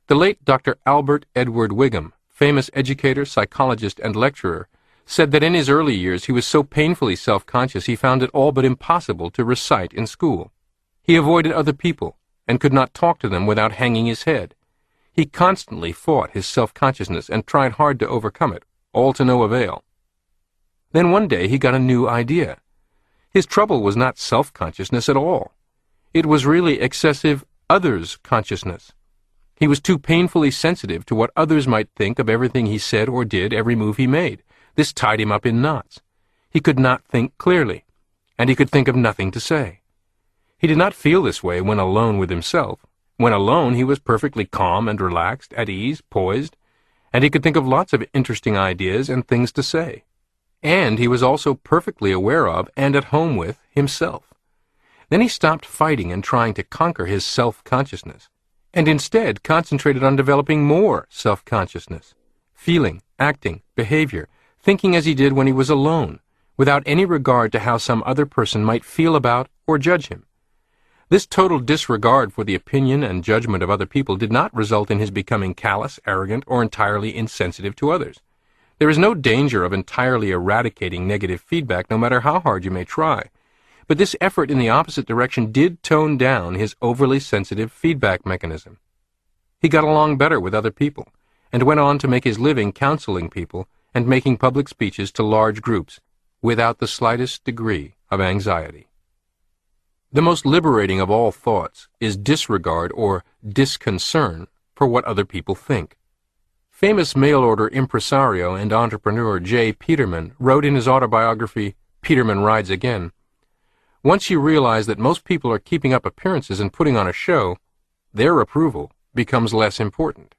The late Dr. Albert Edward Wigham, famous educator, psychologist, and lecturer, said that in his early years he was so painfully self-conscious he found it all but impossible to recite in school. He avoided other people and could not talk to them without hanging his head. He constantly fought his self-consciousness and tried hard to overcome it, all to no avail. Then one day he got a new idea. His trouble was not self-consciousness at all. It was really excessive others' consciousness. He was too painfully sensitive to what others might think of everything he said or did, every move he made. This tied him up in knots. He could not think clearly, and he could think of nothing to say. He did not feel this way when alone with himself. When alone, he was perfectly calm and relaxed, at ease, poised, and he could think of lots of interesting ideas and things to say. And he was also perfectly aware of and at home with himself. Then he stopped fighting and trying to conquer his self-consciousness, and instead concentrated on developing more self-consciousness, feeling, acting, behavior, thinking as he did when he was alone, without any regard to how some other person might feel about or judge him. This total disregard for the opinion and judgment of other people did not result in his becoming callous, arrogant, or entirely insensitive to others. There is no danger of entirely eradicating negative feedback, no matter how hard you may try. But this effort in the opposite direction did tone down his overly sensitive feedback mechanism. He got along better with other people, and went on to make his living counseling people and making public speeches to large groups, without the slightest degree of anxiety. The most liberating of all thoughts is disregard or disconcern for what other people think. Famous mail-order impresario and entrepreneur J. Peterman wrote in his autobiography, Peterman Rides Again, "Once you realize that most people are keeping up appearances and putting on a show, their approval becomes less important."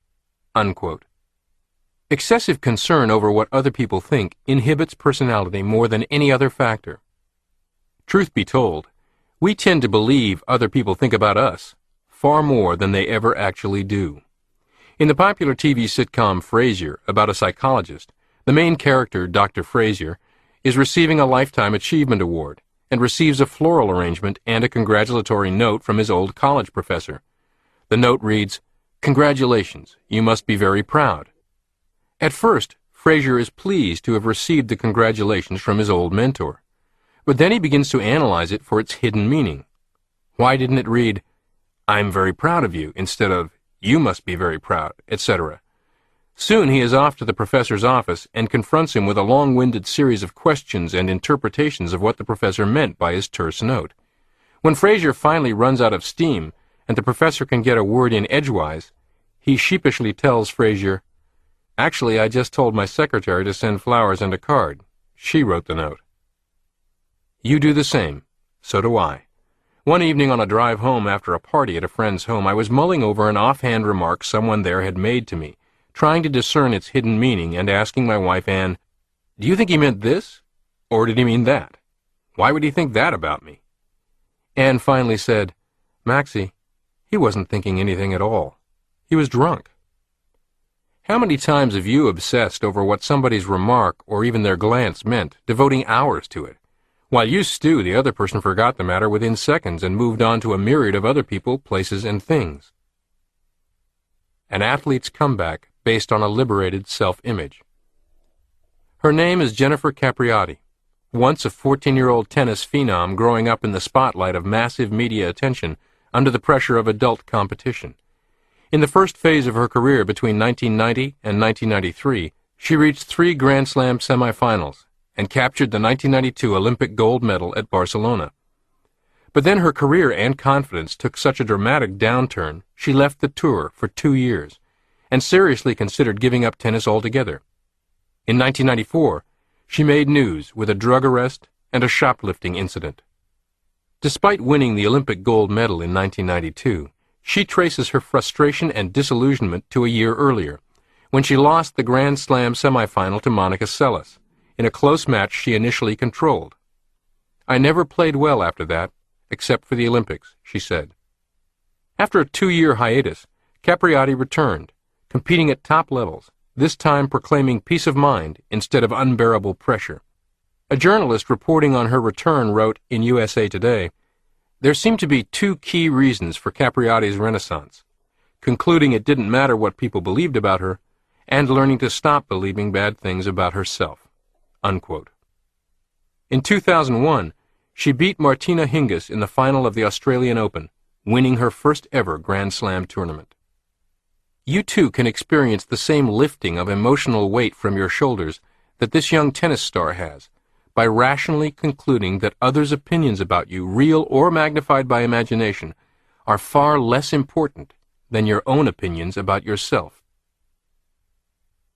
Unquote. Excessive concern over what other people think inhibits personality more than any other factor. Truth be told, we tend to believe other people think about us far more than they ever actually do. In the popular TV sitcom Frasier, about a psychologist, the main character, Dr. Frasier, is receiving a Lifetime Achievement Award and receives a floral arrangement and a congratulatory note from his old college professor. The note reads, "Congratulations, you must be very proud." At first, Frasier is pleased to have received the congratulations from his old mentor. But then he begins to analyze it for its hidden meaning. Why didn't it read, "I'm very proud of you," instead of, "You must be very proud," etc.? Soon he is off to the professor's office and confronts him with a long-winded series of questions and interpretations of what the professor meant by his terse note. When Frasier finally runs out of steam and the professor can get a word in edgewise, he sheepishly tells Frasier, "Actually, I just told my secretary to send flowers and a card. She wrote the note." You do the same. So do I. One evening on a drive home after a party at a friend's home, I was mulling over an offhand remark someone there had made to me, trying to discern its hidden meaning and asking my wife, Anne, "Do you think he meant this? Or did he mean that? Why would he think that about me?" Anne finally said, "Maxie, he wasn't thinking anything at all. He was drunk." How many times have you obsessed over what somebody's remark or even their glance meant, devoting hours to it? While you stew, the other person forgot the matter within seconds and moved on to a myriad of other people, places, and things. An athlete's comeback based on a liberated self-image. Her name is Jennifer Capriati. once a 14-year-old tennis phenom growing up in the spotlight of massive media attention under the pressure of adult competition. In the first phase of her career between 1990 and 1993, she reached 3 Grand Slam semifinals and captured the 1992 Olympic gold medal at Barcelona. But then her career and confidence took such a dramatic downturn, she left the tour for 2 years and seriously considered giving up tennis altogether. In 1994, she made news with a drug arrest and a shoplifting incident. Despite winning the Olympic gold medal in 1992, she traces her frustration and disillusionment to a year earlier, when she lost the Grand Slam semifinal to Monica Seles, in a close match she initially controlled. "I never played well after that, except for the Olympics," she said. After a 2-year hiatus, Capriati returned, competing at top levels, this time proclaiming peace of mind instead of unbearable pressure. A journalist reporting on her return wrote in USA Today, "There seemed to be 2 key reasons for Capriati's renaissance, concluding it didn't matter what people believed about her, and learning to stop believing bad things about herself." Unquote. In 2001, she beat Martina Hingis in the final of the Australian Open, winning her first ever Grand Slam tournament. You too can experience the same lifting of emotional weight from your shoulders that this young tennis star has, by rationally concluding that others' opinions about you, real or magnified by imagination, are far less important than your own opinions about yourself.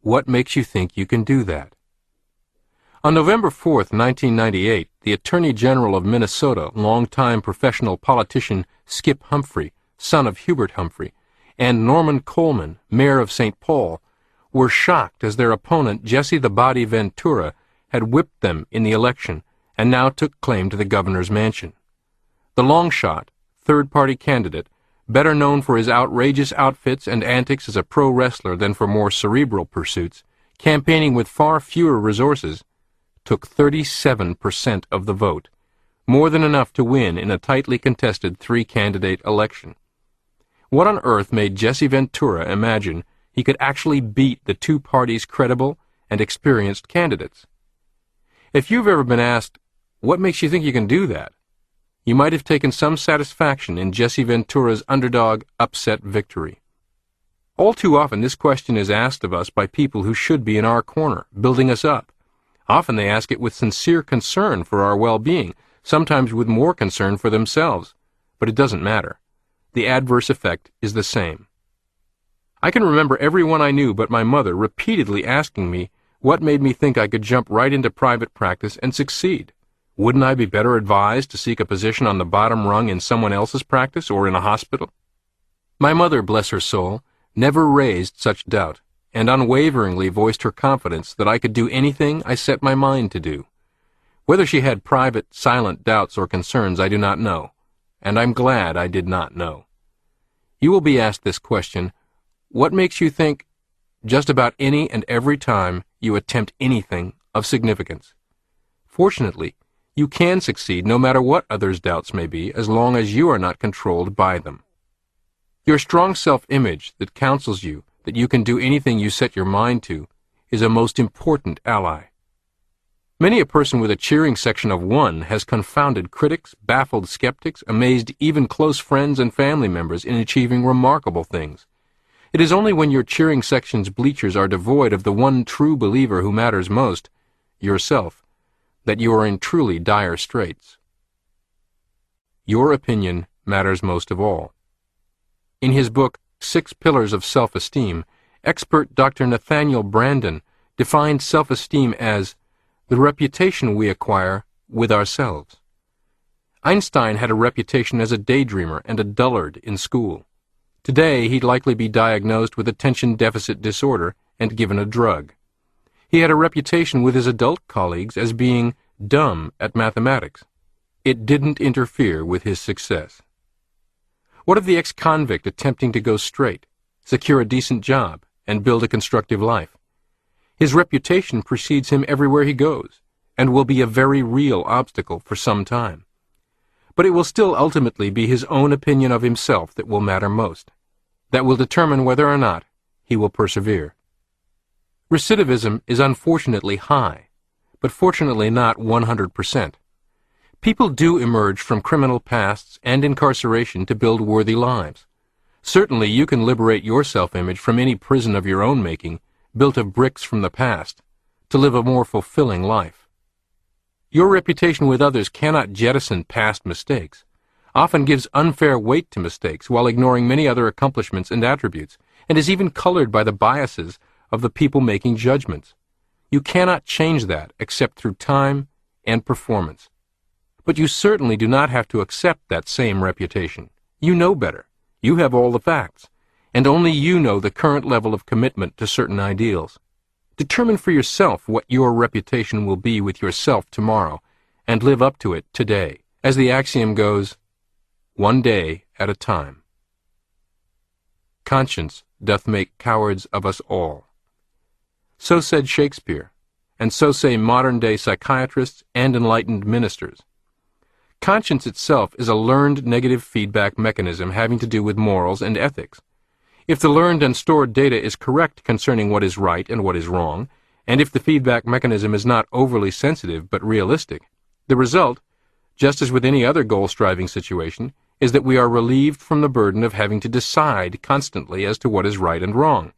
What makes you think you can do that? On November 4, 1998, the Attorney General of Minnesota, longtime professional politician Skip Humphrey, son of Hubert Humphrey, and Norman Coleman, mayor of St. Paul, were shocked as their opponent Jesse the Body Ventura had whipped them in the election and now took claim to the governor's mansion. The long shot, third-party candidate, better known for his outrageous outfits and antics as a pro wrestler than for more cerebral pursuits, campaigning with far fewer resources, took 37% of the vote, more than enough to win in a tightly contested 3-candidate election. What on earth made Jesse Ventura imagine he could actually beat the 2 parties' credible and experienced candidates? If you've ever been asked, "What makes you think you can do that?" you might have taken some satisfaction in Jesse Ventura's underdog upset victory. All too often this question is asked of us by people who should be in our corner, building us up. Often they ask it with sincere concern for our well-being, sometimes with more concern for themselves, but it doesn't matter. The adverse effect is the same. I can remember everyone I knew but my mother repeatedly asking me what made me think I could jump right into private practice and succeed. Wouldn't I be better advised to seek a position on the bottom rung in someone else's practice or in a hospital? My mother, bless her soul, never raised such doubt, and unwaveringly voiced her confidence that I could do anything I set my mind to do. Whether she had private, silent doubts or concerns I do not know, and I'm glad I did not know. You will be asked this question, what makes you think, just about any and every time you attempt anything of significance? Fortunately, you can succeed no matter what others' doubts may be, as long as you are not controlled by them. Your strong self-image that counsels you that you can do anything you set your mind to is a most important ally. Many a person with a cheering section of 1 has confounded critics, baffled skeptics, amazed even close friends and family members in achieving remarkable things. It is only when your cheering section's bleachers are devoid of the one true believer who matters most, yourself, that you are in truly dire straits. Your opinion matters most of all. In his book, 6 Pillars of Self-Esteem, expert Dr. Nathaniel Brandon defined self-esteem as the reputation we acquire with ourselves. Einstein had a reputation as a daydreamer and a dullard in school. Today, he'd likely be diagnosed with attention deficit disorder and given a drug. He had a reputation with his adult colleagues as being dumb at mathematics. It didn't interfere with his success. What of the ex-convict attempting to go straight, secure a decent job, and build a constructive life? His reputation precedes him everywhere he goes, and will be a very real obstacle for some time. But it will still ultimately be his own opinion of himself that will matter most, that will determine whether or not he will persevere. Recidivism is unfortunately high, but fortunately not 100%. People do emerge from criminal pasts and incarceration to build worthy lives. Certainly you can liberate your self-image from any prison of your own making, built of bricks from the past, to live a more fulfilling life. Your reputation with others cannot jettison past mistakes, often gives unfair weight to mistakes while ignoring many other accomplishments and attributes, and is even colored by the biases of the people making judgments. You cannot change that except through time and performance. But you certainly do not have to accept that same reputation. You know better. You have all the facts, and only you know the current level of commitment to certain ideals. Determine for yourself what your reputation will be with yourself tomorrow, and live up to it today. As the axiom goes, one day at a time. Conscience doth make cowards of us all. So said Shakespeare, and so say modern-day psychiatrists and enlightened ministers. Conscience itself is a learned negative feedback mechanism having to do with morals and ethics. If the learned and stored data is correct concerning what is right and what is wrong, and if the feedback mechanism is not overly sensitive but realistic, the result, just as with any other goal-striving situation, is that we are relieved from the burden of having to decide constantly as to what is right and wrong.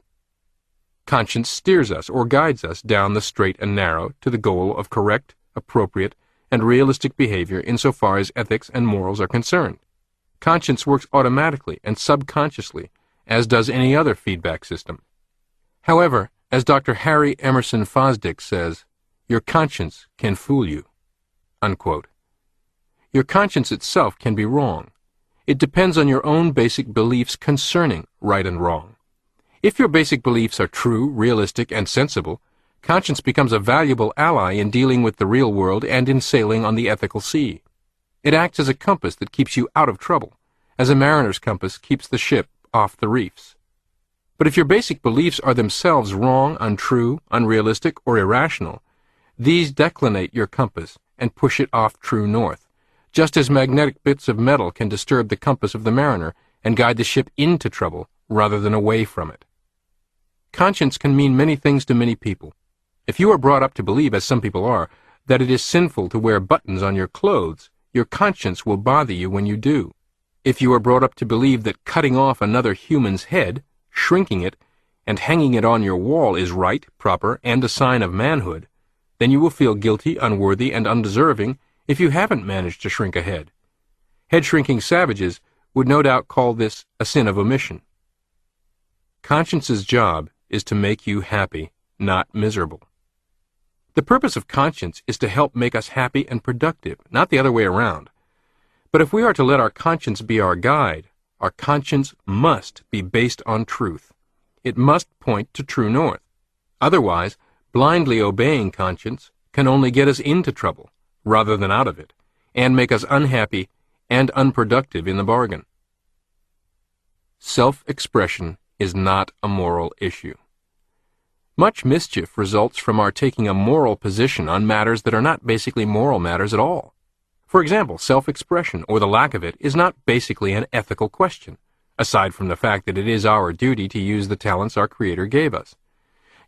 Conscience steers us or guides us down the straight and narrow to the goal of correct, appropriate, and realistic behavior insofar as ethics and morals are concerned. Conscience works automatically and subconsciously, as does any other feedback system. However, as Dr. Harry Emerson Fosdick says, your conscience can fool you. Unquote. Your conscience itself can be wrong. It depends on your own basic beliefs concerning right and wrong. If your basic beliefs are true, realistic, and sensible, conscience becomes a valuable ally in dealing with the real world and in sailing on the ethical sea. It acts as a compass that keeps you out of trouble, as a mariner's compass keeps the ship off the reefs. But if your basic beliefs are themselves wrong, untrue, unrealistic, or irrational, these declinate your compass and push it off true north, just as magnetic bits of metal can disturb the compass of the mariner and guide the ship into trouble rather than away from it. Conscience can mean many things to many people. If you are brought up to believe, as some people are, that it is sinful to wear buttons on your clothes, your conscience will bother you when you do. If you are brought up to believe that cutting off another human's head, shrinking it, and hanging it on your wall is right, proper, and a sign of manhood, then you will feel guilty, unworthy, and undeserving if you haven't managed to shrink a head. Head-shrinking savages would no doubt call this a sin of omission. Conscience's job is to make you happy, not miserable. The purpose of conscience is to help make us happy and productive, not the other way around. But if we are to let our conscience be our guide, our conscience must be based on truth. It must point to true north. Otherwise, blindly obeying conscience can only get us into trouble, rather than out of it, and make us unhappy and unproductive in the bargain. Self-expression is not a moral issue. Much mischief results from our taking a moral position on matters that are not basically moral matters at all. For example, self-expression, or the lack of it, is not basically an ethical question, aside from the fact that it is our duty to use the talents our Creator gave us.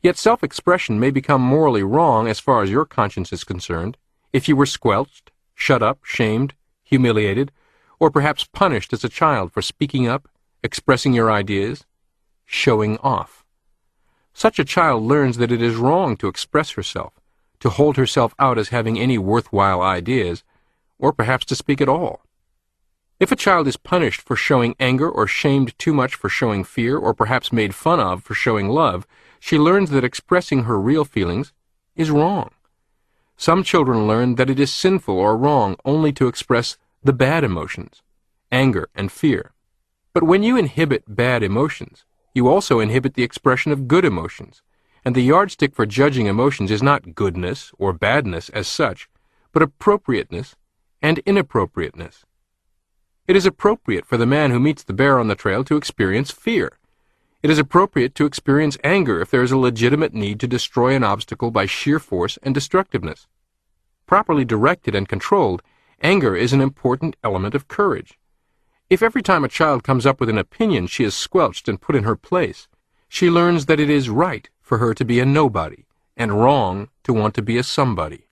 Yet self-expression may become morally wrong as far as your conscience is concerned if you were squelched, shut up, shamed, humiliated, or perhaps punished as a child for speaking up, expressing your ideas, showing off. Such a child learns that it is wrong to express herself, to hold herself out as having any worthwhile ideas, or perhaps to speak at all. If a child is punished for showing anger or shamed too much for showing fear or perhaps made fun of for showing love, she learns that expressing her real feelings is wrong. Some children learn that it is sinful or wrong only to express the bad emotions, anger and fear. But when you inhibit bad emotions, you also inhibit the expression of good emotions, and the yardstick for judging emotions is not goodness or badness as such, but appropriateness and inappropriateness. It is appropriate for the man who meets the bear on the trail to experience fear. It is appropriate to experience anger if there is a legitimate need to destroy an obstacle by sheer force and destructiveness. Properly directed and controlled, anger is an important element of courage. If every time a child comes up with an opinion she is squelched and put in her place, she learns that it is right for her to be a nobody and wrong to want to be a somebody.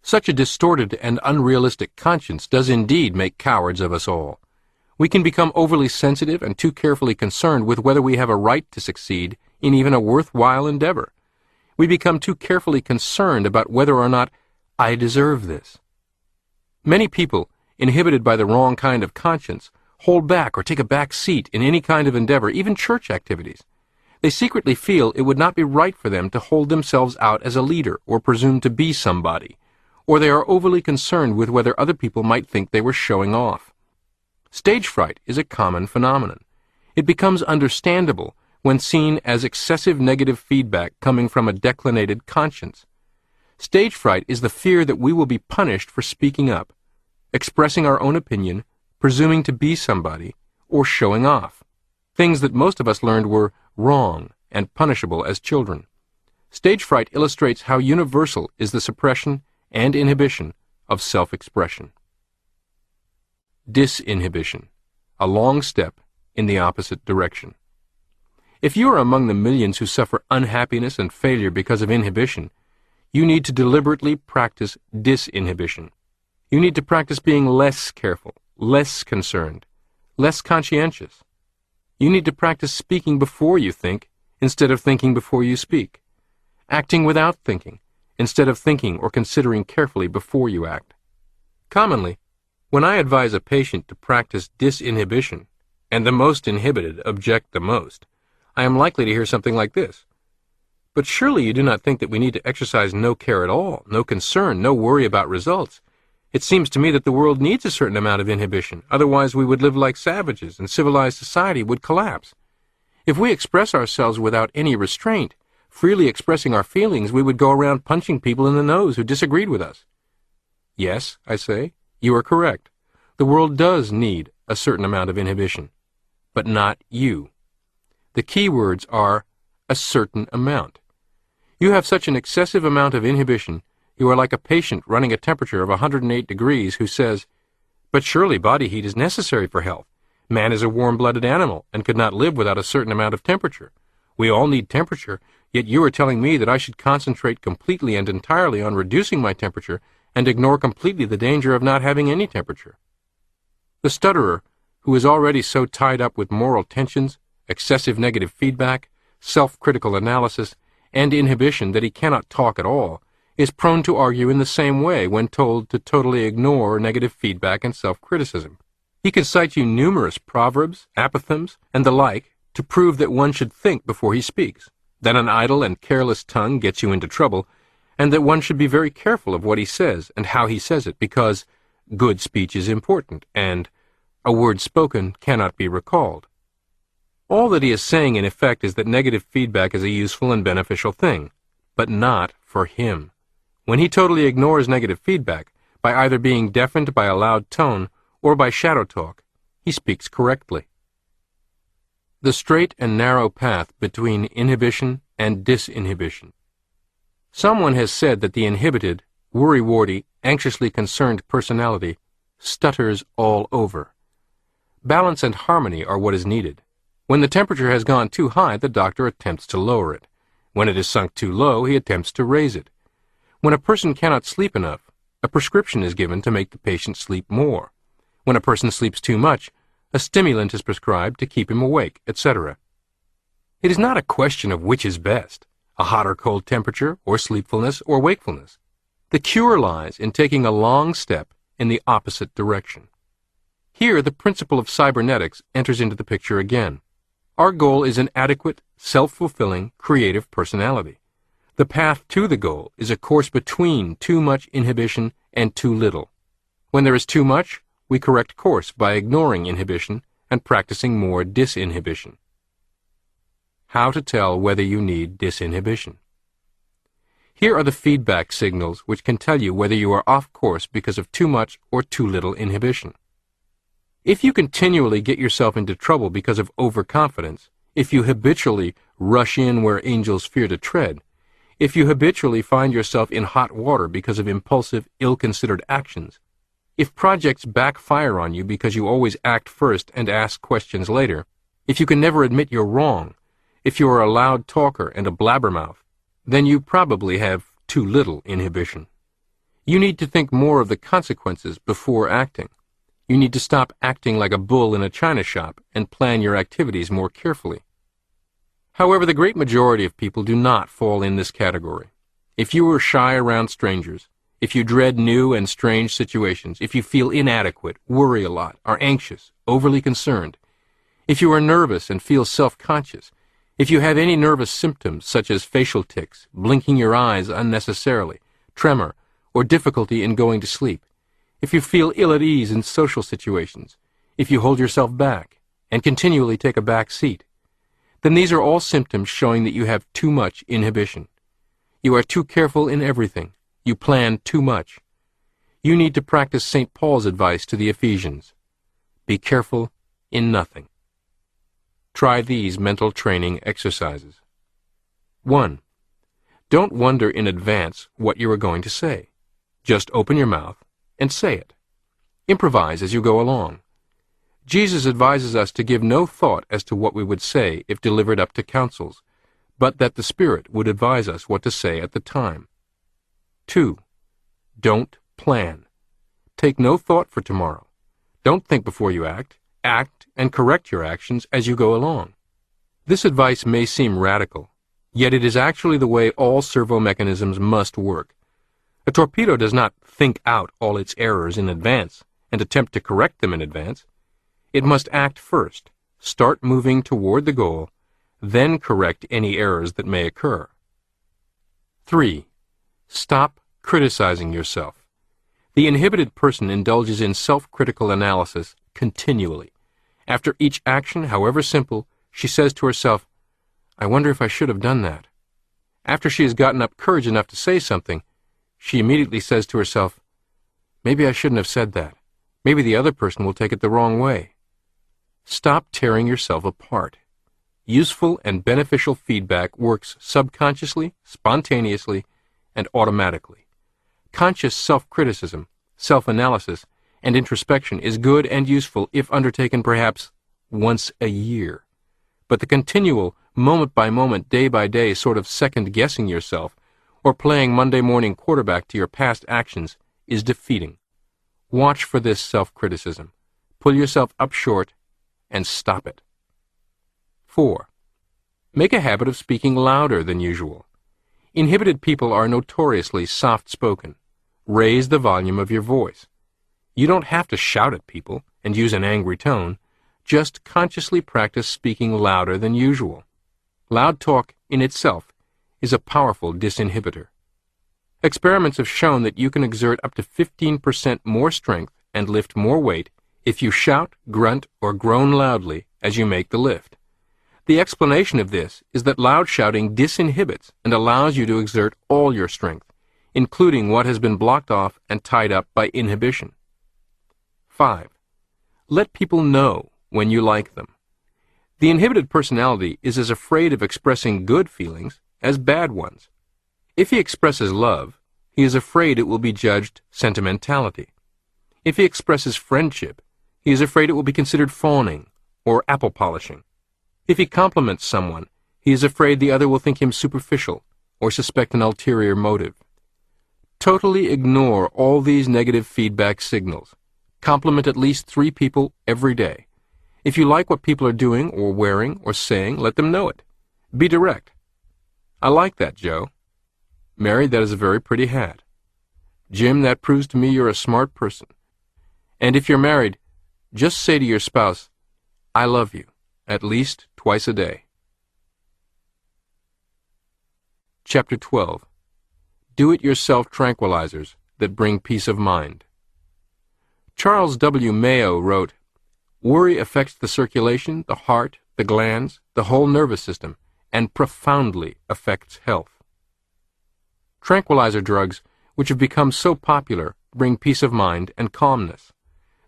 Such a distorted and unrealistic conscience does indeed make cowards of us all. We can become overly sensitive and too carefully concerned with whether we have a right to succeed in even a worthwhile endeavor. We become too carefully concerned about whether or not I deserve this. Many people, inhibited by the wrong kind of conscience, hold back or take a back seat in any kind of endeavor, even church activities. They secretly feel it would not be right for them to hold themselves out as a leader or presume to be somebody, or they are overly concerned with whether other people might think they were showing off. Stage fright is a common phenomenon. It becomes understandable when seen as excessive negative feedback coming from a declinated conscience. Stage fright is the fear that we will be punished for speaking up, expressing our own opinion, presuming to be somebody, or showing off, things that most of us learned were wrong and punishable as children. Stage fright illustrates how universal is the suppression and inhibition of self-expression. Disinhibition, a long step in the opposite direction. If you are among the millions who suffer unhappiness and failure because of inhibition, you need to deliberately practice disinhibition. You need to practice being less careful, less concerned, less conscientious. You need to practice speaking before you think instead of thinking before you speak, acting without thinking instead of thinking or considering carefully before you act. Commonly, when I advise a patient to practice disinhibition, and the most inhibited object the most, I am likely to hear something like this. But surely you do not think that we need to exercise no care at all, no concern, no worry about results. It seems to me that the world needs a certain amount of inhibition, otherwise we would live like savages and civilized society would collapse. If we express ourselves without any restraint, freely expressing our feelings, we would go around punching people in the nose who disagreed with us. Yes, I say, you are correct. The world does need a certain amount of inhibition, but not you. The key words are a certain amount. You have such an excessive amount of inhibition, you are like a patient running a temperature of 108 degrees who says, "But surely body heat is necessary for health. Man is a warm-blooded animal and could not live without a certain amount of temperature. We all need temperature, yet you are telling me that I should concentrate completely and entirely on reducing my temperature and ignore completely the danger of not having any temperature." The stutterer, who is already so tied up with moral tensions, excessive negative feedback, self-critical analysis, and inhibition that he cannot talk at all, is prone to argue in the same way when told to totally ignore negative feedback and self-criticism. He can cite you numerous proverbs, apothegms, and the like to prove that one should think before he speaks, that an idle and careless tongue gets you into trouble, and that one should be very careful of what he says and how he says it, because good speech is important, and a word spoken cannot be recalled. All that he is saying in effect is that negative feedback is a useful and beneficial thing, but not for him. When he totally ignores negative feedback, by either being deafened by a loud tone or by shadow talk, he speaks correctly. The straight and narrow path between inhibition and disinhibition. Someone has said that the inhibited, worry-warty, anxiously concerned personality stutters all over. Balance and harmony are what is needed. When the temperature has gone too high, the doctor attempts to lower it. When it is sunk too low, he attempts to raise it. When a person cannot sleep enough, a prescription is given to make the patient sleep more. When a person sleeps too much, a stimulant is prescribed to keep him awake, etc. It is not a question of which is best, a hot or cold temperature, or sleepfulness, or wakefulness. The cure lies in taking a long step in the opposite direction. Here, the principle of cybernetics enters into the picture again. Our goal is an adequate, self-fulfilling, creative personality. The path to the goal is a course between too much inhibition and too little. When there is too much, we correct course by ignoring inhibition and practicing more disinhibition. How to tell whether you need disinhibition. Here are the feedback signals which can tell you whether you are off course because of too much or too little inhibition. If you continually get yourself into trouble because of overconfidence, if you habitually rush in where angels fear to tread, if you habitually find yourself in hot water because of impulsive, ill-considered actions, if projects backfire on you because you always act first and ask questions later, if you can never admit you're wrong, if you are a loud talker and a blabbermouth, then you probably have too little inhibition. You need to think more of the consequences before acting. You need to stop acting like a bull in a china shop and plan your activities more carefully. However, the great majority of people do not fall in this category. If you are shy around strangers, if you dread new and strange situations, if you feel inadequate, worry a lot, are anxious, overly concerned, if you are nervous and feel self-conscious, if you have any nervous symptoms such as facial tics, blinking your eyes unnecessarily, tremor, or difficulty in going to sleep, if you feel ill at ease in social situations, if you hold yourself back and continually take a back seat, then these are all symptoms showing that you have too much inhibition. You are too careful in everything. You plan too much. You need to practice St. Paul's advice to the Ephesians. Be careful in nothing. Try these mental training exercises. 1. Don't wonder in advance what you are going to say. Just open your mouth and say it. Improvise as you go along. Jesus advises us to give no thought as to what we would say if delivered up to counsels, but that the Spirit would advise us what to say at the time. 2. Don't plan. Take no thought for tomorrow. Don't think before you act. Act and correct your actions as you go along. This advice may seem radical, yet it is actually the way all servo mechanisms must work. A torpedo does not think out all its errors in advance and attempt to correct them in advance. It must act first, start moving toward the goal, then correct any errors that may occur. 3. Stop criticizing yourself. The inhibited person indulges in self-critical analysis continually. After each action, however simple, she says to herself, "I wonder if I should have done that." After she has gotten up courage enough to say something, she immediately says to herself, "Maybe I shouldn't have said that. Maybe the other person will take it the wrong way." Stop tearing yourself apart. Useful and beneficial feedback works subconsciously, spontaneously, and automatically. Conscious self-criticism, self-analysis, and introspection is good and useful if undertaken perhaps once a year. But the continual, moment-by-moment, day-by-day sort of second-guessing yourself or playing Monday morning quarterback to your past actions is defeating. Watch for this self-criticism. Pull yourself up short and stop it. 4. Make a habit of speaking louder than usual. Inhibited people are notoriously soft-spoken. Raise the volume of your voice. You don't have to shout at people and use an angry tone. Just consciously practice speaking louder than usual. Loud talk in itself is a powerful disinhibitor. Experiments have shown that you can exert up to 15% more strength and lift more weight if you shout, grunt, or groan loudly as you make the lift. The explanation of this is that loud shouting disinhibits and allows you to exert all your strength, including what has been blocked off and tied up by inhibition. 5. Let people know when you like them. The inhibited personality is as afraid of expressing good feelings as bad ones. If he expresses love, he is afraid it will be judged sentimentality. If he expresses friendship, he is afraid it will be considered fawning or apple polishing. If he compliments someone, he is afraid the other will think him superficial or suspect an ulterior motive. Totally ignore all these negative feedback signals. Compliment at least 3 people every day. If you like what people are doing or wearing or saying, let them know it. Be direct. "I like that, Joe." "Mary, that is a very pretty hat." "Jim, that proves to me you're a smart person." And if you're married, just say to your spouse, "I love you," at least twice a day. Chapter 12. Do-it-yourself tranquilizers that bring peace of mind. Charles W. Mayo wrote, "Worry affects the circulation, the heart, the glands, the whole nervous system, and profoundly affects health." Tranquilizer drugs, which have become so popular, bring peace of mind and calmness.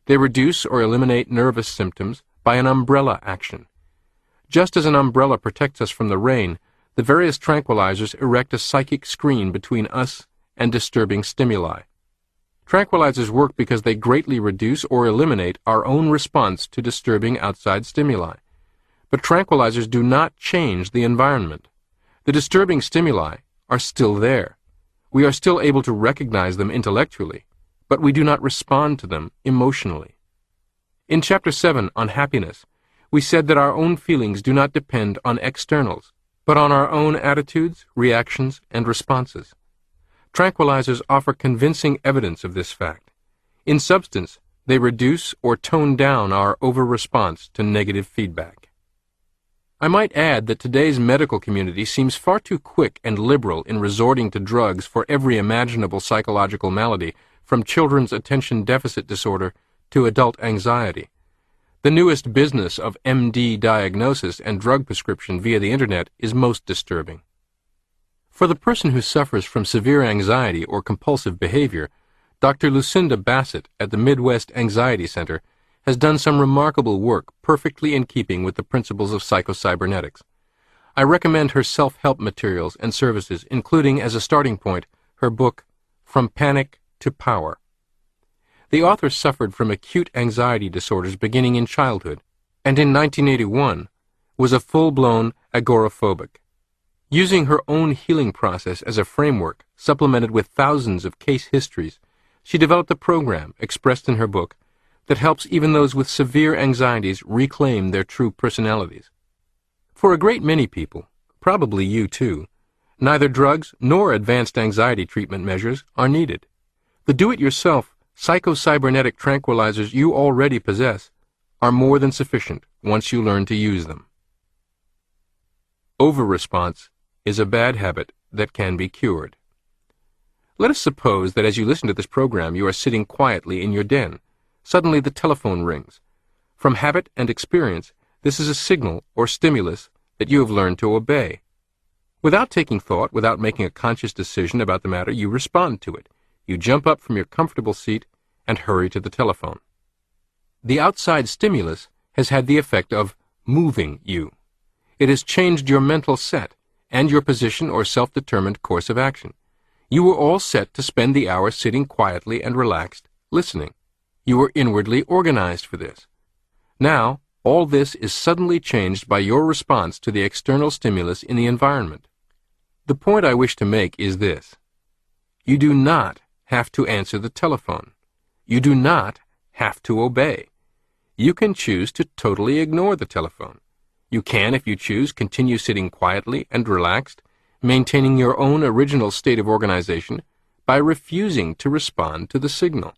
They reduce or eliminate nervous symptoms by an umbrella action. Just as an umbrella protects us from the rain, the various tranquilizers erect a psychic screen between us and disturbing stimuli. Tranquilizers work because they greatly reduce or eliminate our own response to disturbing outside stimuli. But tranquilizers do not change the environment. The disturbing stimuli are still there. We are still able to recognize them intellectually, but we do not respond to them emotionally. In Chapter 7 on happiness, we said that our own feelings do not depend on externals, but on our own attitudes, reactions, and responses. Tranquilizers offer convincing evidence of this fact. In substance, they reduce or tone down our over-response to negative feedback. I might add that today's medical community seems far too quick and liberal in resorting to drugs for every imaginable psychological malady, from children's attention deficit disorder to adult anxiety. The newest business of MD diagnosis and drug prescription via the Internet is most disturbing. For the person who suffers from severe anxiety or compulsive behavior, Dr. Lucinda Bassett at the Midwest Anxiety Center has done some remarkable work perfectly in keeping with the principles of psychocybernetics. I recommend her self-help materials and services, including, as a starting point, her book, From Panic to Power. The author suffered from acute anxiety disorders beginning in childhood, and in 1981 was a full-blown agoraphobic. Using her own healing process as a framework, supplemented with thousands of case histories, she developed a program, expressed in her book, that helps even those with severe anxieties reclaim their true personalities. For a great many people, probably you too, neither drugs nor advanced anxiety treatment measures are needed. The do-it-yourself psychocybernetic tranquilizers you already possess are more than sufficient once you learn to use them. Over-response is a bad habit that can be cured. Let us suppose that as you listen to this program, you are sitting quietly in your den. Suddenly the telephone rings. From habit and experience, this is a signal or stimulus that you have learned to obey. Without taking thought, without making a conscious decision about the matter, you respond to it. You jump up from your comfortable seat and hurry to the telephone. The outside stimulus has had the effect of moving you. It has changed your mental set and your position or self-determined course of action. You were all set to spend the hour sitting quietly and relaxed, listening. You were inwardly organized for this. Now, all this is suddenly changed by your response to the external stimulus in the environment. The point I wish to make is this. You do not have to answer the telephone. You do not have to obey. You can choose to totally ignore the telephone. You can, if you choose, continue sitting quietly and relaxed, maintaining your own original state of organization by refusing to respond to the signal.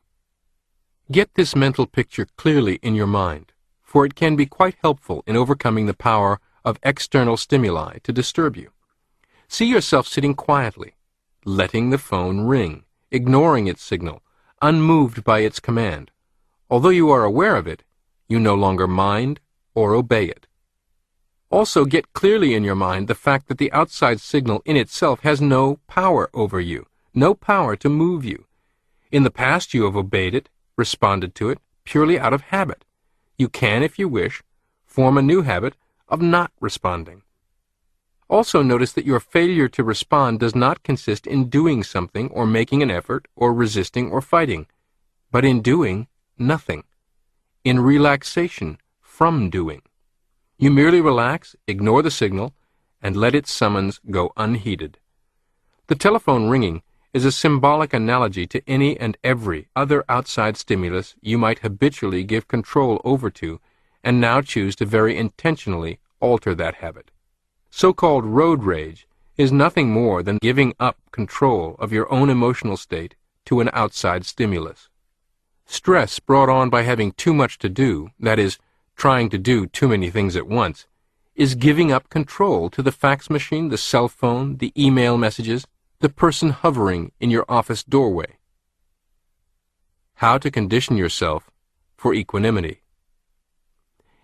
Get this mental picture clearly in your mind, for it can be quite helpful in overcoming the power of external stimuli to disturb you. See yourself sitting quietly, letting the phone ring, ignoring its signal, unmoved by its command. Although you are aware of it, you no longer mind or obey it. Also, get clearly in your mind the fact that the outside signal in itself has no power over you, no power to move you. In the past, you have obeyed it, responded to it, purely out of habit. You can, if you wish, form a new habit of not responding. Also notice that your failure to respond does not consist in doing something or making an effort or resisting or fighting, but in doing nothing, in relaxation from doing. You merely relax, ignore the signal, and let its summons go unheeded. The telephone ringing is a symbolic analogy to any and every other outside stimulus you might habitually give control over to and now choose to very intentionally alter that habit. So-called road rage is nothing more than giving up control of your own emotional state to an outside stimulus. Stress brought on by having too much to do, that is, trying to do too many things at once, is giving up control to the fax machine, the cell phone, the email messages, the person hovering in your office doorway. How to condition yourself for equanimity.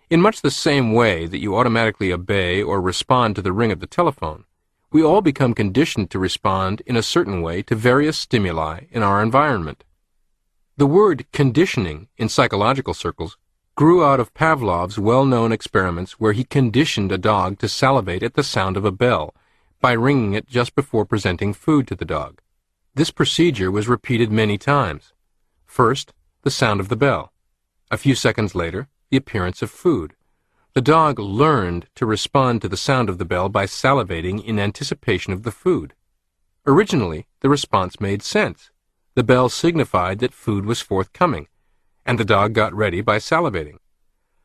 In much the same way that you automatically obey or respond to the ring of the telephone, we all become conditioned to respond in a certain way to various stimuli in our environment. The word conditioning in psychological circles grew out of Pavlov's well-known experiments where he conditioned a dog to salivate at the sound of a bell by ringing it just before presenting food to the dog. This procedure was repeated many times. First, the sound of the bell. A few seconds later, the appearance of food. The dog learned to respond to the sound of the bell by salivating in anticipation of the food. Originally, the response made sense. The bell signified that food was forthcoming, and the dog got ready by salivating.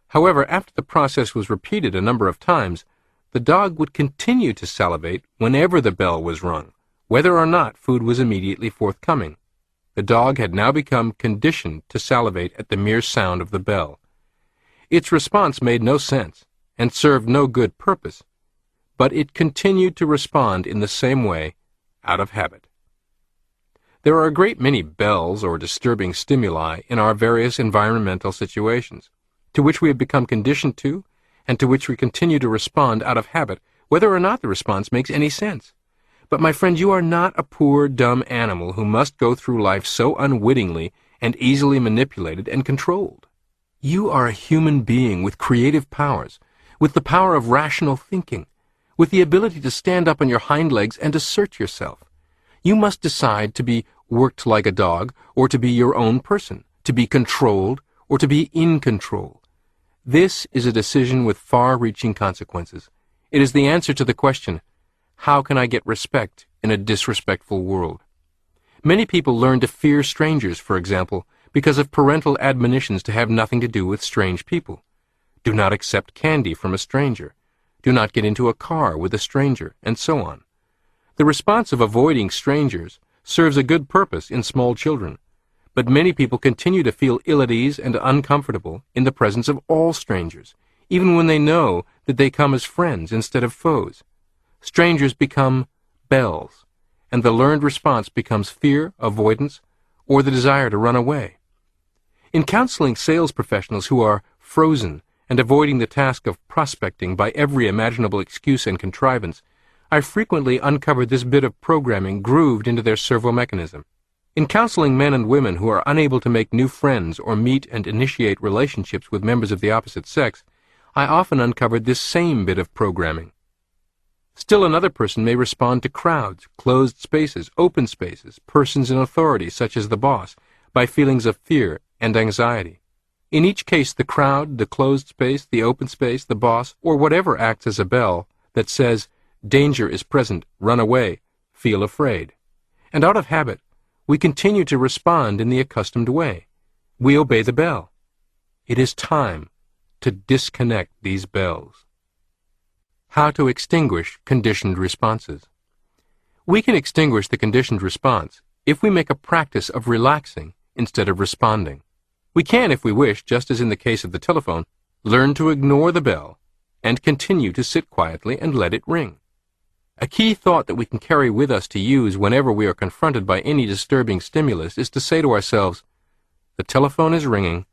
However, after the process was repeated a number of times, the dog would continue to salivate whenever the bell was rung, whether or not food was immediately forthcoming. The dog had now become conditioned to salivate at the mere sound of the bell. Its response made no sense and served no good purpose, but it continued to respond in the same way out of habit. There are a great many bells or disturbing stimuli in our various environmental situations, to which we have become conditioned to, and to which we continue to respond out of habit, whether or not the response makes any sense. But, my friend, you are not a poor, dumb animal who must go through life so unwittingly and easily manipulated and controlled. You are a human being with creative powers, with the power of rational thinking, with the ability to stand up on your hind legs and assert yourself. You must decide to be worked like a dog, or to be your own person, to be controlled, or to be in control. This is a decision with far-reaching consequences. It is the answer to the question, how can I get respect in a disrespectful world? Many people learn to fear strangers, for example, because of parental admonitions to have nothing to do with strange people. Do not accept candy from a stranger. Do not get into a car with a stranger, and so on. The response of avoiding strangers serves a good purpose in small children, but many people continue to feel ill at ease and uncomfortable in the presence of all strangers, even when they know that they come as friends instead of foes. Strangers become bells, and the learned response becomes fear, avoidance, or the desire to run away. In counseling sales professionals who are frozen and avoiding the task of prospecting by every imaginable excuse and contrivance, I frequently uncovered this bit of programming grooved into their servo mechanism. In counseling men and women who are unable to make new friends or meet and initiate relationships with members of the opposite sex, I often uncovered this same bit of programming. Still another person may respond to crowds, closed spaces, open spaces, persons in authority, such as the boss, by feelings of fear and anxiety. In each case, the crowd, the closed space, the open space, the boss, or whatever acts as a bell that says, danger is present, run away, feel afraid. And out of habit, we continue to respond in the accustomed way. We obey the bell. It is time to disconnect these bells. How to extinguish conditioned responses. We can extinguish the conditioned response if we make a practice of relaxing instead of responding. We can, if we wish, just as in the case of the telephone, learn to ignore the bell and continue to sit quietly and let it ring. A key thought that we can carry with us to use whenever we are confronted by any disturbing stimulus is to say to ourselves, the telephone is ringing,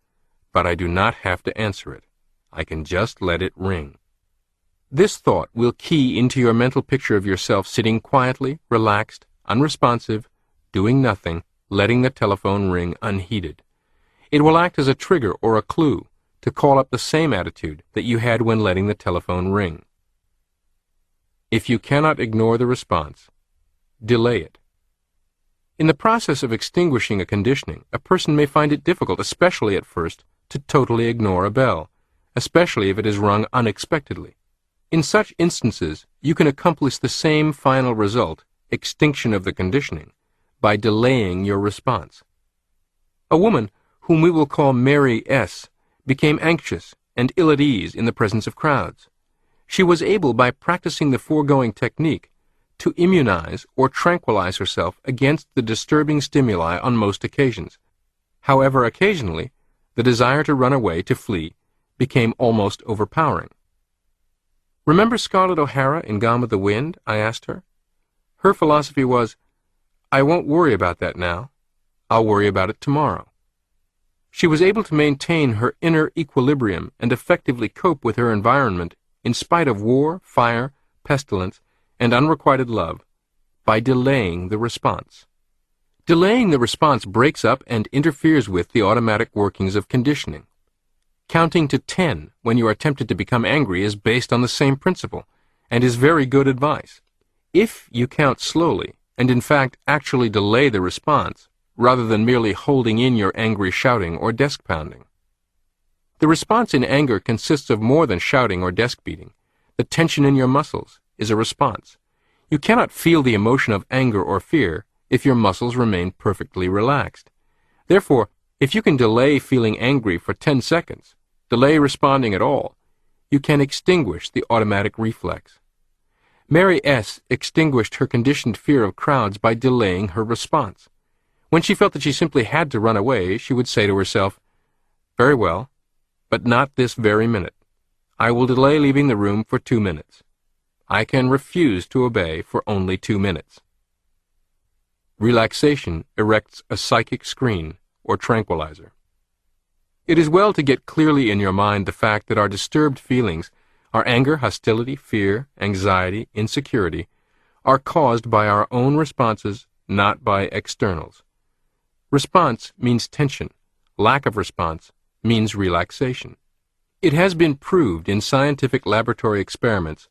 but I do not have to answer it. I can just let it ring. This thought will key into your mental picture of yourself sitting quietly, relaxed, unresponsive, doing nothing, letting the telephone ring unheeded. It will act as a trigger or a clue to call up the same attitude that you had when letting the telephone ring. If you cannot ignore the response, delay it. In the process of extinguishing a conditioning, a person may find it difficult, especially at first, to totally ignore a bell, especially if it is rung unexpectedly. In such instances, you can accomplish the same final result, extinction of the conditioning, by delaying your response. A woman, whom we will call Mary S., became anxious and ill at ease in the presence of crowds. She was able, by practicing the foregoing technique, to immunize or tranquilize herself against the disturbing stimuli on most occasions. However, occasionally, the desire to run away, to flee, became almost overpowering. Remember Scarlett O'Hara in Gone with the Wind? I asked her. Her philosophy was, I won't worry about that now. I'll worry about it tomorrow. She was able to maintain her inner equilibrium and effectively cope with her environment in spite of war, fire, pestilence, and unrequited love by delaying the response. Delaying the response breaks up and interferes with the automatic workings of conditioning. Counting to 10 when you are tempted to become angry is based on the same principle and is very good advice. If you count slowly and in fact actually delay the response, rather than merely holding in your angry shouting or desk pounding. The response in anger consists of more than shouting or desk beating. The tension in your muscles is a response. You cannot feel the emotion of anger or fear if your muscles remain perfectly relaxed. Therefore, if you can delay feeling angry for 10 seconds, delay responding at all, you can extinguish the automatic reflex. Mary S. extinguished her conditioned fear of crowds by delaying her response. When she felt that she simply had to run away, she would say to herself, "Very well, but not this very minute. I will delay leaving the room for 2 minutes. I can refuse to obey for only 2 minutes." Relaxation erects a psychic screen or tranquilizer. It is well to get clearly in your mind the fact that our disturbed feelings, our anger, hostility, fear, anxiety, insecurity, are caused by our own responses, not by externals. Response means tension. Lack of response means relaxation. It has been proved in scientific laboratory experiments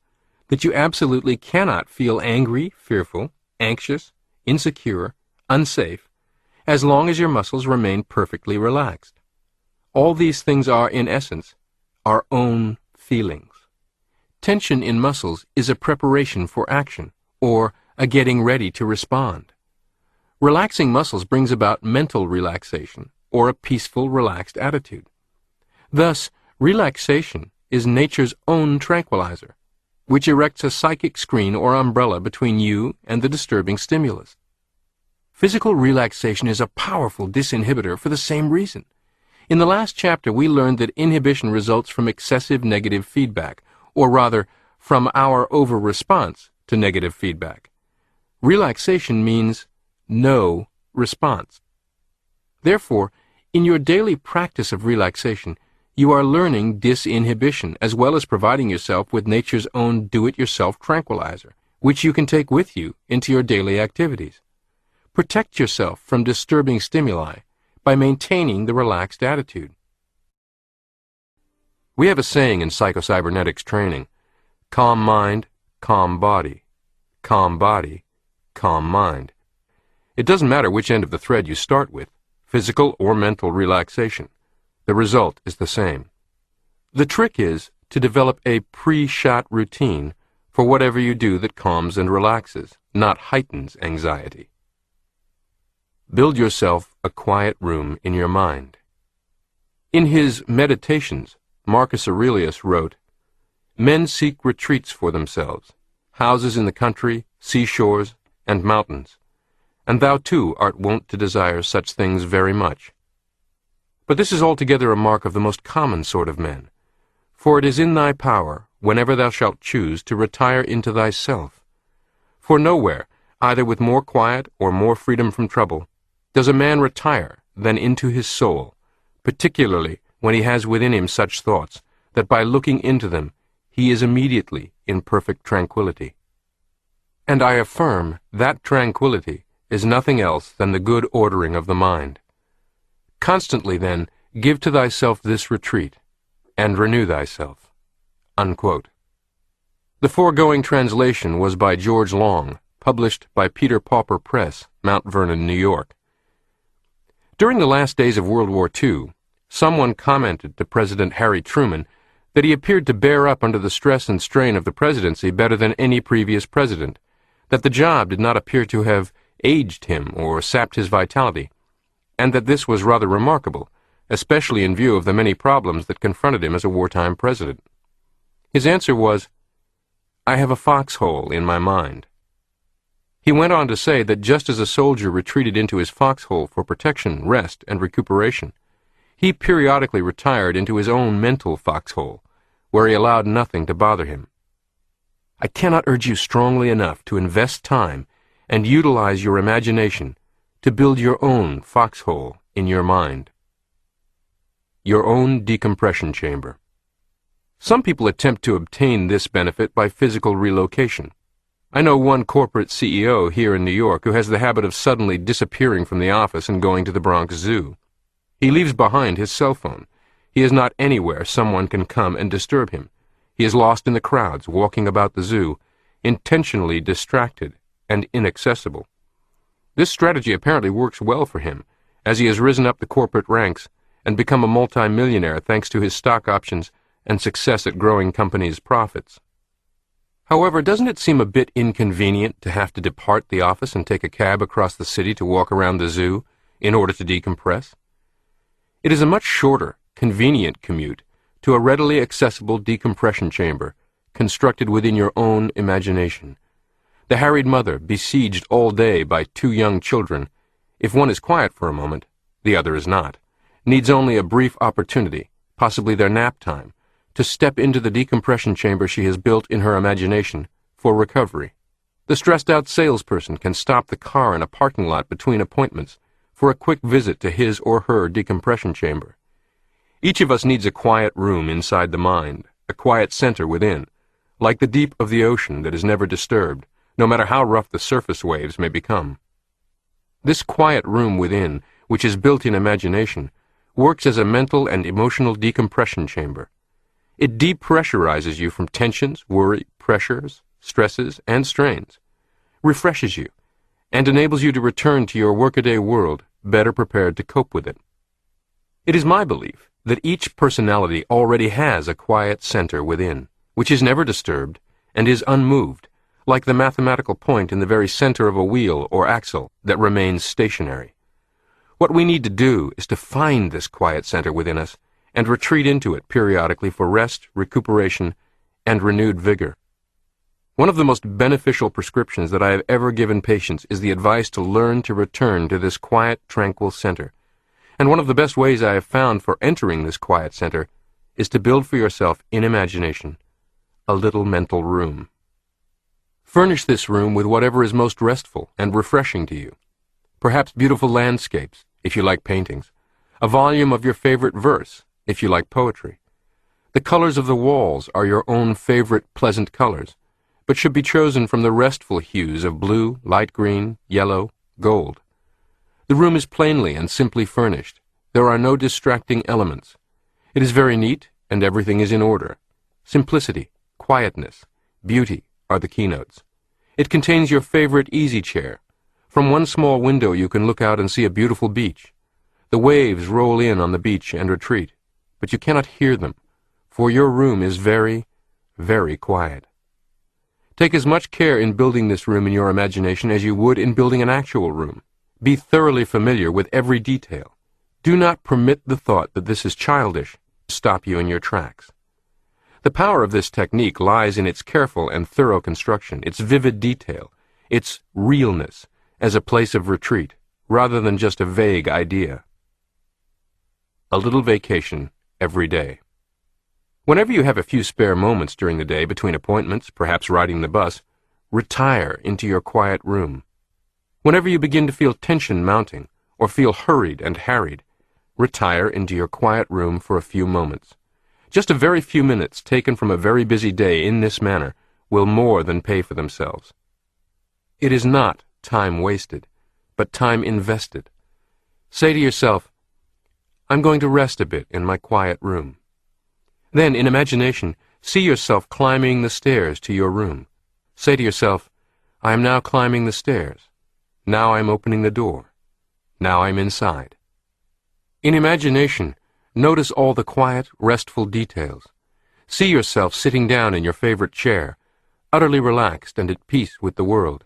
that you absolutely cannot feel angry, fearful, anxious, insecure, unsafe, as long as your muscles remain perfectly relaxed. All these things are, in essence, our own feelings. Tension in muscles is a preparation for action, or a getting ready to respond. Relaxing muscles brings about mental relaxation, or a peaceful, relaxed attitude. Thus, relaxation is nature's own tranquilizer, which erects a psychic screen or umbrella between you and the disturbing stimulus. Physical relaxation is a powerful disinhibitor for the same reason. In the last chapter, we learned that inhibition results from excessive negative feedback, or rather, from our over-response to negative feedback. Relaxation means no response. Therefore, in your daily practice of relaxation, you are learning disinhibition as well as providing yourself with nature's own do-it-yourself tranquilizer, which you can take with you into your daily activities. Protect yourself from disturbing stimuli by maintaining the relaxed attitude. We have a saying in psychocybernetics training: calm mind, calm body. Calm body, calm mind. It doesn't matter which end of the thread you start with, physical or mental relaxation. The result is the same. The trick is to develop a pre-shot routine for whatever you do that calms and relaxes, not heightens anxiety. Build yourself a quiet room in your mind. In his Meditations, Marcus Aurelius wrote, "Men seek retreats for themselves, houses in the country, seashores, and mountains, and thou too art wont to desire such things very much. But this is altogether a mark of the most common sort of men, for it is in thy power, whenever thou shalt choose, to retire into thyself. For nowhere, either with more quiet or more freedom from trouble, does a man retire than into his soul, particularly when he has within him such thoughts, that by looking into them he is immediately in perfect tranquillity. And I affirm that tranquillity is nothing else than the good ordering of the mind. Constantly, then, give to thyself this retreat, and renew thyself." Unquote. The foregoing translation was by George Long, published by Peter Pauper Press, Mount Vernon, New York. During the last days of World War II, someone commented to President Harry Truman that he appeared to bear up under the stress and strain of the presidency better than any previous president, that the job did not appear to have aged him or sapped his vitality, and that this was rather remarkable, especially in view of the many problems that confronted him as a wartime president. His answer was, "I have a foxhole in my mind." He went on to say that just as a soldier retreated into his foxhole for protection, rest, and recuperation, he periodically retired into his own mental foxhole, where he allowed nothing to bother him. I cannot urge you strongly enough to invest time and utilize your imagination to build your own foxhole in your mind. Your own decompression chamber. Some people attempt to obtain this benefit by physical relocation. I know one corporate CEO here in New York who has the habit of suddenly disappearing from the office and going to the Bronx Zoo. He leaves behind his cell phone. He is not anywhere someone can come and disturb him. He is lost in the crowds walking about the zoo, intentionally distracted and inaccessible. This strategy apparently works well for him, as he has risen up the corporate ranks and become a multimillionaire thanks to his stock options and success at growing companies' profits. However, doesn't it seem a bit inconvenient to have to depart the office and take a cab across the city to walk around the zoo in order to decompress? It is a much shorter, convenient commute to a readily accessible decompression chamber constructed within your own imagination. The harried mother, besieged all day by two young children, if one is quiet for a moment, the other is not, needs only a brief opportunity, possibly their nap time, to step into the decompression chamber she has built in her imagination for recovery. The stressed-out salesperson can stop the car in a parking lot between appointments for a quick visit to his or her decompression chamber. Each of us needs a quiet room inside the mind, a quiet center within, like the deep of the ocean that is never disturbed, no matter how rough the surface waves may become. This quiet room within, which is built in imagination, works as a mental and emotional decompression chamber. It depressurizes you from tensions, worry, pressures, stresses, and strains, refreshes you, and enables you to return to your workaday world better prepared to cope with it. It is my belief that each personality already has a quiet center within, which is never disturbed and is unmoved, like the mathematical point in the very center of a wheel or axle that remains stationary. What we need to do is to find this quiet center within us and retreat into it periodically for rest, recuperation, and renewed vigor. One of the most beneficial prescriptions that I have ever given patients is the advice to learn to return to this quiet, tranquil center. And one of the best ways I have found for entering this quiet center is to build for yourself in imagination a little mental room. Furnish this room with whatever is most restful and refreshing to you. Perhaps beautiful landscapes, if you like paintings, a volume of your favorite verse, if you like poetry. The colors of the walls are your own favorite pleasant colors, but should be chosen from the restful hues of blue, light green, yellow, gold. The room is plainly and simply furnished. There are no distracting elements. It is very neat, and everything is in order. Simplicity, quietness, beauty are the keynotes. It contains your favorite easy chair. From one small window you can look out and see a beautiful beach. The waves roll in on the beach and retreat, but you cannot hear them, for your room is very, very quiet. Take as much care in building this room in your imagination as you would in building an actual room. Be thoroughly familiar with every detail. Do not permit the thought that this is childish to stop you in your tracks. The power of this technique lies in its careful and thorough construction, its vivid detail, its realness as a place of retreat, rather than just a vague idea. A little vacation every day. Whenever you have a few spare moments during the day between appointments, perhaps riding the bus, retire into your quiet room. Whenever you begin to feel tension mounting or feel hurried and harried, retire into your quiet room for a few moments. Just a very few minutes taken from a very busy day in this manner will more than pay for themselves. It is not time wasted, but time invested. Say to yourself, I'm going to rest a bit in my quiet room. Then, in imagination, see yourself climbing the stairs to your room. Say to yourself, I am now climbing the stairs. Now I'm opening the door. Now I'm inside. In imagination, notice all the quiet, restful details. See yourself sitting down in your favorite chair, utterly relaxed and at peace with the world.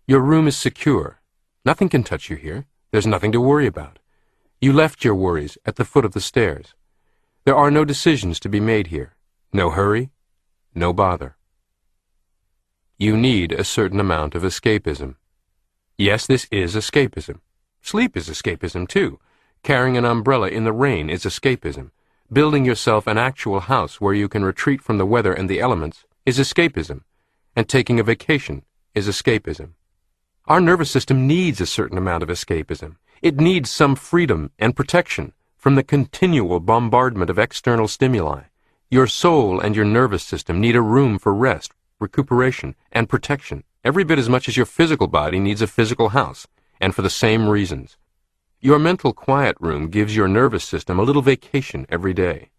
Your room is secure. Nothing can touch you here. There's nothing to worry about. You left your worries at the foot of the stairs. There are no decisions to be made here. No hurry, no bother. You need a certain amount of escapism. Yes, this is escapism. Sleep is escapism, too. Carrying an umbrella in the rain is escapism. Building yourself an actual house where you can retreat from the weather and the elements is escapism. And taking a vacation is escapism. Our nervous system needs a certain amount of escapism. It needs some freedom and protection from the continual bombardment of external stimuli. Your soul and your nervous system need a room for rest, recuperation, and protection, every bit as much as your physical body needs a physical house, and for the same reasons. Your mental quiet room gives your nervous system a little vacation every day.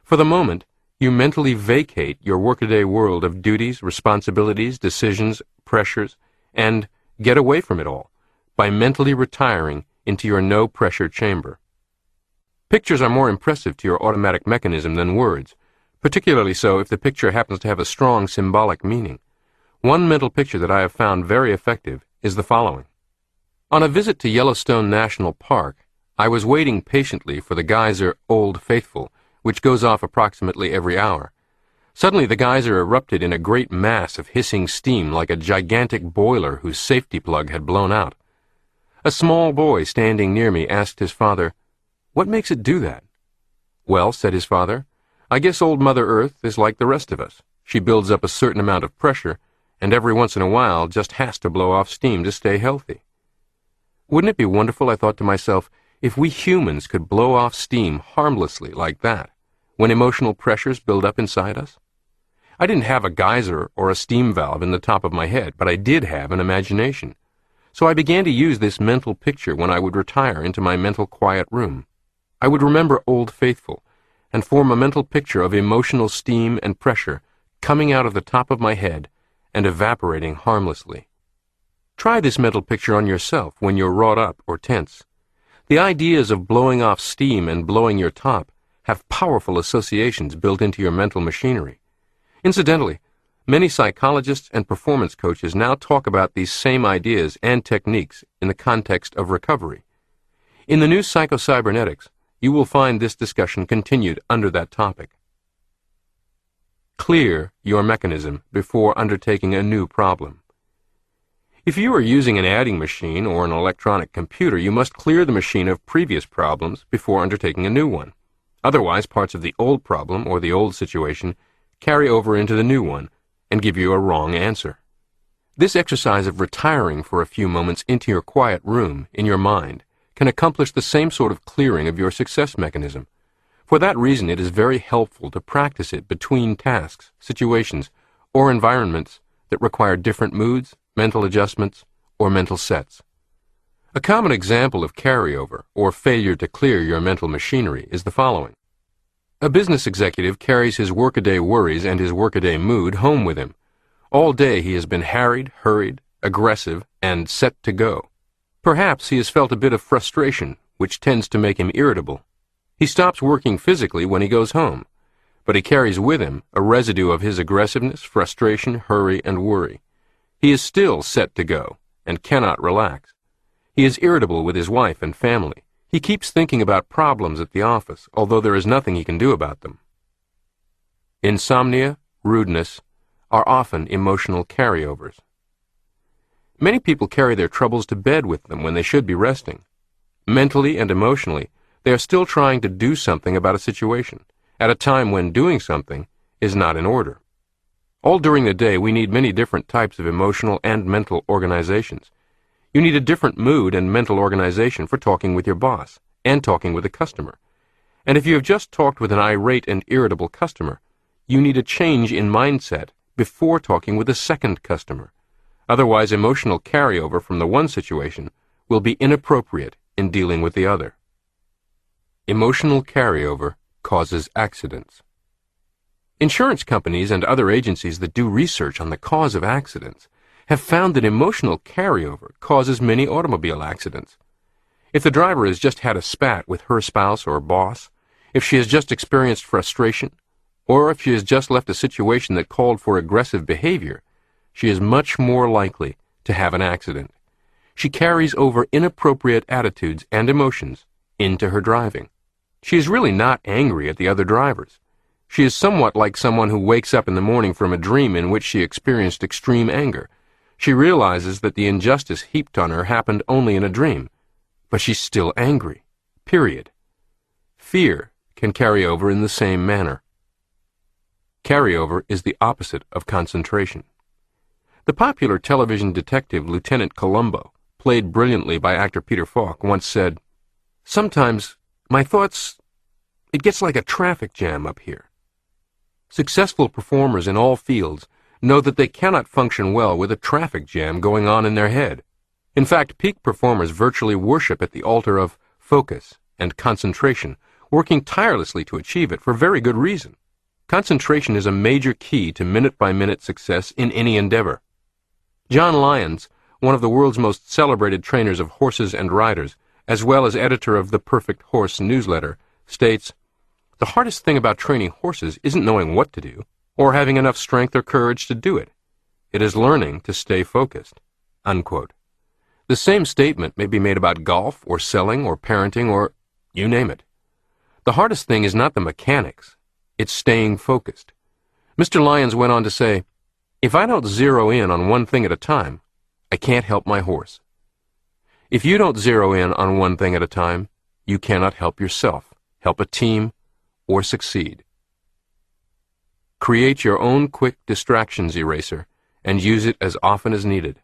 For the moment, you mentally vacate your workaday world of duties, responsibilities, decisions, pressures, and get away from it all by mentally retiring into your no-pressure chamber. Pictures are more impressive to your automatic mechanism than words. particularly so if the picture happens to have a strong symbolic meaning. One mental picture that I have found very effective is the following. On a visit to Yellowstone National Park, I was waiting patiently for the geyser Old Faithful, which goes off approximately every hour. Suddenly the geyser erupted in a great mass of hissing steam like a gigantic boiler whose safety plug had blown out. A small boy standing near me asked his father, "What makes it do that?" "Well," said his father, "I guess old Mother Earth is like the rest of us. She builds up a certain amount of pressure, and every once in a while just has to blow off steam to stay healthy." Wouldn't it be wonderful, I thought to myself, if we humans could blow off steam harmlessly like that, when emotional pressures build up inside us? I didn't have a geyser or a steam valve in the top of my head, but I did have an imagination. So I began to use this mental picture when I would retire into my mental quiet room. I would remember Old Faithful and form a mental picture of emotional steam and pressure coming out of the top of my head and evaporating harmlessly. Try this mental picture on yourself when you're wrought up or tense. The ideas of blowing off steam and blowing your top have powerful associations built into your mental machinery. Incidentally, many psychologists and performance coaches now talk about these same ideas and techniques in the context of recovery. In the new Psychocybernetics, you will find this discussion continued under that topic. Clear your mechanism before undertaking a new problem. If you are using an adding machine or an electronic computer, you must clear the machine of previous problems before undertaking a new one. Otherwise, parts of the old problem or the old situation carry over into the new one and give you a wrong answer. This exercise of retiring for a few moments into your quiet room in your mind can accomplish the same sort of clearing of your success mechanism. For that reason, it is very helpful to practice it between tasks, situations, or environments that require different moods, mental adjustments, or mental sets. A common example of carryover or failure to clear your mental machinery is the following. A business executive carries his workaday worries and his workaday mood home with him. All day he has been harried, hurried, aggressive, and set to go. Perhaps he has felt a bit of frustration, which tends to make him irritable. He stops working physically when he goes home, but he carries with him a residue of his aggressiveness, frustration, hurry, and worry. He is still set to go and cannot relax. He is irritable with his wife and family. He keeps thinking about problems at the office, although there is nothing he can do about them. Insomnia, rudeness, are often emotional carryovers. Many people carry their troubles to bed with them when they should be resting. Mentally and emotionally, they are still trying to do something about a situation, at a time when doing something is not in order. All during the day, we need many different types of emotional and mental organizations. You need a different mood and mental organization for talking with your boss and talking with a customer. And if you have just talked with an irate and irritable customer, you need a change in mindset before talking with a second customer. Otherwise, emotional carryover from the one situation will be inappropriate in dealing with the other. Emotional carryover causes accidents. Insurance companies and other agencies that do research on the cause of accidents have found that emotional carryover causes many automobile accidents. If the driver has just had a spat with her spouse or boss, if she has just experienced frustration, or if she has just left a situation that called for aggressive behavior, she is much more likely to have an accident. She carries over inappropriate attitudes and emotions into her driving. She is really not angry at the other drivers. She is somewhat like someone who wakes up in the morning from a dream in which she experienced extreme anger. She realizes that the injustice heaped on her happened only in a dream, but she's still angry, period. Fear can carry over in the same manner. Carryover is the opposite of concentration. The popular television detective Lieutenant Columbo, played brilliantly by actor Peter Falk, once said, "Sometimes my thoughts, it gets like a traffic jam up here." Successful performers in all fields know that they cannot function well with a traffic jam going on in their head. In fact, peak performers virtually worship at the altar of focus and concentration, working tirelessly to achieve it for very good reason. Concentration is a major key to minute-by-minute success in any endeavor. John Lyons, one of the world's most celebrated trainers of horses and riders, as well as editor of the Perfect Horse newsletter, states, The hardest thing about training horses isn't knowing what to do, or having enough strength or courage to do it. It is learning to stay focused." Unquote. The same statement may be made about golf, or selling, or parenting, or you name it. The hardest thing is not the mechanics. It's staying focused. Mr. Lyons went on to say, "If I don't zero in on one thing at a time, I can't help my horse." If you don't zero in on one thing at a time, you cannot help yourself, help a team, or succeed. Create your own quick distractions eraser and use it as often as needed.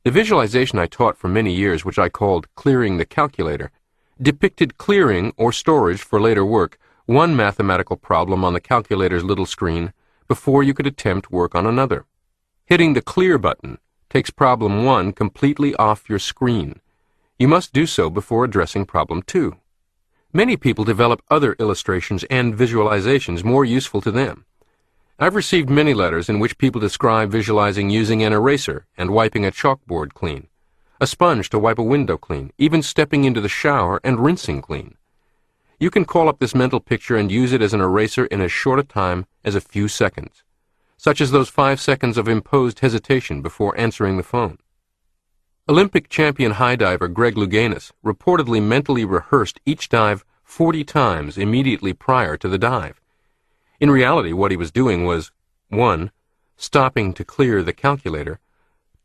The visualization I taught for many years, which I called clearing the calculator, depicted clearing or storage for later work one mathematical problem on the calculator's little screen before you could attempt work on another. Hitting the clear button takes problem 1 completely off your screen. You must do so before addressing problem 2. Many people develop other illustrations and visualizations more useful to them. I've received many letters in which people describe visualizing using an eraser and wiping a chalkboard clean, a sponge to wipe a window clean, even stepping into the shower and rinsing clean. You can call up this mental picture and use it as an eraser in as short a time as a few seconds, such as those 5 seconds of imposed hesitation before answering the phone. Olympic champion high diver Greg Louganis reportedly mentally rehearsed each dive 40 times immediately prior to the dive. In reality, what he was doing was 1. Stopping to clear the calculator,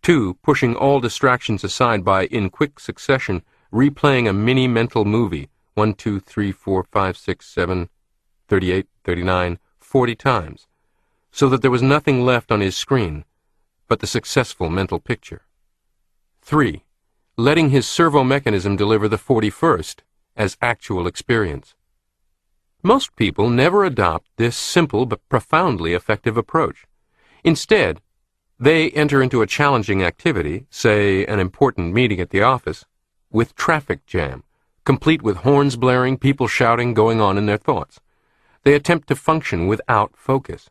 2. Pushing all distractions aside by, in quick succession, replaying a mini mental movie 1, 2, 3, 4, 5, 6, 7, 38, 39, 40 times, so that there was nothing left on his screen but the successful mental picture. 3. Letting his servo mechanism deliver the 41st as actual experience. Most people never adopt this simple but profoundly effective approach. Instead, they enter into a challenging activity, say an important meeting at the office, with traffic jam, complete with horns blaring, people shouting, going on in their thoughts. They attempt to function without focus.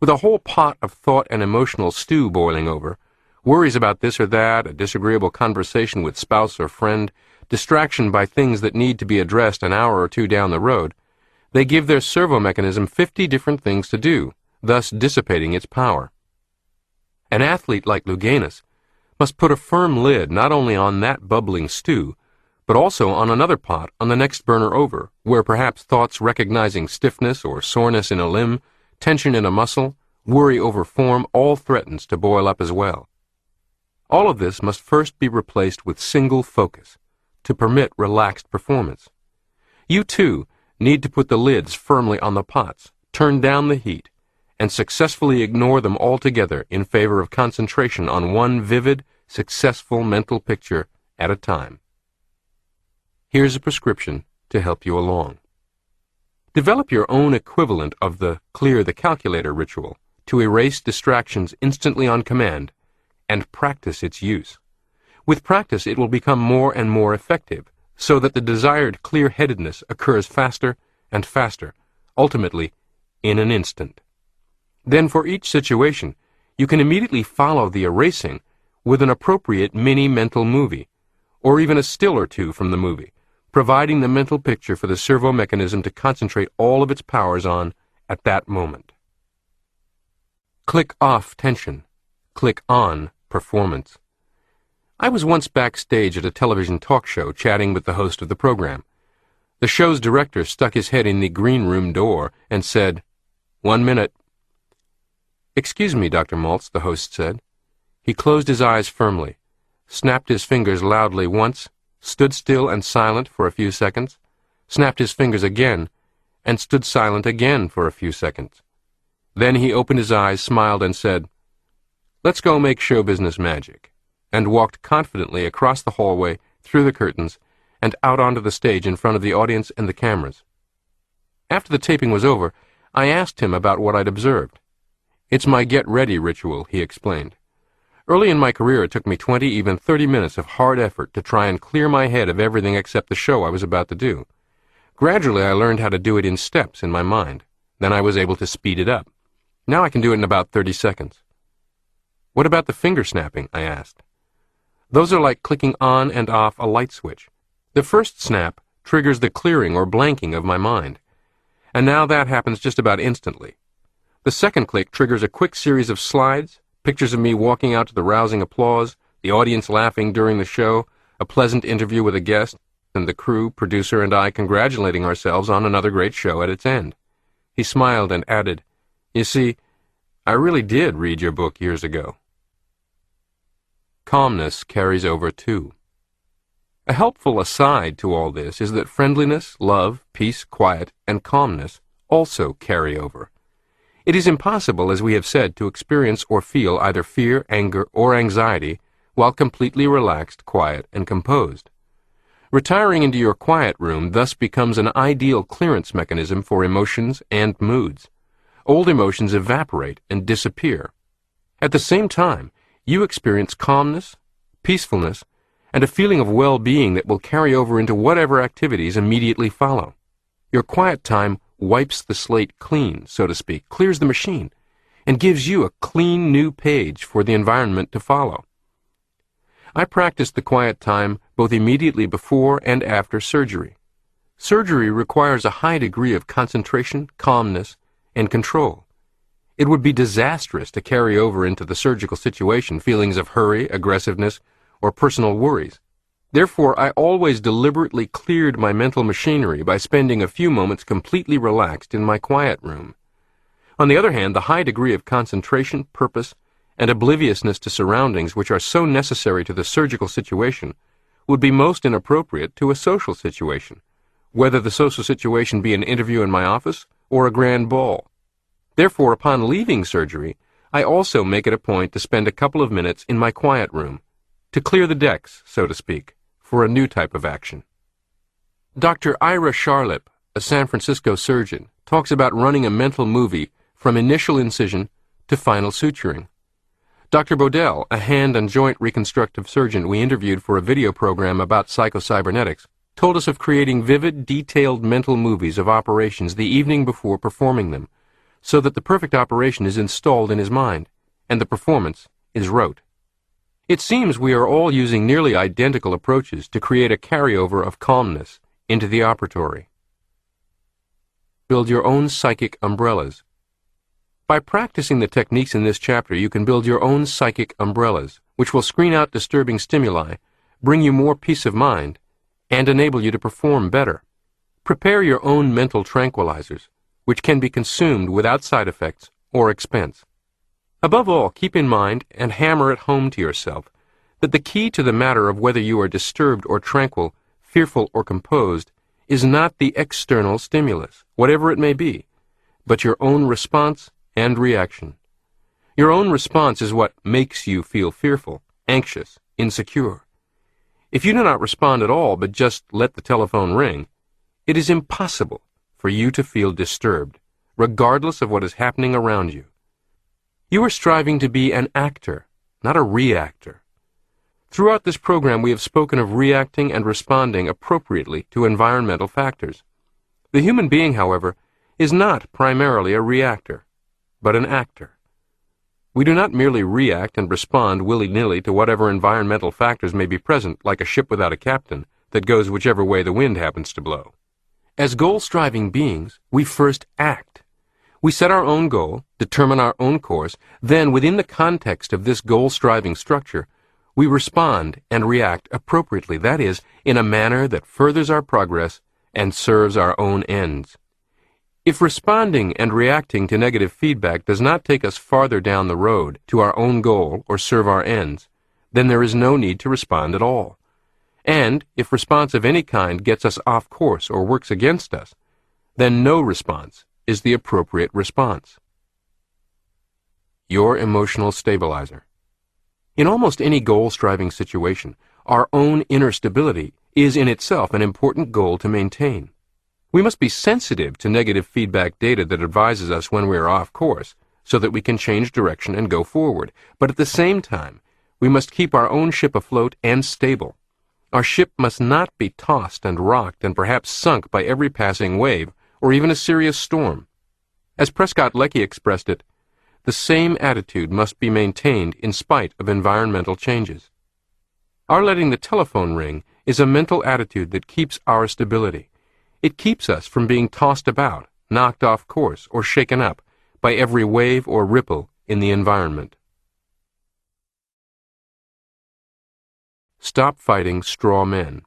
With a whole pot of thought and emotional stew boiling over, worries about this or that, a disagreeable conversation with spouse or friend, distraction by things that need to be addressed an hour or two down the road, they give their servo mechanism 50 different things to do, thus dissipating its power. An athlete like Louganis must put a firm lid not only on that bubbling stew, but also on another pot on the next burner over, where perhaps thoughts recognizing stiffness or soreness in a limb, tension in a muscle, worry over form, all threatens to boil up as well. All of this must first be replaced with single focus to permit relaxed performance. You, too, need to put the lids firmly on the pots, turn down the heat, and successfully ignore them altogether in favor of concentration on one vivid, successful mental picture at a time. Here's a prescription to help you along. Develop your own equivalent of the clear the calculator ritual to erase distractions instantly on command and practice its use. With practice, it will become more and more effective, so that the desired clear-headedness occurs faster and faster, ultimately in an instant. Then for each situation, you can immediately follow the erasing with an appropriate mini-mental movie, or even a still or two from the movie, providing the mental picture for the servo mechanism to concentrate all of its powers on at that moment. Click off tension. Click on performance. I was once backstage at a television talk show chatting with the host of the program. The show's director stuck his head in the green room door and said, "1 minute." "Excuse me, Dr. Maltz," the host said. He closed his eyes firmly, snapped his fingers loudly once, stood still and silent for a few seconds, snapped his fingers again, and stood silent again for a few seconds. Then he opened his eyes, smiled, and said, "Let's go make show business magic," and walked confidently across the hallway, through the curtains, and out onto the stage in front of the audience and the cameras. After the taping was over, I asked him about what I'd observed. "It's my get-ready ritual," he explained. "Early in my career, it took me 20, even 30 minutes of hard effort to try and clear my head of everything except the show I was about to do. Gradually, I learned how to do it in steps in my mind. Then I was able to speed it up. Now I can do it in about 30 seconds. "What about the finger snapping?" I asked. "Those are like clicking on and off a light switch. The first snap triggers the clearing or blanking of my mind. and now that happens just about instantly. The second click triggers a quick series of slides, pictures of me walking out to the rousing applause, the audience laughing during the show, a pleasant interview with a guest, and the crew, producer, and I congratulating ourselves on another great show at its end. He smiled and added, "You see, I really did read your book years ago." Calmness carries over too. A helpful aside to all this is that friendliness, love, peace, quiet, and calmness also carry over. It is impossible, as we have said, to experience or feel either fear, anger, or anxiety while completely relaxed, quiet, and composed. Retiring into your quiet room thus becomes an ideal clearance mechanism for emotions and moods. Old emotions evaporate and disappear. At the same time, you experience calmness, peacefulness, and a feeling of well-being that will carry over into whatever activities immediately follow. Your quiet time wipes the slate clean, so to speak, clears the machine, and gives you a clean new page for the environment to follow. I practiced the quiet time both immediately before and after surgery. Surgery requires a high degree of concentration, calmness, and control. It would be disastrous to carry over into the surgical situation feelings of hurry, aggressiveness, or personal worries. Therefore, I always deliberately cleared my mental machinery by spending a few moments completely relaxed in my quiet room. On the other hand, the high degree of concentration, purpose, and obliviousness to surroundings which are so necessary to the surgical situation would be most inappropriate to a social situation, whether the social situation be an interview in my office or a grand ball. Therefore, upon leaving surgery, I also make it a point to spend a couple of minutes in my quiet room, to clear the decks, so to speak, for a new type of action. Dr. Ira Charlip, a San Francisco surgeon, talks about running a mental movie from initial incision to final suturing. Dr. Bodell, a hand and joint reconstructive surgeon we interviewed for a video program about psychocybernetics, told us of creating vivid, detailed mental movies of operations the evening before performing them, so that the perfect operation is installed in his mind, and the performance is rote. It seems we are all using nearly identical approaches to create a carryover of calmness into the operatory. Build your own psychic umbrellas. By practicing the techniques in this chapter, you can build your own psychic umbrellas, which will screen out disturbing stimuli, bring you more peace of mind, and enable you to perform better. Prepare your own mental tranquilizers, which can be consumed without side effects or expense. Above all, keep in mind and hammer it home to yourself that the key to the matter of whether you are disturbed or tranquil, fearful or composed, is not the external stimulus, whatever it may be, but your own response and reaction. Your own response is what makes you feel fearful, anxious, insecure. If you do not respond at all but just let the telephone ring, it is impossible for you to feel disturbed, regardless of what is happening around you. You are striving to be an actor, not a reactor. Throughout this program, we have spoken of reacting and responding appropriately to environmental factors. The human being, however, is not primarily a reactor, but an actor. We do not merely react and respond willy-nilly to whatever environmental factors may be present, like a ship without a captain that goes whichever way the wind happens to blow. As goal-striving beings, we first act. We set our own goal, determine our own course, then within the context of this goal-striving structure, we respond and react appropriately, that is, in a manner that furthers our progress and serves our own ends. If responding and reacting to negative feedback does not take us farther down the road to our own goal or serve our ends, then there is no need to respond at all. And if response of any kind gets us off course or works against us, then no response is the appropriate response. Your emotional stabilizer. In almost any goal-striving situation, our own inner stability is in itself an important goal to maintain. We must be sensitive to negative feedback data that advises us when we are off course, so that we can change direction and go forward. But at the same time, we must keep our own ship afloat and stable. Our ship must not be tossed and rocked and perhaps sunk by every passing wave or even a serious storm. As Prescott Leckie expressed it, the same attitude must be maintained in spite of environmental changes. Our letting the telephone ring is a mental attitude that keeps our stability. It keeps us from being tossed about, knocked off course, or shaken up by every wave or ripple in the environment. Stop fighting straw men.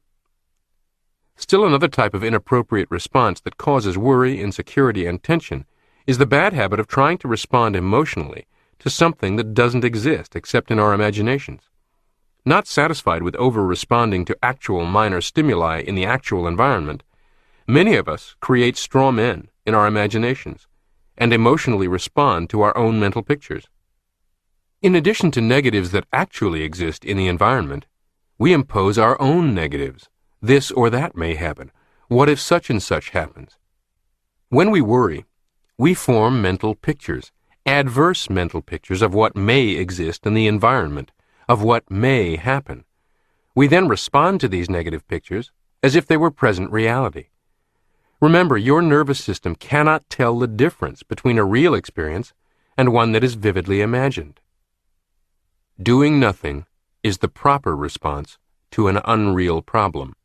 Still another type of inappropriate response that causes worry, insecurity, and tension is the bad habit of trying to respond emotionally to something that doesn't exist except in our imaginations. Not satisfied with over-responding to actual minor stimuli in the actual environment, many of us create straw men in our imaginations and emotionally respond to our own mental pictures. In addition to negatives that actually exist in the environment, we impose our own negatives. This or that may happen. What if such and such happens? When we worry, we form mental pictures, adverse mental pictures of what may exist in the environment, of what may happen. We then respond to these negative pictures as if they were present reality. Remember, your nervous system cannot tell the difference between a real experience and one that is vividly imagined. Doing nothing is the proper response to an unreal problem.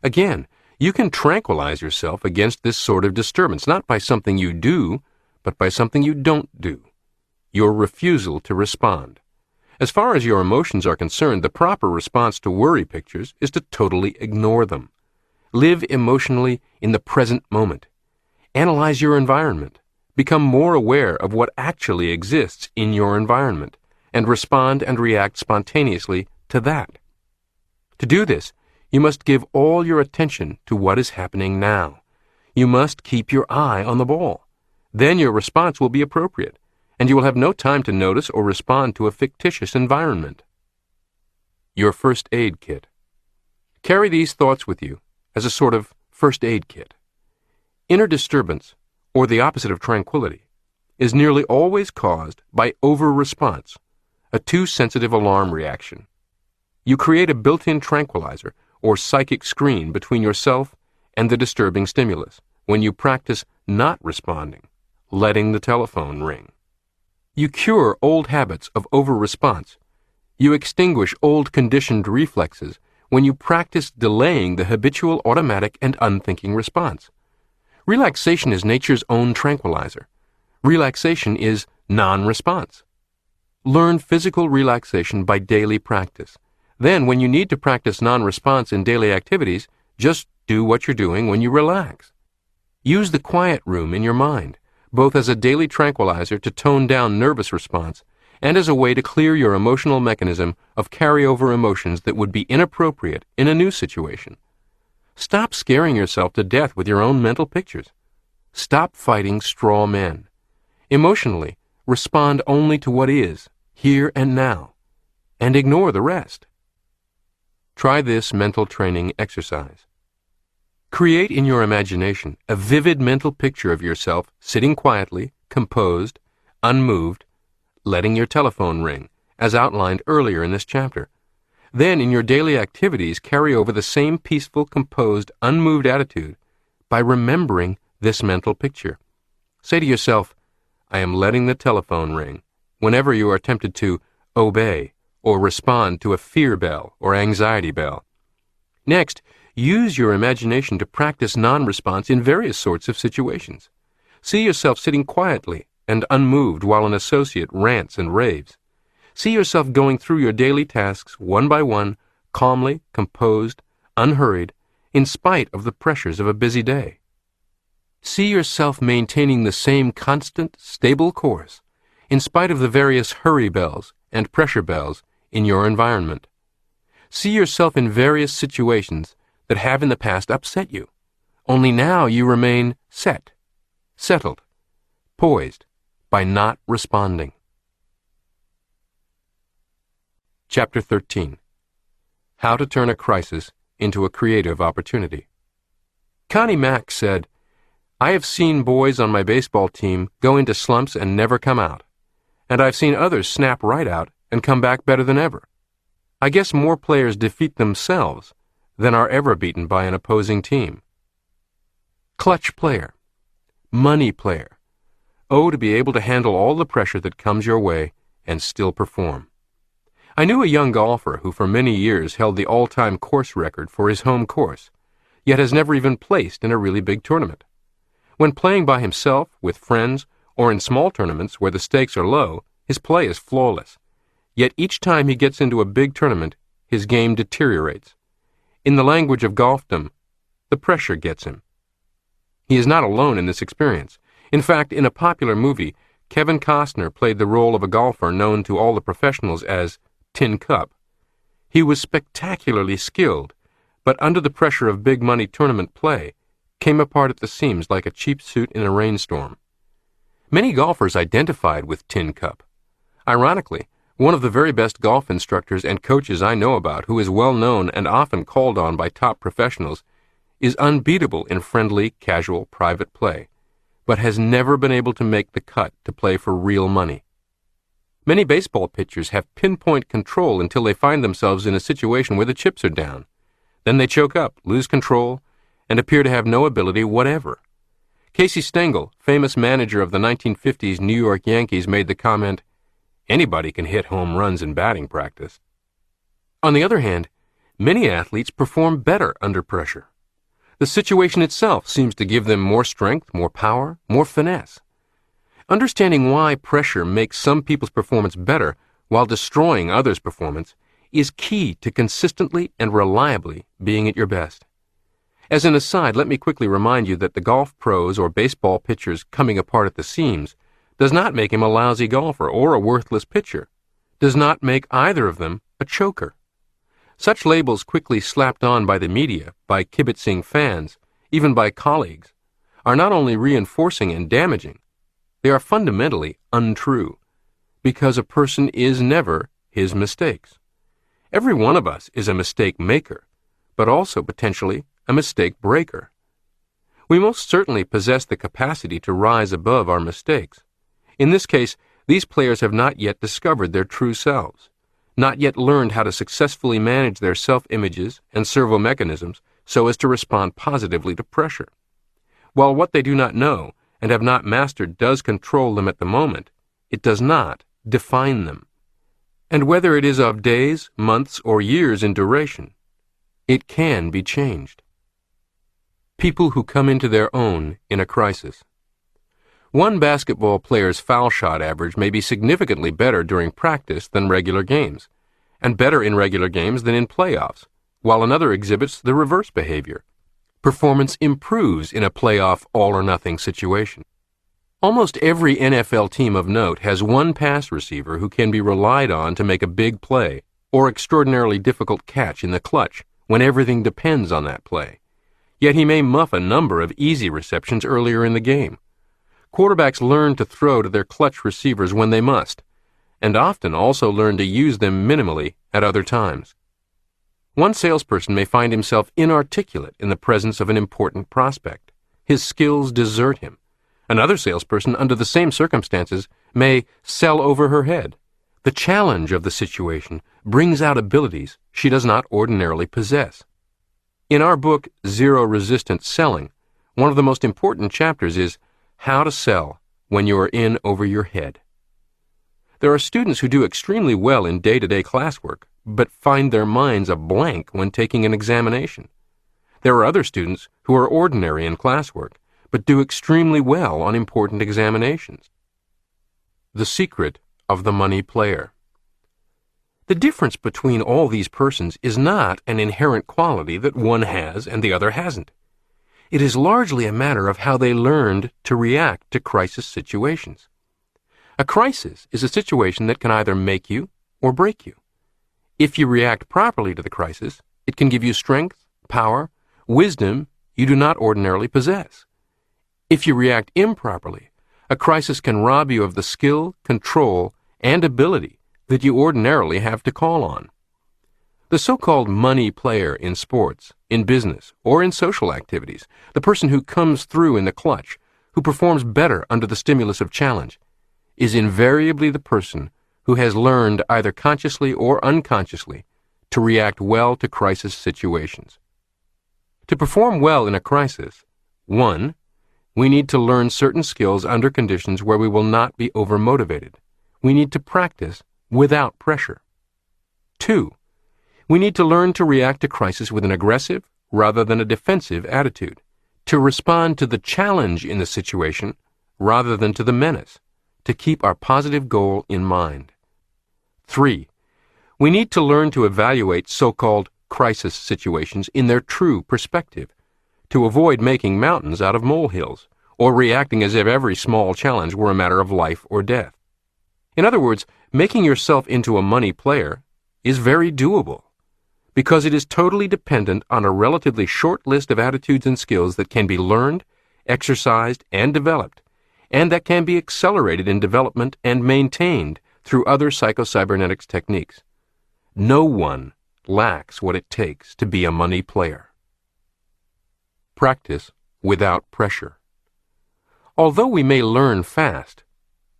Again, you can tranquilize yourself against this sort of disturbance, not by something you do, but by something you don't do. Your refusal to respond. As far as your emotions are concerned, the proper response to worry pictures is to totally ignore them. Live emotionally in the present moment. Analyze your environment. Become more aware of what actually exists in your environment, and respond and react spontaneously to that. To do this, you must give all your attention to what is happening now. You must keep your eye on the ball. Then your response will be appropriate, and you will have no time to notice or respond to a fictitious environment. Your first aid kit. Carry these thoughts with you as a sort of first aid kit. Inner disturbance, or the opposite of tranquility, is nearly always caused by over-response, a too sensitive alarm reaction. You create a built-in tranquilizer or psychic screen between yourself and the disturbing stimulus when you practice not responding, letting the telephone ring. You cure old habits of over-response. You extinguish old conditioned reflexes when you practice delaying the habitual automatic and unthinking response. Relaxation is nature's own tranquilizer. Relaxation is non-response. Learn physical relaxation by daily practice. Then, when you need to practice non-response in daily activities, just do what you're doing when you relax. Use the quiet room in your mind, both as a daily tranquilizer to tone down nervous response and as a way to clear your emotional mechanism of carryover emotions that would be inappropriate in a new situation. Stop scaring yourself to death with your own mental pictures. Stop fighting straw men. Emotionally, respond only to what is, here and now, and ignore the rest. Try this mental training exercise. Create in your imagination a vivid mental picture of yourself sitting quietly, composed, unmoved, letting your telephone ring, as outlined earlier in this chapter. Then, in your daily activities, carry over the same peaceful, composed, unmoved attitude by remembering this mental picture. Say to yourself, "I am letting the telephone ring," whenever you are tempted to obey or respond to a fear bell or anxiety bell. Next, use your imagination to practice non-response in various sorts of situations. See yourself sitting quietly and unmoved while an associate rants and raves. See yourself going through your daily tasks one by one, calmly, composed, unhurried, in spite of the pressures of a busy day. See yourself maintaining the same constant, stable course, in spite of the various hurry bells and pressure bells in your environment. See yourself in various situations that have in the past upset you, only now you remain settled, poised, by not responding. Chapter 13. How to Turn a Crisis into a Creative Opportunity. Connie Mack said, "I have seen boys on my baseball team go into slumps and never come out, and I've seen others snap right out and come back better than ever. I guess more players defeat themselves than are ever beaten by an opposing team." Clutch player. Money player. Oh, to be able to handle all the pressure that comes your way and still perform. I knew a young golfer who for many years held the all-time course record for his home course, yet has never even placed in a really big tournament. When playing by himself, with friends, or in small tournaments where the stakes are low, his play is flawless. Yet each time he gets into a big tournament, his game deteriorates. In the language of golfdom, the pressure gets him. He is not alone in this experience. In fact, in a popular movie, Kevin Costner played the role of a golfer known to all the professionals as Tin Cup. He was spectacularly skilled, but under the pressure of big money tournament play, came apart at the seams like a cheap suit in a rainstorm. Many golfers identified with Tin Cup. Ironically, one of the very best golf instructors and coaches I know about, who is well known and often called on by top professionals, is unbeatable in friendly, casual, private play, but has never been able to make the cut to play for real money. Many baseball pitchers have pinpoint control until they find themselves in a situation where the chips are down. Then they choke up, lose control, and appear to have no ability whatever. Casey Stengel, famous manager of the 1950s New York Yankees, made the comment, "Anybody can hit home runs in batting practice." On the other hand, many athletes perform better under pressure. The situation itself seems to give them more strength, more power, more finesse. Understanding why pressure makes some people's performance better while destroying others' performance is key to consistently and reliably being at your best. As an aside, let me quickly remind you that the golf pros or baseball pitchers coming apart at the seams does not make him a lousy golfer or a worthless pitcher, does not make either of them a choker. Such labels quickly slapped on by the media, by kibitzing fans, even by colleagues, are not only reinforcing and damaging, they are fundamentally untrue, because a person is never his mistakes. Every one of us is a mistake maker, but also potentially a mistake breaker. We most certainly possess the capacity to rise above our mistakes. In this case, these players have not yet discovered their true selves, not yet learned how to successfully manage their self-images and servo-mechanisms so as to respond positively to pressure. While what they do not know and have not mastered does control them at the moment, it does not define them. And whether it is of days, months, or years in duration, it can be changed. People who come into their own in a crisis. One basketball player's foul shot average may be significantly better during practice than regular games, and better in regular games than in playoffs, while another exhibits the reverse behavior. Performance improves in a playoff all-or-nothing situation. Almost every NFL team of note has one pass receiver who can be relied on to make a big play or extraordinarily difficult catch in the clutch when everything depends on that play. Yet he may muff a number of easy receptions earlier in the game. Quarterbacks learn to throw to their clutch receivers when they must, and often also learn to use them minimally at other times. One salesperson may find himself inarticulate in the presence of an important prospect. His skills desert him. Another salesperson, under the same circumstances, may sell over her head. The challenge of the situation brings out abilities she does not ordinarily possess. In our book, Zero Resistance Selling, one of the most important chapters is How to Sell When You Are In Over Your Head. There are students who do extremely well in day-to-day classwork, but find their minds a blank when taking an examination. There are other students who are ordinary in classwork, but do extremely well on important examinations. The secret of the money player. The difference between all these persons is not an inherent quality that one has and the other hasn't. It is largely a matter of how they learned to react to crisis situations. A crisis is a situation that can either make you or break you. If you react properly to the crisis, it can give you strength, power, wisdom you do not ordinarily possess. If you react improperly, a crisis can rob you of the skill, control, and ability that you ordinarily have to call on. The so-called money player in sports, in business, or in social activities, the person who comes through in the clutch, who performs better under the stimulus of challenge, is invariably the person who has learned either consciously or unconsciously to react well to crisis situations. To perform well in a crisis, 1. We need to learn certain skills under conditions where we will not be overmotivated. We need to practice without pressure. 2. We need to learn to react to crisis with an aggressive rather than a defensive attitude, to respond to the challenge in the situation rather than to the menace, to keep our positive goal in mind. 3. We need to learn to evaluate so-called crisis situations in their true perspective, to avoid making mountains out of molehills, or reacting as if every small challenge were a matter of life or death. In other words, making yourself into a money player is very doable, because it is totally dependent on a relatively short list of attitudes and skills that can be learned, exercised, and developed, and that can be accelerated in development and maintained through other psychocybernetics techniques. No one lacks what it takes to be a money player. Practice without pressure. Although we may learn fast,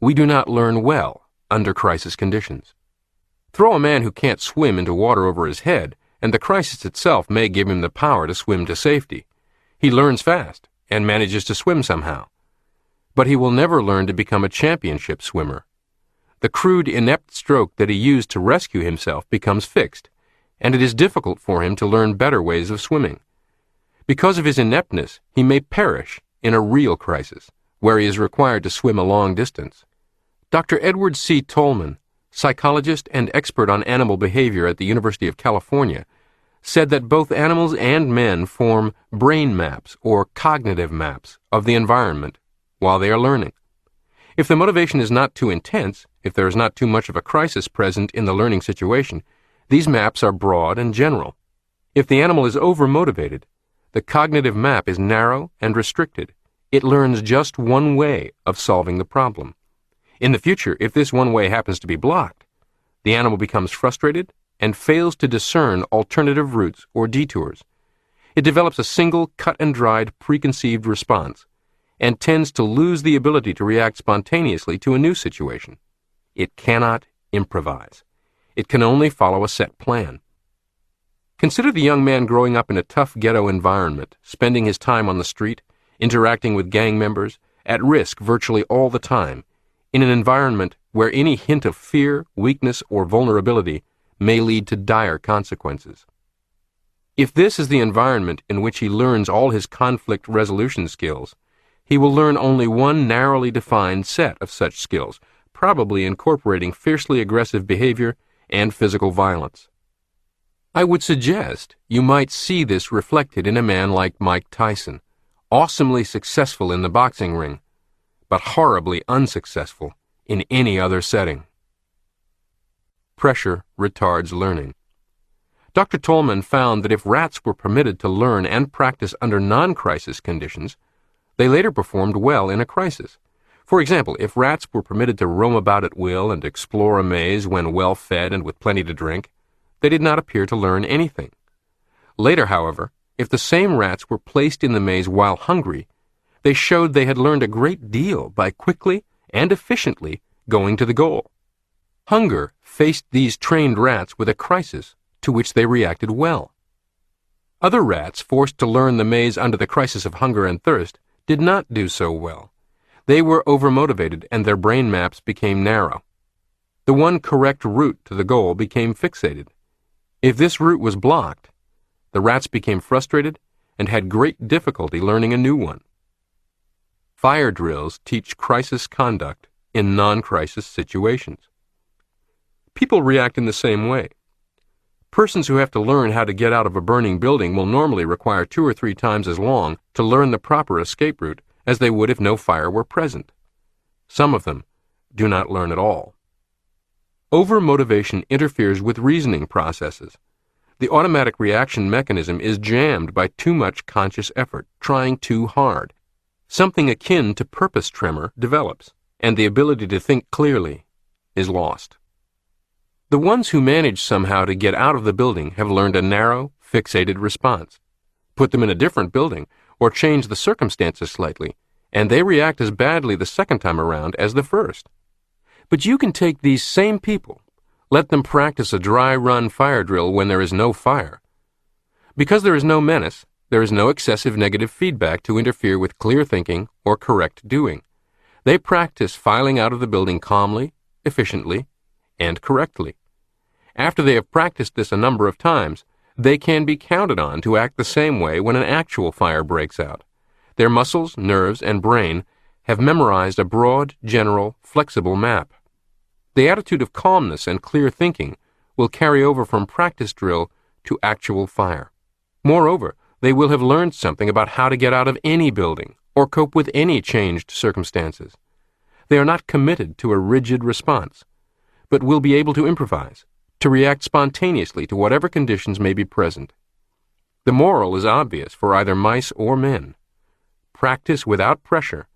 we do not learn well under crisis conditions. Throw a man who can't swim into water over his head, and the crisis itself may give him the power to swim to safety. He learns fast and manages to swim somehow. But he will never learn to become a championship swimmer. The crude, inept stroke that he used to rescue himself becomes fixed, and it is difficult for him to learn better ways of swimming. Because of his ineptness, he may perish in a real crisis, where he is required to swim a long distance. Dr. Edward C. Tolman, psychologist and expert on animal behavior at the University of California, said that both animals and men form brain maps or cognitive maps of the environment while they are learning. If the motivation is not too intense, if there is not too much of a crisis present in the learning situation, these maps are broad and general. If the animal is overmotivated, the cognitive map is narrow and restricted. It learns just one way of solving the problem. In the future, if this one way happens to be blocked, the animal becomes frustrated and fails to discern alternative routes or detours. It develops a single cut-and-dried preconceived response and tends to lose the ability to react spontaneously to a new situation. It cannot improvise. It can only follow a set plan. Consider the young man growing up in a tough ghetto environment, spending his time on the street, interacting with gang members, at risk virtually all the time, in an environment where any hint of fear, weakness, or vulnerability may lead to dire consequences. If this is the environment in which he learns all his conflict resolution skills, he will learn only one narrowly defined set of such skills, probably incorporating fiercely aggressive behavior and physical violence. I would suggest you might see this reflected in a man like Mike Tyson, awesomely successful in the boxing ring, but horribly unsuccessful in any other setting. Pressure retards learning. Dr. Tolman found that if rats were permitted to learn and practice under non-crisis conditions, they later performed well in a crisis. For example, if rats were permitted to roam about at will and explore a maze when well fed and with plenty to drink, they did not appear to learn anything. Later, however, if the same rats were placed in the maze while hungry, they showed they had learned a great deal by quickly and efficiently going to the goal. Hunger faced these trained rats with a crisis to which they reacted well. Other rats forced to learn the maze under the crisis of hunger and thirst did not do so well. They were overmotivated and their brain maps became narrow. The one correct route to the goal became fixated. If this route was blocked, the rats became frustrated and had great difficulty learning a new one. Fire drills teach crisis conduct in non-crisis situations. People react in the same way. Persons who have to learn how to get out of a burning building will normally require 2 or 3 times as long to learn the proper escape route as they would if no fire were present. Some of them do not learn at all. Overmotivation interferes with reasoning processes. The automatic reaction mechanism is jammed by too much conscious effort, trying too hard. Something akin to purpose tremor develops, and the ability to think clearly is lost. The ones who manage somehow to get out of the building have learned a narrow, fixated response. Put them in a different building, or change the circumstances slightly, and they react as badly the second time around as the first. But you can take these same people, let them practice a dry-run fire drill when there is no fire. Because there is no menace, there is no excessive negative feedback to interfere with clear thinking or correct doing. They practice filing out of the building calmly, efficiently, and correctly. After they have practiced this a number of times, they can be counted on to act the same way when an actual fire breaks out. Their muscles, nerves, and brain have memorized a broad, general, flexible map. The attitude of calmness and clear thinking will carry over from practice drill to actual fire. Moreover, they will have learned something about how to get out of any building or cope with any changed circumstances. They are not committed to a rigid response, but will be able to improvise, to react spontaneously to whatever conditions may be present. The moral is obvious for either mice or men. Practice without pressure,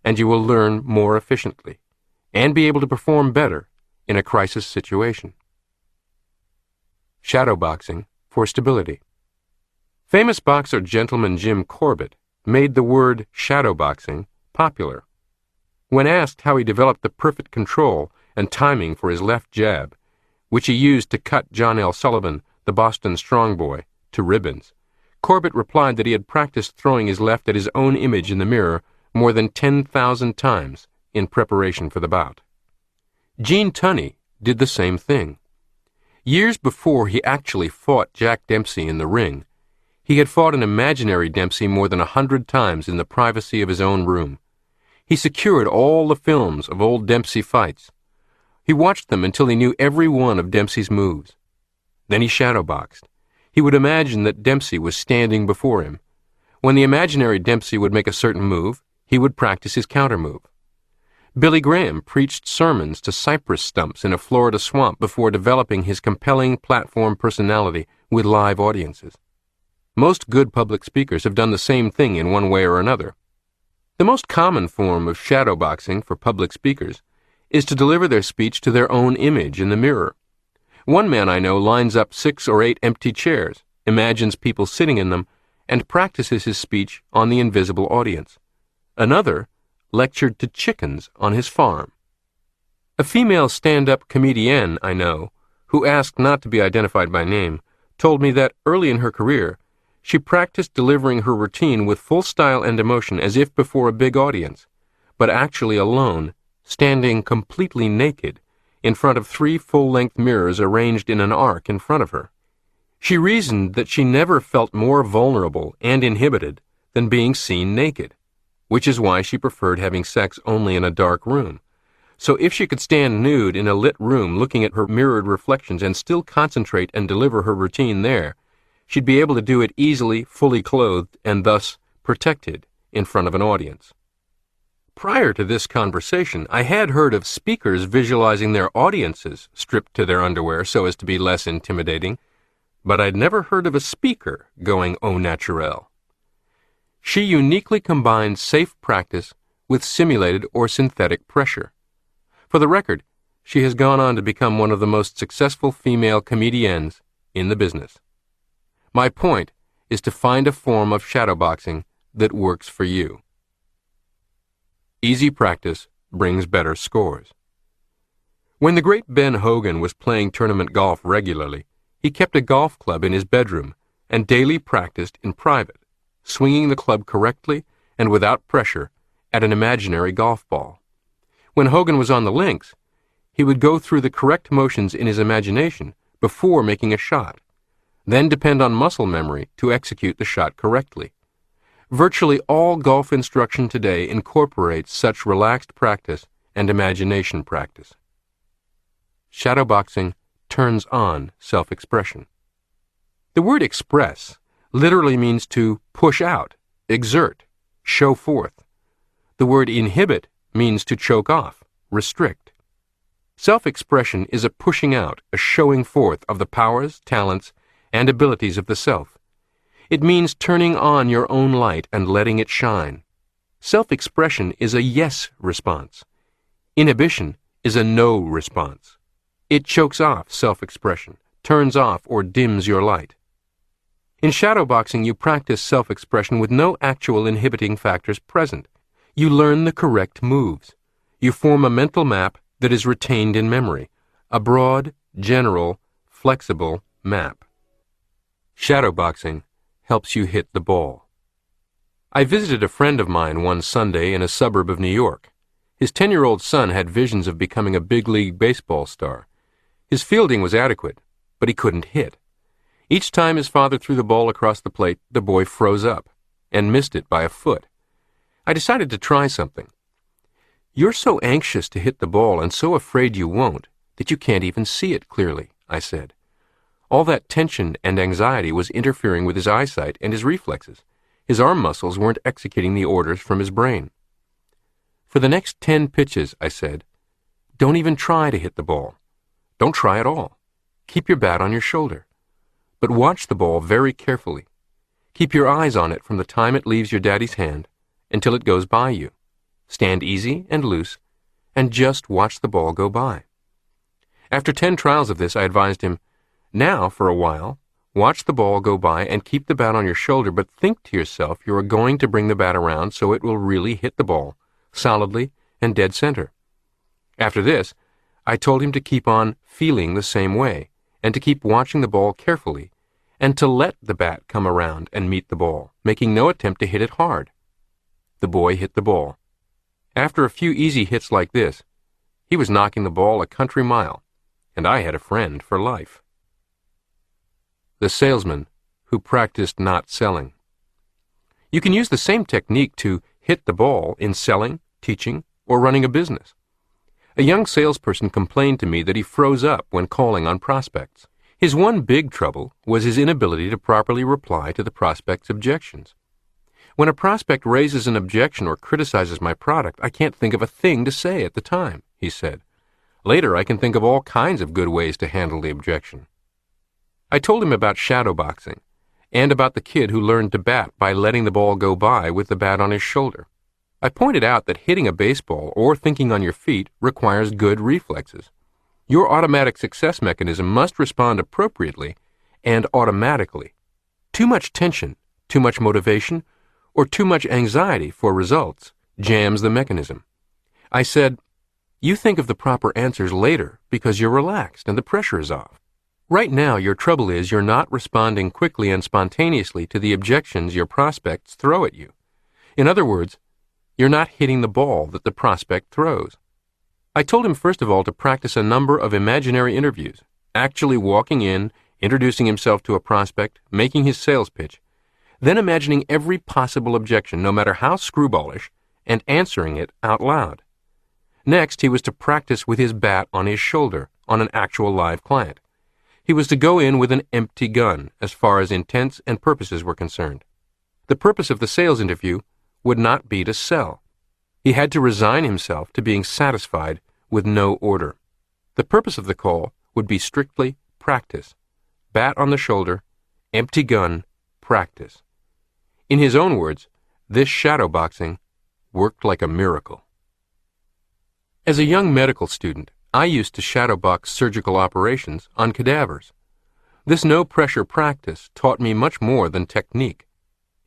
and you will learn more efficiently, and be able to perform better in a crisis situation. Shadowboxing for stability. Famous boxer gentleman Jim Corbett made the word shadowboxing popular. When asked how he developed the perfect control and timing for his left jab, which he used to cut John L. Sullivan, the Boston strong boy, to ribbons, Corbett replied that he had practiced throwing his left at his own image in the mirror more than 10,000 times in preparation for the bout. Gene Tunney did the same thing. Years before he actually fought Jack Dempsey in the ring, he had fought an imaginary Dempsey more than 100 times in the privacy of his own room. He secured all the films of old Dempsey fights. He watched them until he knew every one of Dempsey's moves. Then he shadowboxed. He would imagine that Dempsey was standing before him. When the imaginary Dempsey would make a certain move, he would practice his counter-move. Billy Graham preached sermons to cypress stumps in a Florida swamp before developing his compelling platform personality with live audiences. Most good public speakers have done the same thing in one way or another. The most common form of shadowboxing for public speakers is to deliver their speech to their own image in the mirror. One man I know lines up 6 or 8 empty chairs, imagines people sitting in them, and practices his speech on the invisible audience. Another lectured to chickens on his farm. A female stand-up comedienne I know, who asked not to be identified by name, told me that early in her career, she practiced delivering her routine with full style and emotion as if before a big audience, but actually alone, standing completely naked, in front of 3 full-length mirrors arranged in an arc in front of her. She reasoned that she never felt more vulnerable and inhibited than being seen naked, which is why she preferred having sex only in a dark room. So if she could stand nude in a lit room looking at her mirrored reflections and still concentrate and deliver her routine there, she'd be able to do it easily, fully clothed, and thus protected in front of an audience. Prior to this conversation, I had heard of speakers visualizing their audiences stripped to their underwear so as to be less intimidating, but I'd never heard of a speaker going au naturel. She uniquely combined safe practice with simulated or synthetic pressure. For the record, she has gone on to become one of the most successful female comediennes in the business. My point is to find a form of shadowboxing that works for you. Easy practice brings better scores. When the great Ben Hogan was playing tournament golf regularly, he kept a golf club in his bedroom and daily practiced in private, swinging the club correctly and without pressure at an imaginary golf ball. When Hogan was on the links, he would go through the correct motions in his imagination before making a shot, then depend on muscle memory to execute the shot correctly. Virtually all golf instruction today incorporates such relaxed practice and imagination practice. Shadowboxing turns on self-expression. The word express literally means to push out, exert, show forth. The word inhibit means to choke off, restrict. Self-expression is a pushing out, a showing forth of the powers, talents, and abilities of the self. It means turning on your own light and letting it shine. Self-expression is a yes response. Inhibition is a no response. It chokes off self-expression, turns off or dims your light. In shadowboxing, you practice self-expression with no actual inhibiting factors present. You learn the correct moves. You form a mental map that is retained in memory, a broad, general, flexible map. Shadowboxing helps you hit the ball. I visited a friend of mine one Sunday in a suburb of New York. His 10-year-old son had visions of becoming a big league baseball star. His fielding was adequate, but he couldn't hit. Each time his father threw the ball across the plate, the boy froze up and missed it by a foot. I decided to try something. "You're so anxious to hit the ball and so afraid you won't that you can't even see it clearly," I said. All that tension and anxiety was interfering with his eyesight and his reflexes. His arm muscles weren't executing the orders from his brain. "For the next 10 pitches," I said, "don't even try to hit the ball. Don't try at all. Keep your bat on your shoulder. But watch the ball very carefully. Keep your eyes on it from the time it leaves your daddy's hand until it goes by you. Stand easy and loose, and just watch the ball go by." After 10 trials of this, I advised him, "Now, for a while, watch the ball go by and keep the bat on your shoulder, but think to yourself you are going to bring the bat around so it will really hit the ball, solidly and dead center." After this, I told him to keep on feeling the same way, and to keep watching the ball carefully, and to let the bat come around and meet the ball, making no attempt to hit it hard. The boy hit the ball. After a few easy hits like this, he was knocking the ball a country mile, and I had a friend for life. The salesman who practiced not selling. You can use the same technique to hit the ball in selling, teaching, or running a business. A young salesperson complained to me that he froze up when calling on prospects. His one big trouble was his inability to properly reply to the prospect's objections. "When a prospect raises an objection or criticizes my product, I can't think of a thing to say at the time," he said. "Later, I can think of all kinds of good ways to handle the objection." I told him about shadowboxing, and about the kid who learned to bat by letting the ball go by with the bat on his shoulder. I pointed out that hitting a baseball or thinking on your feet requires good reflexes. Your automatic success mechanism must respond appropriately and automatically. Too much tension, too much motivation, or too much anxiety for results jams the mechanism. I said, "You think of the proper answers later because you're relaxed and the pressure is off. Right now, your trouble is you're not responding quickly and spontaneously to the objections your prospects throw at you. In other words, you're not hitting the ball that the prospect throws." I told him first of all to practice a number of imaginary interviews, actually walking in, introducing himself to a prospect, making his sales pitch, then imagining every possible objection, no matter how screwballish, and answering it out loud. Next, he was to practice with his bat on his shoulder on an actual live client. He was to go in with an empty gun as far as intents and purposes were concerned. The purpose of the sales interview would not be to sell. He had to resign himself to being satisfied with no order. The purpose of the call would be strictly practice. Bat on the shoulder, empty gun, practice. In his own words, this shadowboxing worked like a miracle. As a young medical student, I used to shadowbox surgical operations on cadavers. This no-pressure practice taught me much more than technique.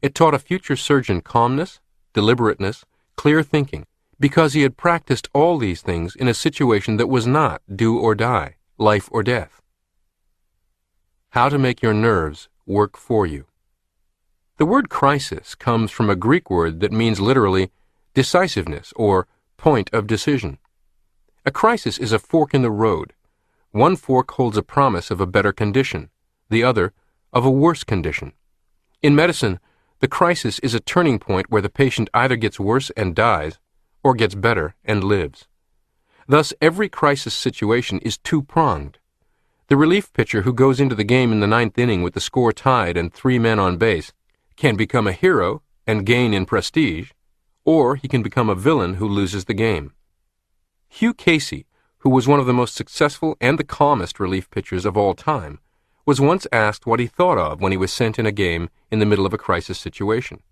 It taught a future surgeon calmness, deliberateness, clear thinking, because he had practiced all these things in a situation that was not do or die, life or death. How to make your nerves work for you. The word crisis comes from a Greek word that means literally decisiveness or point of decision. A crisis is a fork in the road. One fork holds a promise of a better condition, the other of a worse condition. In medicine, the crisis is a turning point where the patient either gets worse and dies, or gets better and lives. Thus, every crisis situation is two-pronged. The relief pitcher who goes into the game in the 9th inning with the score tied and 3 men on base can become a hero and gain in prestige, or he can become a villain who loses the game. Hugh Casey, who was one of the most successful and the calmest relief pitchers of all time, was once asked what he thought of when he was sent in a game in the middle of a crisis situation.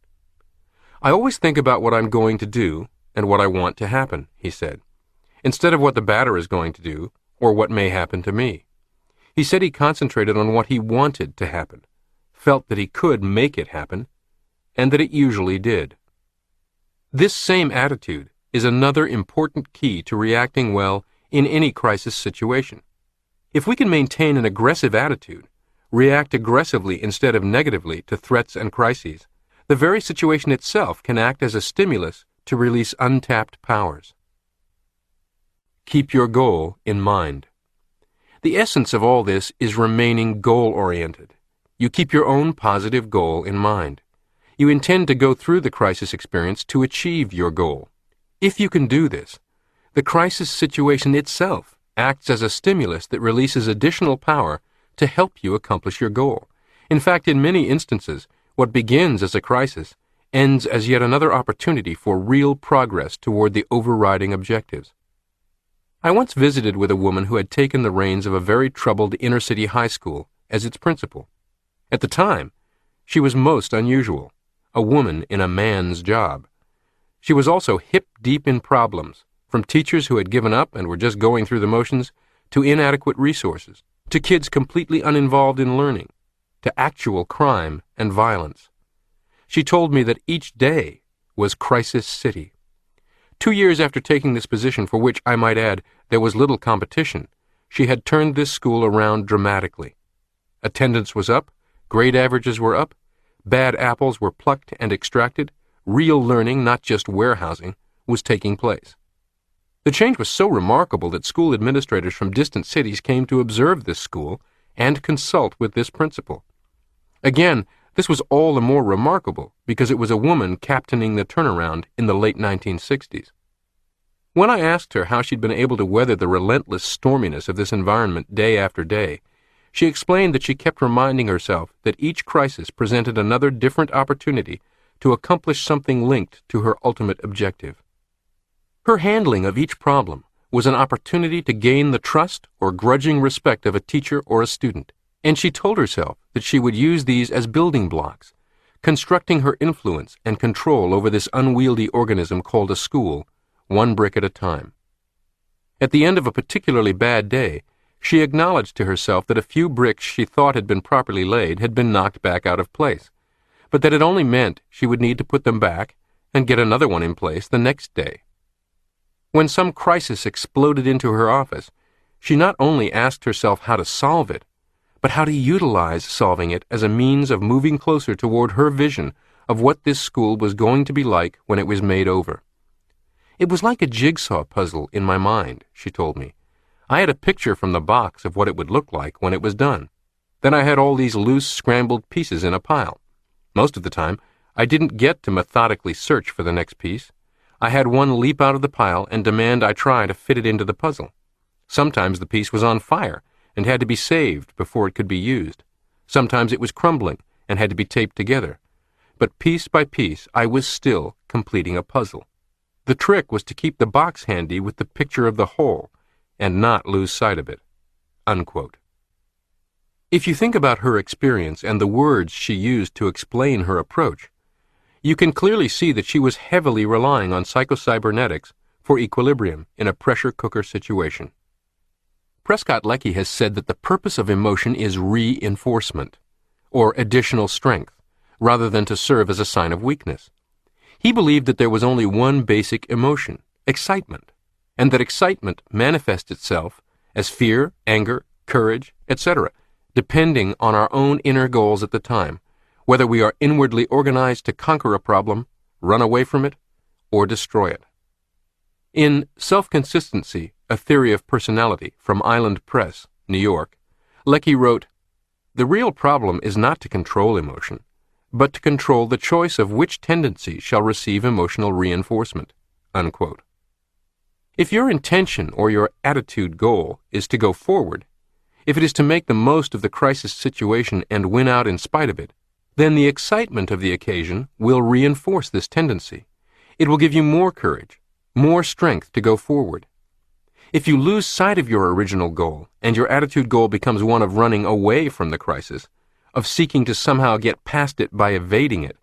"I always think about what I'm going to do and what I want to happen," he said, "instead of what the batter is going to do or what may happen to me." He said he concentrated on what he wanted to happen, felt that he could make it happen, and that it usually did. This same attitude is another important key to reacting well in any crisis situation. If we can maintain an aggressive attitude, react aggressively instead of negatively to threats and crises, the very situation itself can act as a stimulus to release untapped powers. Keep your goal in mind. The essence of all this is remaining goal-oriented. You keep your own positive goal in mind. You intend to go through the crisis experience to achieve your goal. If you can do this, the crisis situation itself acts as a stimulus that releases additional power to help you accomplish your goal. In fact, in many instances, what begins as a crisis ends as yet another opportunity for real progress toward the overriding objectives. I once visited with a woman who had taken the reins of a very troubled inner-city high school as its principal. At the time, she was most unusual, a woman in a man's job. She was also hip-deep in problems, from teachers who had given up and were just going through the motions, to inadequate resources, to kids completely uninvolved in learning, to actual crime and violence. She told me that each day was Crisis City. 2 years after taking this position, for which, I might add, there was little competition, she had turned this school around dramatically. Attendance was up, grade averages were up, bad apples were plucked and extracted, real learning, not just warehousing, was taking place. The change was so remarkable that school administrators from distant cities came to observe this school and consult with this principal. Again, this was all the more remarkable because it was a woman captaining the turnaround in the late 1960s. When I asked her how she'd been able to weather the relentless storminess of this environment day after day, she explained that she kept reminding herself that each crisis presented another different opportunity to accomplish something linked to her ultimate objective. Her handling of each problem was an opportunity to gain the trust or grudging respect of a teacher or a student, and she told herself that she would use these as building blocks, constructing her influence and control over this unwieldy organism called a school, one brick at a time. At the end of a particularly bad day, she acknowledged to herself that a few bricks she thought had been properly laid had been knocked back out of place, but that it only meant she would need to put them back and get another one in place the next day. When some crisis exploded into her office, she not only asked herself how to solve it, but how to utilize solving it as a means of moving closer toward her vision of what this school was going to be like when it was made over. It was like a jigsaw puzzle in my mind, she told me. I had a picture from the box of what it would look like when it was done. Then I had all these loose, scrambled pieces in a pile. Most of the time, I didn't get to methodically search for the next piece. I had one leap out of the pile and demand I try to fit it into the puzzle. Sometimes the piece was on fire and had to be saved before it could be used. Sometimes it was crumbling and had to be taped together. But piece by piece, I was still completing a puzzle. The trick was to keep the box handy with the picture of the whole and not lose sight of it." Unquote. If you think about her experience and the words she used to explain her approach, you can clearly see that she was heavily relying on psychocybernetics for equilibrium in a pressure cooker situation. Prescott Leckie has said that the purpose of emotion is reinforcement, or additional strength, rather than to serve as a sign of weakness. He believed that there was only one basic emotion, excitement, and that excitement manifests itself as fear, anger, courage, etc., depending on our own inner goals at the time, whether we are inwardly organized to conquer a problem, run away from it, or destroy it. In Self-Consistency, A Theory of Personality from Island Press, New York, Leckie wrote, "The real problem is not to control emotion, but to control the choice of which tendency shall receive emotional reinforcement." Unquote. If your intention or your attitude goal is to go forward, if it is to make the most of the crisis situation and win out in spite of it, then the excitement of the occasion will reinforce this tendency. It will give you more courage, more strength to go forward. If you lose sight of your original goal and your attitude goal becomes one of running away from the crisis, of seeking to somehow get past it by evading it,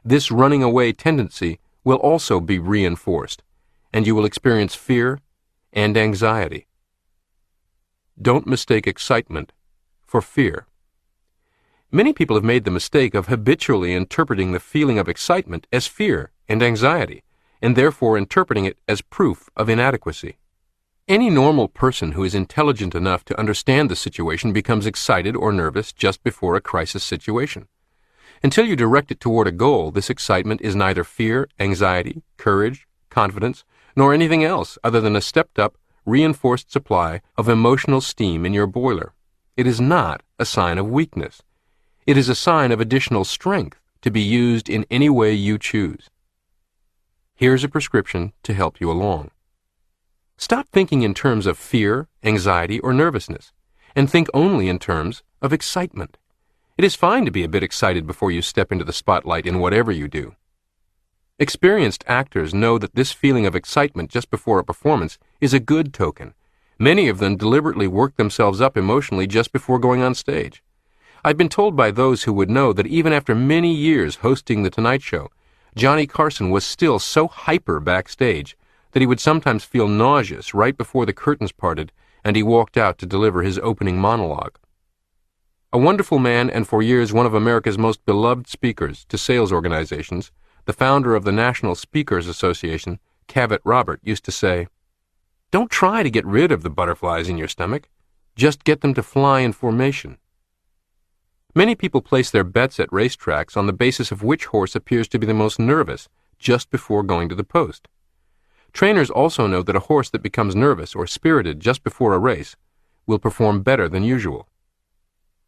this running away tendency will also be reinforced, and you will experience fear and anxiety. Don't mistake excitement for fear. Many people have made the mistake of habitually interpreting the feeling of excitement as fear and anxiety, and therefore interpreting it as proof of inadequacy. Any normal person who is intelligent enough to understand the situation becomes excited or nervous just before a crisis situation. Until you direct it toward a goal, this excitement is neither fear, anxiety, courage, confidence, nor anything else other than a stepped-up, reinforced supply of emotional steam in your boiler. It is not a sign of weakness. It is a sign of additional strength to be used in any way you choose. Here's a prescription to help you along. Stop thinking in terms of fear, anxiety, or nervousness, and think only in terms of excitement. It is fine to be a bit excited before you step into the spotlight in whatever you do. Experienced actors know that this feeling of excitement just before a performance is a good token. Many of them deliberately work themselves up emotionally just before going on stage. I've been told by those who would know that even after many years hosting The Tonight Show, Johnny Carson was still so hyper backstage that he would sometimes feel nauseous right before the curtains parted and he walked out to deliver his opening monologue. A wonderful man and for years one of America's most beloved speakers to sales organizations, the founder of the National Speakers Association, Cavett Robert, used to say, "Don't try to get rid of the butterflies in your stomach. Just get them to fly in formation." Many people place their bets at racetracks on the basis of which horse appears to be the most nervous just before going to the post. Trainers also know that a horse that becomes nervous or spirited just before a race will perform better than usual.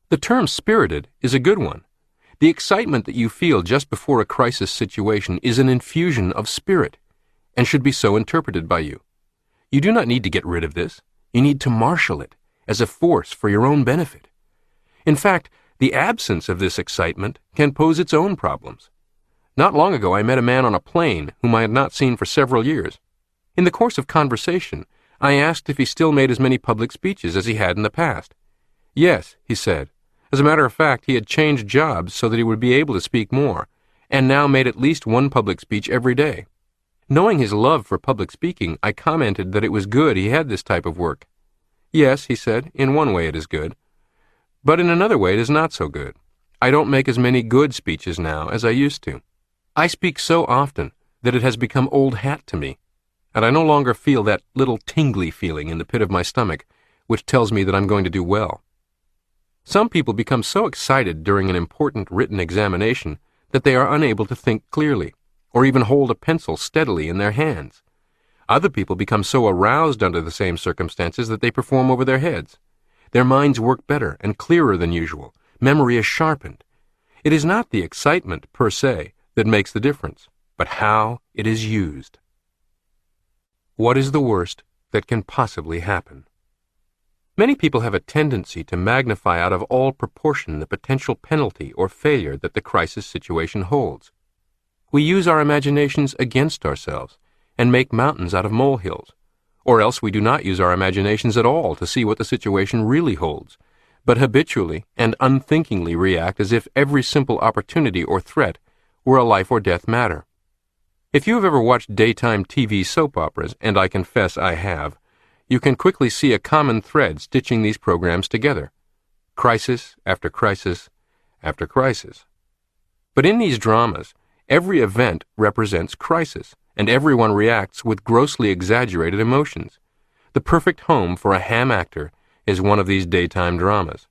The term spirited is a good one. The excitement that you feel just before a crisis situation is an infusion of spirit and should be so interpreted by you. You do not need to get rid of this. You need to marshal it as a force for your own benefit. In fact, the absence of this excitement can pose its own problems. Not long ago, I met a man on a plane whom I had not seen for several years. In the course of conversation, I asked if he still made as many public speeches as he had in the past. "Yes," he said. As a matter of fact, he had changed jobs so that he would be able to speak more, and now made at least one public speech every day. Knowing his love for public speaking, I commented that it was good he had this type of work. "Yes," he said, "in one way it is good. But in another way it is not so good. I don't make as many good speeches now as I used to. I speak so often that it has become old hat to me, and I no longer feel that little tingly feeling in the pit of my stomach which tells me that I'm going to do well." Some people become so excited during an important written examination that they are unable to think clearly, or even hold a pencil steadily in their hands. Other people become so aroused under the same circumstances that they perform over their heads. Their minds work better and clearer than usual. Memory is sharpened. It is not the excitement, per se, that makes the difference, but how it is used. What is the worst that can possibly happen? Many people have a tendency to magnify out of all proportion the potential penalty or failure that the crisis situation holds. We use our imaginations against ourselves and make mountains out of molehills, or else we do not use our imaginations at all to see what the situation really holds, but habitually and unthinkingly react as if every simple opportunity or threat were a life or death matter. If you have ever watched daytime TV soap operas, and I confess I have, you can quickly see a common thread stitching these programs together. Crisis after crisis after crisis. But in these dramas, every event represents crisis, and everyone reacts with grossly exaggerated emotions. The perfect home for a ham actor is one of these daytime dramas.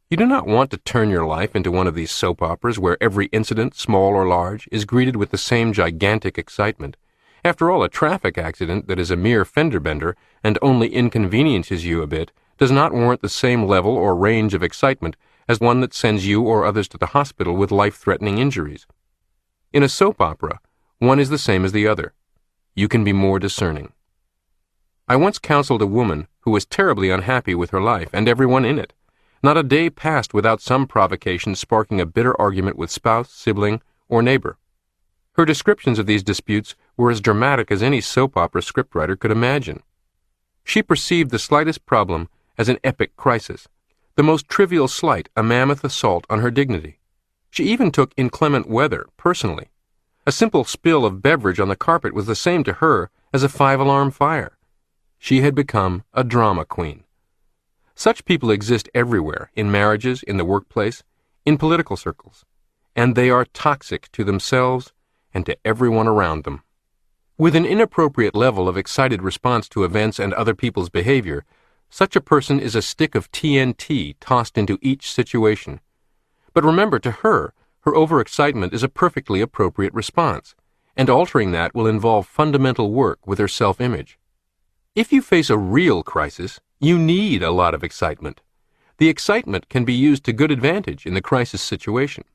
You do not want to turn your life into one of these soap operas where every incident, small or large, is greeted with the same gigantic excitement. After all, a traffic accident that is a mere fender bender and only inconveniences you a bit does not warrant the same level or range of excitement as one that sends you or others to the hospital with life-threatening injuries. In a soap opera, one is the same as the other. You can be more discerning. I once counseled a woman who was terribly unhappy with her life and everyone in it. Not a day passed without some provocation sparking a bitter argument with spouse, sibling, or neighbor. Her descriptions of these disputes were as dramatic as any soap opera scriptwriter could imagine. She perceived the slightest problem as an epic crisis, the most trivial slight a mammoth assault on her dignity. She even took inclement weather personally. A simple spill of beverage on the carpet was the same to her as a 5-alarm fire. She had become a drama queen. Such people exist everywhere, in marriages, in the workplace, in political circles, and they are toxic to themselves and to everyone around them. With an inappropriate level of excited response to events and other people's behavior, such a person is a stick of TNT tossed into each situation. But remember, to her overexcitement is a perfectly appropriate response, and altering that will involve fundamental work with her self-image. If you face a real crisis, you need a lot of excitement. The excitement can be used to good advantage in the crisis situation.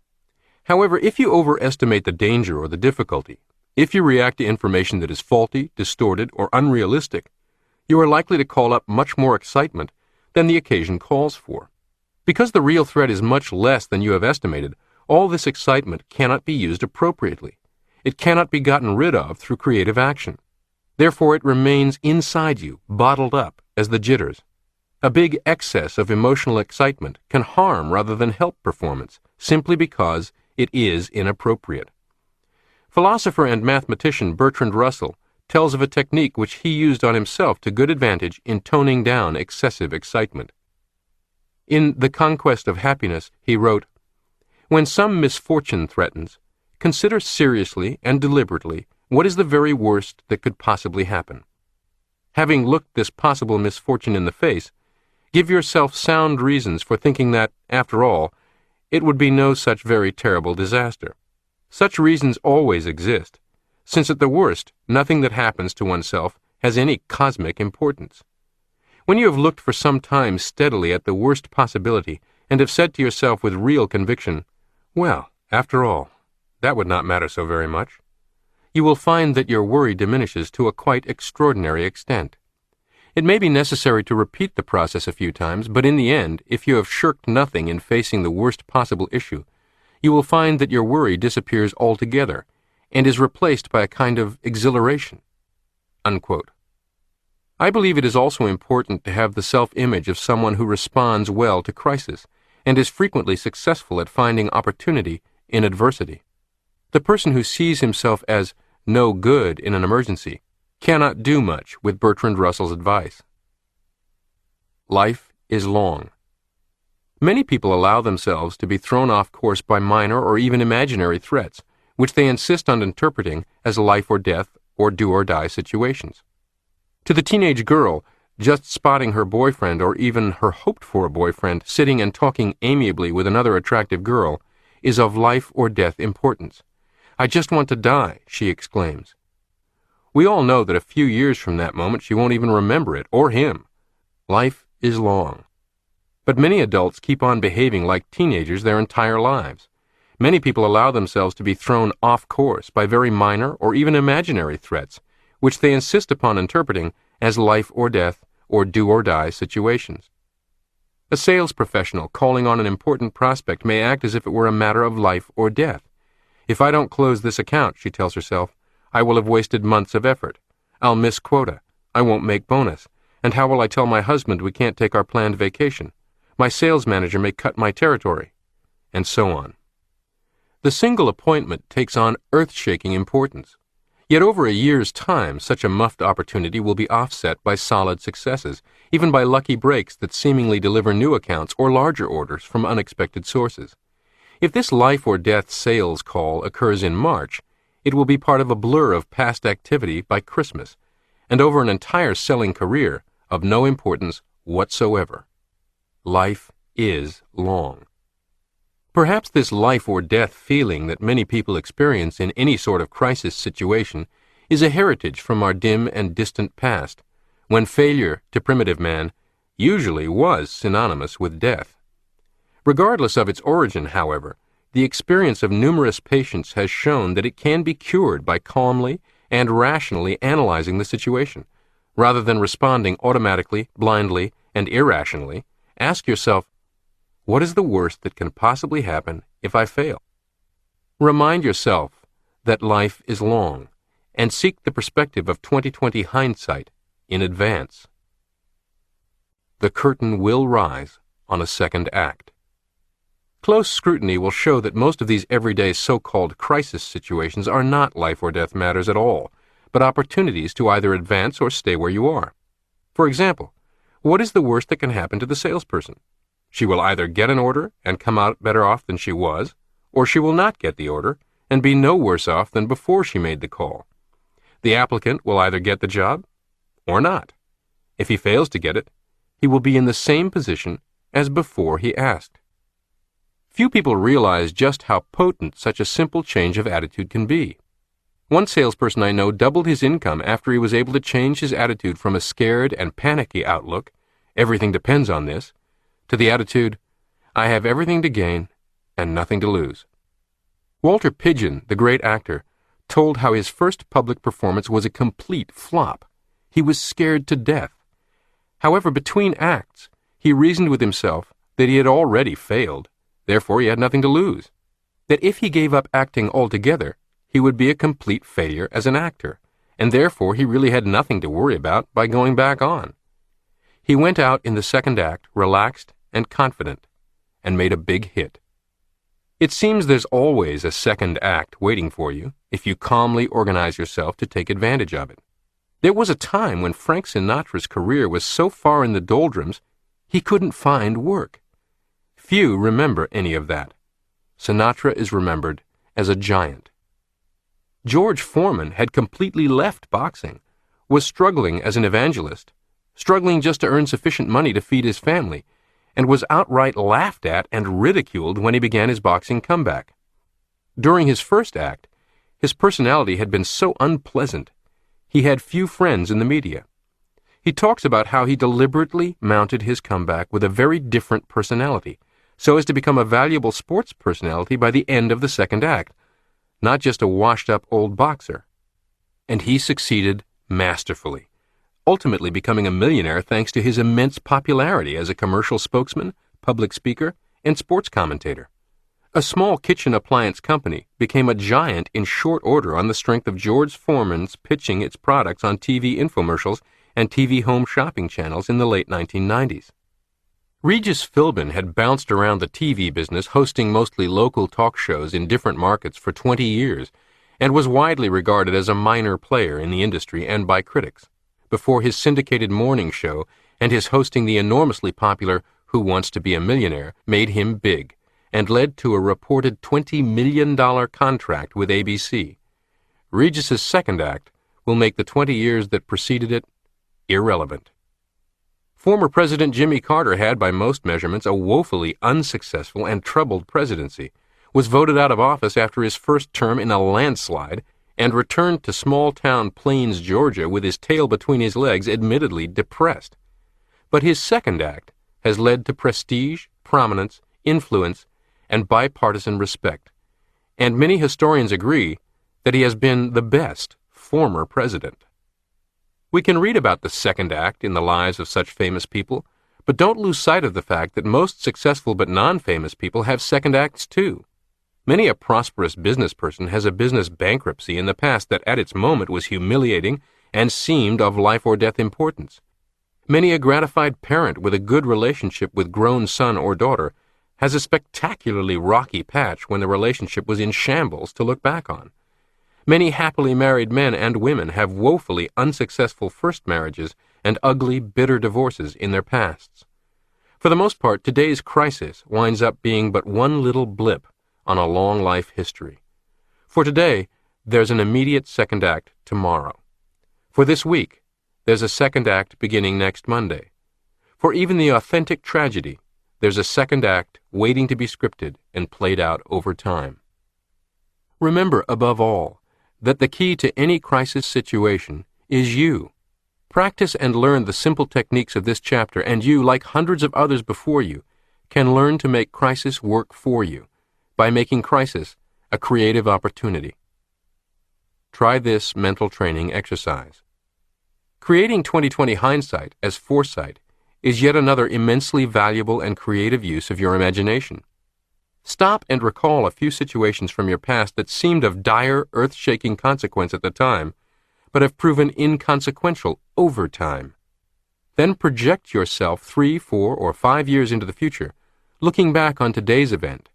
However, if you overestimate the danger or the difficulty, if you react to information that is faulty, distorted, or unrealistic, you are likely to call up much more excitement than the occasion calls for. Because the real threat is much less than you have estimated, all this excitement cannot be used appropriately. It cannot be gotten rid of through creative action. Therefore, it remains inside you, bottled up as the jitters. A big excess of emotional excitement can harm rather than help performance, simply because it is inappropriate. Philosopher and mathematician Bertrand Russell tells of a technique which he used on himself to good advantage in toning down excessive excitement. In The Conquest of Happiness, he wrote, "When some misfortune threatens, consider seriously and deliberately what is the very worst that could possibly happen. Having looked this possible misfortune in the face, give yourself sound reasons for thinking that, after all, it would be no such very terrible disaster. Such reasons always exist, since at the worst, nothing that happens to oneself has any cosmic importance. When you have looked for some time steadily at the worst possibility and have said to yourself with real conviction, 'Well, after all, that would not matter so very much,' you will find that your worry diminishes to a quite extraordinary extent. It may be necessary to repeat the process a few times, but in the end, if you have shirked nothing in facing the worst possible issue, you will find that your worry disappears altogether and is replaced by a kind of exhilaration." Unquote. I believe it is also important to have the self-image of someone who responds well to crisis and is frequently successful at finding opportunity in adversity. The person who sees himself as no good in an emergency cannot do much with Bertrand Russell's advice. Life is long. Many people allow themselves to be thrown off course by minor or even imaginary threats, which they insist on interpreting as life or death or do-or-die situations. To the teenage girl, just spotting her boyfriend or even her hoped-for boyfriend sitting and talking amiably with another attractive girl is of life or death importance. "I just want to die," she exclaims. We all know that a few years from that moment she won't even remember it, or him. Life is long. But many adults keep on behaving like teenagers their entire lives. Many people allow themselves to be thrown off course by very minor or even imaginary threats, which they insist upon interpreting as life or death or do-or-die situations. A sales professional calling on an important prospect may act as if it were a matter of life or death. "If I don't close this account," she tells herself, "I will have wasted months of effort. I'll miss quota. I won't make bonus. And how will I tell my husband we can't take our planned vacation? My sales manager may cut my territory." And so on. The single appointment takes on earth-shaking importance. Yet over a year's time, such a muffed opportunity will be offset by solid successes, even by lucky breaks that seemingly deliver new accounts or larger orders from unexpected sources. If this life or death sales call occurs in March, it will be part of a blur of past activity by Christmas, and over an entire selling career of no importance whatsoever. Life is long. Perhaps this life or death feeling that many people experience in any sort of crisis situation is a heritage from our dim and distant past, when failure to primitive man usually was synonymous with death. Regardless of its origin, however, the experience of numerous patients has shown that it can be cured by calmly and rationally analyzing the situation. Rather than responding automatically, blindly, and irrationally, ask yourself, what is the worst that can possibly happen if I fail? Remind yourself that life is long, and seek the perspective of 20/20 hindsight in advance. The curtain will rise on a second act. Close scrutiny will show that most of these everyday so-called crisis situations are not life or death matters at all, but opportunities to either advance or stay where you are. For example, what is the worst that can happen to the salesperson? She will either get an order and come out better off than she was, or she will not get the order and be no worse off than before she made the call. The applicant will either get the job or not. If he fails to get it, he will be in the same position as before he asked. Few people realize just how potent such a simple change of attitude can be. One salesperson I know doubled his income after he was able to change his attitude from a scared and panicky outlook, "Everything depends on this," to the attitude, "I have everything to gain and nothing to lose." Walter Pidgeon, the great actor, told how his first public performance was a complete flop. He was scared to death. However, between acts, he reasoned with himself that he had already failed, therefore he had nothing to lose. That if he gave up acting altogether, he would be a complete failure as an actor, and therefore he really had nothing to worry about by going back on. He went out in the second act relaxed and confident, and made a big hit. It seems there's always a second act waiting for you if you calmly organize yourself to take advantage of it. There was a time when Frank Sinatra's career was so far in the doldrums he couldn't find work. Few remember any of that. Sinatra is remembered as a giant. George Foreman had completely left boxing, was struggling as an evangelist, struggling just to earn sufficient money to feed his family, and was outright laughed at and ridiculed when he began his boxing comeback. During his first act, his personality had been so unpleasant, he had few friends in the media. He talks about how he deliberately mounted his comeback with a very different personality, so as to become a valuable sports personality by the end of the second act, not just a washed-up old boxer. And he succeeded masterfully, ultimately becoming a millionaire thanks to his immense popularity as a commercial spokesman, public speaker, and sports commentator. A small kitchen appliance company became a giant in short order on the strength of George Foreman's pitching its products on TV infomercials and TV home shopping channels in the late 1990s. Regis Philbin had bounced around the TV business hosting mostly local talk shows in different markets for 20 years and was widely regarded as a minor player in the industry and by critics, before his syndicated morning show and his hosting the enormously popular Who Wants to Be a Millionaire made him big and led to a reported $20 million contract with ABC. Regis's second act will make the 20 years that preceded it irrelevant. Former President Jimmy Carter had, by most measurements, a woefully unsuccessful and troubled presidency, was voted out of office after his first term in a landslide, and returned to small-town Plains, Georgia, with his tail between his legs, admittedly depressed. But his second act has led to prestige, prominence, influence, and bipartisan respect, and many historians agree that he has been the best former president. We can read about the second act in the lives of such famous people, but don't lose sight of the fact that most successful but non-famous people have second acts too. Many a prosperous business person has a business bankruptcy in the past that at its moment was humiliating and seemed of life or death importance. Many a gratified parent with a good relationship with grown son or daughter has a spectacularly rocky patch when the relationship was in shambles to look back on. Many happily married men and women have woefully unsuccessful first marriages and ugly, bitter divorces in their pasts. For the most part, today's crisis winds up being but one little blip on a long life history. For today, there's an immediate second act tomorrow. For this week, there's a second act beginning next Monday. For even the authentic tragedy, there's a second act waiting to be scripted and played out over time. Remember, above all, that the key to any crisis situation is you. Practice and learn the simple techniques of this chapter, and you, like hundreds of others before you, can learn to make crisis work for you by making crisis a creative opportunity. Try this mental training exercise. Creating 20/20 hindsight as foresight is yet another immensely valuable and creative use of your imagination. Stop and recall a few situations from your past that seemed of dire, earth-shaking consequence at the time, but have proven inconsequential over time. Then project yourself 3, 4, or 5 years into the future, looking back on today's event,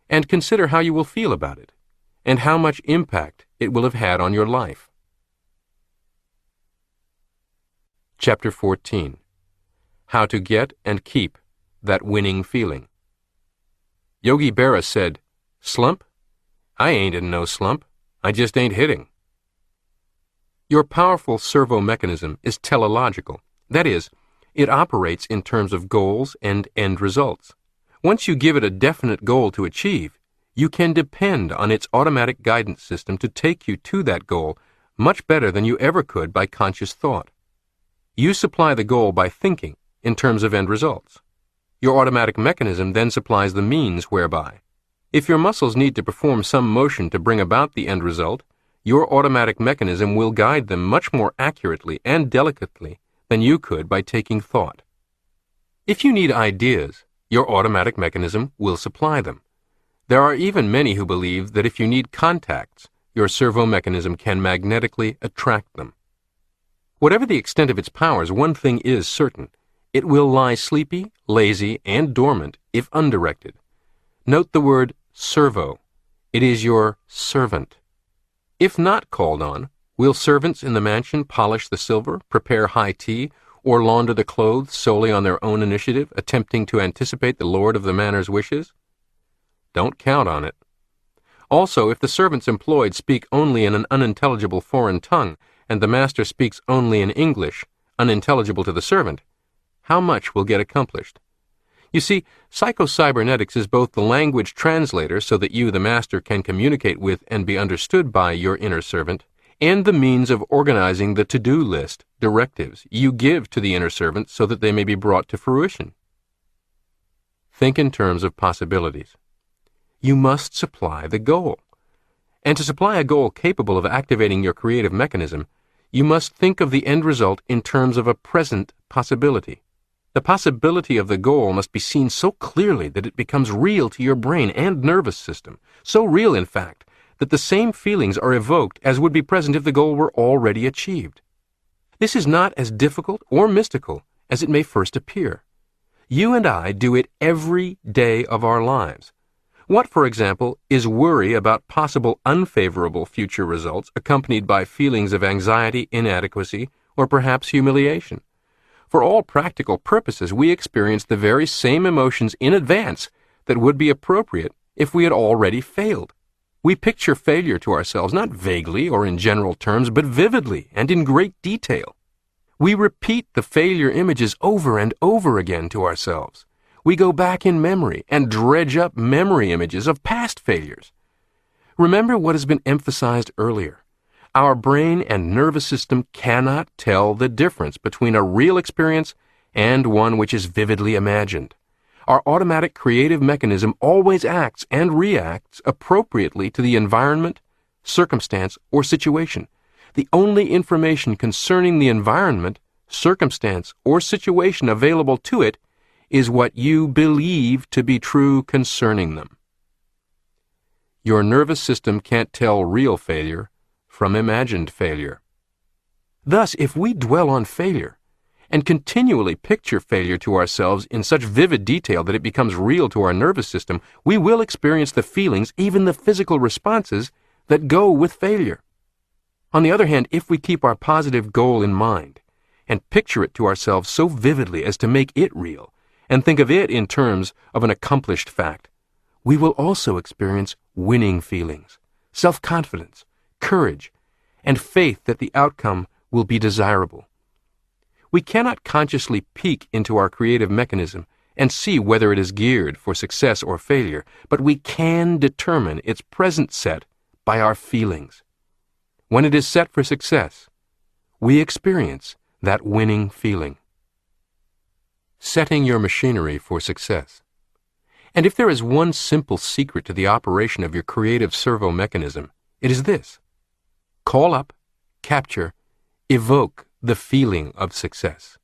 and consider how you will feel about it, and how much impact it will have had on your life. Chapter 14. How to Get and Keep That Winning Feeling. Yogi Berra said, "Slump? I ain't in no slump. I just ain't hitting." Your powerful servo mechanism is teleological. That is, it operates in terms of goals and end results. Once you give it a definite goal to achieve, you can depend on its automatic guidance system to take you to that goal much better than you ever could by conscious thought. You supply the goal by thinking in terms of end results. Your automatic mechanism then supplies the means whereby. If your muscles need to perform some motion to bring about the end result, your automatic mechanism will guide them much more accurately and delicately than you could by taking thought. If you need ideas, your automatic mechanism will supply them. There are even many who believe that if you need contacts, your servo mechanism can magnetically attract them. Whatever the extent of its powers, one thing is certain. It will lie sleepy, lazy, and dormant if undirected. Note the word servo. It is your servant. If not called on, will servants in the mansion polish the silver, prepare high tea, or launder the clothes solely on their own initiative, attempting to anticipate the lord of the manor's wishes? Don't count on it. Also, if the servants employed speak only in an unintelligible foreign tongue, and the master speaks only in English, unintelligible to the servant, how much will get accomplished? You see, psychocybernetics is both the language translator so that you, the master, can communicate with and be understood by your inner servant, and the means of organizing the to-do list, directives, you give to the inner servant so that they may be brought to fruition. Think in terms of possibilities. You must supply the goal. And to supply a goal capable of activating your creative mechanism, you must think of the end result in terms of a present possibility. The possibility of the goal must be seen so clearly that it becomes real to your brain and nervous system, so real, in fact, that the same feelings are evoked as would be present if the goal were already achieved. This is not as difficult or mystical as it may first appear. You and I do it every day of our lives. What, for example, is worry about possible unfavorable future results accompanied by feelings of anxiety, inadequacy, or perhaps humiliation? For all practical purposes, we experience the very same emotions in advance that would be appropriate if we had already failed. We picture failure to ourselves not vaguely or in general terms, but vividly and in great detail. We repeat the failure images over and over again to ourselves. We go back in memory and dredge up memory images of past failures. Remember what has been emphasized earlier. Our brain and nervous system cannot tell the difference between a real experience and one which is vividly imagined. Our automatic creative mechanism always acts and reacts appropriately to the environment, circumstance, or situation. The only information concerning the environment, circumstance, or situation available to it is what you believe to be true concerning them. Your nervous system can't tell real failure from imagined failure. Thus, if we dwell on failure and continually picture failure to ourselves in such vivid detail that it becomes real to our nervous system, we will experience the feelings, even the physical responses, that go with failure. On the other hand, if we keep our positive goal in mind and picture it to ourselves so vividly as to make it real, and think of it in terms of an accomplished fact, we will also experience winning feelings, self-confidence, courage, and faith that the outcome will be desirable. We cannot consciously peek into our creative mechanism and see whether it is geared for success or failure, but we can determine its present set by our feelings. When it is set for success, we experience that winning feeling. Setting your machinery for success. And if there is one simple secret to the operation of your creative servo mechanism, it is this. Call up, capture, evoke the feeling of success.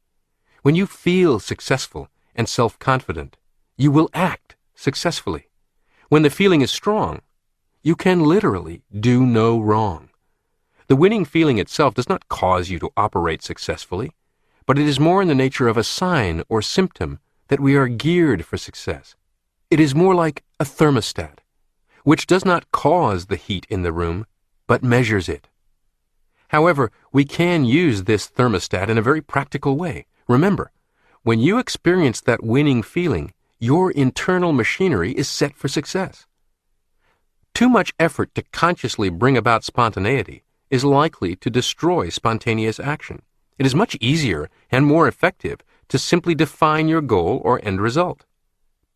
When you feel successful and self-confident, you will act successfully. When the feeling is strong, you can literally do no wrong. The winning feeling itself does not cause you to operate successfully, but it is more in the nature of a sign or symptom that we are geared for success. It is more like a thermostat, which does not cause the heat in the room, but measures it. However, we can use this thermostat in a very practical way. Remember, when you experience that winning feeling, your internal machinery is set for success. Too much effort to consciously bring about spontaneity is likely to destroy spontaneous action. It is much easier and more effective to simply define your goal or end result.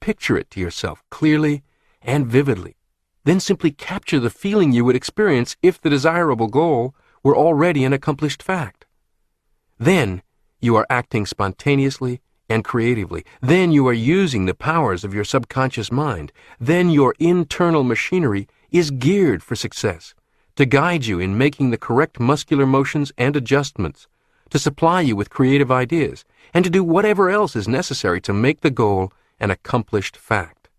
Picture it to yourself clearly and vividly. Then simply capture the feeling you would experience if the desirable goal were already an accomplished fact. Then you are acting spontaneously and creatively. Then you are using the powers of your subconscious mind. Then your internal machinery is geared for success, to guide you in making the correct muscular motions and adjustments, to supply you with creative ideas, and to do whatever else is necessary to make the goal an accomplished fact.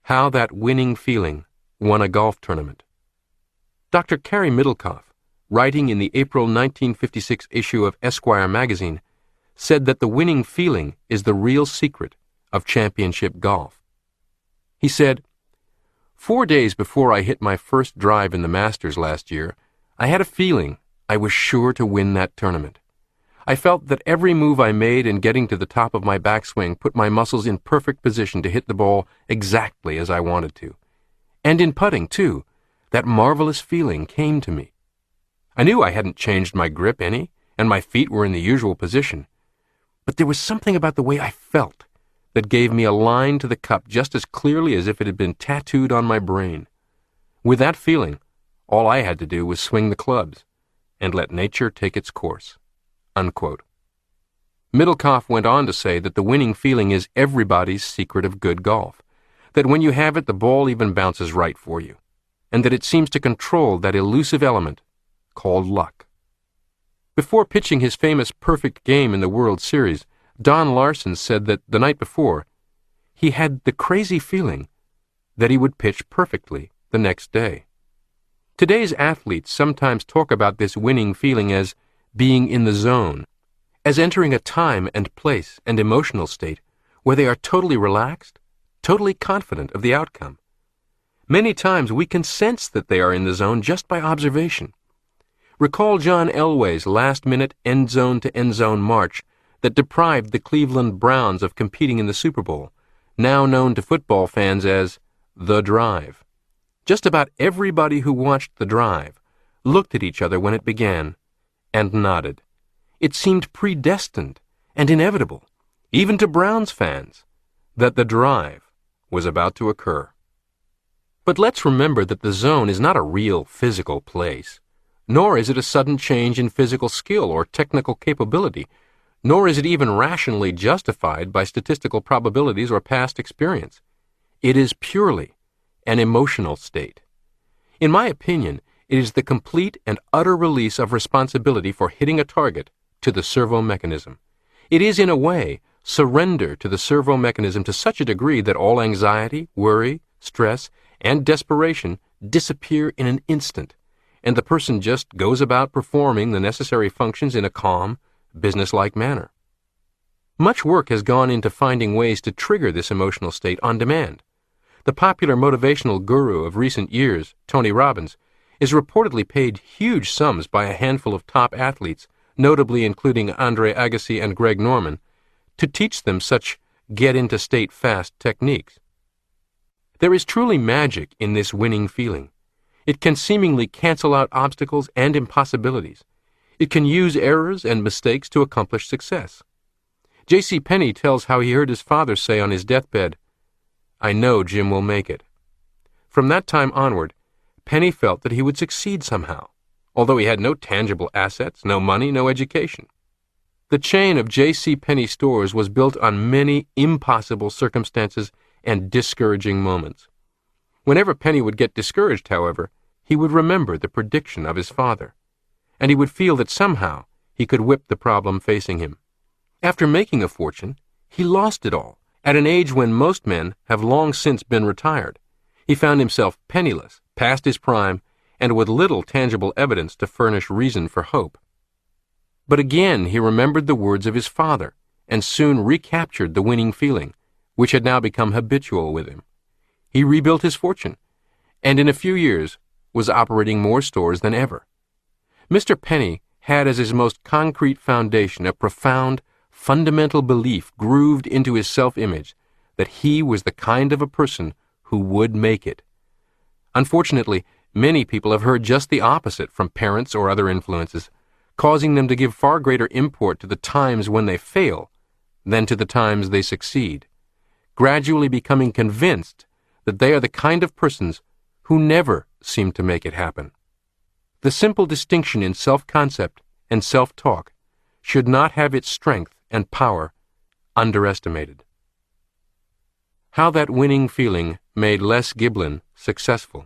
How that winning feeling won a golf tournament. Dr. Carey Middlecoff, writing in the April 1956 issue of Esquire magazine, said that the winning feeling is the real secret of championship golf. He said, 4 days before I hit my first drive in the Masters last year, I had a feeling I was sure to win that tournament. I felt that every move I made in getting to the top of my backswing put my muscles in perfect position to hit the ball exactly as I wanted to. And in putting, too, that marvelous feeling came to me. I knew I hadn't changed my grip any, and my feet were in the usual position. But there was something about the way I felt that gave me a line to the cup just as clearly as if it had been tattooed on my brain. With that feeling, all I had to do was swing the clubs and let nature take its course." Unquote. Middlecoff went on to say that the winning feeling is everybody's secret of good golf, that when you have it, the ball even bounces right for you, and that it seems to control that elusive element called luck. Before pitching his famous perfect game in the World Series, Don Larson said that the night before, he had the crazy feeling that he would pitch perfectly the next day. Today's athletes sometimes talk about this winning feeling as being in the zone, as entering a time and place and emotional state where they are totally relaxed, totally confident of the outcome. Many times we can sense that they are in the zone just by observation. Recall John Elway's last-minute end-zone-to-end-zone march that deprived the Cleveland Browns of competing in the Super Bowl, now known to football fans as The Drive. Just about everybody who watched The Drive looked at each other when it began and nodded. It seemed predestined and inevitable, even to Browns fans, that The Drive was about to occur. But let's remember that the zone is not a real physical place, nor is it a sudden change in physical skill or technical capability, nor is it even rationally justified by statistical probabilities or past experience. It is purely an emotional state. In my opinion, it is the complete and utter release of responsibility for hitting a target to the servo mechanism. It is, in a way, surrender to the servo mechanism to such a degree that all anxiety, worry, stress, and desperation disappear in an instant, and the person just goes about performing the necessary functions in a calm, businesslike manner. Much work has gone into finding ways to trigger this emotional state on demand. The popular motivational guru of recent years, Tony Robbins, is reportedly paid huge sums by a handful of top athletes, notably including Andre Agassi and Greg Norman, to teach them such get-into-state-fast techniques. There is truly magic in this winning feeling. It can seemingly cancel out obstacles and impossibilities. It can use errors and mistakes to accomplish success. J.C. Penney tells how he heard his father say on his deathbed, "I know Jim will make it." From that time onward, Penney felt that he would succeed somehow, although he had no tangible assets, no money, no education. The chain of J.C. Penney stores was built on many impossible circumstances and discouraging moments. Whenever Penney would get discouraged, however, he would remember the prediction of his father, and he would feel that somehow he could whip the problem facing him. After making a fortune, he lost it all, at an age when most men have long since been retired. He found himself penniless, past his prime, and with little tangible evidence to furnish reason for hope. But again he remembered the words of his father, and soon recaptured the winning feeling, which had now become habitual with him. He rebuilt his fortune, and in a few years was operating more stores than ever. Mr. Penney had as his most concrete foundation a profound, fundamental belief grooved into his self-image that he was the kind of a person who would make it. Unfortunately, many people have heard just the opposite from parents or other influences, causing them to give far greater import to the times when they fail than to the times they succeed, gradually becoming convinced that they are the kind of persons who never seem to make it happen. The simple distinction in self-concept and self-talk should not have its strength and power underestimated. How that winning feeling made Les Giblin successful.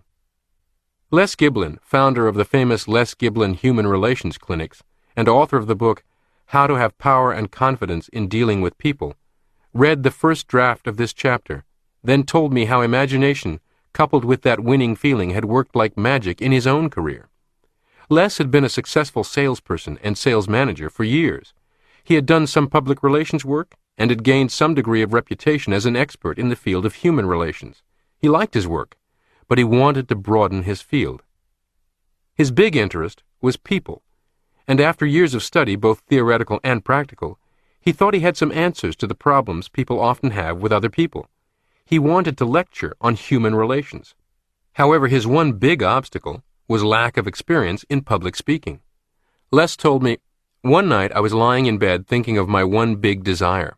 Les Giblin, founder of the famous Les Giblin Human Relations Clinics and author of the book How to Have Power and Confidence in Dealing with People, read the first draft of this chapter, then told me how imagination, coupled with that winning feeling, had worked like magic in his own career. Les had been a successful salesperson and sales manager for years. He had done some public relations work and had gained some degree of reputation as an expert in the field of human relations. He liked his work, but he wanted to broaden his field. His big interest was people, and after years of study, both theoretical and practical, he thought he had some answers to the problems people often have with other people. He wanted to lecture on human relations. However, his one big obstacle was lack of experience in public speaking. Les told me, "One night I was lying in bed thinking of my one big desire.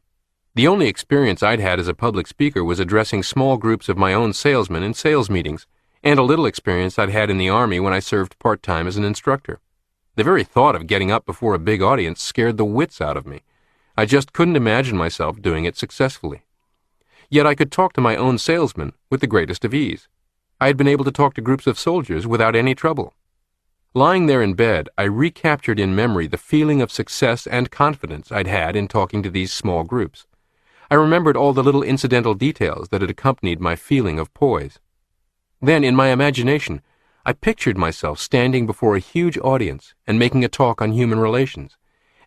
The only experience I'd had as a public speaker was addressing small groups of my own salesmen in sales meetings, and a little experience I'd had in the Army when I served part-time as an instructor. The very thought of getting up before a big audience scared the wits out of me. I just couldn't imagine myself doing it successfully. Yet I could talk to my own salesmen with the greatest of ease. I had been able to talk to groups of soldiers without any trouble. Lying there in bed, I recaptured in memory the feeling of success and confidence I'd had in talking to these small groups. I remembered all the little incidental details that had accompanied my feeling of poise. Then, in my imagination, I pictured myself standing before a huge audience and making a talk on human relations,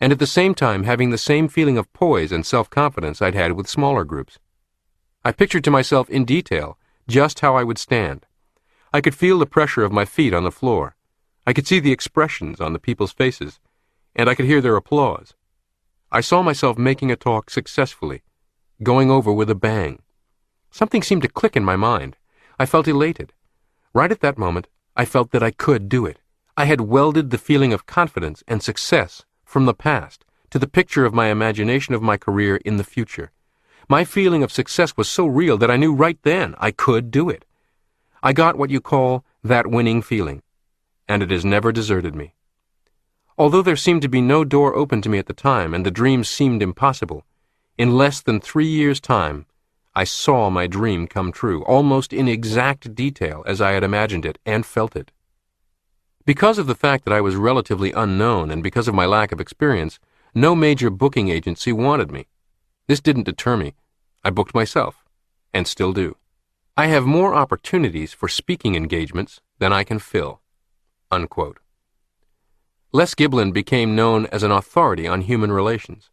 and at the same time having the same feeling of poise and self-confidence I'd had with smaller groups. I pictured to myself in detail just how I would stand. I could feel the pressure of my feet on the floor. I could see the expressions on the people's faces, and I could hear their applause. I saw myself making a talk successfully, going over with a bang. Something seemed to click in my mind. I felt elated. Right at that moment, I felt that I could do it. I had welded the feeling of confidence and success from the past to the picture of my imagination of my career in the future. My feeling of success was so real that I knew right then I could do it. I got what you call that winning feeling, and it has never deserted me. Although there seemed to be no door open to me at the time and the dream seemed impossible, in less than 3 years' time, I saw my dream come true, almost in exact detail as I had imagined it and felt it. Because of the fact that I was relatively unknown and because of my lack of experience, no major booking agency wanted me. This didn't deter me. I booked myself, and still do. I have more opportunities for speaking engagements than I can fill." Unquote. Les Giblin became known as an authority on human relations.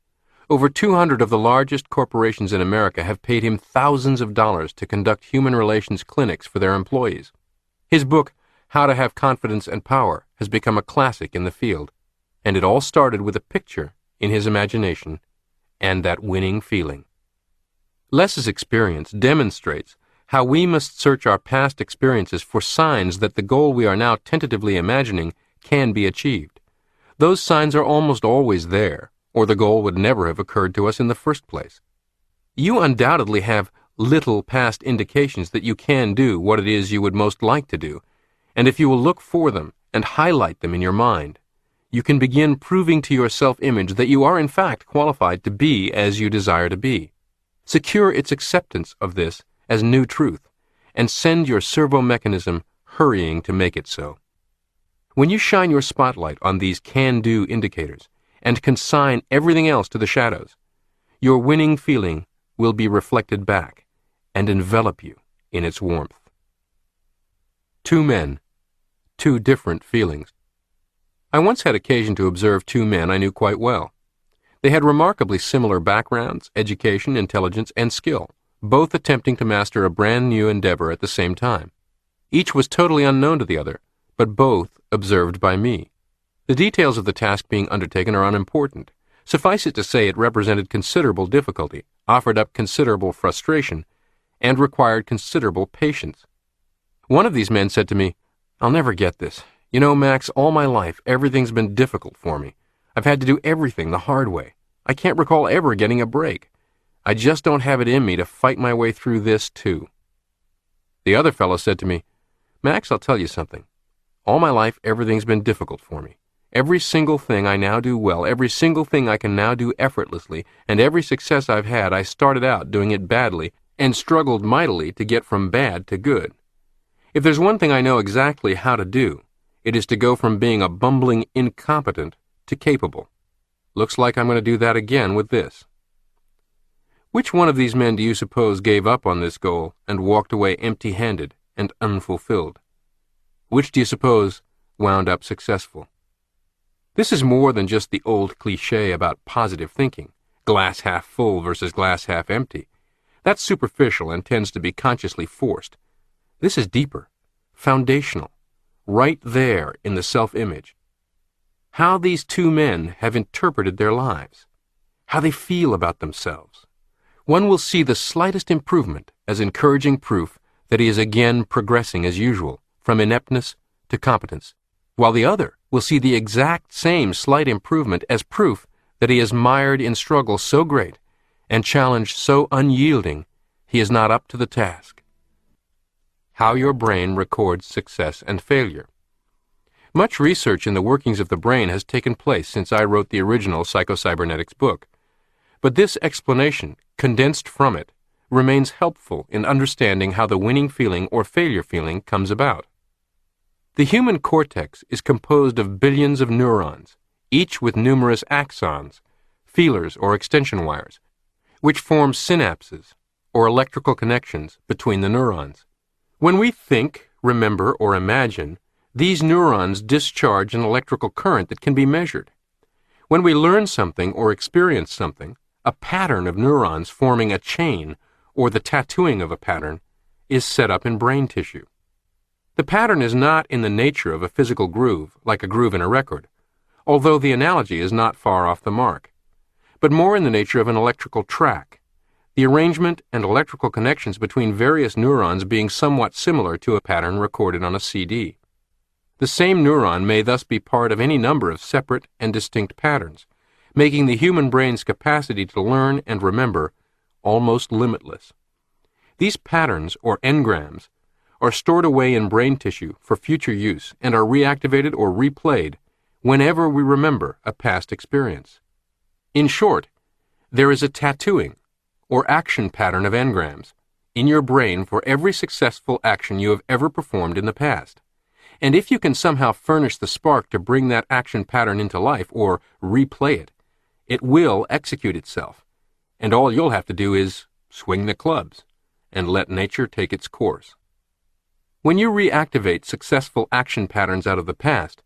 Over 200 of the largest corporations in America have paid him thousands of dollars to conduct human relations clinics for their employees. His book, How to Have Confidence and Power, has become a classic in the field, and it all started with a picture in his imagination and that winning feeling. Les's experience demonstrates how we must search our past experiences for signs that the goal we are now tentatively imagining can be achieved. Those signs are almost always there, or the goal would never have occurred to us in the first place. You undoubtedly have little past indications that you can do what it is you would most like to do, and if you will look for them and highlight them in your mind, you can begin proving to your self-image that you are in fact qualified to be as you desire to be. Secure its acceptance of this as new truth, and send your servo mechanism hurrying to make it so. When you shine your spotlight on these can-do indicators and consign everything else to the shadows, your winning feeling will be reflected back and envelop you in its warmth. Two men, two different feelings. I once had occasion to observe two men I knew quite well. They had remarkably similar backgrounds, education, intelligence, and skill, both attempting to master a brand new endeavor at the same time. Each was totally unknown to the other, but both observed by me. The details of the task being undertaken are unimportant. Suffice it to say it represented considerable difficulty, offered up considerable frustration, and required considerable patience. One of these men said to me, "I'll never get this. You know, Max, all my life, everything's been difficult for me. I've had to do everything the hard way. I can't recall ever getting a break. I just don't have it in me to fight my way through this, too." The other fellow said to me, "Max, I'll tell you something. All my life, everything's been difficult for me. Every single thing I now do well, every single thing I can now do effortlessly, and every success I've had, I started out doing it badly and struggled mightily to get from bad to good. If there's one thing I know exactly how to do, it is to go from being a bumbling incompetent to capable. Looks like I'm going to do that again with this. Which one of these men do you suppose gave up on this goal and walked away empty-handed and unfulfilled? Which do you suppose wound up successful? This is more than just the old cliché about positive thinking, glass half full versus glass half empty. That's superficial and tends to be consciously forced. This is deeper, foundational, right there in the self-image. How these two men have interpreted their lives, how they feel about themselves. One will see the slightest improvement as encouraging proof that he is again progressing as usual, from ineptness to competence, while the other will see the exact same slight improvement as proof that he is mired in struggle so great and challenge so unyielding he is not up to the task. How your brain records success and failure. Much research in the workings of the brain has taken place since I wrote the original Psychocybernetics book, but this explanation, condensed from it, remains helpful in understanding how the winning feeling or failure feeling comes about. The human cortex is composed of billions of neurons, each with numerous axons, feelers or extension wires, which form synapses, or electrical connections, between the neurons. When we think, remember, or imagine, these neurons discharge an electrical current that can be measured. When we learn something or experience something, a pattern of neurons forming a chain, or the tattooing of a pattern, is set up in brain tissue. The pattern is not in the nature of a physical groove, like a groove in a record, although the analogy is not far off the mark, but more in the nature of an electrical track, the arrangement and electrical connections between various neurons being somewhat similar to a pattern recorded on a CD. The same neuron may thus be part of any number of separate and distinct patterns, making the human brain's capacity to learn and remember almost limitless. These patterns, or engrams, are stored away in brain tissue for future use and are reactivated or replayed whenever we remember a past experience. In short, there is a tattooing, or action pattern of engrams, in your brain for every successful action you have ever performed in the past. And if you can somehow furnish the spark to bring that action pattern into life or replay it, it will execute itself, and all you'll have to do is swing the clubs and let nature take its course. When you reactivate successful action patterns out of the past,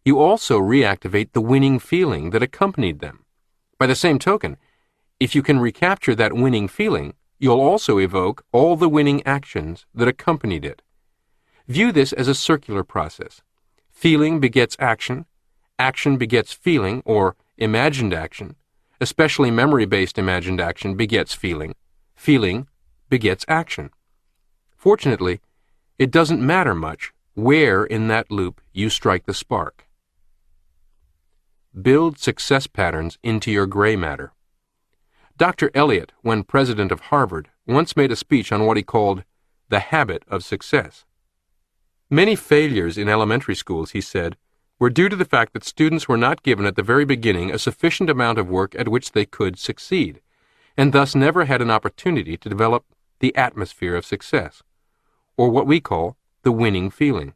you also reactivate the winning feeling that accompanied them. By the same token, if you can recapture that winning feeling, you'll also evoke all the winning actions that accompanied it. View this as a circular process. Feeling begets action, action begets feeling, or imagined action, especially memory-based imagined action begets feeling, feeling begets action. Fortunately, it doesn't matter much where in that loop you strike the spark. Build success patterns into your gray matter. Dr. Eliot, when president of Harvard, once made a speech on what he called the habit of success. Many failures in elementary schools, he said, were due to the fact that students were not given at the very beginning a sufficient amount of work at which they could succeed, and thus never had an opportunity to develop the atmosphere of success, or what we call the winning feeling.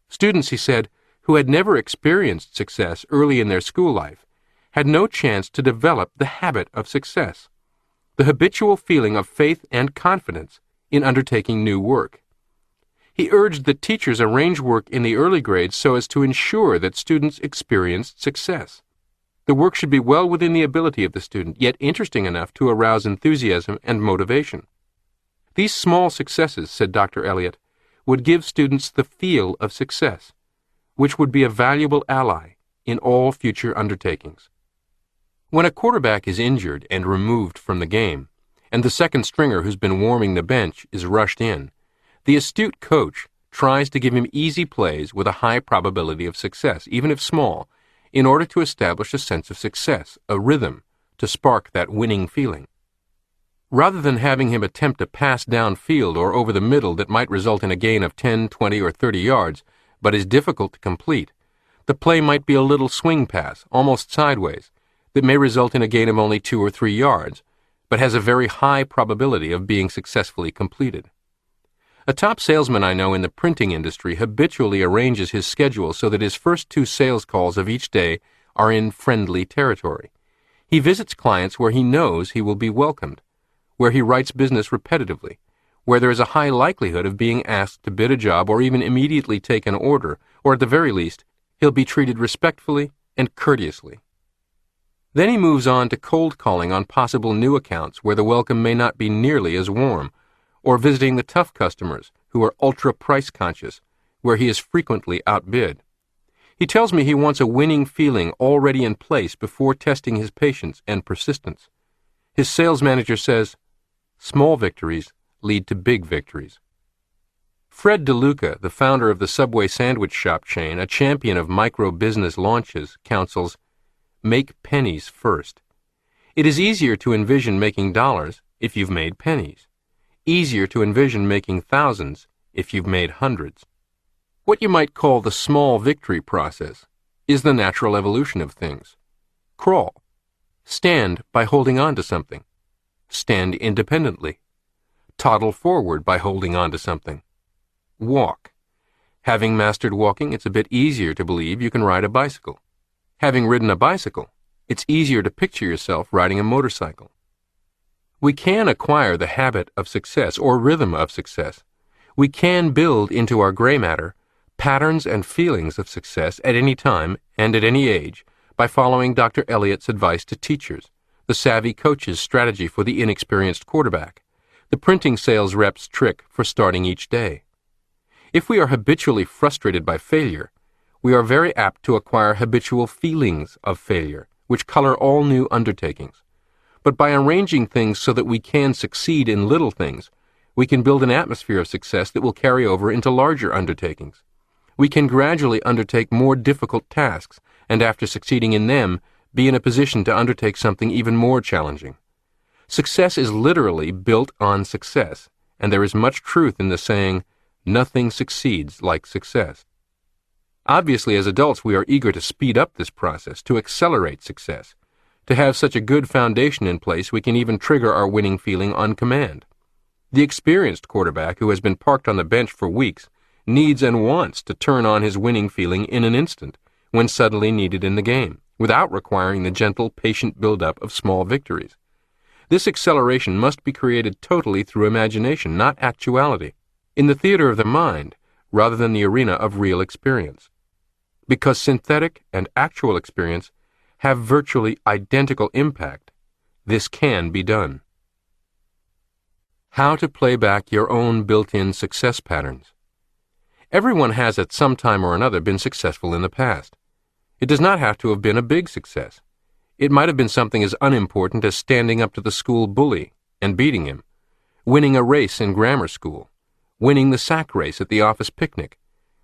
Students, he said, who had never experienced success early in their school life had no chance to develop the habit of success, the habitual feeling of faith and confidence in undertaking new work. He urged that teachers arrange work in the early grades so as to ensure that students experienced success. The work should be well within the ability of the student, yet interesting enough to arouse enthusiasm and motivation. These small successes, said Dr. Eliot, would give students the feel of success, which would be a valuable ally in all future undertakings. When a quarterback is injured and removed from the game, and the second stringer who's been warming the bench is rushed in, the astute coach tries to give him easy plays with a high probability of success, even if small, in order to establish a sense of success, a rhythm, to spark that winning feeling. Rather than having him attempt a pass downfield or over the middle that might result in a gain of 10, 20, or 30 yards, but is difficult to complete, The play might be a little swing pass, almost sideways, that may result in a gain of only 2 or 3 yards, but has a very high probability of being successfully completed. A top salesman I know in the printing industry habitually arranges his schedule so that his first 2 sales calls of each day are in friendly territory. He visits clients where he knows he will be welcomed, where he writes business repetitively, where there is a high likelihood of being asked to bid a job or even immediately take an order, or at the very least, he'll be treated respectfully and courteously. Then he moves on to cold calling on possible new accounts where the welcome may not be nearly as warm, or visiting the tough customers who are ultra price conscious, where he is frequently outbid. He tells me he wants a winning feeling already in place before testing his patience and persistence. His sales manager says, "Small victories lead to big victories." Fred DeLuca, the founder of the Subway sandwich shop chain, a champion of micro-business launches, counsels, "Make pennies first." It is easier to envision making dollars if you've made pennies. Easier to envision making thousands if you've made hundreds. What you might call the small victory process is the natural evolution of things. Crawl. Stand by holding on to something. Stand independently. Toddle forward by holding on to something. Walk. Having mastered walking, it's a bit easier to believe you can ride a bicycle. Having ridden a bicycle, it's easier to picture yourself riding a motorcycle. We can acquire the habit of success or rhythm of success. We can build into our gray matter patterns and feelings of success at any time and at any age by following Dr. Elliott's advice to teachers, the savvy coach's strategy for the inexperienced quarterback, the printing sales rep's trick for starting each day. If we are habitually frustrated by failure, we are very apt to acquire habitual feelings of failure, which color all new undertakings. But by arranging things so that we can succeed in little things, we can build an atmosphere of success that will carry over into larger undertakings. We can gradually undertake more difficult tasks, and after succeeding in them, be in a position to undertake something even more challenging. Success is literally built on success, and there is much truth in the saying, "Nothing succeeds like success." Obviously, as adults, we are eager to speed up this process, to accelerate success. To have such a good foundation in place, we can even trigger our winning feeling on command. The experienced quarterback who has been parked on the bench for weeks needs and wants to turn on his winning feeling in an instant, when suddenly needed in the game, without requiring the gentle, patient build-up of small victories. This acceleration must be created totally through imagination, not actuality, in the theater of the mind, rather than the arena of real experience. Because synthetic and actual experience have virtually identical impact, this can be done. How to play back your own built-in success patterns. Everyone has at some time or another been successful in the past. It does not have to have been a big success. It might have been something as unimportant as standing up to the school bully and beating him, winning a race in grammar school, winning the sack race at the office picnic,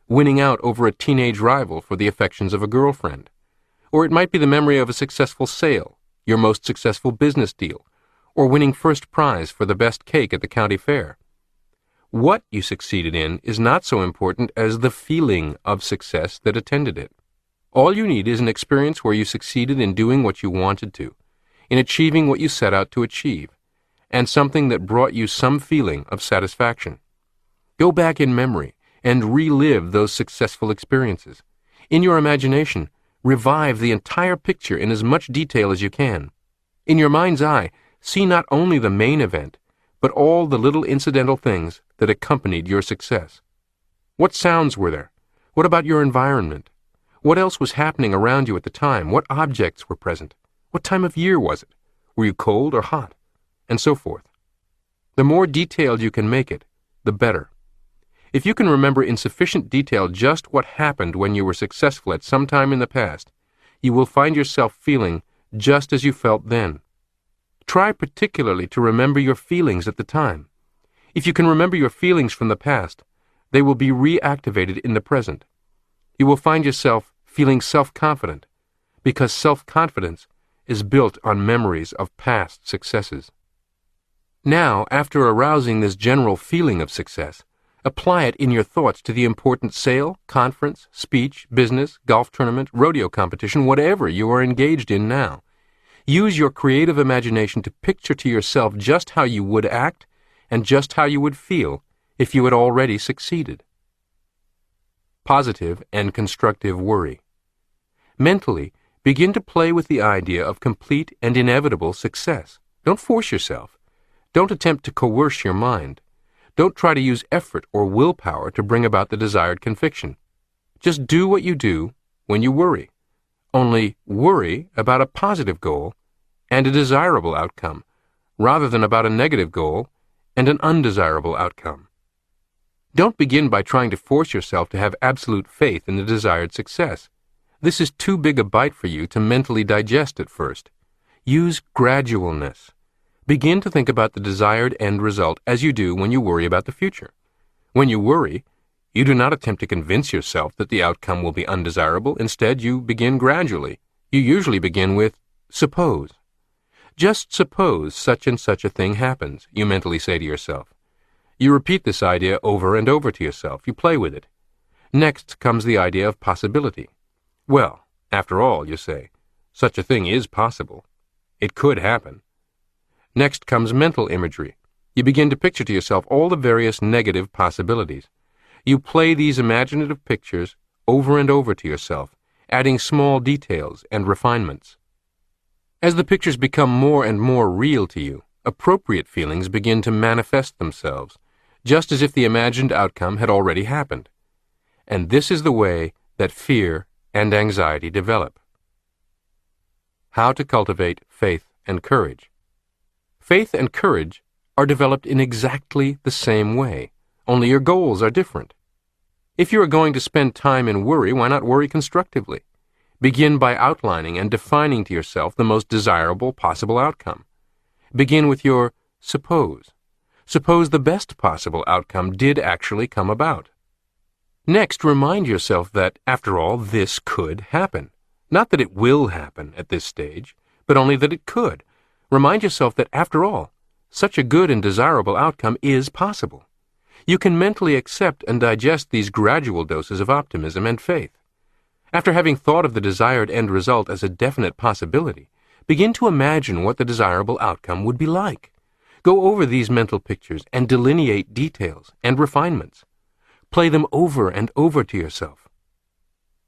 winning out over a teenage rival for the affections of a girlfriend. Or it might be the memory of a successful sale, your most successful business deal, or winning first prize for the best cake at the county fair. What you succeeded in is not so important as the feeling of success that attended it. All you need is an experience where you succeeded in doing what you wanted to, in achieving what you set out to achieve, and something that brought you some feeling of satisfaction. Go back in memory and relive those successful experiences. In your imagination, revive the entire picture in as much detail as you can. In your mind's eye, see not only the main event, but all the little incidental things that accompanied your success. What sounds were there? What about your environment? What else was happening around you at the time? What objects were present? What time of year was it? Were you cold or hot? And so forth. The more detailed you can make it, the better. If you can remember in sufficient detail just what happened when you were successful at some time in the past, you will find yourself feeling just as you felt then. Try particularly to remember your feelings at the time. If you can remember your feelings from the past, they will be reactivated in the present. You will find yourself feeling self-confident, because self-confidence is built on memories of past successes. Now, after arousing this general feeling of success, Apply it in your thoughts to the important sale, conference, speech, business, golf tournament, rodeo competition, whatever you are engaged in now. Use your creative imagination to picture to yourself just how you would act and just how you would feel if you had already succeeded. Positive and constructive worry. Mentally, begin to play with the idea of complete and inevitable success. Don't force yourself. Don't attempt to coerce your mind. Don't try to use effort or willpower to bring about the desired conviction. Just do what you do when you worry. Only worry about a positive goal and a desirable outcome, rather than about a negative goal and an undesirable outcome. Don't begin by trying to force yourself to have absolute faith in the desired success. This is too big a bite for you to mentally digest at first. Use gradualness. Begin to think about the desired end result as you do when you worry about the future. When you worry, you do not attempt to convince yourself that the outcome will be undesirable. Instead, you begin gradually. You usually begin with, suppose. Just suppose such and such a thing happens, you mentally say to yourself. You repeat this idea over and over to yourself. You play with it. Next comes the idea of possibility. Well, after all, you say, such a thing is possible. It could happen. Next comes mental imagery. You begin to picture to yourself all the various negative possibilities. You play these imaginative pictures over and over to yourself, adding small details and refinements. As the pictures become more and more real to you, appropriate feelings begin to manifest themselves, just as if the imagined outcome had already happened. And this is the way that fear and anxiety develop. How to cultivate faith and courage. Faith and courage are developed in exactly the same way, only your goals are different. If you are going to spend time in worry, why not worry constructively? Begin by outlining and defining to yourself the most desirable possible outcome. Begin with your suppose. Suppose the best possible outcome did actually come about. Next, remind yourself that, after all, this could happen. Not that it will happen at this stage, but only that it could. Remind yourself that, after all, such a good and desirable outcome is possible. You can mentally accept and digest these gradual doses of optimism and faith. After having thought of the desired end result as a definite possibility, begin to imagine what the desirable outcome would be like. Go over these mental pictures and delineate details and refinements. Play them over and over to yourself.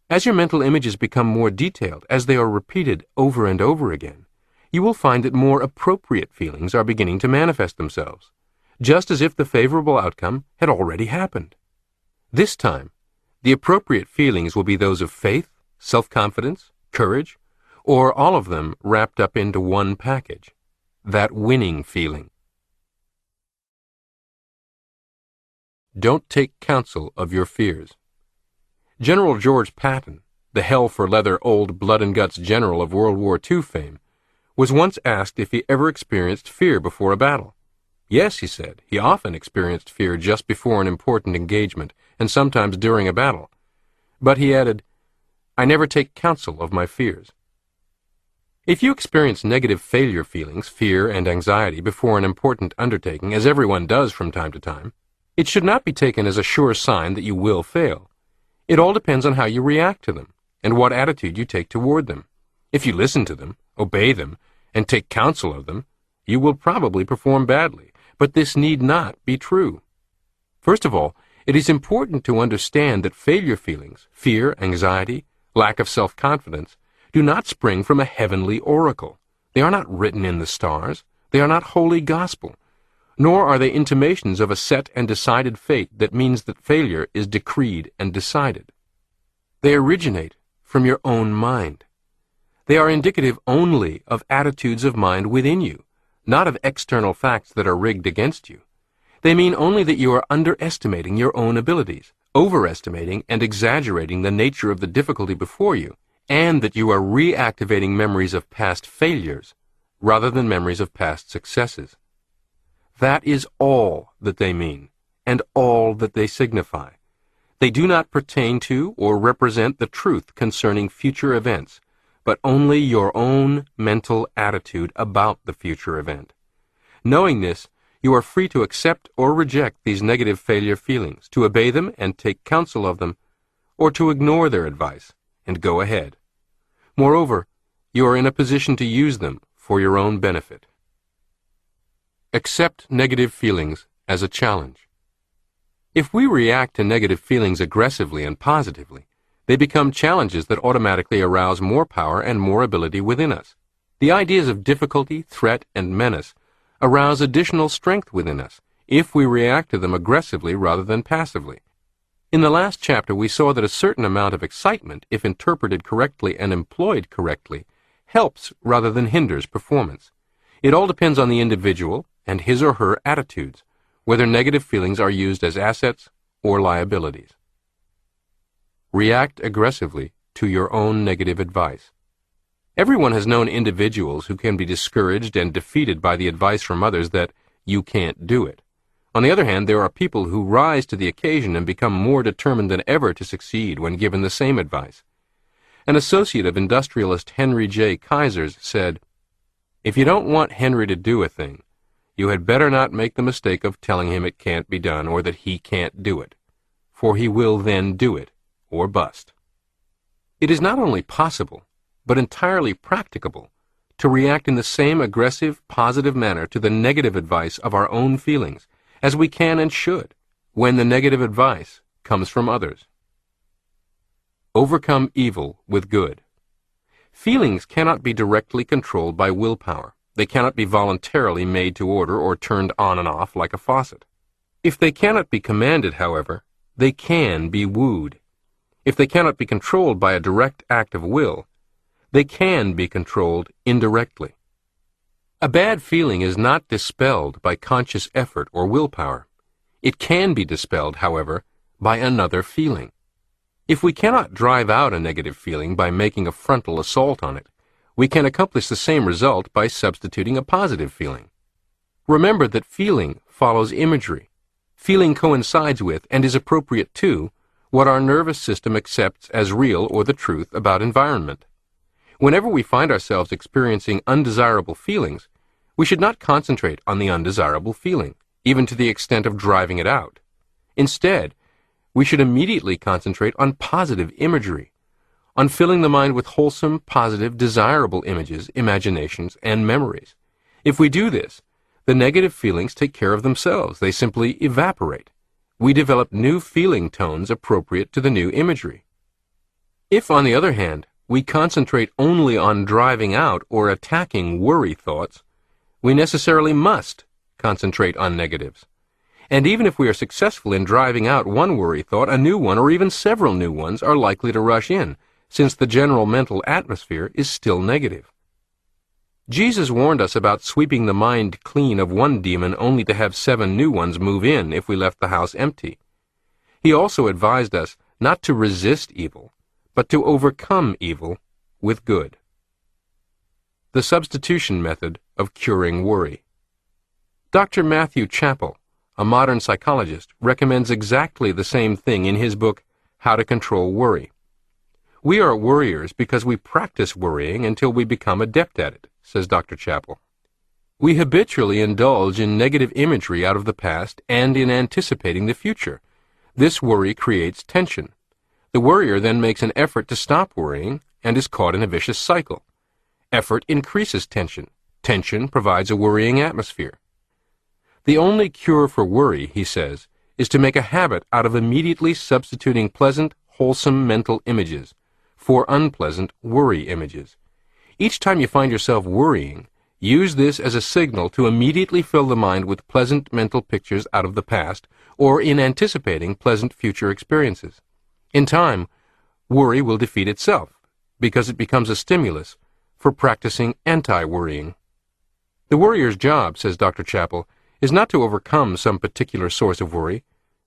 As your mental images become more detailed, as they are repeated over and over again, you will find that more appropriate feelings are beginning to manifest themselves, just as if the favorable outcome had already happened. This time, the appropriate feelings will be those of faith, self-confidence, courage, or all of them wrapped up into one package, that winning feeling. Don't take counsel of your fears. General George Patton, the hell-for-leather old blood-and-guts general of World War II fame, was once asked if he ever experienced fear before a battle. Yes, he said, he often experienced fear just before an important engagement, and sometimes during a battle. But he added, I never take counsel of my fears. If you experience negative failure feelings, fear and anxiety before an important undertaking, as everyone does from time to time, it should not be taken as a sure sign that you will fail. It all depends on how you react to them and what attitude you take toward them. If you listen to them, obey them, and take counsel of them, you will probably perform badly, but this need not be true. First of all, it is important to understand that failure feelings, fear, anxiety, lack of self-confidence, do not spring from a heavenly oracle. They are not written in the stars. They are not holy gospel. Nor are they intimations of a set and decided fate that means that failure is decreed and decided. They originate from your own mind. They are indicative only of attitudes of mind within you, not of external facts that are rigged against you. They mean only that you are underestimating your own abilities, overestimating and exaggerating the nature of the difficulty before you, and that you are reactivating memories of past failures rather than memories of past successes. That is all that they mean, and all that they signify. They do not pertain to or represent the truth concerning future events, but only your own mental attitude about the future event. Knowing this, You are free to accept or reject these negative failure feelings, to obey them and take counsel of them, or to ignore their advice and go ahead. Moreover, you are in a position to use them for your own benefit. Accept negative feelings as a challenge. If we react to negative feelings aggressively and positively, they become challenges that automatically arouse more power and more ability within us. The ideas of difficulty, threat, and menace arouse additional strength within us if we react to them aggressively rather than passively. In the last chapter, we saw that a certain amount of excitement, if interpreted correctly and employed correctly, helps rather than hinders performance. It all depends on the individual and his or her attitudes, whether negative feelings are used as assets or liabilities. React aggressively to your own negative advice. Everyone has known individuals who can be discouraged and defeated by the advice from others that you can't do it. On the other hand, there are people who rise to the occasion and become more determined than ever to succeed when given the same advice. An associate of industrialist Henry J. Kaiser's said, "If you don't want Henry to do a thing, you had better not make the mistake of telling him it can't be done or that he can't do it, for he will then do it, or bust." It is not only possible, but entirely practicable, to react in the same aggressive, positive manner to the negative advice of our own feelings, as we can and should, when the negative advice comes from others. Overcome evil with good. Feelings cannot be directly controlled by willpower. They cannot be voluntarily made to order or turned on and off like a faucet. If they cannot be commanded, however, they can be wooed. If they cannot be controlled by a direct act of will, they can be controlled indirectly. A bad feeling is not dispelled by conscious effort or willpower. It can be dispelled, however, by another feeling. If we cannot drive out a negative feeling by making a frontal assault on it, we can accomplish the same result by substituting a positive feeling. Remember that feeling follows imagery. Feeling coincides with, and is appropriate to, what our nervous system accepts as real or the truth about environment. Whenever we find ourselves experiencing undesirable feelings, we should not concentrate on the undesirable feeling, even to the extent of driving it out. Instead, we should immediately concentrate on positive imagery, on filling the mind with wholesome, positive, desirable images, imaginations, and memories. If we do this, the negative feelings take care of themselves. They simply evaporate. We develop new feeling tones appropriate to the new imagery. If, on the other hand, we concentrate only on driving out or attacking worry thoughts, we necessarily must concentrate on negatives. And even if we are successful in driving out one worry thought, a new one or even several new ones are likely to rush in, since the general mental atmosphere is still negative. Jesus warned us about sweeping the mind clean of one demon only to have 7 new ones move in if we left the house empty. He also advised us not to resist evil, but to overcome evil with good. The substitution method of curing worry. Dr. Matthew Chappell, a modern psychologist, recommends exactly the same thing in his book, How to Control Worry. We are worriers because we practice worrying until we become adept at it, says Dr. Chappell. We habitually indulge in negative imagery out of the past and in anticipating the future. This worry creates tension. The worrier then makes an effort to stop worrying and is caught in a vicious cycle. Effort increases tension. Tension provides a worrying atmosphere. The only cure for worry, he says, is to make a habit out of immediately substituting pleasant, wholesome mental images for unpleasant worry images. Each time you find yourself worrying, use this as a signal to immediately fill the mind with pleasant mental pictures out of the past or in anticipating pleasant future experiences. In time, worry will defeat itself because it becomes a stimulus for practicing anti-worrying. The worrier's job, says Dr. Chappell, is not to overcome some particular source of worry,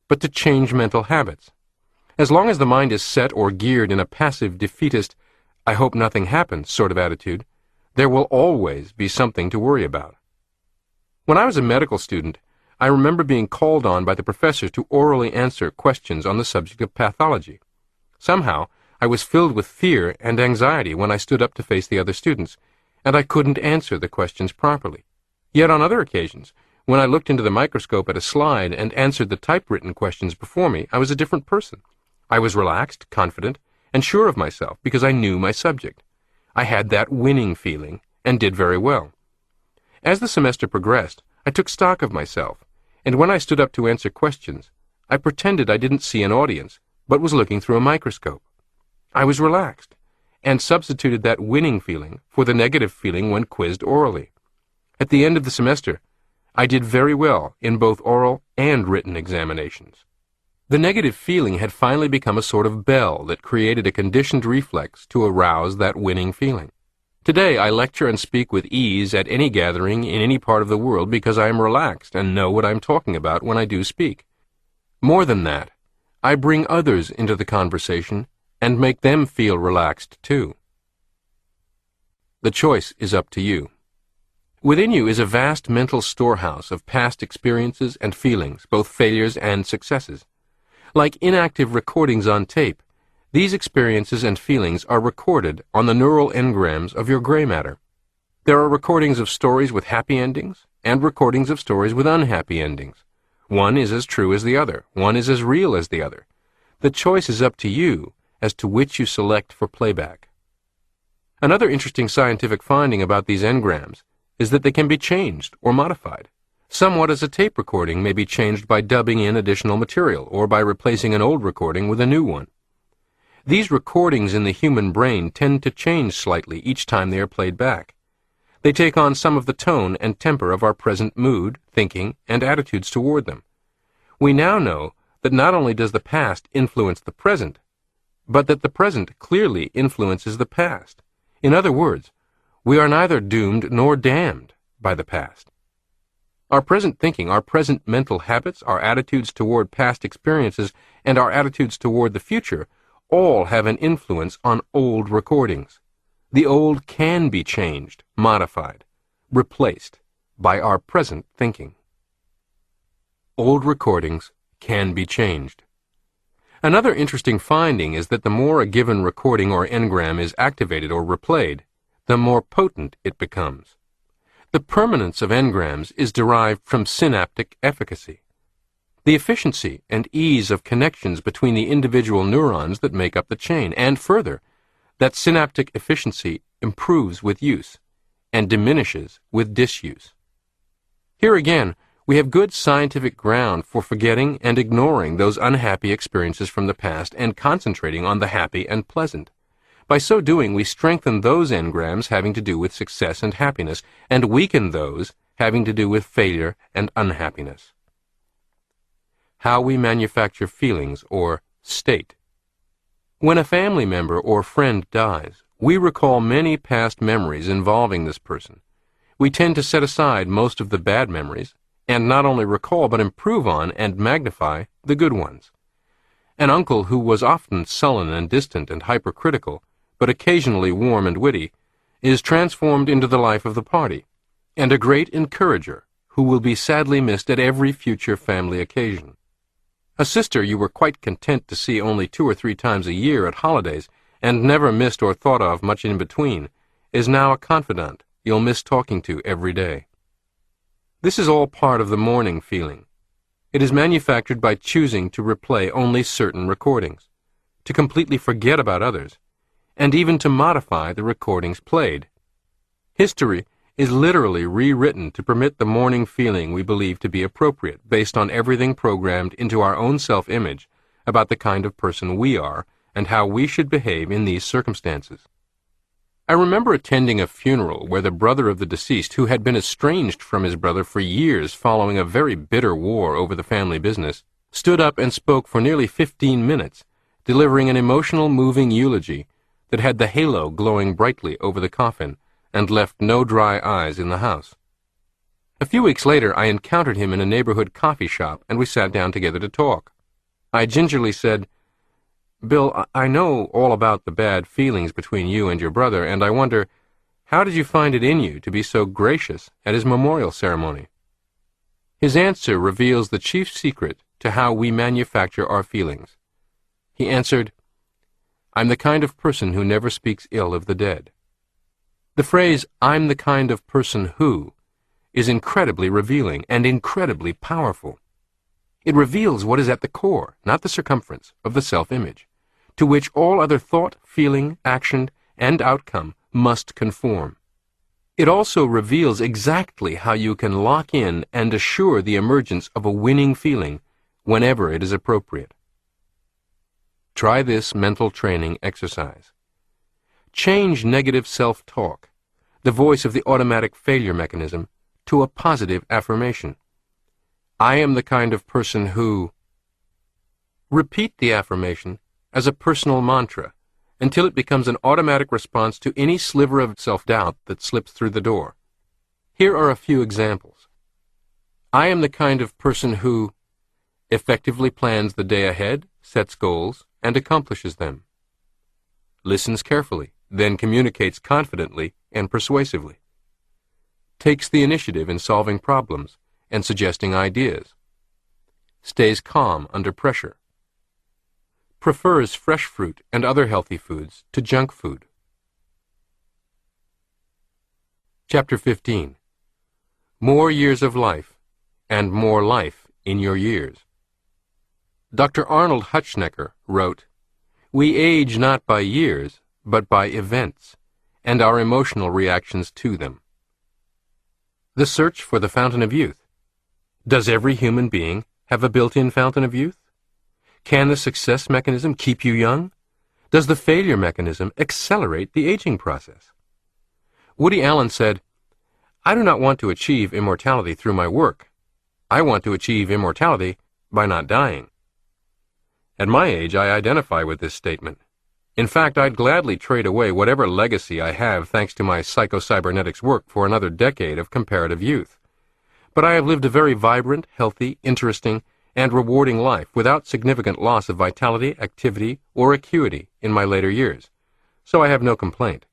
but to change mental habits. As long as the mind is set or geared in a passive, defeatist, I hope nothing happens sort of attitude, there will always be something to worry about. When I was a medical student, I remember being called on by the professor to orally answer questions on the subject of pathology. Somehow, I was filled with fear and anxiety when I stood up to face the other students, and I couldn't answer the questions properly. Yet on other occasions, When I looked into the microscope at a slide and answered the typewritten questions before me, I was a different person. I was relaxed, confident, and sure of myself because I knew my subject. I had that winning feeling and did very well. As the semester progressed, I took stock of myself, and when I stood up to answer questions, I pretended I didn't see an audience, but was looking through a microscope. I was relaxed, and substituted that winning feeling for the negative feeling when quizzed orally. At the end of the semester, I did very well in both oral and written examinations. The negative feeling had finally become a sort of bell that created a conditioned reflex to arouse that winning feeling. Today, I lecture and speak with ease at any gathering in any part of the world because I am relaxed and know what I'm talking about when I do speak. More than that, I bring others into the conversation and make them feel relaxed too. The choice is up to you. Within you is a vast mental storehouse of past experiences and feelings, both failures and successes. Like inactive recordings on tape, these experiences and feelings are recorded on the neural engrams of your gray matter. There are recordings of stories with happy endings and recordings of stories with unhappy endings. One is as true as the other. One is as real as the other. The choice is up to you as to which you select for playback. Another interesting scientific finding about these engrams is that they can be changed or modified. Somewhat as a tape recording may be changed by dubbing in additional material or by replacing an old recording with a new one. These recordings in the human brain tend to change slightly each time they are played back. They take on some of the tone and temper of our present mood, thinking, and attitudes toward them. We now know that not only does the past influence the present, but that the present clearly influences the past. In other words, we are neither doomed nor damned by the past. Our present thinking, our present mental habits, our attitudes toward past experiences, and our attitudes toward the future all have an influence on old recordings. The old can be changed, modified, replaced by our present thinking. Old recordings can be changed. Another interesting finding is that the more a given recording or engram is activated or replayed, the more potent it becomes. The permanence of engrams is derived from synaptic efficacy, the efficiency and ease of connections between the individual neurons that make up the chain, and further, that synaptic efficiency improves with use and diminishes with disuse. Here again, we have good scientific ground for forgetting and ignoring those unhappy experiences from the past and concentrating on the happy and pleasant. By so doing, we strengthen those engrams having to do with success and happiness, and weaken those having to do with failure and unhappiness. How we manufacture feelings, or state. When a family member or friend dies, we recall many past memories involving this person. We tend to set aside most of the bad memories, and not only recall but improve on and magnify the good ones. An uncle who was often sullen and distant and hypercritical, but occasionally warm and witty, is transformed into the life of the party, and a great encourager who will be sadly missed at every future family occasion. A sister you were quite content to see only 2 or 3 times a year at holidays, and never missed or thought of much in between, is now a confidant you'll miss talking to every day. This is all part of the mourning feeling. It is manufactured by choosing to replay only certain recordings, to completely forget about others, and even to modify the recordings played. History is literally rewritten to permit the mourning feeling we believe to be appropriate, based on everything programmed into our own self-image about the kind of person we are and how we should behave in these circumstances. I remember attending a funeral where the brother of the deceased, who had been estranged from his brother for years following a very bitter war over the family business, stood up and spoke for nearly 15 minutes, delivering an emotional, moving eulogy that had the halo glowing brightly over the coffin and left no dry eyes in the house. A few weeks later, I encountered him in a neighborhood coffee shop, and we sat down together to talk. I gingerly said, "Bill, I know all about the bad feelings between you and your brother, and I wonder, how did you find it in you to be so gracious at his memorial ceremony?" His answer reveals the chief secret to how we manufacture our feelings. He answered, "I'm the kind of person who never speaks ill of the dead." The phrase, "I'm the kind of person who," is incredibly revealing and incredibly powerful. It reveals what is at the core, not the circumference, of the self-image, to which all other thought, feeling, action, and outcome must conform. It also reveals exactly how you can lock in and assure the emergence of a winning feeling whenever it is appropriate. Try this mental training exercise. Change negative self-talk, the voice of the automatic failure mechanism, to a positive affirmation. I am the kind of person who... Repeat the affirmation as a personal mantra until it becomes an automatic response to any sliver of self-doubt that slips through the door. Here are a few examples. I am the kind of person who effectively plans the day ahead, sets goals, and accomplishes them. Listens carefully, then communicates confidently and persuasively. Takes the initiative in solving problems and suggesting ideas. Stays calm under pressure. Prefers fresh fruit and other healthy foods to junk food. Chapter 15. More years of life, and more life in your years. Dr. Arnold Hutschnecker wrote, "We age not by years, but by events, and our emotional reactions to them." The search for the fountain of youth. Does every human being have a built-in fountain of youth? Can the success mechanism keep you young? Does the failure mechanism accelerate the aging process? Woody Allen said, "I do not want to achieve immortality through my work. I want to achieve immortality by not dying." At my age, I identify with this statement. In fact, I'd gladly trade away whatever legacy I have thanks to my psycho-cybernetics work for another decade of comparative youth. But I have lived a very vibrant, healthy, interesting, and rewarding life without significant loss of vitality, activity, or acuity in my later years, so I have no complaint.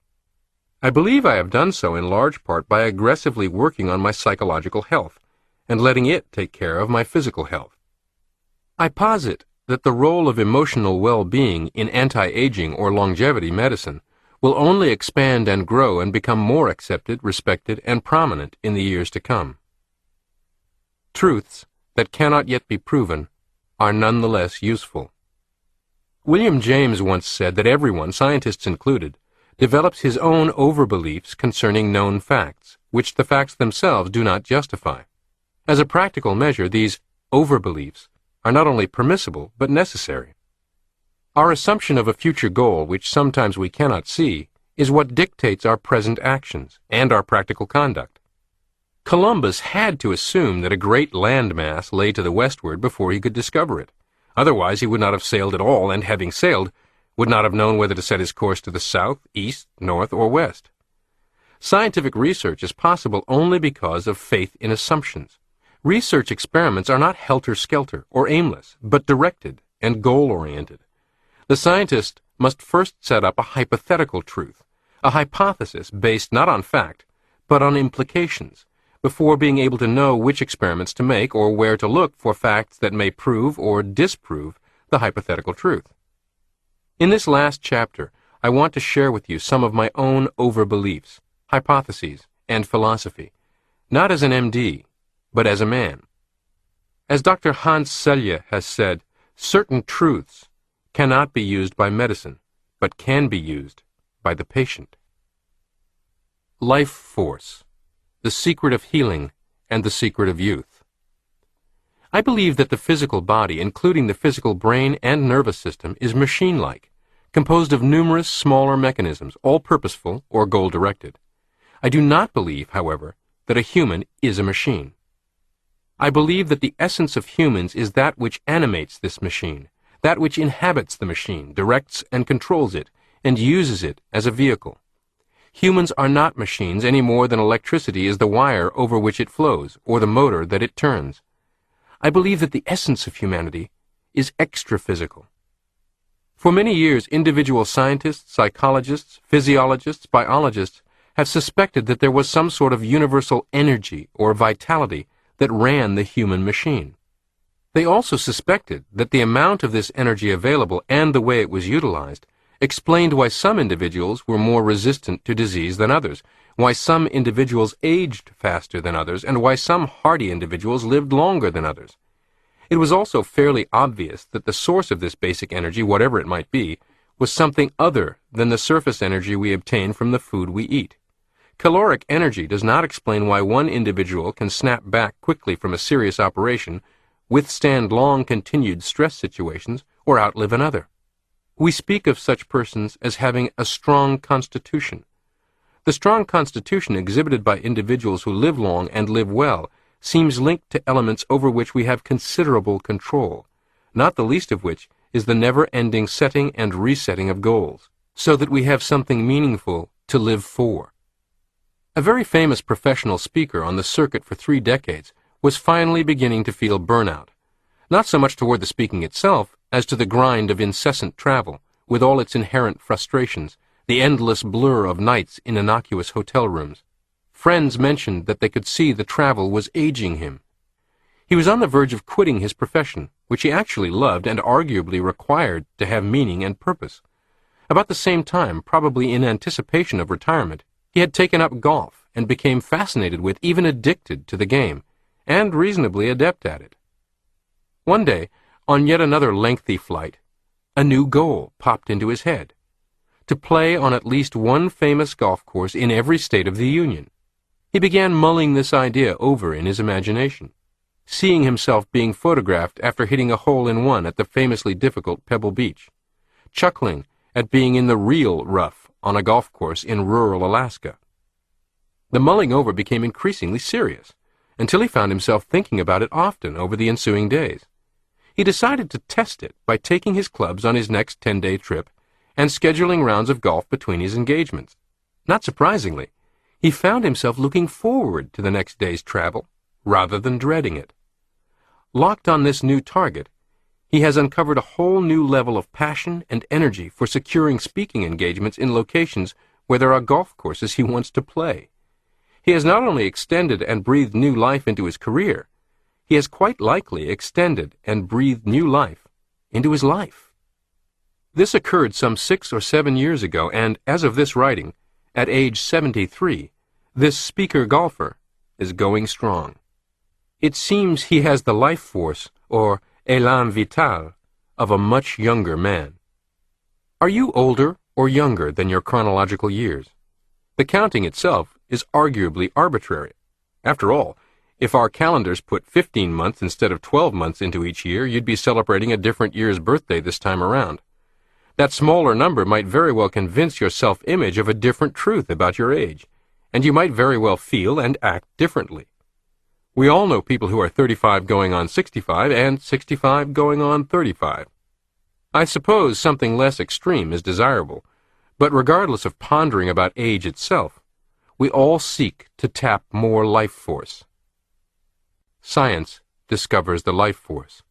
I believe I have done so in large part by aggressively working on my psychological health and letting it take care of my physical health. I posit that the role of emotional well-being in anti-aging or longevity medicine will only expand and grow and become more accepted, respected, and prominent in the years to come. Truths that cannot yet be proven are nonetheless useful. William James once said that everyone, scientists included, develops his own overbeliefs concerning known facts, which the facts themselves do not justify. As a practical measure, these overbeliefs are not only permissible but necessary. Our assumption of a future goal, which sometimes we cannot see, is what dictates our present actions and our practical conduct. Columbus had to assume that a great landmass lay to the westward before he could discover it. Otherwise, he would not have sailed at all, and having sailed, would not have known whether to set his course to the south, east, north, or west. Scientific research is possible only because of faith in assumptions. Research experiments are not helter-skelter or aimless, but directed and goal-oriented. The scientist must first set up a hypothetical truth, a hypothesis based not on fact, but on implications, before being able to know which experiments to make or where to look for facts that may prove or disprove the hypothetical truth. In this last chapter, I want to share with you some of my own overbeliefs, hypotheses, and philosophy, not as an MD, but as a man. As Dr. Hans Selye has said, certain truths cannot be used by medicine, but can be used by the patient. Life force. The secret of healing, and the secret of youth. I believe that the physical body, including the physical brain and nervous system, is machine-like, composed of numerous smaller mechanisms, all purposeful or goal-directed. I do not believe, however, that a human is a machine. I believe that the essence of humans is that which animates this machine, that which inhabits the machine, directs and controls it, and uses it as a vehicle. Humans are not machines any more than electricity is the wire over which it flows, or the motor that it turns. I believe that the essence of humanity is extra-physical. For many years, individual scientists, psychologists, physiologists, biologists have suspected that there was some sort of universal energy or vitality that ran the human machine. They also suspected that the amount of this energy available and the way it was utilized explained why some individuals were more resistant to disease than others, why some individuals aged faster than others, and why some hardy individuals lived longer than others. It was also fairly obvious that the source of this basic energy, whatever it might be, was something other than the surface energy we obtain from the food we eat. Caloric energy does not explain why one individual can snap back quickly from a serious operation, withstand long continued stress situations, or outlive another. We speak of such persons as having a strong constitution. The strong constitution exhibited by individuals who live long and live well seems linked to elements over which we have considerable control, not the least of which is the never-ending setting and resetting of goals, so that we have something meaningful to live for. A very famous professional speaker on the circuit for 3 decades was finally beginning to feel burnout, not so much toward the speaking itself as to the grind of incessant travel, with all its inherent frustrations, the endless blur of nights in innocuous hotel rooms. Friends mentioned that they could see the travel was aging him. He was on the verge of quitting his profession, which he actually loved and arguably required to have meaning and purpose. About the same time, probably in anticipation of retirement, he had taken up golf and became fascinated with, even addicted to the game, and reasonably adept at it. One day, on yet another lengthy flight, a new goal popped into his head: to play on at least one famous golf course in every state of the Union. He began mulling this idea over in his imagination, seeing himself being photographed after hitting a hole-in-one at the famously difficult Pebble Beach, chuckling at being in the real rough on a golf course in rural Alaska. The mulling over became increasingly serious, until he found himself thinking about it often over the ensuing days. He decided to test it by taking his clubs on his next 10-day trip and scheduling rounds of golf between his engagements. Not surprisingly, he found himself looking forward to the next day's travel rather than dreading it. Locked on this new target, he has uncovered a whole new level of passion and energy for securing speaking engagements in locations where there are golf courses he wants to play. He has not only extended and breathed new life into his career, he has quite likely extended and breathed new life into his life. This occurred some 6 or 7 years ago, and as of this writing, at age 73, this speaker golfer is going strong. It seems he has the life force, or élan vital, of a much younger man. Are you older or younger than your chronological years? The counting itself is arguably arbitrary. After all, if our calendars put 15 months instead of 12 months into each year, you'd be celebrating a different year's birthday this time around. That smaller number might very well convince your self-image of a different truth about your age, and you might very well feel and act differently. We all know people who are 35 going on 65 and 65 going on 35. I suppose something less extreme is desirable, but regardless of pondering about age itself, we all seek to tap more life force. Science discovers the life force.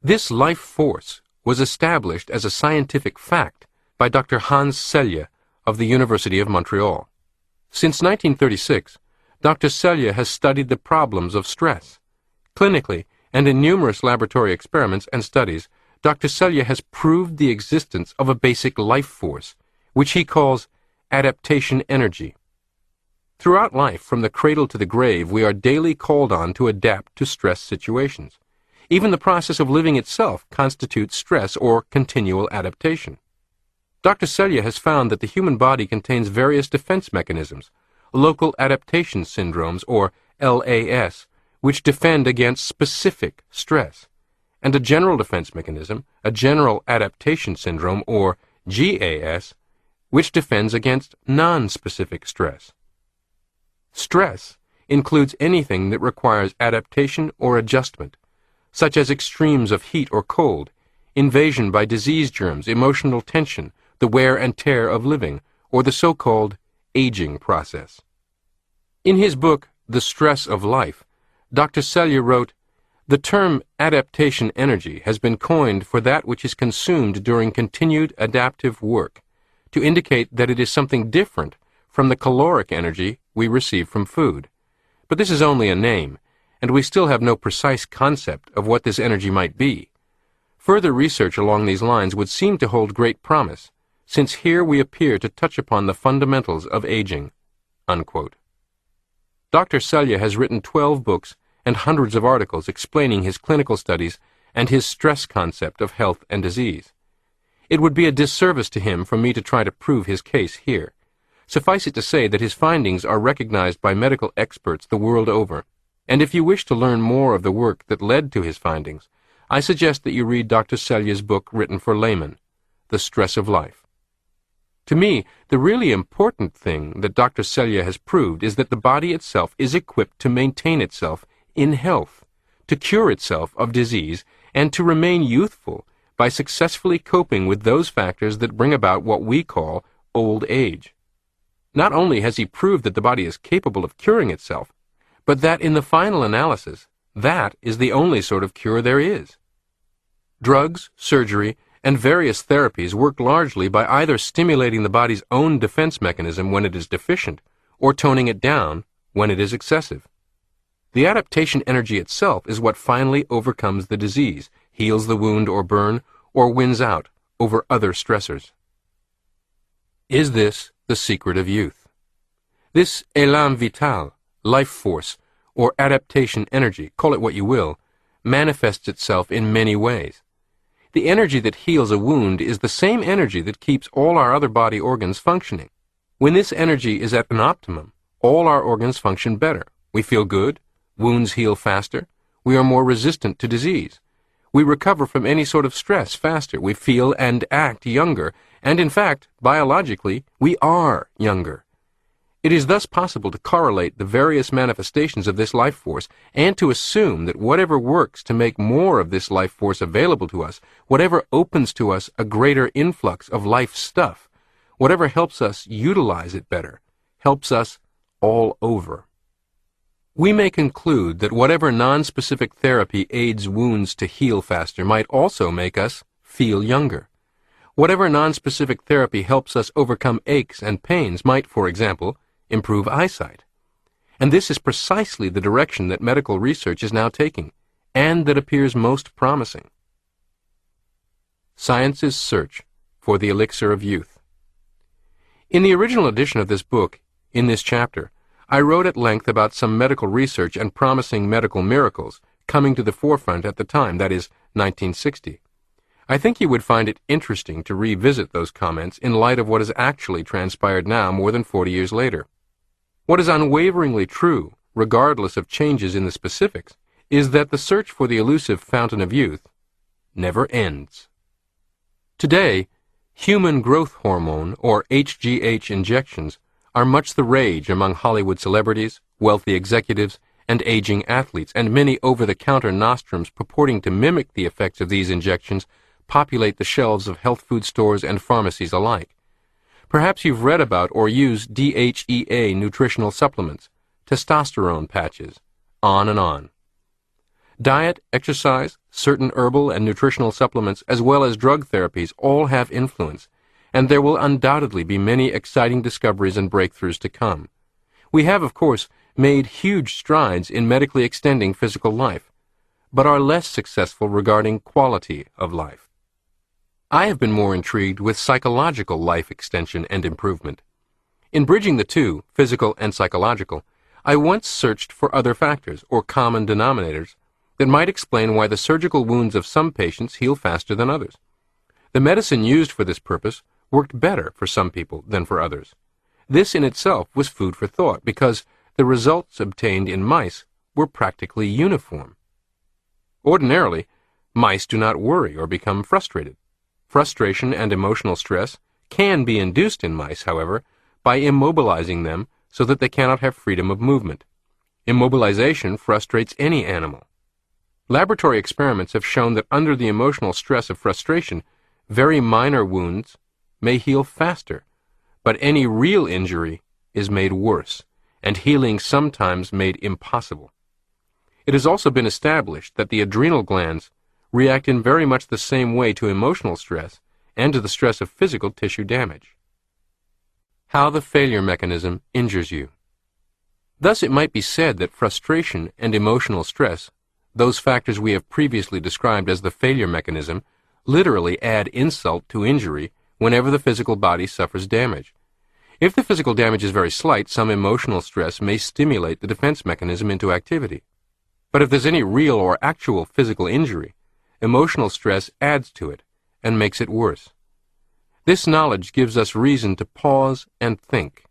This life force was established as a scientific fact by Dr. Hans Selye of the University of Montreal. Since 1936, Dr. Selye has studied the problems of stress. Clinically, and in numerous laboratory experiments and studies, Dr. Selye has proved the existence of a basic life force, which he calls adaptation energy. Throughout life, from the cradle to the grave, we are daily called on to adapt to stress situations. Even the process of living itself constitutes stress or continual adaptation. Dr. Selye has found that the human body contains various defense mechanisms, local adaptation syndromes, or LAS, which defend against specific stress, and a general defense mechanism, a general adaptation syndrome, or GAS, which defends against non-specific stress. Stress includes anything that requires adaptation or adjustment, such as extremes of heat or cold, invasion by disease germs, emotional tension, the wear and tear of living, or the so-called aging process. In his book, The Stress of Life, Dr. Selye wrote, "The term adaptation energy has been coined for that which is consumed during continued adaptive work, to indicate that it is something different from the caloric energy we receive from food. But this is only a name, and we still have no precise concept of what this energy might be. Further research along these lines would seem to hold great promise, since here we appear to touch upon the fundamentals of aging." unquote. Dr. Selye has written 12 books and hundreds of articles explaining his clinical studies and his stress concept of health and disease. It would be a disservice to him for me to try to prove his case here. Suffice it to say that his findings are recognized by medical experts the world over, and if you wish to learn more of the work that led to his findings, I suggest that you read Dr. Selye's book written for laymen, The Stress of Life. To me, the really important thing that Dr. Selye has proved is that the body itself is equipped to maintain itself in health, to cure itself of disease, and to remain youthful by successfully coping with those factors that bring about what we call old age. Not only has he proved that the body is capable of curing itself, but that in the final analysis, that is the only sort of cure there is. Drugs, surgery, and various therapies work largely by either stimulating the body's own defense mechanism when it is deficient, or toning it down when it is excessive. The adaptation energy itself is what finally overcomes the disease, heals the wound or burn, or wins out over other stressors. Is this the secret of youth? This élan vital, life force, or adaptation energy, call it what you will, manifests itself in many ways. The energy that heals a wound is the same energy that keeps all our other body organs functioning. When this energy is at an optimum, all our organs function better. We feel good, wounds heal faster, we are more resistant to disease. We recover from any sort of stress faster, we feel and act younger, and in fact, biologically, we are younger. It is thus possible to correlate the various manifestations of this life force and to assume that whatever works to make more of this life force available to us, whatever opens to us a greater influx of life stuff, whatever helps us utilize it better, helps us all over. We may conclude that whatever non-specific therapy aids wounds to heal faster might also make us feel younger. Whatever non-specific therapy helps us overcome aches and pains might, for example, improve eyesight. And this is precisely the direction that medical research is now taking, and that appears most promising. Science's Search for the Elixir of Youth. In the original edition of this book, in this chapter, I wrote at length about some medical research and promising medical miracles coming to the forefront at the time, that is, 1960. I think you would find it interesting to revisit those comments in light of what has actually transpired now more than 40 years later. What is unwaveringly true, regardless of changes in the specifics, is that the search for the elusive fountain of youth never ends. Today, human growth hormone, or HGH injections, are much the rage among Hollywood celebrities, wealthy executives, and aging athletes, and many over-the-counter nostrums purporting to mimic the effects of these injections populate the shelves of health food stores and pharmacies alike. Perhaps you've read about or used DHEA nutritional supplements, testosterone patches, on and on. Diet, exercise, certain herbal and nutritional supplements, as well as drug therapies, all have influence, and there will undoubtedly be many exciting discoveries and breakthroughs to come. We have, of course, made huge strides in medically extending physical life, but are less successful regarding quality of life. I have been more intrigued with psychological life extension and improvement. In bridging the two, physical and psychological, I once searched for other factors, or common denominators, that might explain why the surgical wounds of some patients heal faster than others. The medicine used for this purpose worked better for some people than for others. This in itself was food for thought, because the results obtained in mice were practically uniform. Ordinarily, mice do not worry or become frustrated. Frustration and emotional stress can be induced in mice, however, by immobilizing them so that they cannot have freedom of movement. Immobilization frustrates any animal. Laboratory experiments have shown that under the emotional stress of frustration, very minor wounds may heal faster, but any real injury is made worse, and healing sometimes made impossible. It has also been established that the adrenal glands react in very much the same way to emotional stress and to the stress of physical tissue damage. How the failure mechanism injures you. Thus it might be said that frustration and emotional stress, those factors we have previously described as the failure mechanism, literally add insult to injury whenever the physical body suffers damage. If the physical damage is very slight, some emotional stress may stimulate the defense mechanism into activity. But if there's any real or actual physical injury, emotional stress adds to it and makes it worse. This knowledge gives us reason to pause and think.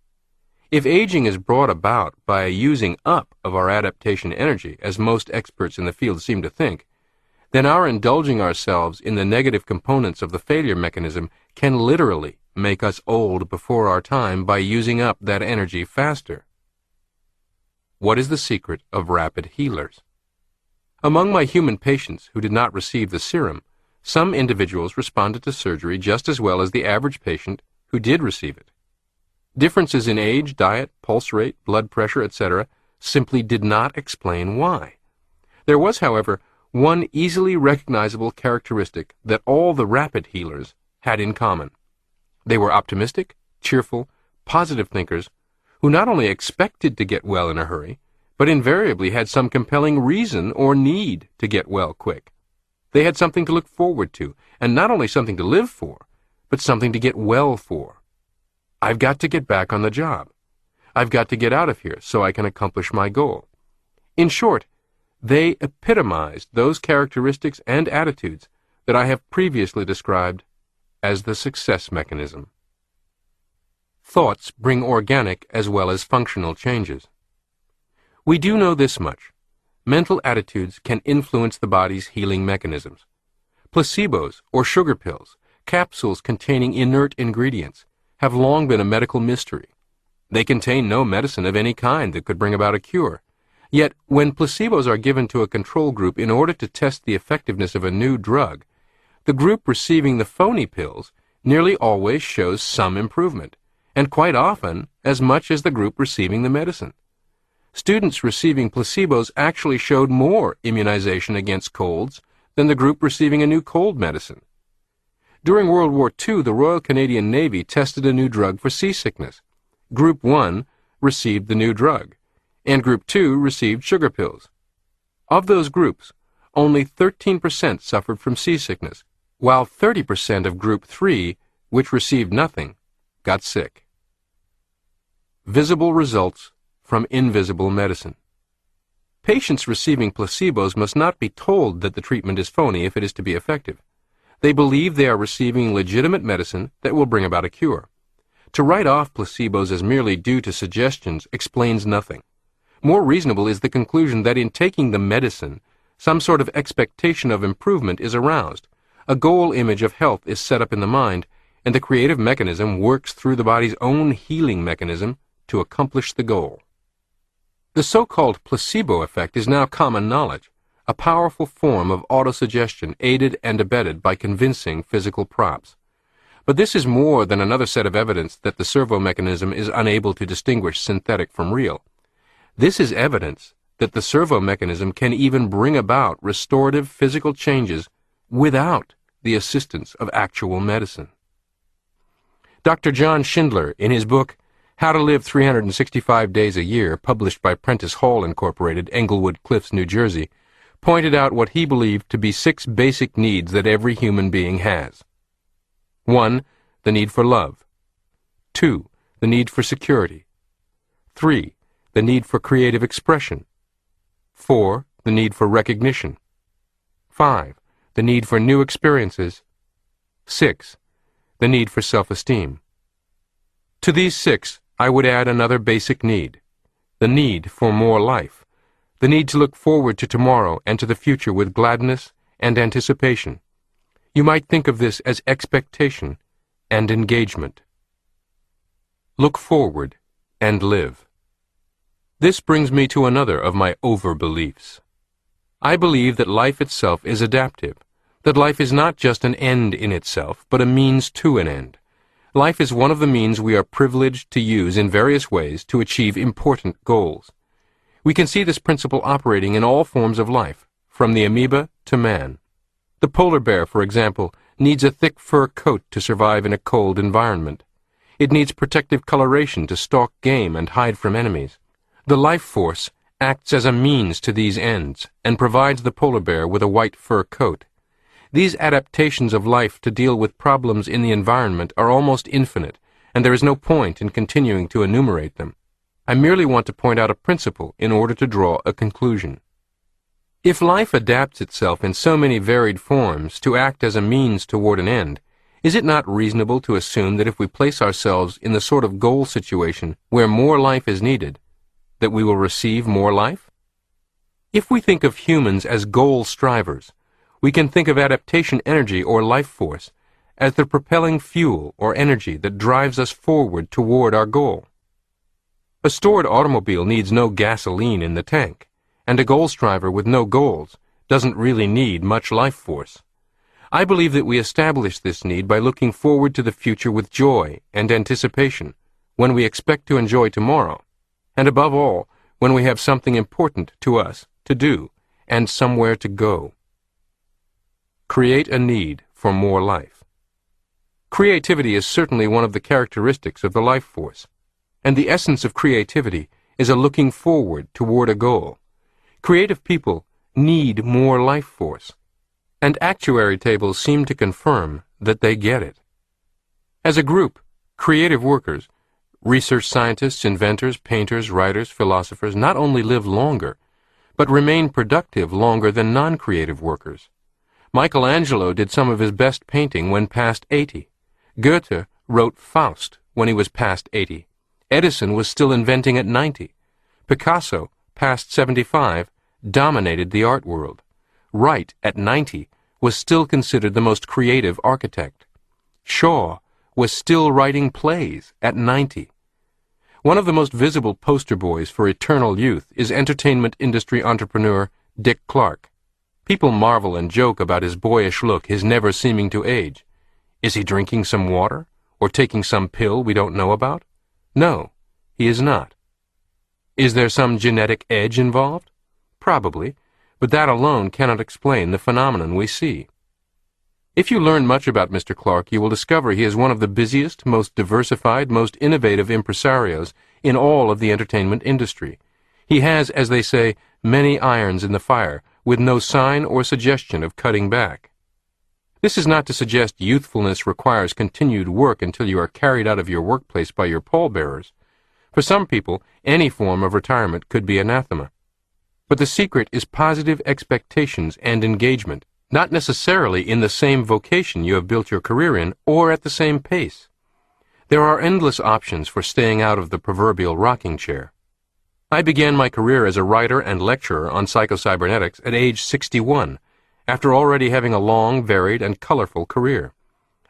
If aging is brought about by a using up of our adaptation energy, as most experts in the field seem to think, then our indulging ourselves in the negative components of the failure mechanism can literally make us old before our time by using up that energy faster. What is the secret of rapid healers? Among my human patients who did not receive the serum, some individuals responded to surgery just as well as the average patient who did receive it. Differences in age, diet, pulse rate, blood pressure, etc. simply did not explain why. There was, however, one easily recognizable characteristic that all the rapid healers had in common. They were optimistic, cheerful, positive thinkers who not only expected to get well in a hurry, but invariably had some compelling reason or need to get well quick. They had something to look forward to, and not only something to live for, but something to get well for. I've got to get back on the job. I've got to get out of here so I can accomplish my goal. In short, they epitomized those characteristics and attitudes that I have previously described as the success mechanism. Thoughts bring organic as well as functional changes. We do know this much. Mental attitudes can influence the body's healing mechanisms. Placebos or sugar pills, capsules containing inert ingredients, have long been a medical mystery. They contain no medicine of any kind that could bring about a cure. Yet, when placebos are given to a control group in order to test the effectiveness of a new drug, the group receiving the phony pills nearly always shows some improvement, and quite often as much as the group receiving the medicine. Students receiving placebos actually showed more immunization against colds than the group receiving a new cold medicine. During World War II, the Royal Canadian Navy tested a new drug for seasickness. Group 1 received the new drug, and Group 2 received sugar pills. Of those groups, only 13% suffered from seasickness, while 30% of Group 3, which received nothing, got sick. Visible results from invisible medicine. Patients receiving placebos must not be told that the treatment is phony if it is to be effective. They believe they are receiving legitimate medicine that will bring about a cure. To write off placebos as merely due to suggestions explains nothing. More reasonable is the conclusion that in taking the medicine, some sort of expectation of improvement is aroused, a goal image of health is set up in the mind, and the creative mechanism works through the body's own healing mechanism to accomplish the goal. The so-called placebo effect is now common knowledge, a powerful form of autosuggestion aided and abetted by convincing physical props. But this is more than another set of evidence that the servo mechanism is unable to distinguish synthetic from real. This is evidence that the servo mechanism can even bring about restorative physical changes without the assistance of actual medicine. Dr. John Schindler, in his book How to Live 365 Days a Year, published by Prentice Hall Incorporated, Englewood Cliffs, New Jersey, pointed out what he believed to be 6 basic needs that every human being has. 1. The need for love. 2. The need for security. 3. The need for creative expression. 4. The need for recognition. 5. The need for new experiences. 6. The need for self-esteem. To these 6, I would add another basic need, the need for more life, the need to look forward to tomorrow and to the future with gladness and anticipation. You might think of this as expectation and engagement. Look forward and live. This brings me to another of my over-beliefs. I believe that life itself is adaptive, that life is not just an end in itself, but a means to an end. Life is one of the means we are privileged to use in various ways to achieve important goals. We can see this principle operating in all forms of life, from the amoeba to man. The polar bear, for example, needs a thick fur coat to survive in a cold environment. It needs protective coloration to stalk game and hide from enemies. The life force acts as a means to these ends and provides the polar bear with a white fur coat. These adaptations of life to deal with problems in the environment are almost infinite, and there is no point in continuing to enumerate them. I merely want to point out a principle in order to draw a conclusion. If life adapts itself in so many varied forms to act as a means toward an end, is it not reasonable to assume that if we place ourselves in the sort of goal situation where more life is needed, that we will receive more life? If we think of humans as goal strivers, we can think of adaptation energy or life force as the propelling fuel or energy that drives us forward toward our goal. A stored automobile needs no gasoline in the tank, and a goal striver with no goals doesn't really need much life force. I believe that we establish this need by looking forward to the future with joy and anticipation, when we expect to enjoy tomorrow, and above all, when we have something important to us to do and somewhere to go. Create a need for more life. Creativity is certainly one of the characteristics of the life force, and the essence of creativity is a looking forward toward a goal. Creative people need more life force, and actuary tables seem to confirm that they get it. As a group, creative workers, research scientists, inventors, painters, writers, philosophers, not only live longer, but remain productive longer than non-creative workers. Michelangelo did some of his best painting when past 80. Goethe wrote Faust when he was past 80. Edison was still inventing at 90. Picasso, past 75, dominated the art world. Wright, at 90, was still considered the most creative architect. Shaw was still writing plays at 90. One of the most visible poster boys for eternal youth is entertainment industry entrepreneur Dick Clark. People marvel and joke about his boyish look, his never seeming to age. Is he drinking some water, or taking some pill we don't know about? No, he is not. Is there some genetic edge involved? Probably, but that alone cannot explain the phenomenon we see. If you learn much about Mr. Clark, you will discover he is one of the busiest, most diversified, most innovative impresarios in all of the entertainment industry. He has, as they say, many irons in the fire, with no sign or suggestion of cutting back. This is not to suggest youthfulness requires continued work until you are carried out of your workplace by your pallbearers. For some people, any form of retirement could be anathema. But the secret is positive expectations and engagement, not necessarily in the same vocation you have built your career in or at the same pace. There are endless options for staying out of the proverbial rocking chair. I began my career as a writer and lecturer on psychocybernetics at age 61, after already having a long, varied, and colorful career.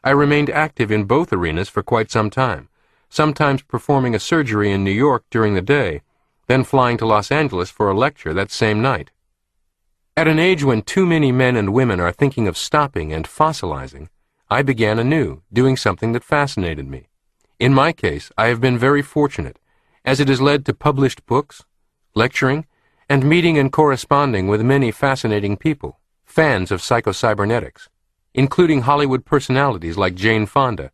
I remained active in both arenas for quite some time, sometimes performing a surgery in New York during the day, then flying to Los Angeles for a lecture that same night. At an age when too many men and women are thinking of stopping and fossilizing, I began anew, doing something that fascinated me. In my case, I have been very fortunate, as it has led to published books, lecturing, and meeting and corresponding with many fascinating people, fans of psychocybernetics, including Hollywood personalities like Jane Fonda,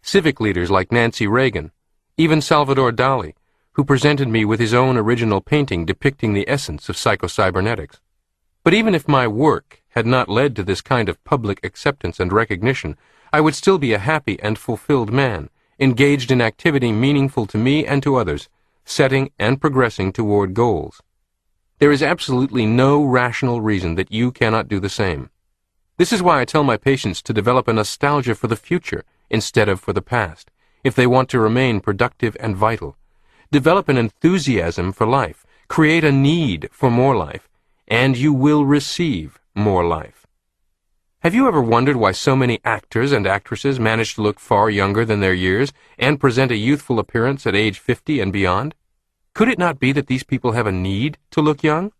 civic leaders like Nancy Reagan, even Salvador Dali, who presented me with his own original painting depicting the essence of psychocybernetics. But even if my work had not led to this kind of public acceptance and recognition, I would still be a happy and fulfilled man, engaged in activity meaningful to me and to others, setting and progressing toward goals. There is absolutely no rational reason that you cannot do the same. This is why I tell my patients to develop a nostalgia for the future instead of for the past, if they want to remain productive and vital. Develop an enthusiasm for life, create a need for more life, and you will receive more life. Have you ever wondered why so many actors and actresses manage to look far younger than their years and present a youthful appearance at age 50 and beyond? Could it not be that these people have a need to look young?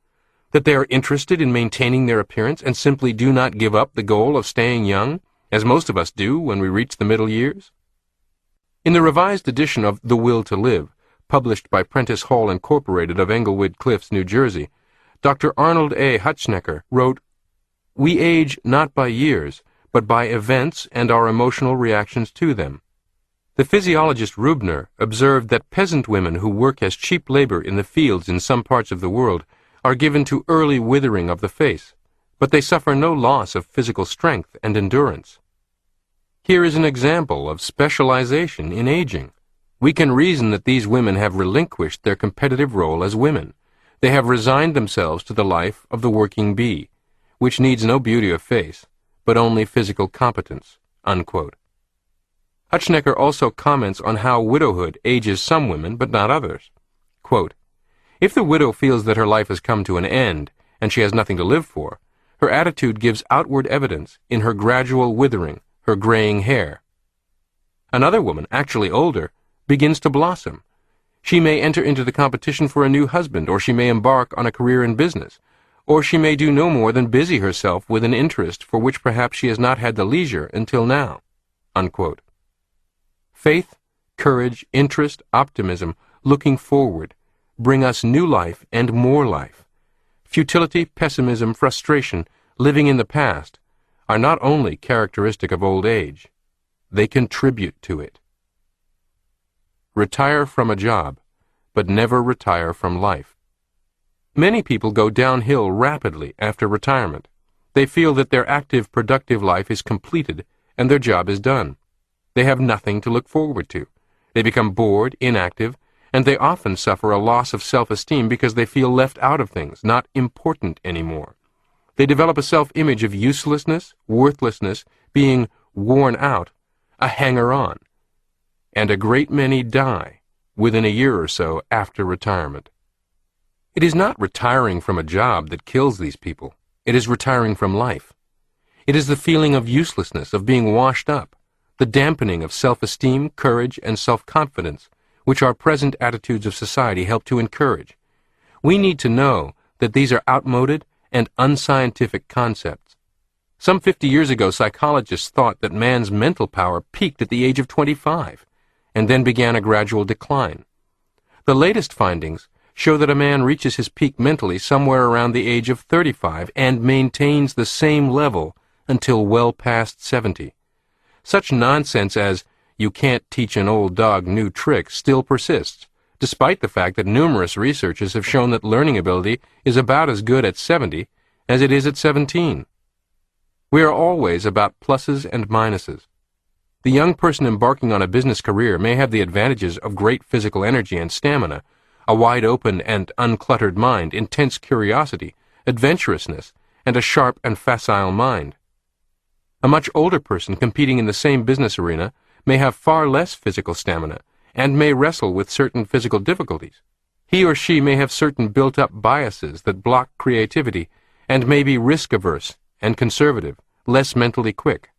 That they are interested in maintaining their appearance and simply do not give up the goal of staying young, as most of us do when we reach the middle years? In the revised edition of The Will to Live, published by Prentice Hall Incorporated of Englewood Cliffs, New Jersey, Dr. Arnold A. Hutschnecker wrote, "We age not by years, but by events and our emotional reactions to them." The physiologist Rubner observed that peasant women who work as cheap labor in the fields in some parts of the world are given to early withering of the face, but they suffer no loss of physical strength and endurance. Here is an example of specialization in aging. We can reason that these women have relinquished their competitive role as women. They have resigned themselves to the life of the working bee, which needs no beauty of face, but only physical competence." Unquote. Hutschnecker also comments on how widowhood ages some women, but not others. Quote, "If the widow feels that her life has come to an end, and she has nothing to live for, her attitude gives outward evidence in her gradual withering, her graying hair. Another woman, actually older, begins to blossom. She may enter into the competition for a new husband, or she may embark on a career in business, or she may do no more than busy herself with an interest for which perhaps she has not had the leisure until now." Unquote. Faith, courage, interest, optimism, looking forward, bring us new life and more life. Futility, pessimism, frustration, living in the past, are not only characteristic of old age, they contribute to it. Retire from a job, but never retire from life. Many people go downhill rapidly after retirement. They feel that their active, productive life is completed and their job is done. They have nothing to look forward to. They become bored, inactive, and they often suffer a loss of self-esteem because they feel left out of things, not important anymore. They develop a self-image of uselessness, worthlessness, being worn out, a hanger-on. And a great many die within a year or so after retirement. It is not retiring from a job that kills these people. It is retiring from life. It is the feeling of uselessness, of being washed up, the dampening of self-esteem, courage, and self-confidence, which our present attitudes of society help to encourage. We need to know that these are outmoded and unscientific concepts. Some 50 years ago, psychologists thought that man's mental power peaked at the age of 25, and then began a gradual decline. The latest findings show that a man reaches his peak mentally somewhere around the age of 35 and maintains the same level until well past 70. Such nonsense as, "You can't teach an old dog new tricks," still persists, despite the fact that numerous researches have shown that learning ability is about as good at 70 as it is at 17. We are always about pluses and minuses. The young person embarking on a business career may have the advantages of great physical energy and stamina, a wide-open and uncluttered mind, intense curiosity, adventurousness, and a sharp and facile mind. A much older person competing in the same business arena may have far less physical stamina and may wrestle with certain physical difficulties. He or she may have certain built-up biases that block creativity and may be risk-averse and conservative, less mentally quick.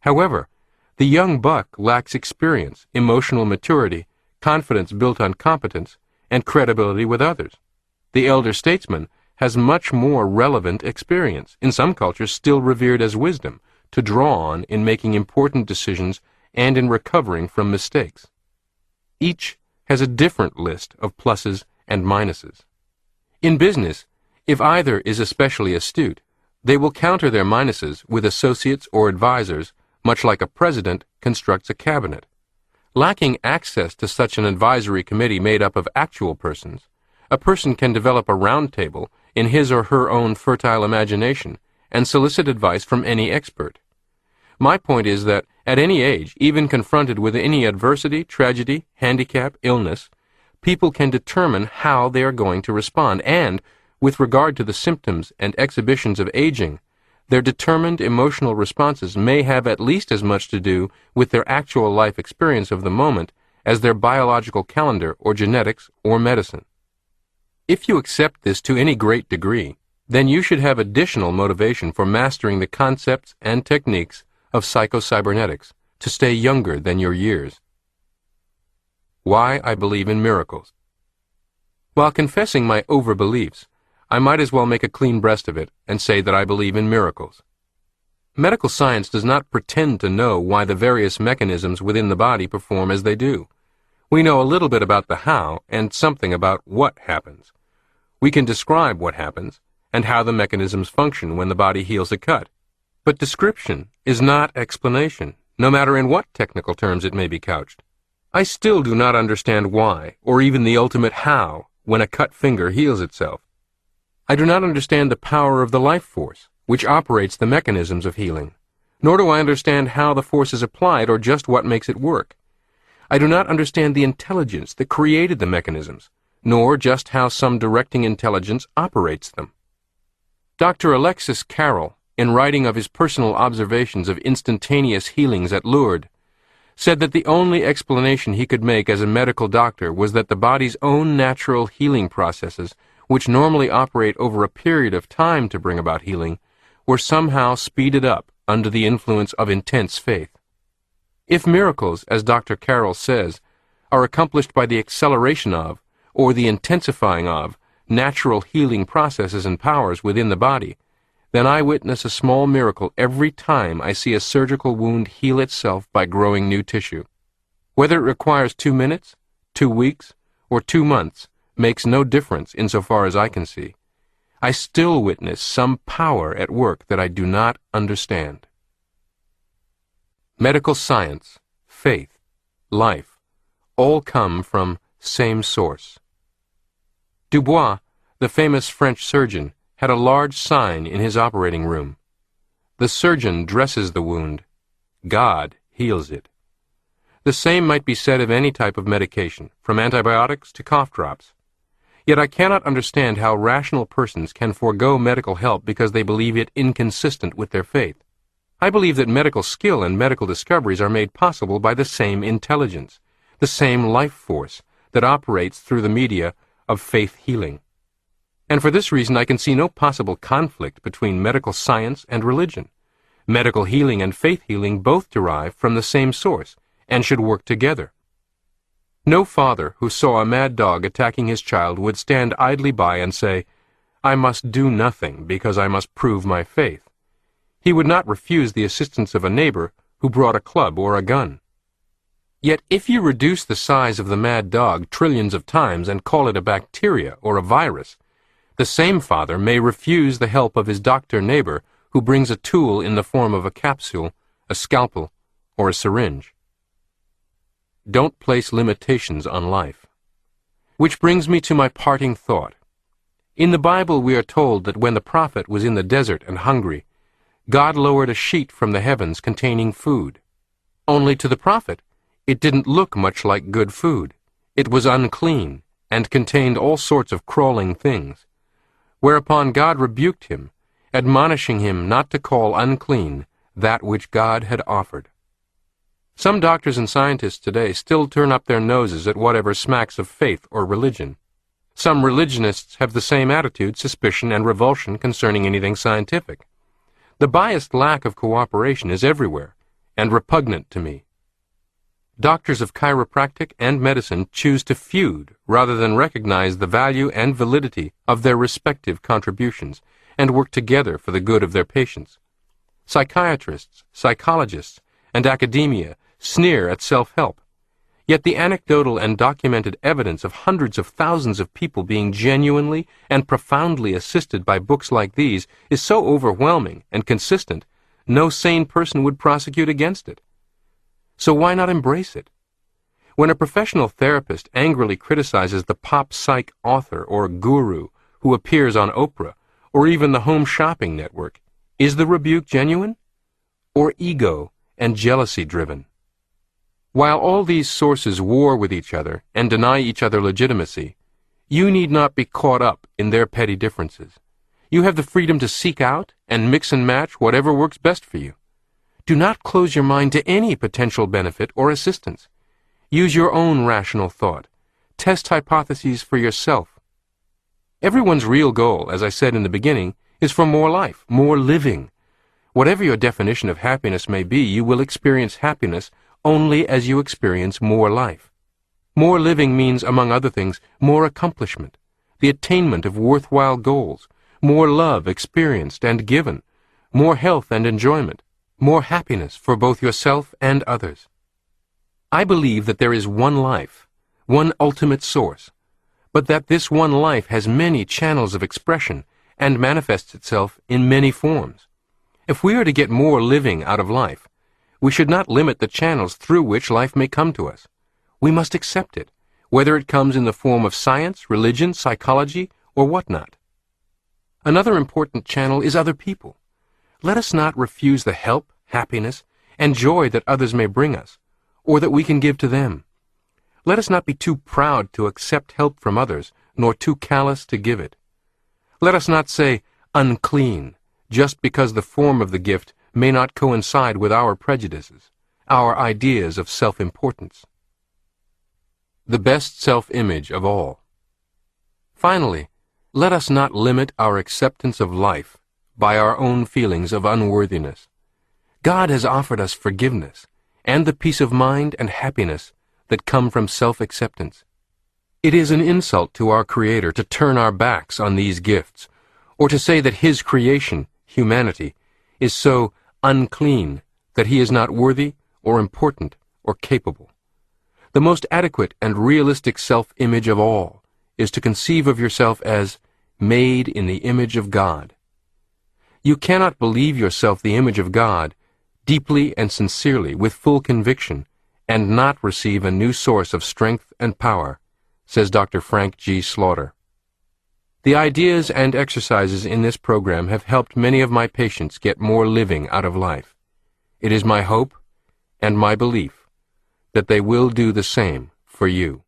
However, the young buck lacks experience, emotional maturity, confidence built on competence, and credibility with others. The elder statesman has much more relevant experience, in some cultures still revered as wisdom, to draw on in making important decisions and in recovering from mistakes. Each has a different list of pluses and minuses. In business, if either is especially astute, they will counter their minuses with associates or advisors, much like a president constructs a cabinet. Lacking access to such an advisory committee made up of actual persons, a person can develop a round table in his or her own fertile imagination and solicit advice from any expert. My point is that at any age, even confronted with any adversity, tragedy, handicap, illness, people can determine how they are going to respond, and, with regard to the symptoms and exhibitions of aging, their determined emotional responses may have at least as much to do with their actual life experience of the moment as their biological calendar or genetics or medicine. If you accept this to any great degree, then you should have additional motivation for mastering the concepts and techniques of psychocybernetics to stay younger than your years. Why I believe in miracles. While confessing my overbeliefs, I might as well make a clean breast of it and say that I believe in miracles. Medical science does not pretend to know why the various mechanisms within the body perform as they do. We know a little bit about the how and something about what happens. We can describe what happens and how the mechanisms function when the body heals a cut. But description is not explanation, no matter in what technical terms it may be couched. I still do not understand why, or even the ultimate how, when a cut finger heals itself. I do not understand the power of the life force, which operates the mechanisms of healing, nor do I understand how the force is applied or just what makes it work. I do not understand the intelligence that created the mechanisms, nor just how some directing intelligence operates them. Dr. Alexis Carrel, in writing of his personal observations of instantaneous healings at Lourdes, said that the only explanation he could make as a medical doctor was that the body's own natural healing processes, which normally operate over a period of time to bring about healing, were somehow speeded up under the influence of intense faith. If miracles, as Dr. Carrel says, are accomplished by the acceleration of, or the intensifying of, natural healing processes and powers within the body, then I witness a small miracle every time I see a surgical wound heal itself by growing new tissue. Whether it requires 2 minutes, 2 weeks, or 2 months makes no difference insofar as I can see. I still witness some power at work that I do not understand. Medical science, faith, life, all come from same source. Dubois, the famous French surgeon, had a large sign in his operating room. The surgeon dresses the wound. God heals it. The same might be said of any type of medication, from antibiotics to cough drops. Yet I cannot understand how rational persons can forego medical help because they believe it inconsistent with their faith. I believe that medical skill and medical discoveries are made possible by the same intelligence, the same life force that operates through the media of faith healing. And for this reason I can see no possible conflict between medical science and religion. Medical healing and faith healing both derive from the same source and should work together. No father who saw a mad dog attacking his child would stand idly by and say, "I must do nothing because I must prove my faith." He would not refuse the assistance of a neighbor who brought a club or a gun. Yet if you reduce the size of the mad dog trillions of times and call it a bacteria or a virus, the same father may refuse the help of his doctor neighbor who brings a tool in the form of a capsule, a scalpel, or a syringe. Don't place limitations on life. Which brings me to my parting thought. In the Bible we are told that when the prophet was in the desert and hungry, God lowered a sheet from the heavens containing food. Only to the prophet, it didn't look much like good food. It was unclean and contained all sorts of crawling things. Whereupon God rebuked him, admonishing him not to call unclean that which God had offered. Some doctors and scientists today still turn up their noses at whatever smacks of faith or religion. Some religionists have the same attitude, suspicion, and revulsion concerning anything scientific. The biased lack of cooperation is everywhere and repugnant to me. Doctors of chiropractic and medicine choose to feud rather than recognize the value and validity of their respective contributions and work together for the good of their patients. Psychiatrists, psychologists, and academia sneer at self-help. Yet the anecdotal and documented evidence of hundreds of thousands of people being genuinely and profoundly assisted by books like these is so overwhelming and consistent, no sane person would prosecute against it. So why not embrace it? When a professional therapist angrily criticizes the pop psych author or guru who appears on Oprah or even the Home Shopping Network, is the rebuke genuine or ego and jealousy driven? While all these sources war with each other and deny each other legitimacy, you need not be caught up in their petty differences. You have the freedom to seek out and mix and match whatever works best for you. Do not close your mind to any potential benefit or assistance. Use your own rational thought. Test hypotheses for yourself. Everyone's real goal, as I said in the beginning, is for more life, more living. Whatever your definition of happiness may be, you will experience happiness only as you experience more life. More living means, among other things, more accomplishment, the attainment of worthwhile goals, more love experienced and given, more health and enjoyment, more happiness for both yourself and others. I believe that there is one life, one ultimate source, but that this one life has many channels of expression and manifests itself in many forms. If we are to get more living out of life, we should not limit the channels through which life may come to us. We must accept it, whether it comes in the form of science, religion, psychology, or whatnot. Another important channel is other people. Let us not refuse the help, happiness, and joy that others may bring us, or that we can give to them. Let us not be too proud to accept help from others, nor too callous to give it. Let us not say, unclean, just because the form of the gift may not coincide with our prejudices, our ideas of self-importance. The best self-image of all. Finally, let us not limit our acceptance of life by our own feelings of unworthiness. God has offered us forgiveness and the peace of mind and happiness that come from self-acceptance. It is an insult to our Creator to turn our backs on these gifts, or to say that His creation, humanity, is so unclean that He is not worthy or important or capable. The most adequate and realistic self-image of all is to conceive of yourself as made in the image of God. You cannot believe yourself the image of God deeply and sincerely with full conviction and not receive a new source of strength and power, says Dr. Frank G. Slaughter. The ideas and exercises in this program have helped many of my patients get more living out of life. It is my hope and my belief that they will do the same for you.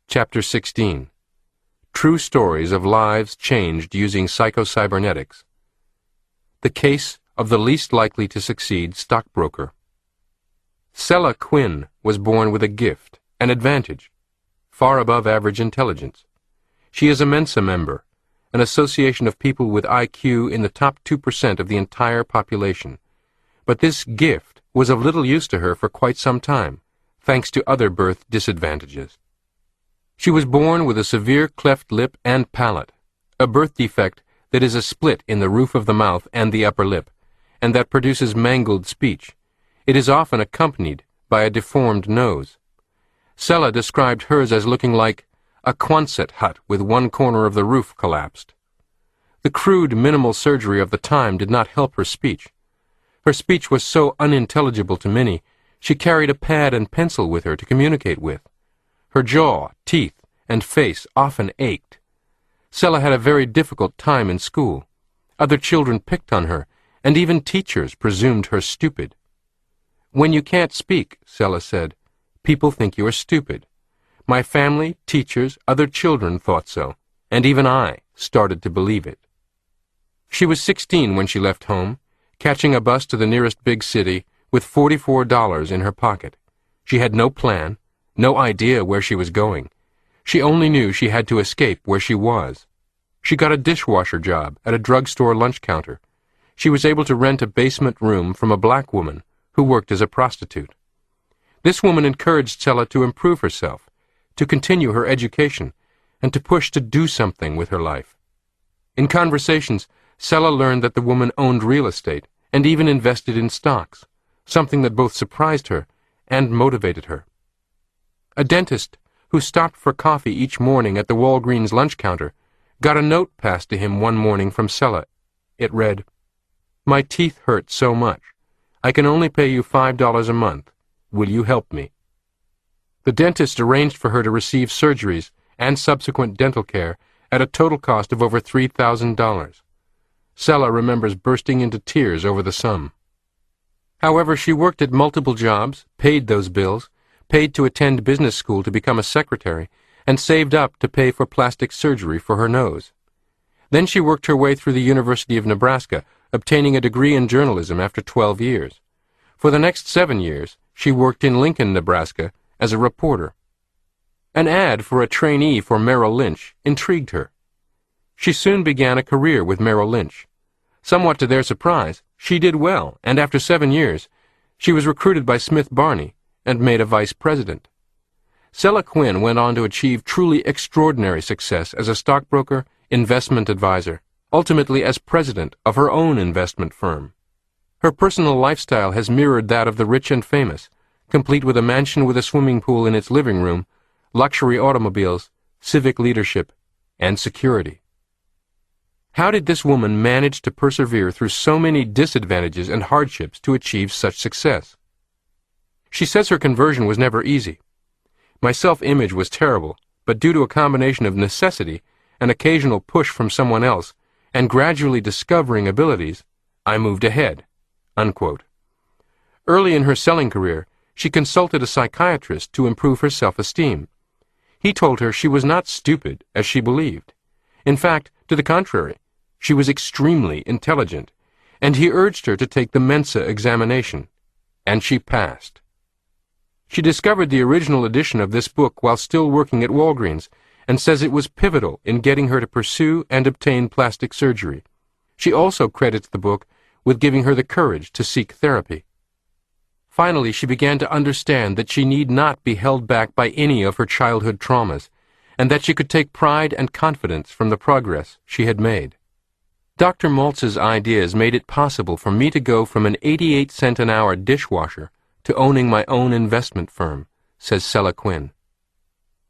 Chapter 16. True Stories of Lives Changed Using Psycho-Cybernetics. The Case of the Least Likely to Succeed Stockbroker. Sella Quinn was born with a gift, an advantage, far above average intelligence. She is a Mensa member, an association of people with IQ in the top 2% of the entire population. But this gift was of little use to her for quite some time, thanks to other birth disadvantages. She was born with a severe cleft lip and palate, a birth defect that is a split in the roof of the mouth and the upper lip, and that produces mangled speech. It is often accompanied by a deformed nose. Sella described hers as looking like a Quonset hut with one corner of the roof collapsed. The crude, minimal surgery of the time did not help her speech. Her speech was so unintelligible to many, she carried a pad and pencil with her to communicate with. Her jaw, teeth, and face often ached. Sella had a very difficult time in school. Other children picked on her, and even teachers presumed her stupid. When you can't speak, Sella said, people think you are stupid. My family, teachers, other children thought so, and even I started to believe it. She was 16 when she left home, catching a bus to the nearest big city with $44 in her pocket. She had no plan, no idea where she was going. She only knew she had to escape where she was. She got a dishwasher job at a drugstore lunch counter. She was able to rent a basement room from a black woman who worked as a prostitute. This woman encouraged Sella to improve herself, to continue her education, and to push to do something with her life. In conversations, Sella learned that the woman owned real estate and even invested in stocks, something that both surprised her and motivated her. A dentist who stopped for coffee each morning at the Walgreens lunch counter got a note passed to him one morning from Sella. It read, "My teeth hurt so much. I can only pay you $5 a month. Will you help me?" The dentist arranged for her to receive surgeries and subsequent dental care at a total cost of over $3,000. Sella remembers bursting into tears over the sum. However, she worked at multiple jobs, paid those bills, paid to attend business school to become a secretary, and saved up to pay for plastic surgery for her nose. Then she worked her way through the University of Nebraska, obtaining a degree in journalism after 12 years. For the next 7 years, she worked in Lincoln, Nebraska, as a reporter. An ad for a trainee for Merrill Lynch intrigued her. She soon began a career with Merrill Lynch. Somewhat to their surprise, she did well, and after 7 years, she was recruited by Smith Barney and made a vice president. Sella Quinn went on to achieve truly extraordinary success as a stockbroker, investment advisor, ultimately as president of her own investment firm. Her personal lifestyle has mirrored that of the rich and famous, complete with a mansion with a swimming pool in its living room, luxury automobiles, civic leadership, and security. How did this woman manage to persevere through so many disadvantages and hardships to achieve such success? She says her conversion was never easy. My self-image was terrible, but due to a combination of necessity, an occasional push from someone else, and gradually discovering abilities, I moved ahead." Unquote. Early in her selling career, she consulted a psychiatrist to improve her self-esteem. He told her she was not stupid, as she believed. In fact, to the contrary, she was extremely intelligent, and he urged her to take the Mensa examination, and she passed. She discovered the original edition of this book while still working at Walgreens, and says it was pivotal in getting her to pursue and obtain plastic surgery. She also credits the book with giving her the courage to seek therapy. Finally, she began to understand that she need not be held back by any of her childhood traumas, and that she could take pride and confidence from the progress she had made. Dr. Maltz's ideas made it possible for me to go from an 88-cent-an-hour dishwasher to owning my own investment firm, says Sella Quinn.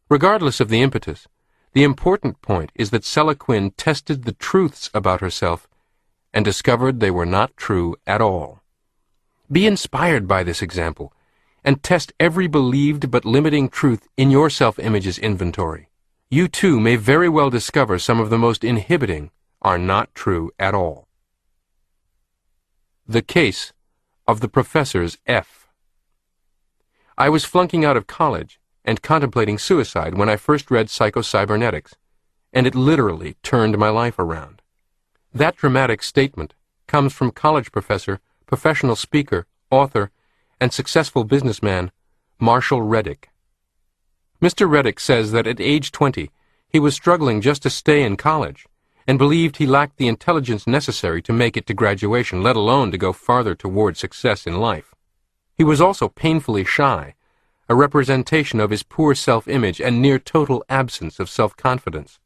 Regardless of the impetus, the important point is that Sella Quinn tested the truths about herself and discovered they were not true at all. Be inspired by this example, and test every believed but limiting truth in your self-image's inventory. You too may very well discover some of the most inhibiting are not true at all. The Case of the Professor's F. I was flunking out of college and contemplating suicide when I first read Psycho-Cybernetics, and it literally turned my life around. That dramatic statement comes from college professor, professional speaker, author, and successful businessman Marshall Reddick. Mr. Reddick says that at age 20, he was struggling just to stay in college and believed he lacked the intelligence necessary to make it to graduation, let alone to go farther toward success in life. He was also painfully shy, a representation of his poor self-image and near total absence of self-confidence.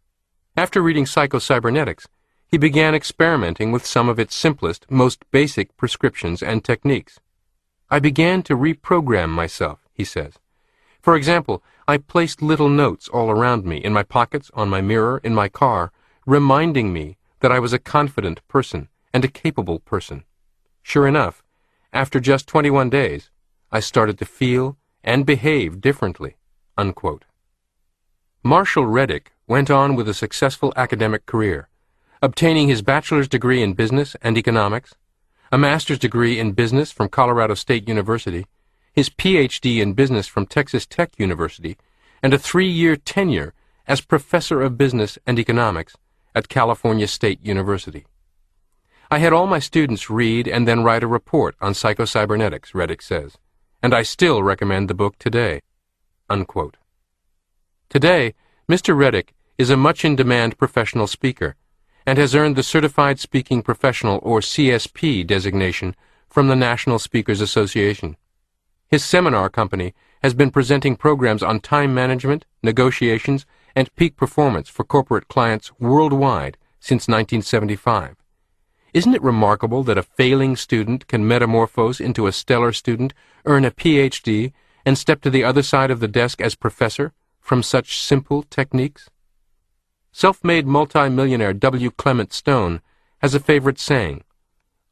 After reading Psycho-Cybernetics, he began experimenting with some of its simplest, most basic prescriptions and techniques. I began to reprogram myself, he says. For example, I placed little notes all around me, in my pockets, on my mirror, in my car, reminding me that I was a confident person and a capable person. Sure enough, after just 21 days, I started to feel and behave differently. Unquote. Marshall Reddick went on with a successful academic career, obtaining his bachelor's degree in business and economics, a master's degree in business from Colorado State University, his Ph.D. in business from Texas Tech University, and a 3-year tenure as professor of business and economics at California State University. I had all my students read and then write a report on Psycho-Cybernetics, Reddick says, and I still recommend the book today. Unquote. Today, Mr. Reddick is a much-in-demand professional speaker and has earned the Certified Speaking Professional, or CSP, designation from the National Speakers Association. His seminar company has been presenting programs on time management, negotiations, and peak performance for corporate clients worldwide since 1975. Isn't it remarkable that a failing student can metamorphose into a stellar student, earn a Ph.D., and step to the other side of the desk as professor from such simple techniques? Self-made multi-millionaire W. Clement Stone has a favorite saying,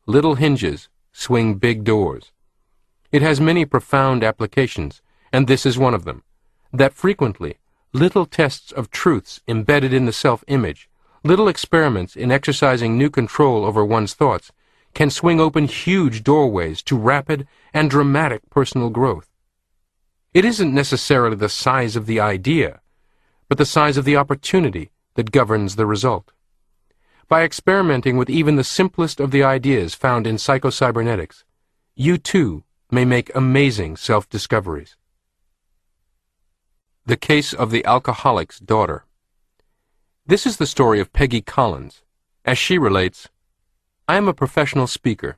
"Little hinges swing big doors." It has many profound applications, and this is one of them, that frequently little tests of truths embedded in the self-image, little experiments in exercising new control over one's thoughts, can swing open huge doorways to rapid and dramatic personal growth. It isn't necessarily the size of the idea, but the size of the opportunity that governs the result. By experimenting with even the simplest of the ideas found in Psycho-Cybernetics, you too may make amazing self-discoveries. The Case of the Alcoholic's Daughter. This is the story of Peggy Collins. As she relates, I am a professional speaker.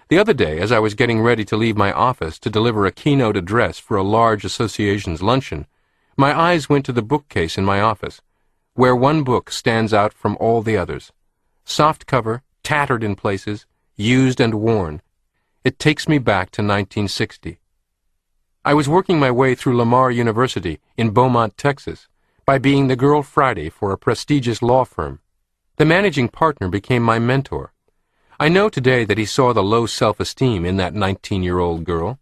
The other day, as I was getting ready to leave my office to deliver a keynote address for a large association's luncheon, my eyes went to the bookcase in my office, where one book stands out from all the others. Soft cover, tattered in places, used and worn. It takes me back to 1960. I was working my way through Lamar University in Beaumont, Texas, by being the girl Friday for a prestigious law firm. The managing partner became my mentor. I know today that he saw the low self-esteem in that 19-year-old girl.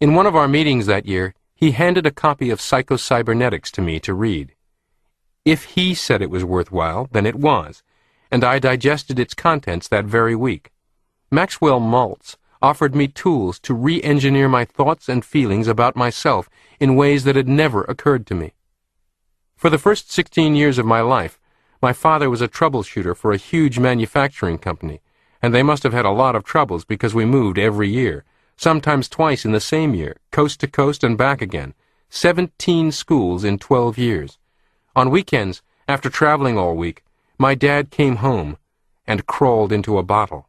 In one of our meetings that year, he handed a copy of Psycho-Cybernetics to me to read. If he said it was worthwhile, then it was, and I digested its contents that very week. Maxwell Maltz offered me tools to re-engineer my thoughts and feelings about myself in ways that had never occurred to me. For the first 16 years of my life, my father was a troubleshooter for a huge manufacturing company, and they must have had a lot of troubles because we moved every year, sometimes twice in the same year, coast to coast and back again, 17 schools in 12 years. On weekends, after traveling all week, my dad came home and crawled into a bottle.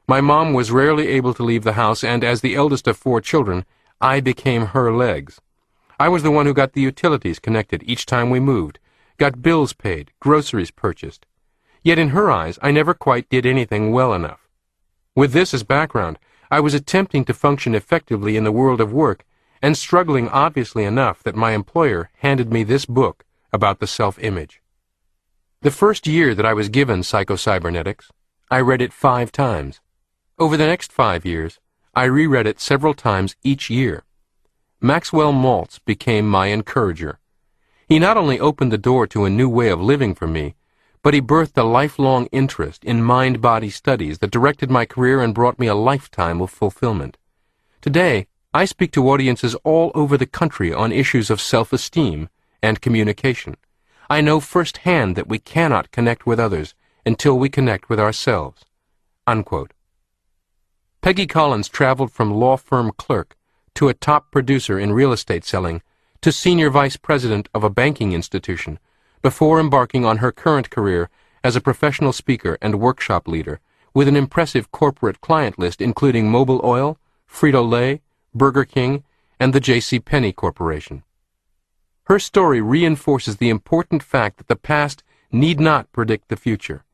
My mom was rarely able to leave the house, and as the eldest of 4 children, I became her legs. I was the one who got the utilities connected each time we moved, got bills paid, groceries purchased. Yet in her eyes, I never quite did anything well enough. With this as background, I was attempting to function effectively in the world of work and struggling obviously enough that my employer handed me this book about the self-image. The first year that I was given Psycho-Cybernetics, I read it 5 times. Over the next 5 years, I reread it several times each year. Maxwell Maltz became my encourager. He not only opened the door to a new way of living for me, but he birthed a lifelong interest in mind-body studies that directed my career and brought me a lifetime of fulfillment. Today, I speak to audiences all over the country on issues of self-esteem and communication. I know firsthand that we cannot connect with others until we connect with ourselves." Unquote. Peggy Collins traveled from law firm clerk to a top producer in real estate selling to senior vice president of a banking institution before embarking on her current career as a professional speaker and workshop leader with an impressive corporate client list including Mobil Oil, Frito-Lay, Burger King, and the J.C. Penney Corporation. Her story reinforces the important fact that the past need not predict the future.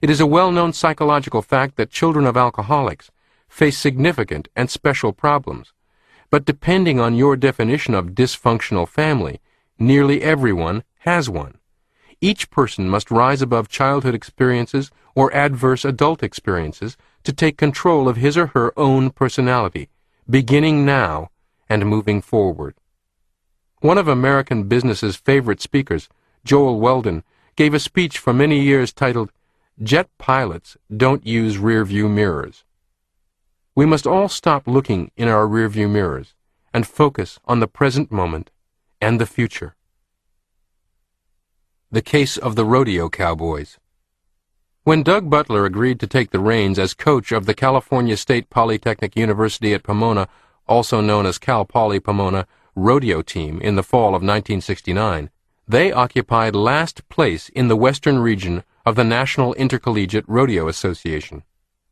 It is a well-known psychological fact that children of alcoholics face significant and special problems. But depending on your definition of dysfunctional family, nearly everyone has one. Each person must rise above childhood experiences or adverse adult experiences to take control of his or her own personality, beginning now and moving forward. One of American business's favorite speakers, Joel Weldon, gave a speech for many years titled, "Jet Pilots Don't Use Rearview Mirrors." We must all stop looking in our rearview mirrors and focus on the present moment and the future. The Case of the Rodeo Cowboys. When Doug Butler agreed to take the reins as coach of the California State Polytechnic University at Pomona, also known as Cal Poly Pomona, rodeo team in the fall of 1969, they occupied last place in the western region of the National Intercollegiate Rodeo Association.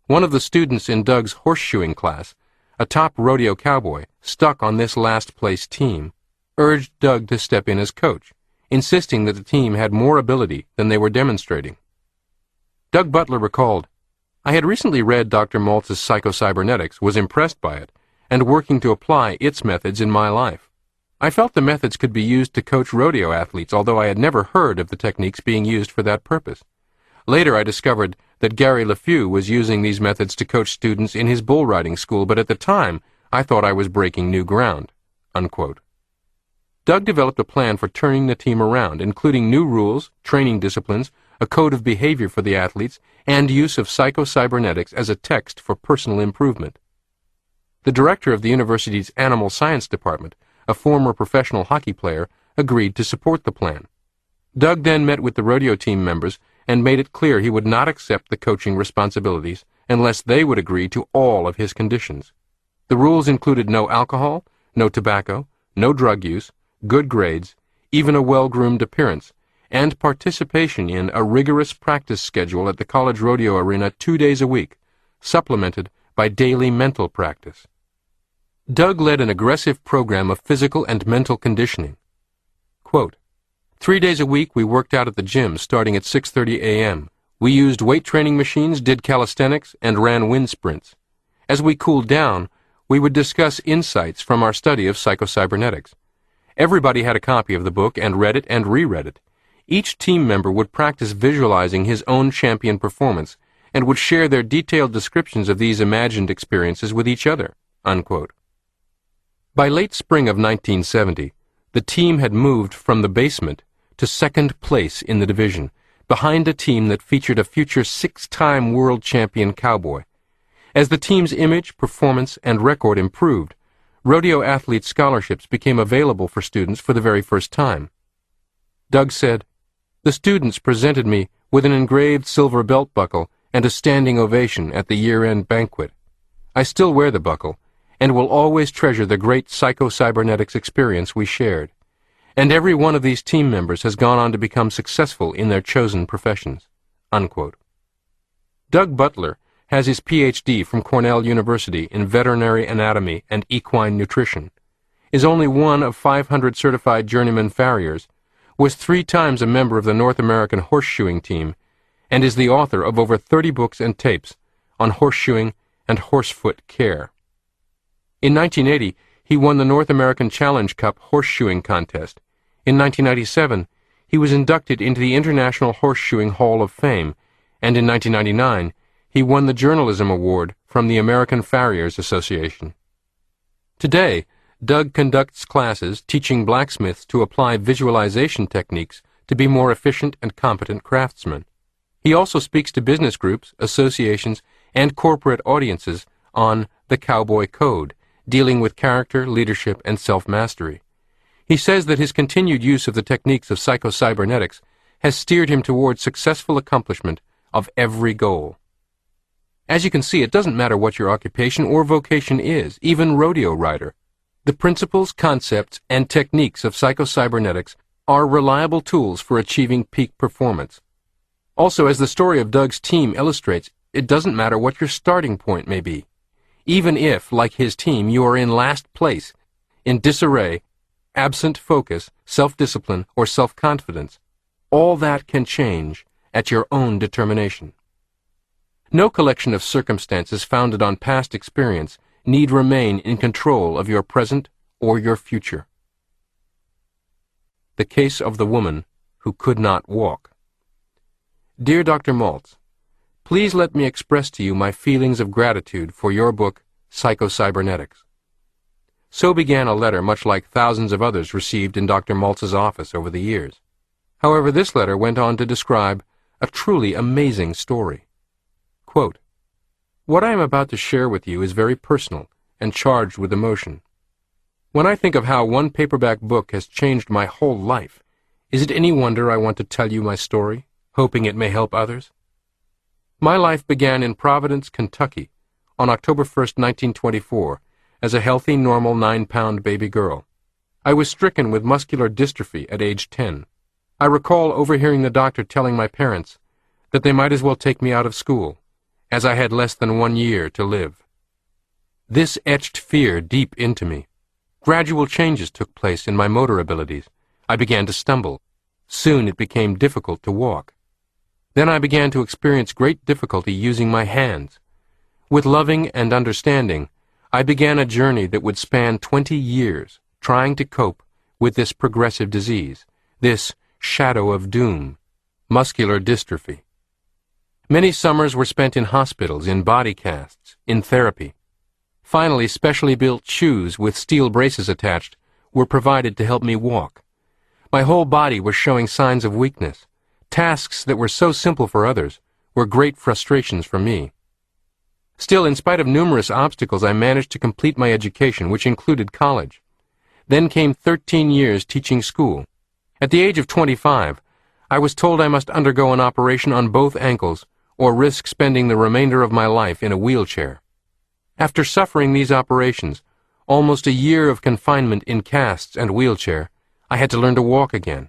One of the students in Doug's horseshoeing class, a top rodeo cowboy stuck on this last place team, urged Doug to step in as coach, insisting that the team had more ability than they were demonstrating. Doug Butler recalled, "I had recently read Dr. Maltz's Psycho-Cybernetics, was impressed by it, and working to apply its methods in my life. I felt the methods could be used to coach rodeo athletes, although I had never heard of the techniques being used for that purpose. Later I discovered that Gary LeFew was using these methods to coach students in his bull riding school, but at the time I thought I was breaking new ground." Unquote. Doug developed a plan for turning the team around, including new rules, training disciplines, a code of behavior for the athletes, and use of Psycho-Cybernetics as a text for personal improvement. The director of the university's Animal Science Department, a former professional hockey player, agreed to support the plan. Doug then met with the rodeo team members and made it clear he would not accept the coaching responsibilities unless they would agree to all of his conditions. The rules included no alcohol, no tobacco, no drug use, good grades, even a well-groomed appearance, and participation in a rigorous practice schedule at the college rodeo arena 2 days a week, supplemented by daily mental practice. Doug led an aggressive program of physical and mental conditioning. Quote, 3 days a week we worked out at the gym starting at 6:30 a.m. We used weight training machines, did calisthenics, and ran wind sprints. As we cooled down, we would discuss insights from our study of Psycho-Cybernetics. Everybody had a copy of the book and read it and reread it. Each team member would practice visualizing his own champion performance and would share their detailed descriptions of these imagined experiences with each other." Unquote. By late spring of 1970, the team had moved from the basement to second place in the division, behind a team that featured a future 6-time world champion cowboy. As the team's image, performance, and record improved, rodeo athlete scholarships became available for students for the very first time. Doug said, "The students presented me with an engraved silver belt buckle and a standing ovation at the year-end banquet. I still wear the buckle, and will always treasure the great psycho-cybernetics experience we shared. And every one of these team members has gone on to become successful in their chosen professions." Unquote. Doug Butler has his Ph.D. from Cornell University in veterinary anatomy and equine nutrition, is only one of 500 certified journeyman farriers, was 3 times a member of the North American horseshoeing team, and is the author of over 30 books and tapes on horseshoeing and horsefoot care. In 1980, he won the North American Challenge Cup horseshoeing contest. In 1997, he was inducted into the International Horseshoeing Hall of Fame, and in 1999, he won the Journalism Award from the American Farriers Association. Today, Doug conducts classes teaching blacksmiths to apply visualization techniques to be more efficient and competent craftsmen. He also speaks to business groups, associations, and corporate audiences on the Cowboy Code, dealing with character, leadership, and self-mastery. He says that his continued use of the techniques of psycho-cybernetics has steered him towards successful accomplishment of every goal. As you can see, it doesn't matter what your occupation or vocation is, even rodeo rider. The principles, concepts, and techniques of psycho-cybernetics are reliable tools for achieving peak performance. Also, as the story of Doug's team illustrates, it doesn't matter what your starting point may be. Even if, like his team, you are in last place, in disarray, absent focus, self-discipline, or self-confidence, all that can change at your own determination. No collection of circumstances founded on past experience need remain in control of your present or your future. The case of the woman who could not walk. Dear Dr. Maltz, please let me express to you my feelings of gratitude for your book, Psycho-Cybernetics. So began a letter much like thousands of others received in Dr. Maltz's office over the years. However, this letter went on to describe a truly amazing story. Quote, "What I am about to share with you is very personal and charged with emotion. When I think of how one paperback book has changed my whole life, is it any wonder I want to tell you my story, hoping it may help others? My life began in Providence, Kentucky, on October 1st, 1924, as a healthy, normal 9-pound baby girl. I was stricken with muscular dystrophy at age 10. I recall overhearing the doctor telling my parents that they might as well take me out of school, as I had less than 1 year to live. This etched fear deep into me. Gradual changes took place in my motor abilities. I began to stumble. Soon it became difficult to walk. Then I began to experience great difficulty using my hands. With loving and understanding, I began a journey that would span 20 years, trying to cope with this progressive disease, this shadow of doom, muscular dystrophy. Many summers were spent in hospitals, in body casts, in therapy. Finally, specially built shoes with steel braces attached were provided to help me walk. My whole body was showing signs of weakness. Tasks that were so simple for others were great frustrations for me. Still, in spite of numerous obstacles, I managed to complete my education, which included college. Then came 13 years teaching school. At the age of 25, I was told I must undergo an operation on both ankles or risk spending the remainder of my life in a wheelchair. After suffering these operations, almost a year of confinement in casts and wheelchair, I had to learn to walk again.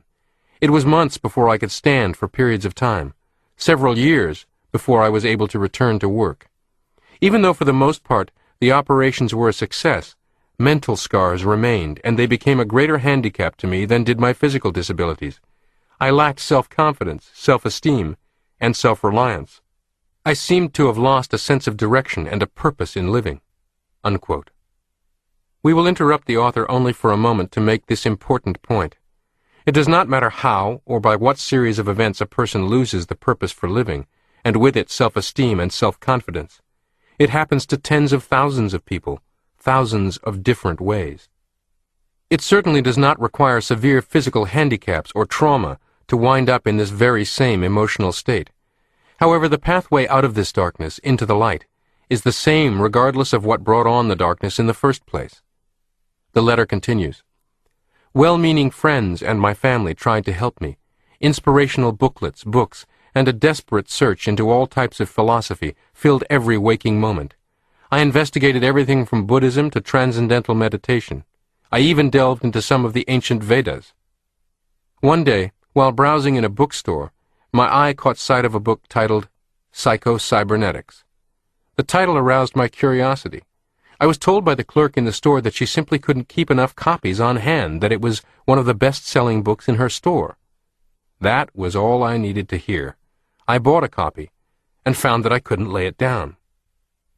It was months before I could stand for periods of time, several years before I was able to return to work. Even though for the most part the operations were a success, mental scars remained, and they became a greater handicap to me than did my physical disabilities. I lacked self-confidence, self-esteem, and self-reliance. I seemed to have lost a sense of direction and a purpose in living." Unquote. We will interrupt the author only for a moment to make this important point. It does not matter how or by what series of events a person loses the purpose for living, and with it self-esteem and self-confidence. It happens to tens of thousands of people, thousands of different ways. It certainly does not require severe physical handicaps or trauma to wind up in this very same emotional state. However, the pathway out of this darkness into the light is the same regardless of what brought on the darkness in the first place. The letter continues. Well-meaning friends and my family tried to help me. Inspirational booklets, books, and a desperate search into all types of philosophy filled every waking moment. I investigated everything from Buddhism to transcendental meditation. I even delved into some of the ancient Vedas. One day, while browsing in a bookstore, my eye caught sight of a book titled Psycho-Cybernetics. The title aroused my curiosity. I was told by the clerk in the store that she simply couldn't keep enough copies on hand, that it was one of the best-selling books in her store. That was all I needed to hear. I bought a copy and found that I couldn't lay it down.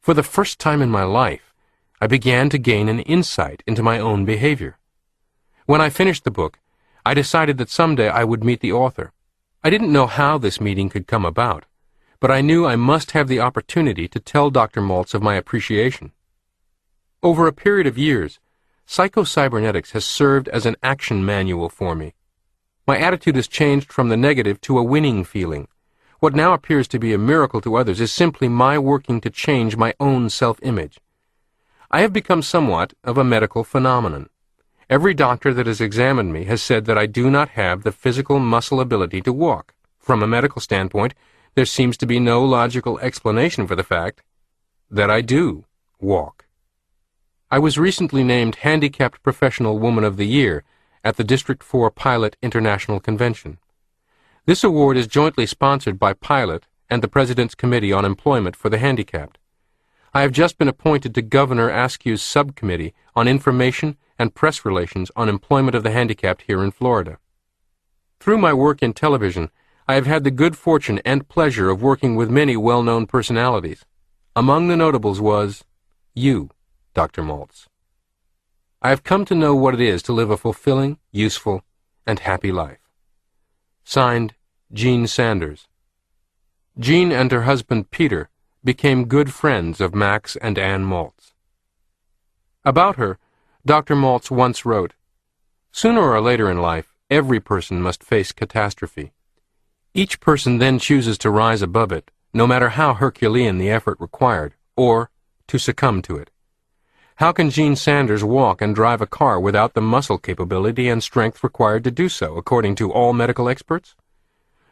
For the first time in my life, I began to gain an insight into my own behavior. When I finished the book, I decided that someday I would meet the author. I didn't know how this meeting could come about, but I knew I must have the opportunity to tell Dr. Maltz of my appreciation. Over a period of years, Psycho-Cybernetics has served as an action manual for me. My attitude has changed from the negative to a winning feeling. What now appears to be a miracle to others is simply my working to change my own self-image. I have become somewhat of a medical phenomenon. Every doctor that has examined me has said that I do not have the physical muscle ability to walk. From a medical standpoint, there seems to be no logical explanation for the fact that I do walk. I was recently named Handicapped Professional Woman of the Year at the District 4 Pilot International Convention. This award is jointly sponsored by Pilot and the President's Committee on Employment for the Handicapped. I have just been appointed to Governor Askew's Subcommittee on Information and Press Relations on Employment of the Handicapped here in Florida. Through my work in television, I have had the good fortune and pleasure of working with many well-known personalities. Among the notables was you, Dr. Maltz. I have come to know what it is to live a fulfilling, useful, and happy life. Signed, Jean Sanders. Jean and her husband Peter became good friends of Max and Ann Maltz. About her, Dr. Maltz once wrote, "Sooner or later in life, every person must face catastrophe. Each person then chooses to rise above it, no matter how Herculean the effort required, or to succumb to it. How can Jean Sanders walk and drive a car without the muscle capability and strength required to do so, according to all medical experts?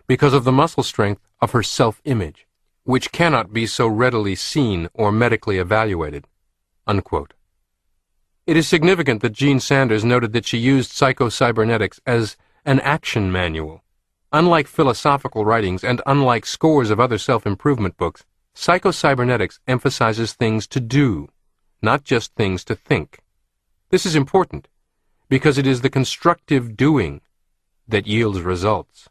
Because of the muscle strength of her self-image, which cannot be so readily seen or medically evaluated." Unquote. It is significant that Jean Sanders noted that she used Psycho-Cybernetics as an action manual. Unlike philosophical writings and unlike scores of other self-improvement books, Psycho-Cybernetics emphasizes things to do, not just things to think. This is important because it is the constructive doing that yields results.